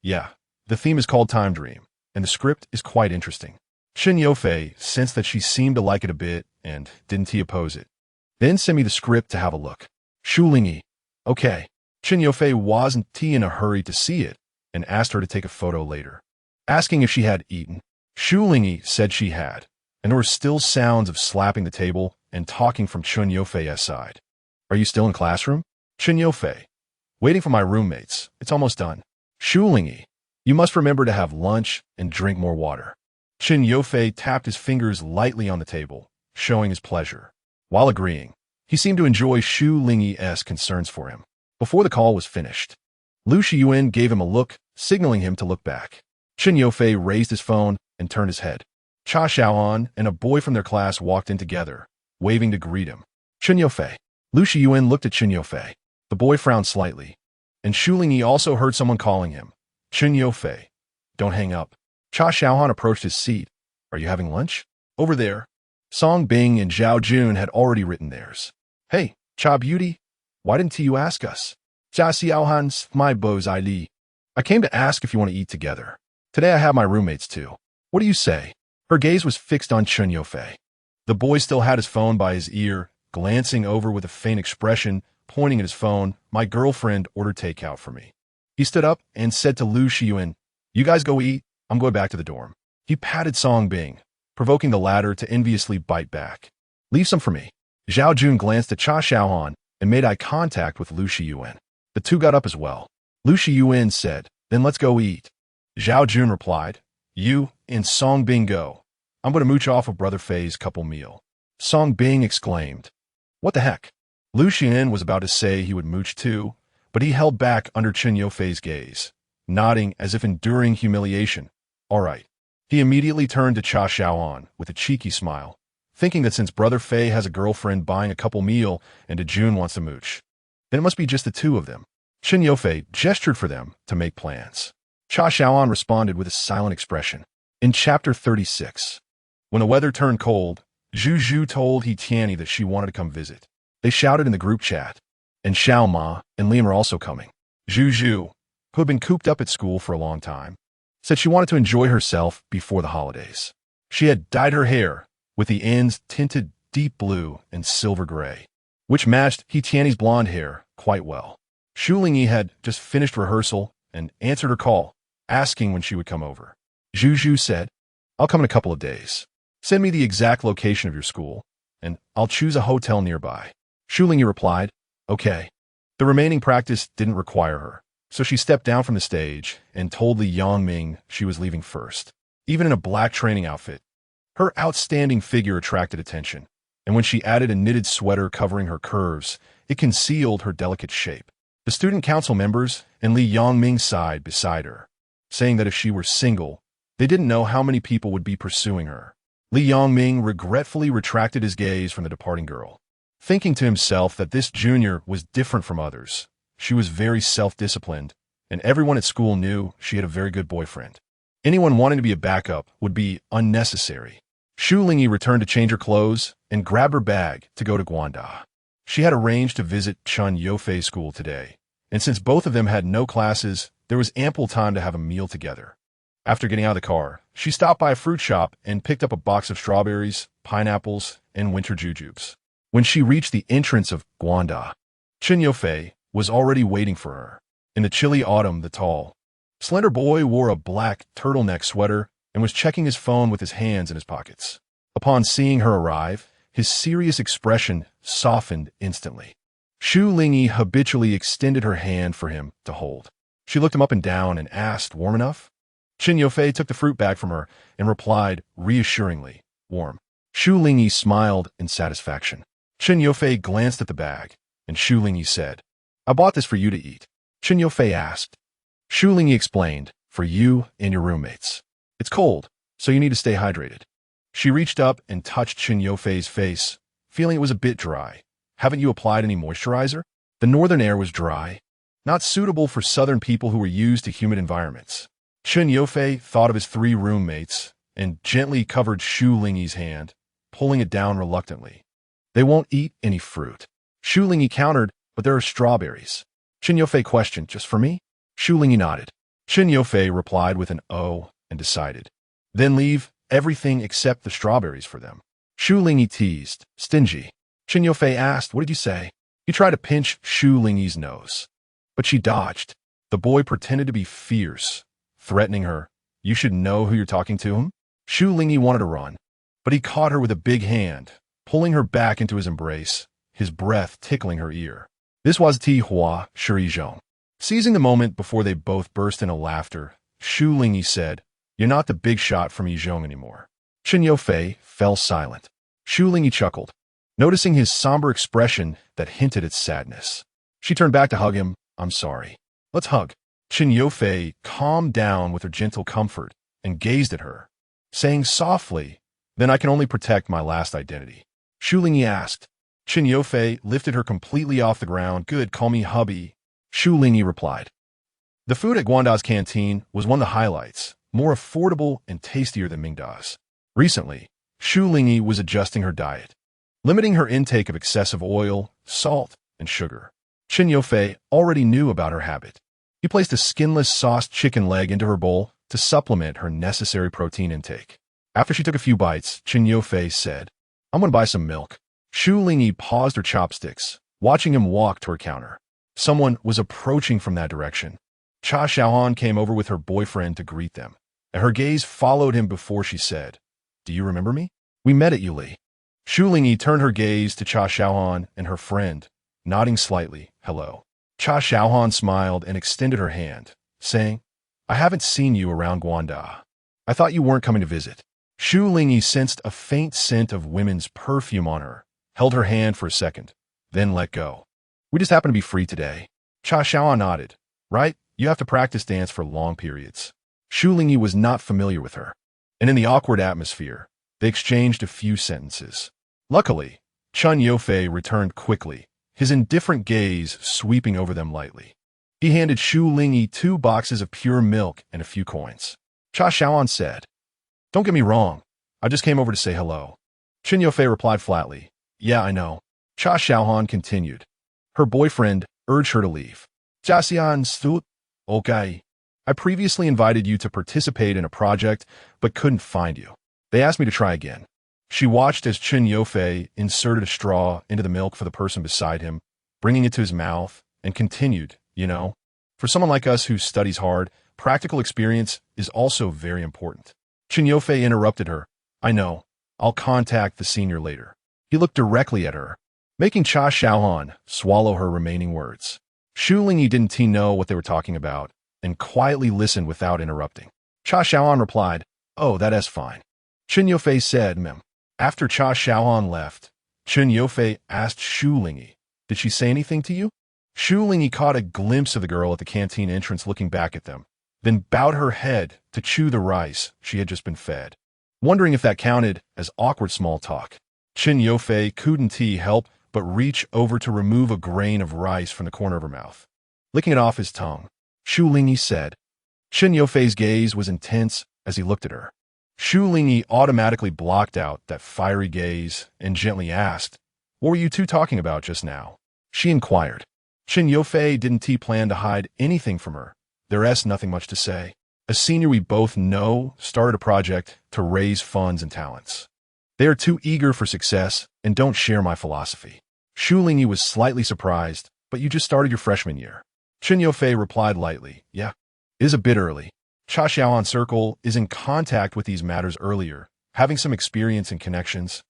Yeah, the theme is called Time Dream, and the script is quite interesting. Chen Yofei sensed that she seemed to like it a bit and didn't oppose it. Then send me the script to have a look. Shu Lingyi. Okay. Chen Yofei wasn't in a hurry to see it and asked her to take a photo later. Asking if she had eaten, Shu Lingyi said she had, and there were still sounds of slapping the table and talking from Chen Yofei's side. Are you still in classroom? Chen Yofei. Waiting for my roommates. It's almost done. Shu Lingyi. You must remember to have lunch and drink more water. Chen Yofei tapped his fingers lightly on the table, showing his pleasure. While agreeing, he seemed to enjoy Shu Lingyi's concerns for him. Before the call was finished, Lu Shiyuan gave him a look, signaling him to look back. Chen Yofei raised his phone and turned his head. Cha Xiaohan and a boy from their class walked in together, waving to greet him. Chen Yofei. Lu Shiyuan looked at Chen Yofei. The boy frowned slightly, and Shu Lingyi also heard someone calling him. Chen Yofei. Don't hang up. Cha Xiaohan approached his seat. Are you having lunch? Over there. Song Bing and Zhao Jun had already written theirs. Hey, Cha Beauty, why didn't you ask us? Cha Xiaohan's my beaux Li. I came to ask if you want to eat together. Today I have my roommates too. What do you say? Her gaze was fixed on Chen Yofei. The boy still had his phone by his ear, glancing over with a faint expression, pointing at his phone. My girlfriend ordered takeout for me. He stood up and said to Lu Shiyuan, you guys go eat, I'm going back to the dorm. He patted Song Bing, provoking the latter to enviously bite back. Leave some for me. Zhao Jun glanced at Cha Xiaohan and made eye contact with Lu Shiyuan. The two got up as well. Lu Shiyuan said, then let's go eat. Zhao Jun replied, you and Song Bing go. I'm going to mooch off of Brother Fei's couple meal. Song Bing exclaimed, what the heck? Lu Xian was about to say he would mooch too, but he held back under Chen Yofei's gaze, nodding as if enduring humiliation. All right. He immediately turned to Cha Xiaohan with a cheeky smile, thinking that since Brother Fei has a girlfriend buying a couple meal and Jun wants to mooch, then it must be just the two of them. Chen Yofei gestured for them to make plans. Cha Xiaohan responded with a silent expression. In Chapter 36, when the weather turned cold, Zhu Zhu told He Tianyi that she wanted to come visit. They shouted in the group chat, and Xiao Ma and Liam are also coming. Zhu Zhu, who had been cooped up at school for a long time, said she wanted to enjoy herself before the holidays. She had dyed her hair, with the ends tinted deep blue and silver gray, which matched He Tianyi's blonde hair quite well. Shu Lingyi had just finished rehearsal and answered her call, asking when she would come over. Zhu Zhu said, I'll come in a couple of days. Send me the exact location of your school, and I'll choose a hotel nearby. Shu Lingyi replied, okay. The remaining practice didn't require her, so she stepped down from the stage and told Li Yongming she was leaving first. Even in a black training outfit, her outstanding figure attracted attention, and when she added a knitted sweater covering her curves, it concealed her delicate shape. The student council members and Li Yongming sighed beside her, saying that if she were single, they didn't know how many people would be pursuing her. Li Yongming regretfully retracted his gaze from the departing girl, thinking to himself that this junior was different from others. She was very self-disciplined, and everyone at school knew she had a very good boyfriend. Anyone wanting to be a backup would be unnecessary. Shu Lingyi returned to change her clothes and grabbed her bag to go to Guanda. She had arranged to visit Chen Yofei's school today, and since both of them had no classes, there was ample time to have a meal together. After getting out of the car, she stopped by a fruit shop and picked up a box of strawberries, pineapples, and winter jujubes. When she reached the entrance of Guanda, Chen Yofei was already waiting for her. In the chilly autumn, the tall, slender boy wore a black turtleneck sweater and was checking his phone with his hands in his pockets. Upon seeing her arrive, his serious expression softened instantly. Shu Lingyi habitually extended her hand for him to hold. She looked him up and down and asked, warm enough? Chen Yofei took the fruit bag from her and replied reassuringly, warm. Shu Lingyi smiled in satisfaction. Chen Yofei glanced at the bag, and Shu Lingyi said, I bought this for you to eat. Chen Yofei asked. Shu Lingyi explained, for you and your roommates. It's cold, so you need to stay hydrated. She reached up and touched Chen Yofei's face, feeling it was a bit dry. Haven't you applied any moisturizer? The northern air was dry, not suitable for southern people who were used to humid environments. Chen Yofei thought of his 3 roommates and gently covered Shu Lingyi's hand, pulling it down reluctantly. They won't eat any fruit. Shu Lingyi countered, but there are strawberries. Chen Yofei questioned, just for me? Shu Lingyi nodded. Chen Yofei replied with an "oh" and decided. Then leave everything except the strawberries for them. Shu Lingyi teased, stingy. Chen Yofei asked, what did you say? He tried to pinch Shu Lingyi's nose, but she dodged. The boy pretended to be fierce, threatening her. You should know who you're talking to him? Shu Lingyi wanted to run, but he caught her with a big hand, pulling her back into his embrace, his breath tickling her ear. This was Ti Hua Shirizhong. Seizing the moment before they both burst into laughter, Shu Lingyi said, You're not the big shot from Yizhong anymore. Chen Yofei fell silent. Shu Lingyi chuckled, noticing his somber expression that hinted at sadness. She turned back to hug him. I'm sorry. Let's hug. Chen Yofei calmed down with her gentle comfort and gazed at her, saying softly, Then I can only protect my last identity. Shu Lingyi asked. Chen Yofei lifted her completely off the ground. Good, call me hubby. Shu Lingyi replied. The food at Guanda's canteen was one of the highlights, more affordable and tastier than Mingda's. Recently, Shu Lingyi was adjusting her diet, limiting her intake of excessive oil, salt, and sugar. Chen Yofei already knew about her habit. He placed a skinless sauced chicken leg into her bowl to supplement her necessary protein intake. After she took a few bites, Chen Yofei said, I'm going to buy some milk. Shu Lingyi paused her chopsticks, watching him walk to her counter. Someone was approaching from that direction. Cha Xiaohan came over with her boyfriend to greet them, and her gaze followed him before she said, Do you remember me? We met at Yuli. Shu Lingyi turned her gaze to Cha Xiaohan and her friend, nodding slightly, hello. Cha Xiaohan smiled and extended her hand, saying, I haven't seen you around Guanda. I thought you weren't coming to visit. Shu Lingyi sensed a faint scent of women's perfume on her, held her hand for a second, then let go. We just happen to be free today. Cha Xiaohan nodded. Right? You have to practice dance for long periods. Shu Lingyi was not familiar with her, and in the awkward atmosphere, they exchanged a few sentences. Luckily, Chen Yofei returned quickly, his indifferent gaze sweeping over them lightly. He handed Shu Lingyi 2 boxes of pure milk and a few coins. Cha Xiaohan said, Don't get me wrong, I just came over to say hello. Chen Yofei replied flatly, Yeah, I know. Cha Xiaohan continued. Her boyfriend urged her to leave. Jiaxian Stu, okay. I previously invited you to participate in a project, but couldn't find you. They asked me to try again. She watched as Chen Yofei inserted a straw into the milk for the person beside him, bringing it to his mouth, and continued, for someone like us who studies hard, practical experience is also very important. Chen Yofei interrupted her. I know. I'll contact the senior later. He looked directly at her, making Cha Xiaohan swallow her remaining words. Shu Lingyi didn't know what they were talking about, and quietly listened without interrupting. Cha Xiaohan replied, Oh, that's fine. Chen Yofei said, Mem. After Cha Xiaohan left, Chen Yofei asked Shu Lingyi, Did she say anything to you? Shu Lingyi caught a glimpse of the girl at the canteen entrance looking back at them, then bowed her head to chew the rice she had just been fed, wondering if that counted as awkward small talk. Chen Yofei couldn't help but reach over to remove a grain of rice from the corner of her mouth. Licking it off his tongue, Shu Lingyi said. Chen Yofei's gaze was intense as he looked at her. Shu Lingyi automatically blocked out that fiery gaze and gently asked, What were you two talking about just now? She inquired. Chen Yofei didn't plan to hide anything from her. There's nothing much to say. A senior we both know started a project to raise funds and talents. They are too eager for success and don't share my philosophy. Shu Lingyi was slightly surprised, but you just started your freshman year. Chen Yofei replied lightly, Yeah, it is a bit early. Cha Xiaohan Circle is in contact with these matters earlier, having some experience and connections,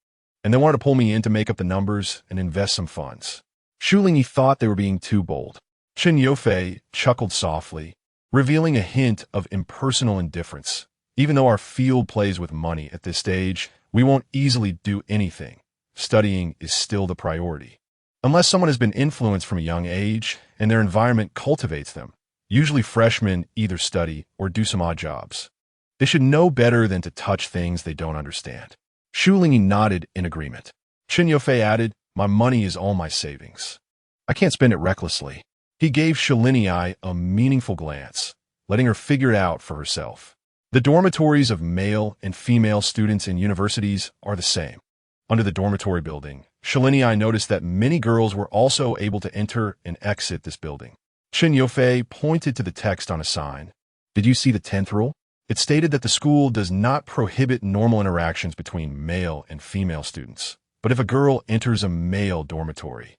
and they wanted to pull me in to make up the numbers and invest some funds. Shu Lingyi thought they were being too bold. Chen Yofei chuckled softly, revealing a hint of impersonal indifference. Even though our field plays with money at this stage, we won't easily do anything. Studying is still the priority. Unless someone has been influenced from a young age and their environment cultivates them, usually freshmen either study or do some odd jobs. They should know better than to touch things they don't understand. Shu Lingyi nodded in agreement. Chen Yufei added, my money is all my savings. I can't spend it recklessly. He gave Shu Lingyi a meaningful glance, letting her figure it out for herself. The dormitories of male and female students in universities are the same. Under the dormitory building, Shu Lingyi noticed that many girls were also able to enter and exit this building. Chen Yufei pointed to the text on a sign. Did you see the 10th rule? It stated that the school does not prohibit normal interactions between male and female students. But if a girl enters a male dormitory,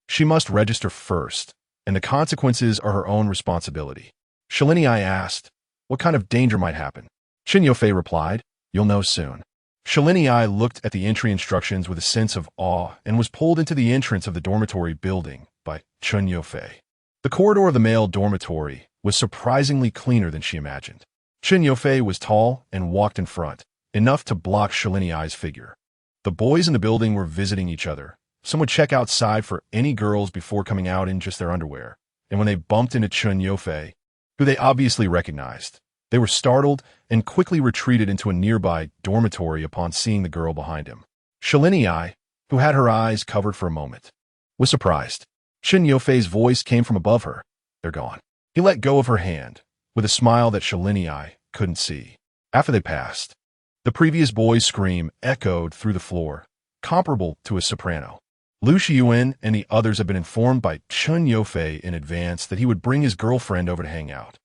she must register first, and the consequences are her own responsibility. Shu Lingyi asked, what kind of danger might happen? Chen Yufei replied, you'll know soon. Shu Lingyi looked at the entry instructions with a sense of awe and was pulled into the entrance of the dormitory building by Chen Yufei. The corridor of the male dormitory was surprisingly cleaner than she imagined. Chen Yufei was tall and walked in front, enough to block Shu Lingyi's figure. The boys in the building were visiting each other. Some would check outside for any girls before coming out in just their underwear. And when they bumped into Chen Yufei, who they obviously recognized, they were startled and quickly retreated into a nearby dormitory upon seeing the girl behind him. Shu Lingyi, who had her eyes covered for a moment, was surprised. Chen Yufei's voice came from above her. They're gone. He let go of her hand, with a smile that Shu Lingyi couldn't see. After they passed, the previous boy's scream echoed through the floor, comparable to a soprano. Lu Xiyuan and the others had been informed by Chen Yufei in advance that he would bring his girlfriend over to hang out.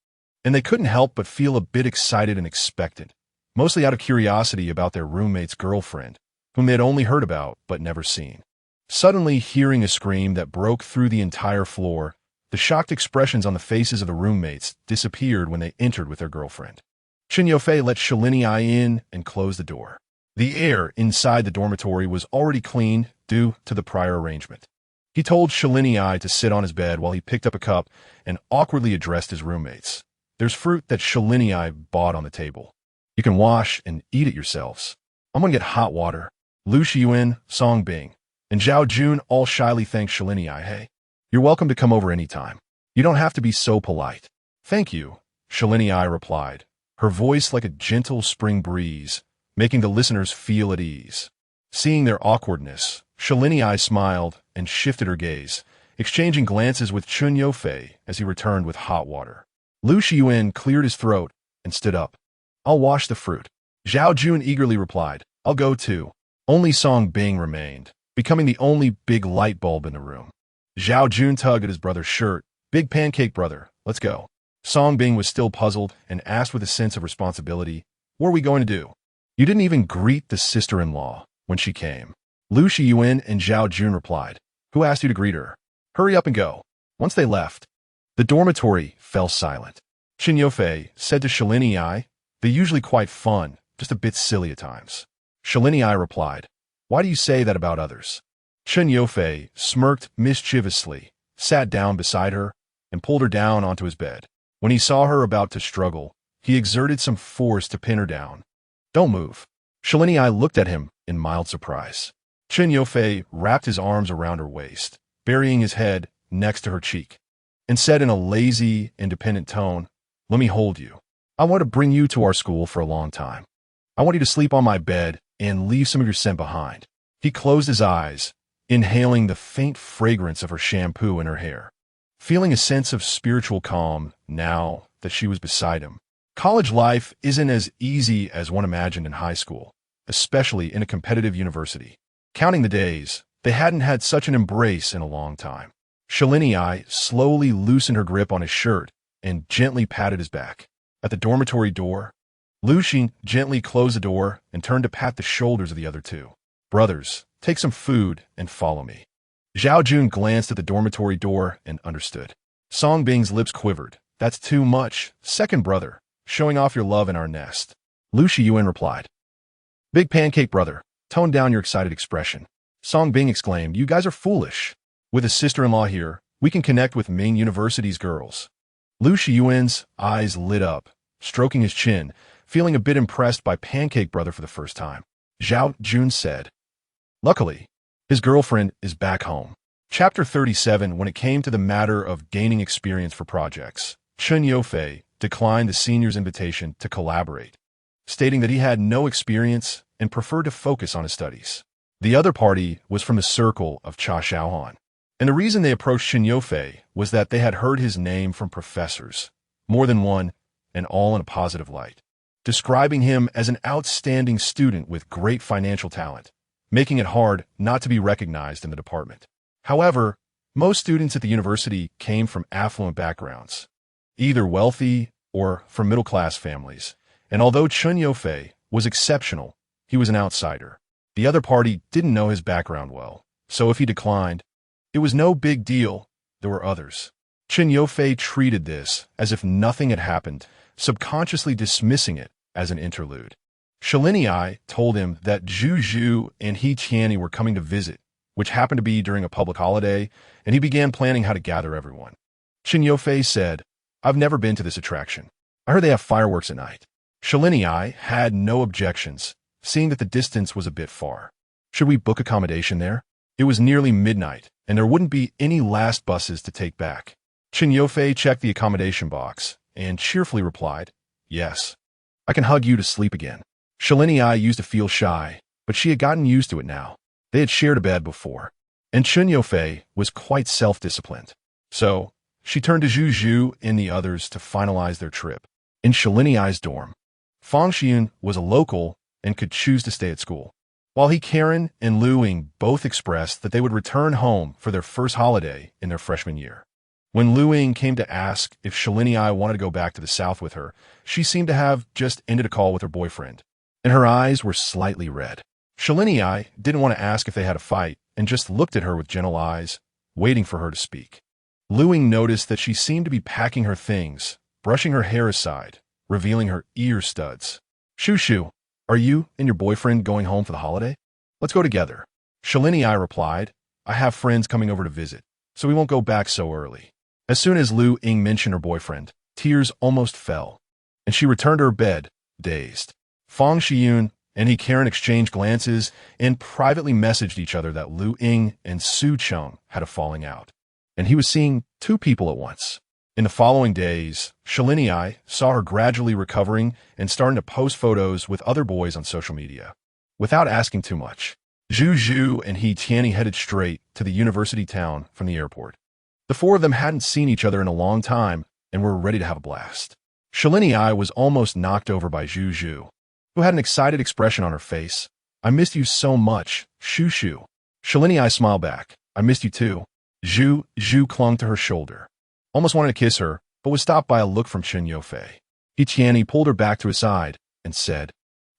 And they couldn't help but feel a bit excited and expectant, mostly out of curiosity about their roommate's girlfriend, whom they had only heard about but never seen. Suddenly hearing a scream that broke through the entire floor, the shocked expressions on the faces of the roommates disappeared when they entered with their girlfriend. Chen Yufei let Shu Lingyi in and closed the door. The air inside the dormitory was already clean due to the prior arrangement. He told Shu Lingyi to sit on his bed while he picked up a cup and awkwardly addressed his roommates. There's fruit that Shu Lingyi bought on the table. You can wash and eat it yourselves. I'm going to get hot water. Lu Xiyuan, Song Bing, and Zhao Jun all shyly thanked Shu Lingyi. Hey, you're welcome to come over anytime. You don't have to be so polite. Thank you, Shu Lingyi replied, her voice like a gentle spring breeze, making the listeners feel at ease. Seeing their awkwardness, Shu Lingyi smiled and shifted her gaze, exchanging glances with Chen Yufei as he returned with hot water. Lu Xiyuan cleared his throat and stood up. I'll wash the fruit. Zhao Jun eagerly replied, I'll go too. Only Song Bing remained, becoming the only big light bulb in the room. Zhao Jun tugged at his brother's shirt. Big pancake brother, let's go. Song Bing was still puzzled and asked with a sense of responsibility, what are we going to do? You didn't even greet the sister-in-law when she came. Lu Xiyuan and Zhao Jun replied, who asked you to greet her? Hurry up and go. Once they left, the dormitory fell silent. Chen Yufei said to Shu Lingyi, they're usually quite fun, just a bit silly at times. Shu Lingyi replied, why do you say that about others? Chen Yufei smirked mischievously, sat down beside her, and pulled her down onto his bed. When he saw her about to struggle, he exerted some force to pin her down. Don't move. Shu Lingyi looked at him in mild surprise. Chen Yufei wrapped his arms around her waist, burying his head next to her cheek, and said in a lazy, independent tone, let me hold you. I want to bring you to our school for a long time. I want you to sleep on my bed and leave some of your scent behind. He closed his eyes, inhaling the faint fragrance of her shampoo in her hair, feeling a sense of spiritual calm now that she was beside him. College life isn't as easy as one imagined in high school, especially in a competitive university. Counting the days, they hadn't had such an embrace in a long time. Shu Lingyi slowly loosened her grip on his shirt and gently patted his back. At the dormitory door, Lu Xing gently closed the door and turned to pat the shoulders of the other two. Brothers, take some food and follow me. Zhao Jun glanced at the dormitory door and understood. Song Bing's lips quivered. That's too much, second brother, showing off your love in our nest. Lu Xiyuan replied. Big pancake brother, tone down your excited expression. Song Bing exclaimed, you guys are foolish. With a sister-in-law here, we can connect with Ming University's girls. Lu Xiyuan's eyes lit up, stroking his chin, feeling a bit impressed by Pancake Brother for the first time. Zhao Jun said, luckily, his girlfriend is back home. Chapter 37. When it came to the matter of gaining experience for projects, Chen Yufei declined the senior's invitation to collaborate, stating that he had no experience and preferred to focus on his studies. The other party was from the circle of Cha Xiaohan. And the reason they approached Chen Yufei was that they had heard his name from professors, more than one, and all in a positive light, describing him as an outstanding student with great financial talent, making it hard not to be recognized in the department. However, most students at the university came from affluent backgrounds, either wealthy or from middle-class families, and although Chen Yufei was exceptional, he was an outsider. The other party didn't know his background well, so if he declined, it was no big deal. There were others. Chen Yufei treated this as if nothing had happened, subconsciously dismissing it as an interlude. Shu Lingyi told him that Zhu Zhu and He Tianyi were coming to visit, which happened to be during a public holiday, and he began planning how to gather everyone. Chen Yufei said, "I've never been to this attraction. I heard they have fireworks at night." Shu Lingyi had no objections, seeing that the distance was a bit far. "Should we book accommodation there?" It was nearly midnight, and there wouldn't be any last buses to take back. Chen Yufei checked the accommodation box and cheerfully replied, "Yes. I can hug you to sleep again." Shu Lingyi used to feel shy, but she had gotten used to it now. They had shared a bed before, and Chen Yufei was quite self-disciplined. So, she turned to Zhu Zhu and the others to finalize their trip. In Shu Lingyi's dorm, Fang Xian was a local and could choose to stay at school, while Karen and Lu Ying both expressed that they would return home for their first holiday in their freshman year. When Lu Ying came to ask if Shu Lingyi wanted to go back to the south with her, she seemed to have just ended a call with her boyfriend, and her eyes were slightly red. Shu Lingyi didn't want to ask if they had a fight and just looked at her with gentle eyes, waiting for her to speak. Lu Ying noticed that she seemed to be packing her things, brushing her hair aside, revealing her ear studs. Shu, are you and your boyfriend going home for the holiday? Let's go together." Shu Lingyi replied, "I have friends coming over to visit, so we won't go back so early." As soon as Lu Ying mentioned her boyfriend, tears almost fell, and she returned to her bed, dazed. Fang Xian and Karen exchanged glances and privately messaged each other that Lu Ying and Su Cheng had a falling out, and he was seeing two people at once. In the following days, Shu Lingyi saw her gradually recovering and starting to post photos with other boys on social media. Without asking too much, Zhu Zhu and He Tianyi headed straight to the university town from the airport. The four of them hadn't seen each other in a long time and were ready to have a blast. Shu Lingyi was almost knocked over by Zhu Zhu, who had an excited expression on her face. "I missed you so much, Shu." Shu Lingyi smiled back. "I missed you too." Zhu Zhu clung to her shoulder, almost wanted to kiss her, but was stopped by a look from Chen Yufei. He Tianyi pulled her back to his side and said,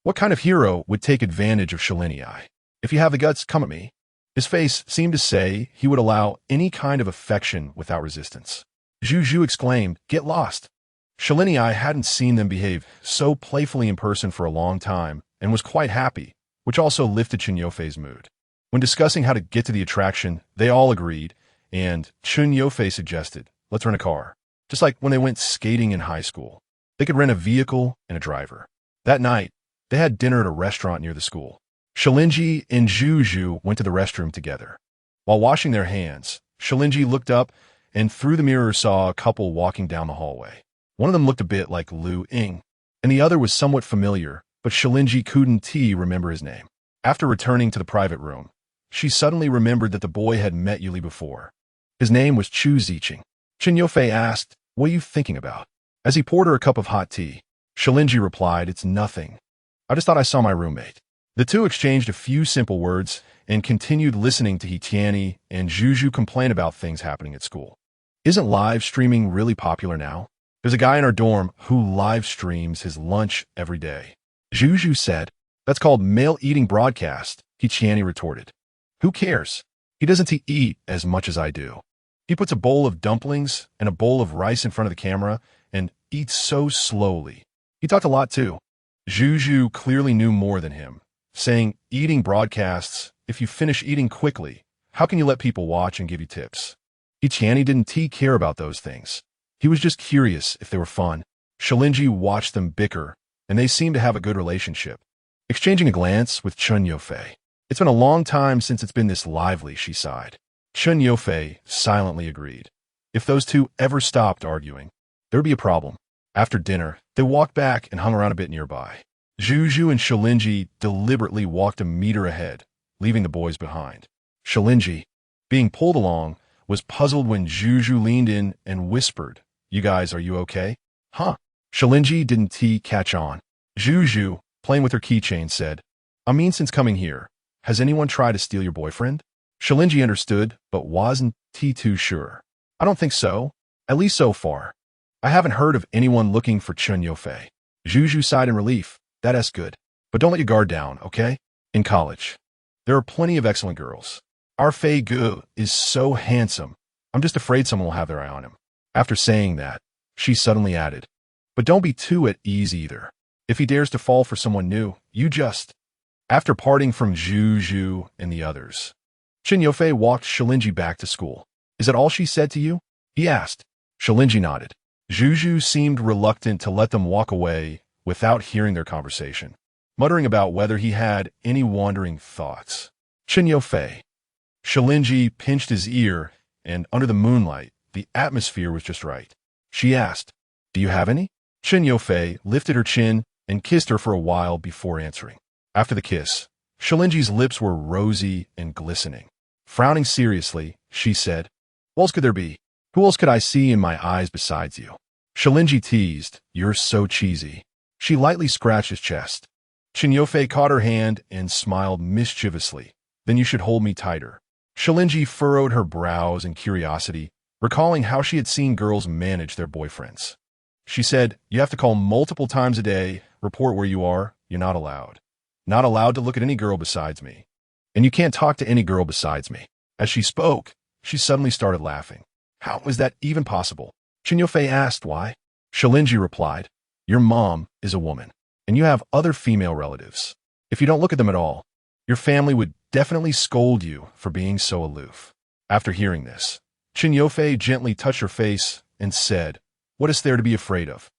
"What kind of hero would take advantage of Shu Lingyi? If you have the guts, come at me." His face seemed to say he would allow any kind of affection without resistance. Zhu Zhu exclaimed, "Get lost." Shu Lingyi hadn't seen them behave so playfully in person for a long time and was quite happy, which also lifted Chen Yufei's mood. When discussing how to get to the attraction, they all agreed, and Chen Yufei suggested, "Let's rent a car." Just like when they went skating in high school. They could rent a vehicle and a driver. That night, they had dinner at a restaurant near the school. Shu Lingyi and Zhu Zhu went to the restroom together. While washing their hands, Shu Lingyi looked up and through the mirror saw a couple walking down the hallway. One of them looked a bit like Lu Ying, and the other was somewhat familiar, but Shu Lingyi couldn't remember his name. After returning to the private room, she suddenly remembered that the boy had met Yuli before. His name was Chu Ziqing. Chen Yufei asked, "What are you thinking about?" As he poured her a cup of hot tea, Shu Lingyi replied, "It's nothing. I just thought I saw my roommate." The two exchanged a few simple words and continued listening to He Tianyi and Zhu Zhu complain about things happening at school. "Isn't live streaming really popular now? There's a guy in our dorm who live streams his lunch every day." Zhu Zhu said, "That's called male-eating broadcast," He Tianyi retorted. "Who cares? He doesn't eat as much as I do. He puts a bowl of dumplings and a bowl of rice in front of the camera and eats so slowly. He talked a lot too." Zhu Zhu clearly knew more than him, saying, "Eating broadcasts, if you finish eating quickly, how can you let people watch and give you tips?" He Tianyi didn't care about those things. He was just curious if they were fun. Shu Lingyi watched them bicker, and they seemed to have a good relationship. Exchanging a glance with Chen Yufei. "It's been a long time since it's been this lively," she sighed. Chen Yufei silently agreed. If those two ever stopped arguing, there would be a problem. After dinner, they walked back and hung around a bit nearby. Zhu Zhu and Shu Lingyi deliberately walked a meter ahead, leaving the boys behind. Shu Lingyi, being pulled along, was puzzled when Zhu leaned in and whispered, "You guys, are you okay?" "Huh?" Shu Lingyi didn't catch on. Zhu, playing with her keychain, said, "I mean, since coming here, has anyone tried to steal your boyfriend?" Shu Lingyi understood, but wasn't too sure. "I don't think so. At least so far. I haven't heard of anyone looking for Chun Yofei." Zhu sighed in relief. "That's good. But don't let your guard down, okay? In college, there are plenty of excellent girls. Our Fei Gu is so handsome. I'm just afraid someone will have their eye on him." After saying that, she suddenly added, "But don't be too at ease either. If he dares to fall for someone new, you just..." After parting from Zhu and the others, Chun Yofei walked Shu Lingyi back to school. "Is that all she said to you?" he asked. Shu Lingyi nodded. Zhu seemed reluctant to let them walk away without hearing their conversation, muttering about whether he had any wandering thoughts. Chun Yofei. Shu Lingyi pinched his ear, and under the moonlight, the atmosphere was just right. She asked, "Do you have any?" Chun Yofei lifted her chin and kissed her for a while before answering. After the kiss, Shu Lingyi's lips were rosy and glistening. Frowning seriously, she said, "What else could there be? Who else could I see in my eyes besides you?" Shu Lingyi teased, "You're so cheesy." She lightly scratched his chest. Chun Yofei caught her hand and smiled mischievously. "Then you should hold me tighter." Shu Lingyi furrowed her brows in curiosity, recalling how she had seen girls manage their boyfriends. She said, "You have to call multiple times a day, report where you are. You're not allowed. Not allowed to look at any girl besides me. And you can't talk to any girl besides me." As she spoke, she suddenly started laughing. "How was that even possible?" Chun Yofei asked why. Shu Lingyi replied, "Your mom is a woman, and you have other female relatives. If you don't look at them at all, your family would definitely scold you for being so aloof." After hearing this, Chun Yofei gently touched her face and said, "What is there to be afraid of?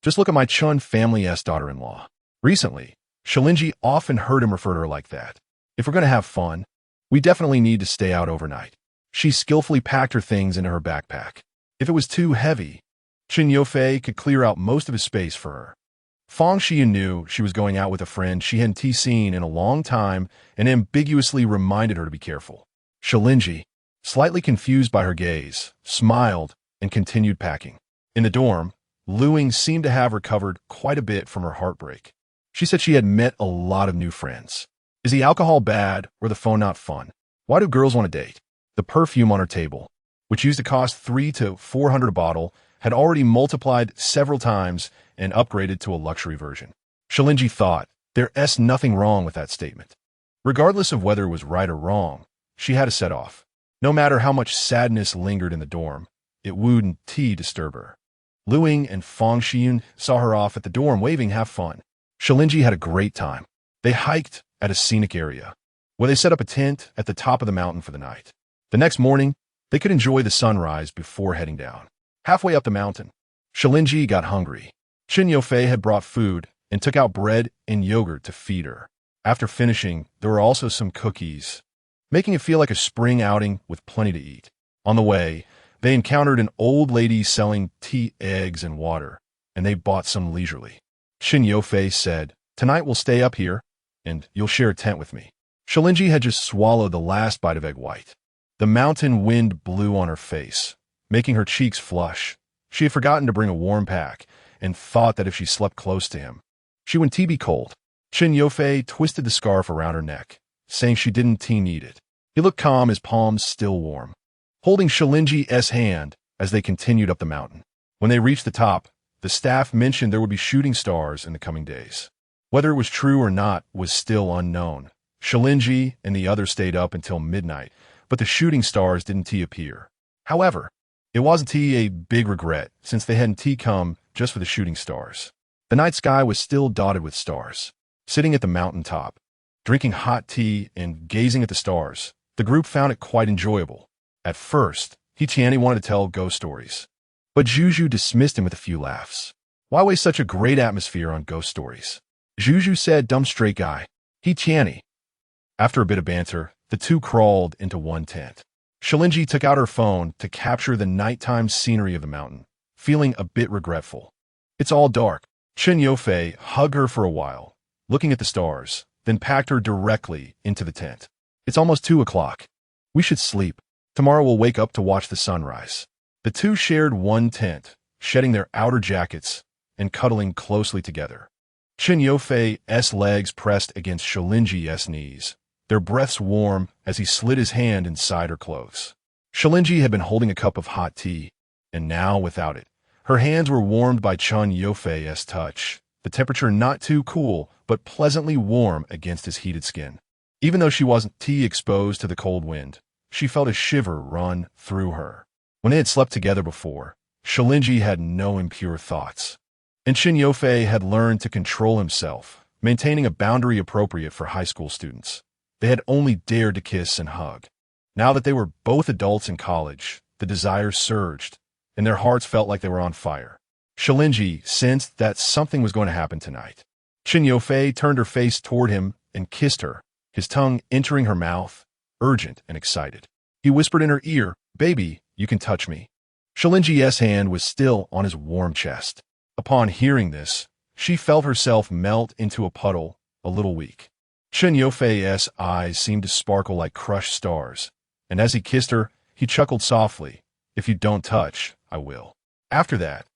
Just look at my Chun family's daughter-in-law." Recently, Shu Lingyi often heard him refer to her like that. "If we're going to have fun, we definitely need to stay out overnight." She skillfully packed her things into her backpack. If it was too heavy, Chun Yofei could clear out most of his space for her. Fang Xian knew she was going out with a friend she hadn't seen in a long time and ambiguously reminded her to be careful. Shu Lingyi, slightly confused by her gaze, smiled and continued packing. In the dorm, Luing seemed to have recovered quite a bit from her heartbreak. She said she had met a lot of new friends. Is the alcohol bad or the phone not fun? Why do girls want to date? The perfume on her table, which used to cost $300 to $400 a bottle, had already multiplied several times and upgraded to a luxury version. Shu Lingyi thought, there's nothing wrong with that statement. Regardless of whether it was right or wrong, she had to set off. No matter how much sadness lingered in the dorm, it wouldn't disturb her. Luing and Fang Xian saw her off at the dorm waving "have fun." Shu Lingyi had a great time. They hiked at a scenic area, where they set up a tent at the top of the mountain for the night. The next morning, they could enjoy the sunrise before heading down. Halfway up the mountain, Shu Lingyi got hungry. Chun Yofei had brought food and took out bread and yogurt to feed her. After finishing, there were also some cookies, making it feel like a spring outing with plenty to eat. On the way, they encountered an old lady selling tea, eggs, and water, and they bought some leisurely. Chun Yofei said, "Tonight we'll stay up here, and you'll share a tent with me." Shu Lingyi had just swallowed the last bite of egg white. The mountain wind blew on her face, making her cheeks flush. She had forgotten to bring a warm pack, and thought that if she slept close to him, she would be cold. Chun Yofei twisted the scarf around her neck, saying she didn't need it. He looked calm, his palms still warm, holding Shu Lingyi's hand as they continued up the mountain. When they reached the top, the staff mentioned there would be shooting stars in the coming days. Whether it was true or not was still unknown. Shu Lingyi and the others stayed up until midnight, but the shooting stars didn't appear. However, it wasn't a big regret, since they hadn't come just for the shooting stars. The night sky was still dotted with stars. Sitting at the mountain top, drinking hot tea and gazing at the stars, the group found it quite enjoyable. At first, Tiani wanted to tell ghost stories, but Zhu dismissed him with a few laughs. Why waste such a great atmosphere on ghost stories? Zhu said, "Dumb straight guy." Tiani. After a bit of banter, the two crawled into one tent. Shu Lingyi took out her phone to capture the nighttime scenery of the mountain, feeling a bit regretful. It's all dark. Chun Yofei hugged her for a while, looking at the stars, then packed her directly into the tent. It's almost 2 o'clock. We should sleep. Tomorrow we'll wake up to watch the sunrise. The two shared one tent, shedding their outer jackets and cuddling closely together. Chen Yofei's legs pressed against Shu Lingyi's knees, their breaths warm as he slid his hand inside her clothes. Shu Lingyi had been holding a cup of hot tea, and now, without it, her hands were warmed by Chen Yofei's touch, the temperature not too cool, but pleasantly warm against his heated skin. Even though she wasn't exposed to the cold wind, she felt a shiver run through her. When they had slept together before, Shu Lingyi had no impure thoughts, and Chen Yofei had learned to control himself, maintaining a boundary appropriate for high school students. They had only dared to kiss and hug. Now that they were both adults in college, the desire surged, and their hearts felt like they were on fire. Shu Lingyi sensed that something was going to happen tonight. Chen Yofei turned her face toward him and kissed her, his tongue entering her mouth, urgent and excited. He whispered in her ear, "Baby, you can touch me." Shu Lingyi's hand was still on his warm chest. Upon hearing this, she felt herself melt into a puddle, a little weak. Chen Yofei's eyes seemed to sparkle like crushed stars, and as he kissed her, he chuckled softly, "If you don't touch, I will." After that,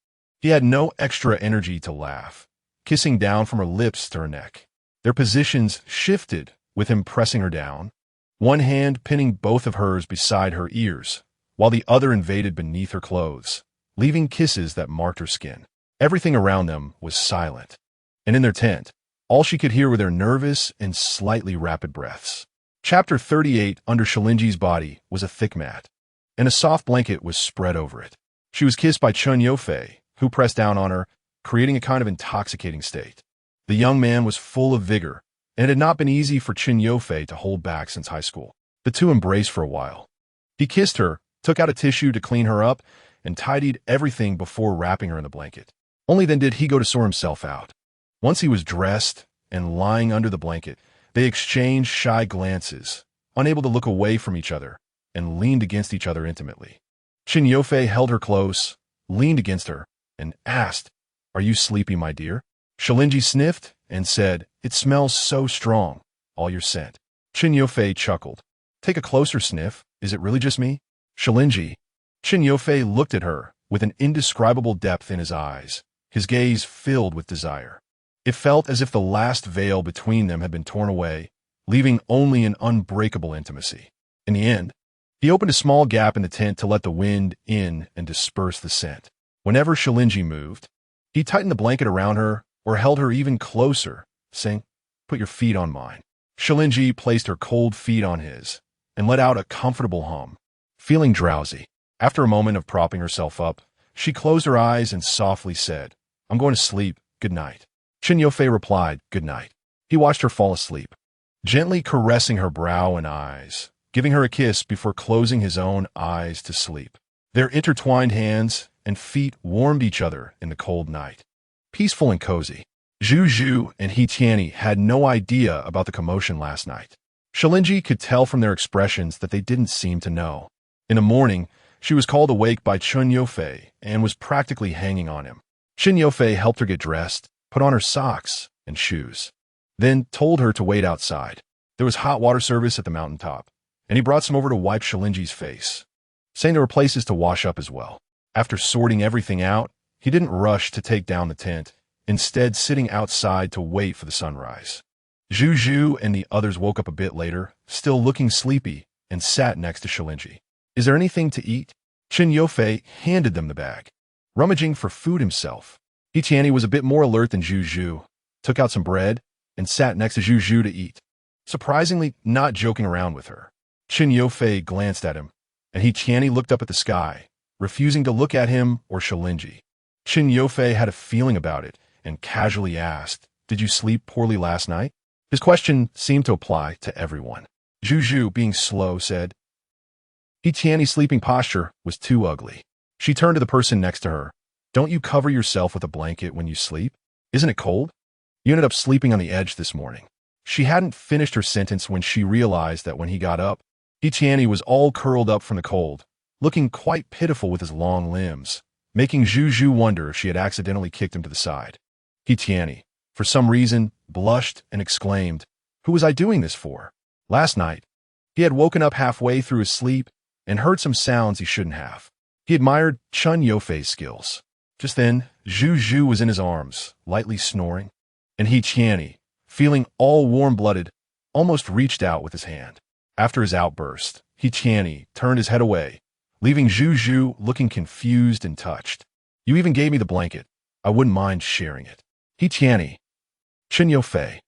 he had no extra energy to laugh, kissing down from her lips to her neck. Their positions shifted, with him pressing her down, one hand pinning both of hers beside her ears, while the other invaded beneath her clothes, leaving kisses that marked her skin. Everything around them was silent, and in their tent, all she could hear were their nervous and slightly rapid breaths. Chapter 38. Under Shu Lingyi's body was a thick mat, and a soft blanket was spread over it. She was kissed by Chen Yofei, who pressed down on her, creating a kind of intoxicating state. The young man was full of vigor, and it had not been easy for Chen Yofei to hold back since high school. The two embraced for a while. He kissed her, took out a tissue to clean her up, and tidied everything before wrapping her in the blanket. Only then did he go to sort himself out. Once he was dressed and lying under the blanket, they exchanged shy glances, unable to look away from each other, and leaned against each other intimately. Chen Yofei held her close, leaned against her, and asked, "Are you sleepy, my dear?" Shu Lingyi sniffed and said, "It smells so strong, all your scent." Chen Yofei chuckled. "Take a closer sniff. Is it really just me?" Shu Lingyi. Chen Yofei looked at her with an indescribable depth in his eyes, his gaze filled with desire. It felt as if the last veil between them had been torn away, leaving only an unbreakable intimacy. In the end, he opened a small gap in the tent to let the wind in and disperse the scent. Whenever Shu Lingyi moved, he tightened the blanket around her or held her even closer, saying, "Put your feet on mine." Shu Lingyi placed her cold feet on his and let out a comfortable hum. Feeling drowsy, after a moment of propping herself up, she closed her eyes and softly said, "I'm going to sleep. Good night." Chen Yofei replied, "Good night." He watched her fall asleep, gently caressing her brow and eyes, giving her a kiss before closing his own eyes to sleep. Their intertwined hands and feet warmed each other in the cold night. Peaceful and cozy. Zhu and He Tianyi had no idea about the commotion last night. Shu Lingyi could tell from their expressions that they didn't seem to know. In the morning, she was called awake by Chen Yofei and was practically hanging on him. Chen Yofei helped her get dressed, put on her socks and shoes, then told her to wait outside. There was hot water service at the mountaintop, and he brought some over to wipe Shu Lingyi's face, saying there were places to wash up as well. After sorting everything out, he didn't rush to take down the tent, instead sitting outside to wait for the sunrise. Zhu and the others woke up a bit later, still looking sleepy, and sat next to Shu Lingyi. "Is there anything to eat?" Chen Yofei handed them the bag. Rummaging for food himself, He Tianyi was a bit more alert than Zhu, took out some bread, and sat next to Zhu to eat, surprisingly not joking around with her. Chen Yofei glanced at him, and He Tianyi looked up at the sky, refusing to look at him or Shu Lingyi. Chen Yofei had a feeling about it and casually asked, "Did you sleep poorly last night?" His question seemed to apply to everyone. Zhu, being slow, said, "He Tianyi's sleeping posture was too ugly." She turned to the person next to her. "Don't you cover yourself with a blanket when you sleep? Isn't it cold? You ended up sleeping on the edge this morning." She hadn't finished her sentence when she realized that when he got up, He Tianyi was all curled up from the cold, looking quite pitiful with his long limbs, making Zhu wonder if she had accidentally kicked him to the side. He Tianyi, for some reason, blushed and exclaimed, "Who was I doing this for? Last night, He had woken up halfway through his sleep and heard some sounds he shouldn't have. He admired Chun Yofei's skills. Just then, Zhu was in his arms, lightly snoring, and He Qianni, feeling all warm-blooded, almost reached out with his hand. After his outburst, He Qianni turned his head away, leaving Zhu looking confused and touched. You even gave me the blanket. I wouldn't mind sharing it. He Qianni. Chun Yofei.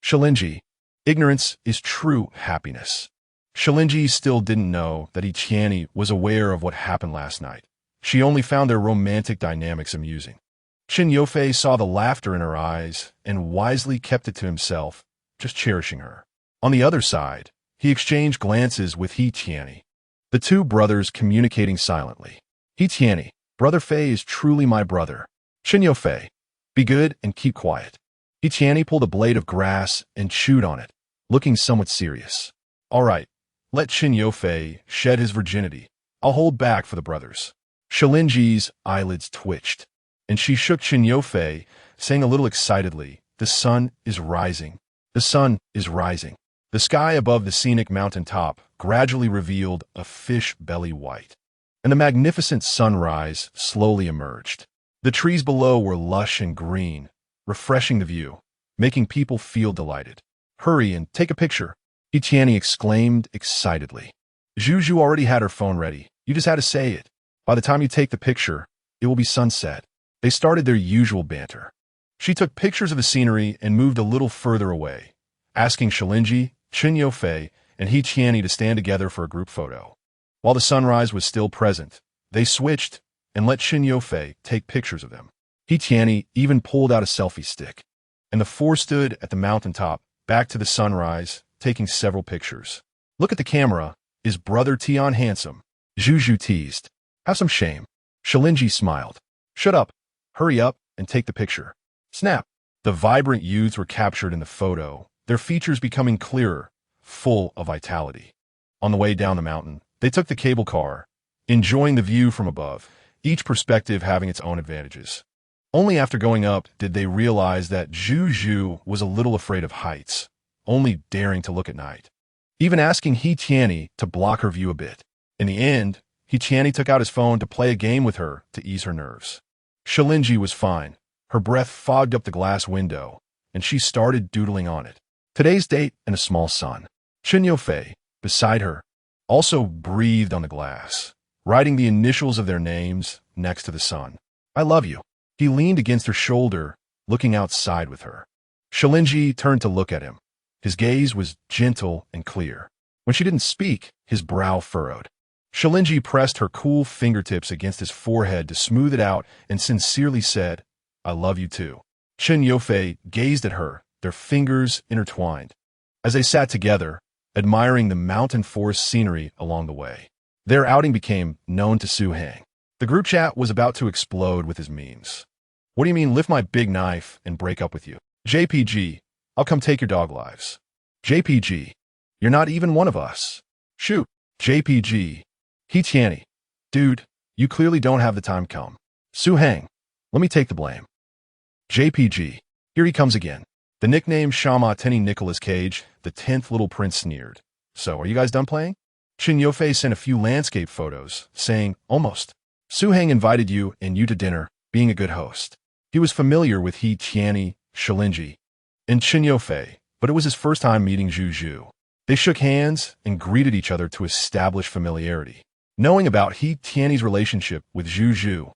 Shu Lingyi. Ignorance is true happiness. Shu Lingyi still didn't know that He Qianni was aware of what happened last night. She only found their romantic dynamics amusing. Chun Yofei saw the laughter in her eyes and wisely kept it to himself, just cherishing her. On the other side, he exchanged glances with He Qianni, the two brothers communicating silently. He Qianni, Brother Fei is truly my brother. Chun Yofei, be good and keep quiet. He Qianni pulled a blade of grass and chewed on it, looking somewhat serious. All right, let Chun Yofei shed his virginity. I'll hold back for the brothers. Shu Lingyi's eyelids twitched, and she shook Chun Yofei, saying a little excitedly, the sun is rising. The sun is rising. The sky above the scenic mountaintop gradually revealed a fish belly white, and a magnificent sunrise slowly emerged. The trees below were lush and green, refreshing the view, making people feel delighted. Hurry and take a picture, He Qianni exclaimed excitedly. Zhu already had her phone ready. You just had to say it. By the time you take the picture, it will be sunset. They started their usual banter. She took pictures of the scenery and moved a little further away, asking Shu Lingyi, Chun Yofei, and He Qianni to stand together for a group photo. While the sunrise was still present, they switched and let Chun Yofei take pictures of them. He Qianni even pulled out a selfie stick, and the four stood at the mountaintop, back to the sunrise, taking several pictures. Look at the camera. Is Brother Tian handsome? Zhu teased. Have some shame. Shu Lingyi smiled. Shut up. Hurry up and take the picture. Snap. The vibrant youths were captured in the photo, their features becoming clearer, full of vitality. On the way down the mountain, they took the cable car, enjoying the view from above, each perspective having its own advantages. Only after going up did they realize that Zhu was a little afraid of heights, only daring to look at night, even asking He Qianni to block her view a bit. In the end, He Qianni took out his phone to play a game with her to ease her nerves. Shu Lingyi was fine. Her breath fogged up the glass window, and she started doodling on it. Today's date and a small sun. Chun Yofei, beside her, also breathed on the glass, writing the initials of their names next to the sun. I love you. He leaned against her shoulder, looking outside with her. Shu Lingyi turned to look at him. His gaze was gentle and clear. When she didn't speak, his brow furrowed. Shu Lingyi pressed her cool fingertips against his forehead to smooth it out and sincerely said, I love you too. Chun Yofei gazed at her, their fingers intertwined, as they sat together, admiring the mountain forest scenery along the way. Their outing became known to Su Hang. The group chat was about to explode with his memes. What do you mean lift my big knife and break up with you? JPG, I'll come take your dog lives. JPG, you're not even one of us. Shoot. JPG, He Qianni, dude, you clearly don't have the time come. Su Hang, let me take the blame. JPG, here he comes again. The nickname Shama Tenny Nicolas Cage, the 10th little prince sneered. So, are you guys done playing? Chun Yofei sent a few landscape photos, saying, almost. Su Hang invited you and you to dinner, being a good host. He was familiar with He Qianni, Shu Lingyi, and Chun Yofei, but it was his first time meeting Zhu. They shook hands and greeted each other to establish familiarity. Knowing about He Qianni's relationship with Zhu,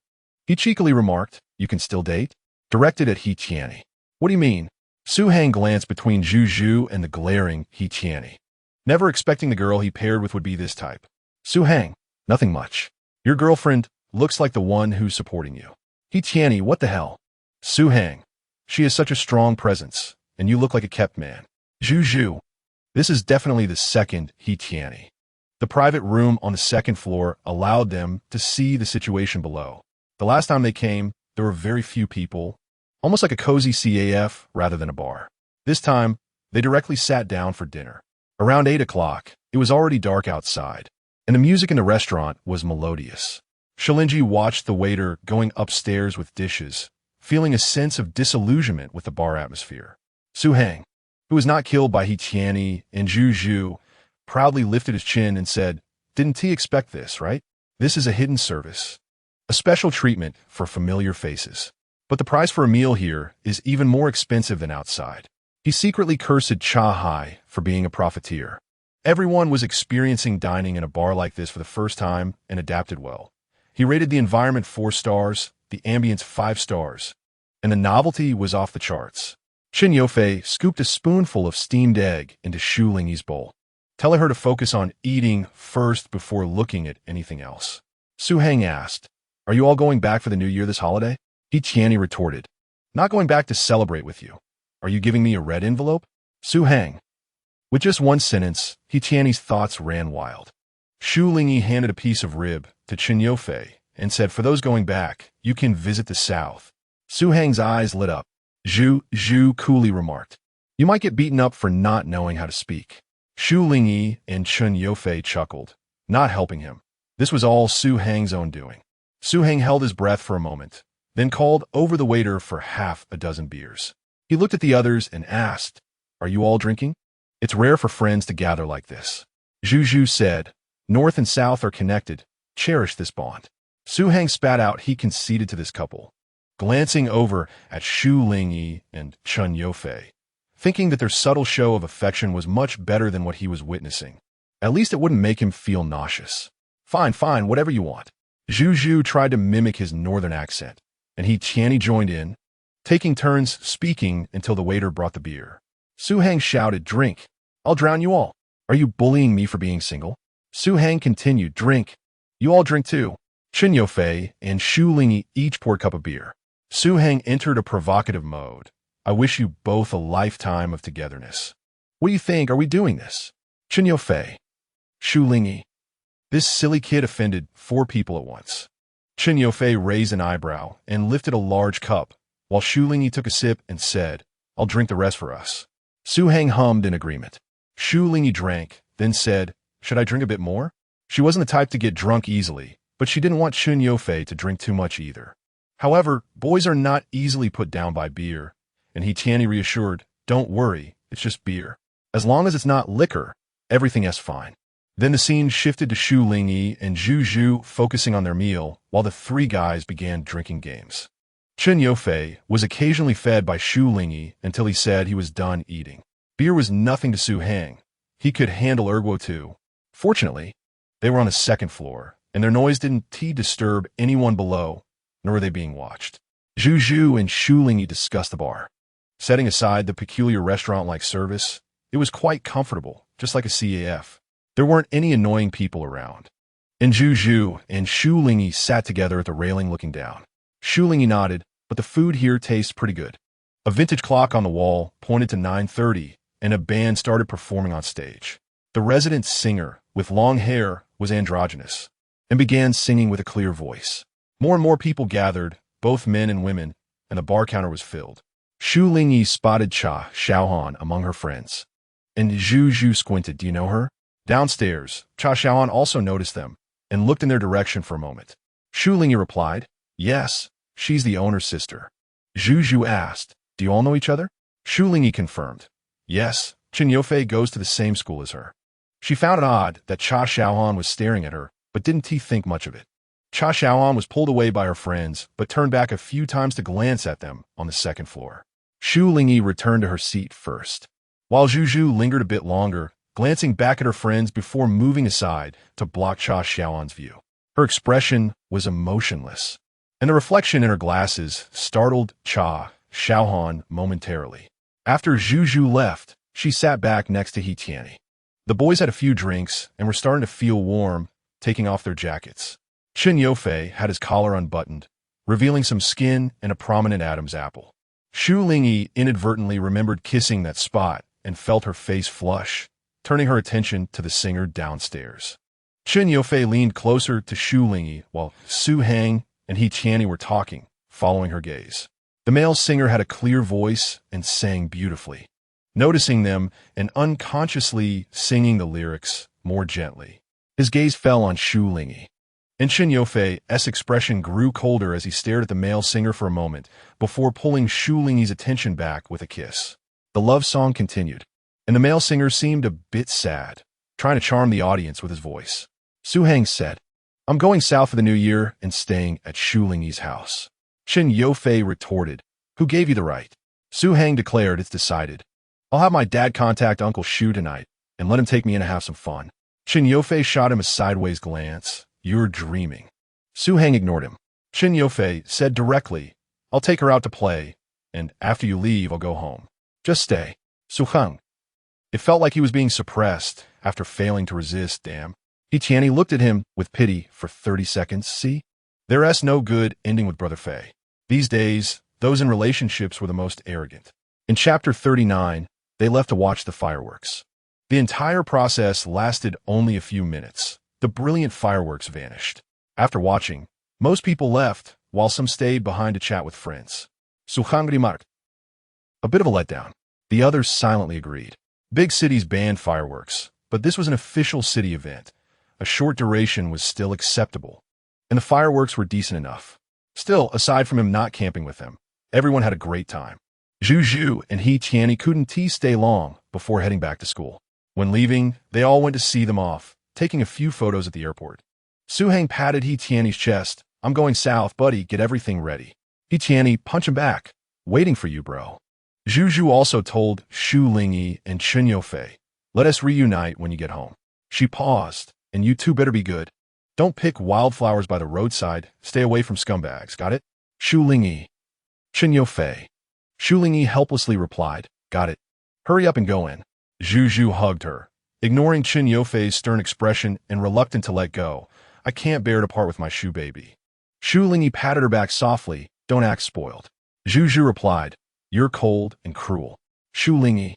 he cheekily remarked, you can still date? Directed at He Qianni. What do you mean? Su Hang glanced between Zhu and the glaring He Qianni, never expecting the girl he paired with would be this type. Su Hang, nothing much. Your girlfriend looks like the one who's supporting you. He Qianni, what the hell? Su Hang, she has such a strong presence, and you look like a kept man. Zhu, this is definitely the second He Qianni. The private room on the second floor allowed them to see the situation below. The last time they came, there were very few people, almost like a cozy CAF rather than a bar. This time, they directly sat down for dinner. Around 8 o'clock, it was already dark outside, and the music in the restaurant was melodious. Shu Lingyi watched the waiter going upstairs with dishes, feeling a sense of disillusionment with the bar atmosphere. Su Hang, who was not killed by He Qianni and Zhu, proudly lifted his chin and said, "Didn't he expect this, right? This is a hidden service. A special treatment for familiar faces. But the price for a meal here is even more expensive than outside." He secretly cursed Cha Hai for being a profiteer. Everyone was experiencing dining in a bar like this for the first time and adapted well. He rated the environment 4 stars, the ambience 5 stars, and the novelty was off the charts. Chen Yofei scooped a spoonful of steamed egg into Shu Lingyi's bowl, telling her to focus on eating first before looking at anything else. Su Heng asked, "Are you all going back for the New Year this holiday?" He Qianni retorted, "Not going back to celebrate with you. Are you giving me a red envelope?" Su Heng. With just one sentence, He Qianni's thoughts ran wild. Shu Lingyi handed a piece of rib to Chen Yofei and said, "For those going back, you can visit the south." Su Heng's eyes lit up. Zhu coolly remarked, "You might get beaten up for not knowing how to speak." Shu Lingyi and Chen Yofei chuckled, not helping him. This was all Su Heng's own doing. Su Heng held his breath for a moment, then called over the waiter for half a dozen beers. He looked at the others and asked, "Are you all drinking? It's rare for friends to gather like this." Zhu said, "North and South are connected. Cherish this bond." Su Heng spat out he conceded to this couple, glancing over at Shu Lingyi and Chen Yofei, thinking that their subtle show of affection was much better than what he was witnessing. At least it wouldn't make him feel nauseous. Fine, whatever you want." Zhu tried to mimic his northern accent, and He Qianni joined in, taking turns speaking until the waiter brought the beer. Su Heng shouted, "Drink. I'll drown you all. Are you bullying me for being single?" Su Heng continued, "Drink. You all drink too." Chen Yofei and Shu Lingyi each poured a cup of beer. Su Heng entered a provocative mode. "I wish you both a lifetime of togetherness. What do you think? Are we doing this?" Chen Yofei. Shu Lingyi. This silly kid offended 4 people at once. Chen Yofei raised an eyebrow and lifted a large cup, while Shu Lingyi took a sip and said, "I'll drink the rest for us." Su Heng hummed in agreement. Shu Lingyi drank, then said, "Should I drink a bit more?" She wasn't the type to get drunk easily, but she didn't want Chen Yofei to drink too much either. However, boys are not easily put down by beer, and He Qianni reassured, "Don't worry, it's just beer. As long as it's not liquor, everything is fine." Then the scene shifted to Shu Lingyi and Zhu focusing on their meal, while the 3 guys began drinking games. Chen Yofei was occasionally fed by Shu Lingyi until he said he was done eating. Beer was nothing to Su Heng. He could handle ergo too. Fortunately, they were on the 2nd floor, and their noise didn't disturb anyone below, nor were they being watched. Zhu and Shu Lingyi discussed the bar. Setting aside the peculiar restaurant-like service, it was quite comfortable, just like a CAF. There weren't any annoying people around. And Zhu and Shu Lingyi sat together at the railing looking down. Shu Lingyi nodded, "But the food here tastes pretty good." A vintage clock on the wall pointed to 9:30, and a band started performing on stage. The resident singer, with long hair, was androgynous, and began singing with a clear voice. More and more people gathered, both men and women, and the bar counter was filled. Shu Lingyi spotted Cha Xiaohan among her friends, and Zhu squinted. "Do you know her?" Downstairs, Cha Xiaohan also noticed them and looked in their direction for a moment. Shu Lingyi replied, "Yes, she's the owner's sister." Zhu asked, "Do you all know each other?" Shu Lingyi confirmed, "Yes, Chen Yofei goes to the same school as her." She found it odd that Cha Xiaohan was staring at her, but didn't think much of it. Cha Xiaohan was pulled away by her friends, but turned back a few times to glance at them on the 2nd floor. Shu Lingyi returned to her seat first, while Zhu lingered a bit longer, glancing back at her friends before moving aside to block Cha Xiaohan's view. Her expression was emotionless, and the reflection in her glasses startled Cha Xiaohan momentarily. After Zhu left, she sat back next to He Qianni. The boys had a few drinks and were starting to feel warm, taking off their jackets. Chen Yofei had his collar unbuttoned, revealing some skin and a prominent Adam's apple. Shu Lingyi inadvertently remembered kissing that spot and felt her face flush, turning her attention to the singer downstairs. Chen Yofei leaned closer to Shu Lingyi while Su Heng and He Qianni were talking, following her gaze. The male singer had a clear voice and sang beautifully. Noticing them and unconsciously singing the lyrics more gently, his gaze fell on Shu Lingyi. And Chen Yofei's expression grew colder as he stared at the male singer for a moment before pulling Shu Lingyi's attention back with a kiss. The love song continued, and the male singer seemed a bit sad, trying to charm the audience with his voice. Su Hang said, I'm going south for the new year and staying at Shu Lingyi's house. Chen Yofei retorted, Who gave you the right? Su Hang declared, It's decided. I'll have my dad contact Uncle Shu tonight and let him take me in to have some fun. Chen Yofei shot him a sideways glance. You're dreaming. Su Hang ignored him. Chen Yofei said directly, I'll take her out to play, and after you leave, I'll go home. Just stay. Su Hang. It felt like he was being suppressed after failing to resist, damn. He Tianyi looked at him with pity for 30 seconds. See? There's no good ending with Brother Fei. These days, those in relationships were the most arrogant. In chapter 39, they left to watch the fireworks. The entire process lasted only a few minutes. The brilliant fireworks vanished. After watching, most people left, while some stayed behind to chat with friends. Su Hang remarked. A bit of a letdown. The others silently agreed. Big cities banned fireworks, but this was an official city event. A short duration was still acceptable, and the fireworks were decent enough. Still, aside from him not camping with them, everyone had a great time. Zhu and He Tianyi couldn't stay long before heading back to school. When leaving, they all went to see them off, taking a few photos at the airport. Su Hang patted He Tianyi's chest. I'm going south, buddy, get everything ready. He Tianyi, punch him back. Waiting for you, bro. Zhu also told Shu Lingyi and Chen Yofei, let us reunite when you get home. She paused, and you two better be good. Don't pick wildflowers by the roadside. Stay away from scumbags, got it? Shu Lingyi. Chen Yofei. Shu Lingyi helplessly replied, got it. Hurry up and go in. Zhu hugged her, ignoring Chen Yofei's stern expression and reluctant to let go. I can't bear to part with my Shu baby. Shu Lingyi patted her back softly. Don't act spoiled. Zhu replied, you're cold and cruel. Shu Lingyi.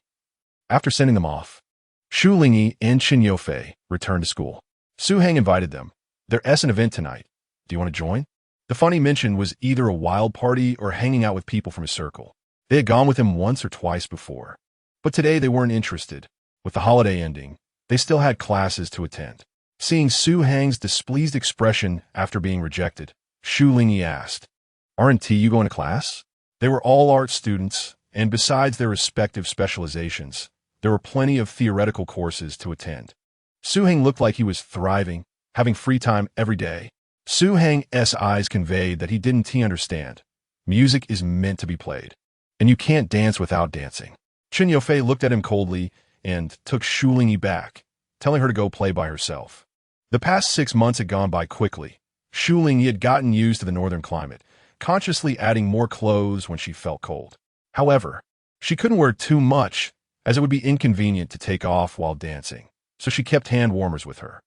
After sending them off, Shu Lingyi and Chen Yofei returned to school. Su Hang invited them. There's an event tonight. Do you want to join? The funny mention was either a wild party or hanging out with people from his circle. They had gone with him once or twice before. But today they weren't interested. With the holiday ending, they still had classes to attend. Seeing Su Hang's displeased expression after being rejected, Shu Lingyi asked, Aren't you going to class? They were all art students, and besides their respective specializations, there were plenty of theoretical courses to attend. Su Hang looked like he was thriving, having free time every day. Su Hang's eyes conveyed that he didn't understand. Music is meant to be played, and you can't dance without dancing. Chen Yofei looked at him coldly and took Shu Lingyi back, telling her to go play by herself. The past 6 months had gone by quickly. Shu Lingyi had gotten used to the northern climate, consciously adding more clothes when she felt cold. However, she couldn't wear too much, as it would be inconvenient to take off while dancing, so she kept hand warmers with her.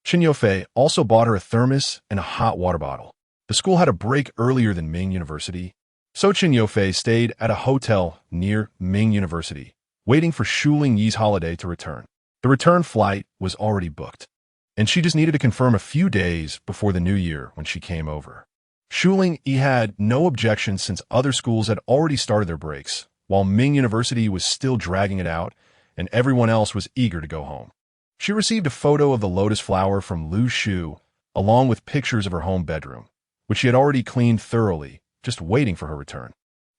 Chen Yofei also bought her a thermos and a hot water bottle. The school had a break earlier than Ming University, so Chen Yofei stayed at a hotel near Ming University, waiting for Shu Lingyi's holiday to return. The return flight was already booked, and she just needed to confirm a few days before the new year when she came over. Shu Lingyi had no objections since other schools had already started their breaks, while Ming University was still dragging it out, and everyone else was eager to go home. She received a photo of the lotus flower from Lu Shu, along with pictures of her home bedroom, which she had already cleaned thoroughly, just waiting for her return.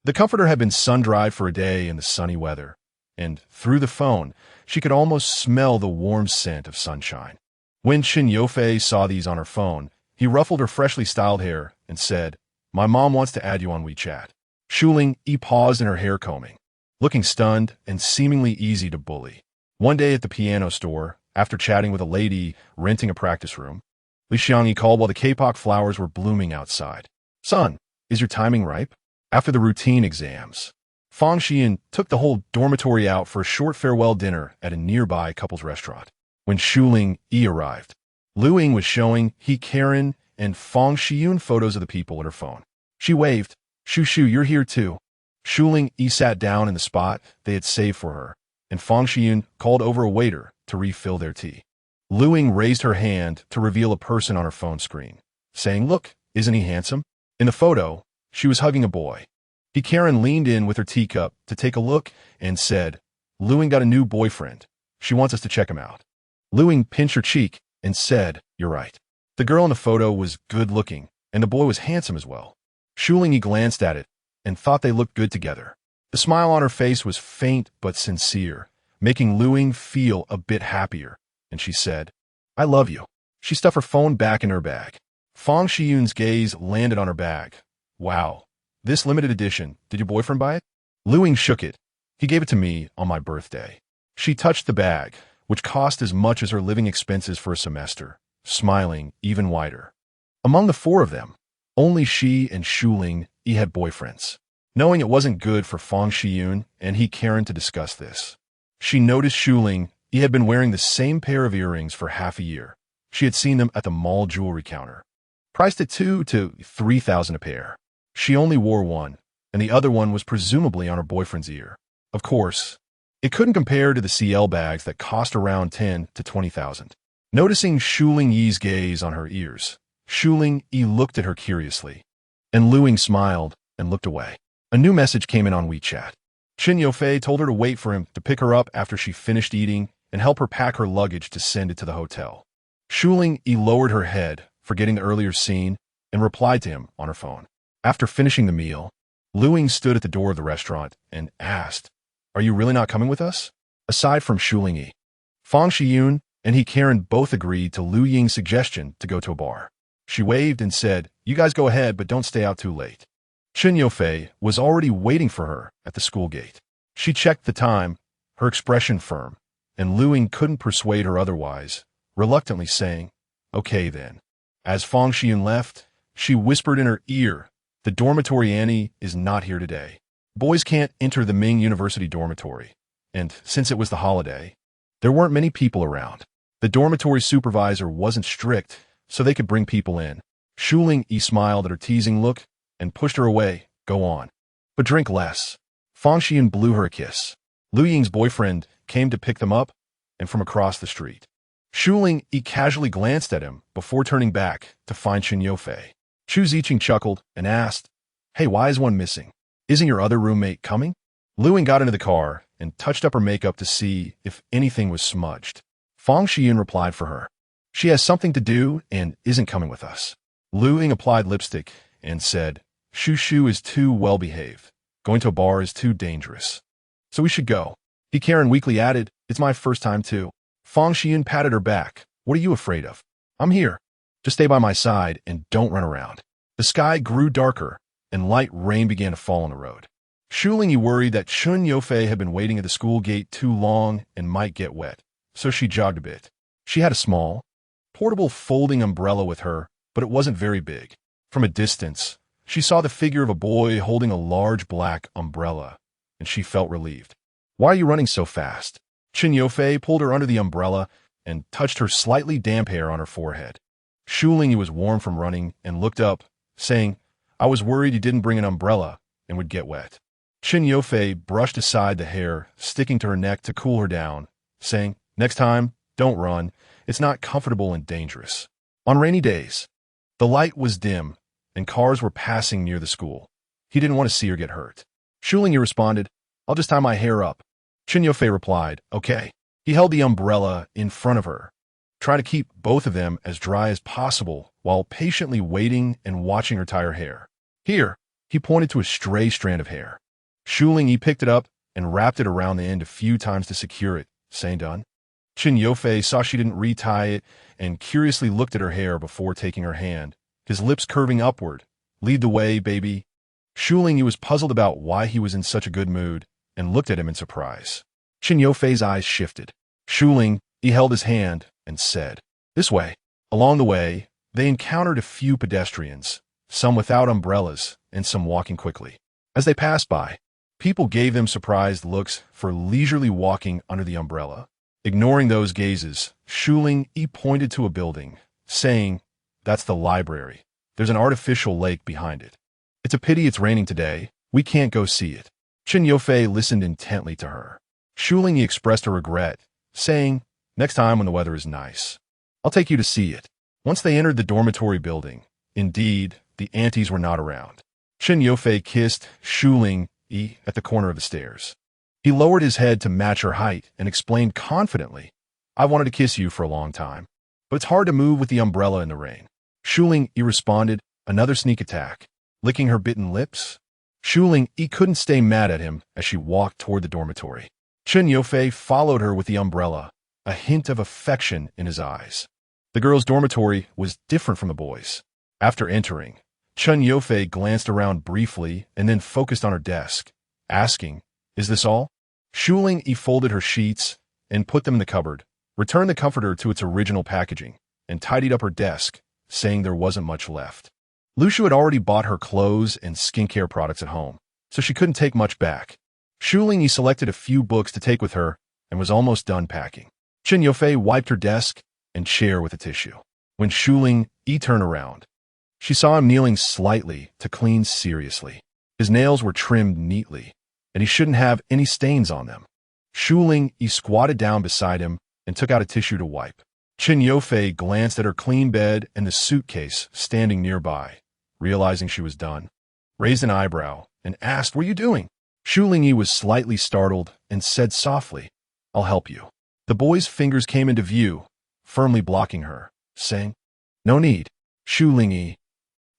The comforter had been sun-dried for a day in the sunny weather, and through the phone, she could almost smell the warm scent of sunshine. When Chen Yofei saw these on her phone, he ruffled her freshly styled hair and said, My mom wants to add you on WeChat. Shu Lingyi paused in her hair combing, looking stunned and seemingly easy to bully. One day at the piano store, after chatting with a lady renting a practice room, Li Xiangyi called while the kapok flowers were blooming outside. Son, is your timing ripe? After the routine exams, Fang Xian took the whole dormitory out for a short farewell dinner at a nearby couple's restaurant. When Shu Lingyi arrived, Lu Ying was showing He Karen and Fang Xian photos of the people at her phone. She waved, Shu, you're here too. Shu Lingyi sat down in the spot they had saved for her, and Fang Xian called over a waiter to refill their tea. Lu Ying raised her hand to reveal a person on her phone screen, saying, Look, isn't he handsome? In the photo, she was hugging a boy. He Karen leaned in with her teacup to take a look and said, Lu Ying got a new boyfriend. She wants us to check him out. Lu Ying pinched her cheek and said, You're right. The girl in the photo was good-looking, and the boy was handsome as well. Shu Lingyi glanced at it and thought they looked good together. The smile on her face was faint but sincere, making Lu Ying feel a bit happier. and she said, "I love you." She stuffed her phone back in her bag. Fang Shiyun's gaze landed on her bag. "Wow, this limited edition, did your boyfriend buy it?" Lu Ying shook it. "He gave it to me on my birthday." She touched the bag, which cost as much as her living expenses for a semester, smiling even wider. Among the four of them, only she and Shu Lingyi had boyfriends. Knowing it wasn't good for Fang Shiyun and Karen to discuss this, she noticed Shu Lingyi had been wearing the same pair of earrings for half a year. She had seen them at the mall jewelry counter, priced at $2,000 to $3,000 a pair. She only wore one, and the other one was presumably on her boyfriend's ear. Of course, it couldn't compare to the CL bags that cost around $10,000 to $20,000. Noticing Shu Lingyi's gaze on her ears, Shu Lingyi looked at her curiously, and Lu Ying smiled and looked away. A new message came in on WeChat. Chen Yofei told her to wait for him to pick her up after she finished eating and help her pack her luggage to send it to the hotel. Shu Lingyi lowered her head, forgetting the earlier scene, and replied to him on her phone. After finishing the meal, Lu Ying stood at the door of the restaurant and asked, "Are you really not coming with us?" Aside from Shu Lingyi, Fang Shiyun and Karen both agreed to Lu Ying's suggestion to go to a bar. She waved and said, "You guys go ahead, but don't stay out too late." Chen Yofei was already waiting for her at the school gate. She checked the time, her expression firm, and Lu Ying couldn't persuade her otherwise, reluctantly saying, "Okay then." As Fang Shiyun left, she whispered in her ear, "The dormitory Annie is not here today. Boys can't enter the Ming University dormitory, and since it was the holiday, there weren't many people around. The dormitory supervisor wasn't strict, so they could bring people in." Shu Lingyi smiled at her teasing look and pushed her away. "Go on, but drink less." Fang Shiyun blew her a kiss. Lu Ying's boyfriend came to pick them up, and from across the street, Shu Lingyi casually glanced at him before turning back to find Chen Yofei. Chu Ziqing chuckled and asked, "Hey, why is one missing? Isn't your other roommate coming?" Lu Ying got into the car and touched up her makeup to see if anything was smudged. Fang Shiyun replied for her, "She has something to do and isn't coming with us." Lu Ying applied lipstick and said, Shu is too well-behaved. Going to a bar is too dangerous. So we should go." Karen weakly added, "It's my first time too." Fang Shiyun patted her back. "What are you afraid of? I'm here. Just stay by my side and don't run around." The sky grew darker, and light rain began to fall on the road. Shu Lingyi worried that Chen Yofei had been waiting at the school gate too long and might get wet, so she jogged a bit. She had a small, portable folding umbrella with her, but it wasn't very big. From a distance, she saw the figure of a boy holding a large black umbrella, and she felt relieved. "Why are you running so fast?" Chen Yofei pulled her under the umbrella and touched her slightly damp hair on her forehead. Shu Lingyi was warm from running and looked up, saying, "I was worried you didn't bring an umbrella and would get wet." Chen Yofei brushed aside the hair sticking to her neck to cool her down, saying, "Next time, don't run. It's not comfortable and dangerous." On rainy days, the light was dim, and cars were passing near the school. He didn't want to see her get hurt. Shu Lingyi responded, "I'll just tie my hair up." Chen Yofei replied, "Okay." He held the umbrella in front of her, trying to keep both of them as dry as possible while patiently waiting and watching her tie her hair. "Here," he pointed to a stray strand of hair. Shu Lingyi picked it up and wrapped it around the end a few times to secure it, saying done. Chen Yofei saw she didn't retie it and curiously looked at her hair before taking her hand, his lips curving upward. "Lead the way, baby." Shu Lingyi was puzzled about why he was in such a good mood and looked at him in surprise. Chen Yofei's eyes shifted. Shu Lingyi held his hand and said, "This way." Along the way, they encountered a few pedestrians, some without umbrellas and some walking quickly. As they passed by, people gave them surprised looks for leisurely walking under the umbrella. Ignoring those gazes, Shu Lingyi pointed to a building, saying, "That's the library. There's an artificial lake behind it. It's a pity it's raining today. We can't go see it." Chen Yofei listened intently to her. Shu Lingyi expressed a regret, saying, "Next time when the weather is nice, I'll take you to see it." Once they entered the dormitory building, indeed, the aunties were not around. Chen Yofei kissed Shu Lingyi at the corner of the stairs. He lowered his head to match her height and explained confidently, "I wanted to kiss you for a long time, but it's hard to move with the umbrella in the rain." Shu Lingyi responded, another sneak attack, licking her bitten lips. Shu Lingyi couldn't stay mad at him as she walked toward the dormitory. Chen Yofei followed her with the umbrella, a hint of affection in his eyes. The girls' dormitory was different from the boys'. After entering, Chun Yofei glanced around briefly and then focused on her desk, asking, "Is this all?" Shu Lingyi folded her sheets and put them in the cupboard, returned the comforter to its original packaging, and tidied up her desk, saying there wasn't much left. Lu Shu had already bought her clothes and skincare products at home, so she couldn't take much back. Shu Lingyi selected a few books to take with her and was almost done packing. Chun Yofei wiped her desk and chair with a tissue. When Shu Lingyi turned around, she saw him kneeling slightly to clean seriously. His nails were trimmed neatly, and he shouldn't have any stains on them. Shu Lingyi squatted down beside him and took out a tissue to wipe. Chun Yofei glanced at her clean bed and the suitcase standing nearby, realizing she was done, raised an eyebrow, and asked, "What are you doing?" Shu Lingyi was slightly startled and said softly, "I'll help you." The boy's fingers came into view, firmly blocking her, saying, "No need, Shu Lingyi."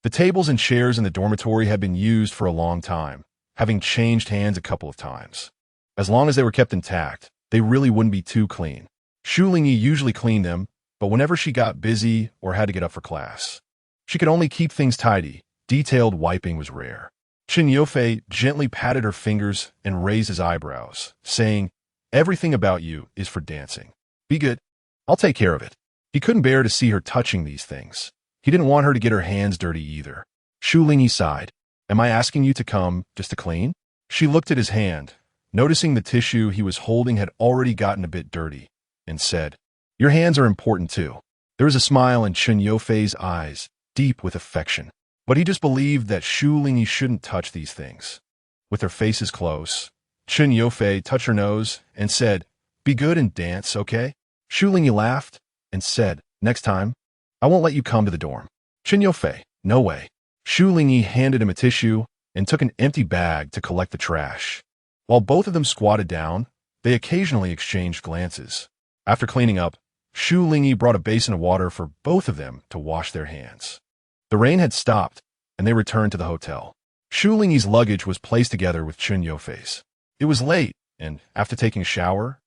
The tables and chairs in the dormitory had been used for a long time, having changed hands a couple of times. As long as they were kept intact, they really wouldn't be too clean. Shu Lingyi usually cleaned them, but whenever she got busy or had to get up for class, she could only keep things tidy. Detailed wiping was rare. Chun Yofei gently patted her fingers and raised his eyebrows, saying, "Everything about you is for dancing. Be good. I'll take care of it." He couldn't bear to see her touching these things. He didn't want her to get her hands dirty either. Shu Lingyi sighed. "Am I asking you to come just to clean?" She looked at his hand, noticing the tissue he was holding had already gotten a bit dirty, and said, "Your hands are important too." There was a smile in Chun Yofei's eyes, deep with affection. But he just believed that Shu Lingyi shouldn't touch these things. With their faces close, Chun Yofei touched her nose and said, "Be good and dance, okay?" Shu Lingyi laughed and said, "Next time, I won't let you come to the dorm." Chun Yofei, "No way." Shu Lingyi handed him a tissue and took an empty bag to collect the trash. While both of them squatted down, they occasionally exchanged glances. After cleaning up, Shu Lingyi brought a basin of water for both of them to wash their hands. The rain had stopped, and they returned to the hotel. Shu Lingyi's luggage was placed together with Chun Yofei's. It was late, and after taking a shower,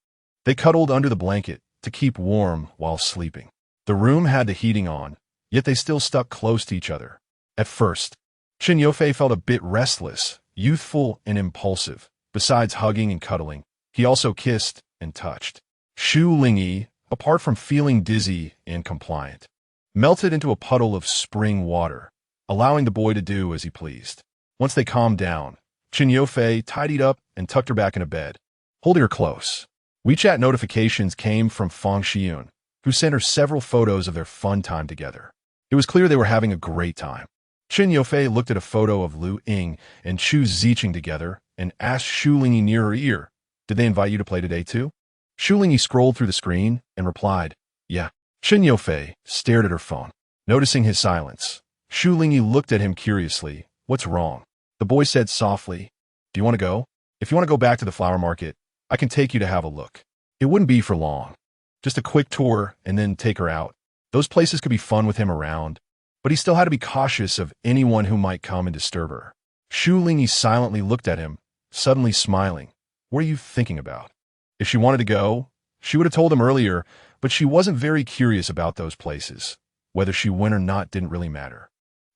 they cuddled under the blanket to keep warm while sleeping. The room had the heating on, yet they still stuck close to each other. At first, Chun Yofei felt a bit restless, youthful, and impulsive. Besides hugging and cuddling, he also kissed and touched. Shu Lingyi, apart from feeling dizzy and compliant, melted into a puddle of spring water, allowing the boy to do as he pleased. Once they calmed down, Chun Yofei tidied up and tucked her back into bed, holding her close. WeChat notifications came from Fang Xiun, who sent her several photos of their fun time together. It was clear they were having a great time. Chun Yofei looked at a photo of Lu Ying and Chu Ziqing together and asked Shu Lingyi near her ear, "Did they invite you to play today too?" Shu Lingyi scrolled through the screen and replied, "Yeah." Chun Yofei stared at her phone. Noticing his silence, Shu Lingyi looked at him curiously. "What's wrong?" The boy said softly, "Do you want to go? If you want to go back to the flower market, I can take you to have a look. It wouldn't be for long. Just a quick tour and then take her out. Those places could be fun with him around." But he still had to be cautious of anyone who might come and disturb her. Shu Lingyi silently looked at him, suddenly smiling. "What are you thinking about?" If she wanted to go, she would have told him earlier, but she wasn't very curious about those places. Whether she went or not didn't really matter.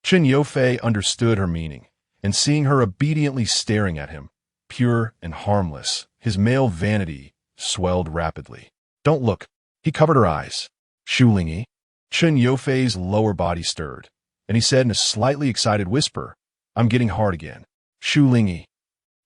Chun Yofei understood her meaning, and seeing her obediently staring at him, pure and harmless, his male vanity swelled rapidly. "Don't look." He covered her eyes. "Shu Lingyi." Chun Yofei's lower body stirred, and he said in a slightly excited whisper, "I'm getting hard again." "Shu Lingyi."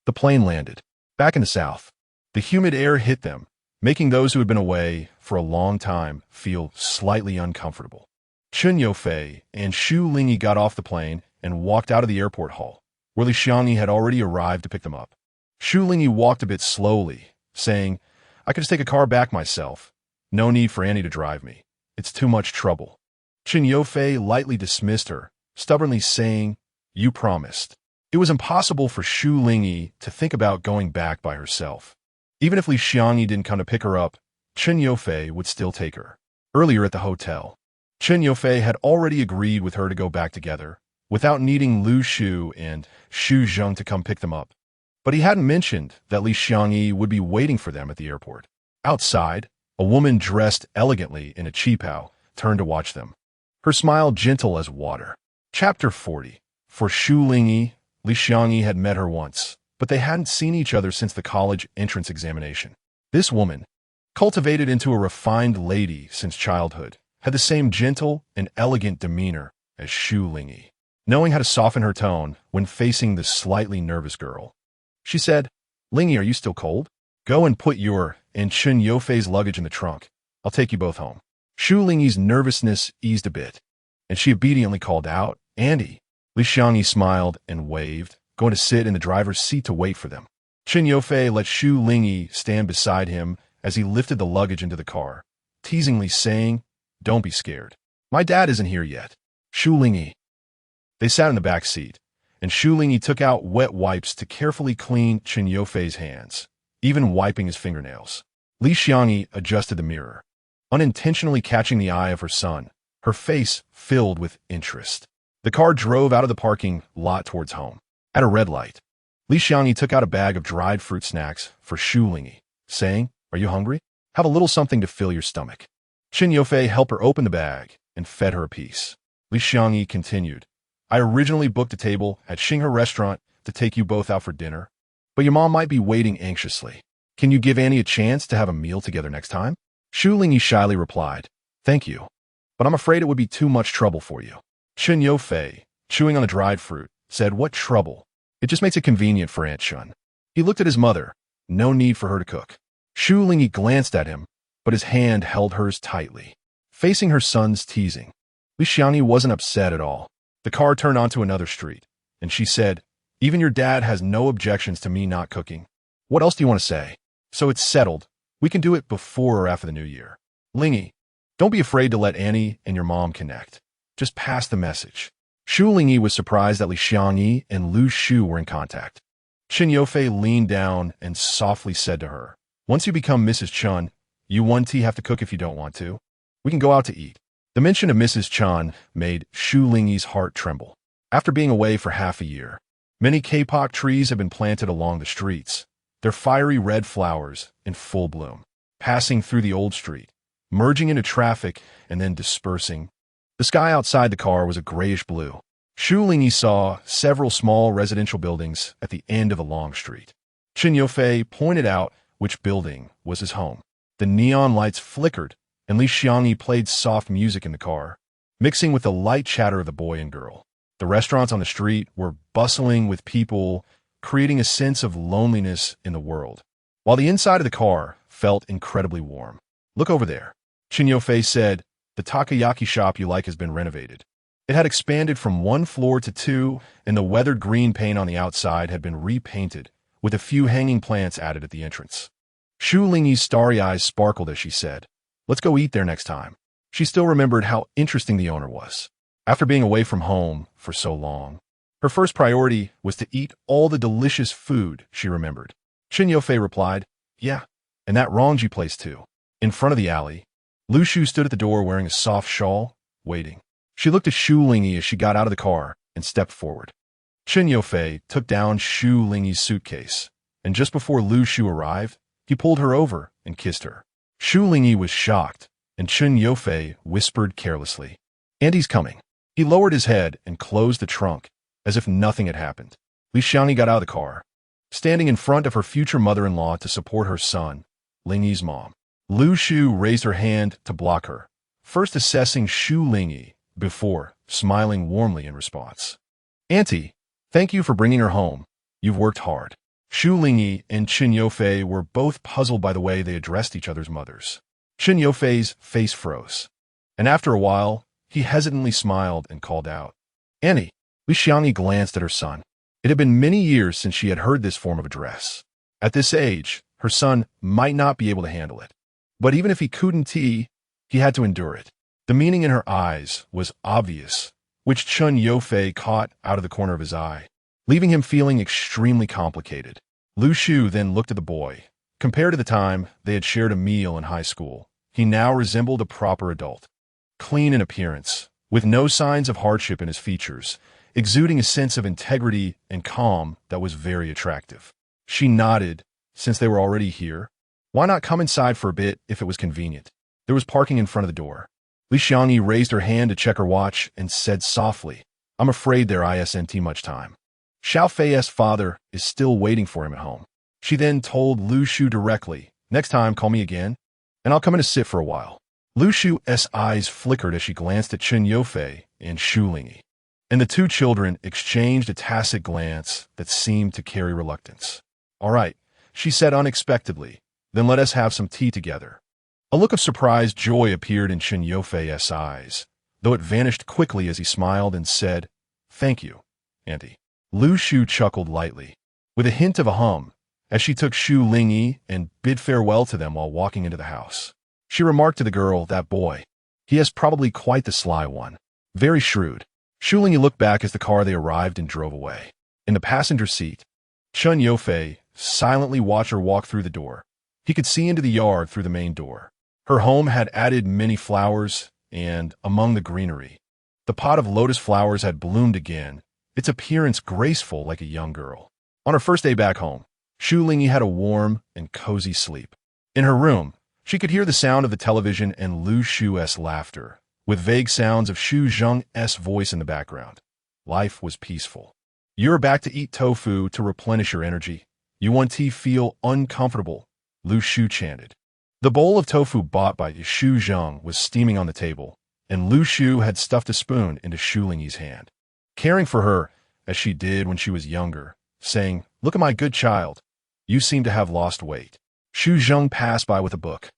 The plane landed. Back in the south, the humid air hit them, making those who had been away for a long time feel slightly uncomfortable. Chun Yofei and Shu Lingyi got off the plane and walked out of the airport hall, where Li Xiangyi had already arrived to pick them up. Shu Lingyi walked a bit slowly, saying, "I could just take a car back myself. No need for Annie to drive me. It's too much trouble." Chun Yofei lightly dismissed her, stubbornly saying, "You promised." It was impossible for Shu Lingyi to think about going back by herself. Even if Li Xiangyi didn't come to pick her up, Chun Yofei would still take her. Earlier at the hotel, Chun Yofei had already agreed with her to go back together, without needing Lu Shu and Xu Zheng to come pick them up. But he hadn't mentioned that Li Xiangyi would be waiting for them at the airport. Outside, A woman dressed elegantly in a qipao turned to watch them, her smile gentle as water. Chapter 40. For Shu Lingyi, Li Xiangyi had met her once, but they hadn't seen each other since the college entrance examination. This woman, cultivated into a refined lady since childhood, had the same gentle and elegant demeanor as Shu Lingyi. Knowing how to soften her tone when facing the slightly nervous girl, she said, "Lingyi, are you still cold? Go and put your and Chen Yofei's luggage in the trunk. I'll take you both home." Shu Lingyi's nervousness eased a bit, and she obediently called out, "Andy." Li Xiangyi smiled and waved, going to sit in the driver's seat to wait for them. Chen Yofei let Shu Lingyi stand beside him as he lifted the luggage into the car, teasingly saying, "Don't be scared. My dad isn't here yet." Shu Lingyi. They sat in the back seat, and Shu Lingyi took out wet wipes to carefully clean Chen Yofei's hands, even wiping his fingernails. Li Xiangyi adjusted the mirror, unintentionally catching the eye of her son, her face filled with interest. The car drove out of the parking lot towards home. At a red light, Li Xiangyi took out a bag of dried fruit snacks for Shu Lingyi, saying, "Are you hungry? Have a little something to fill your stomach." Chen Yofei helped her open the bag and fed her a piece. Li Xiangyi continued, "I originally booked a table at Xinghe restaurant to take you both out for dinner, but your mom might be waiting anxiously. Can you give Annie a chance to have a meal together next time?" Shu Lingyi shyly replied, "Thank you, but I'm afraid it would be too much trouble for you." Chen Yofei, chewing on a dried fruit, said, "What trouble? It just makes it convenient for Aunt Shun." He looked at his mother. No need for her to cook. Shu Lingyi glanced at him, but his hand held hers tightly, facing her son's teasing. Li Xiangyi wasn't upset at all. The car turned onto another street, and she said, "Even your dad has no objections to me not cooking. What else do you want to say? So it's settled. We can do it before or after the new year. Lingyi, don't be afraid to let Annie and your mom connect. Just pass the message." Shu Lingyi was surprised that Li Xiangyi and Lu Shu were in contact. Chen Yofei leaned down and softly said to her, "Once you become Mrs. Chun, you have to cook if you don't want to. We can go out to eat." The mention of Mrs. Chun made Shu Lingyi's heart tremble. After being away for half a year, many kapok trees have been planted along the streets, their fiery red flowers in full bloom, passing through the old street, merging into traffic and then dispersing. The sky outside the car was a grayish blue. Shu Lingyi saw several small residential buildings at the end of a long street. Chen Yofei pointed out which building was his home. The neon lights flickered, and Li Xiangyi played soft music in the car, mixing with the light chatter of the boy and girl. The restaurants on the street were bustling with people, creating a sense of loneliness in the world, while the inside of the car felt incredibly warm. "Look over there," Chen Yofei said. "The takoyaki shop you like has been renovated." It had expanded from 1 floor to 2, and the weathered green paint on the outside had been repainted, with a few hanging plants added at the entrance. Shu Lingyi's starry eyes sparkled as she said, "Let's go eat there next time." She still remembered how interesting the owner was. After being away from home for so long, her first priority was to eat all the delicious food she remembered. Chen Yofei replied, "Yeah, and that Rongji place too." In front of the alley, Lu Shu stood at the door wearing a soft shawl, waiting. She looked at Shu Lingyi as she got out of the car and stepped forward. Chen Yofei took down Shu Lingyi's suitcase, and just before Lu Shu arrived, he pulled her over and kissed her. Shu Lingyi was shocked, and Chen Yofei whispered carelessly, "Andy's coming." He lowered his head and closed the trunk, as if nothing had happened. Li Xiangyi got out of the car, standing in front of her future mother-in-law to support her son, Lingyi's mom. Lu Shu raised her hand to block her, first assessing Shu Lingyi before smiling warmly in response. "Auntie, thank you for bringing her home. You've worked hard." Shu Lingyi and Chen Yofei were both puzzled by the way they addressed each other's mothers. Chen Yofei's face froze, and after a while, he hesitantly smiled and called out, "Annie." Li Xiangyi glanced at her son. It had been many years since she had heard this form of address. At this age, her son might not be able to handle it. But even if he couldn't, he had to endure it. The meaning in her eyes was obvious, which Chen Yofei caught out of the corner of his eye, leaving him feeling extremely complicated. Lu Shu then looked at the boy. Compared to the time they had shared a meal in high school, he now resembled a proper adult. Clean in appearance, with no signs of hardship in his features, exuding a sense of integrity and calm that was very attractive. She nodded, since they were already here. Why not come inside for a bit if it was convenient? There was parking in front of the door. Li Xiangyi raised her hand to check her watch and said softly, I'm afraid there isn't much time. Xiao Fei's father is still waiting for him at home. She then told Lu Shu directly, next time call me again, and I'll come in to sit for a while. Lu Shu's eyes flickered as she glanced at Chen Yofei and Shu Lingyi, and the two children exchanged a tacit glance that seemed to carry reluctance. All right, she said unexpectedly, then let us have some tea together. A look of surprised joy appeared in Chen Yofei's eyes, though it vanished quickly as he smiled and said, Thank you, Auntie. Lu Shu chuckled lightly, with a hint of a hum, as she took Shu Lingyi and bid farewell to them while walking into the house. She remarked to the girl, that boy, he is probably quite the sly one. Very shrewd. Shu Lingyi looked back as the car they arrived and drove away. In the passenger seat, Chen Yofei silently watched her walk through the door. He could see into the yard through the main door. Her home had added many flowers, and among the greenery, the pot of lotus flowers had bloomed again, its appearance graceful like a young girl. On her first day back home, Shu Lingyi had a warm and cozy sleep. In her room, she could hear the sound of the television and Lu Shu's laughter, with vague sounds of Xu Zheng's voice in the background. Life was peaceful. You're back to eat tofu to replenish your energy. You want to feel uncomfortable, Lu Shu chanted. The bowl of tofu bought by Xu Zheng was steaming on the table, and Lu Shu had stuffed a spoon into Shu Lingyi's hand, caring for her as she did when she was younger, saying, Look at my good child. You seem to have lost weight. Xu Zheng passed by with a book,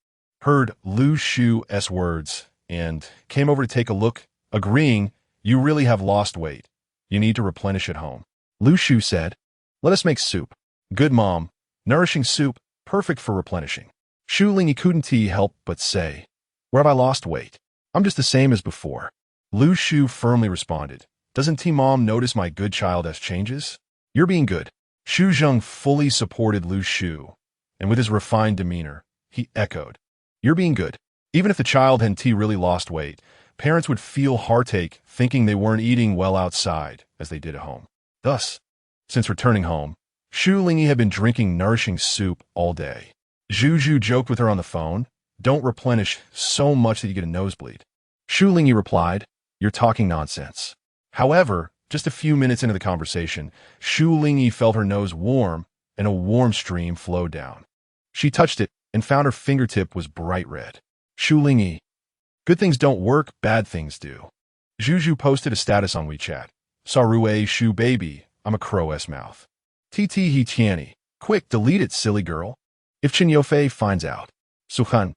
heard Lu Shu's words, and came over to take a look, agreeing, You really have lost weight. You need to replenish at home. Lu Shu said, Let us make soup. Good mom. Nourishing soup, perfect for replenishing. Shu Lingyi couldn't help but say, Where have I lost weight? I'm just the same as before. Lu Shu firmly responded, Doesn't mom notice my good child has changes? You're being good. Xu Zheng fully supported Lu Shu, and with his refined demeanor, he echoed, You're being good. Even if the child hadn't really lost weight, parents would feel heartache thinking they weren't eating well outside as they did at home. Thus, since returning home, Shu Lingyi had been drinking nourishing soup all day. Zhu joked with her on the phone, Don't replenish so much that you get a nosebleed. Shu Lingyi replied, You're talking nonsense. However, just a few minutes into the conversation, Shu Lingyi felt her nose warm, and a warm stream flowed down. She touched it and found her fingertip was bright red. Shu Lingyi, good things don't work, bad things do. Zhu posted a status on WeChat. Sarue Shu baby, I'm a crow's mouth. TT he tiani. Quick, delete it, silly girl. If Chen Yofei finds out. Suhan.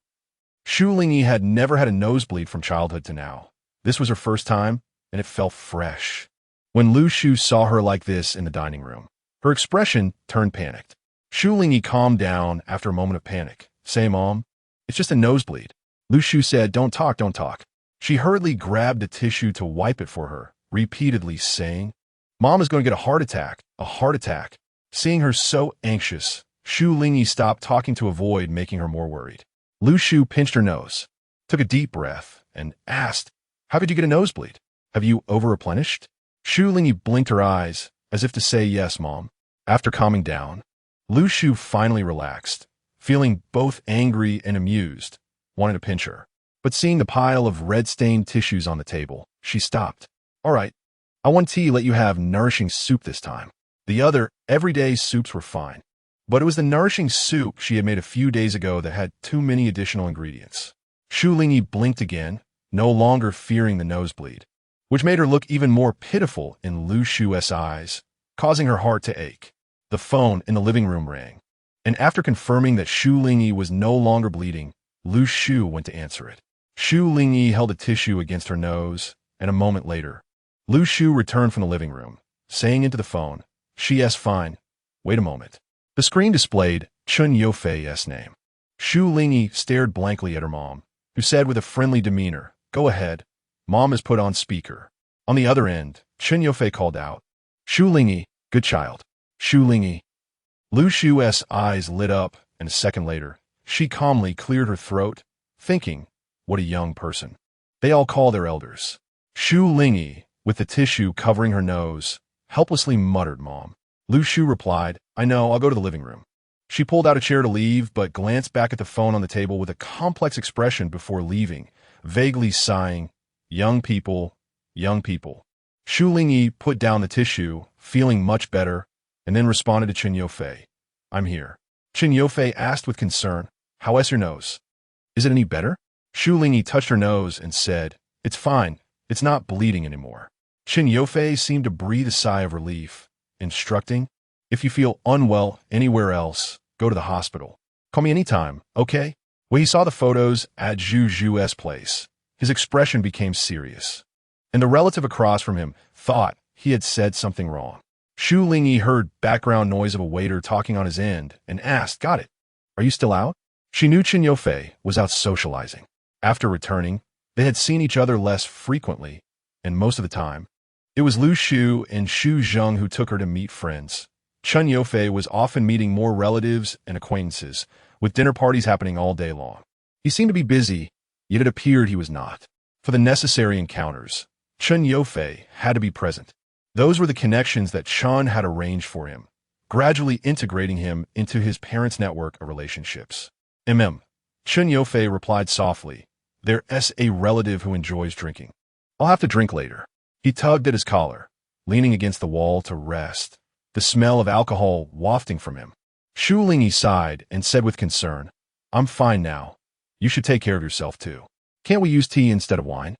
Shu Lingyi had never had a nosebleed from childhood to now. This was her first time, and it felt fresh. When Lu Shu saw her like this in the dining room, her expression turned panicked. Shu Lingyi calmed down after a moment of panic. Say, Mom, it's just a nosebleed. Lu Shu said, Don't talk, don't talk. She hurriedly grabbed a tissue to wipe it for her, repeatedly saying, Mom is going to get a heart attack, a heart attack. Seeing her so anxious, Shu Lingyi stopped talking to avoid making her more worried. Lu Shu pinched her nose, took a deep breath, and asked, How could you get a nosebleed? Have you over-replenished? Shu Lingyi blinked her eyes, as if to say, Yes, Mom. After calming down, Lu Shu finally relaxed, feeling both angry and amused, wanting to pinch her. But seeing the pile of red-stained tissues on the table, she stopped. All right, I want to let you have nourishing soup this time. The other, everyday soups were fine. But it was the nourishing soup she had made a few days ago that had too many additional ingredients. Shu Lingyi blinked again, no longer fearing the nosebleed, which made her look even more pitiful in Lu Shu's eyes, causing her heart to ache. The phone in the living room rang, and after confirming that Shu Lingyi was no longer bleeding, Lu Shu went to answer it. Shu Lingyi held a tissue against her nose, and a moment later, Lu Shu returned from the living room, saying into the phone, She's fine. Wait a moment. The screen displayed Chen Yofei's name. Shu Lingyi stared blankly at her mom, who said with a friendly demeanor, Go ahead. Mom is put on speaker. On the other end, Chen Yofei called out, Shu Lingyi, good child. Shu Lingyi. Lu Shu's eyes lit up, and a second later, she calmly cleared her throat, thinking, What a young person. They all call their elders. Shu Lingyi, with the tissue covering her nose, helplessly muttered, Mom. Lu Shu replied, I know, I'll go to the living room. She pulled out a chair to leave, but glanced back at the phone on the table with a complex expression before leaving, vaguely sighing, young people, young people. Shu Lingyi put down the tissue, feeling much better, and then responded to Chen Yofei. I'm here. Chen Yofei asked with concern, how's your nose? Is it any better? Shu Lingyi touched her nose and said, it's fine, it's not bleeding anymore. Chen Yofei seemed to breathe a sigh of relief, instructing, if you feel unwell anywhere else, go to the hospital. Call me anytime, okay? When he saw the photos at Zhu's place, his expression became serious, and the relative across from him thought he had said something wrong. Shu Lingyi heard background noise of a waiter talking on his end and asked, got it? Are you still out? She knew Chen Yofei was out socializing. After returning, they had seen each other less frequently, and most of the time, it was Lu Shu and Shu Zheng who took her to meet friends. Chen Yofei was often meeting more relatives and acquaintances, with dinner parties happening all day long. He seemed to be busy, yet it appeared he was not. For the necessary encounters, Chen Yofei had to be present. Those were the connections that Chen had arranged for him, gradually integrating him into his parents' network of relationships. Chen Yofei replied softly, there's a relative who enjoys drinking. I'll have to drink later. He tugged at his collar, leaning against the wall to rest, the smell of alcohol wafting from him. Shu Lingyi sighed and said with concern, I'm fine now. You should take care of yourself too. Can't we use tea instead of wine?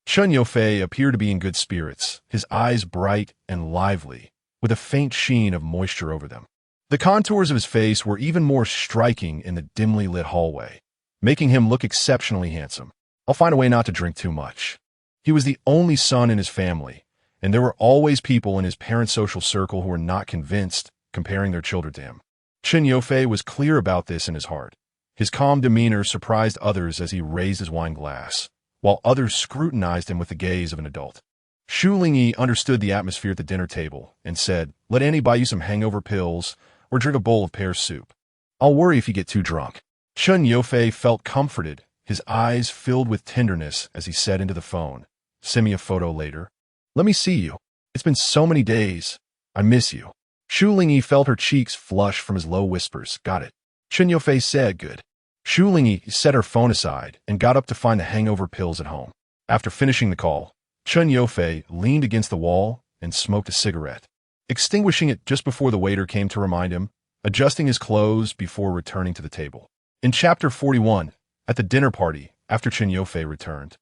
Chen Yofei appeared to be in good spirits, his eyes bright and lively, with a faint sheen of moisture over them. The contours of his face were even more striking in the dimly lit hallway, making him look exceptionally handsome. I'll find a way not to drink too much. He was the only son in his family, and there were always people in his parents' social circle who were not convinced, comparing their children to him. Chen Yofei was clear about this in his heart. His calm demeanor surprised others as he raised his wine glass, while others scrutinized him with the gaze of an adult. Shu Lingyi understood the atmosphere at the dinner table and said, let Annie buy you some hangover pills or drink a bowl of pear soup. I'll worry if you get too drunk. Chen Yofei felt comforted, his eyes filled with tenderness as he said into the phone, send me a photo later. Let me see you. It's been so many days. I miss you. Shu Lingyi felt her cheeks flush from his low whispers. Got it. Chen Yofei said, good. Shu Lingyi set her phone aside and got up to find the hangover pills at home. After finishing the call, Chen Yofei leaned against the wall and smoked a cigarette, extinguishing it just before the waiter came to remind him, adjusting his clothes before returning to the table. In Chapter 41, at the dinner party, after Chen Yofei returned,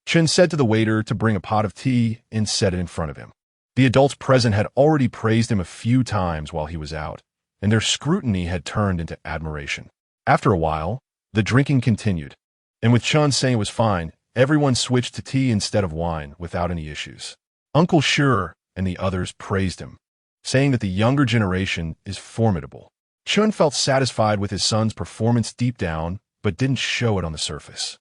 Chen said to the waiter to bring a pot of tea and set it in front of him. The adults present had already praised him a few times while he was out, and their scrutiny had turned into admiration. After a while, the drinking continued, and with Chen saying it was fine, everyone switched to tea instead of wine without any issues. Uncle Shu and the others praised him, saying that the younger generation is formidable. Chen felt satisfied with his son's performance deep down, but didn't show it on the surface.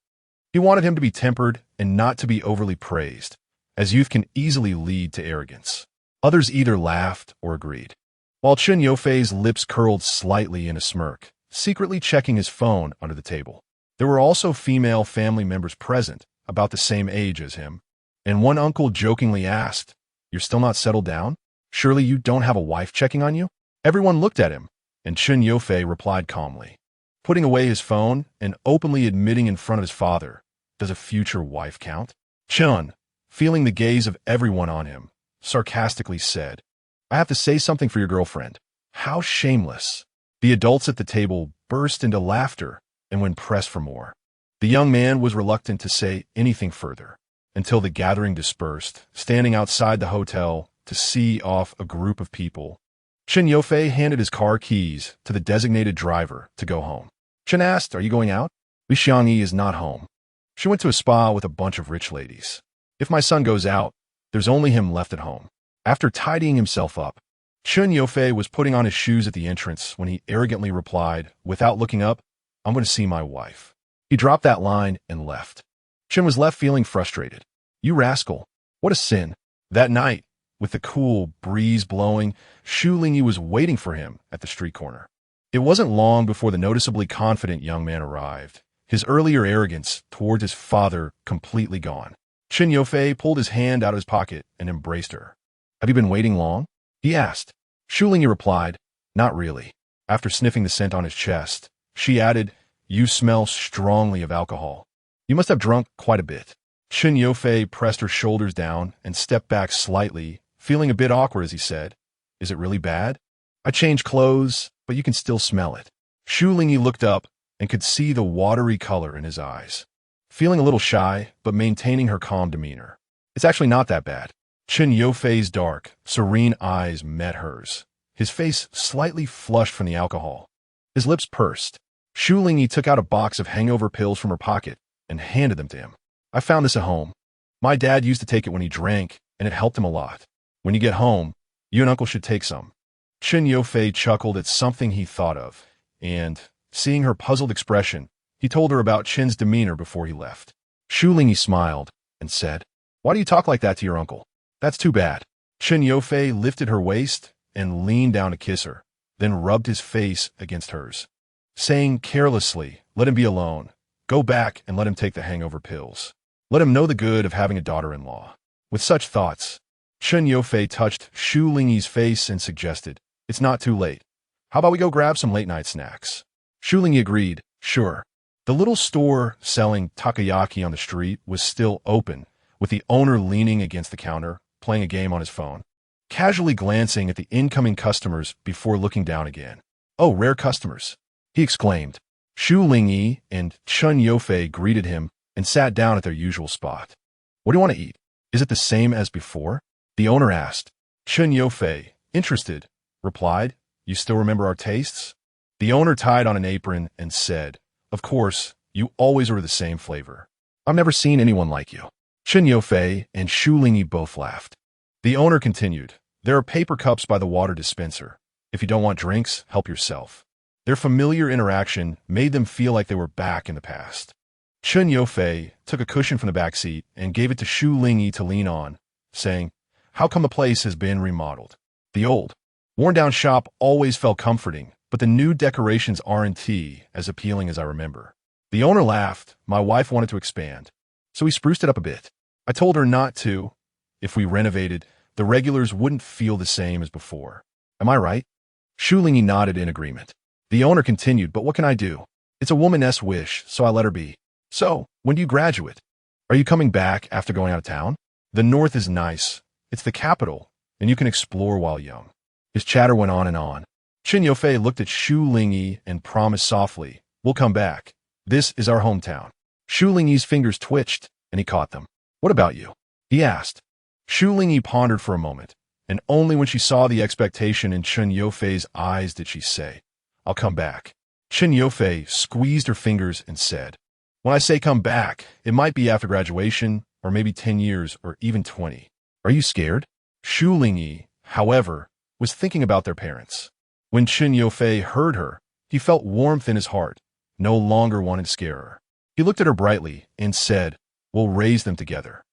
He wanted him to be tempered and not to be overly praised, as youth can easily lead to arrogance. Others either laughed or agreed, while Chen Yofei's lips curled slightly in a smirk, secretly checking his phone under the table. There were also female family members present, about the same age as him, and one uncle jokingly asked, you're still not settled down? Surely you don't have a wife checking on you? Everyone looked at him, and Chen Yofei replied calmly, putting away his phone and openly admitting in front of his father, does a future wife count? Chen, feeling the gaze of everyone on him, sarcastically said, I have to say something for your girlfriend. How shameless. The adults at the table burst into laughter, and when pressed for more, the young man was reluctant to say anything further, until the gathering dispersed, standing outside the hotel to see off a group of people. Chen Yofei handed his car keys to the designated driver to go home. Chen asked, are you going out? Li Xiangyi is not home. She went to a spa with a bunch of rich ladies. If my son goes out, there's only him left at home. After tidying himself up, Chen Yofei was putting on his shoes at the entrance when he arrogantly replied, without looking up, I'm going to see my wife. He dropped that line and left. Chen was left feeling frustrated. You rascal. What a sin. That night, with the cool breeze blowing, Shu Lingyi was waiting for him at the street corner. It wasn't long before the noticeably confident young man arrived, his earlier arrogance towards his father completely gone. Chen Yofei pulled his hand out of his pocket and embraced her. Have you been waiting long? He asked. Shu Lingyi replied, not really. After sniffing the scent on his chest, she added, "You smell strongly of alcohol. You must have drunk quite a bit." Chen Yofei pressed her shoulders down and stepped back slightly, feeling a bit awkward as he said, "Is it really bad? I changed clothes, but you can still smell it." Shu Lingyi looked up and could see the watery color in his eyes. Feeling a little shy, but maintaining her calm demeanor. "It's actually not that bad." Chen Yofei's dark, serene eyes met hers, his face slightly flushed from the alcohol. His lips pursed. Shu Lingyi took out a box of hangover pills from her pocket and handed them to him. "I found this at home. My dad used to take it when he drank, and it helped him a lot. When you get home, you and Uncle should take some." Chen Yofei chuckled at something he thought of, and, seeing her puzzled expression, he told her about Chen's demeanor before he left. Shu Lingyi smiled and said, "Why do you talk like that to your uncle? That's too bad." Chen Yofei lifted her waist and leaned down to kiss her, then rubbed his face against hers, saying carelessly, "Let him be alone. Go back and let him take the hangover pills. Let him know the good of having a daughter-in-law." With such thoughts, Chen Yofei touched Shu Lingyi's face and suggested, "It's not too late. How about we go grab some late-night snacks?" Shu Lingyi agreed, "Sure." The little store selling takoyaki on the street was still open, with the owner leaning against the counter, playing a game on his phone, casually glancing at the incoming customers before looking down again. "Oh, rare customers," he exclaimed. Shu Lingyi and Chen Yofei greeted him and sat down at their usual spot. "What do you want to eat? Is it the same as before?" the owner asked. Chen Yofei, interested, replied, "You still remember our tastes?" The owner tied on an apron and said, "Of course, you always order the same flavor. I've never seen anyone like you." Chen Yofei and Shu Lingyi both laughed. The owner continued, "There are paper cups by the water dispenser. If you don't want drinks, help yourself." Their familiar interaction made them feel like they were back in the past. Chen Yofei took a cushion from the back seat and gave it to Shu Lingyi to lean on, saying, "How come the place has been remodeled? The old, worn-down shop always felt comforting, but the new decorations aren't as appealing as I remember." The owner laughed. "My wife wanted to expand, so we spruced it up a bit. I told her not to. If we renovated, the regulars wouldn't feel the same as before. Am I right?" Shu Lingyi nodded in agreement. The owner continued, "But what can I do? It's a woman's wish, so I let her be." "So, when do you graduate? Are you coming back after going out of town?" "The North is nice. It's the capital, and you can explore while young." His chatter went on and on. Chen Yofei looked at Shu Lingyi and promised softly, "We'll come back. This is our hometown." Shu Lingyi's fingers twitched, and he caught them. "What about you?" he asked. Shu Lingyi pondered for a moment, and only when she saw the expectation in Chen Yofei's eyes did she say, "I'll come back." Chen Yofei squeezed her fingers and said, "When I say come back, it might be after graduation, or maybe 10 years, or even 20. Are you scared?" Shu Lingyi, however, was thinking about their parents. When Chen Yofei heard her, he felt warmth in his heart, no longer wanted to scare her. He looked at her brightly and said, "We'll raise them together.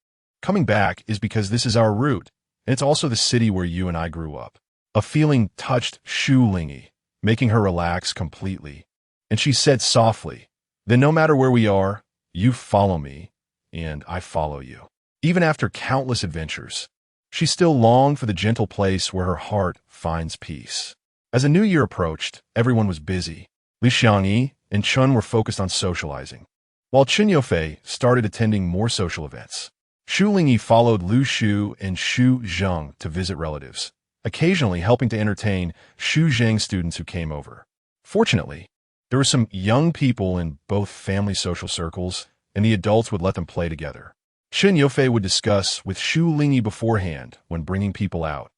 Coming back is because this is our root, and it's also the city where you and I grew up." A feeling touched Shu Lingyi, making her relax completely, and she said softly, "Then no matter where we are, you follow me, and I follow you." Even after countless adventures, she still longed for the gentle place where her heart finds peace. As the new year approached, everyone was busy. Li Xiangyi and Chun were focused on socializing, while Chen Yofei started attending more social events. Shu Lingyi followed Lu Shu and Shu Zheng to visit relatives, occasionally helping to entertain Shu Zheng students who came over. Fortunately, there were some young people in both family social circles, and the adults would let them play together. Chen Yofei would discuss with Shu Lingyi beforehand when bringing people out,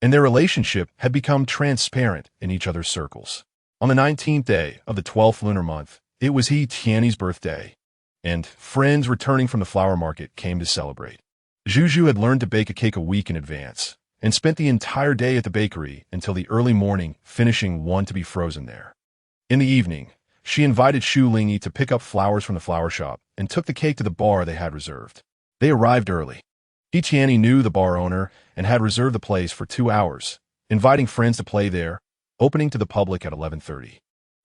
and their relationship had become transparent in each other's circles. On the 19th day of the 12th lunar month, it was He Tianyi's birthday, and friends returning from the flower market came to celebrate. Zhu had learned to bake a cake a week in advance, and spent the entire day at the bakery until the early morning, finishing one to be frozen there. In the evening, she invited Shu Lingyi to pick up flowers from the flower shop and took the cake to the bar they had reserved. They arrived early. He Tianyi knew the bar owner and had reserved the place for 2 hours, inviting friends to play there, opening to the public at 11:30.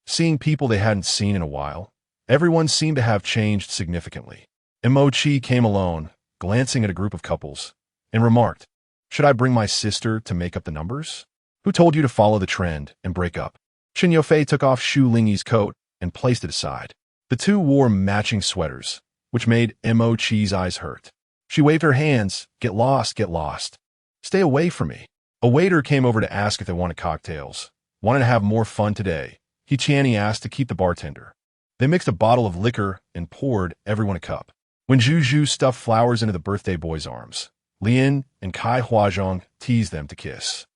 Seeing people they hadn't seen in a while, everyone seemed to have changed significantly. Mo Chi came alone, glancing at a group of couples, and remarked, "Should I bring my sister to make up the numbers? Who told you to follow the trend and break up?" Chen Yofei took off Shu Lingyi's coat and placed it aside. The two wore matching sweaters, which made Mo-chi's eyes hurt. She waved her hands. Get lost, get lost. Stay away from me. A waiter came over to ask if they wanted cocktails. Wanted to have more fun today. He asked to keep the bartender. They mixed a bottle of liquor and poured everyone a cup. When Zhu stuffed flowers into the birthday boy's arms, Lian and Kai Huazhong teased them to kiss.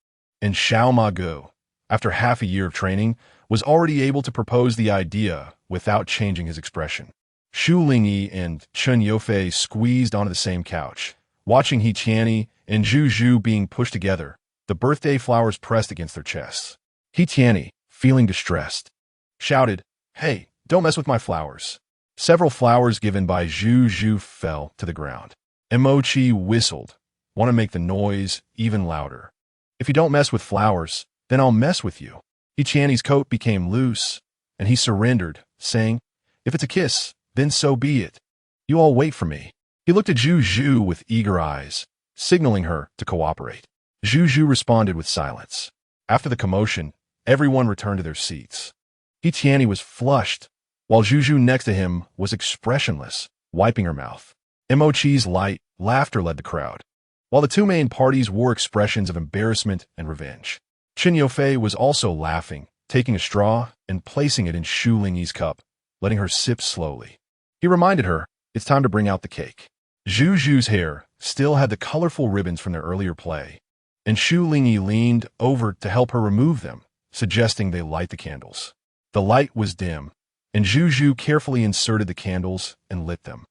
And Xiao Magu, after half a year of training, was already able to propose the idea without changing his expression. Shu Lingyi and Chen Yofei squeezed onto the same couch, watching He and Zhu being pushed together, the birthday flowers pressed against their chests. He, feeling distressed, shouted, "Hey, don't mess with my flowers." Several flowers given by Zhu fell to the ground. Mo-chi whistled, "Want to make the noise even louder. If you don't mess with flowers, then I'll mess with you." He coat became loose, and he surrendered, saying, "If it's a kiss, then so be it. You all wait for me." He looked at Zhu with eager eyes, signaling her to cooperate. Zhu responded with silence. After the commotion, everyone returned to their seats. He was flushed, while Zhu next to him was expressionless, wiping her mouth. Mo-chi's light laughter led the crowd, while the two main parties wore expressions of embarrassment and revenge. Chen Yofei was also laughing, taking a straw and placing it in Shu Lingyi's cup, letting her sip slowly. He reminded her, it's time to bring out the cake. Zhu's hair still had the colorful ribbons from their earlier play, and Shu Lingyi leaned over to help her remove them, suggesting they light the candles. The light was dim, and Zhu carefully inserted the candles and lit them.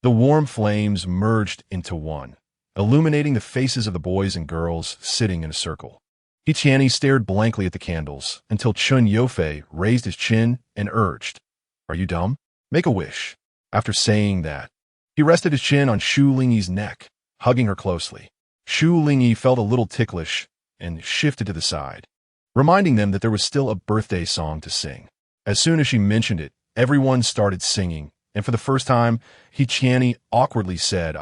The warm flames merged into one, illuminating the faces of the boys and girls sitting in a circle. He stared blankly at the candles until Chen Yofei raised his chin and urged, "Are you dumb? Make a wish." After saying that, he rested his chin on Shu Lingyi's neck, hugging her closely. Shu Lingyi felt a little ticklish and shifted to the side, reminding them that there was still a birthday song to sing. As soon as she mentioned it, everyone started singing, and for the first time, He awkwardly said,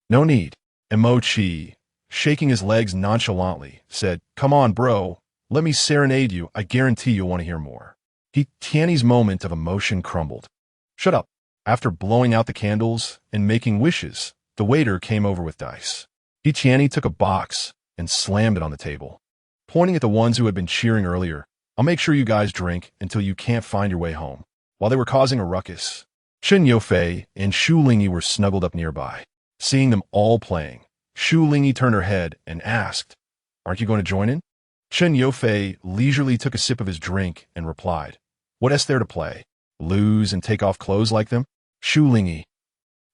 "No need." And Mo-chi, shaking his legs nonchalantly, said, "Come on, bro, let me serenade you. I guarantee you'll want to hear more." He-chiani's moment of emotion crumbled. "Shut up." After blowing out the candles and making wishes, the waiter came over with dice. He took a box and slammed it on the table. Pointing at the ones who had been cheering earlier, "I'll make sure you guys drink until you can't find your way home." While they were causing a ruckus, Chen Yofei and Shu Lingyi were snuggled up nearby. Seeing them all playing, Shu Lingyi turned her head and asked, "Aren't you going to join in?" Chen Yofei leisurely took a sip of his drink and replied, "What is there to play? Lose and take off clothes like them?" Shu Lingyi,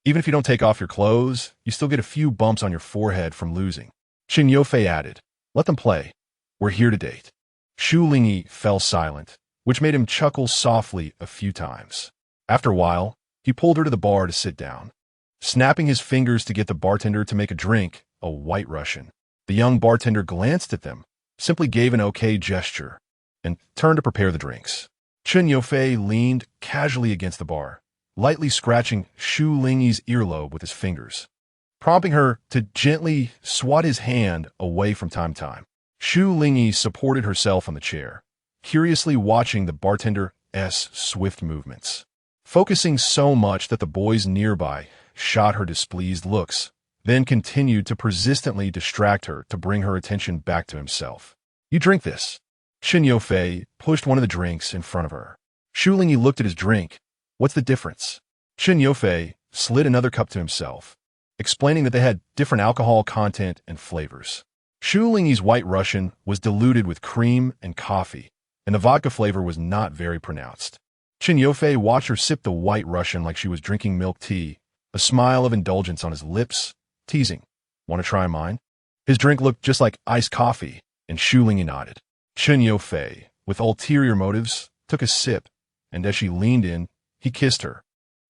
"Even if you don't take off your clothes, you still get a few bumps on your forehead from losing." Chen Yofei added, "Let them play. We're here to date." Shu Lingyi fell silent, which made him chuckle softly a few times. After a while, he pulled her to the bar to sit down. Snapping his fingers to get the bartender to make a drink, a white Russian. The young bartender glanced at them, simply gave an okay gesture, and turned to prepare the drinks. Chen Yofei leaned casually against the bar, lightly scratching Shu Lingyi's earlobe with his fingers, prompting her to gently swat his hand away from time to time. Shu Lingyi supported herself on the chair, curiously watching the bartender's swift movements, focusing so much that the boys nearby shot her displeased looks, then continued to persistently distract her to bring her attention back to himself. "You drink this." Chen Yofei pushed one of the drinks in front of her. Shu Lingyi looked at his drink. "What's the difference?" Chen Yofei slid another cup to himself, explaining that they had different alcohol content and flavors. Shu Lingyi's white Russian was diluted with cream and coffee, and the vodka flavor was not very pronounced. Chen Yofei watched her sip the white Russian like she was drinking milk tea, a smile of indulgence on his lips, teasing, "Want to try mine?" His drink looked just like iced coffee, and Shu Lingyi nodded. Chen Yofei, with ulterior motives, took a sip, and as she leaned in, he kissed her,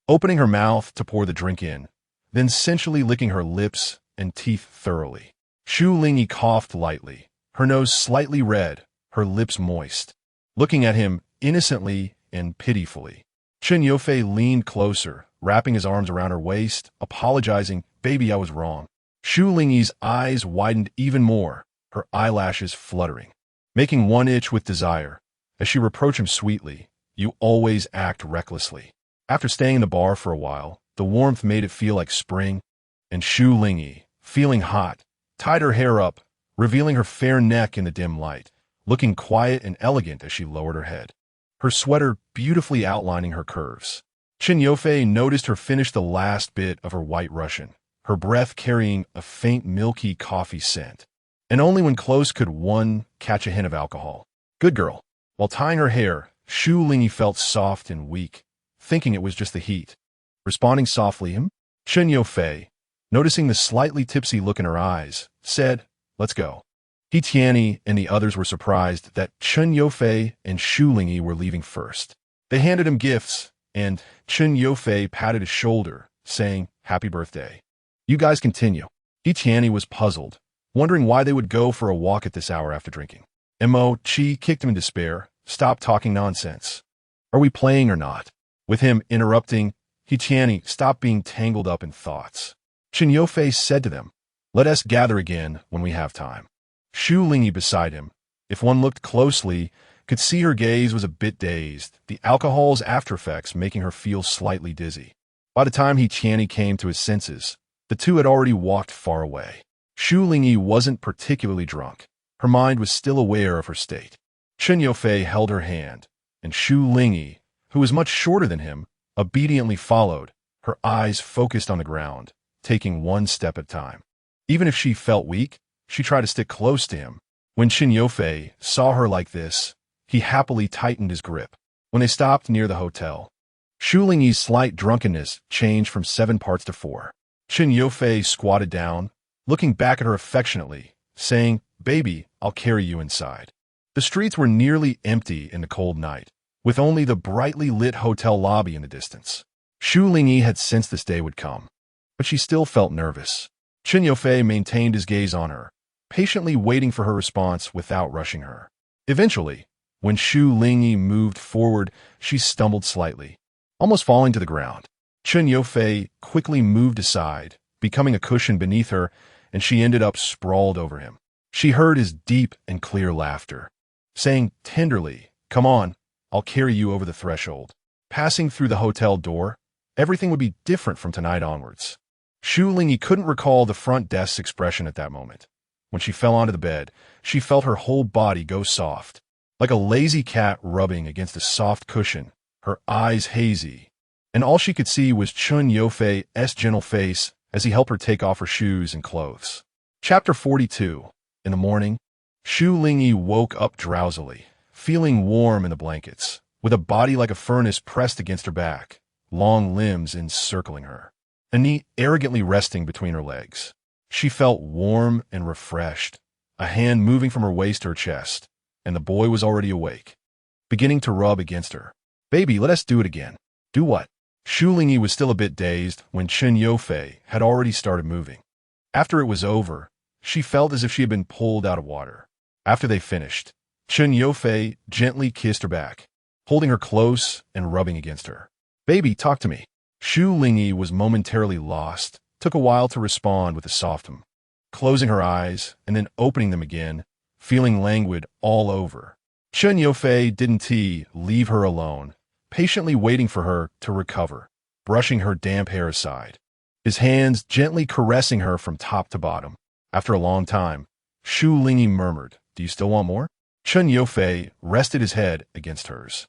opening her mouth to pour the drink in, then sensually licking her lips and teeth thoroughly. Shu Lingyi coughed lightly, her nose slightly red, her lips moist, looking at him innocently and pitifully. Chen Yofei leaned closer, wrapping his arms around her waist, apologizing, "Baby, I was wrong." Shu Lingyi's eyes widened even more, her eyelashes fluttering, making one itch with desire, as she reproached him sweetly. You always act recklessly. After staying in the bar for a while, the warmth made it feel like spring, and Shu Lingyi, feeling hot, tied her hair up, revealing her fair neck in the dim light, looking quiet and elegant as she lowered her head, her sweater beautifully outlining her curves. Chen Yofei noticed her finish the last bit of her white Russian, her breath carrying a faint milky coffee scent. And only when close could one catch a hint of alcohol. Good girl. While tying her hair, Shu Lingyi felt soft and weak, thinking it was just the heat. Responding softly, Chen Yofei, noticing the slightly tipsy look in her eyes, said, "Let's go." He Tianyi and the others were surprised that Chen Yofei and Shu Lingyi were leaving first. They handed him gifts, and Chen Yofei patted his shoulder, saying, "Happy birthday." "You guys continue." He Tianyi was puzzled, wondering why they would go for a walk at this hour after drinking. Mo-chi kicked him in despair. "Stop talking nonsense. Are we playing or not?" With him interrupting, He Tianyi stopped being tangled up in thoughts. Chen Yofei said to them, "Let us gather again when we have time." Shu Lingyi beside him, if one looked closely, could see her gaze was a bit dazed, the alcohol's aftereffects making her feel slightly dizzy. By the time He Tianyi came to his senses, the two had already walked far away. Shu Lingyi wasn't particularly drunk. Her mind was still aware of her state. Chen Yofei held her hand, and Shu Lingyi, who was much shorter than him, obediently followed, her eyes focused on the ground, taking one step at a time. Even if she felt weak, she tried to stick close to him. When Chen Yofei saw her like this, he happily tightened his grip. When they stopped near the hotel, Shu Lingyi's slight drunkenness changed from 7 parts to 4. Chen Yofei squatted down, looking back at her affectionately, saying, "Baby, I'll carry you inside." The streets were nearly empty in the cold night, with only the brightly lit hotel lobby in the distance. Shu Lingyi had sensed this day would come, but she still felt nervous. Chen Yofei maintained his gaze on her, patiently waiting for her response without rushing her. Eventually, when Shu Lingyi moved forward, she stumbled slightly, almost falling to the ground. Chen Yofei quickly moved aside, becoming a cushion beneath her, and she ended up sprawled over him. She heard his deep and clear laughter, saying tenderly, "Come on, I'll carry you over the threshold." Passing through the hotel door, everything would be different from tonight onwards. Shu Lingyi couldn't recall the front desk's expression at that moment. When she fell onto the bed, she felt her whole body go soft, like a lazy cat rubbing against a soft cushion, her eyes hazy, and all she could see was Chen Yofei's gentle face as he helped her take off her shoes and clothes. Chapter 42. In the morning, Shu Lingyi woke up drowsily, feeling warm in the blankets, with a body like a furnace pressed against her back, long limbs encircling her, a knee arrogantly resting between her legs. She felt warm and refreshed, a hand moving from her waist to her chest, and the boy was already awake, beginning to rub against her. "Baby, let us do it again." "Do what?" Shu Lingyi was still a bit dazed when Chen Yofei had already started moving. After it was over, she felt as if she had been pulled out of water. After they finished, Chen Yofei gently kissed her back, holding her close and rubbing against her. "Baby, talk to me." Shu Lingyi was momentarily lost, took a while to respond with a soft closing her eyes and then opening them again, feeling languid all over. Chen Yofei didn't leave her alone, patiently waiting for her to recover, brushing her damp hair aside, his hands gently caressing her from top to bottom. After a long time, Shu Lingyi murmured, "Do you still want more?" Chen Yofei rested his head against hers,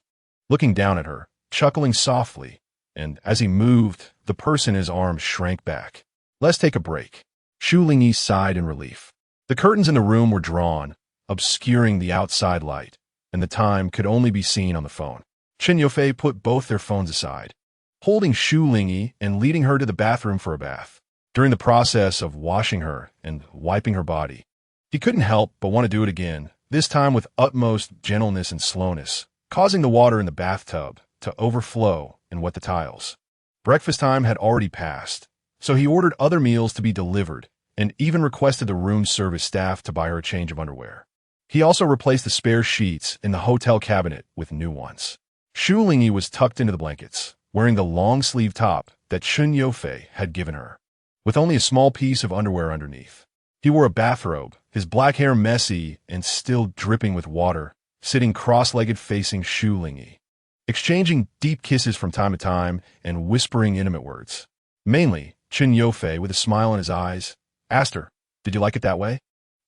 looking down at her, chuckling softly, and as he moved, the person in his arms shrank back. "Let's take a break." Shu Lingyi sighed in relief. The curtains in the room were drawn, obscuring the outside light, and the time could only be seen on the phone. Chen Yofei put both their phones aside, holding Shu Lingyi and leading her to the bathroom for a bath. During the process of washing her and wiping her body, he couldn't help but want to do it again, this time with utmost gentleness and slowness, causing the water in the bathtub to overflow and wet the tiles. Breakfast time had already passed, so he ordered other meals to be delivered and even requested the room service staff to buy her a change of underwear. He also replaced the spare sheets in the hotel cabinet with new ones. Shu Lingyi was tucked into the blankets, wearing the long-sleeve top that Chen Yofei had given her, with only a small piece of underwear underneath. He wore a bathrobe, his black hair messy and still dripping with water, sitting cross-legged facing Shu Lingyi, exchanging deep kisses from time to time and whispering intimate words. Mainly, Chen Yofei, with a smile in his eyes, asked her, "Did you like it that way?"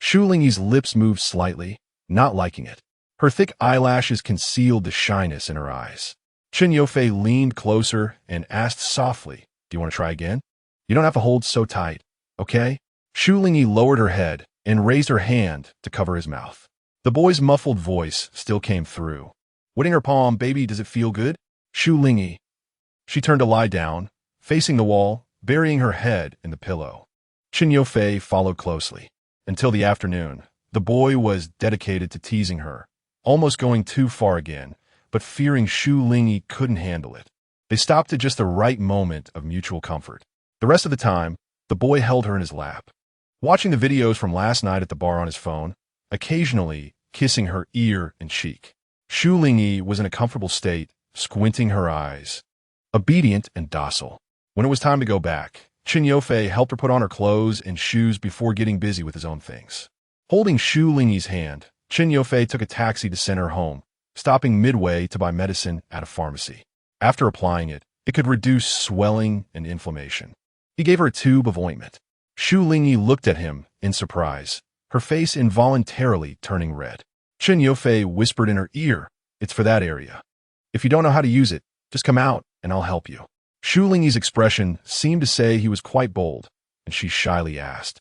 Shu Lingyi's lips moved slightly, not liking it. Her thick eyelashes concealed the shyness in her eyes. Chen Yofei leaned closer and asked softly, "Do you want to try again? You don't have to hold so tight, okay?" Shu Lingyi lowered her head and raised her hand to cover his mouth. The boy's muffled voice still came through. Wetting her palm, "Baby, does it feel good?" Shu Lingyi. She turned to lie down, facing the wall, burying her head in the pillow. Chen Yofei followed closely. Until the afternoon, the boy was dedicated to teasing her, almost going too far again, but fearing Shu Lingyi couldn't handle it. They stopped at just the right moment of mutual comfort. The rest of the time, the boy held her in his lap, watching the videos from last night at the bar on his phone, occasionally kissing her ear and cheek. Shu Lingyi was in a comfortable state, squinting her eyes, obedient and docile. When it was time to go back, Chen Yofei helped her put on her clothes and shoes before getting busy with his own things. Holding Shu Lingyi's hand, Chen Yofei took a taxi to send her home, stopping midway to buy medicine at a pharmacy. After applying it, it could reduce swelling and inflammation. He gave her a tube of ointment. Shu Lingyi looked at him in surprise, her face involuntarily turning red. Chen Yofei whispered in her ear, "It's for that area. If you don't know how to use it, just come out and I'll help you." Shu Lingyi's expression seemed to say he was quite bold, and she shyly asked,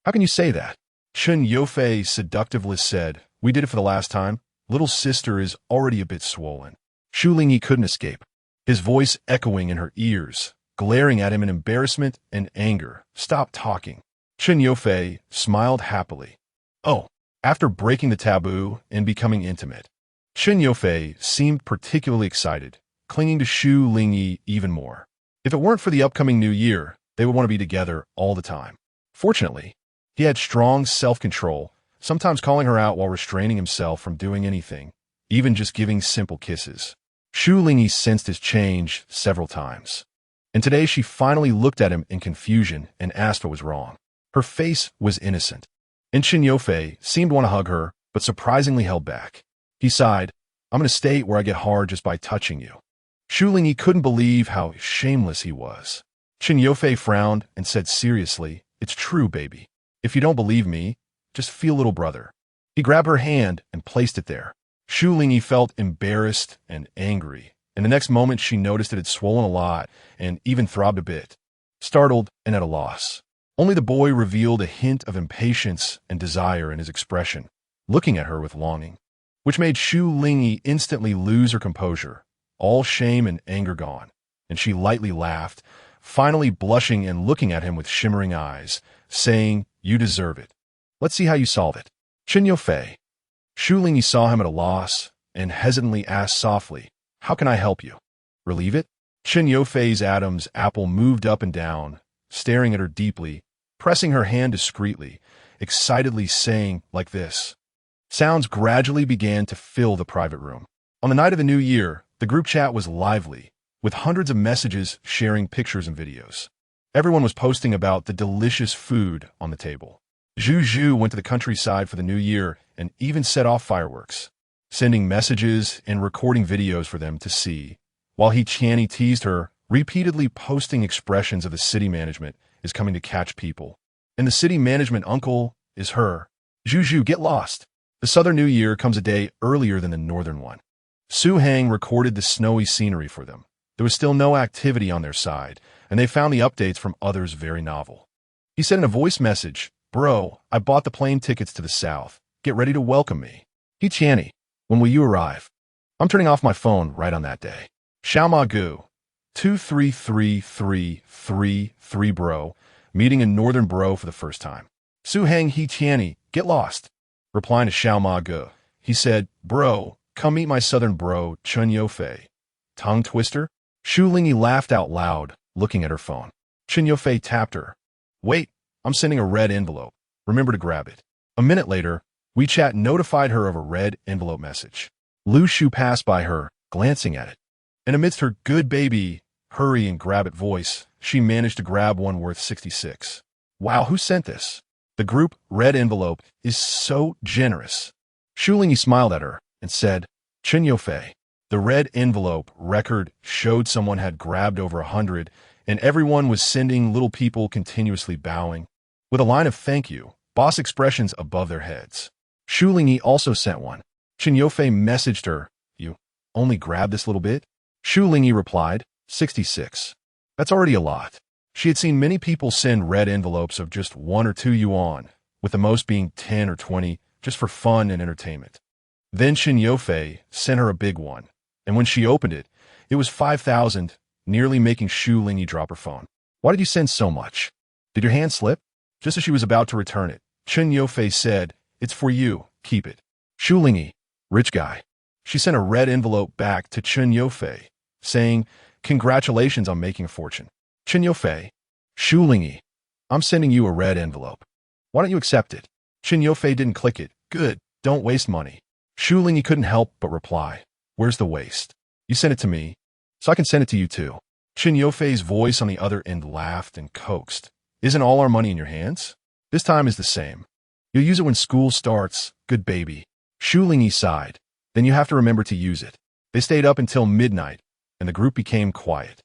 "How can you say that?" Chen Yofei seductively said, "We did it for the last time. Little sister is already a bit swollen." Shu Lingyi couldn't escape, his voice echoing in her ears, glaring at him in embarrassment and anger. "Stop talking." Chen Yofei smiled happily. Oh, after breaking the taboo and becoming intimate, Chen Yofei seemed particularly excited, clinging to Shu Lingyi even more. If it weren't for the upcoming new year, they would want to be together all the time. Fortunately, he had strong self-control, sometimes calling her out while restraining himself from doing anything, even just giving simple kisses. Shu Lingyi sensed his change several times, and today she finally looked at him in confusion and asked what was wrong. Her face was innocent, and Chen Yofei seemed to want to hug her, but surprisingly held back. He sighed, "I'm in a state where I get hard just by touching you." Shu Lingyi couldn't believe how shameless he was. Chen Yofei frowned and said seriously, "It's true, baby. If you don't believe me, just feel little brother." He grabbed her hand and placed it there. Shu Lingyi felt embarrassed and angry, and the next moment she noticed it had swollen a lot and even throbbed a bit. Startled and at a loss, only the boy revealed a hint of impatience and desire in his expression, looking at her with longing, which made Shu Lingyi instantly lose her composure, all shame and anger gone, and she lightly laughed, finally blushing and looking at him with shimmering eyes, saying, "You deserve it. Let's see how you solve it." Chen Yofei. Shu Lingyi saw him at a loss and hesitantly asked softly, "How can I help you? Relieve it?" Chen Yofei's Adam's apple moved up and down, staring at her deeply, pressing her hand discreetly, excitedly saying, "Like this." Sounds gradually began to fill the private room. On the night of the new year, the group chat was lively, with hundreds of messages sharing pictures and videos. Everyone was posting about the delicious food on the table. Zhu went to the countryside for the new year and even set off fireworks, sending messages and recording videos for them to see, while He teased her, repeatedly posting expressions of the city management is coming to catch people. And the city management uncle is her. Zhu, get lost. The southern new year comes a day earlier than the northern one. Su Hang recorded the snowy scenery for them. There was still no activity on their side, and they found the updates from others very novel. He said in a voice message, "Bro, I bought the plane tickets to the south. Get ready to welcome me. He, when will you arrive? I'm turning off my phone right on that day." Xiaoma Gu, 233333 bro, meeting a northern bro for the first time. Su Hang He, get lost. Replying to Xiaoma Gu, he said, "Bro, come meet my southern bro, Chen Yofei." Tongue twister? Shu Lingyi laughed out loud, looking at her phone. Chen Yofei tapped her. "Wait, I'm sending a red envelope. Remember to grab it." A minute later, WeChat notified her of a red envelope message. Lu Shu passed by her, glancing at it. And amidst her "good baby, hurry and grab it" voice, she managed to grab one worth 66. Wow, who sent this? The group red envelope is so generous. Shu Lingyi smiled at her, and said, Chen Yofei. The red envelope record showed someone had grabbed over 100, and everyone was sending little people continuously bowing, with a line of thank you, boss expressions above their heads. Shu Lingyi also sent one. Chen Yofei messaged her, You only grabbed this little bit? Shu Lingyi replied, 66. That's already a lot. She had seen many people send red envelopes of just 1 or 2 yuan, with the most being 10 or 20, just for fun and entertainment. Then Chen Yofei sent her a big one, and when she opened it, it was 5,000, nearly making Shu Lingyi drop her phone. Why did you send so much? Did your hand slip? Just as she was about to return it, Chen Yofei said, It's for you, keep it. Shu Lingyi, rich guy. She sent a red envelope back to Chen Yofei, saying, Congratulations on making a fortune. Chen Yofei, Shu Lingyi, I'm sending you a red envelope. Why don't you accept it? Chen Yofei didn't click it. Good, don't waste money. Shu Lingyi couldn't help but reply, Where's the waste? You sent it to me, so I can send it to you too. Chen Yofei's voice on the other end laughed and coaxed. Isn't all our money in your hands? This time is the same. You'll use it when school starts, good baby. Shu Lingyi sighed. Then you have to remember to use it. They stayed up until midnight, and the group became quiet.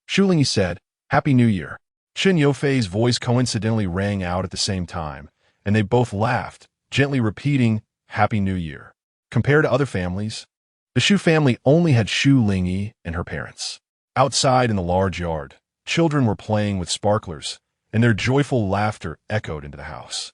Shu Lingyi said, Happy New Year. Chen Yofei's voice coincidentally rang out at the same time, and they both laughed, gently repeating, Happy New Year. Compared to other families, the Shu family only had Shu Lingyi and her parents. Outside in the large yard, children were playing with sparklers, and their joyful laughter echoed into the house,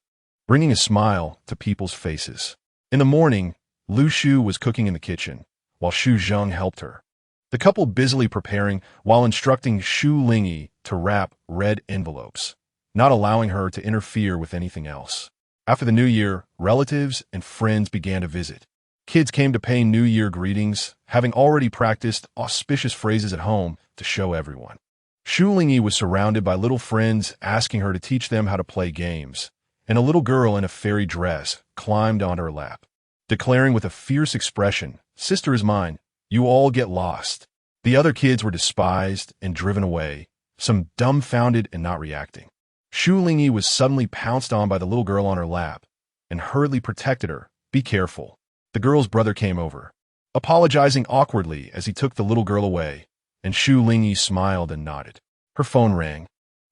bringing a smile to people's faces. In the morning, Lu Shu was cooking in the kitchen, while Shu Zheng helped her. The couple busily preparing while instructing Shu Lingyi to wrap red envelopes, not allowing her to interfere with anything else. After the new year, relatives and friends began to visit. Kids came to pay New Year greetings, having already practiced auspicious phrases at home to show everyone. Shu Lingyi was surrounded by little friends asking her to teach them how to play games, and a little girl in a fairy dress climbed onto her lap, declaring with a fierce expression, Sister is mine, you all get lost. The other kids were despised and driven away, some dumbfounded and not reacting. Shu Lingyi was suddenly pounced on by the little girl on her lap and hurriedly protected her. Be careful. The girl's brother came over, apologizing awkwardly as he took the little girl away, and Shu Lingyi smiled and nodded. Her phone rang,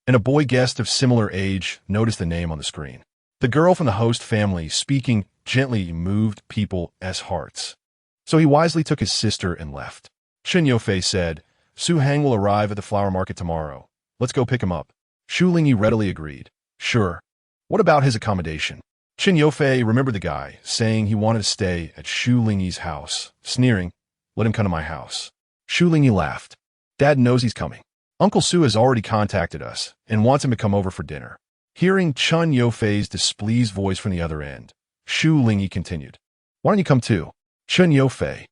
and a boy guest of similar age noticed the name on the screen. The girl from the host family speaking gently moved people's hearts. So he wisely took his sister and left. Chen Yofei said, Su Hang will arrive at the flower market tomorrow. Let's go pick him up. Shu Lingyi readily agreed. Sure. What about his accommodation? Chen Yofei remembered the guy, saying he wanted to stay at Shu Lingyi's house, sneering, Let him come to my house. Shu Lingyi laughed. Dad knows he's coming. Uncle Su has already contacted us and wants him to come over for dinner. Hearing Chen Yofei's displeased voice from the other end, Shu Lingyi continued, Why don't you come too? Chen Yofei,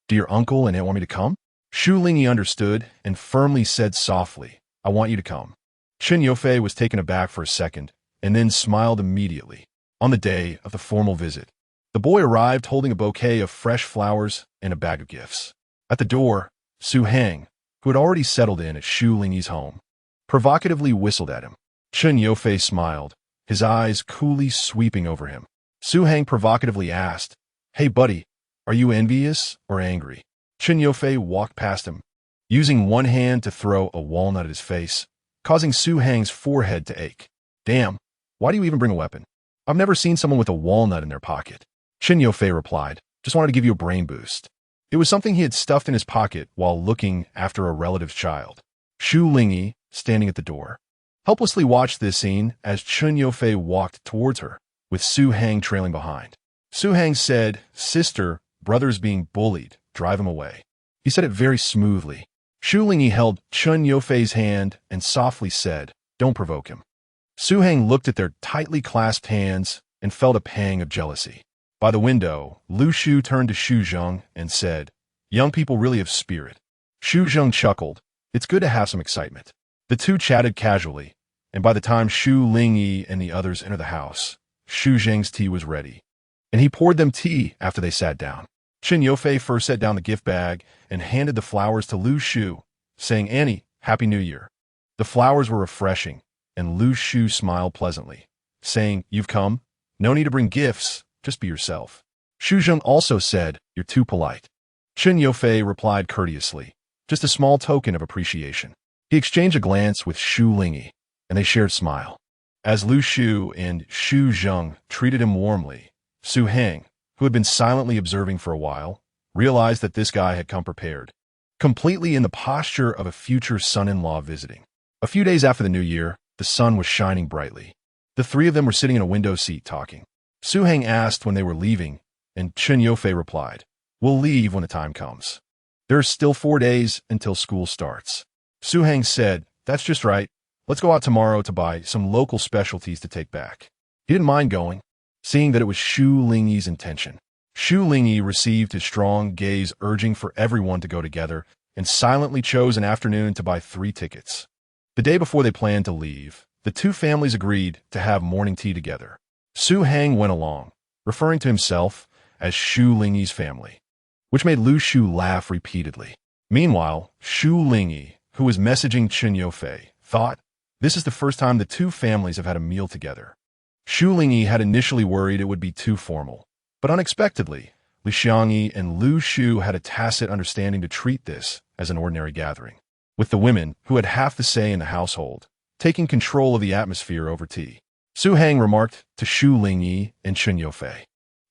do your uncle and aunt want me to come? Shu Lingyi understood and firmly said softly, I want you to come. Chen Yofei was taken aback for a second and then smiled immediately. On the day of the formal visit, the boy arrived holding a bouquet of fresh flowers and a bag of gifts. At the door, Su Hang, who had already settled in at Shu Lingyi's home, provocatively whistled at him. Chen Yofei smiled, his eyes coolly sweeping over him. Su Hang provocatively asked, Hey buddy, are you envious or angry? Chen Yofei walked past him, using one hand to throw a walnut at his face, causing Su Hang's forehead to ache. Damn, why do you even bring a weapon? I've never seen someone with a walnut in their pocket. Chen Yofei replied, Just wanted to give you a brain boost. It was something he had stuffed in his pocket while looking after a relative's child. Shu Lingyi, standing at the door, helplessly watched this scene as Chen Yofei walked towards her, with Su Hang trailing behind. Su Hang said, Sister, brother's being bullied, drive him away. He said it very smoothly. Shu Lingyi held Chen Yofei's hand and softly said, Don't provoke him. Su Hang looked at their tightly clasped hands and felt a pang of jealousy. By the window, Lu Shu turned to Shu Zheng and said, Young people really have spirit. Shu Zheng chuckled. It's good to have some excitement. The two chatted casually, and by the time Shu Lingyi and the others entered the house, Shu Zheng's tea was ready, and he poured them tea after they sat down. Chen Yofei first set down the gift bag and handed the flowers to Lu Shu, saying, Annie, Happy New Year. The flowers were refreshing, and Lu Shu smiled pleasantly, saying, You've come? No need to bring gifts, just be yourself. Shu Zheng also said, You're too polite. Chen Yofei replied courteously, just a small token of appreciation. He exchanged a glance with Shu Lingyi, and they shared a smile. As Lu Shu and Xu Zheng treated him warmly, Su Heng, who had been silently observing for a while, realized that this guy had come prepared, completely in the posture of a future son-in-law visiting. A few days after the new year, the sun was shining brightly. The three of them were sitting in a window seat talking. Su Heng asked when they were leaving, and Chen Yofei replied, "We'll leave when the time comes. There are still 4 days until school starts." Su Heng said, "That's just right. Let's go out tomorrow to buy some local specialties to take back." He didn't mind going, seeing that it was Shu Lingyi's intention. Shu Lingyi received his strong gaze urging for everyone to go together and silently chose an afternoon to buy 3 tickets. The day before they planned to leave, the two families agreed to have morning tea together. Su Heng went along, referring to himself as Shu Lingyi's family, which made Lu Shu laugh repeatedly. Meanwhile, Shu Lingyi, who was messaging Chen Yofei, thought, this is the first time the two families have had a meal together. Shu Lingyi had initially worried it would be too formal, but unexpectedly, Li Xiangyi and Lu Shu had a tacit understanding to treat this as an ordinary gathering, with the women, who had half the say in the household, taking control of the atmosphere over tea. Su Heng remarked to Shu Lingyi and Chen Yofei,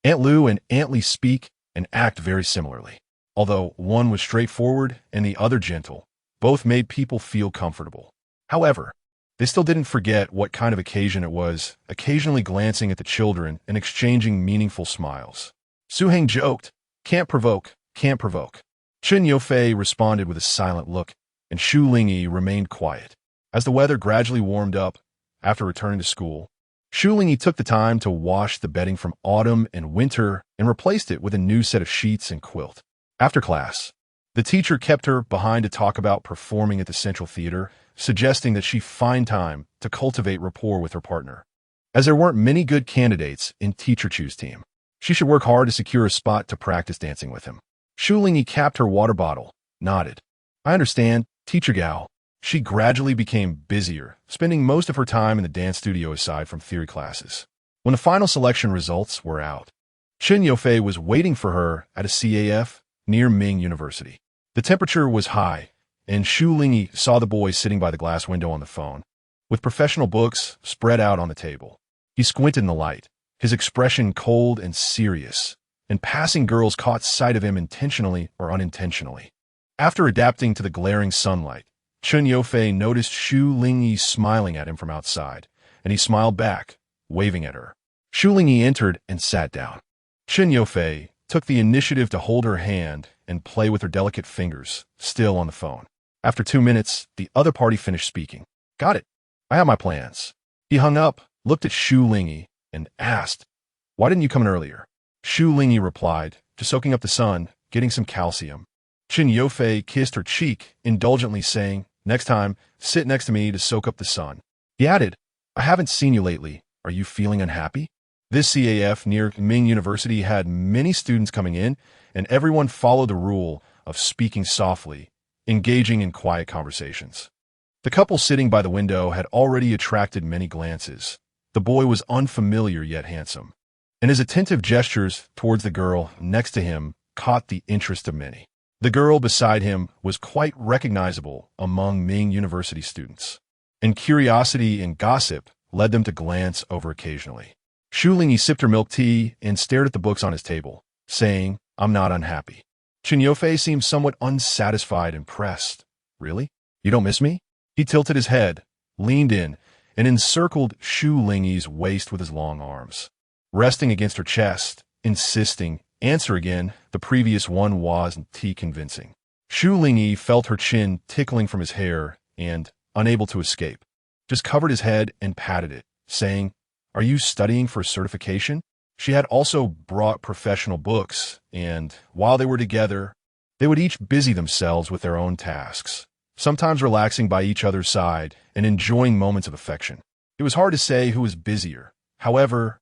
Aunt Lu and Aunt Li speak and act very similarly. Although one was straightforward and the other gentle, both made people feel comfortable. However, they still didn't forget what kind of occasion it was, occasionally glancing at the children and exchanging meaningful smiles. Su Heng joked, "Can't provoke, can't provoke." Chen Yofei responded with a silent look, and Shu Lingyi remained quiet. As the weather gradually warmed up, after returning to school, Shu Lingyi took the time to wash the bedding from autumn and winter and replaced it with a new set of sheets and quilt. After class, the teacher kept her behind to talk about performing at the Central Theater, suggesting that she find time to cultivate rapport with her partner. As there weren't many good candidates in Teacher Chu's team, she should work hard to secure a spot to practice dancing with him. Shu Lingyi capped her water bottle, nodded. "I understand, Teacher Gao." She gradually became busier, spending most of her time in the dance studio aside from theory classes. When the final selection results were out, Chen Yofei was waiting for her at a CAF near Ming University. The temperature was high, and Shu Lingyi saw the boy sitting by the glass window on the phone, with professional books spread out on the table. He squinted in the light, his expression cold and serious, and passing girls caught sight of him intentionally or unintentionally. After adapting to the glaring sunlight, Chen Yofei noticed Shu Lingyi smiling at him from outside, and he smiled back, waving at her. Shu Lingyi entered and sat down. Chen Yofei took the initiative to hold her hand and play with her delicate fingers, still on the phone. After 2 minutes, the other party finished speaking. "Got it. I have my plans." He hung up, looked at Shu Lingyi, and asked, "Why didn't you come in earlier?" Shu Lingyi replied, "Just soaking up the sun, getting some calcium." Chen Yofei kissed her cheek, indulgently saying, "Next time, sit next to me to soak up the sun." He added, "I haven't seen you lately. Are you feeling unhappy?" This CAF near Ming University had many students coming in, and everyone followed the rule of speaking softly, engaging in quiet conversations. The couple sitting by the window had already attracted many glances. The boy was unfamiliar yet handsome, and his attentive gestures towards the girl next to him caught the interest of many. The girl beside him was quite recognizable among Ming University students, and curiosity and gossip led them to glance over occasionally. Shu Lingyi sipped her milk tea and stared at the books on his table, saying, "I'm not unhappy." Chen Yofei seemed somewhat unsatisfied and pressed. "Really? You don't miss me?" He tilted his head, leaned in, and encircled Shu Lingyi's waist with his long arms, resting against her chest, insisting, "Answer again, the previous one wasn't convincing." Shu Lingyi felt her chin tickling from his hair and, unable to escape, just covered his head and patted it, saying, "Are you studying for a certification?" She had also brought professional books, and, while they were together, they would each busy themselves with their own tasks, sometimes relaxing by each other's side and enjoying moments of affection. It was hard to say who was busier. However,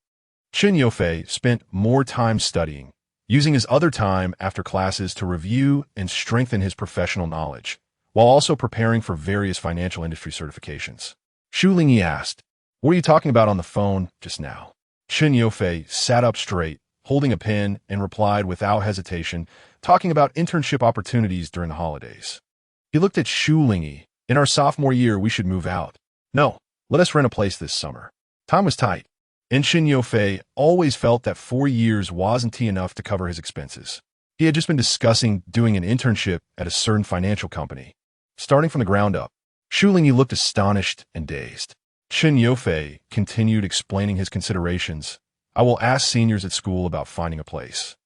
Chen Yofei spent more time studying, using his other time after classes to review and strengthen his professional knowledge, while also preparing for various financial industry certifications. Shu Lingyi asked, "What are you talking about on the phone just now?" Chen Yofei sat up straight, holding a pen, and replied without hesitation, talking about internship opportunities during the holidays. He looked at Shu Lingyi. In our sophomore year, we should move out. No, let us rent a place this summer. Time was tight, and Shin Yofei always felt that 4 years wasn't enough to cover his expenses. He had just been discussing doing an internship at a certain financial company. Starting from the ground up, Shu Lingyi looked astonished and dazed. Shin Yofei continued explaining his considerations. I will ask seniors at school about finding a place,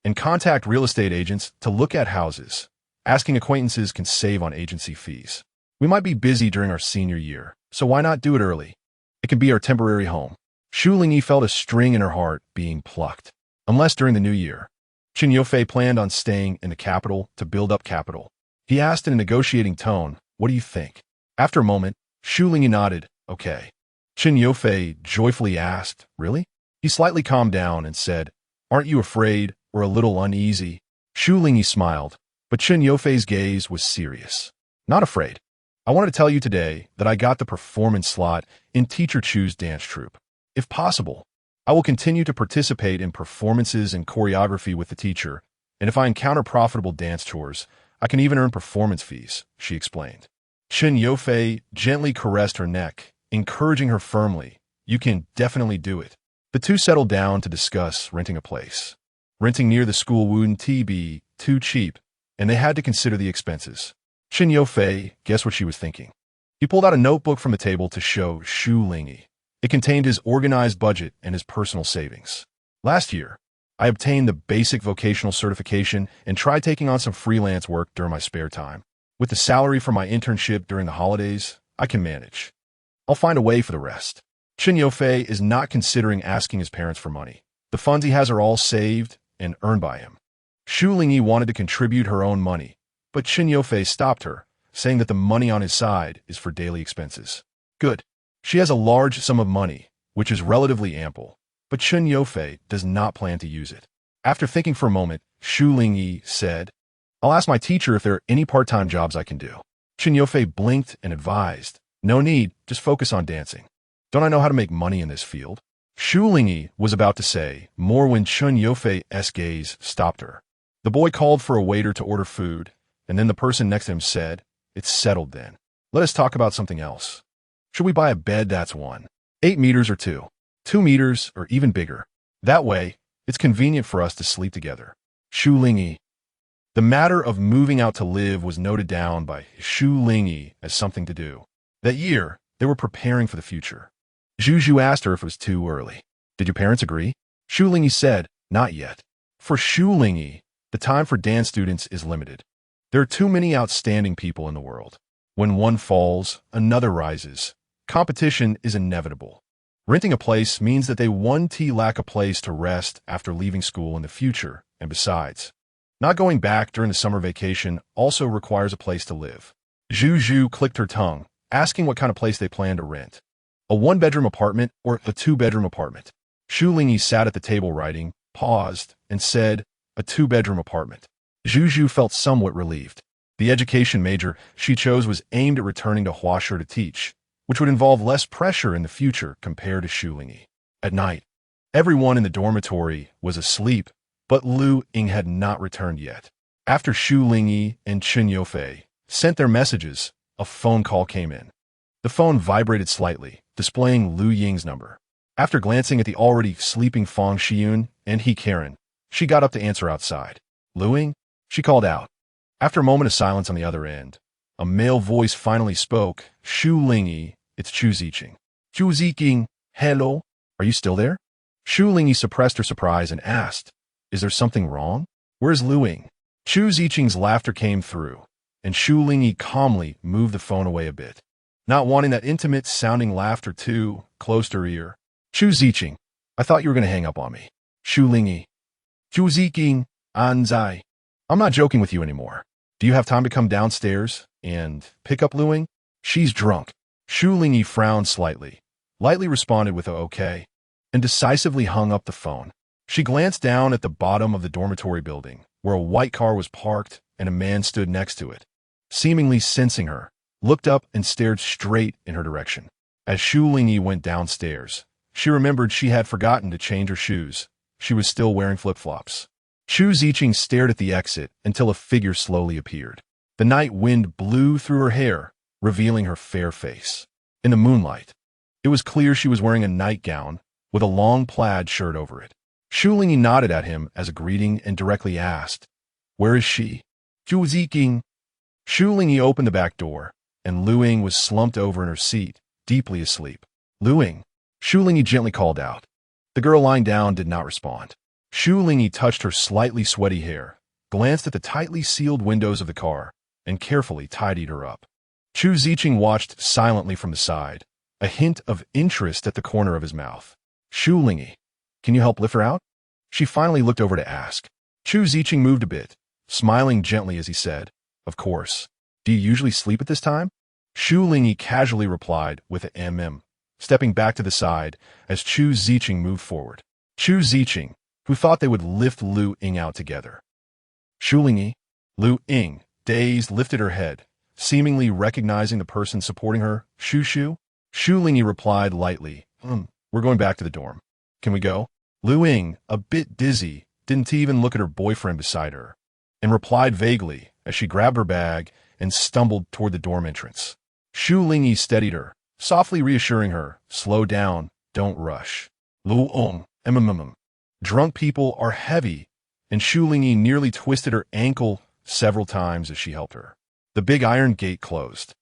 and contact real estate agents to look at houses. Asking acquaintances can save on agency fees. We might be busy during our senior year, so why not do it early? It can be our temporary home. Shu Lingyi felt a string in her heart being plucked. Unless during the new year. Shin Yofei planned on staying in the capital to build up capital. He asked in a negotiating tone, what do you think? After a moment, Shu Lingyi nodded, okay. Shin Yofei joyfully asked, really? He slightly calmed down and said, aren't you afraid or a little uneasy? Shu Lingyi smiled, but Shin Yofei's gaze was serious. Not afraid. I wanted to tell you today that I got the performance slot in Teacher Chu's dance troupe. If possible, I will continue to participate in performances and choreography with the teacher, and if I encounter profitable dance chores, I can even earn performance fees, she explained. Shin Yofei gently caressed her neck, encouraging her firmly, you can definitely do it. The two settled down to discuss renting a place. Renting near the school wouldn't be too cheap, and they had to consider the expenses. Shin Yofei guessed what she was thinking. He pulled out a notebook from the table to show Shu Lingyi. It contained his organized budget and his personal savings. Last year, I obtained the basic vocational certification and tried taking on some freelance work during my spare time. With the salary from my internship during the holidays, I can manage. I'll find a way for the rest. Shin Yofei is not considering asking his parents for money. The funds he has are all saved and earned by him. Shu Lingyi wanted to contribute her own money, but Shin Yofei stopped her, saying that the money on his side is for daily expenses. Good. She has a large sum of money, which is relatively ample, but Shin Yofei does not plan to use it. After thinking for a moment, Shu Lingyi said, I'll ask my teacher if there are any part-time jobs I can do. Shin Yofei blinked and advised, no need, just focus on dancing. Don't I know how to make money in this field? Shu Lingyi was about to say more when Shin Yofei's gaze stopped her. The boy called for a waiter to order food, and then the person next to him said, it's settled then. Let us talk about something else. Should we buy a bed that's 8 meters or 2 meters or even bigger? That way, it's convenient for us to sleep together. Shu Lingyi. The matter of moving out to live was noted down by Shu Lingyi as something to do. That year, they were preparing for the future. Zhu asked her if it was too early. Did your parents agree? Shu Lingyi said, not yet. For Shu Lingyi, the time for dance students is limited. There are too many outstanding people in the world. When one falls, another rises. Competition is inevitable. Renting a place means that they won't lack a place to rest after leaving school in the future, and besides, not going back during the summer vacation also requires a place to live. Zhu clicked her tongue, asking what kind of place they planned to rent. A 1-bedroom apartment or a 2-bedroom apartment? Shu Lingyi sat at the table writing, paused, and said, a 2-bedroom apartment. Zhu felt somewhat relieved. The education major she chose was aimed at returning to Huashu to teach, which would involve less pressure in the future compared to Shu Lingyi. At night, everyone in the dormitory was asleep, but Lu Ying had not returned yet. After Shu Lingyi and Shin Yofei sent their messages, a phone call came in. The phone vibrated slightly, displaying Lu Ying's number. After glancing at the already sleeping Fang Xiyun and He Karen, she got up to answer outside. Lu Ying? She called out. After a moment of silence on the other end, a male voice finally spoke, Shu Lingyi, it's Chu Ziqing. Chu Ziqing, hello? Are you still there? Shu Lingyi suppressed her surprise and asked, is there something wrong? Where's Lu Ying? Chu Ziqing's laughter came through, and Shu Lingyi calmly moved the phone away a bit. Not wanting that intimate-sounding laughter too close to her ear. Chu Ziqing, I thought you were going to hang up on me. Shu Lingyi. Chu Ziqing, Anzai. I'm not joking with you anymore. Do you have time to come downstairs and pick up Lu Ying? She's drunk. Shu Lingyi frowned slightly, lightly responded with a okay, and decisively hung up the phone. She glanced down at the bottom of the dormitory building, where a white car was parked and a man stood next to it. Seemingly sensing her, looked up and stared straight in her direction. As Shu Lingyi went downstairs, she remembered she had forgotten to change her shoes. she was still wearing flip-flops. Shu Lingyi stared at the exit until a figure slowly appeared. The night wind blew through her hair, revealing her fair face. In the moonlight, it was clear she was wearing a nightgown with a long plaid shirt over it. Shu Lingyi nodded at him as a greeting and directly asked, "Where is she?" Shu Lingyi. Shu Lingyi opened the back door, and Lu Ying was slumped over in her seat, deeply asleep. "Lu Ying," Shu Lingyi gently called out. The girl lying down did not respond. Shu Lingyi touched her slightly sweaty hair, glanced at the tightly sealed windows of the car, and carefully tidied her up. Shu Lingyi watched silently from the side, a hint of interest at the corner of his mouth. "Shu Lingyi, can you help lift her out?" She finally looked over to ask. Shu Lingyi moved a bit, smiling gently as he said, "Of course. Do you usually sleep at this time?" Shu Lingyi casually replied with a stepping back to the side as Shu Lingyi moved forward. Shu Lingyi, who thought they would lift Lu Ying out together. "Shu Lingyi." Lu Ying, dazed, lifted her head, seemingly recognizing the person supporting her. "Shu." Shu Lingyi replied lightly, "We're going back to the dorm. Can we go?" Lu Ying, a bit dizzy, didn't even look at her boyfriend beside her, and replied vaguely as she grabbed her bag and stumbled toward the dorm entrance. Shu Lingyi steadied her, softly reassuring her, "Slow down, don't rush." Lu Ying, drunk people are heavy, and Shu Lingyi nearly twisted her ankle several times as she helped her. The big iron gate closed,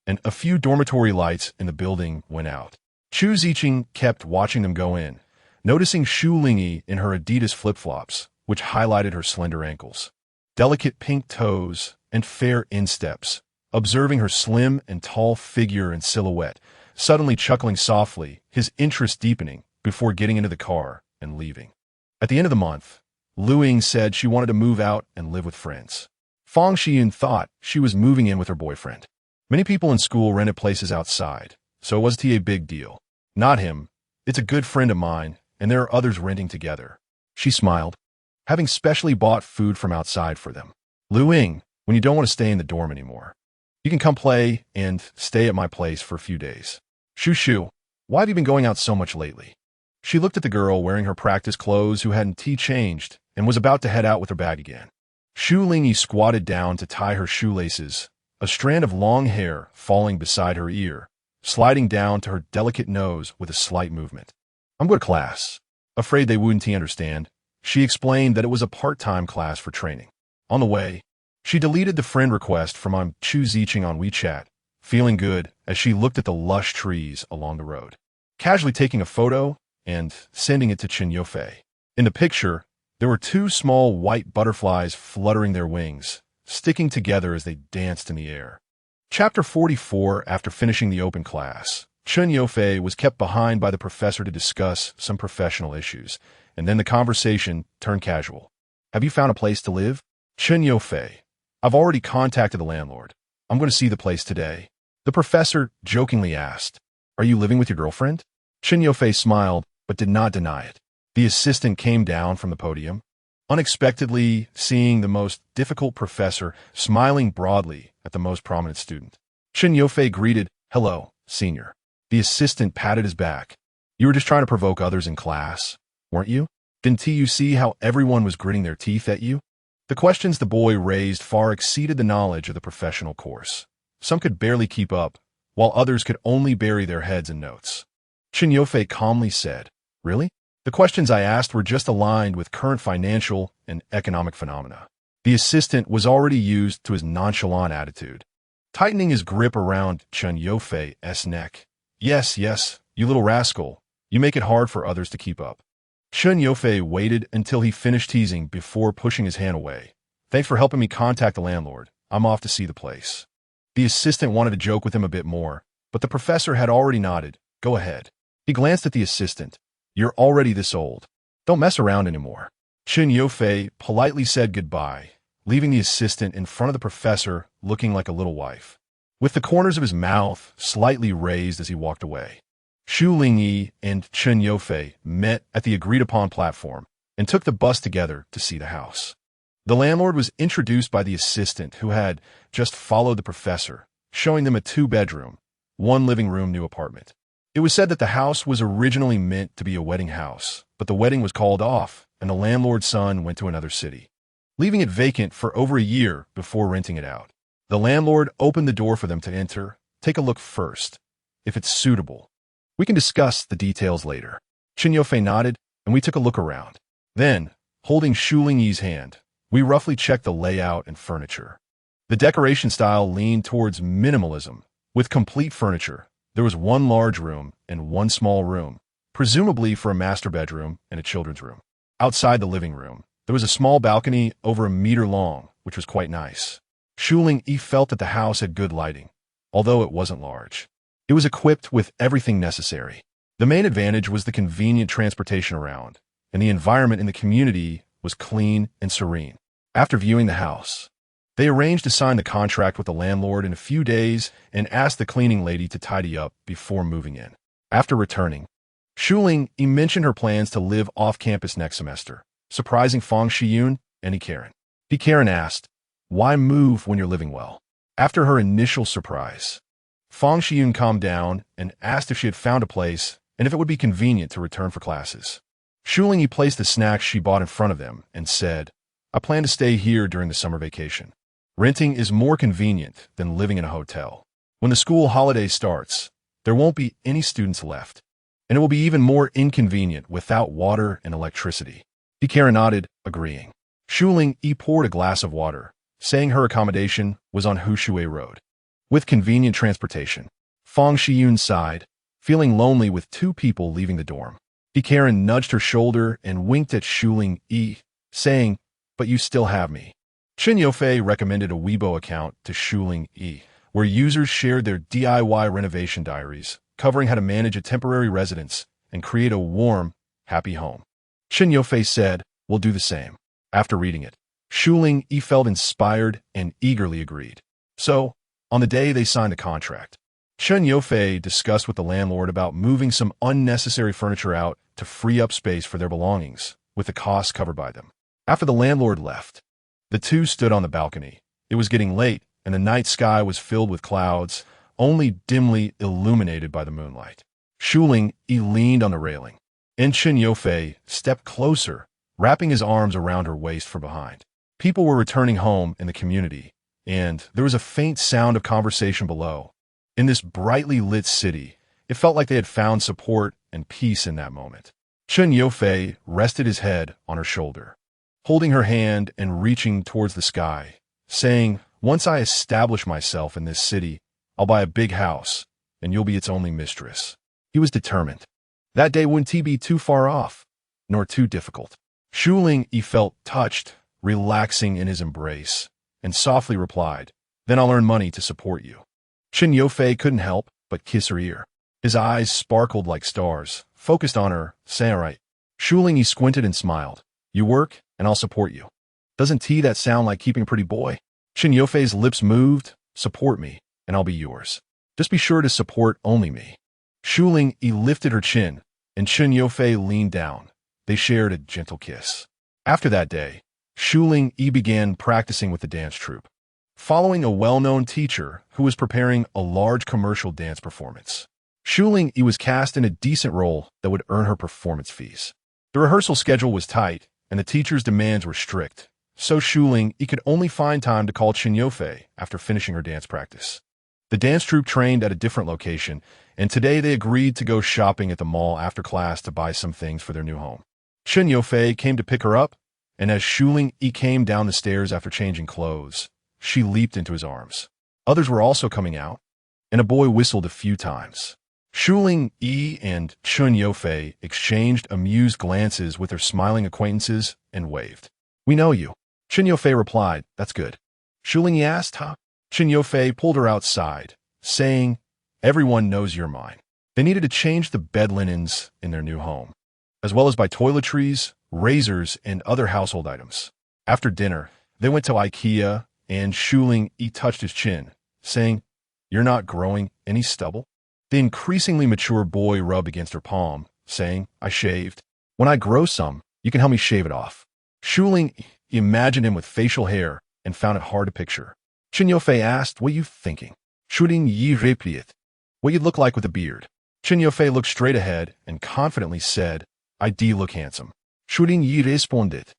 and a few dormitory lights in the building went out. Shu Lingyi kept watching them go in, noticing Shu Lingyi in her Adidas flip-flops, which highlighted her slender ankles, delicate pink toes, and fair insteps, observing her slim and tall figure and silhouette, suddenly chuckling softly, his interest deepening before getting into the car and leaving. At the end of the month, Lu Ying said she wanted to move out and live with friends. Fang Xiyun thought she was moving in with her boyfriend. Many people in school rented places outside, so it wasn't a big deal. Not him. It's a good friend of mine, and there are others renting together. She smiled, having specially bought food from outside for them. Lu Ying, when you don't want to stay in the dorm anymore, you can come play and stay at my place for a few days. Shu, why have you been going out so much lately? She looked at the girl wearing her practice clothes who hadn't changed and was about to head out with her bag again. Shu Lingyi squatted down to tie her shoelaces, a strand of long hair falling beside her ear, sliding down to her delicate nose with a slight movement. "I'm going to class." Afraid they wouldn't understand, she explained that it was a part-time class for training. On the way, she deleted the friend request from Shu Lingyi on WeChat, feeling good as she looked at the lush trees along the road, casually taking a photo and sending it to Chen Yufei. In the picture, there were two small white butterflies fluttering their wings, sticking together as they danced in the air. Chapter 44. After finishing the open class, Chen Yufei was kept behind by the professor to discuss some professional issues, and then the conversation turned casual. "Have you found a place to live?" Chen Yufei, "I've already contacted the landlord. I'm going to see the place today." The professor jokingly asked, "Are you living with your girlfriend?" Chen Yufei smiled, but did not deny it. The assistant came down from the podium, unexpectedly seeing the most difficult professor smiling broadly at the most prominent student. Chen Yufei greeted, "Hello, senior." The assistant patted his back. "You were just trying to provoke others in class, weren't you? Didn't you see how everyone was gritting their teeth at you?" The questions the boy raised far exceeded the knowledge of the professional course. Some could barely keep up, while others could only bury their heads in notes. Chen Yufei calmly said, "Really? The questions I asked were just aligned with current financial and economic phenomena." The assistant was already used to his nonchalant attitude, tightening his grip around Chen Yufei's neck. Yes, you little rascal. You make it hard for others to keep up." Chen Yufei waited until he finished teasing before pushing his hand away. "Thanks for helping me contact the landlord. I'm off to see the place." The assistant wanted to joke with him a bit more, but the professor had already nodded. "Go ahead." He glanced at the assistant. "You're already this old. Don't mess around anymore." Chen Yufei politely said goodbye, leaving the assistant in front of the professor looking like a little wife, with the corners of his mouth slightly raised as he walked away. Shu Lingyi and Chen Yufei met at the agreed-upon platform and took the bus together to see the house. The landlord was introduced by the assistant who had just followed the professor, showing them a 2-bedroom, 1-living-room new apartment. It was said that the house was originally meant to be a wedding house, but the wedding was called off and the landlord's son went to another city, leaving it vacant for over a year before renting it out. The landlord opened the door for them to enter. Take a look first. If it's suitable, we can discuss the details later. Chen Yofei nodded, and we took a look around. Then, holding Shu Lingyi's hand, we roughly checked the layout and furniture. The decoration style leaned towards minimalism. With complete furniture, there was one large room and one small room, presumably for a master bedroom and a children's room. Outside the living room, there was a small balcony over a meter long, which was quite nice. Shu Lingyi felt that the house had good lighting, although it wasn't large. It was equipped with everything necessary. The main advantage was the convenient transportation around, and the environment in the community was clean and serene. After viewing the house, they arranged to sign the contract with the landlord in a few days and asked the cleaning lady to tidy up before moving in. After returning, Shu Lingyi mentioned her plans to live off-campus next semester, surprising Fang Shiyun and Karen. Karen asked, "Why move when you're living well?" After her initial surprise, Fang Shiyun calmed down and asked if she had found a place and if it would be convenient to return for classes. Shu Lingyi placed the snacks she bought in front of them and said, "I plan to stay here during the summer vacation. Renting is more convenient than living in a hotel. When the school holiday starts, there won't be any students left, and it will be even more inconvenient without water and electricity." Karen nodded, agreeing. Shu Lingyi poured a glass of water, saying her accommodation was on Hushui Road, with convenient transportation. Fang Shiyun sighed, feeling lonely with two people leaving the dorm. Karen nudged her shoulder and winked at Shu Lingyi, saying, "But you still have me." Chen Yofei recommended a Weibo account to Shu Lingyi, where users shared their DIY renovation diaries, covering how to manage a temporary residence and create a warm, happy home. Chen Yofei said, "We'll do the same." After reading it, Shu Lingyi felt inspired and eagerly agreed. So, on the day they signed the contract, Chen Yofei discussed with the landlord about moving some unnecessary furniture out to free up space for their belongings, with the costs covered by them. After the landlord left, the two stood on the balcony. It was getting late, and the night sky was filled with clouds, only dimly illuminated by the moonlight. Shu Lingyi leaned on the railing, and Chen Yofei stepped closer, wrapping his arms around her waist from behind. People were returning home in the community, and there was a faint sound of conversation below. In this brightly lit city, it felt like they had found support and peace in that moment. Chen Yofei rested his head on her shoulder, holding her hand and reaching towards the sky, saying, "Once I establish myself in this city, I'll buy a big house, and you'll be its only mistress." He was determined. That day wouldn't be too far off, nor too difficult. Shu Lingyi felt touched, relaxing in his embrace, and softly replied, "Then I'll earn money to support you." Chen Yofei couldn't help but kiss her ear. His eyes sparkled like stars, focused on her, saying, "All right." Shu Lingyi squinted and smiled. "You work, and I'll support you. Doesn't that sound like keeping a pretty boy?" Chen Yofei's lips moved. "Support me, and I'll be yours. Just be sure to support only me." Shu Lingyi lifted her chin, and Chen Yofei leaned down. They shared a gentle kiss. After that day, Shu Lingyi began practicing with the dance troupe, following a well-known teacher who was preparing a large commercial dance performance. Shu Lingyi was cast in a decent role that would earn her performance fees. The rehearsal schedule was tight, and the teacher's demands were strict, so Shu Lingyi could only find time to call Chen Yofei after finishing her dance practice. The dance troupe trained at a different location, and today they agreed to go shopping at the mall after class to buy some things for their new home. Chen Yofei came to pick her up, and as Shu Lingyi came down the stairs after changing clothes, she leaped into his arms. Others were also coming out, and a boy whistled a few times. Shu Lingyi and Chen Yofei exchanged amused glances with their smiling acquaintances and waved. "We know you." Chen Yofei replied, "That's good." Shu Lingyi asked, "Huh?" Chen Yofei pulled her outside, saying, "Everyone knows you're mine." They needed to change the bed linens in their new home, as well as buy toiletries, razors, and other household items. After dinner, they went to IKEA, and Shu Lingyi touched his chin, saying, "You're not growing any stubble?" The increasingly mature boy rubbed against her palm, saying, "I shaved. When I grow some, you can help me shave it off." Shu Lingyi imagined him with facial hair and found it hard to picture. Chen Yofei asked, "What are you thinking?" Shu Lingyi repeated, "What you'd look like with a beard." Chen Yofei looked straight ahead and confidently said, "I do look handsome." Shu Lingyi responded.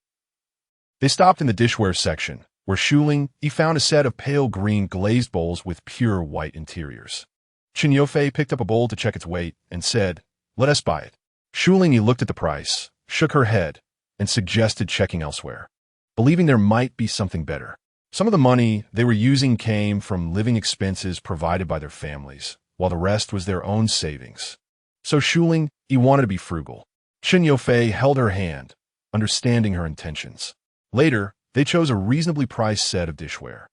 They stopped in the dishware section, where Shu Lingyi found a set of pale green glazed bowls with pure white interiors. Chen Yofei picked up a bowl to check its weight and said, "Let us buy it." Shu Lingyi looked at the price, shook her head, and suggested checking elsewhere, believing there might be something better. Some of the money they were using came from living expenses provided by their families, while the rest was their own savings. So Shu Lingyi wanted to be frugal. Chen Yofei held her hand, understanding her intentions. Later, they chose a reasonably priced set of dishware.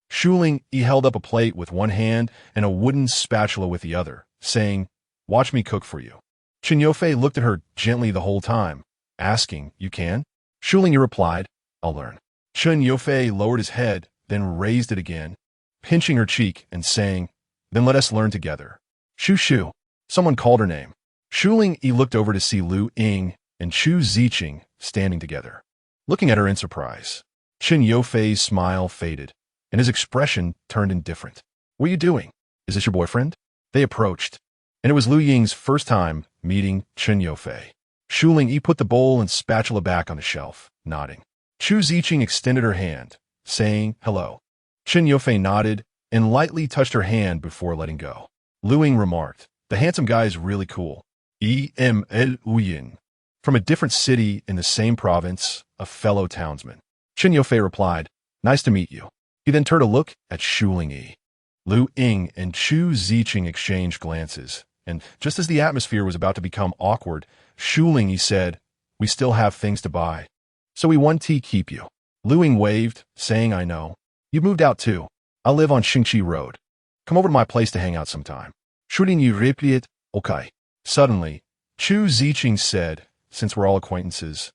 Shu Lingyi held up a plate with one hand and a wooden spatula with the other, saying, "Watch me cook for you." Chen Yofei looked at her gently the whole time, asking, "You can?" Shu Lingyi replied, "I'll learn." Chen Yofei lowered his head, then raised it again, pinching her cheek and saying, "Then let us learn together." Shu. Someone called her name. Shu Lingyi looked over to see Lu Ying and Chu Ziqing standing together, looking at her in surprise. Chen Yofei's smile faded, and his expression turned indifferent. "What are you doing? Is this your boyfriend?" They approached, and it was Lu Ying's first time meeting Chen Yofei. Shu Lingyi put the bowl and spatula back on the shelf, nodding. Chu Ziqing extended her hand, saying, "Hello." Chen Yofei nodded and lightly touched her hand before letting go. Lu Ying remarked, "The handsome guy is really cool." Uyin. From a different city in the same province, a fellow townsman. Chen Yofei replied, "Nice to meet you." He then turned to look at Shu Lingyi. Lu Ying and Chu Ziqing exchanged glances, and just as the atmosphere was about to become awkward, Shu Lingyi said, "We still have things to buy, so we want to keep you." Lu Ying waved, saying, "I know. You moved out too. I live on Xingqi Road. Come over to my place to hang out sometime." Shu Lingyi replied, "Okay." Suddenly, Chu Ziqing said, "Since we're all acquaintances,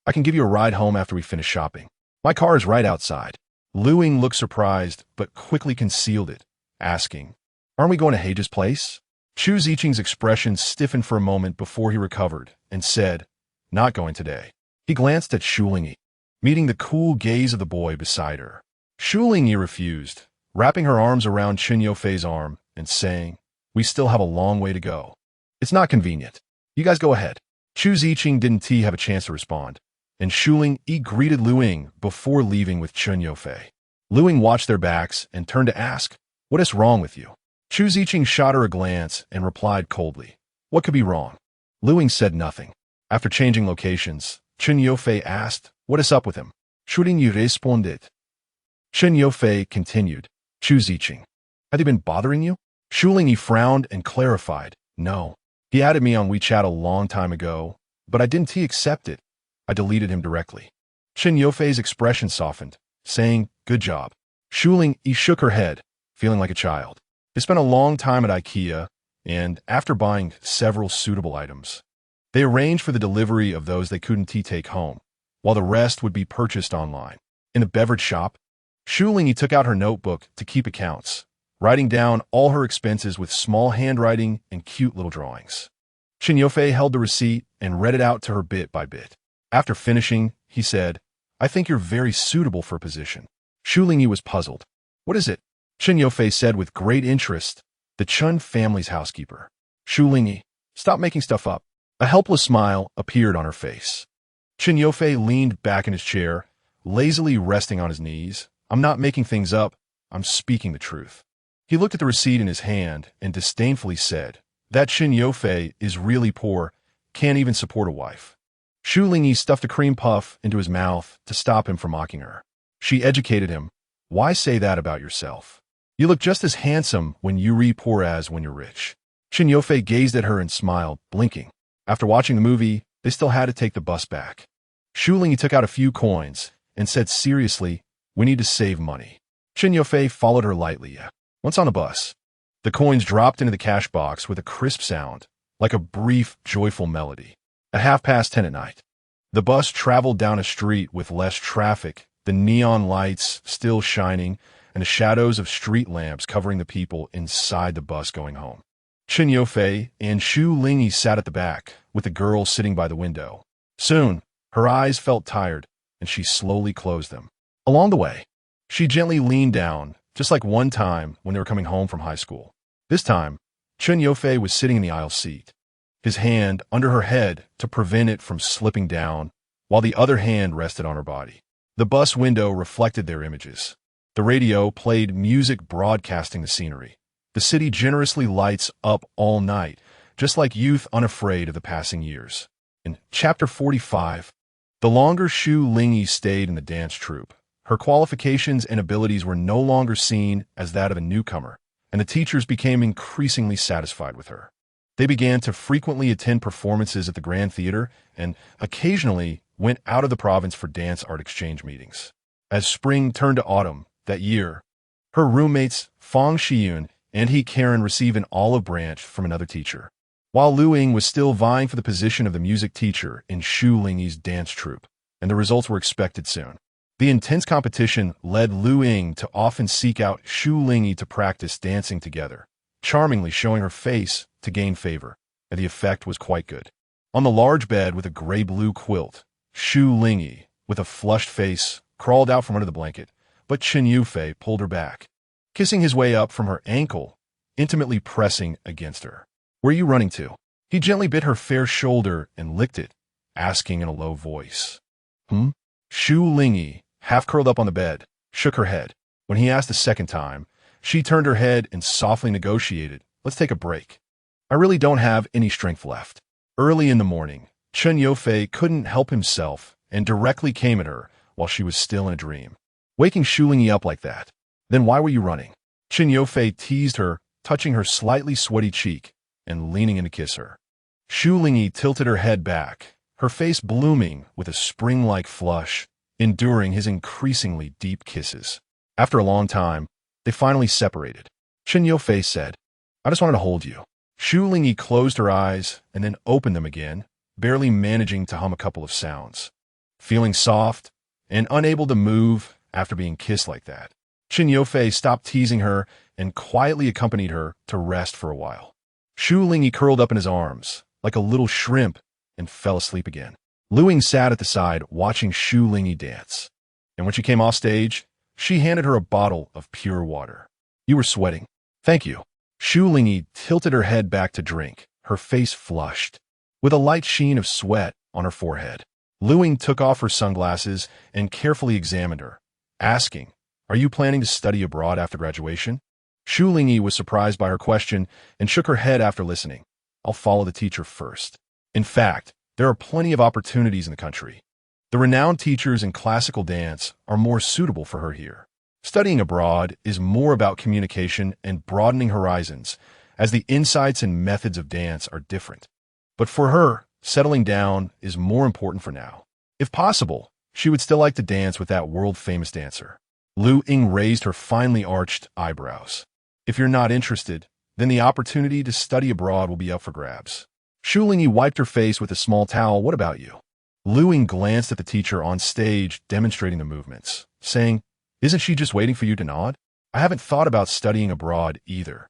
I can give you a ride home after we finish shopping. My car is right outside." Lu Ying looked surprised, but quickly concealed it, asking, "Aren't we going to Hage's place?" Chu Ziqing's expression stiffened for a moment before he recovered and said, "Not going today." He glanced at Shu Lingyi, meeting the cool gaze of the boy beside her. Shu Lingyi refused, wrapping her arms around Chen Yofei's arm and saying, "We still have a long way to go. It's not convenient. You guys go ahead." Chu Ziqing didn't have a chance to respond, and Shu Lingyi greeted Lu Ying before leaving with Chen Yofei. Lu Ying watched their backs and turned to ask, "What is wrong with you?" Chu Ziqing shot her a glance and replied coldly, "What could be wrong?" Lu Ying said nothing. After changing locations, Chen Yofei asked, "What is up with him?" Shu Lingyi responded. Chen Yofei continued, "Chu Ziqing, have they been bothering you?" Shu Lingyi frowned and clarified, "No. He added me on WeChat a long time ago, but I didn't accept it. I deleted him directly." Chen Yofei's expression softened, saying, "Good job." Shu Lingyi shook her head, feeling like a child. They spent a long time at IKEA, and after buying several suitable items, they arranged for the delivery of those they couldn't take home, while the rest would be purchased online. In the beverage shop, Shu Lingyi took out her notebook to keep accounts, writing down all her expenses with small handwriting and cute little drawings. Chen Yofei held the receipt and read it out to her bit by bit. After finishing, he said, "I think you're very suitable for a position." Shu Lingyi was puzzled. "What is it?" Chen Yofei said with great interest, "The Chun family's housekeeper." Shu Lingyi, "Stop making stuff up." A helpless smile appeared on her face. Chen Yofei leaned back in his chair, lazily resting on his knees. "I'm not making things up. I'm speaking the truth." He looked at the receipt in his hand and disdainfully said, "That Chen Yofei is really poor, can't even support a wife." Shu Lingyi stuffed a cream puff into his mouth to stop him from mocking her. She educated him, "Why say that about yourself? You look just as handsome when you're poor as when you're rich." Chen Yofei gazed at her and smiled, blinking. After watching the movie, they still had to take the bus back. Shu Lingyi took out a few coins and said seriously, "We need to save money." Chen Yofei followed her lightly. Once on the bus, the coins dropped into the cash box with a crisp sound, like a brief, joyful melody. At 10:30 at night, the bus traveled down a street with less traffic, the neon lights still shining, and the shadows of street lamps covering the people inside the bus going home. Chen Yofei and Shu Lingyi sat at the back, with the girl sitting by the window. Soon, her eyes felt tired, and she slowly closed them. Along the way, she gently leaned down, just like one time when they were coming home from high school. This time, Chen Yofei was sitting in the aisle seat, his hand under her head to prevent it from slipping down, while the other hand rested on her body. The bus window reflected their images. The radio played music broadcasting the scenery. The city generously lights up all night, just like youth unafraid of the passing years. In Chapter 45, the longer Shu Lingyi stayed in the dance troupe, her qualifications and abilities were no longer seen as that of a newcomer, and the teachers became increasingly satisfied with her. They began to frequently attend performances at the Grand Theater and occasionally went out of the province for dance art exchange meetings. As spring turned to autumn that year, her roommates Fang Xiyun and He Karen received an olive branch from another teacher, while Lu Ying was still vying for the position of the music teacher in Shu Lingyi's dance troupe, and the results were expected soon. The intense competition led Lu Ying to often seek out Shu Lingyi to practice dancing together, charmingly showing her face to gain favor, and the effect was quite good. On the large bed with a gray-blue quilt, Shu Lingyi, with a flushed face, crawled out from under the blanket, but Chen Yufei pulled her back, kissing his way up from her ankle, intimately pressing against her. "Where are you running to?" He gently bit her fair shoulder and licked it, asking in a low voice. Shu Lingyi, half curled up on the bed, shook her head. When he asked a second time, she turned her head and softly negotiated, "Let's take a break. I really don't have any strength left." Early in the morning, Chen Yufei couldn't help himself and directly came at her while she was still in a dream. "Waking Shu Lingyi up like that? Then why were you running?" Chen Yufei teased her, touching her slightly sweaty cheek and leaning in to kiss her. Shu Lingyi tilted her head back, her face blooming with a spring-like flush, enduring his increasingly deep kisses. After a long time, they finally separated. Chen Yufei said, "I just wanted to hold you." Shu Lingyi closed her eyes and then opened them again, barely managing to hum a couple of sounds. Feeling soft and unable to move after being kissed like that, Chen Yufei stopped teasing her and quietly accompanied her to rest for a while. Shu Lingyi curled up in his arms, like a little shrimp, and fell asleep again. Lu Ying sat at the side watching Shu Lingyi dance, and when she came off stage, she handed her a bottle of pure water. "You were sweating." "Thank you." Shu Lingyi tilted her head back to drink, her face flushed, with a light sheen of sweat on her forehead. Lu Ying took off her sunglasses and carefully examined her, asking, "Are you planning to study abroad after graduation?" Shu Lingyi was surprised by her question and shook her head after listening. "I'll follow the teacher first. In fact, there are plenty of opportunities in the country. The renowned teachers in classical dance are more suitable for her here. Studying abroad is more about communication and broadening horizons, as the insights and methods of dance are different. But for her, settling down is more important for now. If possible, she would still like to dance with that world-famous dancer." Lu Ying raised her finely arched eyebrows. "If you're not interested, then the opportunity to study abroad will be up for grabs." Shu Lingyi wiped her face with a small towel. "What about you?" Lu Ying glanced at the teacher on stage demonstrating the movements, saying, "Isn't she just waiting for you to nod? I haven't thought about studying abroad either.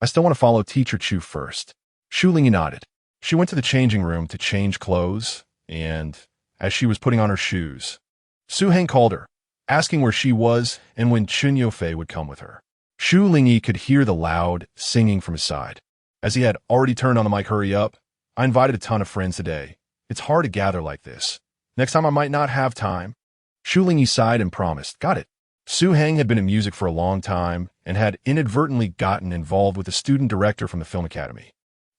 I still want to follow Teacher Chu first." Shu Lingyi nodded. She went to the changing room to change clothes, and as she was putting on her shoes, Su Heng called her, asking where she was and when Chen Yufei would come with her. Shu Lingyi could hear the loud singing from his side. As he had already turned on the mic, "Hurry up. I invited a ton of friends today. It's hard to gather like this. Next time I might not have time." Shu Lingyi sighed and promised, "Got it." Su Heng had been in music for a long time and had inadvertently gotten involved with a student director from the Film Academy.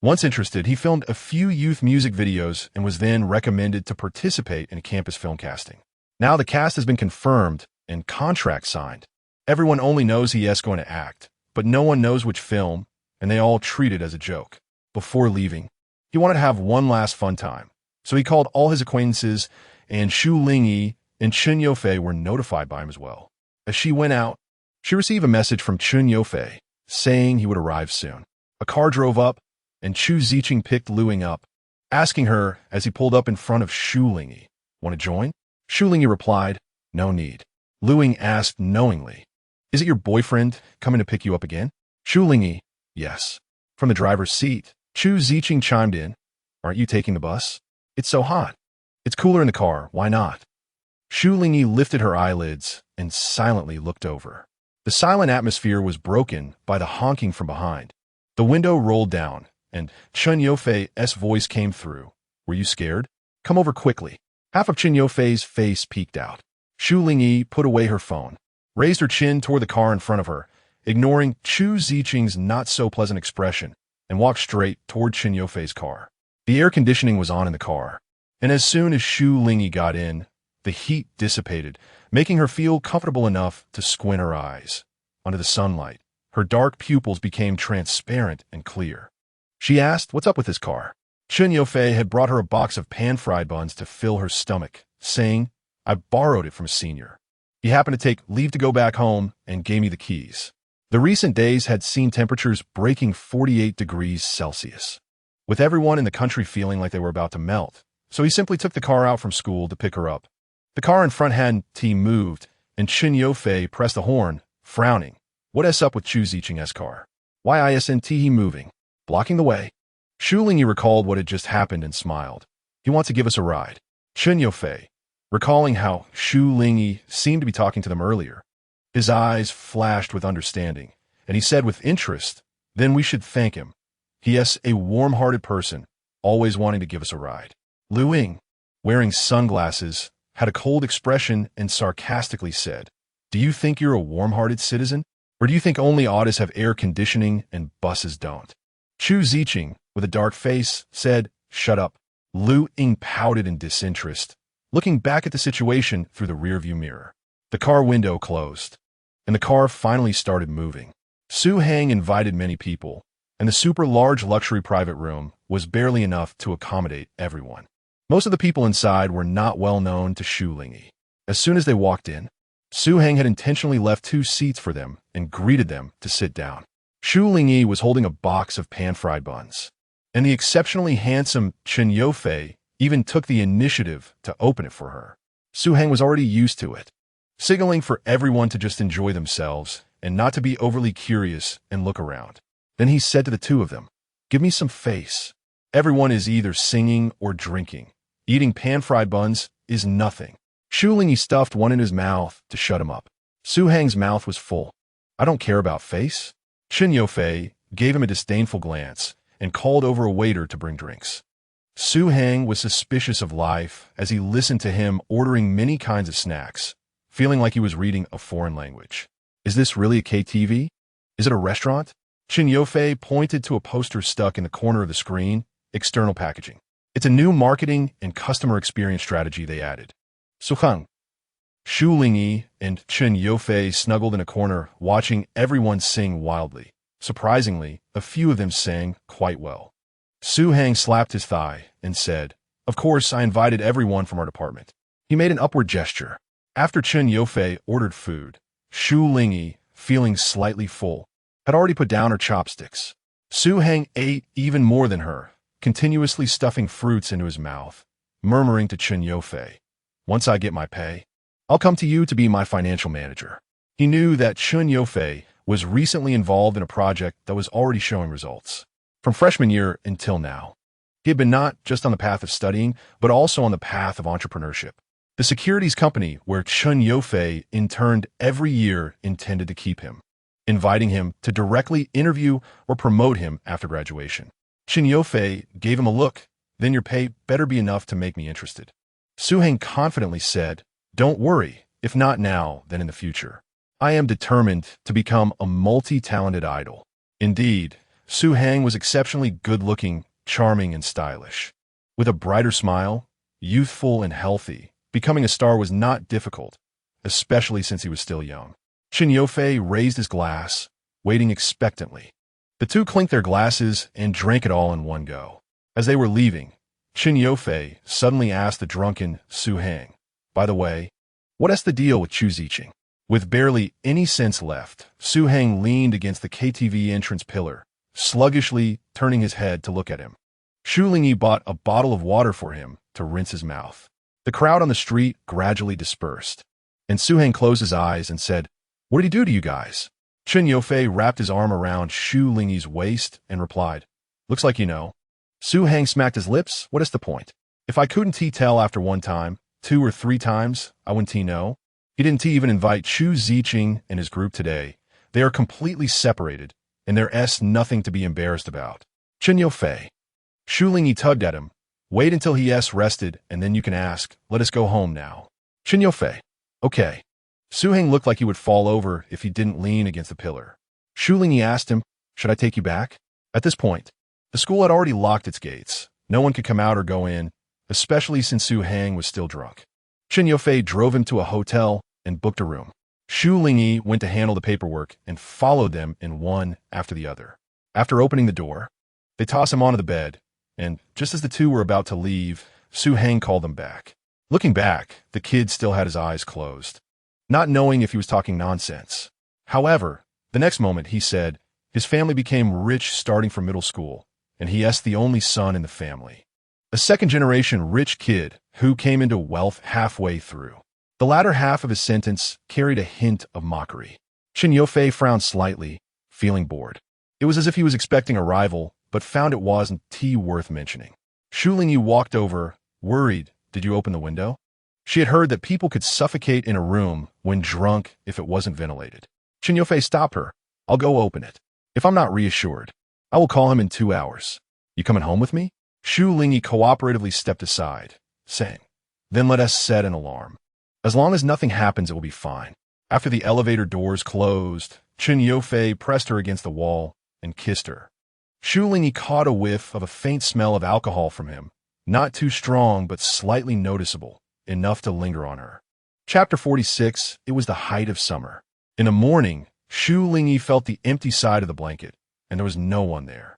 Once interested, he filmed a few youth music videos and was then recommended to participate in a campus film casting. Now the cast has been confirmed and contracts signed. Everyone only knows he is going to act, but no one knows which film, and they all treat it as a joke. Before leaving, he wanted to have one last fun time, so he called all his acquaintances, and Shu Lingyi and Chen Yufei were notified by him as well. As she went out, she received a message from Chen Yufei saying he would arrive soon. A car drove up, and Chu Ziqing picked Lu Ying up, asking her as he pulled up in front of Shu Lingyi, "Want to join?" Shu Lingyi replied, "No need." Lu Ying asked knowingly, "Is it your boyfriend coming to pick you up again?" Shu Lingyi, "Yes." From the driver's seat, Chu Ziqing chimed in, "Aren't you taking the bus? It's so hot. It's cooler in the car, why not?" Shu Lingyi lifted her eyelids and silently looked over. The silent atmosphere was broken by the honking from behind. The window rolled down, and Chen Yufei's voice came through. "Were you scared? Come over quickly." Half of Chen Yufei's face peeked out. Shu Lingyi put away her phone, raised her chin toward the car in front of her, ignoring Chu Ziqing's not-so-pleasant expression, and walked straight toward Chen Yufei's car. The air conditioning was on in the car, and as soon as Shu Lingyi got in, the heat dissipated, making her feel comfortable enough to squint her eyes. Under the sunlight, her dark pupils became transparent and clear. She asked, "What's up with this car?" Chen Yufei had brought her a box of pan-fried buns to fill her stomach, saying, "I borrowed it from a senior. He happened to take leave to go back home and gave me the keys." The recent days had seen temperatures breaking 48 degrees Celsius, with everyone in the country feeling like they were about to melt, so he simply took the car out from school to pick her up. The car in front hadn't moved, and Chen Yufei pressed the horn, frowning. What's up with Chu Ziqing's car? Why isn't he moving? Blocking the way? Shu Lingyi recalled what had just happened and smiled. He wants to give us a ride. Chen Yufei, recalling how Shu Lingyi seemed to be talking to them earlier. His eyes flashed with understanding, and he said with interest, "Then we should thank him. He is a warm-hearted person, always wanting to give us a ride." Lu Ying, wearing sunglasses, had a cold expression and sarcastically said, "Do you think you're a warm-hearted citizen? Or do you think only autos have air conditioning and buses don't?" Chu Ziqing, with a dark face, said, "Shut up." Lu Ying pouted in disinterest, looking back at the situation through the rearview mirror. The car window closed, and the car finally started moving. Su Hang invited many people, and the super-large luxury private room was barely enough to accommodate everyone. Most of the people inside were not well known to Shu Lingyi. As soon as they walked in, Su Hang had intentionally left 2 seats for them and greeted them to sit down. Shu Lingyi was holding a box of pan-fried buns, and the exceptionally handsome Chen Yufei even took the initiative to open it for her. Su Hang was already used to it, signaling for everyone to just enjoy themselves and not to be overly curious and look around. Then he said to the 2 of them, "Give me some face. Everyone is either singing or drinking. Eating pan-fried buns is nothing." Shu Lingyi stuffed one in his mouth to shut him up. Su Hang's mouth was full. "I don't care about face." Chen Yufei gave him a disdainful glance and called over a waiter to bring drinks. Su Hang was suspicious of life as he listened to him ordering many kinds of snacks, feeling like he was reading a foreign language. "Is this really a KTV? Is it a restaurant?" Chen Yufei pointed to a poster stuck in the corner of the screen, "External packaging. It's a new marketing and customer experience strategy," they added. Su Hang. Shu Lingyi and Chen Yufei snuggled in a corner, watching everyone sing wildly. Surprisingly, a few of them sang quite well. Su Hang slapped his thigh and said, "Of course, I invited everyone from our department." He made an upward gesture. After Chen Yufei ordered food, Shu Lingyi, feeling slightly full, had already put down her chopsticks. Su Hang ate even more than her, continuously stuffing fruits into his mouth, murmuring to Chen Yufei, "Once I get my pay, I'll come to you to be my financial manager." He knew that Chen Yufei was recently involved in a project that was already showing results. From freshman year until now, he had been not just on the path of studying, but also on the path of entrepreneurship. The securities company where Chen Yufei interned every year intended to keep him, inviting him to directly interview or promote him after graduation. Chen Yufei gave him a look, "Then your pay better be enough to make me interested." Su Hang confidently said, "Don't worry, if not now, then in the future. I am determined to become a multi-talented idol." Indeed, Su Hang was exceptionally good-looking, charming, and stylish. With a brighter smile, youthful and healthy, becoming a star was not difficult, especially since he was still young. Chen Yufei raised his glass, waiting expectantly. The 2 clinked their glasses and drank it all in one go. As they were leaving, Chen Yufei suddenly asked the drunken Su Hang, "By the way, what's the deal with Chu Ziqing?" With barely any sense left, Su Hang leaned against the KTV entrance pillar, sluggishly turning his head to look at him. Shu Lingyi bought a bottle of water for him to rinse his mouth. The crowd on the street gradually dispersed, and Su Hang closed his eyes and said, "What did he do to you guys?" Chen Yufei wrapped his arm around Shu Lingyi's waist and replied, "Looks like you know." Su Hang smacked his lips. "What is the point? If I couldn't tell after 1 time, 2 or 3 times, I wouldn't know." He didn't even invite Chu Ziqing and his group today. They are completely separated, and there's nothing to be embarrassed about. Chen Yufei. Shu Lingyi tugged at him, Wait until he rested, and then you can ask, let us go home now. Chen Yofei. Okay. Su Heng looked like he would fall over if he didn't lean against the pillar. Shu Lingyi asked him, should I take you back? At this point, the school had already locked its gates. No one could come out or go in, especially since Su Heng was still drunk. Chen Yofei drove him to a hotel and booked a room. Shu Lingyi went to handle the paperwork and followed them in one after the other. After opening the door, they tossed him onto the bed, and just as the two were about to leave, Su Heng called them back. Looking back, the kid still had his eyes closed, not knowing if he was talking nonsense. However, the next moment he said his family became rich starting from middle school, and he's the only son in the family. A second-generation rich kid who came into wealth halfway through. The latter half of his sentence carried a hint of mockery. Chen Yofei frowned slightly, feeling bored. It was as if he was expecting a rival, but found it wasn't worth mentioning. Shu Lingyi walked over, worried. Did you open the window? She had heard that people could suffocate in a room when drunk if it wasn't ventilated. Chen Yofei stopped her. I'll go open it. If I'm not reassured, I will call him in 2 hours. You coming home with me? Shu Lingyi cooperatively stepped aside, saying, then let us set an alarm. As long as nothing happens, it will be fine. After the elevator doors closed, Chen Yofei pressed her against the wall and kissed her. Shu Lingyi caught a whiff of a faint smell of alcohol from him, not too strong but slightly noticeable, enough to linger on her. Chapter 46, it was the height of summer. In the morning, Shu Lingyi felt the empty side of the blanket, and there was no one there.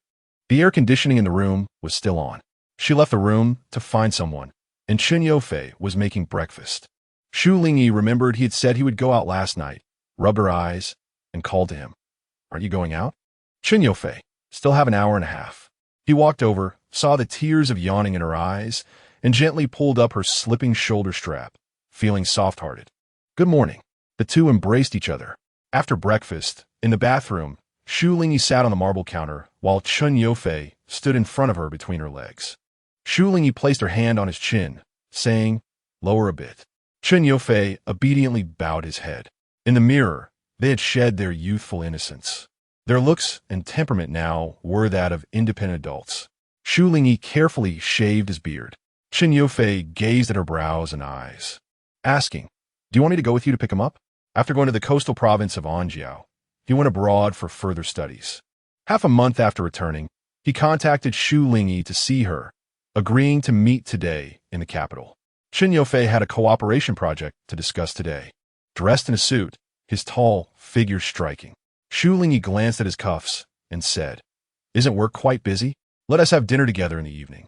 The air conditioning in the room was still on. She left the room to find someone, and Chen Yofei was making breakfast. Shu Lingyi remembered he had said he would go out last night, rubbed her eyes, and called to him. Aren't you going out? Chen Yofei, still have an hour and a half. He walked over, saw the tears of yawning in her eyes, and gently pulled up her slipping shoulder strap, feeling soft-hearted. Good morning. The two embraced each other. After breakfast, in the bathroom, Shu Lingyi sat on the marble counter, while Chen Yofei stood in front of her between her legs. Shu Lingyi placed her hand on his chin, saying, lower a bit. Chen Yofei obediently bowed his head. In the mirror, they had shed their youthful innocence. Their looks and temperament now were that of independent adults. Shu Lingyi carefully shaved his beard. Chen Yofei gazed at her brows and eyes, asking, do you want me to go with you to pick him up? After going to the coastal province of Anjiao, he went abroad for further studies. Half a month after returning, he contacted Shu Lingyi to see her, agreeing to meet today in the capital. Chen Yofei had a cooperation project to discuss today. Dressed in a suit, his tall figure striking. Shu Lingyi glanced at his cuffs and said, isn't work quite busy? Let us have dinner together in the evening.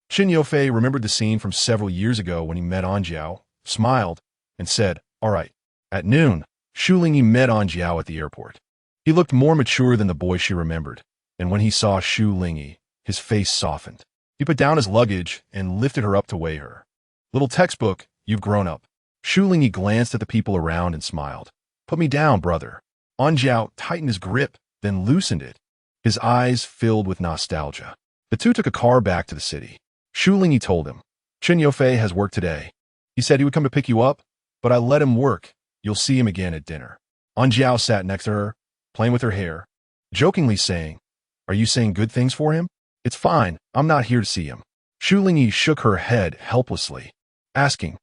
Chen Yofei remembered the scene from several years ago when he met Anjiao, smiled, and said, all right. At noon, Shu Lingyi met Anjiao at the airport. He looked more mature than the boy she remembered, and when he saw Shu Lingyi, his face softened. He put down his luggage and lifted her up to weigh her. Little textbook, you've grown up. Shu Lingyi glanced at the people around and smiled. Put me down, brother. Anjiao tightened his grip, then loosened it. His eyes filled with nostalgia. The two took a car back to the city. Shu Lingyi told him, Chen Yofei has work today. He said he would come to pick you up, but I let him work. You'll see him again at dinner. Anjiao sat next to her, playing with her hair, jokingly saying, are you saying good things for him? It's fine, I'm not here to see him. Shu Lingyi shook her head helplessly, asking,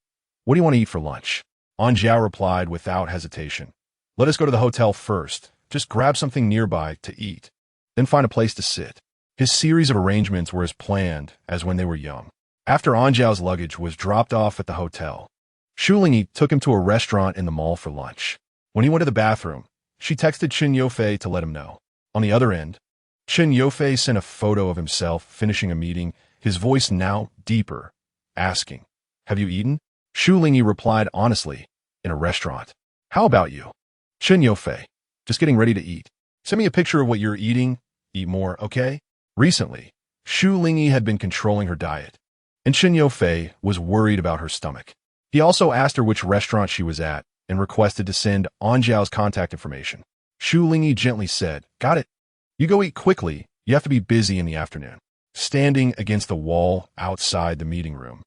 what do you want to eat for lunch? Anjiao replied without hesitation, let us go to the hotel first. Just grab something nearby to eat, then find a place to sit. His series of arrangements were as planned as when they were young. After Anjiao's luggage was dropped off at the hotel, Shu Lingyi took him to a restaurant in the mall for lunch. When he went to the bathroom, she texted Chen Yofei to let him know. On the other end, Chen Yofei sent a photo of himself finishing a meeting, his voice now deeper, asking, have you eaten? Shu Lingyi replied honestly, in a restaurant. How about you? Chen Yofei, just getting ready to eat. Send me a picture of what you're eating. Eat more, okay? Recently, Shu Lingyi had been controlling her diet, and Chen Yofei was worried about her stomach. He also asked her which restaurant she was at and requested to send Anjiao's contact information. Shu Lingyi gently said, got it. You go eat quickly. You have to be busy in the afternoon. Standing against the wall outside the meeting room,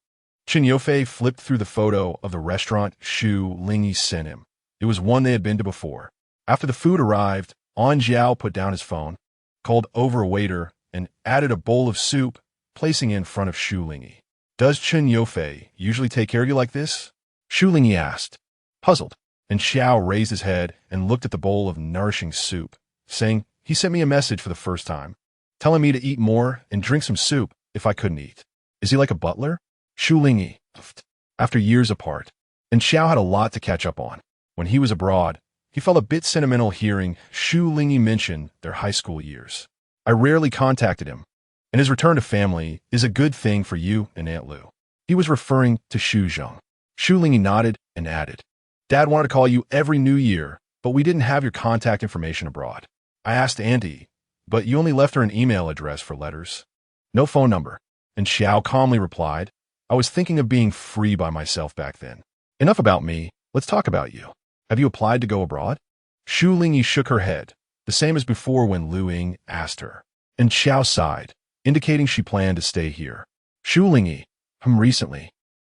Chen Yofei flipped through the photo of the restaurant Shu Lingyi sent him. It was one they had been to before. After the food arrived, Anjiao put down his phone, called over a waiter, and added a bowl of soup, placing it in front of Shu Lingyi. Does Chen Yofei usually take care of you like this? Shu Lingyi asked, puzzled, and Xiao raised his head and looked at the bowl of nourishing soup, saying he sent me a message for the first time, telling me to eat more and drink some soup if I couldn't eat. Is he like a butler? Shu Lingyi laughed. After years apart, and Xiao had a lot to catch up on. When he was abroad, he felt a bit sentimental hearing Shu Lingyi mention their high school years. I rarely contacted him, and his return to family is a good thing for you and Aunt Lu. He was referring to Shu Zheng. Shu Lingyi nodded and added, Dad wanted to call you every New Year, but we didn't have your contact information abroad. I asked Auntie, but you only left her an email address for letters. No phone number. And Xiao calmly replied, I was thinking of being free by myself back then. Enough about me, let's talk about you. Have you applied to go abroad? Shu Lingyi shook her head, the same as before when Lu Ying asked her. And Xiao sighed, indicating she planned to stay here. Shu Lingyi, recently.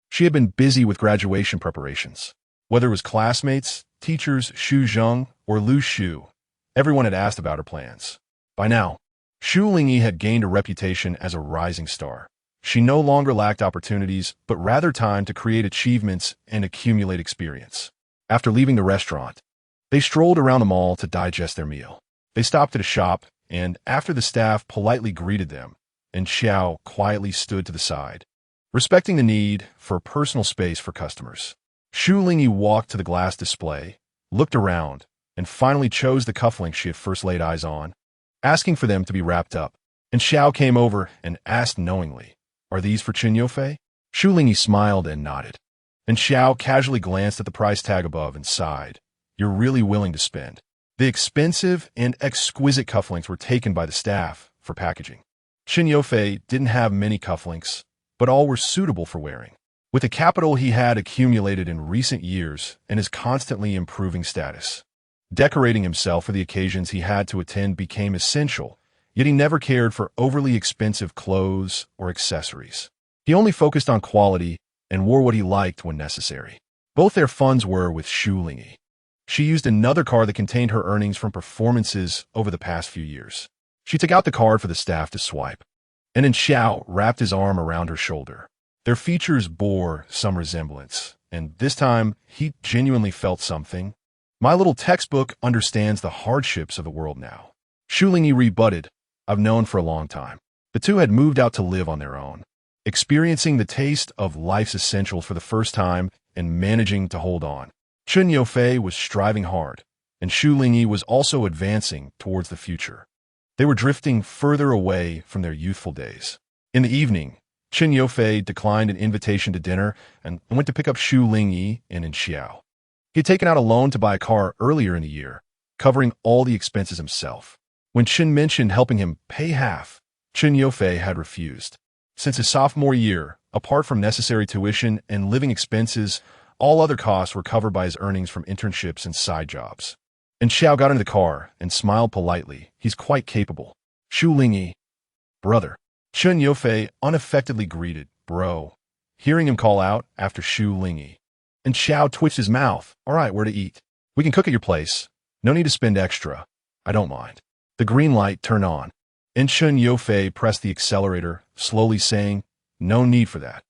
She had been busy with graduation preparations. Whether it was classmates, teachers, Xu Zheng, or Lu Shu, everyone had asked about her plans. By now, Shu Lingyi had gained a reputation as a rising star. She no longer lacked opportunities, but rather time to create achievements and accumulate experience. After leaving the restaurant, they strolled around the mall to digest their meal. They stopped at a shop, and after the staff politely greeted them, and Xiao quietly stood to the side, respecting the need for personal space for customers. Shu Lingyi walked to the glass display, looked around, and finally chose the cufflinks she had first laid eyes on, asking for them to be wrapped up. And Xiao came over and asked knowingly, Are these for Chen Yofei? Shu Lingyi smiled and nodded. And Xiao casually glanced at the price tag above and sighed. You're really willing to spend. The expensive and exquisite cufflinks were taken by the staff for packaging. Chen Yofei didn't have many cufflinks, but all were suitable for wearing. With the capital he had accumulated in recent years and his constantly improving status, decorating himself for the occasions he had to attend became essential, yet he never cared for overly expensive clothes or accessories. He only focused on quality and wore what he liked when necessary. Both their funds were with Shu Lingyi. She used another card that contained her earnings from performances over the past few years. She took out the card for the staff to swipe, and then Xiao wrapped his arm around her shoulder. Their features bore some resemblance, and this time he genuinely felt something. My little textbook understands the hardships of the world now. Shu Lingyi rebutted, I've known for a long time. The two had moved out to live on their own, experiencing the taste of life's essentials for the first time and managing to hold on. Chen Yofei was striving hard, and Shu Lingyi was also advancing towards the future. They were drifting further away from their youthful days. In the evening, Chen Yofei declined an invitation to dinner and went to pick up Shu Lingyi and Xiao. He had taken out a loan to buy a car earlier in the year, covering all the expenses himself. When Chen mentioned helping him pay half, Chen Yofei had refused. Since his sophomore year, apart from necessary tuition and living expenses, all other costs were covered by his earnings from internships and side jobs. And Xiao got into the car and smiled politely. He's quite capable. Shu Lingyi, brother. Chen Yofei unaffectedly greeted, bro, hearing him call out after Shu Lingyi. And Xiao twitched his mouth. All right, where to eat? We can cook at your place. No need to spend extra. I don't mind. The green light turned on, and Chen Yofei pressed the accelerator, slowly saying, no need for that.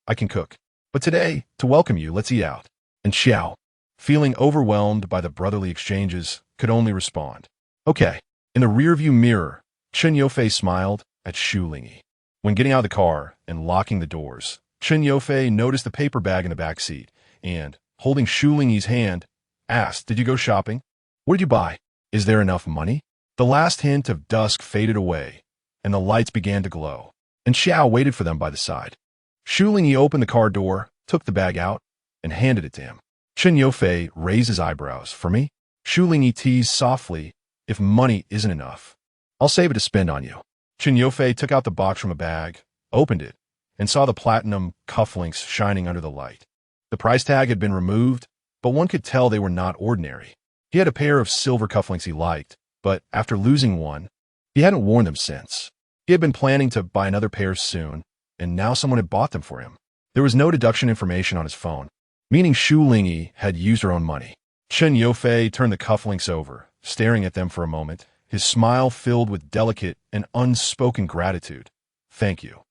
I can cook. But today, to welcome you, let's eat out. And Xiao, feeling overwhelmed by the brotherly exchanges, could only respond. Okay. In the rearview mirror, Chen Yofei smiled at Shu Lingyi. When getting out of the car and locking the doors, Chen Yofei noticed the paper bag in the back seat and, holding Shu Lingyi's hand, asked, did you go shopping? What did you buy? Is there enough money? The last hint of dusk faded away, and the lights began to glow, and Xiao waited for them by the side. Shu Lingyi opened the car door, took the bag out, and handed it to him. Chen Yofei raised his eyebrows. For me? Shu Lingyi teased softly, if money isn't enough, I'll save it to spend on you. Chen Yofei took out the box from a bag, opened it, and saw the platinum cufflinks shining under the light. The price tag had been removed, but one could tell they were not ordinary. He had a pair of silver cufflinks he liked, but after losing one, he hadn't worn them since. He had been planning to buy another pair soon, and now someone had bought them for him. There was no deduction information on his phone, meaning Shu Lingyi had used her own money. Chen Yofei turned the cufflinks over, staring at them for a moment, his smile filled with delicate and unspoken gratitude. Thank you.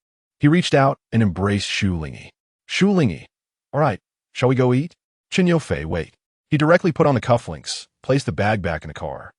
He reached out and embraced Shu Lingyi. Shu Lingyi. All right, shall we go eat? Chen Yufei, wait. He directly put on the cufflinks, placed the bag back in the car,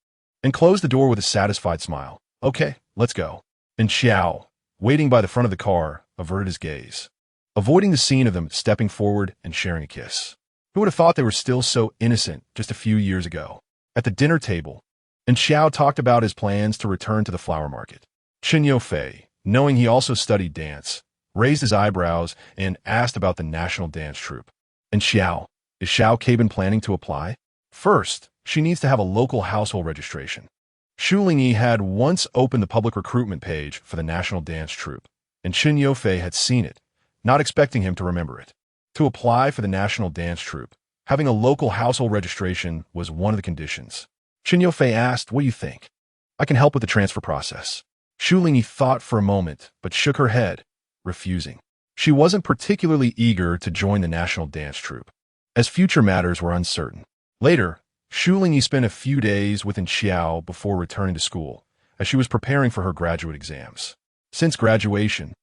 and closed the door with a satisfied smile. Okay, let's go. And Xiao, waiting by the front of the car, averted his gaze, avoiding the scene of them stepping forward and sharing a kiss. Who would have thought they were still so innocent just a few years ago? At the dinner table, and Xiao talked about his plans to return to the flower market. Chen Yufei, knowing he also studied dance, raised his eyebrows and asked about the national dance troupe. And Xiao, is Xiao Cabin planning to apply? First, she needs to have a local household registration. Shu Lingyi had once opened the public recruitment page for the national dance troupe, and Chen Yufei had seen it, not expecting him to remember it. To apply for the national dance troupe, having a local household registration was one of the conditions. Chen Yufei asked, what do you think? I can help with the transfer process. Shu Lingyi thought for a moment, but shook her head, refusing. She wasn't particularly eager to join the national dance troupe, as future matters were uncertain. Later, Shu Lingyi spent a few days with Xiao before returning to school, as she was preparing for her graduate exams. Since graduation,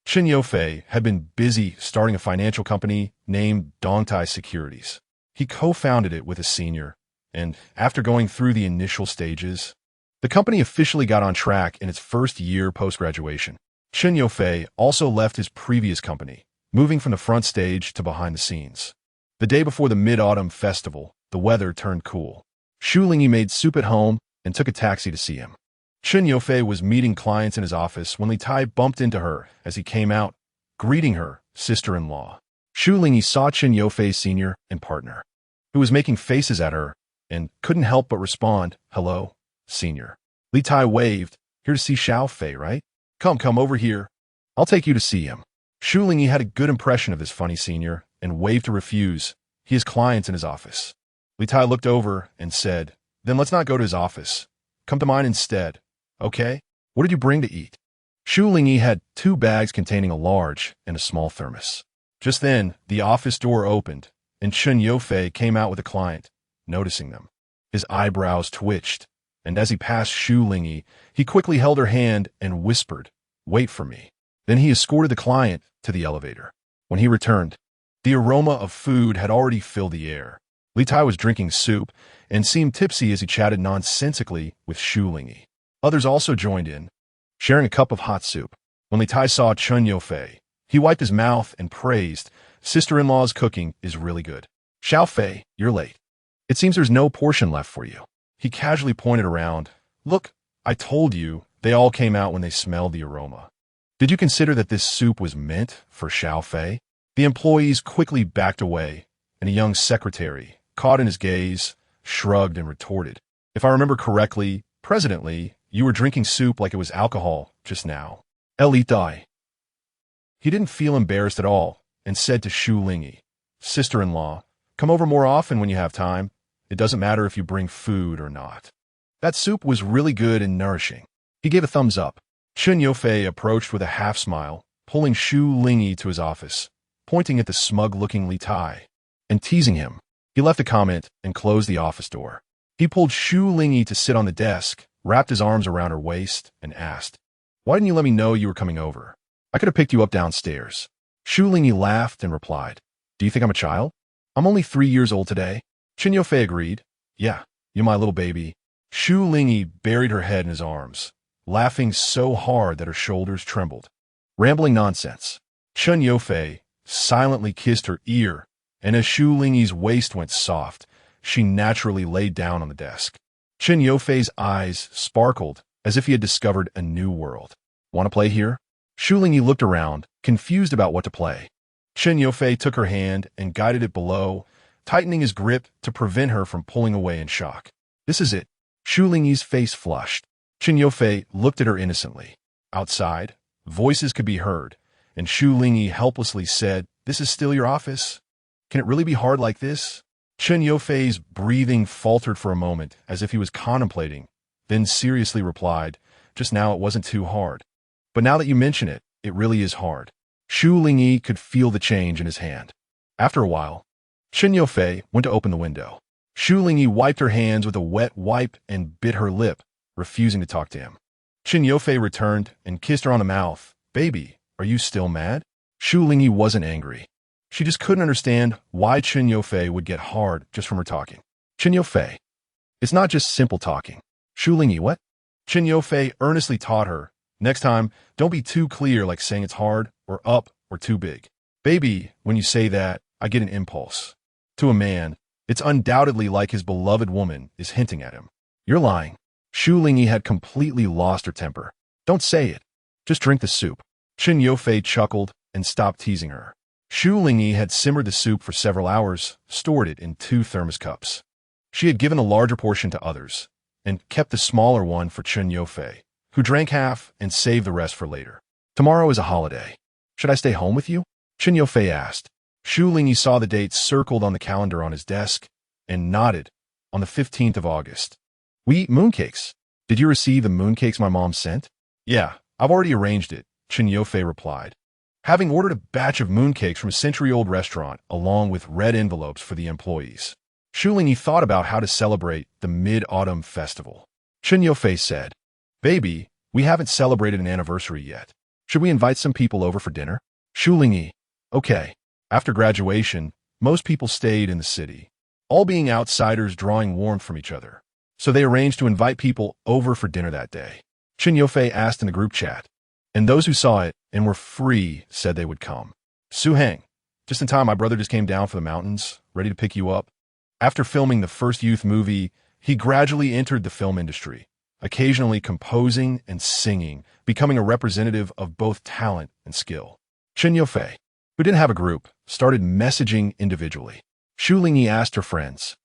Chen Yufei had been busy starting a financial company named Dongtai Securities. He co-founded it with a senior, and after going through the initial stages, the company officially got on track in its first year post-graduation. Chen Yufei also left his previous company, moving from the front stage to behind the scenes. The day before the Mid-Autumn Festival, the weather turned cool. Shu Lingyi made soup at home and took a taxi to see him. Chen Yufei was meeting clients in his office when Li Tai bumped into her as he came out, greeting her sister-in-law. Shu Lingyi saw Chen Yufei's senior and partner, who was making faces at her and couldn't help but respond, hello, senior. Li Tai waved, here to see Xiao Fei, right? Come over here. I'll take you to see him. Shu Lingyi had a good impression of this funny senior and waved to refuse. He has clients in his office. Li Tai looked over and said, then let's not go to his office. Come to mine instead. Okay? What did you bring to eat? Shu Lingyi had 2 bags containing a large and a small thermos. Just then, the office door opened, and Chen Yufei came out with a client, noticing them. His eyebrows twitched, and as he passed Shu Lingyi, he quickly held her hand and whispered, wait for me. Then he escorted the client to the elevator. When he returned, the aroma of food had already filled the air. Li Tai was drinking soup and seemed tipsy as he chatted nonsensically with Shu Lingyi. Others also joined in, sharing a cup of hot soup. When Li Tai saw Chen Yufei, he wiped his mouth and praised, sister-in-law's cooking is really good. Xiao Fei, you're late. It seems there's no portion left for you. He casually pointed around. Look, I told you, they all came out when they smelled the aroma. Did you consider that this soup was meant for Xiao Fei? The employees quickly backed away, and a young secretary, caught in his gaze, shrugged and retorted. If I remember correctly, President Li, you were drinking soup like it was alcohol just now. Li Tai. He didn't feel embarrassed at all and said to Shu Lingyi, sister-in-law, come over more often when you have time. It doesn't matter if you bring food or not. That soup was really good and nourishing. He gave a thumbs up. Chen Yufei approached with a half-smile, pulling Shu Lingyi to his office, pointing at the smug-looking Li Tai, and teasing him. He left a comment and closed the office door. He pulled Shu Lingyi to sit on the desk, wrapped his arms around her waist, and asked, why didn't you let me know you were coming over? I could have picked you up downstairs. Shu Lingyi laughed and replied, do you think I'm a child? I'm only 3 years old today. Chen Yufei agreed. Yeah, you're my little baby. Shu Lingyi buried her head in his arms, laughing so hard that her shoulders trembled. Rambling nonsense. Chen Yufei silently kissed her ear, and as Shu Lingyi's waist went soft, she naturally laid down on the desk. Chen Yufei's eyes sparkled as if he had discovered a new world. Want to play here? Shu Lingyi looked around, confused about what to play. Chen Yufei took her hand and guided it below, tightening his grip to prevent her from pulling away in shock. This is it. Shu Lingyi's face flushed. Chen Yufei looked at her innocently. Outside, voices could be heard, and Shu Lingyi helplessly said, this is still your office? Can it really be hard like this? Chen Yufei's breathing faltered for a moment as if he was contemplating, then seriously replied, just now it wasn't too hard. But now that you mention it, it really is hard. Shu Lingyi could feel the change in his hand. After a while, Chen Yufei went to open the window. Shu Lingyi wiped her hands with a wet wipe and bit her lip, refusing to talk to him. Chen Yufei returned and kissed her on the mouth. Baby, are you still mad? Shu Lingyi wasn't angry. She just couldn't understand why Chen Yofei would get hard just from her talking. Chen Yofei. It's not just simple talking. Shu Lingyi, what? Chen Yofei earnestly taught her, next time, don't be too clear like saying it's hard or up or too big. Baby, when you say that, I get an impulse. To a man, it's undoubtedly like his beloved woman is hinting at him. You're lying. Shu Lingyi had completely lost her temper. Don't say it. Just drink the soup. Chen Yofei chuckled and stopped teasing her. Shu Lingyi had simmered the soup for several hours, stored it in 2 thermos cups. She had given a larger portion to others, and kept the smaller one for Chen Yofei, who drank half and saved the rest for later. Tomorrow is a holiday. Should I stay home with you? Chen Yofei asked. Shu Lingyi saw the date circled on the calendar on his desk and nodded. On the 15th of August. We eat mooncakes. Did you receive the mooncakes my mom sent? Yeah, I've already arranged it, Chen Yofei replied, having ordered a batch of mooncakes from a century-old restaurant along with red envelopes for the employees. Shu Lingyi thought about how to celebrate the Mid-Autumn Festival. Chen Yofei said, Baby, we haven't celebrated an anniversary yet. Should we invite some people over for dinner? Shu Lingyi, okay. After graduation, most people stayed in the city, all being outsiders drawing warmth from each other. So they arranged to invite people over for dinner that day. Chen Yofei asked in the group chat, and those who saw it and were free said they would come. Su Heng, just in time my brother just came down from the mountains, ready to pick you up. After filming the first youth movie, he gradually entered the film industry, occasionally composing and singing, becoming a representative of both talent and skill. Chen Yofei, who didn't have a group, started messaging individually. Shu Lingyi asked her friends.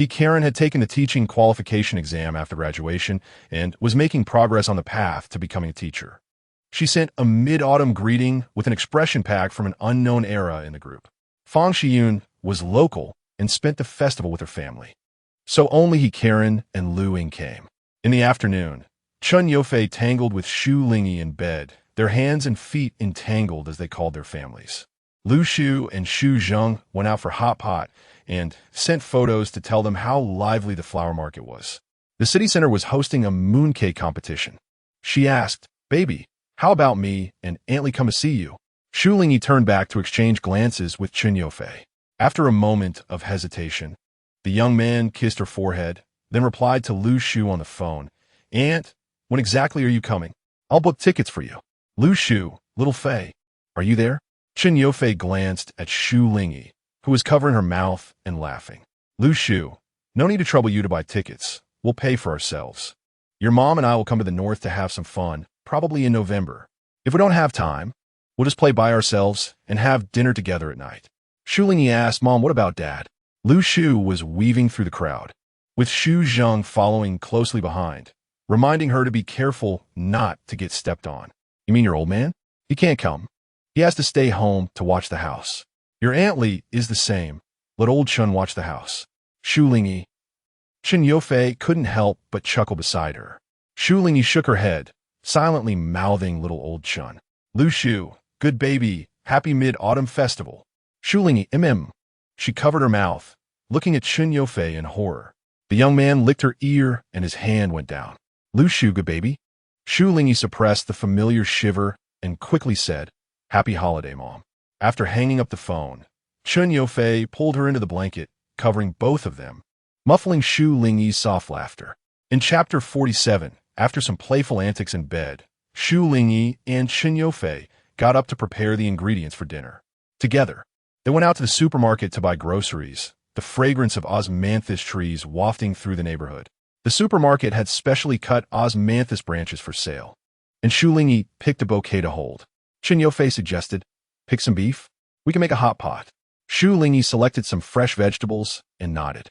Karen had taken the teaching qualification exam after graduation and was making progress on the path to becoming a teacher. She sent a mid-autumn greeting with an expression pack from an unknown era in the group. Fang Xiyun was local and spent the festival with her family. So only Karen and Lu Ying came. In the afternoon, Chen Yofei tangled with Shu Lingyi in bed, their hands and feet entangled as they called their families. Lu Shu and Shu Zheng went out for hot pot and sent photos to tell them how lively the flower market was. The city center was hosting a mooncake competition. She asked, Baby, how about me and Aunt Li come to see you? Shu Lingyi turned back to exchange glances with Chen Yofei. After a moment of hesitation, the young man kissed her forehead, then replied to Lu Shu on the phone, Aunt, when exactly are you coming? I'll book tickets for you. Lu Shu, little Fei, are you there? Chen Yofei glanced at Shu Lingyi, who was covering her mouth and laughing. Lu Shu, no need to trouble you to buy tickets. We'll pay for ourselves. Your mom and I will come to the north to have some fun, probably in November. If we don't have time, we'll just play by ourselves and have dinner together at night. Shu Lingyi asked, Mom, what about Dad? Lu Shu was weaving through the crowd, with Shu Zheng following closely behind, reminding her to be careful not to get stepped on. You mean your old man? He can't come. He has to stay home to watch the house. Your Aunt Li is the same. Let old Chen watch the house. Shu Lingyi. Chen Yofei couldn't help but chuckle beside her. Shu Lingyi shook her head, silently mouthing little old Chen. Lu Shu, good baby, happy Mid-Autumn Festival. Shu Lingyi, She covered her mouth, looking at Chen Yofei in horror. The young man licked her ear and his hand went down. Lu Shu, good baby. Shu Lingyi suppressed the familiar shiver and quickly said, Happy holiday, Mom. After hanging up the phone, Chen Yofei pulled her into the blanket, covering both of them, muffling Shu Lingyi's soft laughter. In Chapter 47, after some playful antics in bed, Shu Lingyi and Chen Yofei got up to prepare the ingredients for dinner. Together, they went out to the supermarket to buy groceries, the fragrance of osmanthus trees wafting through the neighborhood. The supermarket had specially cut osmanthus branches for sale, and Shu Lingyi picked a bouquet to hold. Chen Yofei suggested, Pick some beef? We can make a hot pot. Shu Lingyi selected some fresh vegetables and nodded.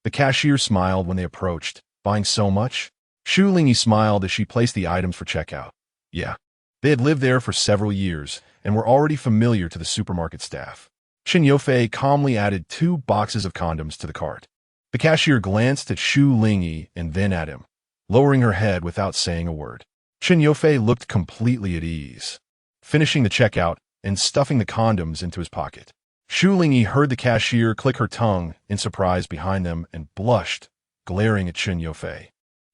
The cashier smiled when they approached, buying so much. Shu Lingyi smiled as she placed the items for checkout. Yeah, they had lived there for several years and were already familiar to the supermarket staff. Chen Yofei calmly added 2 boxes of condoms to the cart. The cashier glanced at Shu Lingyi and then at him, lowering her head without saying a word. Chen Yofei looked completely at ease, finishing the checkout and stuffing the condoms into his pocket. Shu Lingyi heard the cashier click her tongue in surprise behind them and blushed, glaring at Chen Yofei,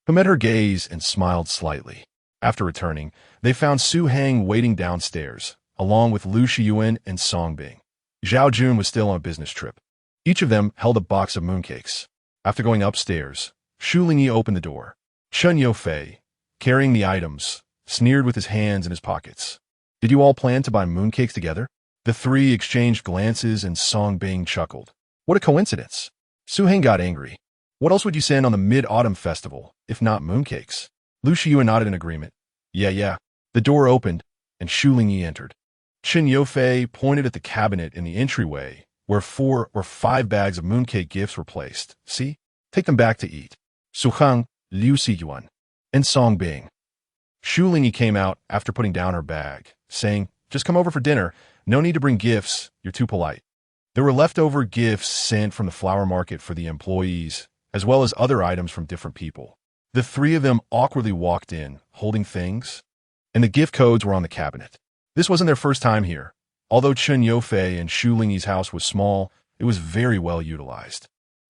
who met her gaze and smiled slightly. After returning, they found Su Heng waiting downstairs, along with Lu Shiyuan and Song Bing. Zhao Jun was still on a business trip. Each of them held a box of mooncakes. After going upstairs, Shu Lingyi opened the door. Chen Yofei, carrying the items, sneered with his hands in his pockets. Did you all plan to buy mooncakes together? The three exchanged glances and Song Bing chuckled. What a coincidence. Su Heng got angry. What else would you send on the Mid-Autumn Festival, if not mooncakes? Lu Shiyuan nodded in agreement. Yeah. The door opened, and Shu Lingyi entered. Chen Yofei pointed at the cabinet in the entryway, where 4 or 5 bags of mooncake gifts were placed. See? Take them back to eat. Su Heng, Liu Xiyuan, and Song Bing. Shu Lingyi came out after putting down her bag, saying, just come over for dinner. No need to bring gifts. You're too polite. There were leftover gifts sent from the flower market for the employees, as well as other items from different people. The three of them awkwardly walked in, holding things, and the gift codes were on the cabinet. This wasn't their first time here. Although Chen Yofei and Shu Lingyi's house was small, it was very well utilized.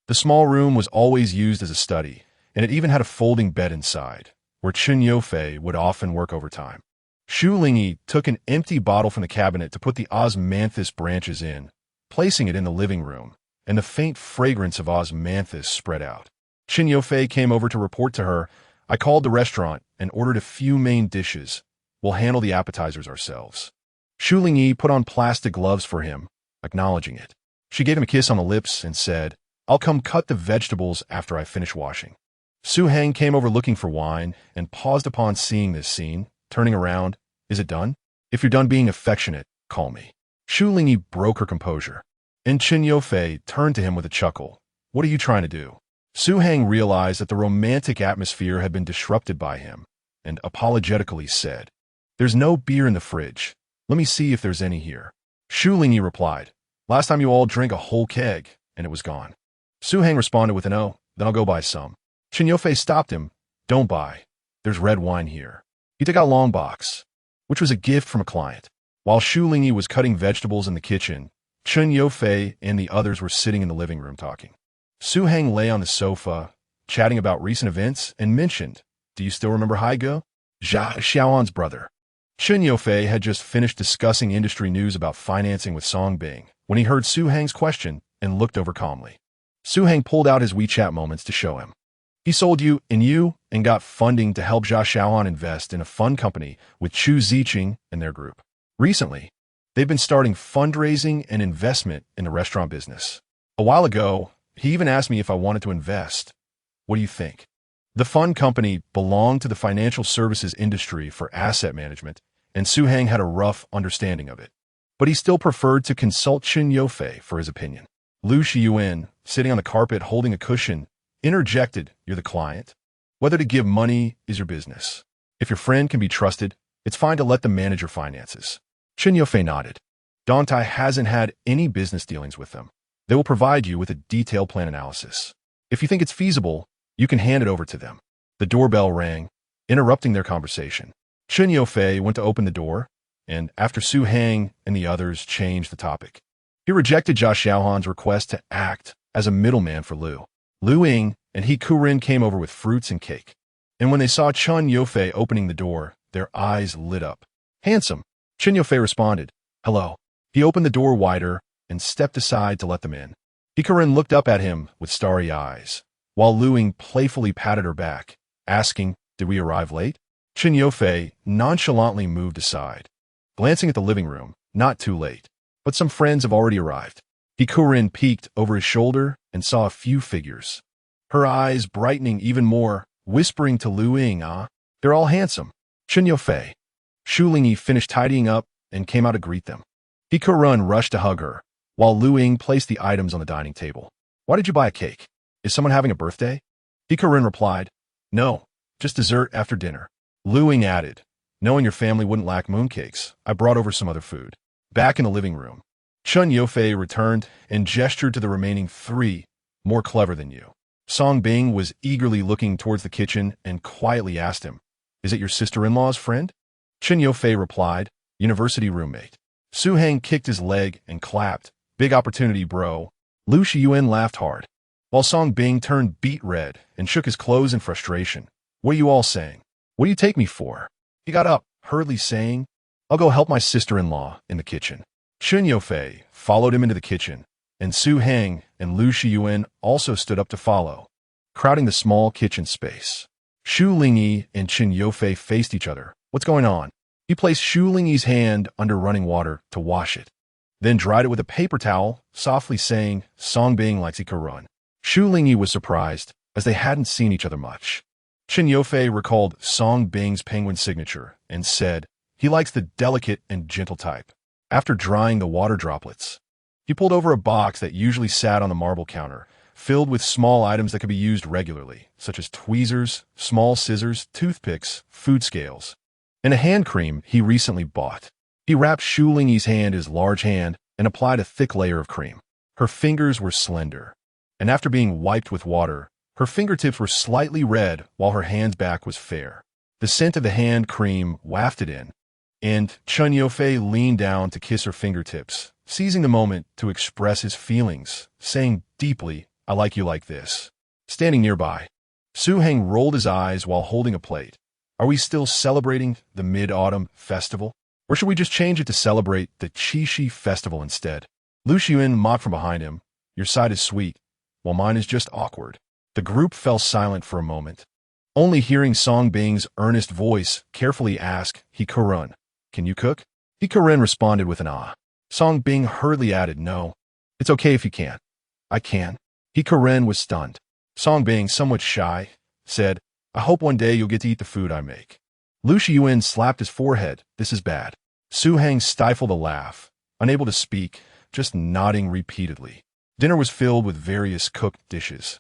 The small room was always used as a study, and it even had a folding bed inside, where Chen Yofei would often work overtime. Shu Lingyi took an empty bottle from the cabinet to put the osmanthus branches in, placing it in the living room, and the faint fragrance of osmanthus spread out. Chen Yofei came over to report to her, I called the restaurant and ordered a few main dishes. We'll handle the appetizers ourselves. Shu Lingyi put on plastic gloves for him, acknowledging it. She gave him a kiss on the lips and said, I'll come cut the vegetables after I finish washing. Su Heng came over looking for wine and paused upon seeing this scene, turning around. Is it done? If you're done being affectionate, call me. Shu Lingyi broke her composure, and Chen Yofei turned to him with a chuckle. What are you trying to do? Su Heng realized that the romantic atmosphere had been disrupted by him, and apologetically said, There's no beer in the fridge. Let me see if there's any here. Shu Lingyi replied, Last time you all drank a whole keg, and it was gone. Su Heng responded with an oh, then I'll go buy some. Chen Yofei stopped him. Don't buy. There's red wine here. He took out a long box, which was a gift from a client. While Shu Lingyi was cutting vegetables in the kitchen, Chen Yofei and the others were sitting in the living room talking. Su Heng lay on the sofa, chatting about recent events, and mentioned, Do you still remember Haigo? Zhao Xiaoan's brother. Chen Yofei had just finished discussing industry news about financing with Song Bing when he heard Su Heng's question and looked over calmly. Su Heng pulled out his WeChat moments to show him. He sold you and got funding to help Zhao Xiaoan invest in a fund company with Chu Ziqing and their group. Recently, they've been starting fundraising and investment in the restaurant business. A while ago, he even asked me if I wanted to invest. What do you think? The fund company belonged to the financial services industry for asset management, and Su Heng had a rough understanding of it. But he still preferred to consult Chen Yofei for his opinion. Lu Shiyuan, sitting on the carpet holding a cushion, interjected, You're the client? Whether to give money is your business. If your friend can be trusted, it's fine to let them manage your finances. Chen Yofei nodded. Dantai hasn't had any business dealings with them. They will provide you with a detailed plan analysis. If you think it's feasible, you can hand it over to them. The doorbell rang, interrupting their conversation. Chen Yofei went to open the door, and after Su Heng and the others changed the topic, he rejected Zhao Xiaohan's request to act as a middleman for Lu. Lu Ying and He Kurin came over with fruits and cake, and when they saw Chen Yofei opening the door, their eyes lit up. Handsome, Chen Yofei responded. Hello. He opened the door wider and stepped aside to let them in. He Kurin looked up at him with starry eyes, while Lu Ying playfully patted her back, asking, Did we arrive late? Chen Yofei nonchalantly moved aside, glancing at the living room. Not too late, but some friends have already arrived. He Kurin peeked over his shoulder and saw a few figures, her eyes brightening even more, whispering to Lu Ying, They're all handsome. Chen Yofei. Shu Lingyi finished tidying up and came out to greet them. He Kurin rushed to hug her, while Lu Ying placed the items on the dining table. Why did you buy a cake? Is someone having a birthday? He Kurin replied, No, just dessert after dinner. Lu Ying added, Knowing your family wouldn't lack mooncakes, I brought over some other food. Back in the living room, Chen Yofei returned and gestured to the remaining 3, more clever than you. Song Bing was eagerly looking towards the kitchen and quietly asked him, Is it your sister-in-law's friend? Chen Yofei replied, University roommate. Su Heng kicked his leg and clapped, Big opportunity, bro. Lu Shiyuan laughed hard, while Song Bing turned beet red and shook his clothes in frustration. What are you all saying? What do you take me for? He got up, hurriedly saying, I'll go help my sister-in-law in the kitchen. Chun Yofei followed him into the kitchen, and Su Heng and Lu Shiyuan also stood up to follow, crowding the small kitchen space. Shu Lingyi and Chun Yofei faced each other. What's going on? He placed Shu Lingyi's hand under running water to wash it, then dried it with a paper towel, softly saying, "Song Bing likes he could run." Shu Lingyi was surprised, as they hadn't seen each other much. Chun Yofei recalled Song Bing's penguin signature and said, "He likes the delicate and gentle type." After drying the water droplets, he pulled over a box that usually sat on the marble counter, filled with small items that could be used regularly, such as tweezers, small scissors, toothpicks, food scales, and a hand cream he recently bought. He wrapped Shu Lingyi's hand in his large hand and applied a thick layer of cream. Her fingers were slender, and after being wiped with water, her fingertips were slightly red while her hand's back was fair. The scent of the hand cream wafted in, and Chun Yofei leaned down to kiss her fingertips, seizing the moment to express his feelings, saying deeply, "I like you like this." Standing nearby, Su Heng rolled his eyes while holding a plate. Are we still celebrating the Mid-Autumn Festival? Or should we just change it to celebrate the Qixi Festival instead? Lu Xiyuan mocked from behind him, "Your side is sweet, while mine is just awkward." The group fell silent for a moment, only hearing Song Bing's earnest voice carefully ask, "He Kurun, can you cook?" He Kurun responded with an ah. Song Bing hurriedly added, "No, it's okay if you can't." "I can." He Kurun was stunned. Song Bing, somewhat shy, said, "I hope one day you'll get to eat the food I make." Lu Xiyuan slapped his forehead. "This is bad." Su Heng stifled a laugh, unable to speak, just nodding repeatedly. Dinner was filled with various cooked dishes,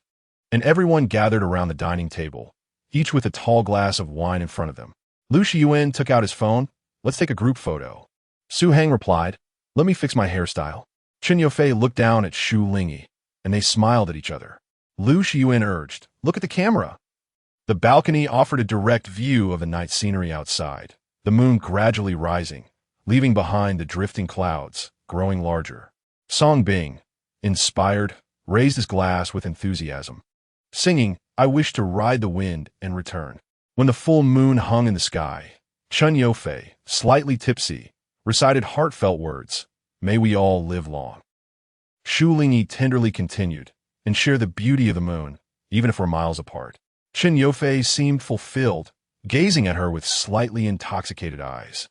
and everyone gathered around the dining table, each with a tall glass of wine in front of them. Lu Xiyuan took out his phone. "Let's take a group photo." Su Heng replied, "Let me fix my hairstyle." Chun Yofei looked down at Shu Lingyi, and they smiled at each other. Lu Xiyuan urged, "Look at the camera." The balcony offered a direct view of the night scenery outside, the moon gradually rising, leaving behind the drifting clouds, growing larger. Song Bing, inspired, raised his glass with enthusiasm, singing, "I wish to ride the wind and return." When the full moon hung in the sky, Chun Yofei, slightly tipsy, recited heartfelt words, "May we all live long." Shu Lingyi tenderly continued, "And share the beauty of the moon, even if we're miles apart." Chun Yofei seemed fulfilled, gazing at her with slightly intoxicated eyes.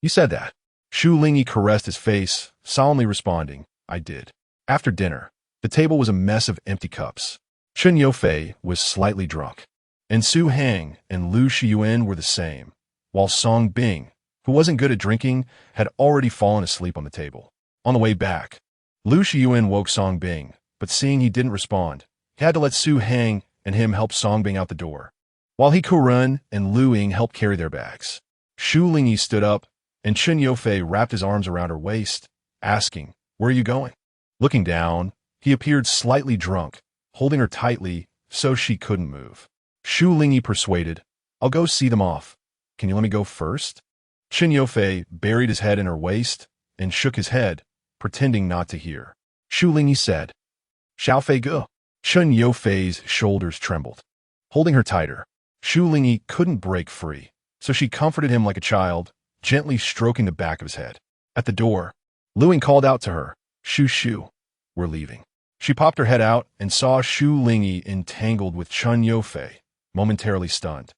"You said that." Shu Lingyi caressed his face, solemnly responding, "I did." After dinner, the table was a mess of empty cups. Chun Yofei was slightly drunk, and Su Heng and Lu Shiyuan were the same, while Song Bing, who wasn't good at drinking, had already fallen asleep on the table. On the way back, Lu Shiyuan woke Song Bing, but seeing he didn't respond, he had to let Su Heng and him help Song Bing out the door, while he Kurun and Lu Ying helped carry their bags. Shu Lingyi stood up, and Chun Yofei wrapped his arms around her waist, asking, "Where are you going?" Looking down, he appeared slightly drunk, holding her tightly so she couldn't move. Shu Lingyi persuaded, "I'll go see them off. Can you let me go first?" Chun Yofei buried his head in her waist and shook his head, pretending not to hear. Shu Lingyi said, "Xiao Fei go." Chun Yofei's shoulders trembled. Holding her tighter, Shu Lingyi couldn't break free, so she comforted him like a child, gently stroking the back of his head. At the door, Lu Ying called out to her, Shu, we're leaving." She popped her head out and saw Shu Lingyi entangled with Chun Yofei, momentarily stunned,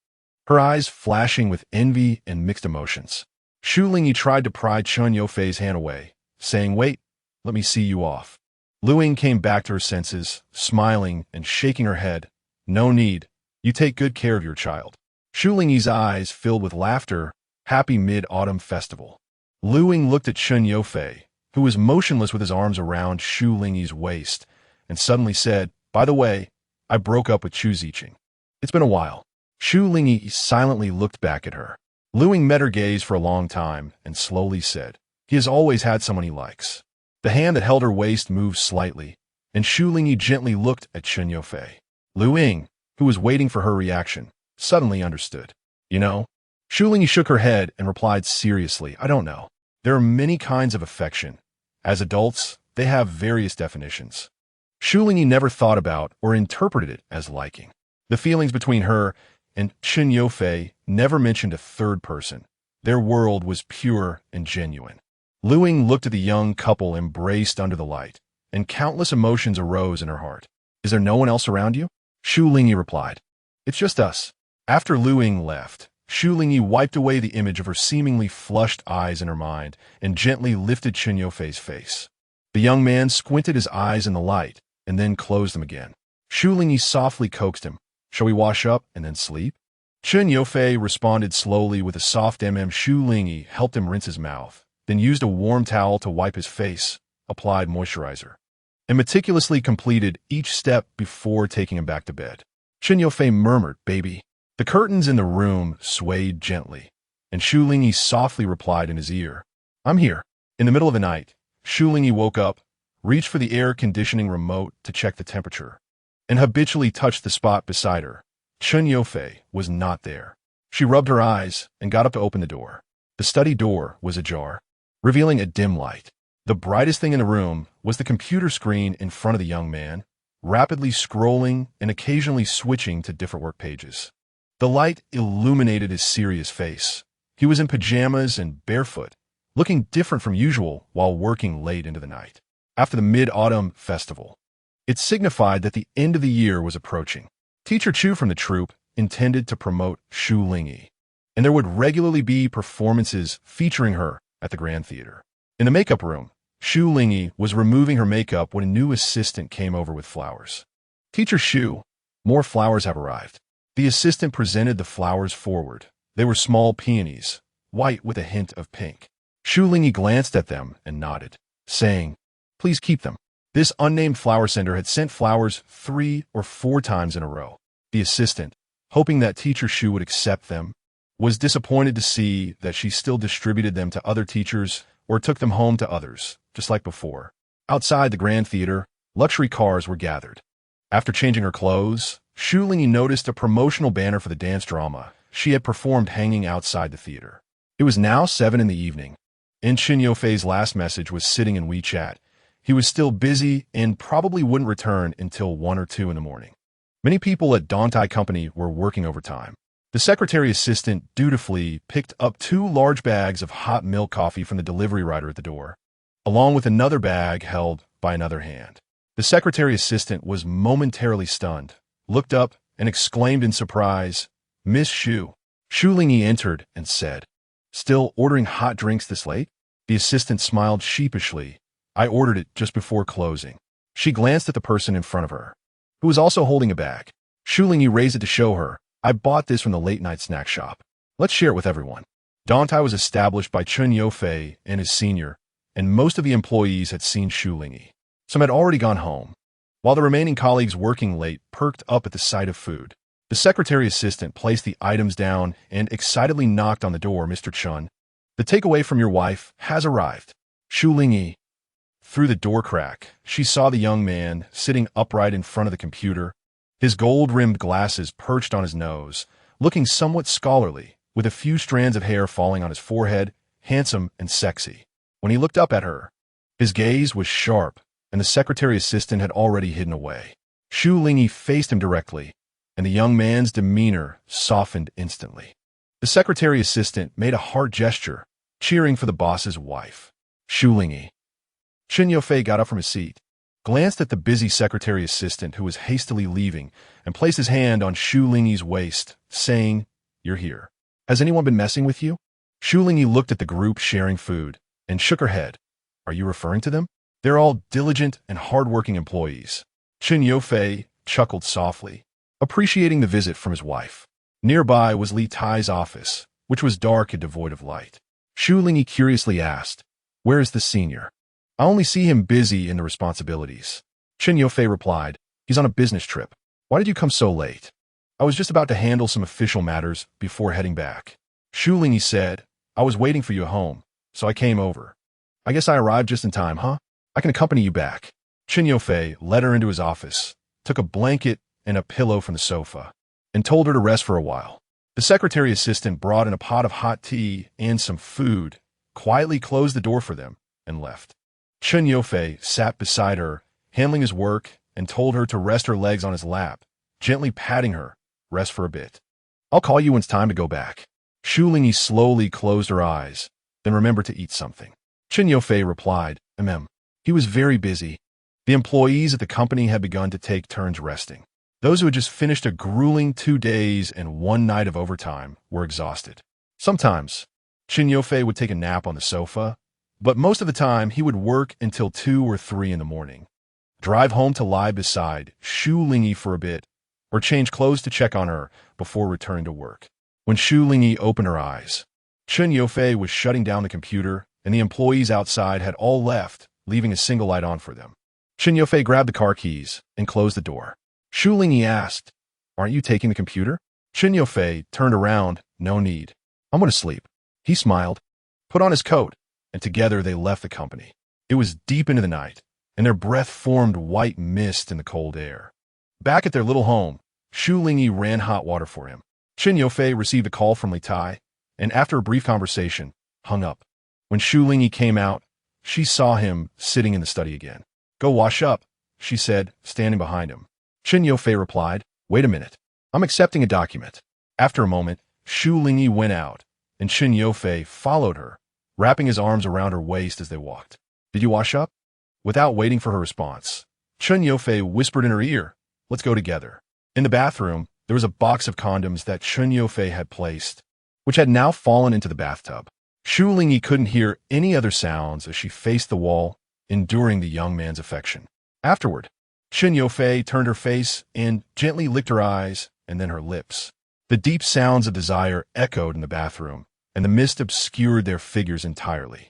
her eyes flashing with envy and mixed emotions. Shu Lingyi tried to pry Chun Yofei's hand away, saying, "Wait, let me see you off." Lu Ying came back to her senses, smiling and shaking her head. "No need. You take good care of your child." Shu Lingyi's eyes filled with laughter. Happy Mid-Autumn Festival. Lu Ying looked at Chun Yofei, who was motionless with his arms around Shu Lingyi's waist, and suddenly said, "By the way, I broke up with Chu Ziqing. It's been a while." Shu Lingyi silently looked back at her. Lu Ying met her gaze for a long time and slowly said, "He has always had someone he likes." The hand that held her waist moved slightly, and Shu Lingyi gently looked at Chun Yofei. Lu Ying, who was waiting for her reaction, suddenly understood. "You know?" Shu Lingyi shook her head and replied seriously, "I don't know. There are many kinds of affection. As adults, they have various definitions." Shu Lingyi never thought about or interpreted it as liking. The feelings between her and Chun Yofei never mentioned a third person. Their world was pure and genuine. Lu Ying looked at the young couple embraced under the light, and countless emotions arose in her heart. "Is there no one else around you?" Shu Lingyi replied. "It's just us." After Lu Ying left, Shu Lingyi wiped away the image of her seemingly flushed eyes in her mind and gently lifted Chen Yufei's face. The young man squinted his eyes in the light and then closed them again. Shu Lingyi softly coaxed him. "Shall we wash up and then sleep?" Chen Yufei responded slowly with a soft Shu Lingyi helped him rinse his mouth, then used a warm towel to wipe his face, applied moisturizer, and meticulously completed each step before taking him back to bed. Chen Yufei murmured, "Baby." The curtains in the room swayed gently, and Shu Lingyi softly replied in his ear, "I'm here." In the middle of the night, Shu Lingyi woke up, reached for the air conditioning remote to check the temperature, and habitually touched the spot beside her. Chen Yufei was not there. She rubbed her eyes and got up to open the door. The study door was ajar, revealing a dim light. The brightest thing in the room was the computer screen in front of the young man, rapidly scrolling and occasionally switching to different work pages. The light illuminated his serious face. He was in pajamas and barefoot, looking different from usual while working late into the night. After the Mid-Autumn Festival, it signified that the end of the year was approaching. Teacher Chu from the troupe intended to promote Shu Lingyi, and there would regularly be performances featuring her at the Grand Theater. In the makeup room, Shu Lingyi was removing her makeup when a new assistant came over with flowers. "Teacher Shu, more flowers have arrived." The assistant presented the flowers forward. They were small peonies, white with a hint of pink. Shu Lingyi glanced at them and nodded, saying, "Please keep them." This unnamed flower sender had sent flowers 3 or 4 times in a row. The assistant, hoping that Teacher Shu would accept them, was disappointed to see that she still distributed them to other teachers or took them home to others, just like before. Outside the Grand Theater, luxury cars were gathered. After changing her clothes, Shu Lingyi noticed a promotional banner for the dance drama she had performed hanging outside the theater. It was now 7 in the evening, and Chen Yufei's last message was sitting in WeChat. He was still busy and probably wouldn't return until 1 or 2 in the morning. Many people at Dantai Company were working overtime. The secretary assistant dutifully picked up 2 large bags of hot milk coffee from the delivery rider at the door, along with another bag held by another hand. The secretary assistant was momentarily stunned, looked up, and exclaimed in surprise, "Miss Shu." Shu Lingyi entered and said, "Still ordering hot drinks this late?" The assistant smiled sheepishly. "I ordered it just before closing." She glanced at the person in front of her, who was also holding a bag. Shu Lingyi raised it to show her, "I bought this from the late-night snack shop. Let's share it with everyone." Dantai was established by Chen Yufei and his senior, and most of the employees had seen Shu Lingyi. Some had already gone home, while the remaining colleagues working late perked up at the sight of food. The secretary assistant placed the items down and excitedly knocked on the door. "Mr. Chun, the takeaway from your wife has arrived." Shu Lingyi. Through the door crack, she saw the young man sitting upright in front of the computer, his gold-rimmed glasses perched on his nose, looking somewhat scholarly, with a few strands of hair falling on his forehead, handsome and sexy. When he looked up at her, his gaze was sharp, and the secretary assistant had already hidden away. Shu Lingyi faced him directly, and the young man's demeanor softened instantly. The secretary assistant made a heart gesture, cheering for the boss's wife. Shu Lingyi. Chen Yufei got up from his seat, glanced at the busy secretary assistant who was hastily leaving, and placed his hand on Shu Lingyi's waist, saying, "You're here. Has anyone been messing with you?" Shu Lingyi looked at the group sharing food and shook her head. "Are you referring to them? They're all diligent and hard-working employees." Chen Yufei chuckled softly, appreciating the visit from his wife. Nearby was Li Tai's office, which was dark and devoid of light. Shu Lingyi curiously asked, "Where is the senior? I only see him busy in the responsibilities." Chen Yufei replied, "He's on a business trip. Why did you come so late?" "I was just about to handle some official matters before heading back." Shu Lingyi said, "I was waiting for you at home, so I came over. I guess I arrived just in time, huh? I can accompany you back." Chen Yufei led her into his office, took a blanket and a pillow from the sofa, and told her to rest for a while. The secretary assistant brought in a pot of hot tea and some food, quietly closed the door for them, and left. Chen Yufei sat beside her, handling his work, and told her to rest her legs on his lap, gently patting her, "Rest for a bit. I'll call you when it's time to go back." Shu Lingyi slowly closed her eyes, then remembered to eat something. Chen Yofei replied, He was very busy. The employees at the company had begun to take turns resting. Those who had just finished a grueling 2 days and 1 night of overtime were exhausted. Sometimes, Chen Yofei would take a nap on the sofa, but most of the time he would work until 2 or 3 in the morning, drive home to lie beside Shu Lingyi for a bit, or change clothes to check on her before returning to work. When Shu Lingyi opened her eyes, Chen Yofei was shutting down the computer, and the employees outside had all left, leaving a single light on for them. Chen Yofei grabbed the car keys and closed the door. Shu Lingyi asked, "Aren't you taking the computer?" Chen Yofei turned around. "No need. I'm going to sleep." He smiled, put on his coat, and together they left the company. It was deep into the night, and their breath formed white mist in the cold air. Back at their little home, Shu Lingyi ran hot water for him. Chen Yofei received a call from Li Tai, and after a brief conversation, hung up. When Shu Lingyi came out, she saw him sitting in the study again. "Go wash up," she said, standing behind him. Chen Yofei replied, "Wait a minute. I'm accepting a document." After a moment, Shu Lingyi went out, and Chen Yofei followed her, wrapping his arms around her waist as they walked. "Did you wash up?" Without waiting for her response, Chen Yofei whispered in her ear, "Let's go together." In the bathroom, there was a box of condoms that Chen Yofei had placed, which had now fallen into the bathtub. Shu Lingyi couldn't hear any other sounds as she faced the wall, enduring the young man's affection. Afterward, Chen Yofei turned her face and gently licked her eyes and then her lips. The deep sounds of desire echoed in the bathroom, and the mist obscured their figures entirely.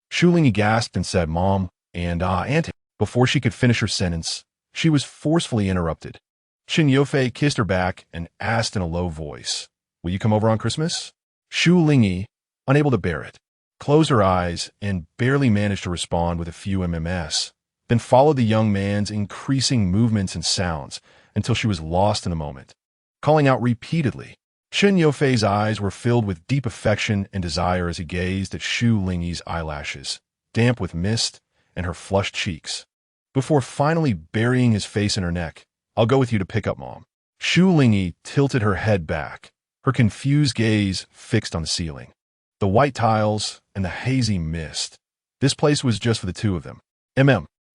Shu Lingyi gasped and said, "Mom," and Auntie. Before she could finish her sentence, she was forcefully interrupted. Chen Yofei kissed her back and asked in a low voice, "Will you come over on Christmas?" Shu Lingyi, unable to bear it, closed her eyes and barely managed to respond with a few MMS, then followed the young man's increasing movements and sounds until she was lost in the moment, calling out repeatedly. Chen Yofei's eyes were filled with deep affection and desire as he gazed at Shu Lingyi's eyelashes, damp with mist, and her flushed cheeks. Before finally burying his face in her neck, "I'll go with you to pick up Mom." Shu Lingyi tilted her head back, her confused gaze fixed on the ceiling, the white tiles, and the hazy mist. This place was just for the two of them.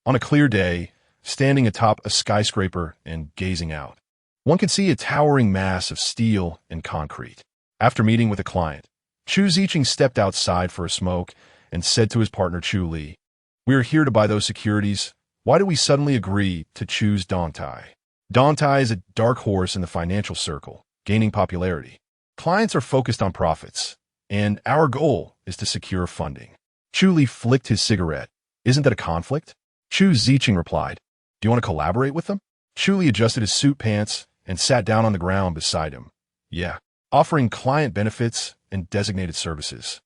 On a clear day, standing atop a skyscraper and gazing out, one could see a towering mass of steel and concrete. After meeting with a client, Chu Ziqing stepped outside for a smoke and said to his partner Chu Li, "We are here to buy those securities. Why do we suddenly agree to choose Dongtai?" Dongtai is a dark horse in the financial circle, gaining popularity. Clients are focused on profits, and our goal is to secure funding. Chu Li flicked his cigarette. "Isn't that a conflict?" Chu Ziqing replied, "Do you want to collaborate with them?" Chu Li adjusted his suit pants and sat down on the ground beside him. "Yeah, offering client benefits and designated services.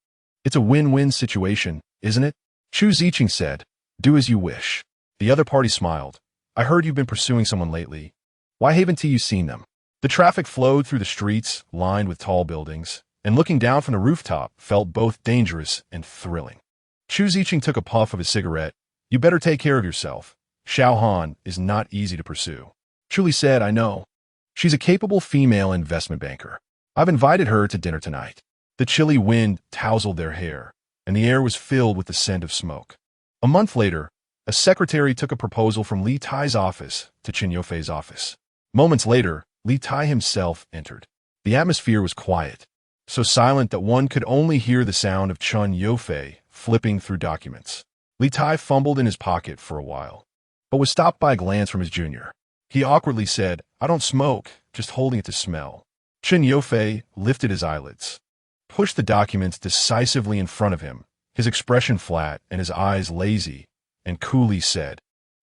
It's a win-win situation, isn't it?" Chu Ziqing said, "Do as you wish." The other party smiled. "I heard you've been pursuing someone lately. Why haven't you seen them?" The traffic flowed through the streets lined with tall buildings, and looking down from the rooftop felt both dangerous and thrilling. Chu Ziqing took a puff of his cigarette. "You better take care of yourself. Xiao Han is not easy to pursue." Chu Li said, "I know. She's a capable female investment banker. I've invited her to dinner tonight." The chilly wind tousled their hair, and the air was filled with the scent of smoke. A month later, a secretary took a proposal from Li Tai's office to Chen Yofei's office. Moments later, Li Tai himself entered. The atmosphere was quiet, so silent that one could only hear the sound of Chen Yofei flipping through documents. Li Tai fumbled in his pocket for a while, but was stopped by a glance from his junior. He awkwardly said, "I don't smoke, just holding it to smell." Chen Yofei lifted his eyelids, pushed the documents decisively in front of him, his expression flat and his eyes lazy, and coolly said,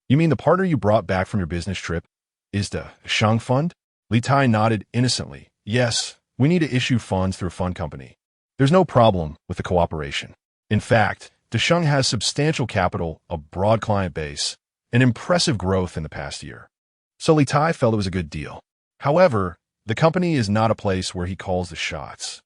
"You mean the partner you brought back from your business trip is the Shang Fund?" Li Tai nodded innocently. "Yes, we need to issue funds through a fund company. There's no problem with the cooperation. In fact, Desheng has substantial capital, a broad client base, and impressive growth in the past year." So Li Tai felt it was a good deal. However, the company is not a place where he calls the shots,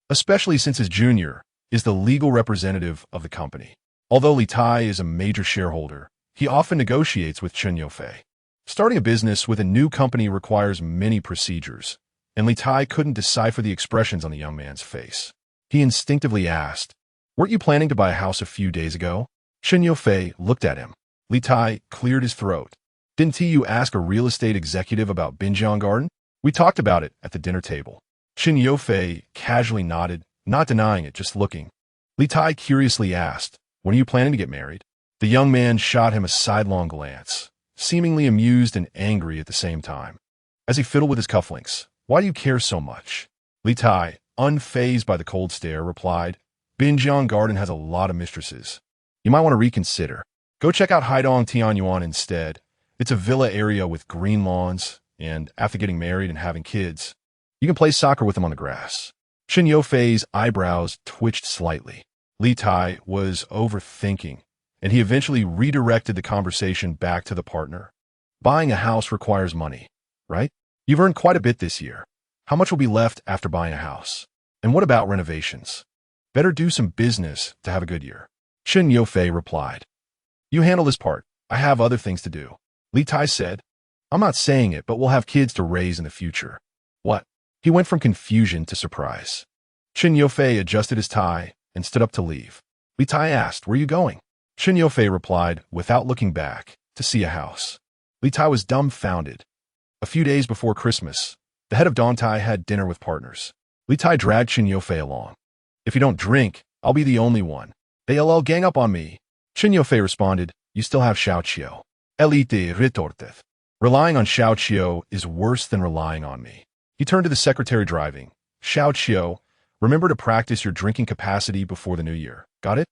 especially since his junior is the legal representative of the company. Although Li Tai is a major shareholder, he often negotiates with Chen Yofei. Starting a business with a new company requires many procedures, and Li Tai couldn't decipher the expressions on the young man's face. He instinctively asked, "Weren't you planning to buy a house a few days ago?" Chen Yufei looked at him. Li Tai cleared his throat. "Didn't you ask a real estate executive about Binjiang Garden? We talked about it at the dinner table." Chen Yufei casually nodded, not denying it, just looking. Li Tai curiously asked, "When are you planning to get married?" The young man shot him a sidelong glance, seemingly amused and angry at the same time. As he fiddled with his cufflinks, "Why do you care so much?" Li Tai, unfazed by the cold stare, replied, "Binjiang Garden has a lot of mistresses. You might want to reconsider. Go check out Haidong Tianyuan instead. It's a villa area with green lawns, and after getting married and having kids, you can play soccer with them on the grass." Chen Yufei's eyebrows twitched slightly. Li Tai was overthinking, and he eventually redirected the conversation back to the partner. "Buying a house requires money, right? You've earned quite a bit this year. How much will be left after buying a house? And what about renovations? Better do some business to have a good year." Chen Yufei replied, "You handle this part. I have other things to do." Li Tai said, "I'm not saying it, but we'll have kids to raise in the future." "What?" He went from confusion to surprise. Chen Yufei adjusted his tie and stood up to leave. Li Tai asked, "Where are you going?" Chen Yufei replied, without looking back, "To see a house." Li Tai was dumbfounded. A few days before Christmas, the head of Dongtai had dinner with partners. Li Tai dragged Chen Yufei along. "If you don't drink, I'll be the only one. They'll all gang up on me." Chen Yufei responded, "You still have Xiao Qiu. Elite retorted. Relying on Xiao Qiu is worse than relying on me." He turned to the secretary driving. "Xiao Qiu, remember to practice your drinking capacity before the new year. Got it?"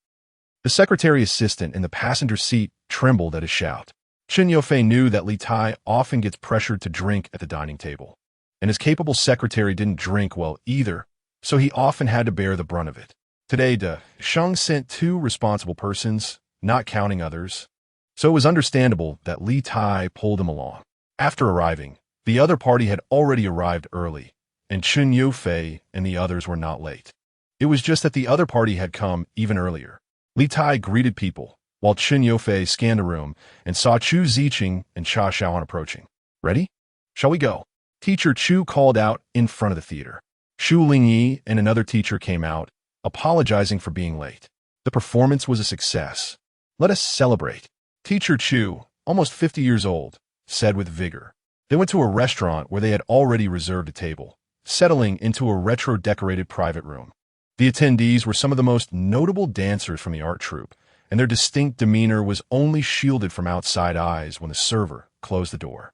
The secretary assistant in the passenger seat trembled at his shout. Chen Yufei knew that Li Tai often gets pressured to drink at the dining table, and his capable secretary didn't drink well either, so he often had to bear the brunt of it. Today, De Sheng sent 2 responsible persons, not counting others, so it was understandable that Li Tai pulled him along. After arriving, the other party had already arrived early, and Chen Yufei and the others were not late. It was just that the other party had come even earlier. Li Tai greeted people, while Chen Yufei scanned the room and saw Chu Ziqing and Cha Xiaoan approaching. "Ready? Shall we go?" Teacher Chu called out in front of the theater. Shu Lingyi and another teacher came out, apologizing for being late. The performance was a success. "Let us celebrate." Teacher Chu, almost 50 years old, said with vigor. They went to a restaurant where they had already reserved a table, settling into a retro-decorated private room. The attendees were some of the most notable dancers from the art troupe, and their distinct demeanor was only shielded from outside eyes when the server closed the door.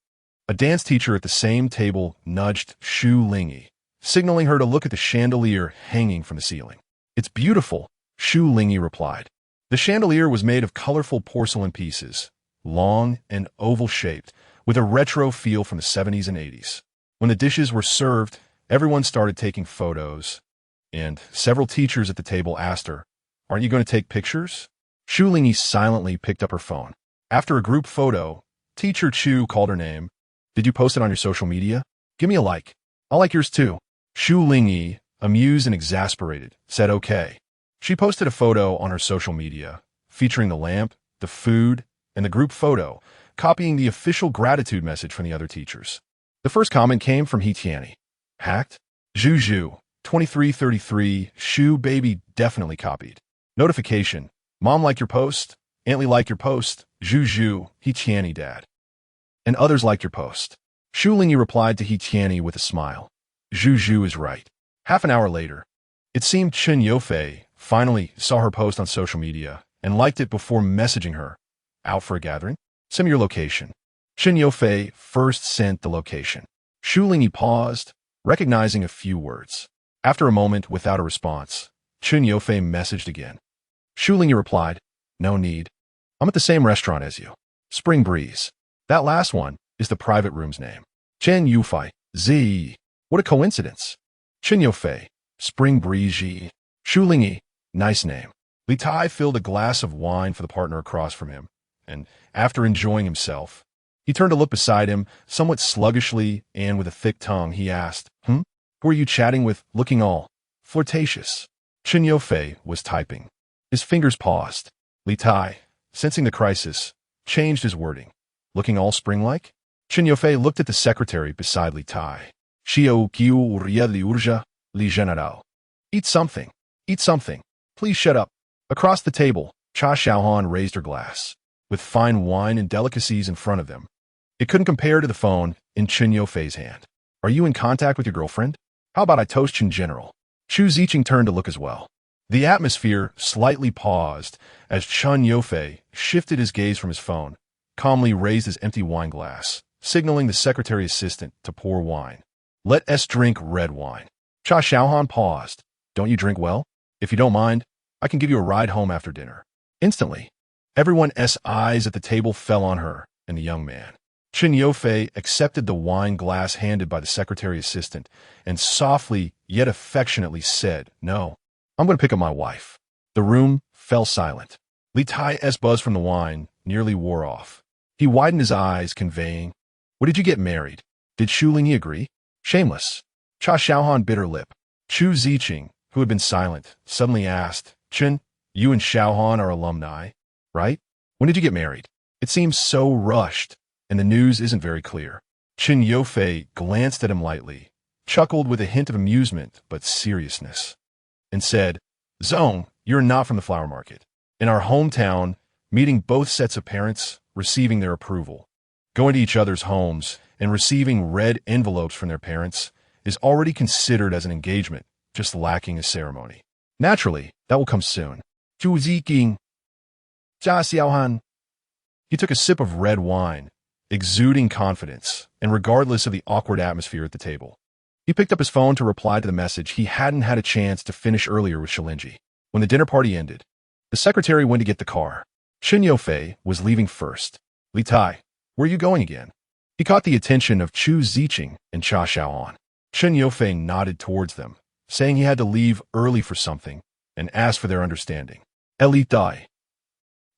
A dance teacher at the same table nudged Shu Lingyi, signaling her to look at the chandelier hanging from the ceiling. "It's beautiful," Shu Lingyi replied. The chandelier was made of colorful porcelain pieces, long and oval-shaped, with a retro feel from the 70s and 80s. When the dishes were served, everyone started taking photos, and several teachers at the table asked her, "Aren't you going to take pictures?" Shu Lingyi silently picked up her phone. After a group photo, Teacher Chu called her name. "Did you post it on your social media? Give me a like. I'll like yours too." Shu Lingyi, amused and exasperated, said okay. She posted a photo on her social media, featuring the lamp, the food, and the group photo, copying the official gratitude message from the other teachers. The first comment came from He Tianyi. "Hacked? Zhu, 2333, Shu baby definitely copied. Notification. Mom like your post, Auntly like your post, Zhu, He Tianyi dad. And others like your post." Shu Lingyi replied to He Tianyi with a smile. Zhu is right. Half an hour later, it seemed Chen Yufei finally saw her post on social media and liked it before messaging her. "Out for a gathering? Send me your location." Chen Yufei first sent the location. Shu Lingyi paused, recognizing a few words. After a moment without a response, Chen Yufei messaged again. Shu Lingyi replied, "No need. I'm at the same restaurant as you. Spring Breeze. That last one is the private room's name. Chen Yufei, Z. What a coincidence." Chen Yufei, Spring Breeze. Shu Lingyi, nice name. Li Tai filled a glass of wine for the partner across from him, and after enjoying himself, he turned to look beside him, somewhat sluggishly and with a thick tongue. He asked, Who are you chatting with, looking all flirtatious?" Chen Yufei was typing. His fingers paused. Li Tai, sensing the crisis, changed his wording. "Looking all spring-like?" Chen Yufei looked at the secretary beside Li Tai. "Xiao Qiu Ria Li Urja, Li General. Eat something." Eat something. Please shut up. Across the table, Cha Xiaohan raised her glass, with fine wine and delicacies in front of them. It couldn't compare to the phone in Chen Youfei's hand. Are you in contact with your girlfriend? How about I toast Chen General? Chu Ziqing turned to look as well. The atmosphere slightly paused as Chen Youfei shifted his gaze from his phone, calmly raised his empty wine glass, signaling the secretary assistant to pour wine. Let us drink red wine. Cha Xiaohan paused. Don't you drink well? If you don't mind, I can give you a ride home after dinner. Instantly, everyone's eyes at the table fell on her and the young man. Chen Youfei accepted the wine glass handed by the secretary assistant and softly yet affectionately said, "No, I'm going to pick up my wife." The room fell silent. Li Tai's buzz from the wine nearly wore off. He widened his eyes, conveying, "What did you get married? Did Shu Lingyi agree?" Shameless. Cha Xiaohan bit her lip. Chu Ziqing, who had been silent, suddenly asked, "Chen, you and Xiaohan are alumni, right? When did you get married? It seems so rushed, and the news isn't very clear." Chen Youfei glanced at him lightly, chuckled with a hint of amusement but seriousness, and said, "Zong, you're not from the flower market. In our hometown, meeting both sets of parents, receiving their approval, going to each other's homes, and receiving red envelopes from their parents is already considered as an engagement, just lacking a ceremony. Naturally, that will come soon." Chu Ziqing. Jia Xiaohan. He took a sip of red wine, exuding confidence, and regardless of the awkward atmosphere at the table. He picked up his phone to reply to the message he hadn't had a chance to finish earlier with Shu Lingyi. When the dinner party ended, the secretary went to get the car. Chen Youfei was leaving first. "Li Tai, where are you going again?" He caught the attention of Chu Ziqing and Cha Xiaohan. Chen Youfei nodded towards them, saying he had to leave early for something, and asked for their understanding. Li Tai.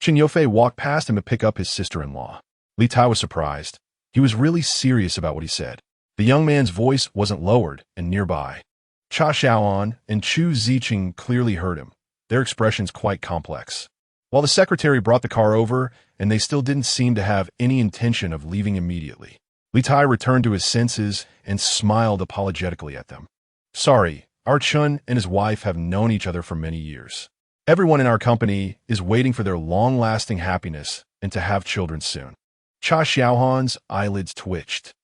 Chen Youfei walked past him to pick up his sister-in-law. Li Tai was surprised. He was really serious about what he said. The young man's voice wasn't lowered and nearby. Cha Xiaohan and Chu Ziqing clearly heard him, their expressions quite complex. While the secretary brought the car over, and they still didn't seem to have any intention of leaving immediately, Li Tai returned to his senses and smiled apologetically at them. "Sorry, our Chun and his wife have known each other for many years. Everyone in our company is waiting for their long-lasting happiness and to have children soon." Cha Xiaohan's eyelids twitched.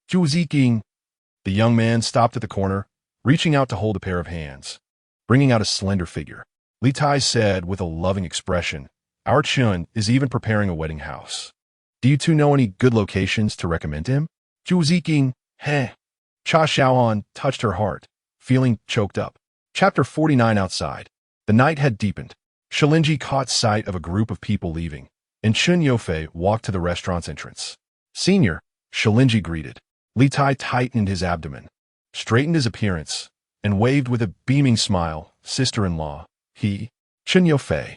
"Chu Ziqing." The young man stopped at the corner, reaching out to hold a pair of hands, bringing out a slender figure. Li Tai said with a loving expression, "Our Chun is even preparing a wedding house. Do you two know any good locations to recommend to him?" Chu Ziqing. Heh. Cha Xiaohan touched her heart, feeling choked up. Chapter 49. Outside. The night had deepened. Shu Lingyi caught sight of a group of people leaving, and Chen Youfei walked to the restaurant's entrance. "Senior," Shu Lingyi greeted. Li Tai tightened his abdomen, straightened his appearance, and waved with a beaming smile. "Sister-in-law, he, Chen Youfei.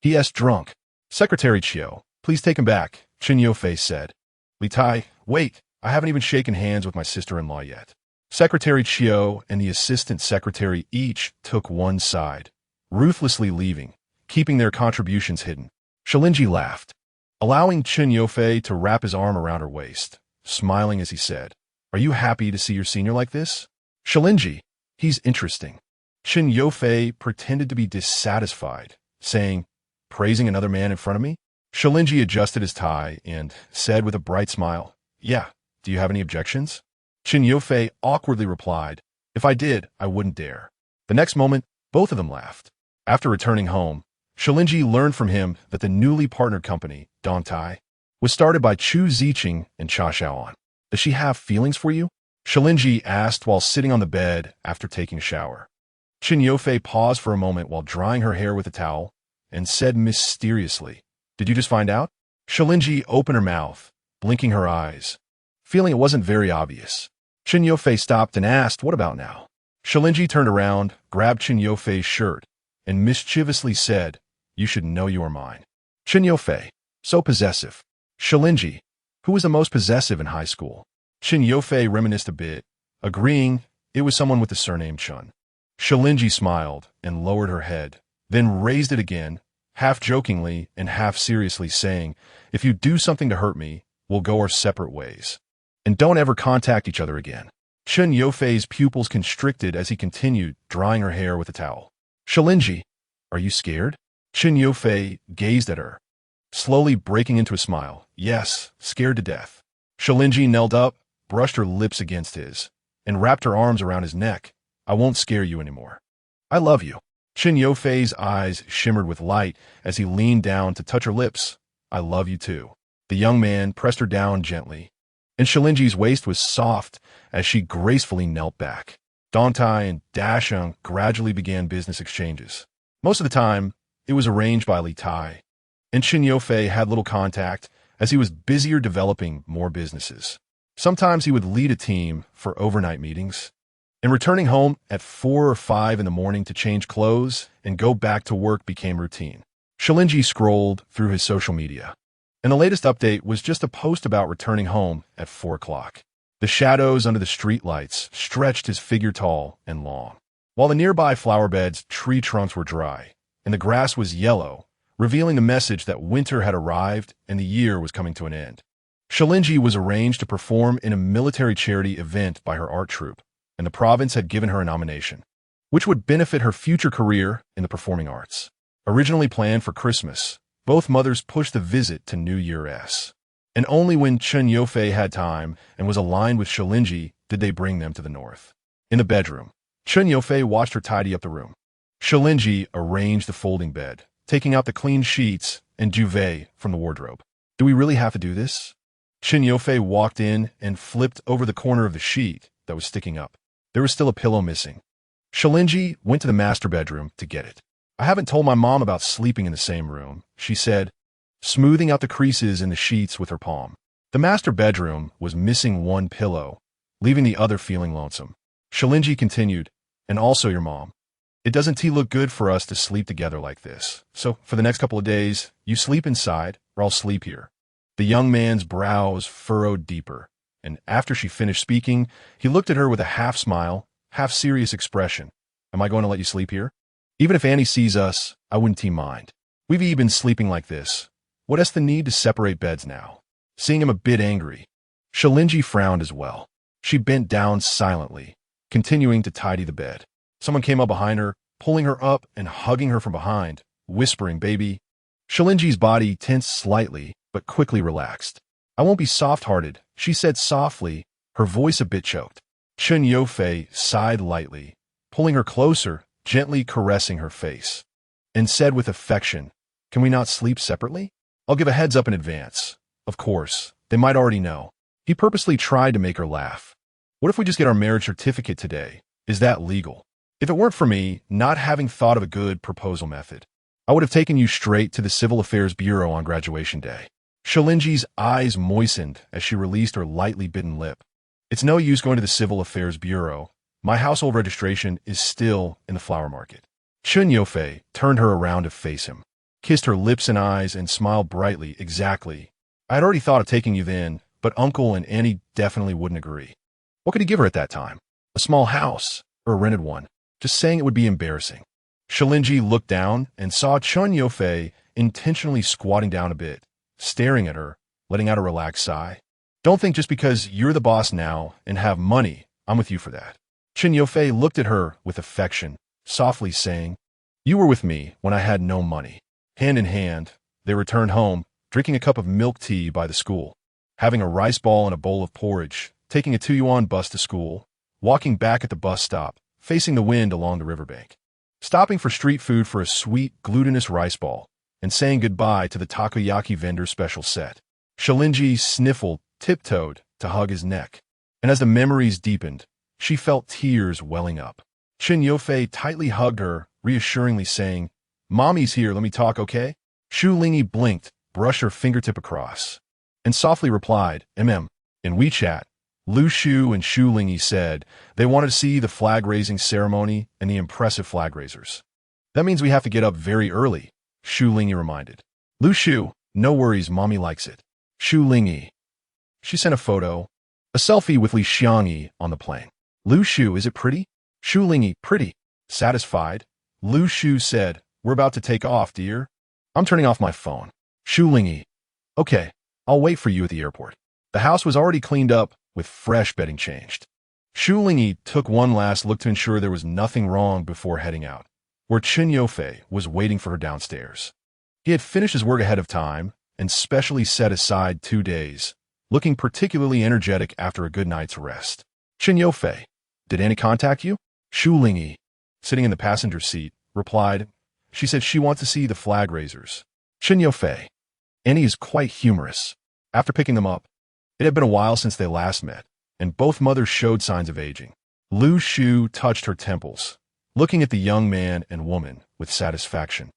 He drunk. Secretary Chiu, please take him back," Chen Youfei said. Li Tai, "Wait, I haven't even shaken hands with my sister-in-law yet." Secretary Chiu and the assistant secretary each took one side, ruthlessly leaving, keeping their contributions hidden. Shu Lingyi laughed, allowing Chen Youfei to wrap his arm around her waist, smiling as he said, "Are you happy to see your senior like this?" Shu Lingyi, "He's interesting." Chen Youfei pretended to be dissatisfied, saying, "Praising another man in front of me?" Shu Lingyi adjusted his tie and said with a bright smile, "Yeah, do you have any objections?" Chen Youfei awkwardly replied, "If I did, I wouldn't dare." The next moment, both of them laughed. After returning home, Shu Lingyi learned from him that the newly partnered company, Dongtai, was started by Chu Ziqing and Cha Xiaohan. "Does she have feelings for you?" Shu Lingyi asked while sitting on the bed after taking a shower. Chen Youfei paused for a moment while drying her hair with a towel and said mysteriously, "Did you just find out?" Shu Lingyi opened her mouth, blinking her eyes, feeling it wasn't very obvious. Chen Youfei stopped and asked, "What about now?" Shu Lingyi turned around, grabbed Chen Youfei's shirt, and mischievously said, "You should know you are mine." Chen Youfei, so possessive. Shu Lingyi, who was the most possessive in high school? Chen Youfei reminisced a bit, agreeing it was someone with the surname Chun. Shu Lingyi smiled and lowered her head, then raised it again, half jokingly and half seriously, saying, "If you do something to hurt me, we'll go our separate ways. And don't ever contact each other again." Chen Youfei's pupils constricted as he continued, drying her hair with a towel. Shu Lingyi, are you scared? Chen Yufei gazed at her, slowly breaking into a smile. Yes, scared to death. Shu Lingyi knelt up, brushed her lips against his, and wrapped her arms around his neck. I won't scare you anymore. I love you. Chen Yufei's eyes shimmered with light as he leaned down to touch her lips. I love you too. The young man pressed her down gently, and Shu Lingyi's waist was soft as she gracefully knelt back. Dantai and Dasheng gradually began business exchanges. Most of the time, it was arranged by Li Tai, and Chen Yufei had little contact as he was busier developing more businesses. Sometimes he would lead a team for overnight meetings, and returning home at 4 or 5 in the morning to change clothes and go back to work became routine. Shu Lingyi scrolled through his social media, and the latest update was just a post about returning home at 4 o'clock. The shadows under the streetlights stretched his figure tall and long, while the nearby flower beds' tree trunks were dry, and the grass was yellow, revealing the message that winter had arrived and the year was coming to an end. Shu Lingyi was arranged to perform in a military charity event by her art troupe, and the province had given her a nomination, which would benefit her future career in the performing arts. Originally planned for Christmas, both mothers pushed the visit to New Year's, and only when Chen Yufei had time and was aligned with Shu Lingyi did they bring them to the north. In the bedroom, Chen Yufei watched her tidy up the room. Shu Lingyi arranged the folding bed, taking out the clean sheets and duvet from the wardrobe. Do we really have to do this? Chen Yufei walked in and flipped over the corner of the sheet that was sticking up. There was still a pillow missing. Shu Lingyi went to the master bedroom to get it. I haven't told my mom about sleeping in the same room, she said, smoothing out the creases in the sheets with her palm. The master bedroom was missing one pillow, leaving the other feeling lonesome. Shu Lingyi continued, and also your mom. It doesn't look good for us to sleep together like this. So for the next couple of days, you sleep inside or I'll sleep here. The young man's brows furrowed deeper, and after she finished speaking, he looked at her with a half smile, half serious expression. Am I going to let you sleep here? Even if Annie sees us, I wouldn't mind. We've been sleeping like this. What's the need to separate beds now? Seeing him a bit angry, Shu Lingyi frowned as well. She bent down silently, continuing to tidy the bed. Someone came up behind her, pulling her up and hugging her from behind, whispering, baby. Shu Lingyi's body tensed slightly, but quickly relaxed. I won't be soft-hearted, she said softly, her voice a bit choked. Chen Yufei sighed lightly, pulling her closer, gently caressing her face, and said with affection, can we not sleep separately? I'll give a heads up in advance. Of course, they might already know. He purposely tried to make her laugh. What if we just get our marriage certificate today? Is that legal? If it weren't for me not having thought of a good proposal method, I would have taken you straight to the Civil Affairs Bureau on graduation day. Shu Lingyi's eyes moistened as she released her lightly bitten lip. It's no use going to the Civil Affairs Bureau. My household registration is still in the flower market. Chen Yufei turned her around to face him, kissed her lips and eyes, and smiled brightly. Exactly. I had already thought of taking you then, but Uncle and Annie definitely wouldn't agree. What could he give her at that time? A small house, or a rented one? Just saying it would be embarrassing. Shu Lingyi looked down and saw Chen Yufei intentionally squatting down a bit, staring at her, letting out a relaxed sigh. Don't think just because you're the boss now and have money, I'm with you for that. Chen Yufei looked at her with affection, softly saying, you were with me when I had no money. Hand in hand, they returned home, drinking a cup of milk tea by the school, having a rice ball and a bowl of porridge, taking a 2-yuan bus to school, walking back at the bus stop, facing the wind along the riverbank, stopping for street food for a sweet, glutinous rice ball, and saying goodbye to the takoyaki vendor's special set. Shu Lingyi sniffled, tiptoed to hug his neck, and as the memories deepened, she felt tears welling up. Chen Yufei tightly hugged her, reassuringly saying, Mommy's here, let me talk, okay? Shu Lingyi blinked, brushed her fingertip across, and softly replied, In WeChat, Lu Shu and Shu Lingyi said they wanted to see the flag-raising ceremony and the impressive flag raisers. That means we have to get up very early, Shu Lingyi reminded. Lu Shu, no worries, Mommy likes it. Shu Lingyi. She sent a photo, a selfie with Li Xiangyi on the plane. Lu Shu, is it pretty? Shu Lingyi, pretty. Satisfied, Lu Shu said, we're about to take off, dear. I'm turning off my phone. Shu Lingyi. Okay, I'll wait for you at the airport. The house was already cleaned up with fresh bedding changed. Shu Lingyi took one last look to ensure there was nothing wrong before heading out. where Chen Yofei was waiting for her downstairs. He had finished his work ahead of time and specially set aside 2 days, looking particularly energetic after a good night's rest. Chen Yofei, did Annie contact you? Shu Lingyi, sitting in the passenger seat, replied. She said she wants to see the flag raisers. Chen Yofei, Annie is quite humorous. After picking them up, it had been a while since they last met, and both mothers showed signs of aging. Lu Shu touched her temples, looking at the young man and woman with satisfaction,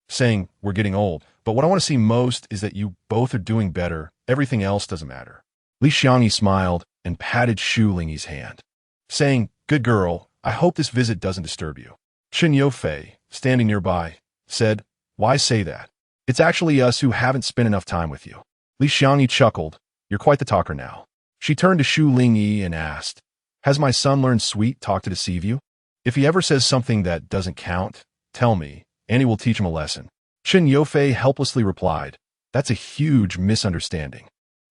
saying, we're getting old, but what I want to see most is that you both are doing better. Everything else doesn't matter. Li Xiangyi smiled and patted Shu Lingyi's hand, saying, good girl, I hope this visit doesn't disturb you. Chen Yofei, standing nearby, said, why say that? It's actually us who haven't spent enough time with you. Li Xiangyi chuckled, you're quite the talker now. She turned to Shu Lingyi and asked, has my son learned sweet talk to deceive you? If he ever says something that doesn't count, tell me. Annie will teach him a lesson. Chen Yofei helplessly replied, that's a huge misunderstanding.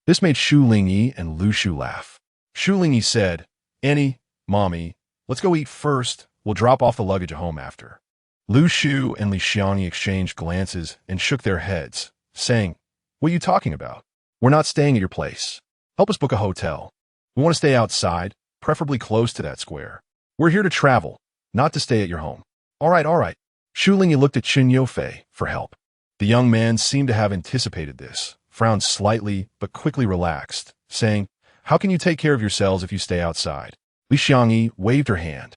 This made Shu Lingyi and Lu Shu laugh. Shu Lingyi said, Annie, Mommy, let's go eat first. We'll drop off the luggage at home after. Lu Shu and Li Xiangyi exchanged glances and shook their heads, saying, what are you talking about? We're not staying at your place. Help us book a hotel. We want to stay outside, preferably close to that square. We're here to travel, not to stay at your home. All right. Shu Lingyi looked at Chen Yofei for help. The young man seemed to have anticipated this, frowned slightly but quickly relaxed, saying, how can you take care of yourselves if you stay outside? Li Xiangyi waved her hand.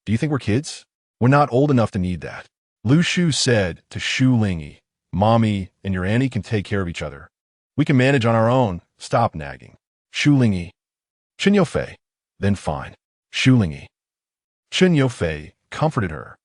Do you think we're kids? We're not old enough to need that. Lu Shu said to Shu Lingyi, Mommy and your Annie can take care of each other. We can manage on our own. Stop nagging. Shu Lingyi. Chen Yofei. Then fine. Shu Lingyi. Chen Yofei comforted her,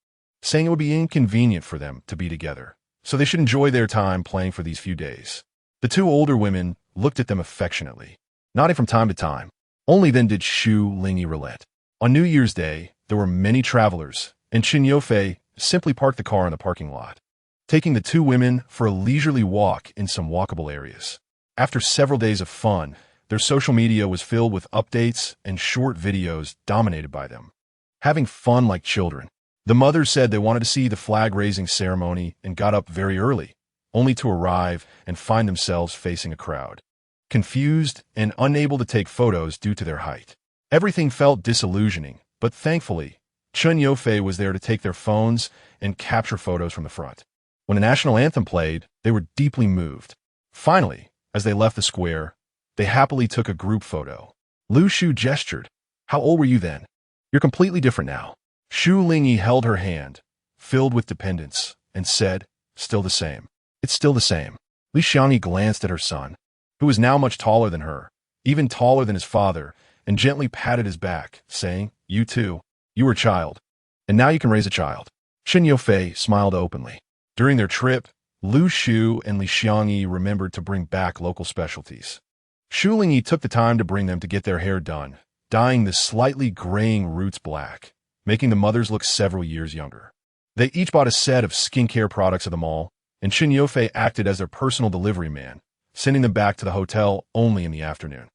saying it would be inconvenient for them to be together, so they should enjoy their time playing for these few days. The two older women looked at them affectionately, nodding from time to time. Only then did Shu Lingyi relent. On New Year's Day, there were many travelers, and Chen Yofei simply parked the car in the parking lot, taking the two women for a leisurely walk in some walkable areas. After several days of fun, their social media was filled with updates and short videos dominated by them, having fun like children. The mothers said they wanted to see the flag-raising ceremony and got up very early, only to arrive and find themselves facing a crowd, confused and unable to take photos due to their height. Everything felt disillusioning, but thankfully, Chen Yofei was there to take their phones and capture photos from the front. When the national anthem played, they were deeply moved. Finally, as they left the square, they happily took a group photo. Lu Shu gestured. How old were you then? You're completely different now. Shu Lingyi held her hand, filled with dependence, and said, still the same. It's still the same. Li Xiangyi glanced at her son, who was now much taller than her, even taller than his father, and gently patted his back, saying, you too. You were a child, and now you can raise a child. Chen Yofei smiled openly. During their trip, Lu Shu and Li Xiangyi remembered to bring back local specialties. Shu Lingyi took the time to bring them to get their hair done, dyeing the slightly graying roots black, making the mothers look several years younger. They each bought a set of skincare products at the mall, and Chen Yofei acted as their personal delivery man, sending them back to the hotel only in the afternoon.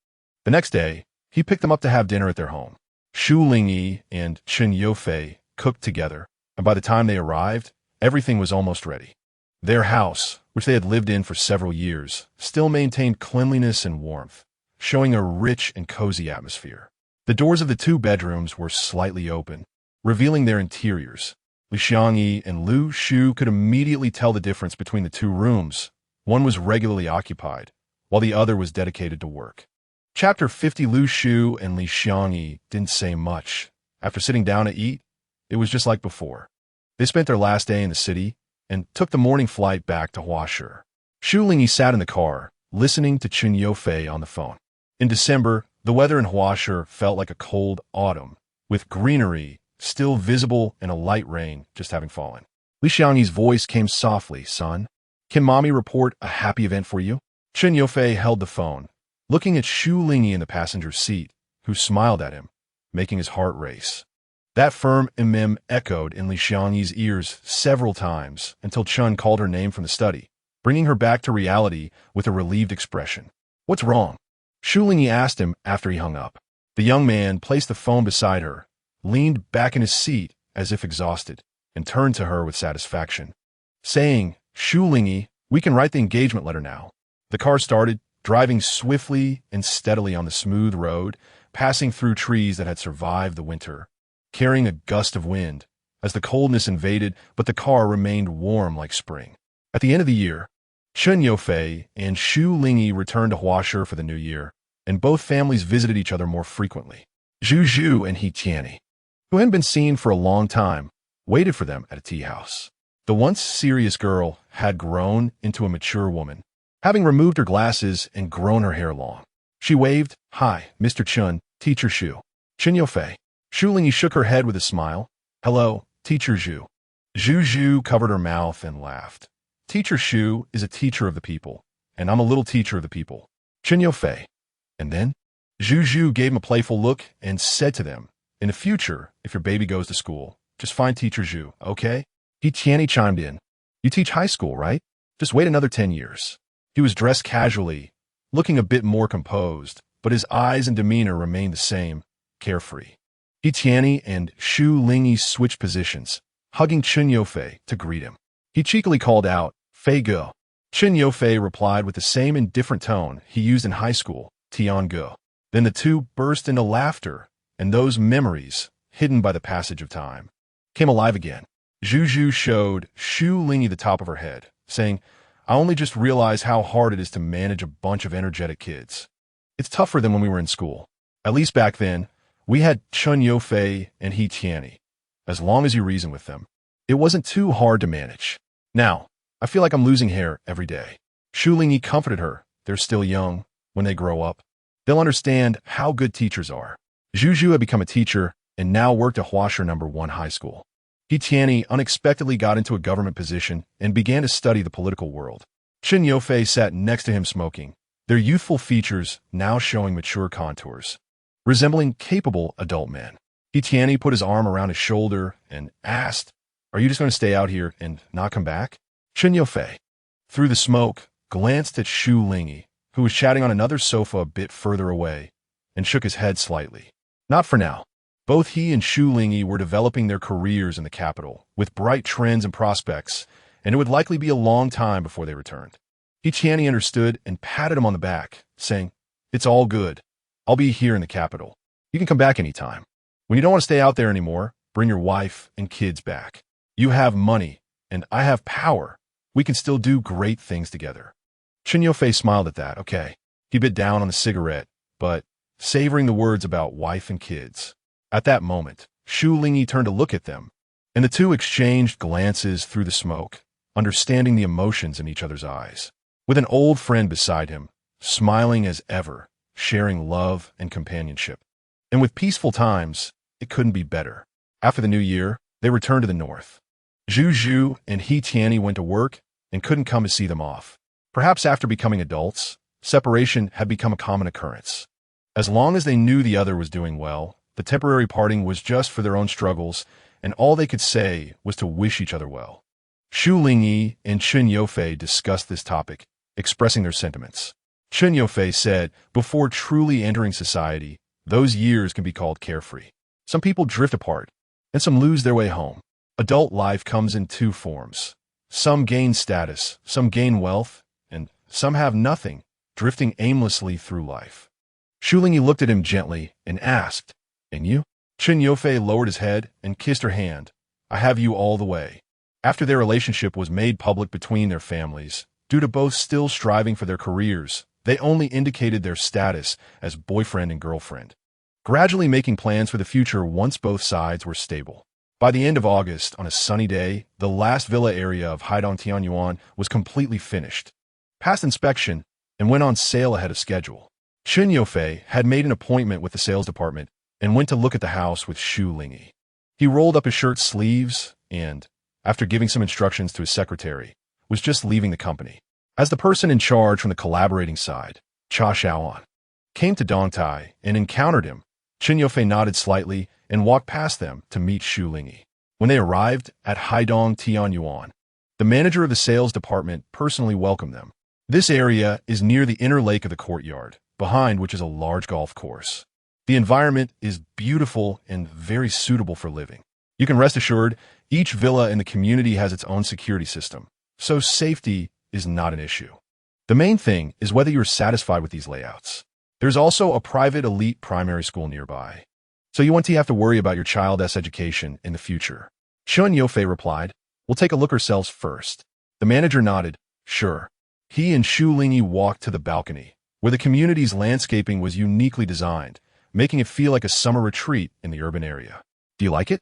The next day, he picked them up to have dinner at their home. Shu Lingyi and Chen Yofei cooked together, and by the time they arrived, everything was almost ready. Their house, which they had lived in for several years, still maintained cleanliness and warmth, showing a rich and cozy atmosphere. The doors of the two bedrooms were slightly open, revealing their interiors. Li Xiangyi and Lu Shu could immediately tell the difference between the two rooms. One was regularly occupied, while the other was dedicated to work. Chapter 50. Lu Shu and Li Xiangyi didn't say much. After sitting down to eat, it was just like before. They spent their last day in the city and took the morning flight back to Huashi. Shu Lingyi sat in the car, listening to Chen Yofei on the phone. In December, the weather in Huashi felt like a cold autumn, with greenery still visible and a light rain just having fallen. Li Xiangyi's voice came softly, son. Can Mommy report a happy event for you? Chen Yofei held the phone, looking at Shu Lingyi in the passenger seat, who smiled at him, making his heart race. That firm echoed in Li Xiangyi's ears several times until Chen called her name from the study, bringing her back to reality with a relieved expression. What's wrong? Shu Lingyi asked him after he hung up. The young man placed the phone beside her, leaned back in his seat as if exhausted, and turned to her with satisfaction, saying, "Shu Lingyi, we can write the engagement letter now." The car started, driving swiftly and steadily on the smooth road, passing through trees that had survived the winter, carrying a gust of wind as the coldness invaded, but the car remained warm like spring. At the end of the year, Chen Yufei and Shu Lingyi returned to Huashi for the new year, and both families visited each other more frequently. Zhu and He Tianyi, who hadn't been seen for a long time, waited for them at a tea house. The once serious girl had grown into a mature woman, having removed her glasses and grown her hair long. She waved, "Hi, Mr. Chun, Teacher Shu." Chen Yufei. Shu Lingyi shook her head with a smile. "Hello, Teacher Zhu." Zhu covered her mouth and laughed. "Teacher Shu is a teacher of the people, and I'm a little teacher of the people." Chen Yufei. And then? Zhu gave him a playful look and said to them, "In the future, if your baby goes to school, just find Teacher Zhu, okay?" He Tianyi chimed in. "You teach high school, right? Just wait another 10 years. He was dressed casually, looking a bit more composed, but his eyes and demeanor remained the same, carefree. He Tianyi and Shu Lingyi switched positions, hugging Chen Yufei to greet him. He cheekily called out, "Fei Ge." Chen Yufei replied with the same indifferent tone he used in high school, "Tian Ge." Then the two burst into laughter, and those memories, hidden by the passage of time, came alive again. Zhu showed Shu Lingyi the top of her head, saying, "I only just realized how hard it is to manage a bunch of energetic kids. It's tougher than when we were in school. At least back then, we had Chen Yufei and He Tianyi. As long as you reason with them, it wasn't too hard to manage. Now, I feel like I'm losing hair every day." Shu Lingyi comforted her. "They're still young. When they grow up, they'll understand how good teachers are." Zhu had become a teacher and now worked at Huashi #1 high school. He Tianyi unexpectedly got into a government position and began to study the political world. Chen Yufei sat next to him smoking, their youthful features now showing mature contours, resembling capable adult men. He Tianyi put his arm around his shoulder and asked, "Are you just going to stay out here and not come back?" Chen Yufei, through the smoke, glanced at Shu Lingyi, who was chatting on another sofa a bit further away, and shook his head slightly. Not for now. Both he and Shu Lingyi were developing their careers in the capital, with bright trends and prospects, and it would likely be a long time before they returned. He Tianyi understood and patted him on the back, saying, "It's all good. I'll be here in the capital. You can come back anytime. When you don't want to stay out there anymore, bring your wife and kids back. You have money, and I have power. We can still do great things together." Chen Yufei smiled at that. Okay. He bit down on the cigarette, but savoring the words about wife and kids. At that moment, Shu Lingyi turned to look at them, and the two exchanged glances through the smoke, understanding the emotions in each other's eyes. With an old friend beside him, smiling as ever, sharing love and companionship. And with peaceful times, it couldn't be better. After the new year, they returned to the north. Zhu and He Tianyi went to work and couldn't come to see them off. Perhaps after becoming adults, separation had become a common occurrence. As long as they knew the other was doing well, the temporary parting was just for their own struggles, and all they could say was to wish each other well. Shu Lingyi and Chen Yufei discussed this topic, expressing their sentiments. Chen Yufei said, "Before truly entering society, those years can be called carefree. Some people drift apart, and some lose their way home. Adult life comes in two forms. Some gain status, some gain wealth, and some have nothing, drifting aimlessly through life." Shu Lingyi looked at him gently and asked, "And you?" Chen Yufei lowered his head and kissed her hand. "I have you all the way." After their relationship was made public between their families, due to both still striving for their careers, they only indicated their status as boyfriend and girlfriend, gradually making plans for the future once both sides were stable. By the end of August, on a sunny day, the last villa area of Haidong Tianyuan was completely finished, passed inspection, and went on sale ahead of schedule. Chen Yufei had made an appointment with the sales department and went to look at the house with Shu Lingyi. He rolled up his shirt sleeves and, after giving some instructions to his secretary, was just leaving the company. As the person in charge from the collaborating side, Cha Shaoan, came to Dongtai and encountered him, Chen Yufei nodded slightly and walked past them to meet Shu Lingyi. When they arrived at Haidong Tianyuan, the manager of the sales department personally welcomed them. This area is near the inner lake of the courtyard, behind which is a large golf course. The environment is beautiful and very suitable for living. You can rest assured, each villa in the community has its own security system, so safety is not an issue. The main thing is whether you're satisfied with these layouts. There's also a private elite primary school nearby, so you won't have to worry about your child's education in the future. Chun Yofei replied, "We'll take a look ourselves first." The manager nodded, "Sure." He and Shu Lingyi walked to the balcony, where the community's landscaping was uniquely designed, making it feel like a summer retreat in the urban area. "Do you like it?"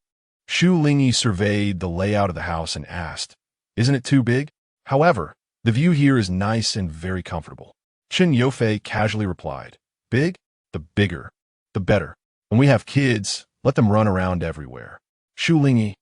Shu Lingyi surveyed the layout of the house and asked, "Isn't it too big?" "However, the view here is nice and very comfortable." Chun Yofei casually replied, "Big? The bigger, the better. When we have kids, let them run around everywhere." Shu Lingyi,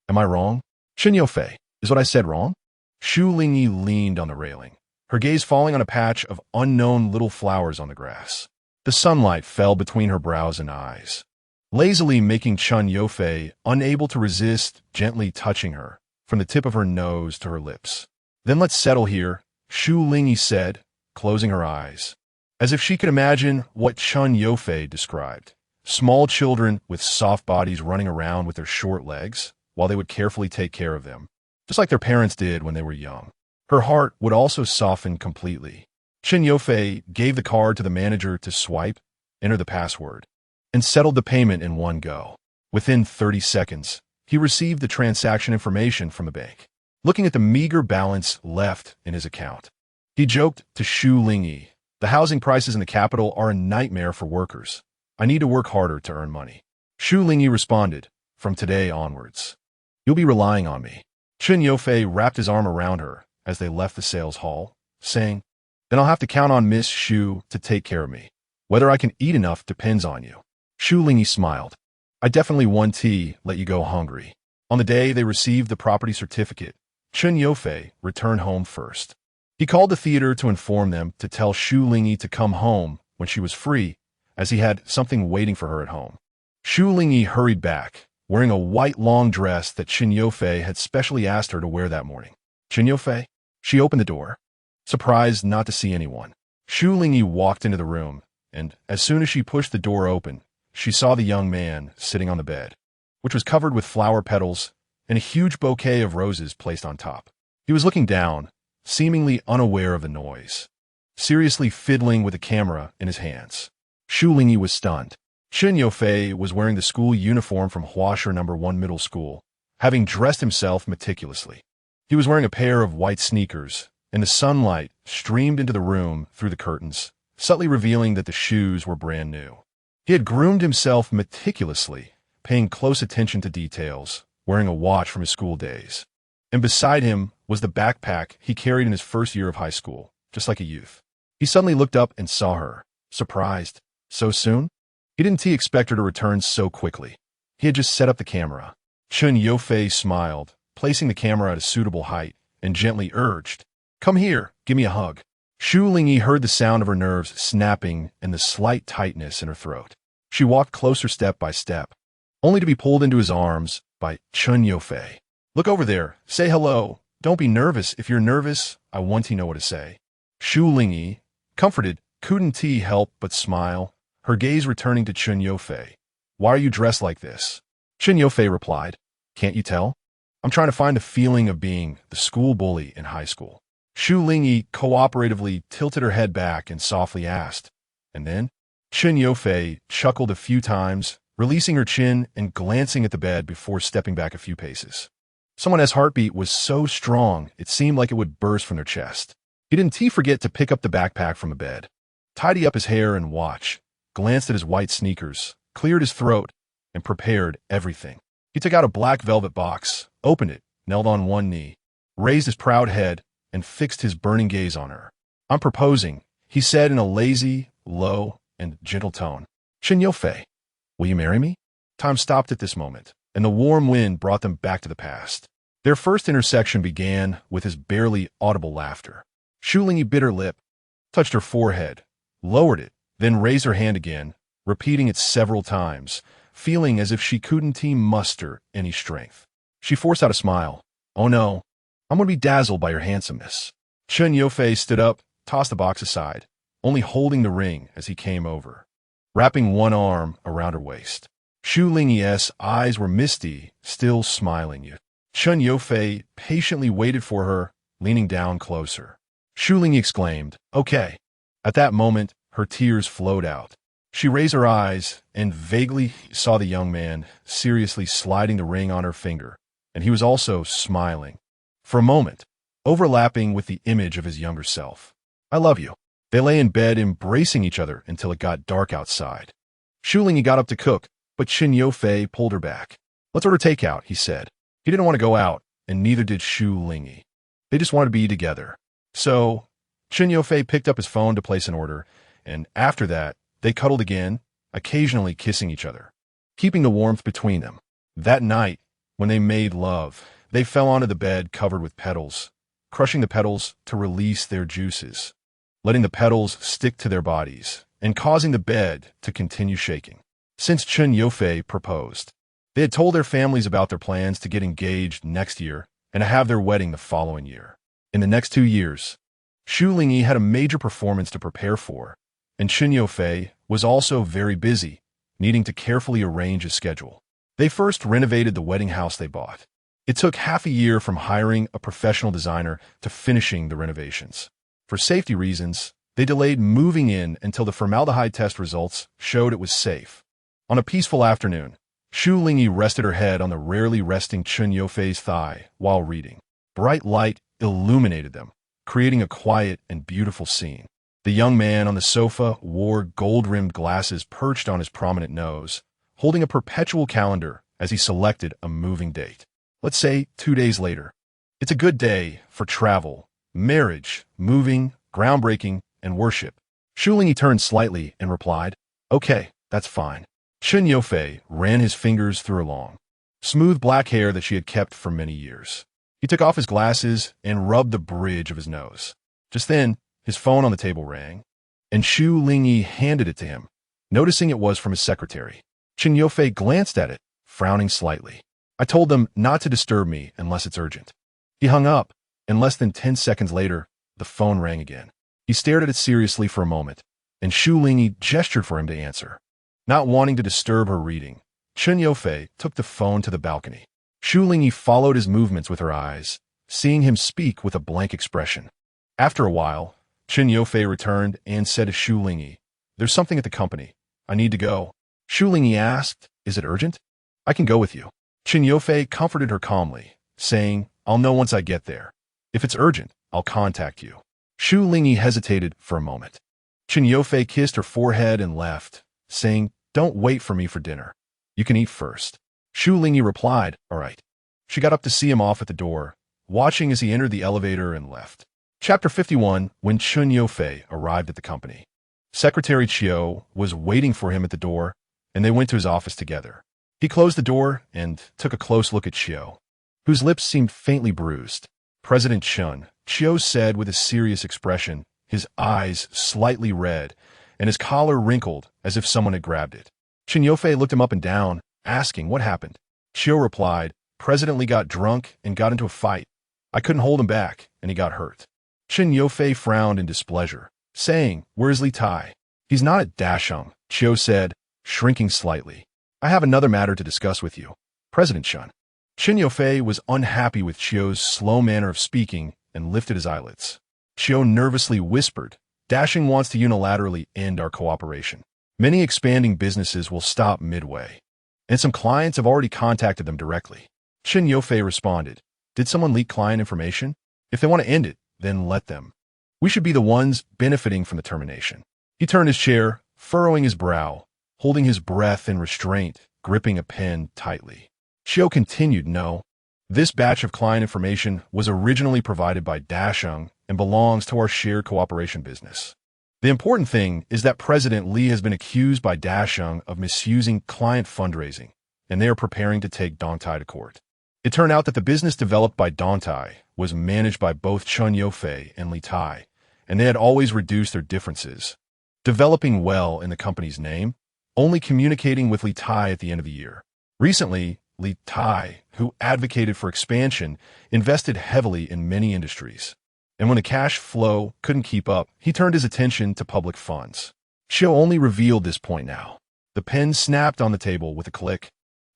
"Am I wrong?" "Chun Yofei, is what I said wrong?" Shu Lingyi leaned on the railing, her gaze falling on a patch of unknown little flowers on the grass. The sunlight fell between her brows and eyes, lazily making Chun Yofei unable to resist gently touching her, from the tip of her nose to her lips. "Then let's settle here," Shu Lingyi said, closing her eyes, as if she could imagine what Chun Yofei described. Small children with soft bodies running around with their short legs, while they would carefully take care of them, just like their parents did when they were young. Her heart would also soften completely. Chun Yofei gave the card to the manager to swipe, enter the password, and settled the payment in one go. Within 30 seconds, he received the transaction information from the bank. Looking at the meager balance left in his account, he joked to Shu Lingyi, "The housing prices in the capital are a nightmare for workers. I need to work harder to earn money." Shu Lingyi responded, "From today onwards, you'll be relying on me." Chun Yofei wrapped his arm around her as they left the sales hall, saying, "Then I'll have to count on Miss Shu to take care of me. Whether I can eat enough depends on you." Shu Lingyi smiled. "I definitely won't let you go hungry." On the day they received the property certificate, Chun Yofei returned home first. He called the theater to inform them to tell Shu Lingyi to come home when she was free, as he had something waiting for her at home. Shu Lingyi hurried back, wearing a white long dress that Chun Yofei had specially asked her to wear that morning. "Chun Yofei?" She opened the door, surprised not to see anyone. Shu Lingyi walked into the room, and as soon as she pushed the door open, she saw the young man sitting on the bed, which was covered with flower petals and a huge bouquet of roses placed on top. He was looking down, seemingly unaware of the noise, seriously fiddling with the camera in his hands. Shu Lingyi was stunned. Chun Yofei was wearing the school uniform from Huasher No. 1 Middle School, having dressed himself meticulously. He was wearing a pair of white sneakers, and the sunlight streamed into the room through the curtains, subtly revealing that the shoes were brand new. He had groomed himself meticulously, paying close attention to details, wearing a watch from his school days. And beside him was the backpack he carried in his first year of high school, just like a youth. He suddenly looked up and saw her, surprised. So soon? He didn't expect her to return so quickly. He had just set up the camera. Chun Yofei smiled, placing the camera at a suitable height, and gently urged, "Come here, give me a hug." Shu Lingyi heard the sound of her nerves snapping and the slight tightness in her throat. She walked closer step by step, only to be pulled into his arms by Chun Yofei. "Look over there, say hello. Don't be nervous. If you're nervous, I want to know what to say." Shu Lingyi, comforted, couldn't help but smile, her gaze returning to Chun Yofei. "Why are you dressed like this?" Chun Yofei replied, "Can't you tell? I'm trying to find the feeling of being the school bully in high school." Shu Lingyi cooperatively tilted her head back and softly asked, "And then?" Chun Yofei chuckled a few times, releasing her chin and glancing at the bed before stepping back a few paces. Someone's heartbeat was so strong it seemed like it would burst from their chest. He didn't forget to pick up the backpack from the bed, tidy up his hair and watch, glanced at his white sneakers, cleared his throat, and prepared everything. He took out a black velvet box, opened it, knelt on one knee, raised his proud head, and fixed his burning gaze on her. "I'm proposing," he said in a lazy, low, and gentle tone. "Chun Yofei, will you marry me?" Time stopped at this moment, and the warm wind brought them back to the past. Their first intersection began with his barely audible laughter. Shu Lingyi bit her lip, touched her forehead, lowered it, then raised her hand again, repeating it several times, feeling as if she couldn't muster any strength. She forced out a smile. "Oh no, I'm going to be dazzled by your handsomeness." Chun Yofei stood up, tossed the box aside, only holding the ring as he came over, wrapping one arm around her waist. Shu Lingyi's eyes were misty, still smiling. Chun Yofei patiently waited for her, leaning down closer. Shu Lingyi exclaimed, "Okay." At that moment, her tears flowed out. She raised her eyes and vaguely saw the young man seriously sliding the ring on her finger, and he was also smiling. For a moment, overlapping with the image of his younger self. "I love you." They lay in bed embracing each other until it got dark outside. Shu Lingyi got up to cook, but Chun Yofei pulled her back. "Let's order takeout," he said. He didn't want to go out, and neither did Shu Lingyi. They just wanted to be together. So, Chun Yofei picked up his phone to place an order, and after that, they cuddled again, occasionally kissing each other, keeping the warmth between them. That night, when they made love, they fell onto the bed covered with petals, crushing the petals to release their juices, letting the petals stick to their bodies, and causing the bed to continue shaking. Since Chun Yofei proposed, they had told their families about their plans to get engaged next year and to have their wedding the following year. In the next 2 years, Shu Lingyi had a major performance to prepare for, and Chun Yofei was also very busy, needing to carefully arrange his schedule. They first renovated the wedding house they bought. It took half a year from hiring a professional designer to finishing the renovations. For safety reasons, they delayed moving in until the formaldehyde test results showed it was safe. On a peaceful afternoon, Shu Lingyi rested her head on the rarely resting Chun Yofei's thigh while reading. Bright light illuminated them, creating a quiet and beautiful scene. The young man on the sofa wore gold-rimmed glasses perched on his prominent nose, holding a perpetual calendar as he selected a moving date. Let's say 2 days later. It's a good day for travel, marriage, moving, groundbreaking, and worship. Shu Lingyi turned slightly and replied, "Okay, that's fine." Chun Yofei ran his fingers through her long, smooth black hair that she had kept for many years. He took off his glasses and rubbed the bridge of his nose. Just then, his phone on the table rang, and Shu Lingyi handed it to him, noticing it was from his secretary. Chun Yofei glanced at it, frowning slightly. "I told them not to disturb me unless it's urgent." He hung up, and less than 10 seconds later, the phone rang again. He stared at it seriously for a moment, and Shu Lingyi gestured for him to answer. Not wanting to disturb her reading, Chun Yofei took the phone to the balcony. Shu Lingyi followed his movements with her eyes, seeing him speak with a blank expression. After a while, Chun Yofei returned and said to Shu Lingyi, "There's something at the company. I need to go." Shu Lingyi asked, "Is it urgent?" "I can go with you." Chun Yofei comforted her calmly, saying, "I'll know once I get there. If it's urgent, I'll contact you." Shu Lingyi hesitated for a moment. Chun Yofei kissed her forehead and left, saying, "Don't wait for me for dinner. You can eat first." Shu Lingyi replied, "All right." She got up to see him off at the door, watching as he entered the elevator and left. Chapter 51. When Chun Yofei arrived at the company, Secretary Chiu was waiting for him at the door, and they went to his office together. He closed the door and took a close look at Chiu, whose lips seemed faintly bruised. "President Chun," Chiu said with a serious expression, his eyes slightly red, and his collar wrinkled as if someone had grabbed it. Chun Yofei looked him up and down, asking what happened. Chiu replied, "President Li got drunk and got into a fight. I couldn't hold him back, and he got hurt." Chun Yofei frowned in displeasure, saying, "Where's Li Tai?" "He's not at Dasheng," Chiu said, shrinking slightly. "I have another matter to discuss with you, President Chun." Chun Yofei was unhappy with Chiu's slow manner of speaking and lifted his eyelids. Chiu nervously whispered, "Dasheng wants to unilaterally end our cooperation. Many expanding businesses will stop midway, and some clients have already contacted them directly." Chun Yofei responded, "Did someone leak client information? If they want to end it, then let them. We should be the ones benefiting from the termination." He turned his chair, furrowing his brow, holding his breath in restraint, gripping a pen tightly. Chiu continued, "No. This batch of client information was originally provided by Dasheng and belongs to our shared cooperation business. The important thing is that President Li has been accused by Dasheng of misusing client fundraising, and they are preparing to take Dongtai to court." It turned out that the business developed by Dongtai was managed by both Chun Yofei and Li Tai, and they had always reduced their differences, developing well in the company's name, only communicating with Li Tai at the end of the year. Recently, Li Tai, who advocated for expansion, invested heavily in many industries, and when the cash flow couldn't keep up, he turned his attention to public funds. Chiu only revealed this point now. The pen snapped on the table with a click,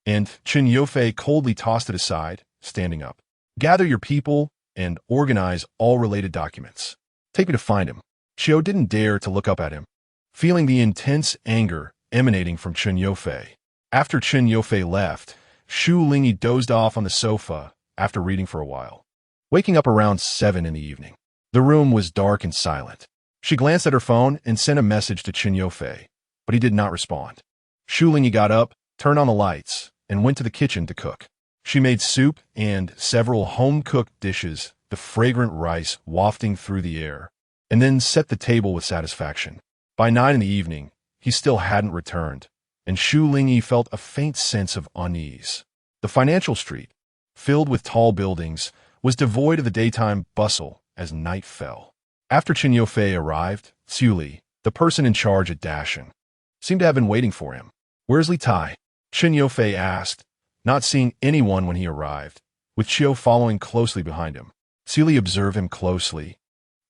and Chen Yofei coldly tossed it aside, standing up. Gather your people and organize all related documents. Take me to find him. Xiao didn't dare to look up at him, feeling the intense anger emanating from Chen Yofei. After Chen Yofei left, Shu Lingyi dozed off on the sofa after reading for a while, waking up around 7 in the evening. The room was dark and silent. She glanced at her phone and sent a message to Chen Yofei, but he did not respond. Shu Lingyi got up, turned on the lights, and went to the kitchen to cook. She made soup and several home-cooked dishes, the fragrant rice wafting through the air, and then set the table with satisfaction. By 9 in the evening, he still hadn't returned, and Shu Lingyi felt a faint sense of unease. The financial street, filled with tall buildings, was devoid of the daytime bustle as night fell. After Chen Yofei arrived, Li, the person in charge at Dashan, seemed to have been waiting for him. "Where's Li Tai?" Chen Yofei asked, not seeing anyone when he arrived, with Qiu following closely behind him. Li observed him closely,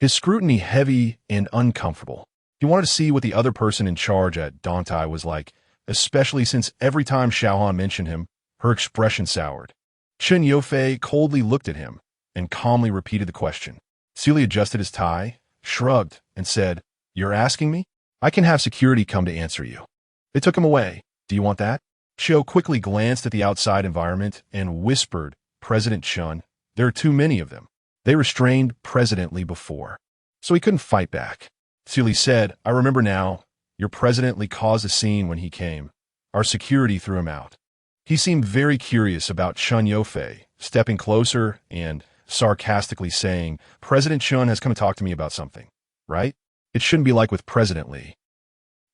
his scrutiny heavy and uncomfortable. He wanted to see what the other person in charge at Dantai was like, especially since every time Xiaohan mentioned him, her expression soured. Chen Yofei coldly looked at him and calmly repeated the question. Li adjusted his tie, shrugged, and said, "You're asking me? I can have security come to answer you." They took him away. "Do you want that?" Qiu quickly glanced at the outside environment and whispered, "President Chun, there are too many of them. They restrained President Li before, so he couldn't fight back." Li said, "I remember now. Your President Li caused a scene when he came. Our security threw him out." He seemed very curious about Chen Yofei, stepping closer and sarcastically saying, "President Chun has come to talk to me about something, right? It shouldn't be like with President Li.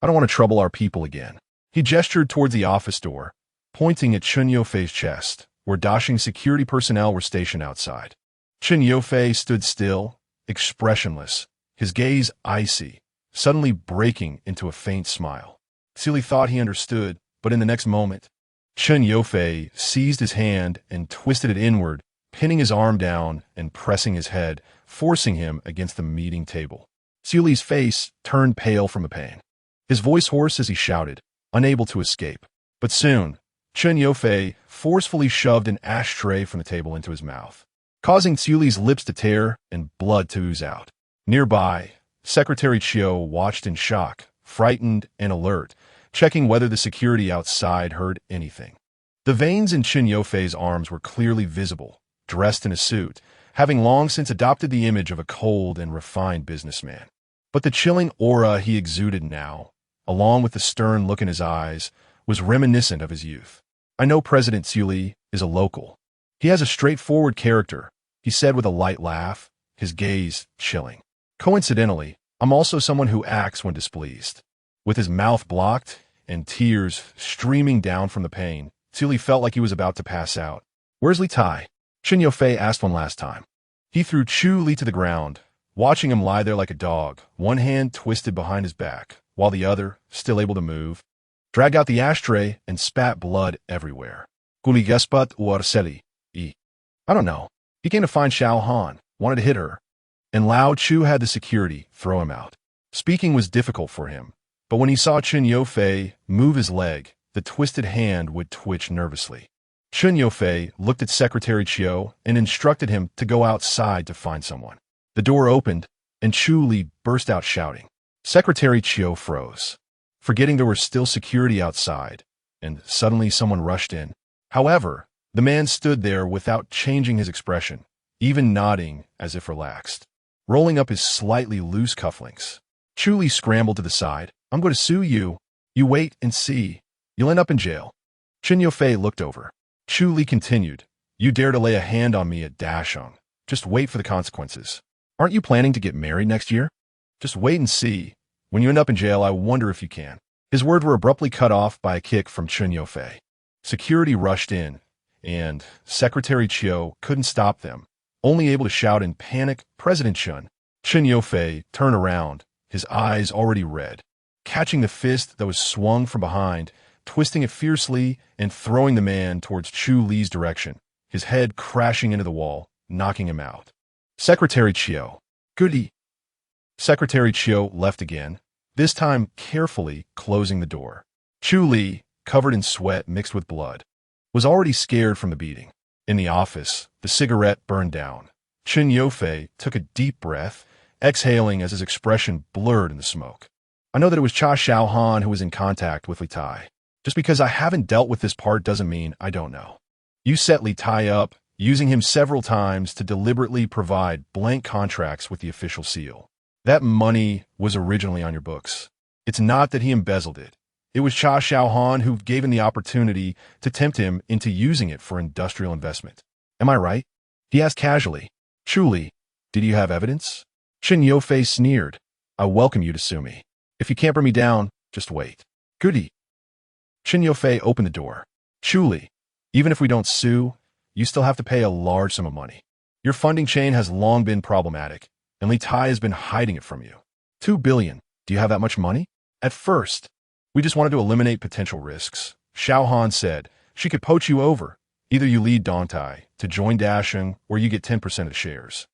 I don't want to trouble our people again." He gestured towards the office door, pointing at Chen Yofei's chest, where Dashing security personnel were stationed outside. Chen Yofei stood still, expressionless, his gaze icy, suddenly breaking into a faint smile. Li thought he understood, but in the next moment, Chen Yofei seized his hand and twisted it inward, pinning his arm down and pressing his head, forcing him against the meeting table. Li's face turned pale from the pain, his voice hoarse as he shouted, unable to escape. But soon, Chen Yofei forcefully shoved an ashtray from the table into his mouth, causing Li's lips to tear and blood to ooze out. Nearby, Secretary Qiu watched in shock, frightened and alert, checking whether the security outside heard anything. The veins in Chen Yofei's arms were clearly visible, dressed in a suit, having long since adopted the image of a cold and refined businessman. But the chilling aura he exuded now, along with the stern look in his eyes, was reminiscent of his youth. "I know President Li is a local. He has a straightforward character," he said with a light laugh, his gaze chilling. "Coincidentally, I'm also someone who acts when displeased." With his mouth blocked and tears streaming down from the pain, Li felt like he was about to pass out. "Where's Li Tai?" Chen Yofei asked one last time. He threw Chu Li to the ground, watching him lie there like a dog, one hand twisted behind his back, while the other, still able to move, dragged out the ashtray and spat blood everywhere. "Guli gespat or seli? I don't know. He came to find Xiao Han, wanted to hit her, and Lao Chu had the security throw him out." Speaking was difficult for him, but when he saw Chen Yofei move his leg, the twisted hand would twitch nervously. Chen Yofei looked at Secretary Qiu and instructed him to go outside to find someone. The door opened, and Chu Li burst out shouting. Secretary Qiu froze, forgetting there was still security outside, and suddenly someone rushed in. However, the man stood there without changing his expression, even nodding as if relaxed, rolling up his slightly loose cufflinks. Chu Li scrambled to the side. "I'm going to sue you. You wait and see. You'll end up in jail." Chen Yofei looked over. Chu Li continued, "You dare to lay a hand on me at Dasheng. Just wait for the consequences. Aren't you planning to get married next year? Just wait and see. When you end up in jail, I wonder if you can." His words were abruptly cut off by a kick from Chen Yofei. Security rushed in, and Secretary Qiu couldn't stop them, only able to shout in panic, "President Chun." Chen Yofei turned around, his eyes already red, catching the fist that was swung from behind, twisting it fiercely and throwing the man towards Chu Li's direction, his head crashing into the wall, knocking him out. Secretary Qiu. "Goody." Secretary Qiu left again, this time carefully closing the door. Shu Li, covered in sweat mixed with blood, was already scared from the beating. In the office, the cigarette burned down. Chen Yofei took a deep breath, exhaling as his expression blurred in the smoke. I know that it was Cha Xiaohan who was in contact with Li Tai. Just because I haven't dealt with this part doesn't mean I don't know. You set Li Tai up, using him several times to deliberately provide blank contracts with the official seal. That money was originally on your books. It's not that he embezzled it. It was Cha Xiaohan who gave him the opportunity to tempt him into using it for industrial investment. Am I right? He asked casually. Truly, did you have evidence? Chen Yofei sneered. I welcome you to sue me. If you can't bring me down, just wait. Goody. Chen Yofei opened the door. Truly, even if we don't sue, you still have to pay a large sum of money. Your funding chain has long been problematic, and Li Tai has been hiding it from you. 2 billion. Do you have that much money? At first, we just wanted to eliminate potential risks. Xiaohan said, she could poach you over. Either you lead Dantai to join Dasheng or you get 10% of the shares.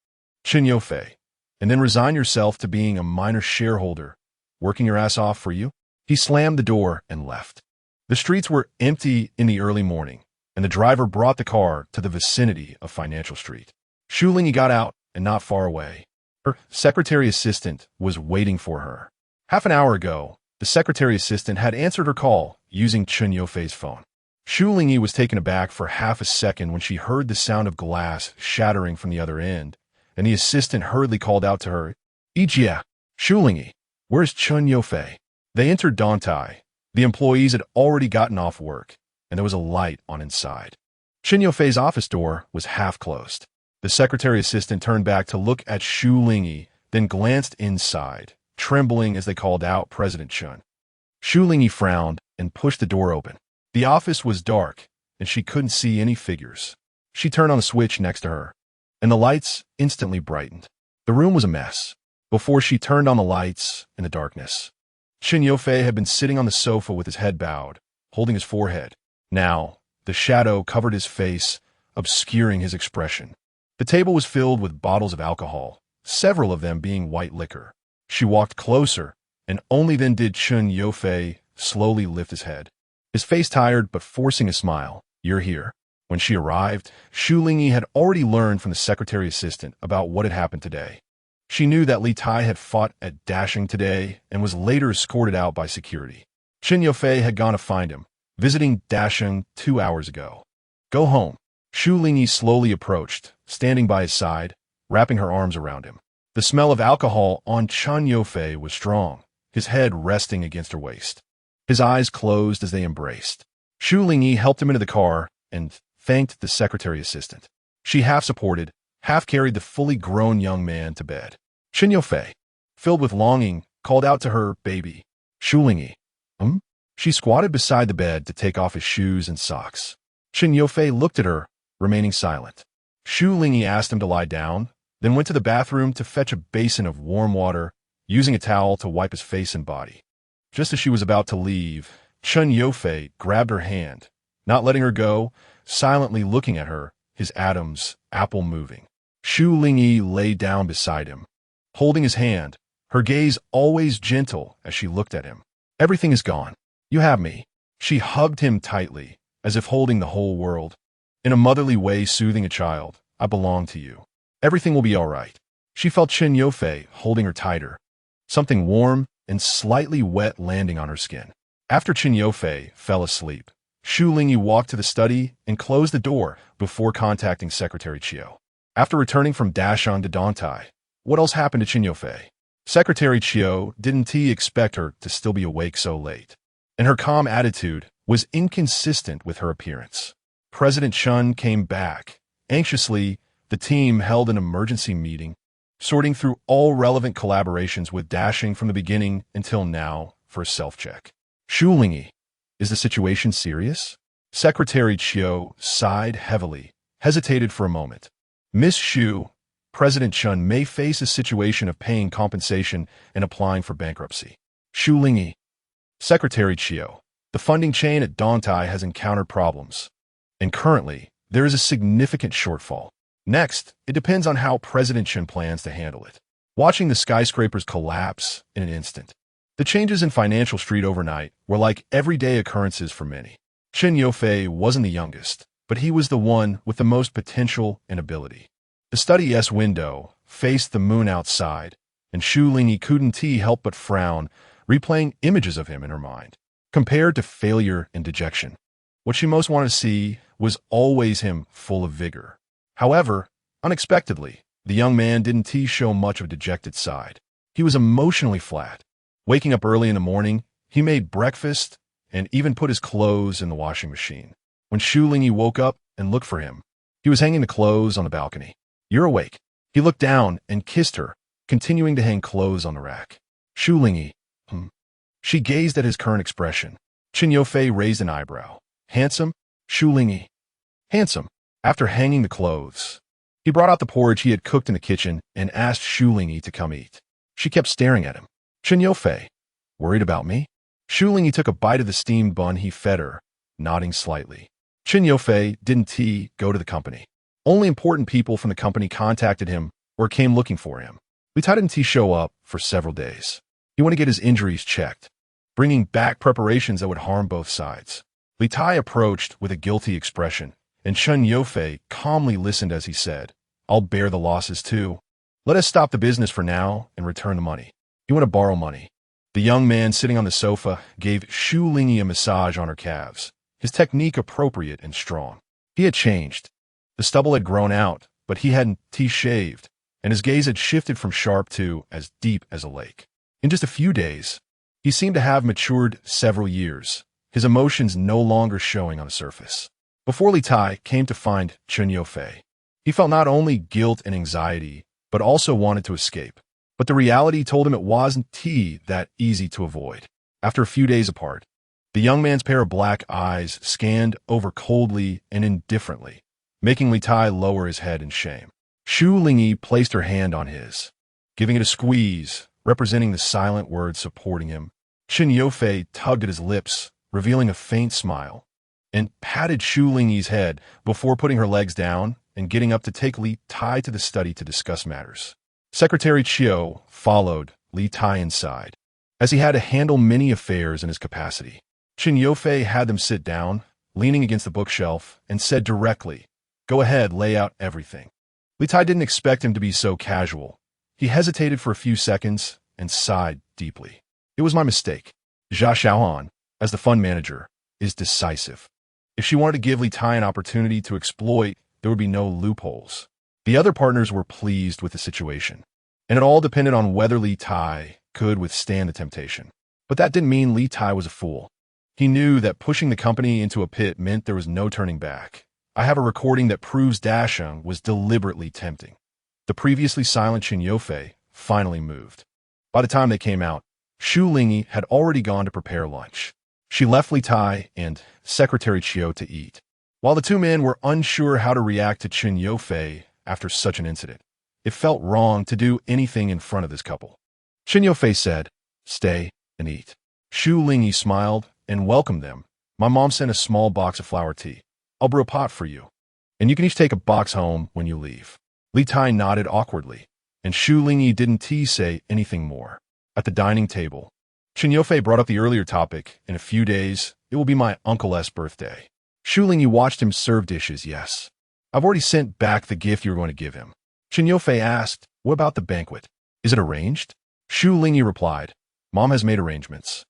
Chen Yofei, and then resign yourself to being a minor shareholder, working your ass off for you? He slammed the door and left. The streets were empty in the early morning, and the driver brought the car to the vicinity of Financial Street. Shu Lingyi got out, and not far away. Her secretary assistant was waiting for her. Half an hour ago, the secretary assistant had answered her call using Chen Yofei's phone. Shu Lingyi was taken aback for half a second when she heard the sound of glass shattering from the other end, and the assistant hurriedly called out to her, Ijia, Shu Lingyi, where's Chen Yofei? They entered Dantai. The employees had already gotten off work, and there was a light on inside. Chen Yofei's office door was half closed. The secretary assistant turned back to look at Shu Lingyi, then glanced inside, trembling as they called out President Chen. Shu Lingyi frowned and pushed the door open. The office was dark, and she couldn't see any figures. She turned on the switch next to her, and the lights instantly brightened. The room was a mess. Before she turned on the lights in the darkness, Chen Yofei had been sitting on the sofa with his head bowed, holding his forehead. Now, the shadow covered his face, obscuring his expression. The table was filled with bottles of alcohol, several of them being white liquor. She walked closer, and only then did Chen Yofei slowly lift his head. His face tired but forcing a smile. You're here. When she arrived, Shu Lingyi had already learned from the secretary assistant about what had happened today. She knew that Li Tai had fought at Dasheng today and was later escorted out by security. Chen Yofei had gone to find him, visiting Dasheng 2 hours ago. Go home. Shu Lingyi slowly approached, standing by his side, wrapping her arms around him. The smell of alcohol on Chen Yofei was strong, his head resting against her waist. His eyes closed as they embraced. Shu Lingyi helped him into the car and thanked the secretary assistant. She half supported, half carried the fully grown young man to bed. Chen Yofei, filled with longing, called out to her, baby. Shu Lingyi. She squatted beside the bed to take off his shoes and socks. Chen Yofei looked at her, remaining silent. Shu Lingyi asked him to lie down, then went to the bathroom to fetch a basin of warm water, using a towel to wipe his face and body. Just as she was about to leave, Chen Yofei grabbed her hand, not letting her go, silently looking at her, his atoms, apple moving. Shu Lingyi lay down beside him, holding his hand, her gaze always gentle as she looked at him. Everything is gone. You have me. She hugged him tightly, as if holding the whole world. In a motherly way soothing a child, I belong to you. Everything will be all right. She felt Chen Yofei holding her tighter, something warm and slightly wet landing on her skin. After Chen Yofei fell asleep, Shu Lingyi walked to the study and closed the door before contacting Secretary Chiu. After returning from Dasheng to Dantai, what else happened to Chen Yofei? Secretary Chiu didn't expect her to still be awake so late, and her calm attitude was inconsistent with her appearance. President Chen came back. Anxiously, the team held an emergency meeting, sorting through all relevant collaborations with Dasheng from the beginning until now for a self-check. Shu Lingyi, is the situation serious? Secretary Chiu sighed heavily, hesitated for a moment. Miss Shu, President Chen may face a situation of paying compensation and applying for bankruptcy. Shu Lingyi, Secretary Chiu, the funding chain at Dantai has encountered problems, and currently, there is a significant shortfall. Next, it depends on how President Chen plans to handle it. Watching the skyscrapers collapse in an instant. The changes in Financial Street overnight were like everyday occurrences for many. Chen Yofei wasn't the youngest, but he was the one with the most potential and ability. The study's window faced the moon outside, and Shu Lingyi couldn't help but frown, replaying images of him in her mind. Compared to failure and dejection, what she most wanted to see was always him full of vigor. However, unexpectedly, the young man didn't show much of a dejected side. He was emotionally flat. Waking up early in the morning, he made breakfast and even put his clothes in the washing machine. When Shu Lingyi woke up and looked for him, he was hanging the clothes on the balcony. "You're awake." He looked down and kissed her, continuing to hang clothes on the rack. "Shu Lingyi, She gazed at his current expression. Chen Yofei raised an eyebrow. "Handsome?" "Shu Lingyi." "Handsome." After hanging the clothes, he brought out the porridge he had cooked in the kitchen and asked Shu Lingyi to come eat. She kept staring at him. "Chen Yofei, worried about me?" Shu Lingyi took a bite of the steamed bun he fed her, nodding slightly. Chen Yofei didn't go to the company. Only important people from the company contacted him or came looking for him. Li Tai didn't show up for several days. He wanted to get his injuries checked, bringing back preparations that would harm both sides. Li Tai approached with a guilty expression, and Chen Yofei calmly listened as he said, "I'll bear the losses too. Let us stop the business for now and return the money." "You want to borrow money?" The young man sitting on the sofa gave Shu Lingyi a massage on her calves, his technique appropriate and strong. He had changed. The stubble had grown out, but he hadn't shaved, and his gaze had shifted from sharp to as deep as a lake. In just a few days, he seemed to have matured several years, his emotions no longer showing on the surface. Before Li Tai came to find Chen Yofei, he felt not only guilt and anxiety, but also wanted to escape. But the reality told him it wasn't that easy to avoid. After a few days apart, the young man's pair of black eyes scanned over coldly and indifferently, making Li Tai lower his head in shame. Shu Lingyi placed her hand on his, giving it a squeeze, representing the silent words supporting him. Chen Yofei tugged at his lips, revealing a faint smile, and patted Shu Lingyi's head before putting her legs down and getting up to take Li Tai to the study to discuss matters. Secretary Chiu followed Li Tai inside, as he had to handle many affairs in his capacity. Chen Yofei had them sit down, leaning against the bookshelf, and said directly, "Go ahead, lay out everything." Li Tai didn't expect him to be so casual. He hesitated for a few seconds and sighed deeply. "It was my mistake. Jia Xiaohan, as the fund manager, is decisive. If she wanted to give Li Tai an opportunity to exploit, there would be no loopholes." The other partners were pleased with the situation, and it all depended on whether Li Tai could withstand the temptation. But that didn't mean Li Tai was a fool. He knew that pushing the company into a pit meant there was no turning back. "I have a recording that proves Dasheng was deliberately tempting." The previously silent Chen Yofei finally moved. By the time they came out, Shu Lingyi had already gone to prepare lunch. She left Li Tai and Secretary Chiu to eat. While the two men were unsure how to react to Chen Yofei after such an incident, it felt wrong to do anything in front of this couple. Chen Yofei said, "Stay and eat." Shu Lingyi smiled and welcomed them. "My mom sent a small box of flower tea. I'll brew a pot for you, and you can each take a box home when you leave." Li Tai nodded awkwardly, and Shu Lingyi didn't say anything more. At the dining table, Chen Yofei brought up the earlier topic. "In a few days, it will be my uncle's birthday." Shu Lingyi watched him serve dishes. "Yes. I've already sent back the gift you were going to give him." Chen Yofei asked, "What about the banquet? Is it arranged?" Shu Lingyi replied, "Mom has made arrangements.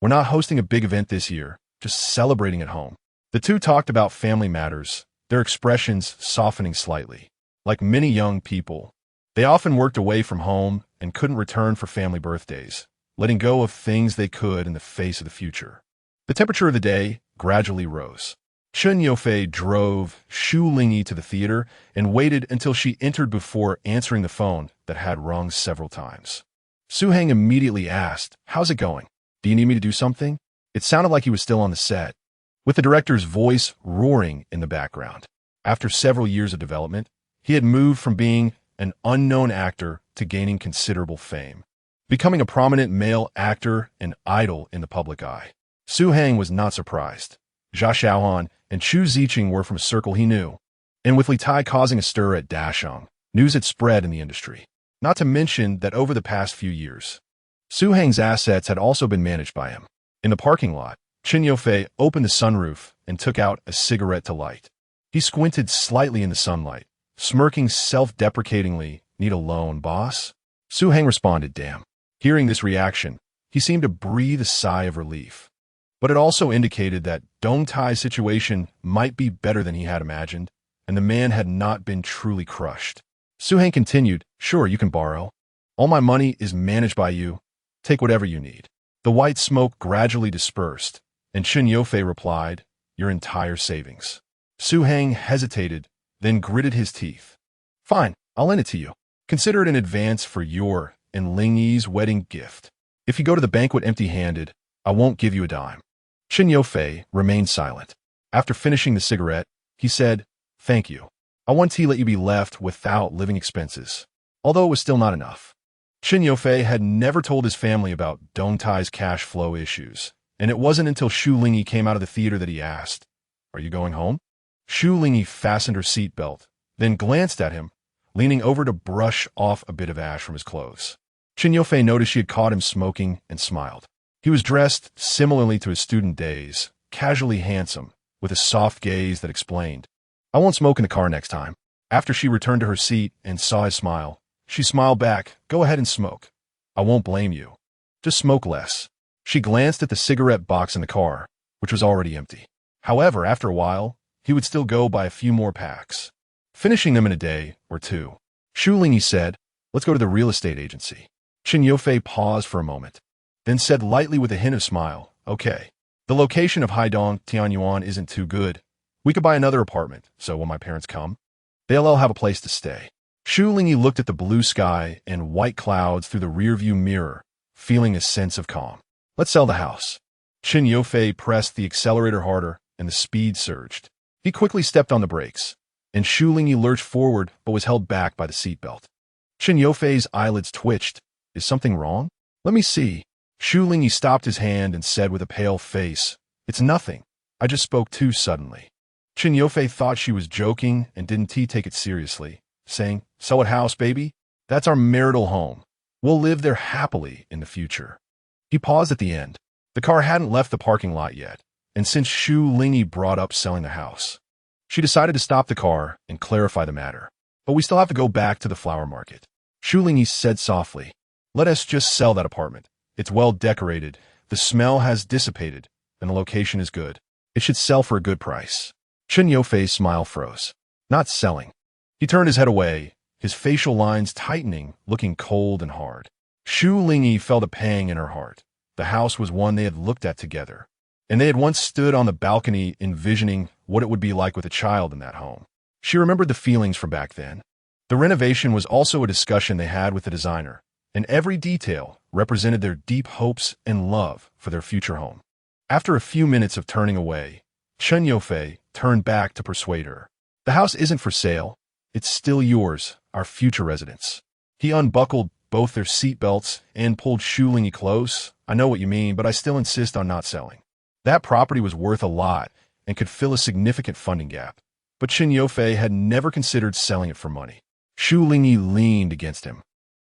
We're not hosting a big event this year, just celebrating at home." The two talked about family matters, their expressions softening slightly. Like many young people, they often worked away from home and couldn't return for family birthdays, letting go of things they could in the face of the future. The temperature of the day gradually rose. Chen Yofei drove Shu Lingyi to the theater and waited until she entered before answering the phone that had rung several times. Su Hang immediately asked, "How's it going? Do you need me to do something?" It sounded like he was still on the set, with the director's voice roaring in the background. After several years of development, he had moved from being an unknown actor to gaining considerable fame, becoming a prominent male actor and idol in the public eye. Su Hang was not surprised. Jia Xiaohan and Chu Ziqing were from a circle he knew, and with Li Tai causing a stir at Dasheng, news had spread in the industry. Not to mention that over the past few years, Su Heng's assets had also been managed by him. In the parking lot, Chen Yofei opened the sunroof and took out a cigarette to light. He squinted slightly in the sunlight, smirking self-deprecatingly. "Need a loan, boss?" Su Heng responded, "Damn." Hearing this reaction, he seemed to breathe a sigh of relief. But it also indicated that Dong Tai's situation might be better than he had imagined, and the man had not been truly crushed. Su Heng continued, "Sure, you can borrow. All my money is managed by you. Take whatever you need." The white smoke gradually dispersed, and Chen Yofei replied, "Your entire savings." Su Heng hesitated, then gritted his teeth. "Fine, I'll lend it to you. Consider it an advance for your and Lingyi's wedding gift. If you go to the banquet empty-handed, I won't give you a dime." Chen Yofei remained silent. After finishing the cigarette, he said, "Thank you. I want to let you be left without living expenses," although it was still not enough. Chen Yofei had never told his family about Dong Tai's cash flow issues, and it wasn't until Shu Lingyi came out of the theater that he asked, "Are you going home?" Shu Lingyi fastened her seatbelt, then glanced at him, leaning over to brush off a bit of ash from his clothes. Chen Yofei noticed she had caught him smoking and smiled. He was dressed similarly to his student days, casually handsome, with a soft gaze that explained, "I won't smoke in the car next time." After she returned to her seat and saw his smile, she smiled back, "Go ahead and smoke. I won't blame you. Just smoke less." She glanced at the cigarette box in the car, which was already empty. However, after a while, he would still go buy a few more packs, finishing them in a day or two. Shu Lingyi said, "Let's go to the real estate agency." Chen Yofei paused for a moment, then said lightly with a hint of smile, "Okay. The location of Haidong Tianyuan isn't too good. We could buy another apartment, so when my parents come, they'll all have a place to stay." Shu Lingyi looked at the blue sky and white clouds through the rearview mirror, feeling a sense of calm. "Let's sell the house." Chen Yofei pressed the accelerator harder, and the speed surged. He quickly stepped on the brakes, and Shu Lingyi lurched forward but was held back by the seatbelt. Chen Yofei's eyelids twitched. "Is something wrong? Let me see." Shu Lingyi stopped his hand and said with a pale face, "It's nothing. I just spoke too suddenly." Chen Yofei thought she was joking and didn't take it seriously, saying, "Sell it house, baby. That's our marital home. We'll live there happily in the future." He paused at the end. The car hadn't left the parking lot yet, and since Shu Lingyi brought up selling the house, she decided to stop the car and clarify the matter. "But we still have to go back to the flower market." Shu Lingyi said softly, "Let us just sell that apartment. It's well decorated, the smell has dissipated, and the location is good. It should sell for a good price." Chen Yofei's smile froze. "Not selling." He turned his head away, his facial lines tightening, looking cold and hard. Shu Lingyi felt a pang in her heart. The house was one they had looked at together, and they had once stood on the balcony envisioning what it would be like with a child in that home. She remembered the feelings from back then. The renovation was also a discussion they had with the designer, and every detail represented their deep hopes and love for their future home. After a few minutes of turning away, Chen Yofei turned back to persuade her. "The house isn't for sale. It's still yours, our future residence." He unbuckled both their seatbelts and pulled Shu Lingyi close. "I know what you mean, but I still insist on not selling." That property was worth a lot and could fill a significant funding gap, but Chen Yofei had never considered selling it for money. Shu Lingyi leaned against him,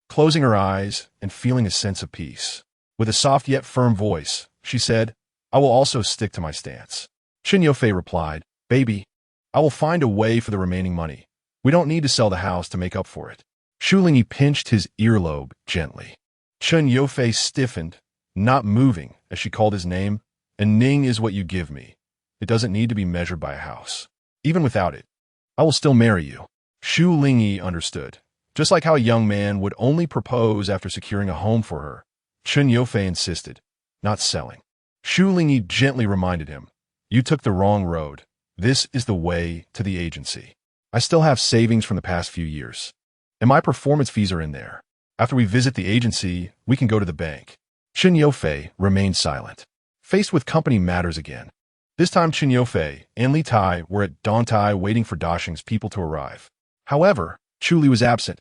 closing her eyes and feeling a sense of peace. With a soft yet firm voice, she said, "I will also stick to my stance." Chen Yofei replied, "Baby, I will find a way for the remaining money. We don't need to sell the house to make up for it." Shu Lingyi pinched his earlobe gently. Chen Yofei stiffened, not moving as she called his name. "A ning is what you give me. It doesn't need to be measured by a house. Even without it, I will still marry you." Shu Lingyi understood. Just like how a young man would only propose after securing a home for her, Chen Yofei insisted, "Not selling." Shu Lingyi gently reminded him, "You took the wrong road. This is the way to the agency. I still have savings from the past few years, and my performance fees are in there. After we visit the agency, we can go to the bank." Chen Yofei remained silent, faced with company matters again. This time Chen Yofei and Li Tai were at Dong Tai waiting for Daxing's people to arrive. However, Chu Li was absent.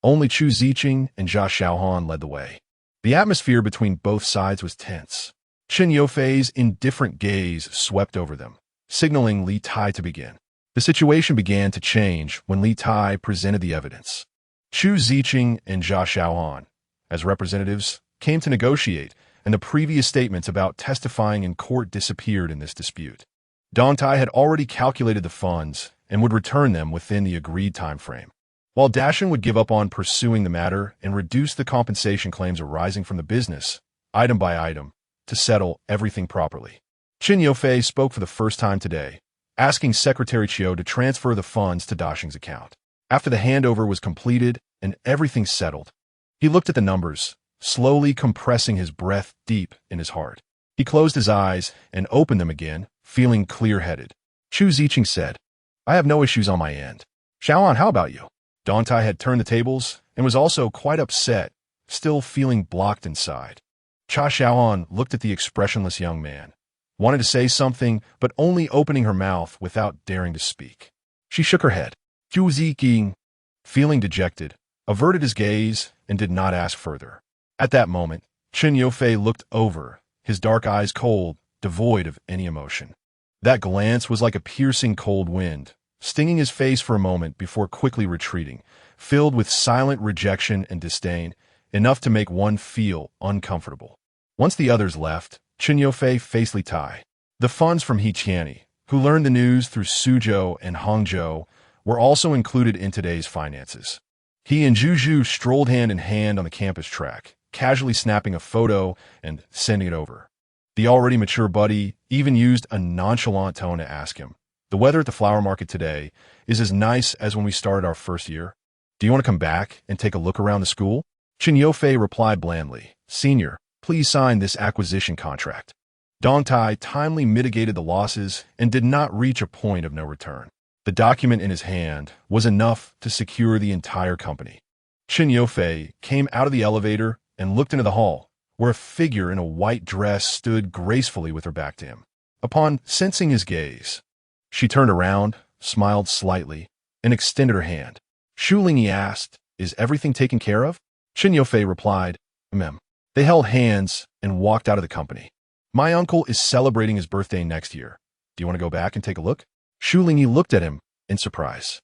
Only Chu Ziqing and Jia Xiaohan led the way. The atmosphere between both sides was tense. Chen Yofei's indifferent gaze swept over them, signaling Li Tai to begin. The situation began to change when Li Tai presented the evidence. Chu Ziqing and Jia Xiaohan, as representatives, came to negotiate, and the previous statements about testifying in court disappeared in this dispute. Dong Tai had already calculated the funds and would return them within the agreed time frame, while Dashin would give up on pursuing the matter and reduce the compensation claims arising from the business, item by item, to settle everything properly. Qin Yofei spoke for the first time today, asking Secretary Chiu to transfer the funds to Dashin's account. After the handover was completed and everything settled, he looked at the numbers, slowly compressing his breath deep in his heart. He closed his eyes and opened them again, feeling clear-headed. Chu Ziqing said, "I have no issues on my end. Xiaoan, how about you?" Dong Tai had turned the tables and was also quite upset, still feeling blocked inside. Cha Xiaoan looked at the expressionless young man, wanted to say something, but only opening her mouth without daring to speak. She shook her head. Chu Ziqing, feeling dejected, averted his gaze and did not ask further. At that moment, Qin Yofei looked over, his dark eyes cold, devoid of any emotion. That glance was like a piercing cold wind, stinging his face for a moment before quickly retreating, filled with silent rejection and disdain, enough to make one feel uncomfortable. Once the others left, Qin Yofei faced Li Tai. The funds from He Qiani, who learned the news through Suzhou and Hangzhou, were also included in today's finances. He and Zhu Zhu strolled hand in hand on the campus track, casually snapping a photo and sending it over. The already mature buddy even used a nonchalant tone to ask him, "The weather at the flower market today is as nice as when we started our first year. Do you want to come back and take a look around the school?" Qin Yofei replied blandly, "Senior, please sign this acquisition contract." Dong Tai timely mitigated the losses and did not reach a point of no return. The document in his hand was enough to secure the entire company. Qin Yofei came out of the elevator and looked into the hall, where a figure in a white dress stood gracefully with her back to him. Upon sensing his gaze, she turned around, smiled slightly, and extended her hand. Shu Lingyi asked, "Is everything taken care of?" Qin Yofei replied, "Mem." They held hands and walked out of the company. "My uncle is celebrating his birthday next year. Do you want to go back and take a look?" Shu Lingyi looked at him in surprise.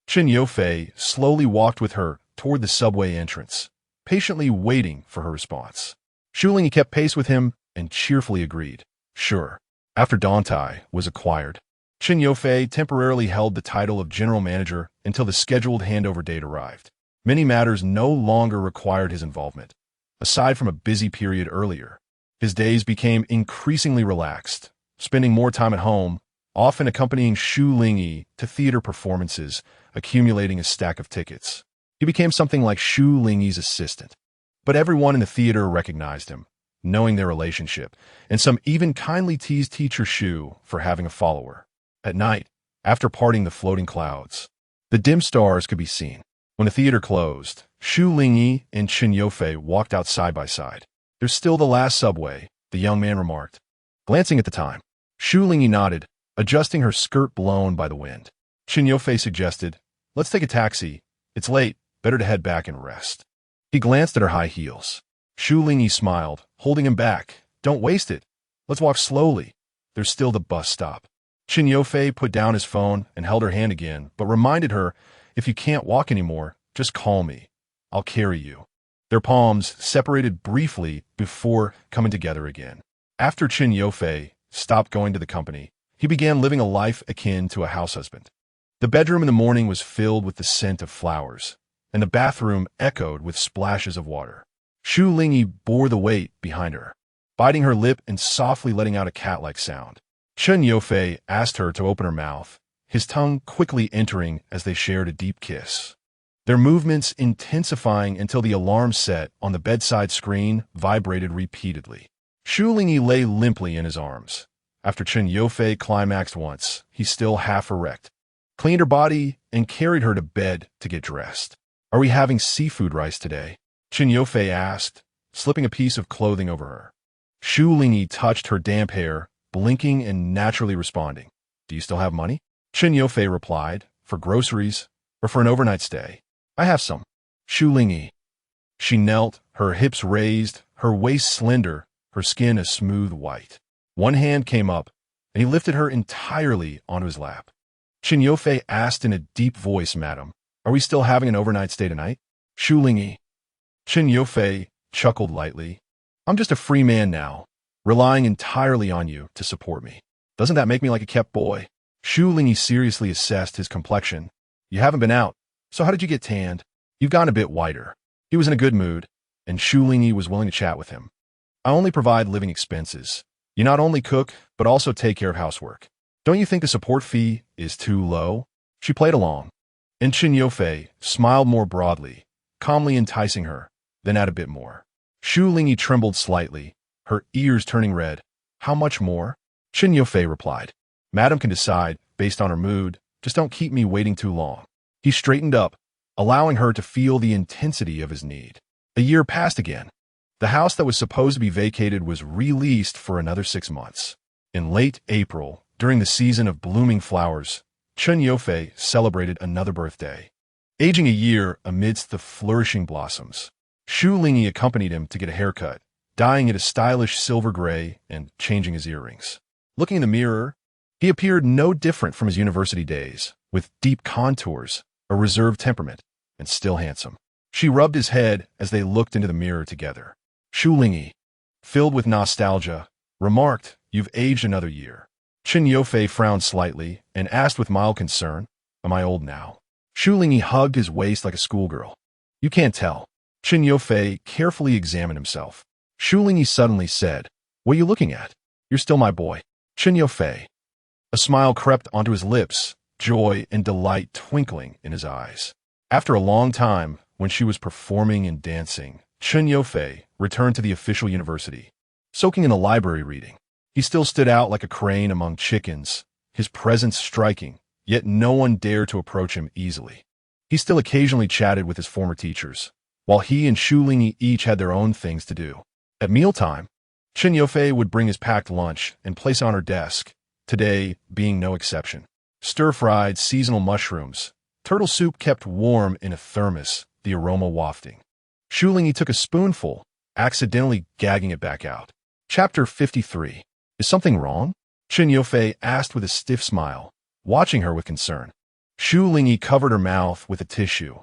Qin Yofei slowly walked with her toward the subway entrance, patiently waiting for her response. Shu Lingyi kept pace with him and cheerfully agreed. Sure. After Dong Tai was acquired, Qin Yofei temporarily held the title of general manager until the scheduled handover date arrived. Many matters no longer required his involvement. Aside from a busy period earlier, his days became increasingly relaxed, spending more time at home, often accompanying Shu Lingyi to theater performances, accumulating a stack of tickets. He became something like Shu Lingyi's assistant. But everyone in the theater recognized him, knowing their relationship, and some even kindly teased teacher Shu for having a follower. At night, after parting the floating clouds, the dim stars could be seen. When the theater closed, Shu Lingyi and Qin Yofei walked out side by side. "There's still the last subway," the young man remarked. Glancing at the time, Shu Lingyi nodded, adjusting her skirt blown by the wind. Qin Yofei suggested, "Let's take a taxi. It's late, better to head back and rest." He glanced at her high heels. Shu Lingyi smiled, holding him back. "Don't waste it. Let's walk slowly. There's still the bus stop." Qin Yofei put down his phone and held her hand again, but reminded her, "If you can't walk anymore, just call me. I'll carry you." Their palms separated briefly before coming together again. After Qin Yofei stopped going to the company, he began living a life akin to a house husband. The bedroom in the morning was filled with the scent of flowers, and the bathroom echoed with splashes of water. Shu Lingyi bore the weight behind her, biting her lip and softly letting out a cat-like sound. Qin Yofei asked her to open her mouth, his tongue quickly entering as they shared a deep kiss. Their movements intensifying until the alarm set on the bedside screen vibrated repeatedly. Shu Lingyi lay limply in his arms. After Qin Yofei climaxed once, he still half erect, cleaned her body, and carried her to bed to get dressed. "Are we having seafood rice today?" Qin Yofei asked, slipping a piece of clothing over her. Shu Lingyi touched her damp hair, blinking and naturally responding. "Do you still have money?" Qin Yofei replied, "For groceries, or for an overnight stay?" "I have some." Shu Lingyi. She knelt, her hips raised, her waist slender, her skin a smooth white. One hand came up, and he lifted her entirely onto his lap. Qin Yofei asked in a deep voice, "Madam, are we still having an overnight stay tonight?" Shu Lingyi. Qin Yofei chuckled lightly, I'm just a free man now, relying entirely on you to support me. Doesn't that make me like a kept boy? Shu Lingyi seriously assessed his complexion. You haven't been out, so how did you get tanned? You've gotten a bit whiter. He was in a good mood, and Shu Lingyi was willing to chat with him. I only provide living expenses. You not only cook, but also take care of housework. Don't you think the support fee is too low? She played along, and Chen Yofei smiled more broadly, calmly enticing her, then add a bit more. Shu Lingyi trembled slightly, her ears turning red. How much more? Chen Yofei replied. Madam can decide, based on her mood. Just don't keep me waiting too long. He straightened up, allowing her to feel the intensity of his need. A year passed again. The house that was supposed to be vacated was re-leased for another 6 months. In late April, during the season of blooming flowers, Chen Yofei celebrated another birthday. Aging a year amidst the flourishing blossoms, Shu Lingyi accompanied him to get a haircut, dyeing it a stylish silver gray and changing his earrings. Looking in the mirror, he appeared no different from his university days, with deep contours, a reserved temperament, and still handsome. She rubbed his head as they looked into the mirror together. Shu Lingyi, filled with nostalgia, remarked, You've aged another year. Chen Yofei frowned slightly and asked with mild concern, Am I old now? Shu Lingyi hugged his waist like a schoolgirl. You can't tell. Chen Yofei carefully examined himself. Shu Lingyi suddenly said, What are you looking at? You're still my boy. Chen Yofei. A smile crept onto his lips, joy and delight twinkling in his eyes. After a long time, when she was performing and dancing, Chen Yofei returned to the official university. Soaking in the library reading, he still stood out like a crane among chickens, his presence striking, yet no one dared to approach him easily. He still occasionally chatted with his former teachers, while he and Shu Lingyi each had their own things to do. At mealtime, Chen Yofei would bring his packed lunch and place it on her desk, today being no exception. Stir-fried seasonal mushrooms, turtle soup kept warm in a thermos, the aroma wafting. Shu Lingyi took a spoonful, accidentally gagging it back out. Chapter 53. Is something wrong? Chen Yofei asked with a stiff smile, watching her with concern. Shu Lingyi covered her mouth with a tissue,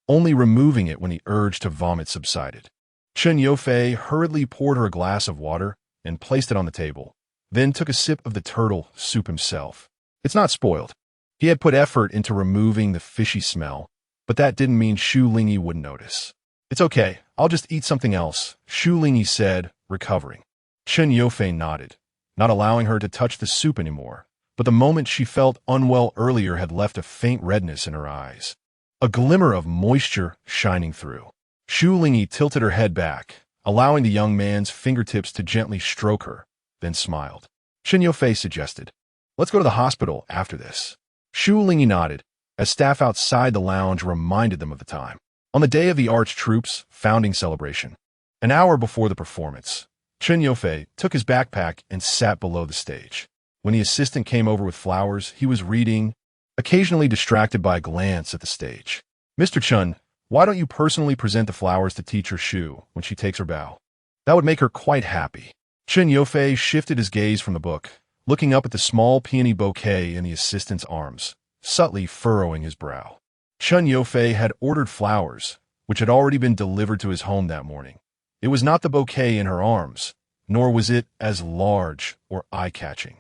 only removing it when the urge to vomit subsided. Chen Yofei hurriedly poured her a glass of water and placed it on the table, then took a sip of the turtle soup himself. It's not spoiled. He had put effort into removing the fishy smell, but that didn't mean Shu Lingyi wouldn't notice. It's okay, I'll just eat something else, Shu Lingyi said, recovering. Chen Yofei nodded, not allowing her to touch the soup anymore, but the moment she felt unwell earlier had left a faint redness in her eyes, a glimmer of moisture shining through. Shu Lingyi tilted her head back, allowing the young man's fingertips to gently stroke her, then smiled. Chen Yofei suggested, Let's go to the hospital after this. Shu Lingyi nodded, as staff outside the lounge reminded them of the time. On the day of the Arch Troops' founding celebration, an hour before the performance, Chen Yofei took his backpack and sat below the stage. When the assistant came over with flowers, he was reading, occasionally distracted by a glance at the stage. Mr. Chen, why don't you personally present the flowers to Teacher Shu when she takes her bow? That would make her quite happy. Chen Yofei shifted his gaze from the book, looking up at the small peony bouquet in the assistant's arms, subtly furrowing his brow. Chen Yofei had ordered flowers, which had already been delivered to his home that morning. It was not the bouquet in her arms, nor was it as large or eye-catching.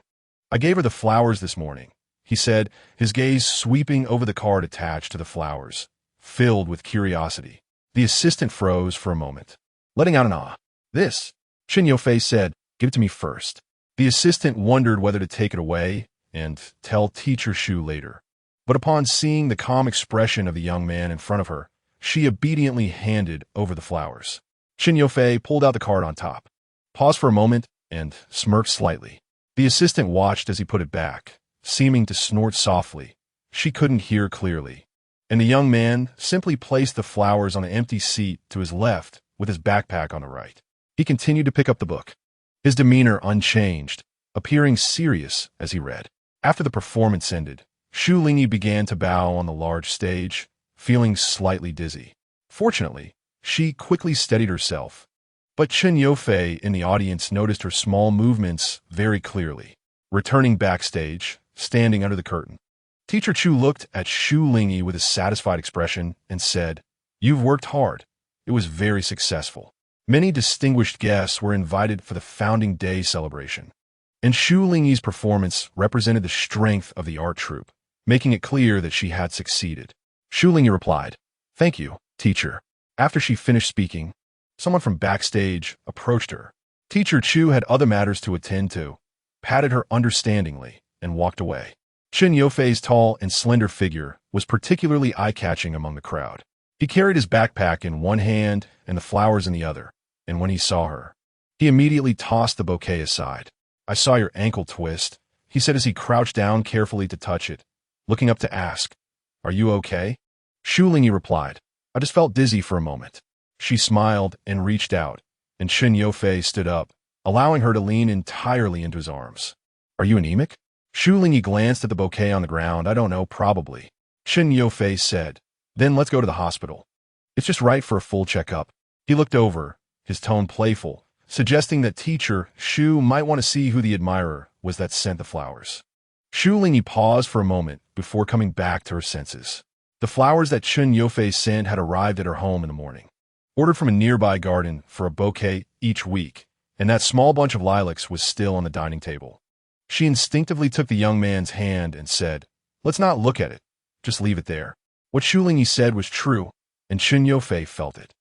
I gave her the flowers this morning, he said, his gaze sweeping over the card attached to the flowers, filled with curiosity. The assistant froze for a moment, letting out an ah. This, Chen Yofei said, give it to me first. The assistant wondered whether to take it away and tell Teacher Shu later. But upon seeing the calm expression of the young man in front of her, she obediently handed over the flowers. Chen Yofei pulled out the card on top, paused for a moment, and smirked slightly. The assistant watched as he put it back, seeming to snort softly. She couldn't hear clearly. And the young man simply placed the flowers on an empty seat to his left with his backpack on the right. He continued to pick up the book, his demeanor unchanged, appearing serious as he read. After the performance ended, Shu Lingyi began to bow on the large stage, feeling slightly dizzy. Fortunately, she quickly steadied herself, but Chen Yofei in the audience noticed her small movements very clearly. Returning backstage, standing under the curtain, Teacher Chu looked at Shu Lingyi with a satisfied expression and said, You've worked hard. It was very successful. Many distinguished guests were invited for the Founding Day celebration, and Shu Lingyi's performance represented the strength of the art troupe, making it clear that she had succeeded. Shu Lingyi replied, "Thank you, teacher." After she finished speaking, someone from backstage approached her. Teacher Chu had other matters to attend to, patted her understandingly, and walked away. Chen Yofei's tall and slender figure was particularly eye-catching among the crowd. He carried his backpack in one hand and the flowers in the other, and when he saw her, he immediately tossed the bouquet aside. "I saw your ankle twist," he said as he crouched down carefully to touch it, looking up to ask, "Are you okay?" Shu Lingyi replied, "I just felt dizzy for a moment." She smiled and reached out, and Chen Yofei stood up, allowing her to lean entirely into his arms. "Are you anemic?" Shu Lingyi glanced at the bouquet on the ground. "I don't know, probably," Chen Yofei said. "Then let's go to the hospital. It's just right for a full checkup." He looked over, his tone playful, suggesting that teacher Shu might want to see who the admirer was that sent the flowers. Shu Lingyi paused for a moment before coming back to her senses. The flowers that Chen Yofei sent had arrived at her home in the morning, ordered from a nearby garden for a bouquet each week, and that small bunch of lilacs was still on the dining table. She instinctively took the young man's hand and said, "Let's not look at it. Just leave it there." What Shu Lingyi said was true, and Chen Yofei felt it.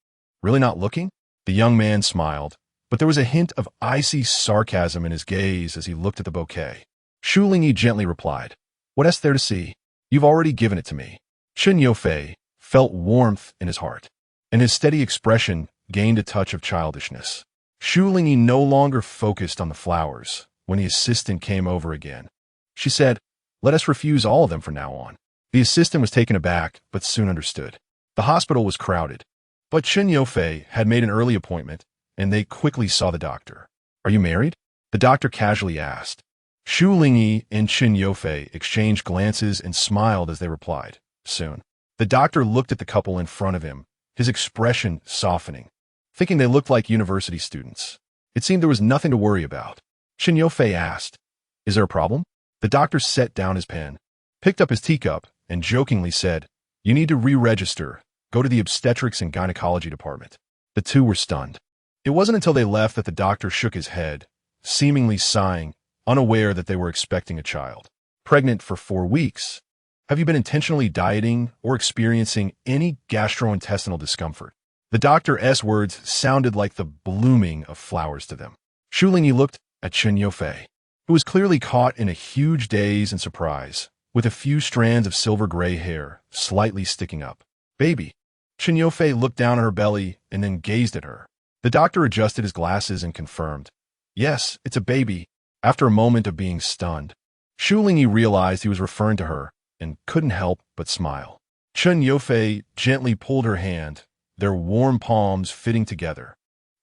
"Really not looking?" The young man smiled, but there was a hint of icy sarcasm in his gaze as he looked at the bouquet. Shu Lingyi gently replied, "What else there to see? You've already given it to me." Chen Yofei felt warmth in his heart, and his steady expression gained a touch of childishness. Shu Lingyi no longer focused on the flowers when the assistant came over again. She said, "Let us refuse all of them from now on." The assistant was taken aback, but soon understood. The hospital was crowded, but Chen Yofei had made an early appointment, and they quickly saw the doctor. "Are you married?" the doctor casually asked. Shu Lingyi and Chen Yofei exchanged glances and smiled as they replied, "Soon." The doctor looked at the couple in front of him, his expression softening, thinking they looked like university students. It seemed there was nothing to worry about. Chen Yofei asked, "Is there a problem?" The doctor set down his pen, picked up his teacup, and jokingly said, "You need to re-register. Go to the obstetrics and gynecology department." The two were stunned. It wasn't until they left that the doctor shook his head, seemingly sighing, unaware that they were expecting a child. "Pregnant for 4 weeks. Have you been intentionally dieting or experiencing any gastrointestinal discomfort?" The doctor's words sounded like the blooming of flowers to them. Shu Lingyi looked at Chen Yofei, who was clearly caught in a huge daze and surprise, with a few strands of silver-gray hair slightly sticking up. "Baby." Chen Yofei looked down at her belly and then gazed at her. The doctor adjusted his glasses and confirmed, "Yes, it's a baby." After a moment of being stunned, Shu Lingyi realized he was referring to her and couldn't help but smile. Chen Yofei gently pulled her hand, their warm palms fitting together,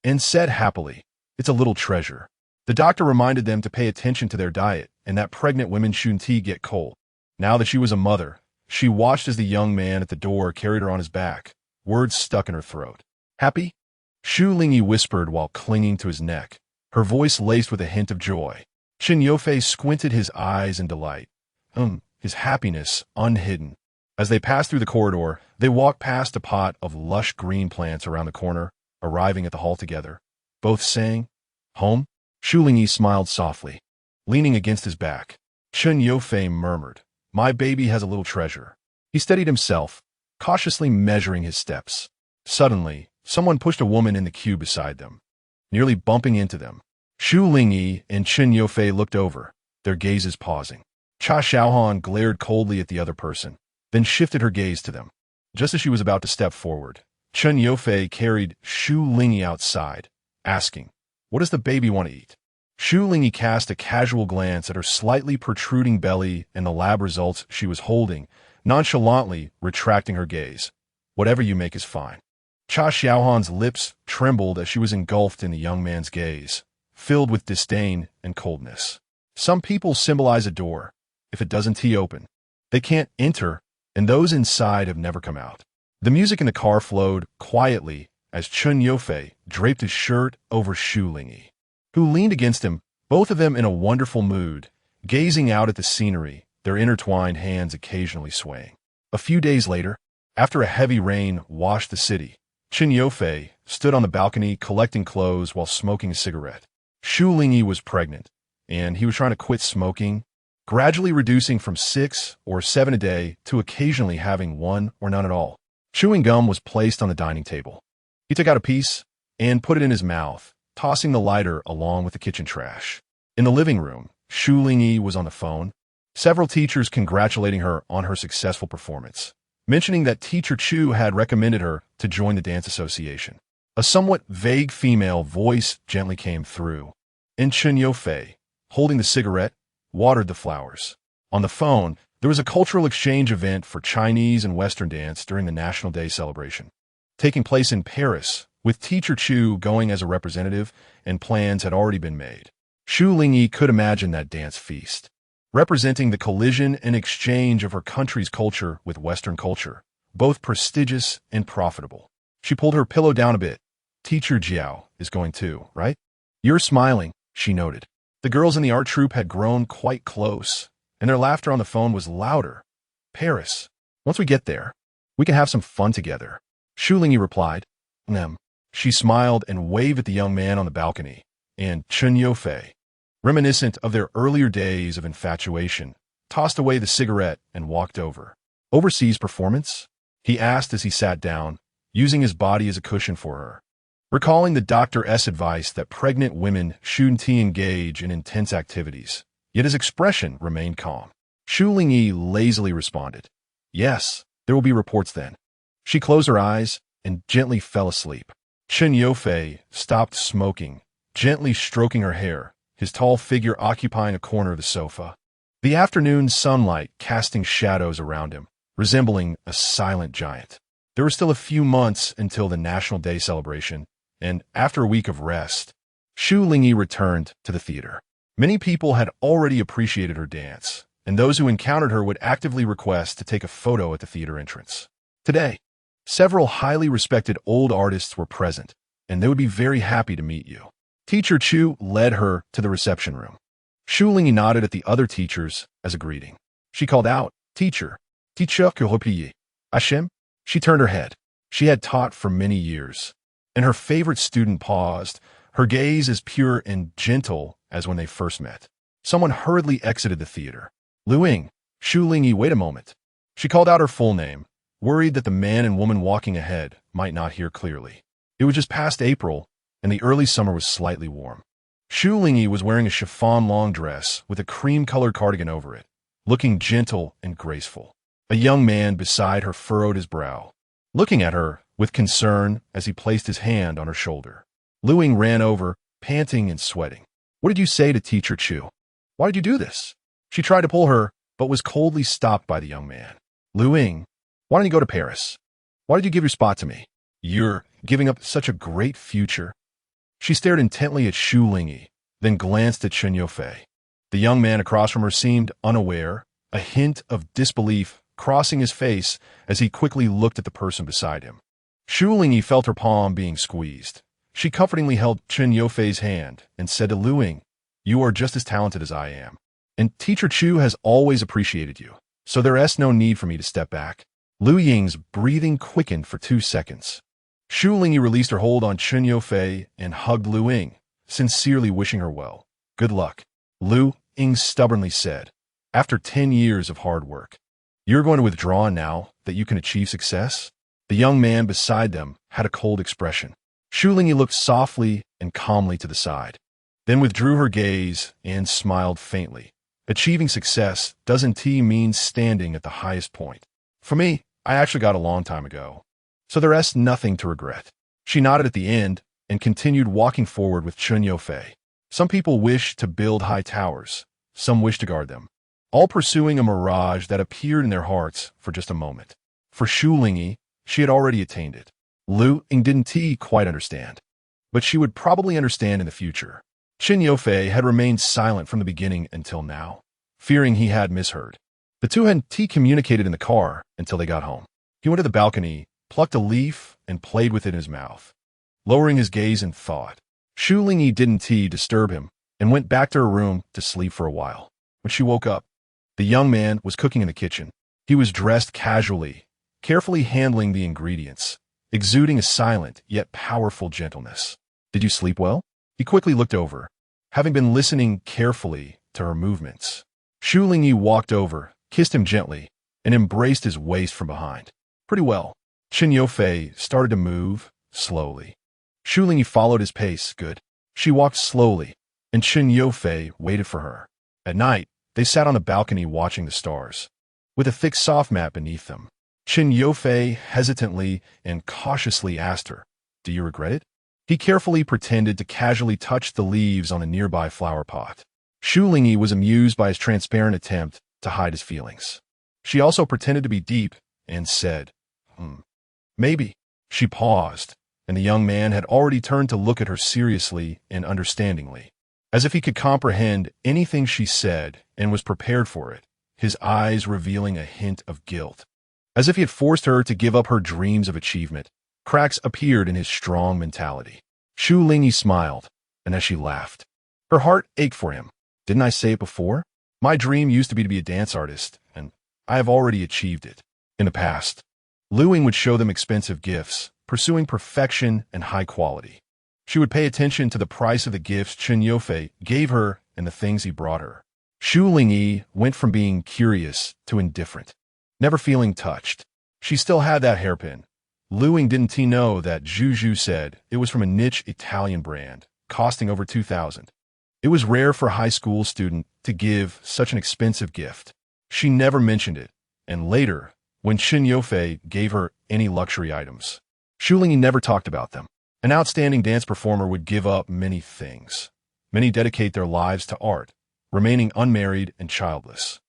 and said happily, "It's a little treasure." The doctor reminded them to pay attention to their diet and that pregnant women shouldn't get cold. Now that she was a mother, she watched as the young man at the door carried her on his back, words stuck in her throat. "Happy?" Shu Lingyi whispered while clinging to his neck, her voice laced with a hint of joy. Chen Yofei squinted his eyes in delight, his happiness unhidden. As they passed through the corridor, they walked past a pot of lush green plants around the corner, arriving at the hall together, both saying, "Home?" Shu Lingyi smiled softly, leaning against his back. Chen Yofei murmured, "My baby has a little treasure." He steadied himself, cautiously measuring his steps. Suddenly, someone pushed a woman in the queue beside them, nearly bumping into them. Shu Lingyi and Chen Yofei looked over, their gazes pausing. Cha Xiaohan glared coldly at the other person, then shifted her gaze to them. Just as she was about to step forward, Chen Yofei carried Shu Lingyi outside, asking, "What does the baby want to eat?" Shu Lingyi cast a casual glance at her slightly protruding belly and the lab results she was holding, nonchalantly retracting her gaze. "Whatever you make is fine." Cha Xiaohan's lips trembled as she was engulfed in the young man's gaze, filled with disdain and coldness. Some people symbolize a door. If it doesn't open, they can't enter, and those inside have never come out. The music in the car flowed quietly as Chen Yofei draped his shirt over Shu Lingyi, who leaned against him, both of them in a wonderful mood, gazing out at the scenery, their intertwined hands occasionally swaying. A few days later, after a heavy rain washed the city, Chen Yofei stood on the balcony collecting clothes while smoking a cigarette. Shu Lingyi was pregnant, and he was trying to quit smoking, gradually reducing from 6 or 7 a day to occasionally having 1 or none at all. Chewing gum was placed on the dining table. He took out a piece and put it in his mouth, tossing the lighter along with the kitchen trash. In the living room, Shu Lingyi was on the phone, several teachers congratulating her on her successful performance, mentioning that Teacher Chu had recommended her to join the dance association. A somewhat vague female voice gently came through, and Chen Yofei, holding the cigarette, watered the flowers. On the phone, there was a cultural exchange event for Chinese and Western dance during the National Day celebration, taking place in Paris, with Teacher Chu going as a representative, and plans had already been made. Shu Lingyi could imagine that dance feast, representing the collision and exchange of her country's culture with Western culture, both prestigious and profitable. She pulled her pillow down a bit. Teacher Jiao is going too, right? You're smiling, she noted. The girls in the art troupe had grown quite close, and their laughter on the phone was louder. Paris. Once we get there, we can have some fun together. Shu Lingyi replied. She smiled and waved at the young man on the balcony, and Chen Yofei, reminiscent of their earlier days of infatuation, tossed away the cigarette and walked over. Overseas performance? He asked as he sat down, using his body as a cushion for her. Recalling the doctor's advice that pregnant women shouldn't engage in intense activities, yet his expression remained calm. Shu Lingyi lazily responded, "Yes, there will be reports then." She closed her eyes and gently fell asleep. Chen Yofei stopped smoking, gently stroking her hair, his tall figure occupying a corner of the sofa. The afternoon sunlight casting shadows around him, resembling a silent giant. There were still a few months until the National Day celebration, and after a week of rest, Shu Lingyi returned to the theater. Many people had already appreciated her dance, and those who encountered her would actively request to take a photo at the theater entrance. Today, several highly respected old artists were present, and they would be very happy to meet you. Teacher Chu led her to the reception room. Shu Lingyi nodded at the other teachers as a greeting. She called out, "Teacher, teacher que replie. Hashem?" She turned her head. She had taught for many years, and her favorite student paused, her gaze as pure and gentle as when they first met. Someone hurriedly exited the theater. "Luing, Shu Lingyi, wait a moment." She called out her full name, worried that the man and woman walking ahead might not hear clearly. It was just past April, and the early summer was slightly warm. Shu Lingyi was wearing a chiffon long dress with a cream-colored cardigan over it, looking gentle and graceful. A young man beside her furrowed his brow, looking at her with concern as he placed his hand on her shoulder. Luing ran over, panting and sweating. "What did you say to Teacher Chu? Why did you do this?" She tried to pull her, but was coldly stopped by the young man. "Luing, why don't you go to Paris? Why did you give your spot to me? You're giving up such a great future." She stared intently at Shu Lingyi, then glanced at Chen Yofei. The young man across from her seemed unaware, a hint of disbelief crossing his face as he quickly looked at the person beside him. Shu Lingyi felt her palm being squeezed. She comfortingly held Chen Yofei's hand and said to Luing, "You are just as talented as I am, and Teacher Chu has always appreciated you, so there is no need for me to step back." Lu Ying's breathing quickened for 2 seconds. Shu Lingyi released her hold on Chen Yofei and hugged Lu Ying, sincerely wishing her well. "Good luck," Lu Ying stubbornly said, "after 10 years of hard work. You're going to withdraw now that you can achieve success?" The young man beside them had a cold expression. Shu Lingyi looked softly and calmly to the side, then withdrew her gaze and smiled faintly. Achieving success doesn't mean standing at the highest point. For me, I actually got a long time ago, so there is nothing to regret. She nodded at the end and continued walking forward with Chen Yofei. Some people wish to build high towers, some wish to guard them, all pursuing a mirage that appeared in their hearts for just a moment. For Shu Lingyi, she had already attained it. Lu Ying didn't quite understand, but she would probably understand in the future. Chen Yofei had remained silent from the beginning until now, fearing he had misheard. The two had communicated in the car until they got home. He went to the balcony, plucked a leaf, and played with it in his mouth, lowering his gaze in thought. Shu Lingyi didn't disturb him and went back to her room to sleep for a while. When she woke up, the young man was cooking in the kitchen. He was dressed casually, carefully handling the ingredients, exuding a silent yet powerful gentleness. "Did you sleep well?" He quickly looked over, having been listening carefully to her movements. Shu Lingyi walked over, kissed him gently, and embraced his waist from behind. "Pretty well." Chen Yofei started to move, slowly. Shu Lingyi followed his pace. "Good." She walked slowly, and Chen Yofei waited for her. At night, they sat on the balcony watching the stars, with a thick soft mat beneath them. Chen Yofei hesitantly and cautiously asked her, "Do you regret it?" He carefully pretended to casually touch the leaves on a nearby flower pot. Shu Lingyi was amused by his transparent attempt to hide his feelings. She also pretended to be deep and said, "Maybe." She paused, and the young man had already turned to look at her seriously and understandingly, as if he could comprehend anything she said and was prepared for it, his eyes revealing a hint of guilt. As if he had forced her to give up her dreams of achievement, cracks appeared in his strong mentality. Shu Lingyi smiled, and as she laughed, her heart ached for him. "Didn't I say it before? My dream used to be a dance artist, and I have already achieved it." In the past, Luing would show them expensive gifts, pursuing perfection and high quality. She would pay attention to the price of the gifts Chen Yofei gave her and the things he brought her. Shu Lingyi went from being curious to indifferent, never feeling touched. She still had that hairpin. Luing didn't he know that Zhu said it was from a niche Italian brand, costing over 2,000. It was rare for a high school student to give such an expensive gift. She never mentioned it, and later, when Chen Yofei gave her any luxury items, Shu Lingyi never talked about them. An outstanding dance performer would give up many things. Many dedicate their lives to art, remaining unmarried and childless.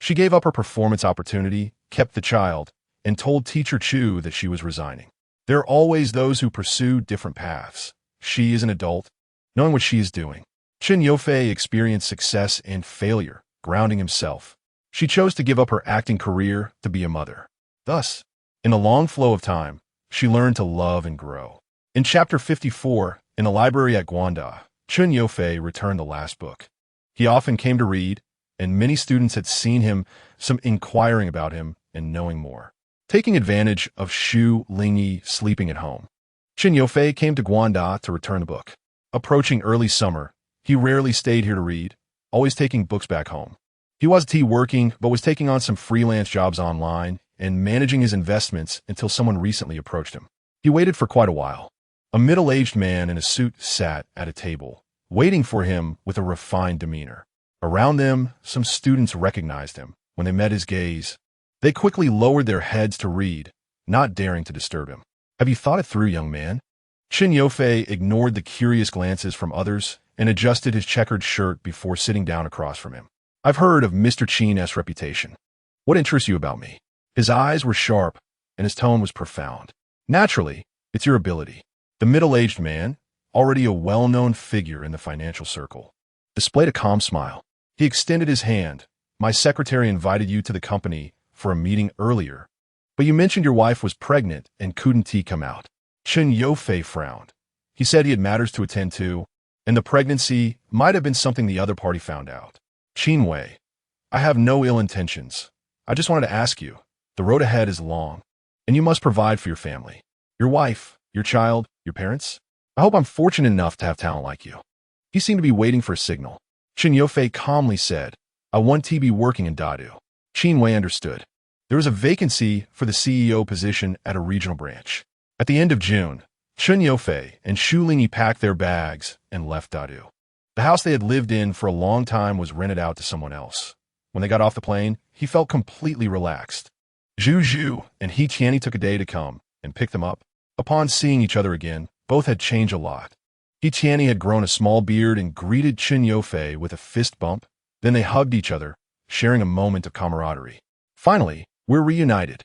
She gave up her performance opportunity, kept the child, and told teacher Chu that she was resigning. There are always those who pursue different paths. She is an adult, knowing what she is doing. Chen Yofei experienced success and failure, grounding himself. She chose to give up her acting career to be a mother. Thus, in the long flow of time, she learned to love and grow. In chapter 54, in the library at Guanda, Chen Yofei returned the last book. He often came to read, and many students had seen him, some inquiring about him and knowing more. Taking advantage of Shu Lingyi sleeping at home, Chen Yofei came to Guanda to return the book. Approaching early summer, he rarely stayed here to read, always taking books back home. He wasn't working, but was taking on some freelance jobs online and managing his investments until someone recently approached him. He waited for quite a while. A middle-aged man in a suit sat at a table, waiting for him with a refined demeanor. Around them, some students recognized him. When they met his gaze, they quickly lowered their heads to read, not daring to disturb him. "Have you thought it through, young man?" Chen Yofei ignored the curious glances from others and adjusted his checkered shirt before sitting down across from him. "I've heard of Mr. Chen's reputation. What interests you about me?" His eyes were sharp, and his tone was profound. "Naturally, it's your ability." The middle-aged man, already a well-known figure in the financial circle, displayed a calm smile. He extended his hand. "My secretary invited you to the company for a meeting earlier, but you mentioned your wife was pregnant and couldn't come out." Chen Yofei frowned. He said he had matters to attend to, and the pregnancy might have been something the other party found out. "Chen Wei, I have no ill intentions. I just wanted to ask you, the road ahead is long, and you must provide for your family, your wife, your child, your parents. I hope I'm fortunate enough to have talent like you." He seemed to be waiting for a signal. Chen Yofei calmly said, "I want to be working in Dadu." Chen Wei understood. There was a vacancy for the CEO position at a regional branch. At the end of June, Chen Yofei and Shu Lingyi packed their bags and left Dadu. The house they had lived in for a long time was rented out to someone else. When they got off the plane, he felt completely relaxed. Zhu and He Tianyi took a day to come and pick them up. Upon seeing each other again, both had changed a lot. He Tianyi had grown a small beard and greeted Chen Yofei with a fist bump. Then they hugged each other, sharing a moment of camaraderie. "Finally, we're reunited."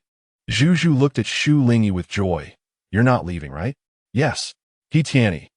Zhu looked at Shu Lingyi with joy. "You're not leaving, right?" "Yes." He Tianyi,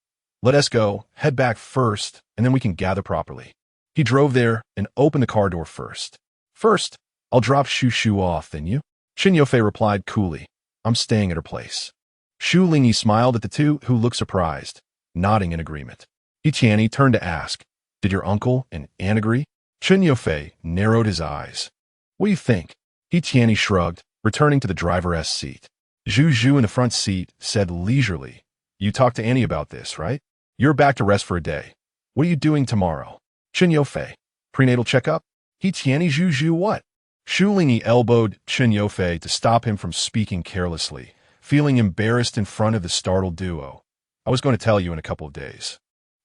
"Let us go, head back first, and then we can gather properly." He drove there and opened the car door first. "First, I'll drop Shu off, then you?" Chen Yofei replied coolly, "I'm staying at her place." Shu Lingyi smiled at the two, who looked surprised, nodding in agreement. He Tianyi turned to ask, "Did your uncle and aunt agree?" Chen Yofei narrowed his eyes. "What do you think?" He Tianyi shrugged, returning to the driver's seat. Zhu in the front seat said leisurely, "You talked to Annie about this, right? You're back to rest for a day. What are you doing tomorrow?" Chen Youfei. Prenatal checkup? He Tianni Zhu what? Shu Lingyi elbowed Chen Youfei to stop him from speaking carelessly, feeling embarrassed in front of the startled duo. "I was going to tell you in a couple of days."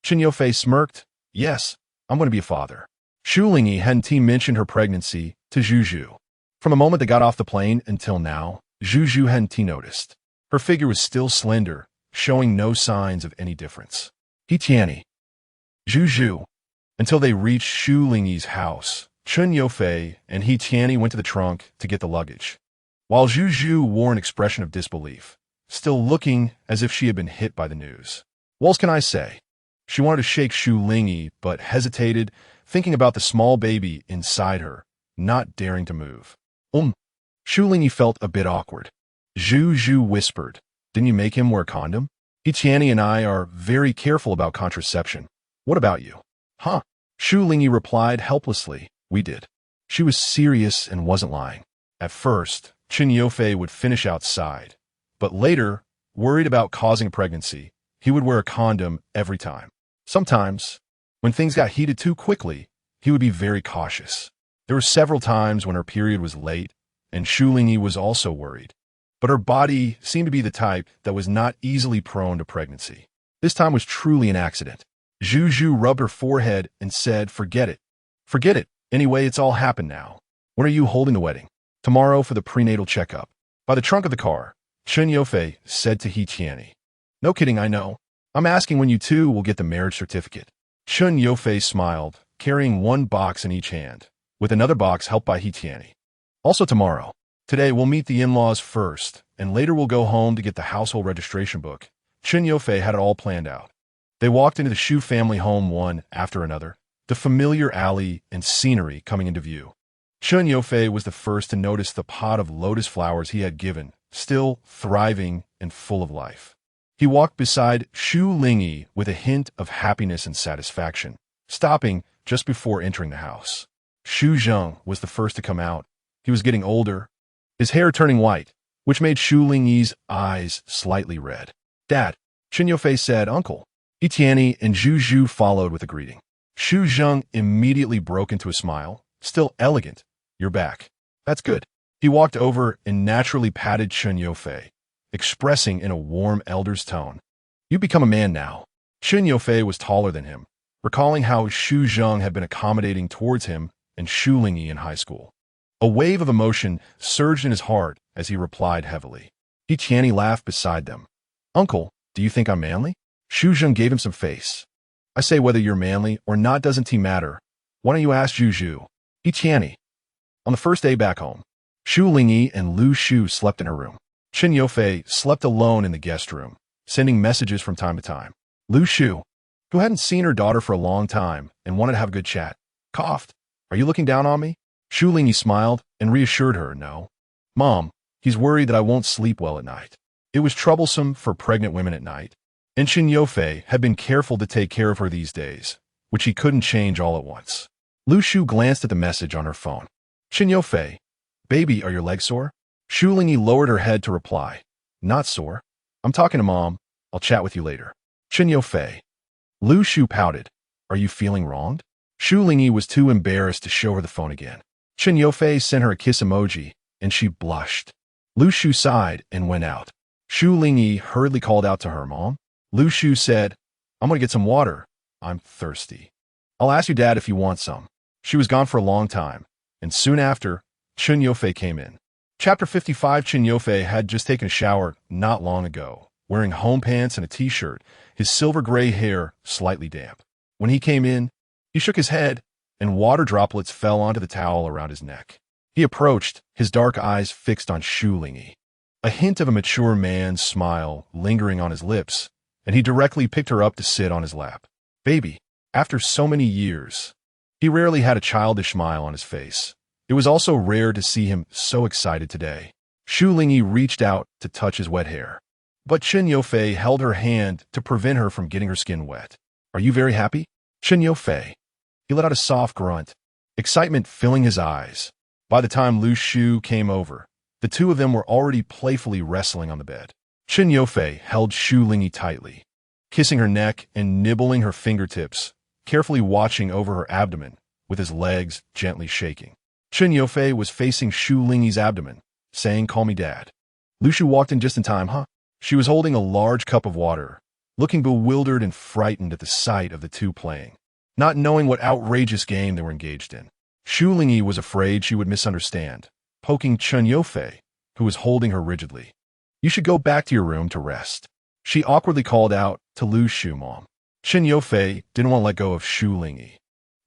Chen Youfei smirked. "Yes, I'm going to be a father." Shu Lingyi hadn't mentioned her pregnancy to Zhu. From the moment they got off the plane until now, Zhu hadn't noticed. Her figure was still slender, showing no signs of any difference. He Tianni. Zhu. Until they reached Shu Lingyi's house, Chen Youfei and He Tianni went to the trunk to get the luggage, while Zhu wore an expression of disbelief, still looking as if she had been hit by the news. What else can I say? She wanted to shake Shu Lingyi, but hesitated, thinking about the small baby inside her, not daring to move. Shu Lingyi felt a bit awkward. Zhu whispered, "Didn't you make him wear a condom?" He Tianni and I are very careful about contraception. What about you? Huh? Shu Lingyi replied helplessly, "We did." She was serious and wasn't lying. At first, Chen Youfei would finish outside, but later, worried about causing a pregnancy, he would wear a condom every time. Sometimes, when things got heated too quickly, he would be very cautious. There were several times when her period was late, and Shu Lingyi was also worried. But her body seemed to be the type that was not easily prone to pregnancy. This time was truly an accident. Zhu rubbed her forehead and said, "Forget it. Forget it. Anyway, it's all happened now. When are you holding the wedding?" "Tomorrow for the prenatal checkup." By the trunk of the car, Chen Youfei said to He Tianni, "No kidding, I know. I'm asking when you two will get the marriage certificate." Chen Youfei smiled, carrying one box in each hand, with another box helped by He Tianni. "Also tomorrow. Today we'll meet the in-laws first, and later we'll go home to get the household registration book." Chen Youfei had it all planned out. They walked into the Shu family home one after another, the familiar alley and scenery coming into view. Chen Youfei was the first to notice the pot of lotus flowers he had given, still thriving and full of life. He walked beside Shu Lingyi with a hint of happiness and satisfaction, stopping just before entering the house. Shu Zheng was the first to come out. He was getting older, his hair turning white, which made Shu Lingyi's eyes slightly red. "Dad," Chen Youfei said. "Uncle." He Tianni and Zhu followed with a greeting. Shu Zheng immediately broke into a smile, still elegant. "You're back. That's good." He walked over and naturally patted Chen Youfei, expressing in a warm elder's tone, "You become a man now." Chen Youfei was taller than him, recalling how Shu Zheng had been accommodating towards him and Shu Lingyi in high school. A wave of emotion surged in his heart as he replied heavily. He Tianni laughed beside them. "Uncle, do you think I'm manly?" Shu Zheng gave him some face. "I say whether you're manly or not doesn't matter. Why don't you ask Zhu?" He Tianni. On the first day back home, Shu Lingyi and Lu Shu slept in her room. Chen Youfei slept alone in the guest room, sending messages from time to time. Lu Shu, who hadn't seen her daughter for a long time and wanted to have a good chat, coughed. "Are you looking down on me?" Shu Lingyi smiled and reassured her, "No. Mom, he's worried that I won't sleep well at night." It was troublesome for pregnant women at night, and Chen Youfei had been careful to take care of her these days, which he couldn't change all at once. Lu Shu glanced at the message on her phone. "Chen Youfei, baby, are your legs sore?" Shu Lingyi lowered her head to reply, "Not sore. I'm talking to Mom. I'll chat with you later." Chen Youfei. Lu Shu pouted. "Are you feeling wronged?" Shu Lingyi was too embarrassed to show her the phone again. Chen Youfei sent her a kiss emoji, and she blushed. Lu Shu sighed and went out. Shu Lingyi hurriedly called out to her, "Mom." Lu Shu said, "I'm going to get some water. I'm thirsty. I'll ask your dad if you want some." She was gone for a long time, and soon after, Chen Youfei came in. Chapter 55. Chen Youfei had just taken a shower not long ago, wearing home pants and a t-shirt, his silver gray hair slightly damp. When he came in, he shook his head, and water droplets fell onto the towel around his neck. He approached, his dark eyes fixed on Shu Lingyi. A hint of a mature man's smile lingering on his lips, and he directly picked her up to sit on his lap. "Baby." After so many years, he rarely had a childish smile on his face. It was also rare to see him so excited today. Shu Lingyi reached out to touch his wet hair, but Chen Youfei held her hand to prevent her from getting her skin wet. "Are you very happy?" Chen Youfei. He let out a soft grunt, excitement filling his eyes. By the time Lu Shu came over, The two of them were already playfully wrestling on the bed. Chen Yofei held Shu Lingyi tightly, kissing her neck and nibbling her fingertips, carefully watching over her abdomen, with his legs gently shaking. Chen Yofei was facing Shu Lingyi's abdomen, saying, "Call me Dad." Lu Shu walked in just in time, huh? She was holding a large cup of water, looking bewildered and frightened at the sight of the two playing, not knowing what outrageous game they were engaged in. Shu Lingyi was afraid she would misunderstand, poking Chen Yofei, who was holding her rigidly. "You should go back to your room to rest," she awkwardly called out to Lu Shu mom. Chen Yofei didn't want to let go of Shu Lingyi,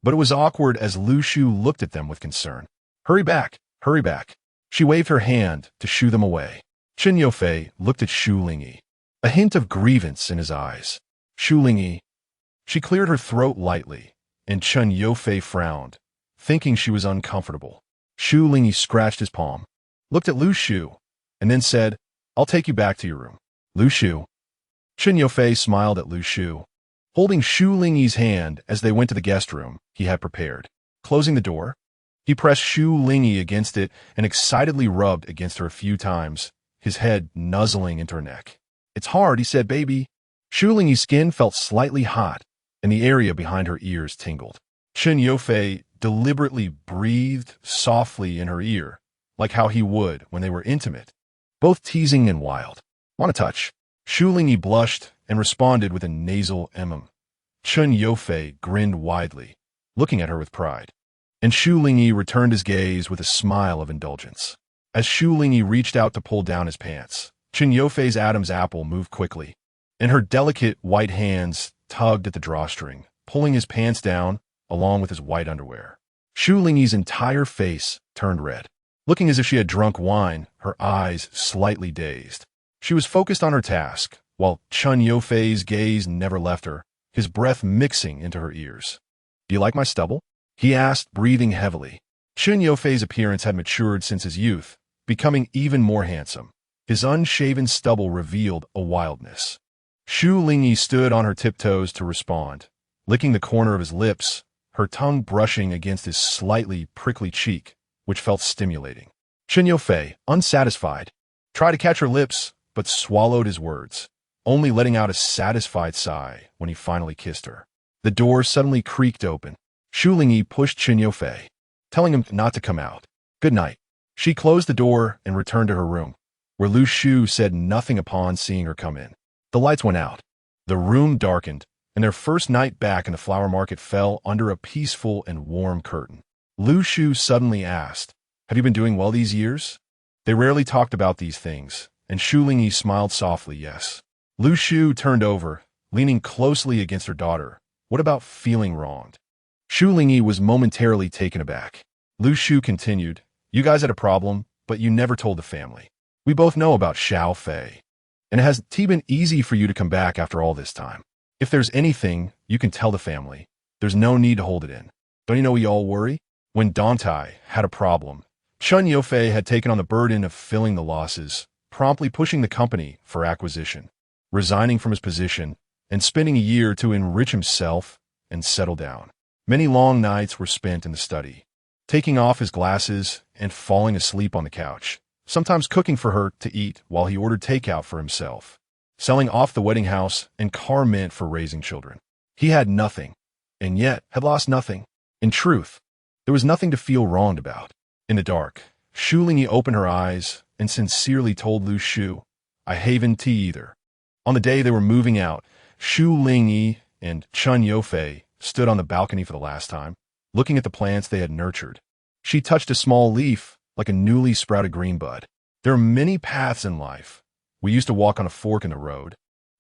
but it was awkward as Lu Shu looked at them with concern. Hurry back, hurry back." She waved her hand to shoo them away. Chen Yofei looked at Shu Lingyi, a hint of grievance in his eyes. "Shu Lingyi." She cleared her throat lightly, and Chen Yofei frowned, thinking she was uncomfortable. Shu Lingyi scratched his palm, looked at Lu Shu, and then said, "I'll take you back to your room." "Lu Shu." Chen Yofei smiled at Lu Shu, holding Shu Lingyi's hand as they went to the guest room he had prepared. Closing the door, he pressed Shu Lingyi against it and excitedly rubbed against her a few times, his head nuzzling into her neck. "It's hard," he said, "baby." Shu Lingyi's skin felt slightly hot, and the area behind her ears tingled. Chen Yofei deliberately breathed softly in her ear, like how he would when they were intimate, both teasing and wild. "Want a touch?" Shu Lingyi blushed and responded with a nasal Chen Yofei grinned widely, looking at her with pride, and Shu Lingyi returned his gaze with a smile of indulgence. As Shu Lingyi reached out to pull down his pants, Chen Yofei's Adam's apple moved quickly, and her delicate white hands tugged at the drawstring, pulling his pants down along with his white underwear. Shu Lingyi's entire face turned red, looking as if she had drunk wine, her eyes slightly dazed. She was focused on her task, while Chen Yofei's gaze never left her, his breath mixing into her ears. "Do you like my stubble?" he asked, breathing heavily. Chen Yofei's appearance had matured since his youth, becoming even more handsome. His unshaven stubble revealed a wildness. Shu Lingyi stood on her tiptoes to respond, licking the corner of his lips, her tongue brushing against his slightly prickly cheek, which felt stimulating. Chen Yofei, unsatisfied, tried to catch her lips, but swallowed his words, only letting out a satisfied sigh when he finally kissed her. The door suddenly creaked open. Shu Lingyi pushed Chen Yofei, telling him not to come out. "Good night." She closed the door and returned to her room, where Lu Shu said nothing upon seeing her come in. The lights went out. The room darkened, and their first night back in the flower market fell under a peaceful and warm curtain. Lu Shu suddenly asked, "Have you been doing well these years?" They rarely talked about these things, and Shu Lingyi smiled softly, yes. Lu Shu turned over, leaning closely against her daughter. "What about feeling wronged?" Shu Lingyi was momentarily taken aback. Lu Shu continued, "You guys had a problem, but you never told the family. We both know about Xiao Fei. And it hasn't been easy for you to come back after all this time. If there's anything, you can tell the family. There's no need to hold it in. Don't you know we all worry?" When Dantai had a problem, Chen Yofei had taken on the burden of filling the losses, promptly pushing the company for acquisition, resigning from his position, and spending a year to enrich himself and settle down. Many long nights were spent in the study, taking off his glasses and falling asleep on the couch, sometimes cooking for her to eat while he ordered takeout for himself, selling off the wedding house and car meant for raising children. He had nothing, and yet had lost nothing. In truth, there was nothing to feel wronged about. In the dark, Shu Lingyi opened her eyes and sincerely told Lu Shu, "I haven't tea either." On the day they were moving out, Shu Lingyi and Chen Yofei stood on the balcony for the last time, looking at the plants they had nurtured. She touched a small leaf like a newly sprouted green bud. "There are many paths in life. We used to walk on a fork in the road.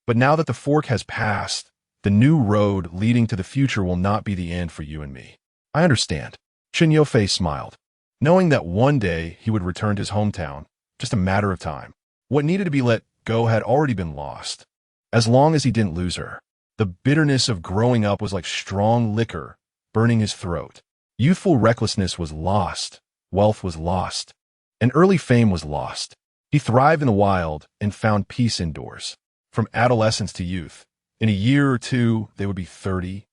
But now that the fork has passed, the new road leading to the future will not be the end for you and me." "I understand." Chen Yofei smiled, knowing that one day he would return to his hometown, just a matter of time. What needed to be let go had already been lost, as long as he didn't lose her. The bitterness of growing up was like strong liquor burning his throat. Youthful recklessness was lost, wealth was lost, and early fame was lost. He thrived in the wild and found peace indoors. From adolescence to youth, in a year or two they would be 30,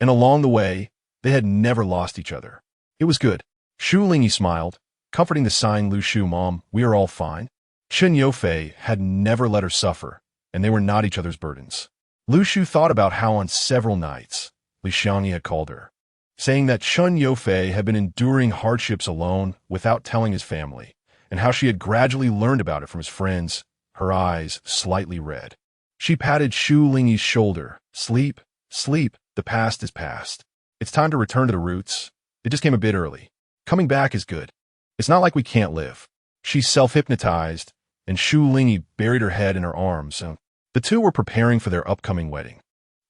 and along the way they had never lost each other. It was good. Shu Lingyi smiled, comforting the sighing Lu Shu mom, "We are all fine." Chen Yofei had never let her suffer, and they were not each other's burdens. Lu Shu thought about how on several nights Li Xiangyi had called her, saying that Chen Yofei had been enduring hardships alone without telling his family, and how she had gradually learned about it from his friends, her eyes slightly red. She patted Shu Lingyi's shoulder. "Sleep, sleep, the past is past. It's time to return to the roots. It just came a bit early. Coming back is good. It's not like we can't live." She self-hypnotized, and Shu Lingyi buried her head in her arms. The two were preparing for their upcoming wedding,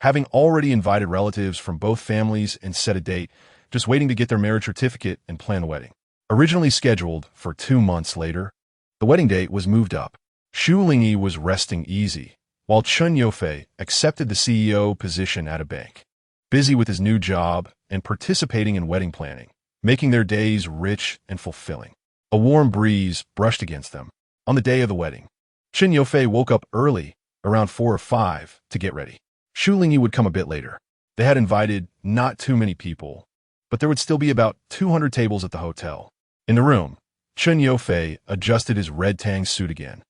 having already invited relatives from both families and set a date, just waiting to get their marriage certificate and plan the wedding. Originally scheduled for 2 months later, the wedding date was moved up. Shu Lingyi was resting easy, while Chen Yofei accepted the CEO position at a bank, busy with his new job and participating in wedding planning, making their days rich and fulfilling. A warm breeze brushed against them. On the day of the wedding, Chen Yofei woke up early, around 4 or 5, to get ready. Shu Lingyi would come a bit later. They had invited not too many people, but there would still be about 200 tables at the hotel. In the room, Chen Yofei adjusted his red tang suit again,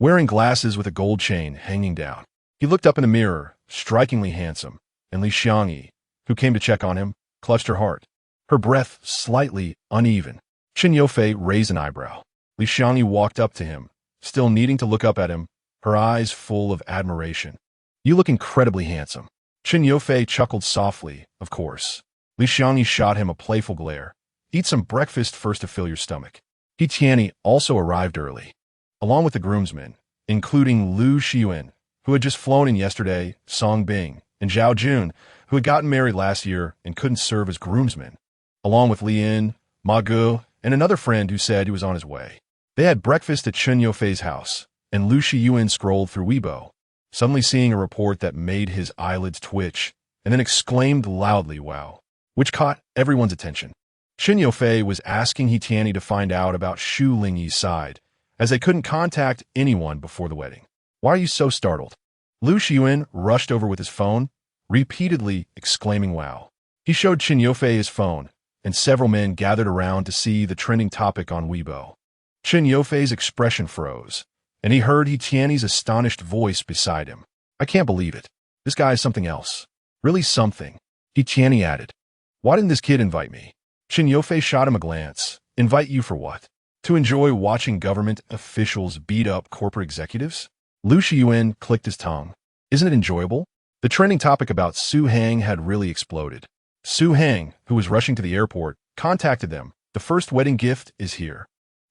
wearing glasses with a gold chain hanging down. He looked up in the mirror, strikingly handsome, and Li Xiangyi, who came to check on him, clutched her heart, her breath slightly uneven. Chen Yofei raised an eyebrow. Li Xiangyi walked up to him, still needing to look up at him, her eyes full of admiration. "You look incredibly handsome." Chen Yofei chuckled softly, "Of course." Li Xiangyi shot him a playful glare. "Eat some breakfast first to fill your stomach." He Tianyi also arrived early, along with the groomsmen, including Lu Xiyuan, who had just flown in yesterday, Song Bing, and Zhao Jun, who had gotten married last year and couldn't serve as groomsmen, along with Li Yin, Ma Gu, and another friend who said he was on his way. They had breakfast at Chen Yofei's house, and Lu Xiyuan scrolled through Weibo, suddenly seeing a report that made his eyelids twitch, and then exclaimed loudly, "Wow," which caught everyone's attention. Chen Yofei was asking He Tianyi to find out about Shu Lingyi's side, as they couldn't contact anyone before the wedding. "Why are you so startled?" Lu Xiyuan rushed over with his phone, repeatedly exclaiming, "Wow." He showed Chen Yofei his phone, and several men gathered around to see the trending topic on Weibo. Chen Yofei's expression froze, and he heard He Tianyi's astonished voice beside him. "I can't believe it. This guy is something else. Really something." He Tianyi added, "Why didn't this kid invite me?" Chen Yofei shot him a glance. "Invite you for what? To enjoy watching government officials beat up corporate executives?" Lu Xiyuan clicked his tongue. "Isn't it enjoyable?" The trending topic about Su Hang had really exploded. Su Hang, who was rushing to the airport, contacted them. "The first wedding gift is here.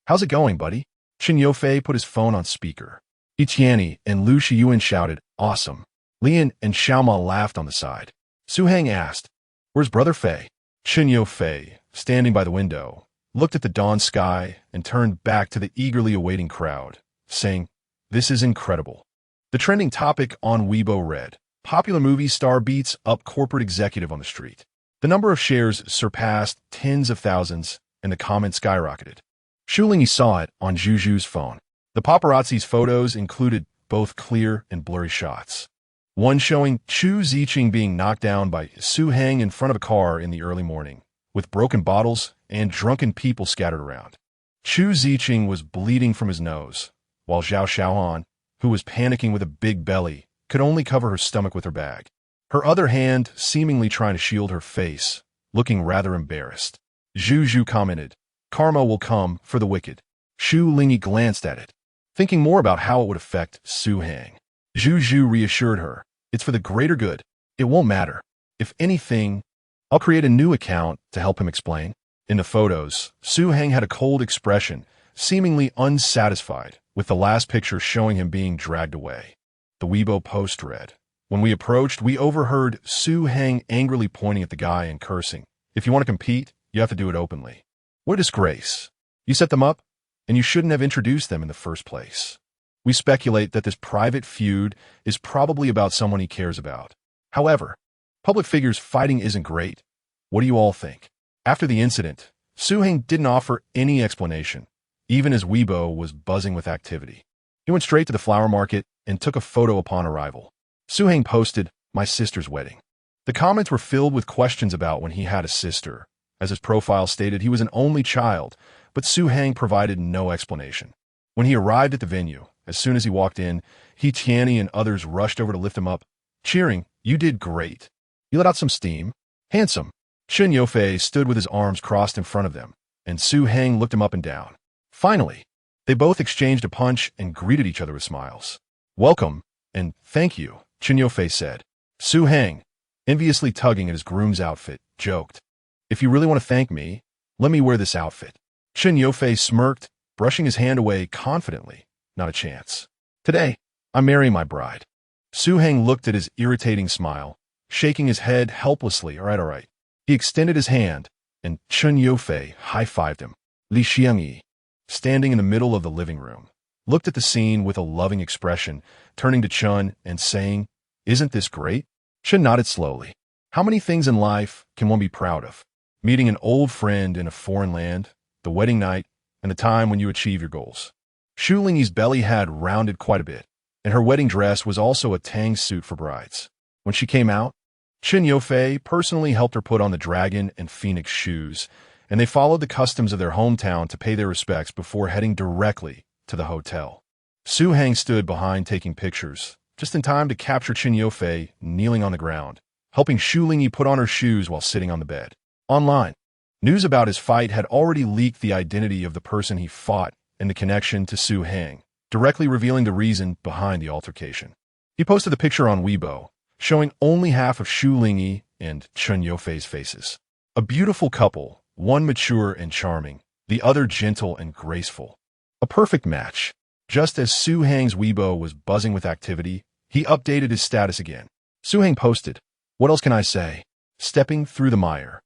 How's it going, buddy?" Chen Yofei put his phone on speaker. He Tianyi and Lu Xiyuan shouted, "Awesome." Lian and Xiaoma laughed on the side. Su Hang asked, "Where's Brother Fei?" Chen Yofei, standing by the window, looked at the dawn sky and turned back to the eagerly awaiting crowd, saying, "This is incredible." The trending topic on Weibo read, "Popular movie star beats up corporate executive on the street." The number of shares surpassed tens of thousands, and the comments skyrocketed. Shu Lingyi saw it on Zhuzhu's phone. The paparazzi's photos included both clear and blurry shots. One showing Chu Ziqing being knocked down by Su Hang in front of a car in the early morning, with broken bottles and drunken people scattered around. Chu Ziqing was bleeding from his nose, while Zhao Xiaohan, who was panicking with a big belly, could only cover her stomach with her bag, her other hand seemingly trying to shield her face, looking rather embarrassed. Zhu commented, "Karma will come for the wicked." Shu Lingyi glanced at it, thinking more about how it would affect Su Hang. Zhu reassured her, "It's for the greater good. It won't matter. If anything, I'll create a new account," to help him explain. In the photos, Su Hang had a cold expression, seemingly unsatisfied, with the last picture showing him being dragged away. The Weibo post read, "When we approached, we overheard Su Hang angrily pointing at the guy and cursing. If you want to compete, you have to do it openly. What a disgrace. You set them up, and you shouldn't have introduced them in the first place." We speculate that this private feud is probably about someone he cares about. However, public figures fighting isn't great. What do you all think? After the incident, Su Hang didn't offer any explanation, even as Weibo was buzzing with activity. He went straight to the flower market and took a photo upon arrival. Su Hang posted, "My sister's wedding." The comments were filled with questions about when he had a sister. As his profile stated, he was an only child, but Shu Hang provided no explanation. When he arrived at the venue, as soon as he walked in, He Tianyi and others rushed over to lift him up, cheering, "You did great. You let out some steam. Handsome." Chen Yofei stood with his arms crossed in front of them, and Shu Hang looked him up and down. Finally, they both exchanged a punch and greeted each other with smiles. "Welcome, and thank you," Chen Yofei said. Shu Hang, enviously tugging at his groom's outfit, joked, "If you really want to thank me, let me wear this outfit." Chen Yofei smirked, brushing his hand away confidently. "Not a chance. Today, I'm marrying my bride." Shu Hang looked at his irritating smile, shaking his head helplessly. All right. He extended his hand, and Chen Yofei high-fived him. Li Xiangyi, standing in the middle of the living room, looked at the scene with a loving expression, turning to Chen and saying, "Isn't this great?" Chen nodded slowly. How many things in life can one be proud of? Meeting an old friend in a foreign land, the wedding night, and the time when you achieve your goals. Shu Lingyi's belly had rounded quite a bit, and her wedding dress was also a tang suit for brides. When she came out, Chen Yofei personally helped her put on the dragon and phoenix shoes, and they followed the customs of their hometown to pay their respects before heading directly to the hotel. Shu Hang stood behind taking pictures, just in time to capture Chen Yofei kneeling on the ground, helping Shu Lingyi put on her shoes while sitting on the bed. Online, news about his fight had already leaked the identity of the person he fought and the connection to Shu Hang, directly revealing the reason behind the altercation. He posted the picture on Weibo, showing only half of Shu Lingyi and Chen Yofei's faces. A beautiful couple, one mature and charming, the other gentle and graceful. A perfect match. Just as Shu Hang's Weibo was buzzing with activity, he updated his status again. Shu Hang posted, "What else can I say? Stepping through the mire.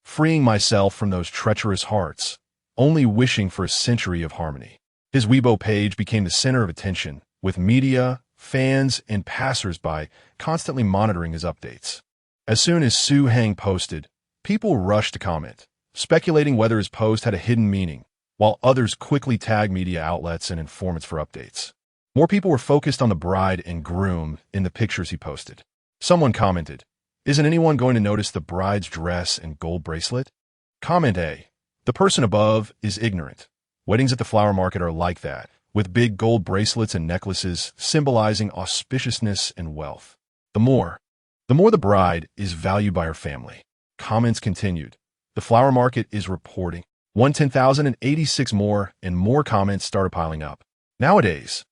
Freeing myself from those treacherous hearts, only wishing for a century of harmony." His Weibo page became the center of attention, with media, fans, and passers-by constantly monitoring his updates. As soon as Shu Hang posted, people rushed to comment, speculating whether his post had a hidden meaning, while others quickly tagged media outlets and informants for updates. More people were focused on the bride and groom in the pictures he posted. Someone commented, "Isn't anyone going to notice the bride's dress and gold bracelet?" Comment A, "The person above is ignorant. Weddings at the flower market are like that, with big gold bracelets and necklaces symbolizing auspiciousness and wealth. The more the bride is valued by her family." Comments continued. "The flower market is reporting 110,086 more, and more comments started piling up. Nowadays,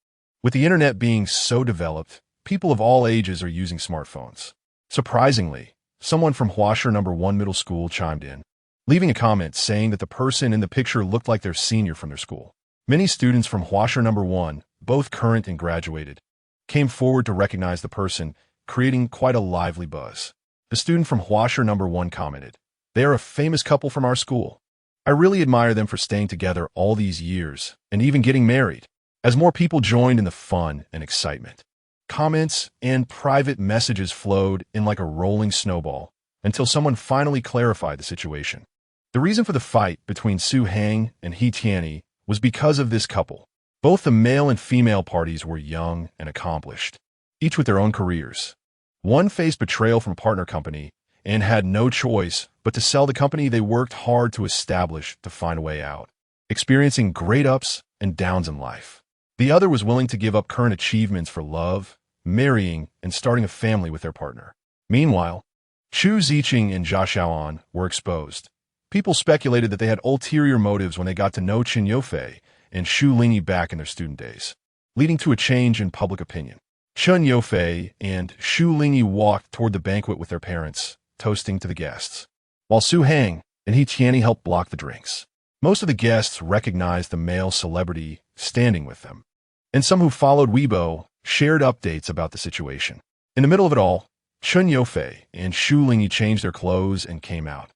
with the internet being so developed, people of all ages are using smartphones. Surprisingly, someone from Huasher No. 1 Middle School chimed in, leaving a comment saying that the person in the picture looked like their senior from their school. Many students from Huasher No. 1, both current and graduated, came forward to recognize the person, creating quite a lively buzz. The student from Huasher No. 1 commented, "They are a famous couple from our school. I really admire them for staying together all these years and even getting married." As more people joined in the fun and excitement, comments and private messages flowed in like a rolling snowball until someone finally clarified the situation. The reason for the fight between Shu Hang and He Tianyi was because of this couple. Both the male and female parties were young and accomplished, each with their own careers. One faced betrayal from a partner company and had no choice but to sell the company they worked hard to establish to find a way out, experiencing great ups and downs in life. The other was willing to give up current achievements for love, marrying, and starting a family with their partner. Meanwhile, Chu Ziqing and Jia Xiaoan were exposed. People speculated that they had ulterior motives when they got to know Chen Yofei and Shu Lingyi back in their student days, leading to a change in public opinion. Chen Yofei and Shu Lingyi walked toward the banquet with their parents, toasting to the guests, while Shu Hang and He Tianyi helped block the drinks. Most of the guests recognized the male celebrity standing with them, and some who followed Weibo shared updates about the situation. In the middle of it all, Chen Yofei and Shu Lingyi changed their clothes and came out,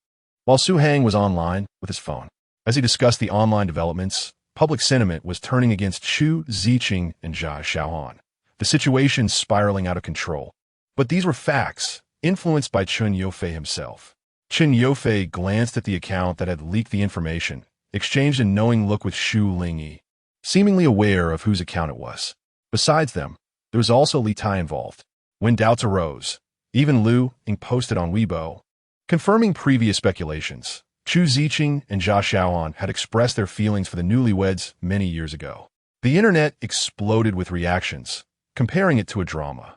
while Shu Hang was online with his phone. As he discussed the online developments, public sentiment was turning against Chu Ziqing and Jia Xiaoan, the situation spiraling out of control. But these were facts, influenced by Chen Yofei himself. Chen Yofei glanced at the account that had leaked the information, exchanged a knowing look with Shu Lingyi, seemingly aware of whose account it was. Besides them, there was also Li Tai involved. When doubts arose, even Lu Ying posted on Weibo, confirming previous speculations. Shu Lingyi and Jia Xiaoan had expressed their feelings for the newlyweds many years ago. The internet exploded with reactions, comparing it to a drama.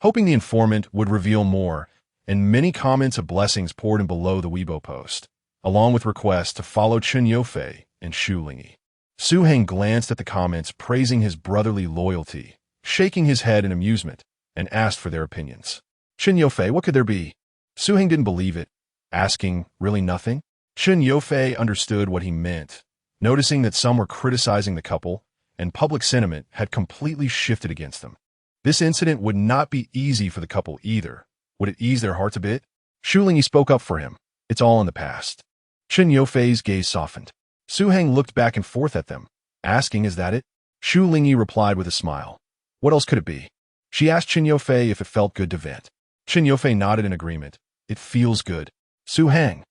Hoping the informant would reveal more, and many comments of blessings poured in below the Weibo post, along with requests to follow Chen Yufei and Shu Lingyi. Su Heng glanced at the comments praising his brotherly loyalty, shaking his head in amusement, and asked for their opinions. Chen Yufei, what could there be? Su Heng didn't believe it, asking, really nothing? Chen Yufei understood what he meant, noticing that some were criticizing the couple, and public sentiment had completely shifted against them. This incident would not be easy for the couple either. Would it ease their hearts a bit? Shu Lingyi spoke up for him. It's all in the past. Chen Yufei's gaze softened. Su Heng looked back and forth at them, asking, is that it? Shu Lingyi replied with a smile. What else could it be? She asked Chen Yufei if it felt good to vent. Chen Yufei nodded in agreement. It feels good. Su Heng.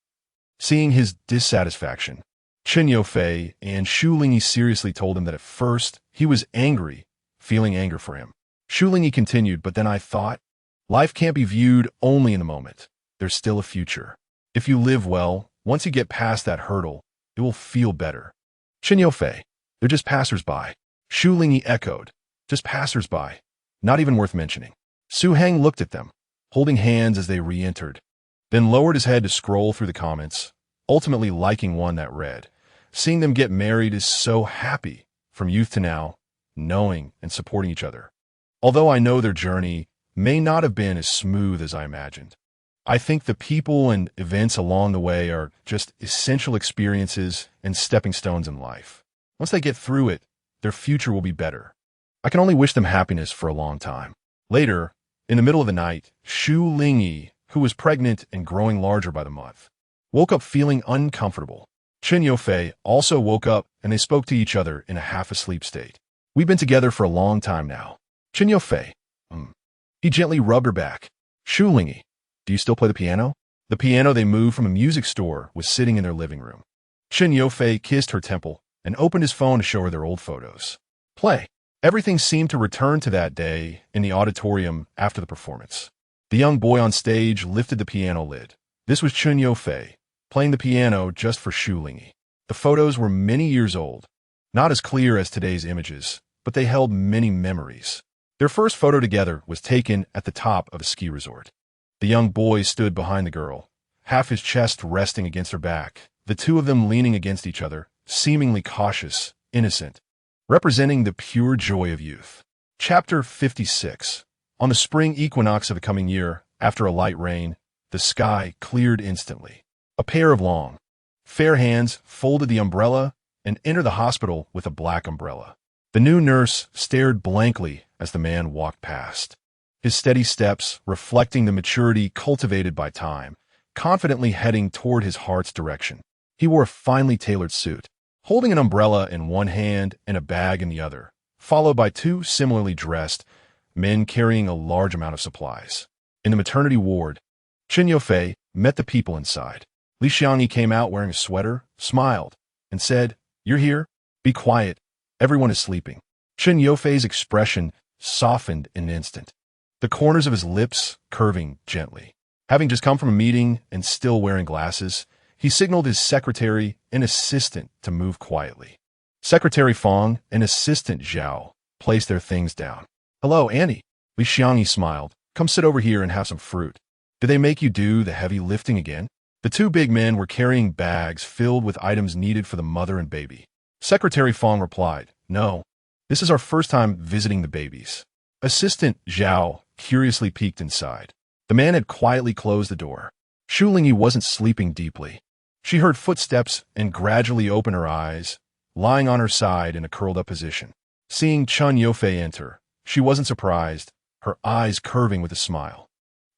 Seeing his dissatisfaction, Chen Yufei and Shu Lingyi seriously told him that at first he was angry, feeling anger for him. Shu Lingyi continued, but then I thought, life can't be viewed only in the moment. There's still a future. If you live well, once you get past that hurdle, it will feel better. Chen Yufei, they're just passers-by. Shu Lingyi echoed, just passers-by. Not even worth mentioning. Su Heng looked at them, holding hands as they re-entered, then lowered his head to scroll through the comments, ultimately liking one that read, seeing them get married is so happy, from youth to now, knowing and supporting each other. Although I know their journey may not have been as smooth as I imagined, I think the people and events along the way are just essential experiences and stepping stones in life. Once they get through it, their future will be better. I can only wish them happiness for a long time. Later, in the middle of the night, Shu Lingyi, who was pregnant and growing larger by the month, woke up feeling uncomfortable. Chen Yufei also woke up and they spoke to each other in a half-asleep state. We've been together for a long time now. Chen Yufei. He gently rubbed her back. Shu Lingyi, do you still play the piano? The piano they moved from a music store was sitting in their living room. Chen Yufei kissed her temple and opened his phone to show her their old photos. Play. Everything seemed to return to that day in the auditorium after the performance. The young boy on stage lifted the piano lid. This was Chen Yufei, playing the piano just for Shu Lingyi. The photos were many years old, not as clear as today's images, but they held many memories. Their first photo together was taken at the top of a ski resort. The young boy stood behind the girl, half his chest resting against her back, the two of them leaning against each other, seemingly cautious, innocent, representing the pure joy of youth. Chapter 56. On the spring equinox of the coming year, after a light rain, the sky cleared instantly. A pair of long, fair hands folded the umbrella and entered the hospital with a black umbrella. The new nurse stared blankly as the man walked past, his steady steps reflecting the maturity cultivated by time, confidently heading toward his heart's direction. He wore a finely tailored suit, holding an umbrella in one hand and a bag in the other, followed by two similarly dressed men carrying a large amount of supplies. In the maternity ward, Chen Yufei met the people inside. Li Xiangyi came out wearing a sweater, smiled, and said, "You're here? Be quiet. Everyone is sleeping." Chen Yufei's expression softened in an instant, the corners of his lips curving gently. Having just come from a meeting and still wearing glasses, he signaled his secretary and assistant to move quietly. Secretary Fong and assistant Zhao placed their things down. "Hello, Annie." Li Xiangyi smiled. "Come sit over here and have some fruit." "Did they make you do the heavy lifting again?" The two big men were carrying bags filled with items needed for the mother and baby. Secretary Fong replied, "No, this is our first time visiting the babies." Assistant Zhao curiously peeked inside. The man had quietly closed the door. Shu Lingyi wasn't sleeping deeply. She heard footsteps and gradually opened her eyes, lying on her side in a curled-up position. Seeing Chen Yufei enter, she wasn't surprised, her eyes curving with a smile.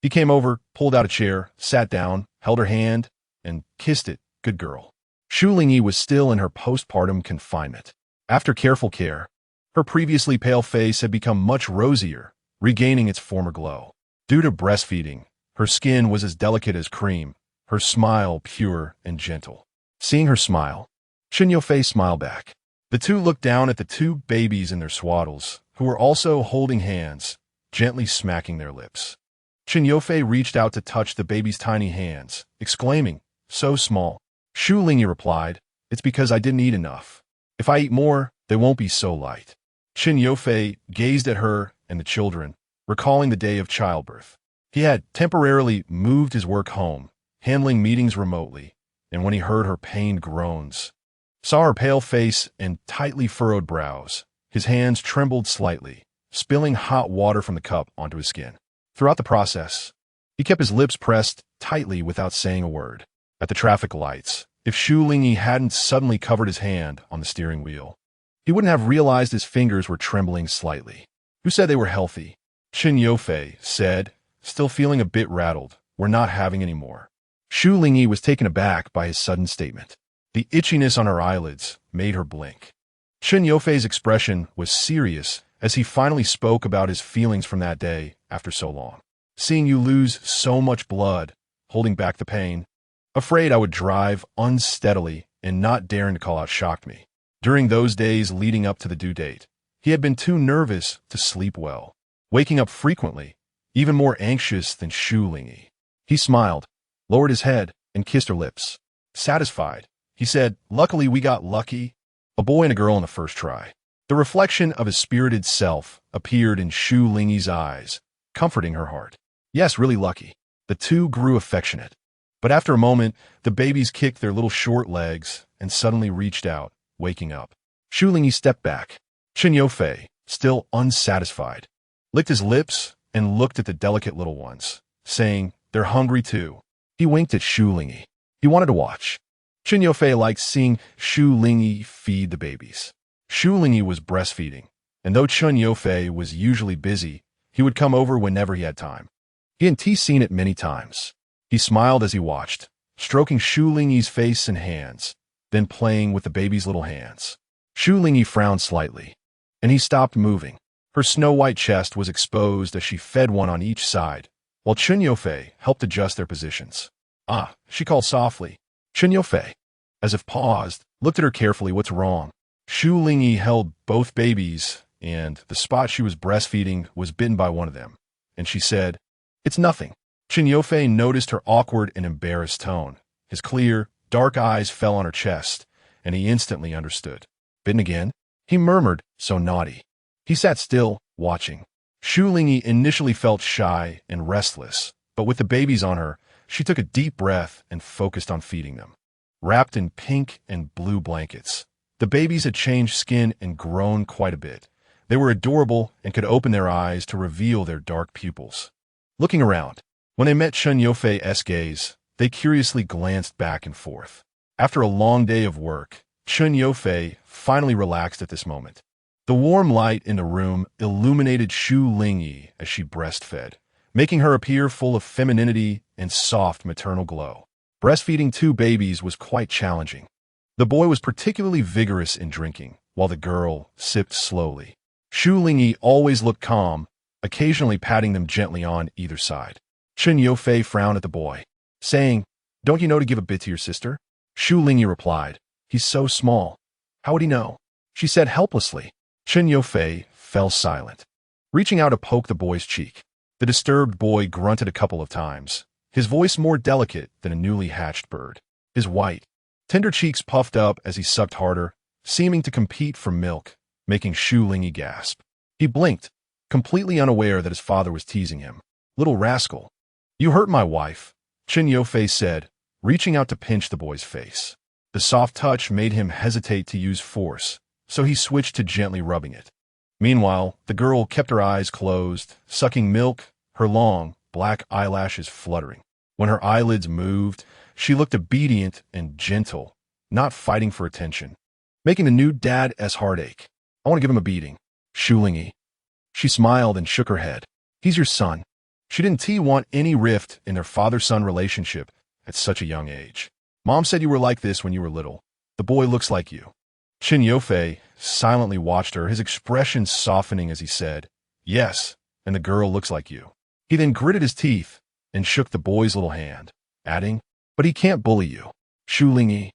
He came over, pulled out a chair, sat down, held her hand, and kissed it. "Good girl." Shu Lingyi was still in her postpartum confinement. After careful care, her previously pale face had become much rosier, regaining its former glow. Due to breastfeeding, her skin was as delicate as cream, her smile pure and gentle. Seeing her smile, Chen Yufei smiled back. The two looked down at the two babies in their swaddles, who were also holding hands, gently smacking their lips. Chen Yufei reached out to touch the baby's tiny hands, exclaiming, "So small." Shu Lingyi replied, "It's because I didn't eat enough. If I eat more, they won't be so light." Chen Yofei gazed at her and the children, recalling the day of childbirth. He had temporarily moved his work home, handling meetings remotely, and when he heard her pained groans, saw her pale face and tightly furrowed brows, his hands trembled slightly, spilling hot water from the cup onto his skin. Throughout the process, he kept his lips pressed tightly without saying a word. At the traffic lights, if Shu Lingyi hadn't suddenly covered his hand on the steering wheel, he wouldn't have realized his fingers were trembling slightly. "Who said they were healthy?" Chen Yofei said, still feeling a bit rattled. "We're not having any more." Shu Lingyi was taken aback by his sudden statement. The itchiness on her eyelids made her blink. Chen Yofei's expression was serious as he finally spoke about his feelings from that day after so long. "Seeing you lose so much blood, holding back the pain, afraid I would drive unsteadily and not daring to call out shocked me. During those days leading up to the due date, he had been too nervous to sleep well, waking up frequently, even more anxious than Shu Lingyi." He smiled, lowered his head, and kissed her lips. Satisfied, he said, "Luckily we got lucky. A boy and a girl in the first try." The reflection of his spirited self appeared in Shu Lingyi's eyes, comforting her heart. Yes, really lucky. The two grew affectionate. But after a moment, the babies kicked their little short legs and suddenly reached out, waking up. Shu Lingyi stepped back. Chen Yofei, still unsatisfied, licked his lips and looked at the delicate little ones, saying, "They're hungry too." He winked at Shu Lingyi. He wanted to watch. Chen Yofei liked seeing Shu Lingyi feed the babies. Shu Lingyi was breastfeeding, and though Chen Yofei was usually busy, he would come over whenever he had time. He and T seen it many times. He smiled as he watched, stroking Shu Lingyi's face and hands, then playing with the baby's little hands. Shu Lingyi frowned slightly, and he stopped moving. Her snow-white chest was exposed as she fed one on each side, while Chen Yofei helped adjust their positions. "Ah," she called softly. Chen Yofei, as if paused, looked at her carefully. "What's wrong?" Shu Lingyi held both babies, and the spot she was breastfeeding was bitten by one of them, and she said, "It's nothing." Chen Yofei noticed her awkward and embarrassed tone. His clear, dark eyes fell on her chest, and he instantly understood. "Bitten again?" he murmured, "so naughty." He sat still, watching. Shu Lingyi initially felt shy and restless, but with the babies on her, she took a deep breath and focused on feeding them. Wrapped in pink and blue blankets, the babies had changed skin and grown quite a bit. They were adorable and could open their eyes to reveal their dark pupils. Looking around, when they met Chen Yofei's gaze, they curiously glanced back and forth. After a long day of work, Chen Yofei finally relaxed at this moment. The warm light in the room illuminated Shu Lingyi as she breastfed, making her appear full of femininity and soft maternal glow. Breastfeeding two babies was quite challenging. The boy was particularly vigorous in drinking, while the girl sipped slowly. Shu Lingyi always looked calm, occasionally patting them gently on either side. Chen Yofei frowned at the boy, saying, "Don't you know to give a bit to your sister?" Shu Lingyi replied, "He's so small. How would he know?" She said helplessly. Chen Yofei fell silent, reaching out to poke the boy's cheek. The disturbed boy grunted a couple of times, his voice more delicate than a newly hatched bird. His white, tender cheeks puffed up as he sucked harder, seeming to compete for milk, making Shu Lingyi gasp. He blinked, completely unaware that his father was teasing him. "Little rascal. You hurt my wife," Chen Yofei said, reaching out to pinch the boy's face. The soft touch made him hesitate to use force, so he switched to gently rubbing it. Meanwhile, the girl kept her eyes closed, sucking milk, her long, black eyelashes fluttering. When her eyelids moved, she looked obedient and gentle, not fighting for attention, making the new dad's heart ache. "I want to give him a beating." "Shu Lingyi." She smiled and shook her head. "He's your son." She didn't want any rift in their father-son relationship at such a young age. "Mom said you were like this when you were little. The boy looks like you." Chen Yofei silently watched her, his expression softening as he said, "Yes, and the girl looks like you." He then gritted his teeth and shook the boy's little hand, adding, "But he can't bully you." "Shu Lingyi,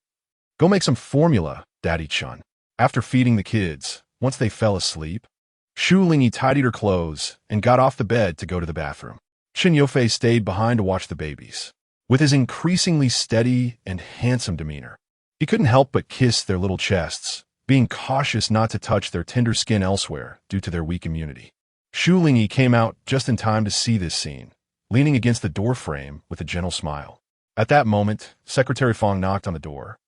go make some formula, Daddy Chun." After feeding the kids, once they fell asleep, Shu Lingyi tidied her clothes and got off the bed to go to the bathroom. Chen Yofei stayed behind to watch the babies. with his increasingly steady and handsome demeanor. He couldn't help but kiss their little chests, being cautious not to touch their tender skin elsewhere due to their weak immunity. Shu Lingyi came out just in time to see this scene, leaning against the door frame with a gentle smile. At that moment, Secretary Fong knocked on the door,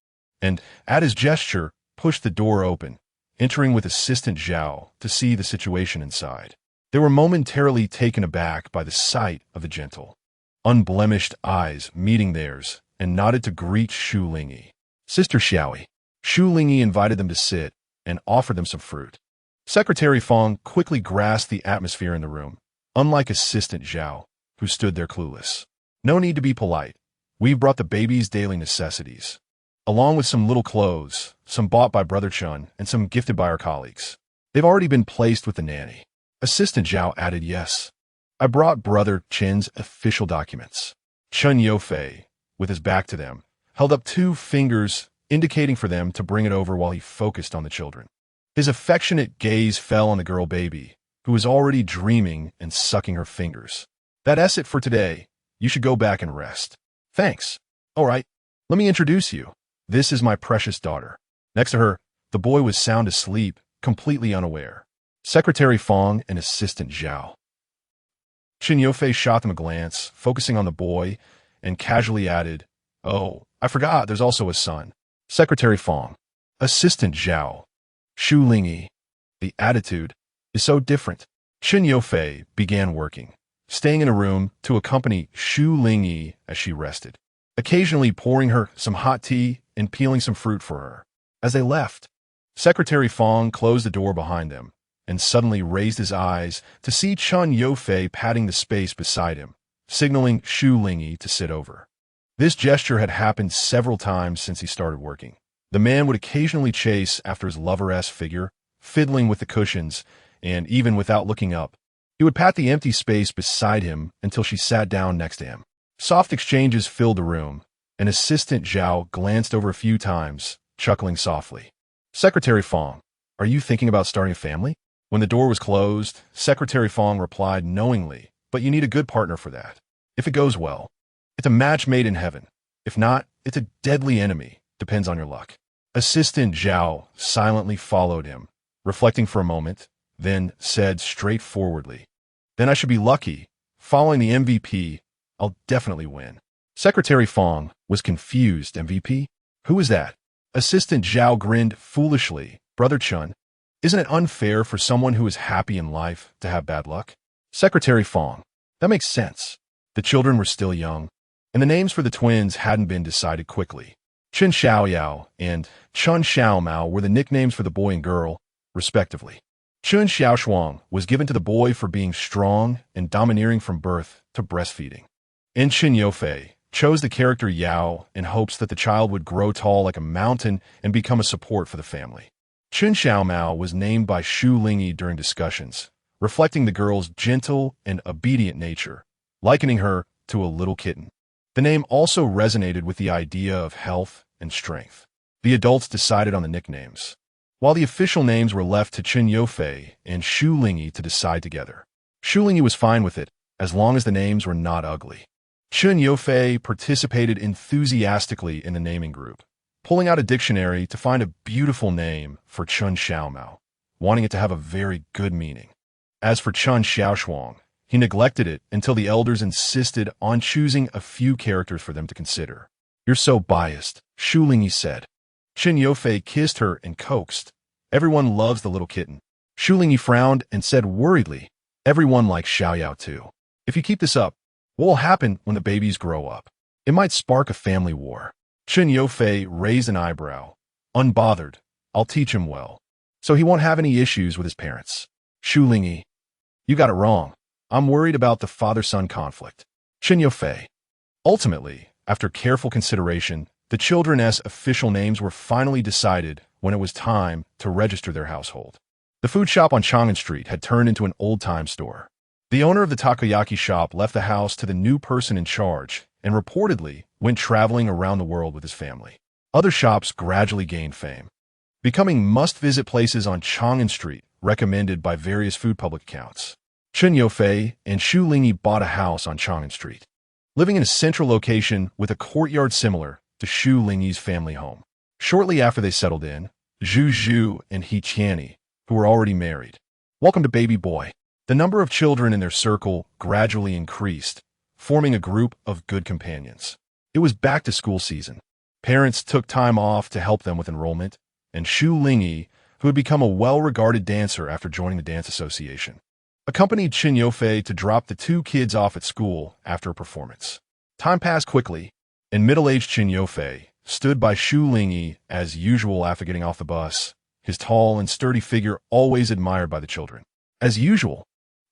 and, at his gesture, pushed the door open, entering with Assistant Zhao to see the situation inside. They were momentarily taken aback by the sight of the gentle, unblemished eyes meeting theirs, and nodded to greet Shu Lingyi. Sister Xiaoyi. Shu Lingyi invited them to sit and offered them some fruit. Secretary Fong quickly grasped the atmosphere in the room, unlike Assistant Zhao, who stood there clueless. No need to be polite. We've brought the baby's daily necessities, along with some little clothes, some bought by Brother Chun and some gifted by our colleagues. They've already been placed with the nanny. Assistant Zhao added yes. I brought Brother Chen's official documents. Chun Yofei, with his back to them, held up 2 fingers, indicating for them to bring it over while he focused on the children. His affectionate gaze fell on the girl baby, who was already dreaming and sucking her fingers. That's it for today. You should go back and rest. Thanks. All right, let me introduce you. This is my precious daughter. Next to her, the boy was sound asleep, completely unaware. Secretary Fong and Assistant Zhao. Chen Yofei shot them a glance, focusing on the boy, and casually added, "Oh, I forgot there's also a son." Secretary Fong. Assistant Zhao. Shu Lingyi. The attitude is so different. Chen Yofei began working, staying in a room to accompany Shu Lingyi as she rested, occasionally pouring her some hot tea and peeling some fruit for her. As they left, Secretary Fong closed the door behind them and suddenly raised his eyes to see Chen Yofei patting the space beside him, signaling Shu Lingyi to sit over. This gesture had happened several times since he started working. The man would occasionally chase after his lover-esque figure, fiddling with the cushions, and even without looking up, he would pat the empty space beside him until she sat down next to him. Soft exchanges filled the room, and Assistant Zhao glanced over a few times, chuckling softly. Secretary Fong, are you thinking about starting a family? When the door was closed, Secretary Fong replied knowingly, but you need a good partner for that. If it goes well, it's a match made in heaven. If not, it's a deadly enemy. Depends on your luck. Assistant Zhao silently followed him, reflecting for a moment, then said straightforwardly, "Then I should be lucky. Following the MVP, I'll definitely win." Secretary Fong was confused. MVP? Who is that? Assistant Zhao grinned foolishly. Brother Chun, isn't it unfair for someone who is happy in life to have bad luck? Secretary Fong, that makes sense. The children were still young, and the names for the twins hadn't been decided quickly. Chen Xiaoyao and Chun Xiaomao were the nicknames for the boy and girl, respectively. Chun Xiaoshuang was given to the boy for being strong and domineering from birth to breastfeeding. And Chen Yofei chose the character Yao in hopes that the child would grow tall like a mountain and become a support for the family. Chun Xiaomao was named by Shu Lingyi during discussions, reflecting the girl's gentle and obedient nature, likening her to a little kitten. The name also resonated with the idea of health and strength. The adults decided on the nicknames, while the official names were left to Chen Yofei and Shu Lingyi to decide together. Shu Lingyi was fine with it, as long as the names were not ugly. Chen Yofei participated enthusiastically in the naming group, pulling out a dictionary to find a beautiful name for Chun Xiaomao, wanting it to have a very good meaning. As for Chun Xiaoshuang, he neglected it until the elders insisted on choosing a few characters for them to consider. "You're so biased," Shu Lingyi said. Chen Yofei kissed her and coaxed. "Everyone loves the little kitten." Shu Lingyi frowned and said worriedly, "Everyone likes Xiaoyao too. If you keep this up, what will happen when the babies grow up? It might spark a family war." Chen Yofei raised an eyebrow. "Unbothered. I'll teach him well, so he won't have any issues with his parents." Shu Lingyi, "You got it wrong. I'm worried about the father-son conflict." Chen Yofei. Ultimately, after careful consideration, the children's official names were finally decided when it was time to register their household. The food shop on Chang'an Street had turned into an old-time store. The owner of the takoyaki shop left the house to the new person in charge and reportedly went traveling around the world with his family. Other shops gradually gained fame, becoming must-visit places on Chang'an Street recommended by various food public accounts. Chen Yofei and Shu Lingyi bought a house on Chang'an Street. living in a central location with a courtyard similar to Shu Lingyi's family home. Shortly after they settled in, Zhu and He Qianni, who were already married, welcomed a baby boy. The number of children in their circle gradually increased, forming a group of good companions. It was back-to-school season. Parents took time off to help them with enrollment, and Shu Lingyi, who had become a well-regarded dancer after joining the dance association, accompanied Chen Yufei to drop the two kids off at school after a performance. Time passed quickly, and middle-aged Chen Yufei stood by Shu Lingyi as usual after getting off the bus, his tall and sturdy figure always admired by the children. As usual,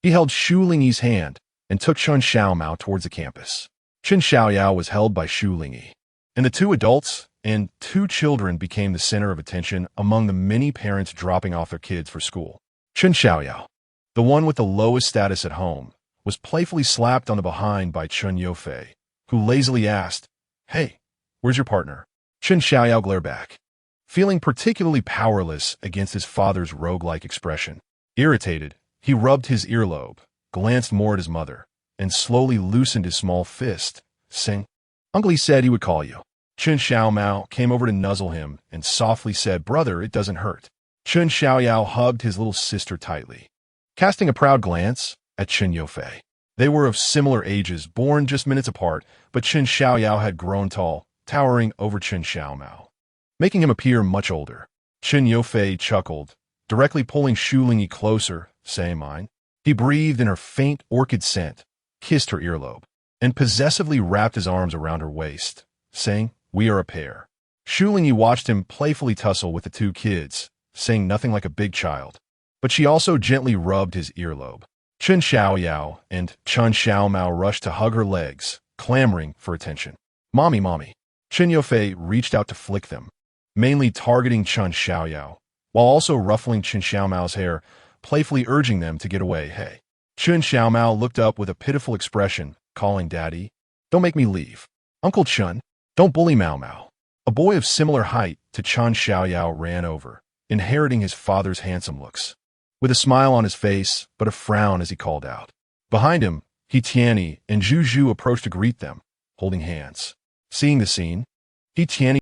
he held Shu Lingyi's hand and took Chen Xiaomao towards the campus. Chen Xiaoyao was held by Shu Lingyi, and the two adults and two children became the center of attention among the many parents dropping off their kids for school. Chen Xiaoyao, the one with the lowest status at home, was playfully slapped on the behind by Chen Yufei, who lazily asked, "Hey, where's your partner?" Chen Xiaoyao glared back, feeling particularly powerless against his father's rogue-like expression. Irritated, he rubbed his earlobe, glanced more at his mother, and slowly loosened his small fist, saying, "Uncle, he said he would call you." Chen Xiaomao came over to nuzzle him and softly said, "Brother, it doesn't hurt." Chen Xiaoyao hugged his little sister tightly, casting a proud glance at Chen Yufei. They were of similar ages, born just minutes apart, but Chen Xiaoyao had grown tall, towering over Chen Xiaomao, making him appear much older. Chen Yufei chuckled, directly pulling Shu Lingyi closer, saying, "Mine." He breathed in her faint orchid scent, kissed her earlobe, and possessively wrapped his arms around her waist, saying, "We are a pair." Shu Lingyi watched him playfully tussle with the two kids, saying nothing like a big child, but she also gently rubbed his earlobe. Chen Xiaoyao and Chen Xiaomao rushed to hug her legs, clamoring for attention. "Mommy, mommy." Chen Yufei reached out to flick them, mainly targeting Chen Xiaoyao, while also ruffling Chen Xiaomao's hair, playfully urging them to get away. "Hey." Chen Xiaomao looked up with a pitiful expression, calling, "Daddy, don't make me leave." "Uncle Chen, don't bully Mao Mao." A boy of similar height to Chen Xiaoyao ran over, inheriting his father's handsome looks, with a smile on his face but a frown as he called out. Behind him, He Qianni and Zhu approached to greet them, holding hands. Seeing the scene, He Qianni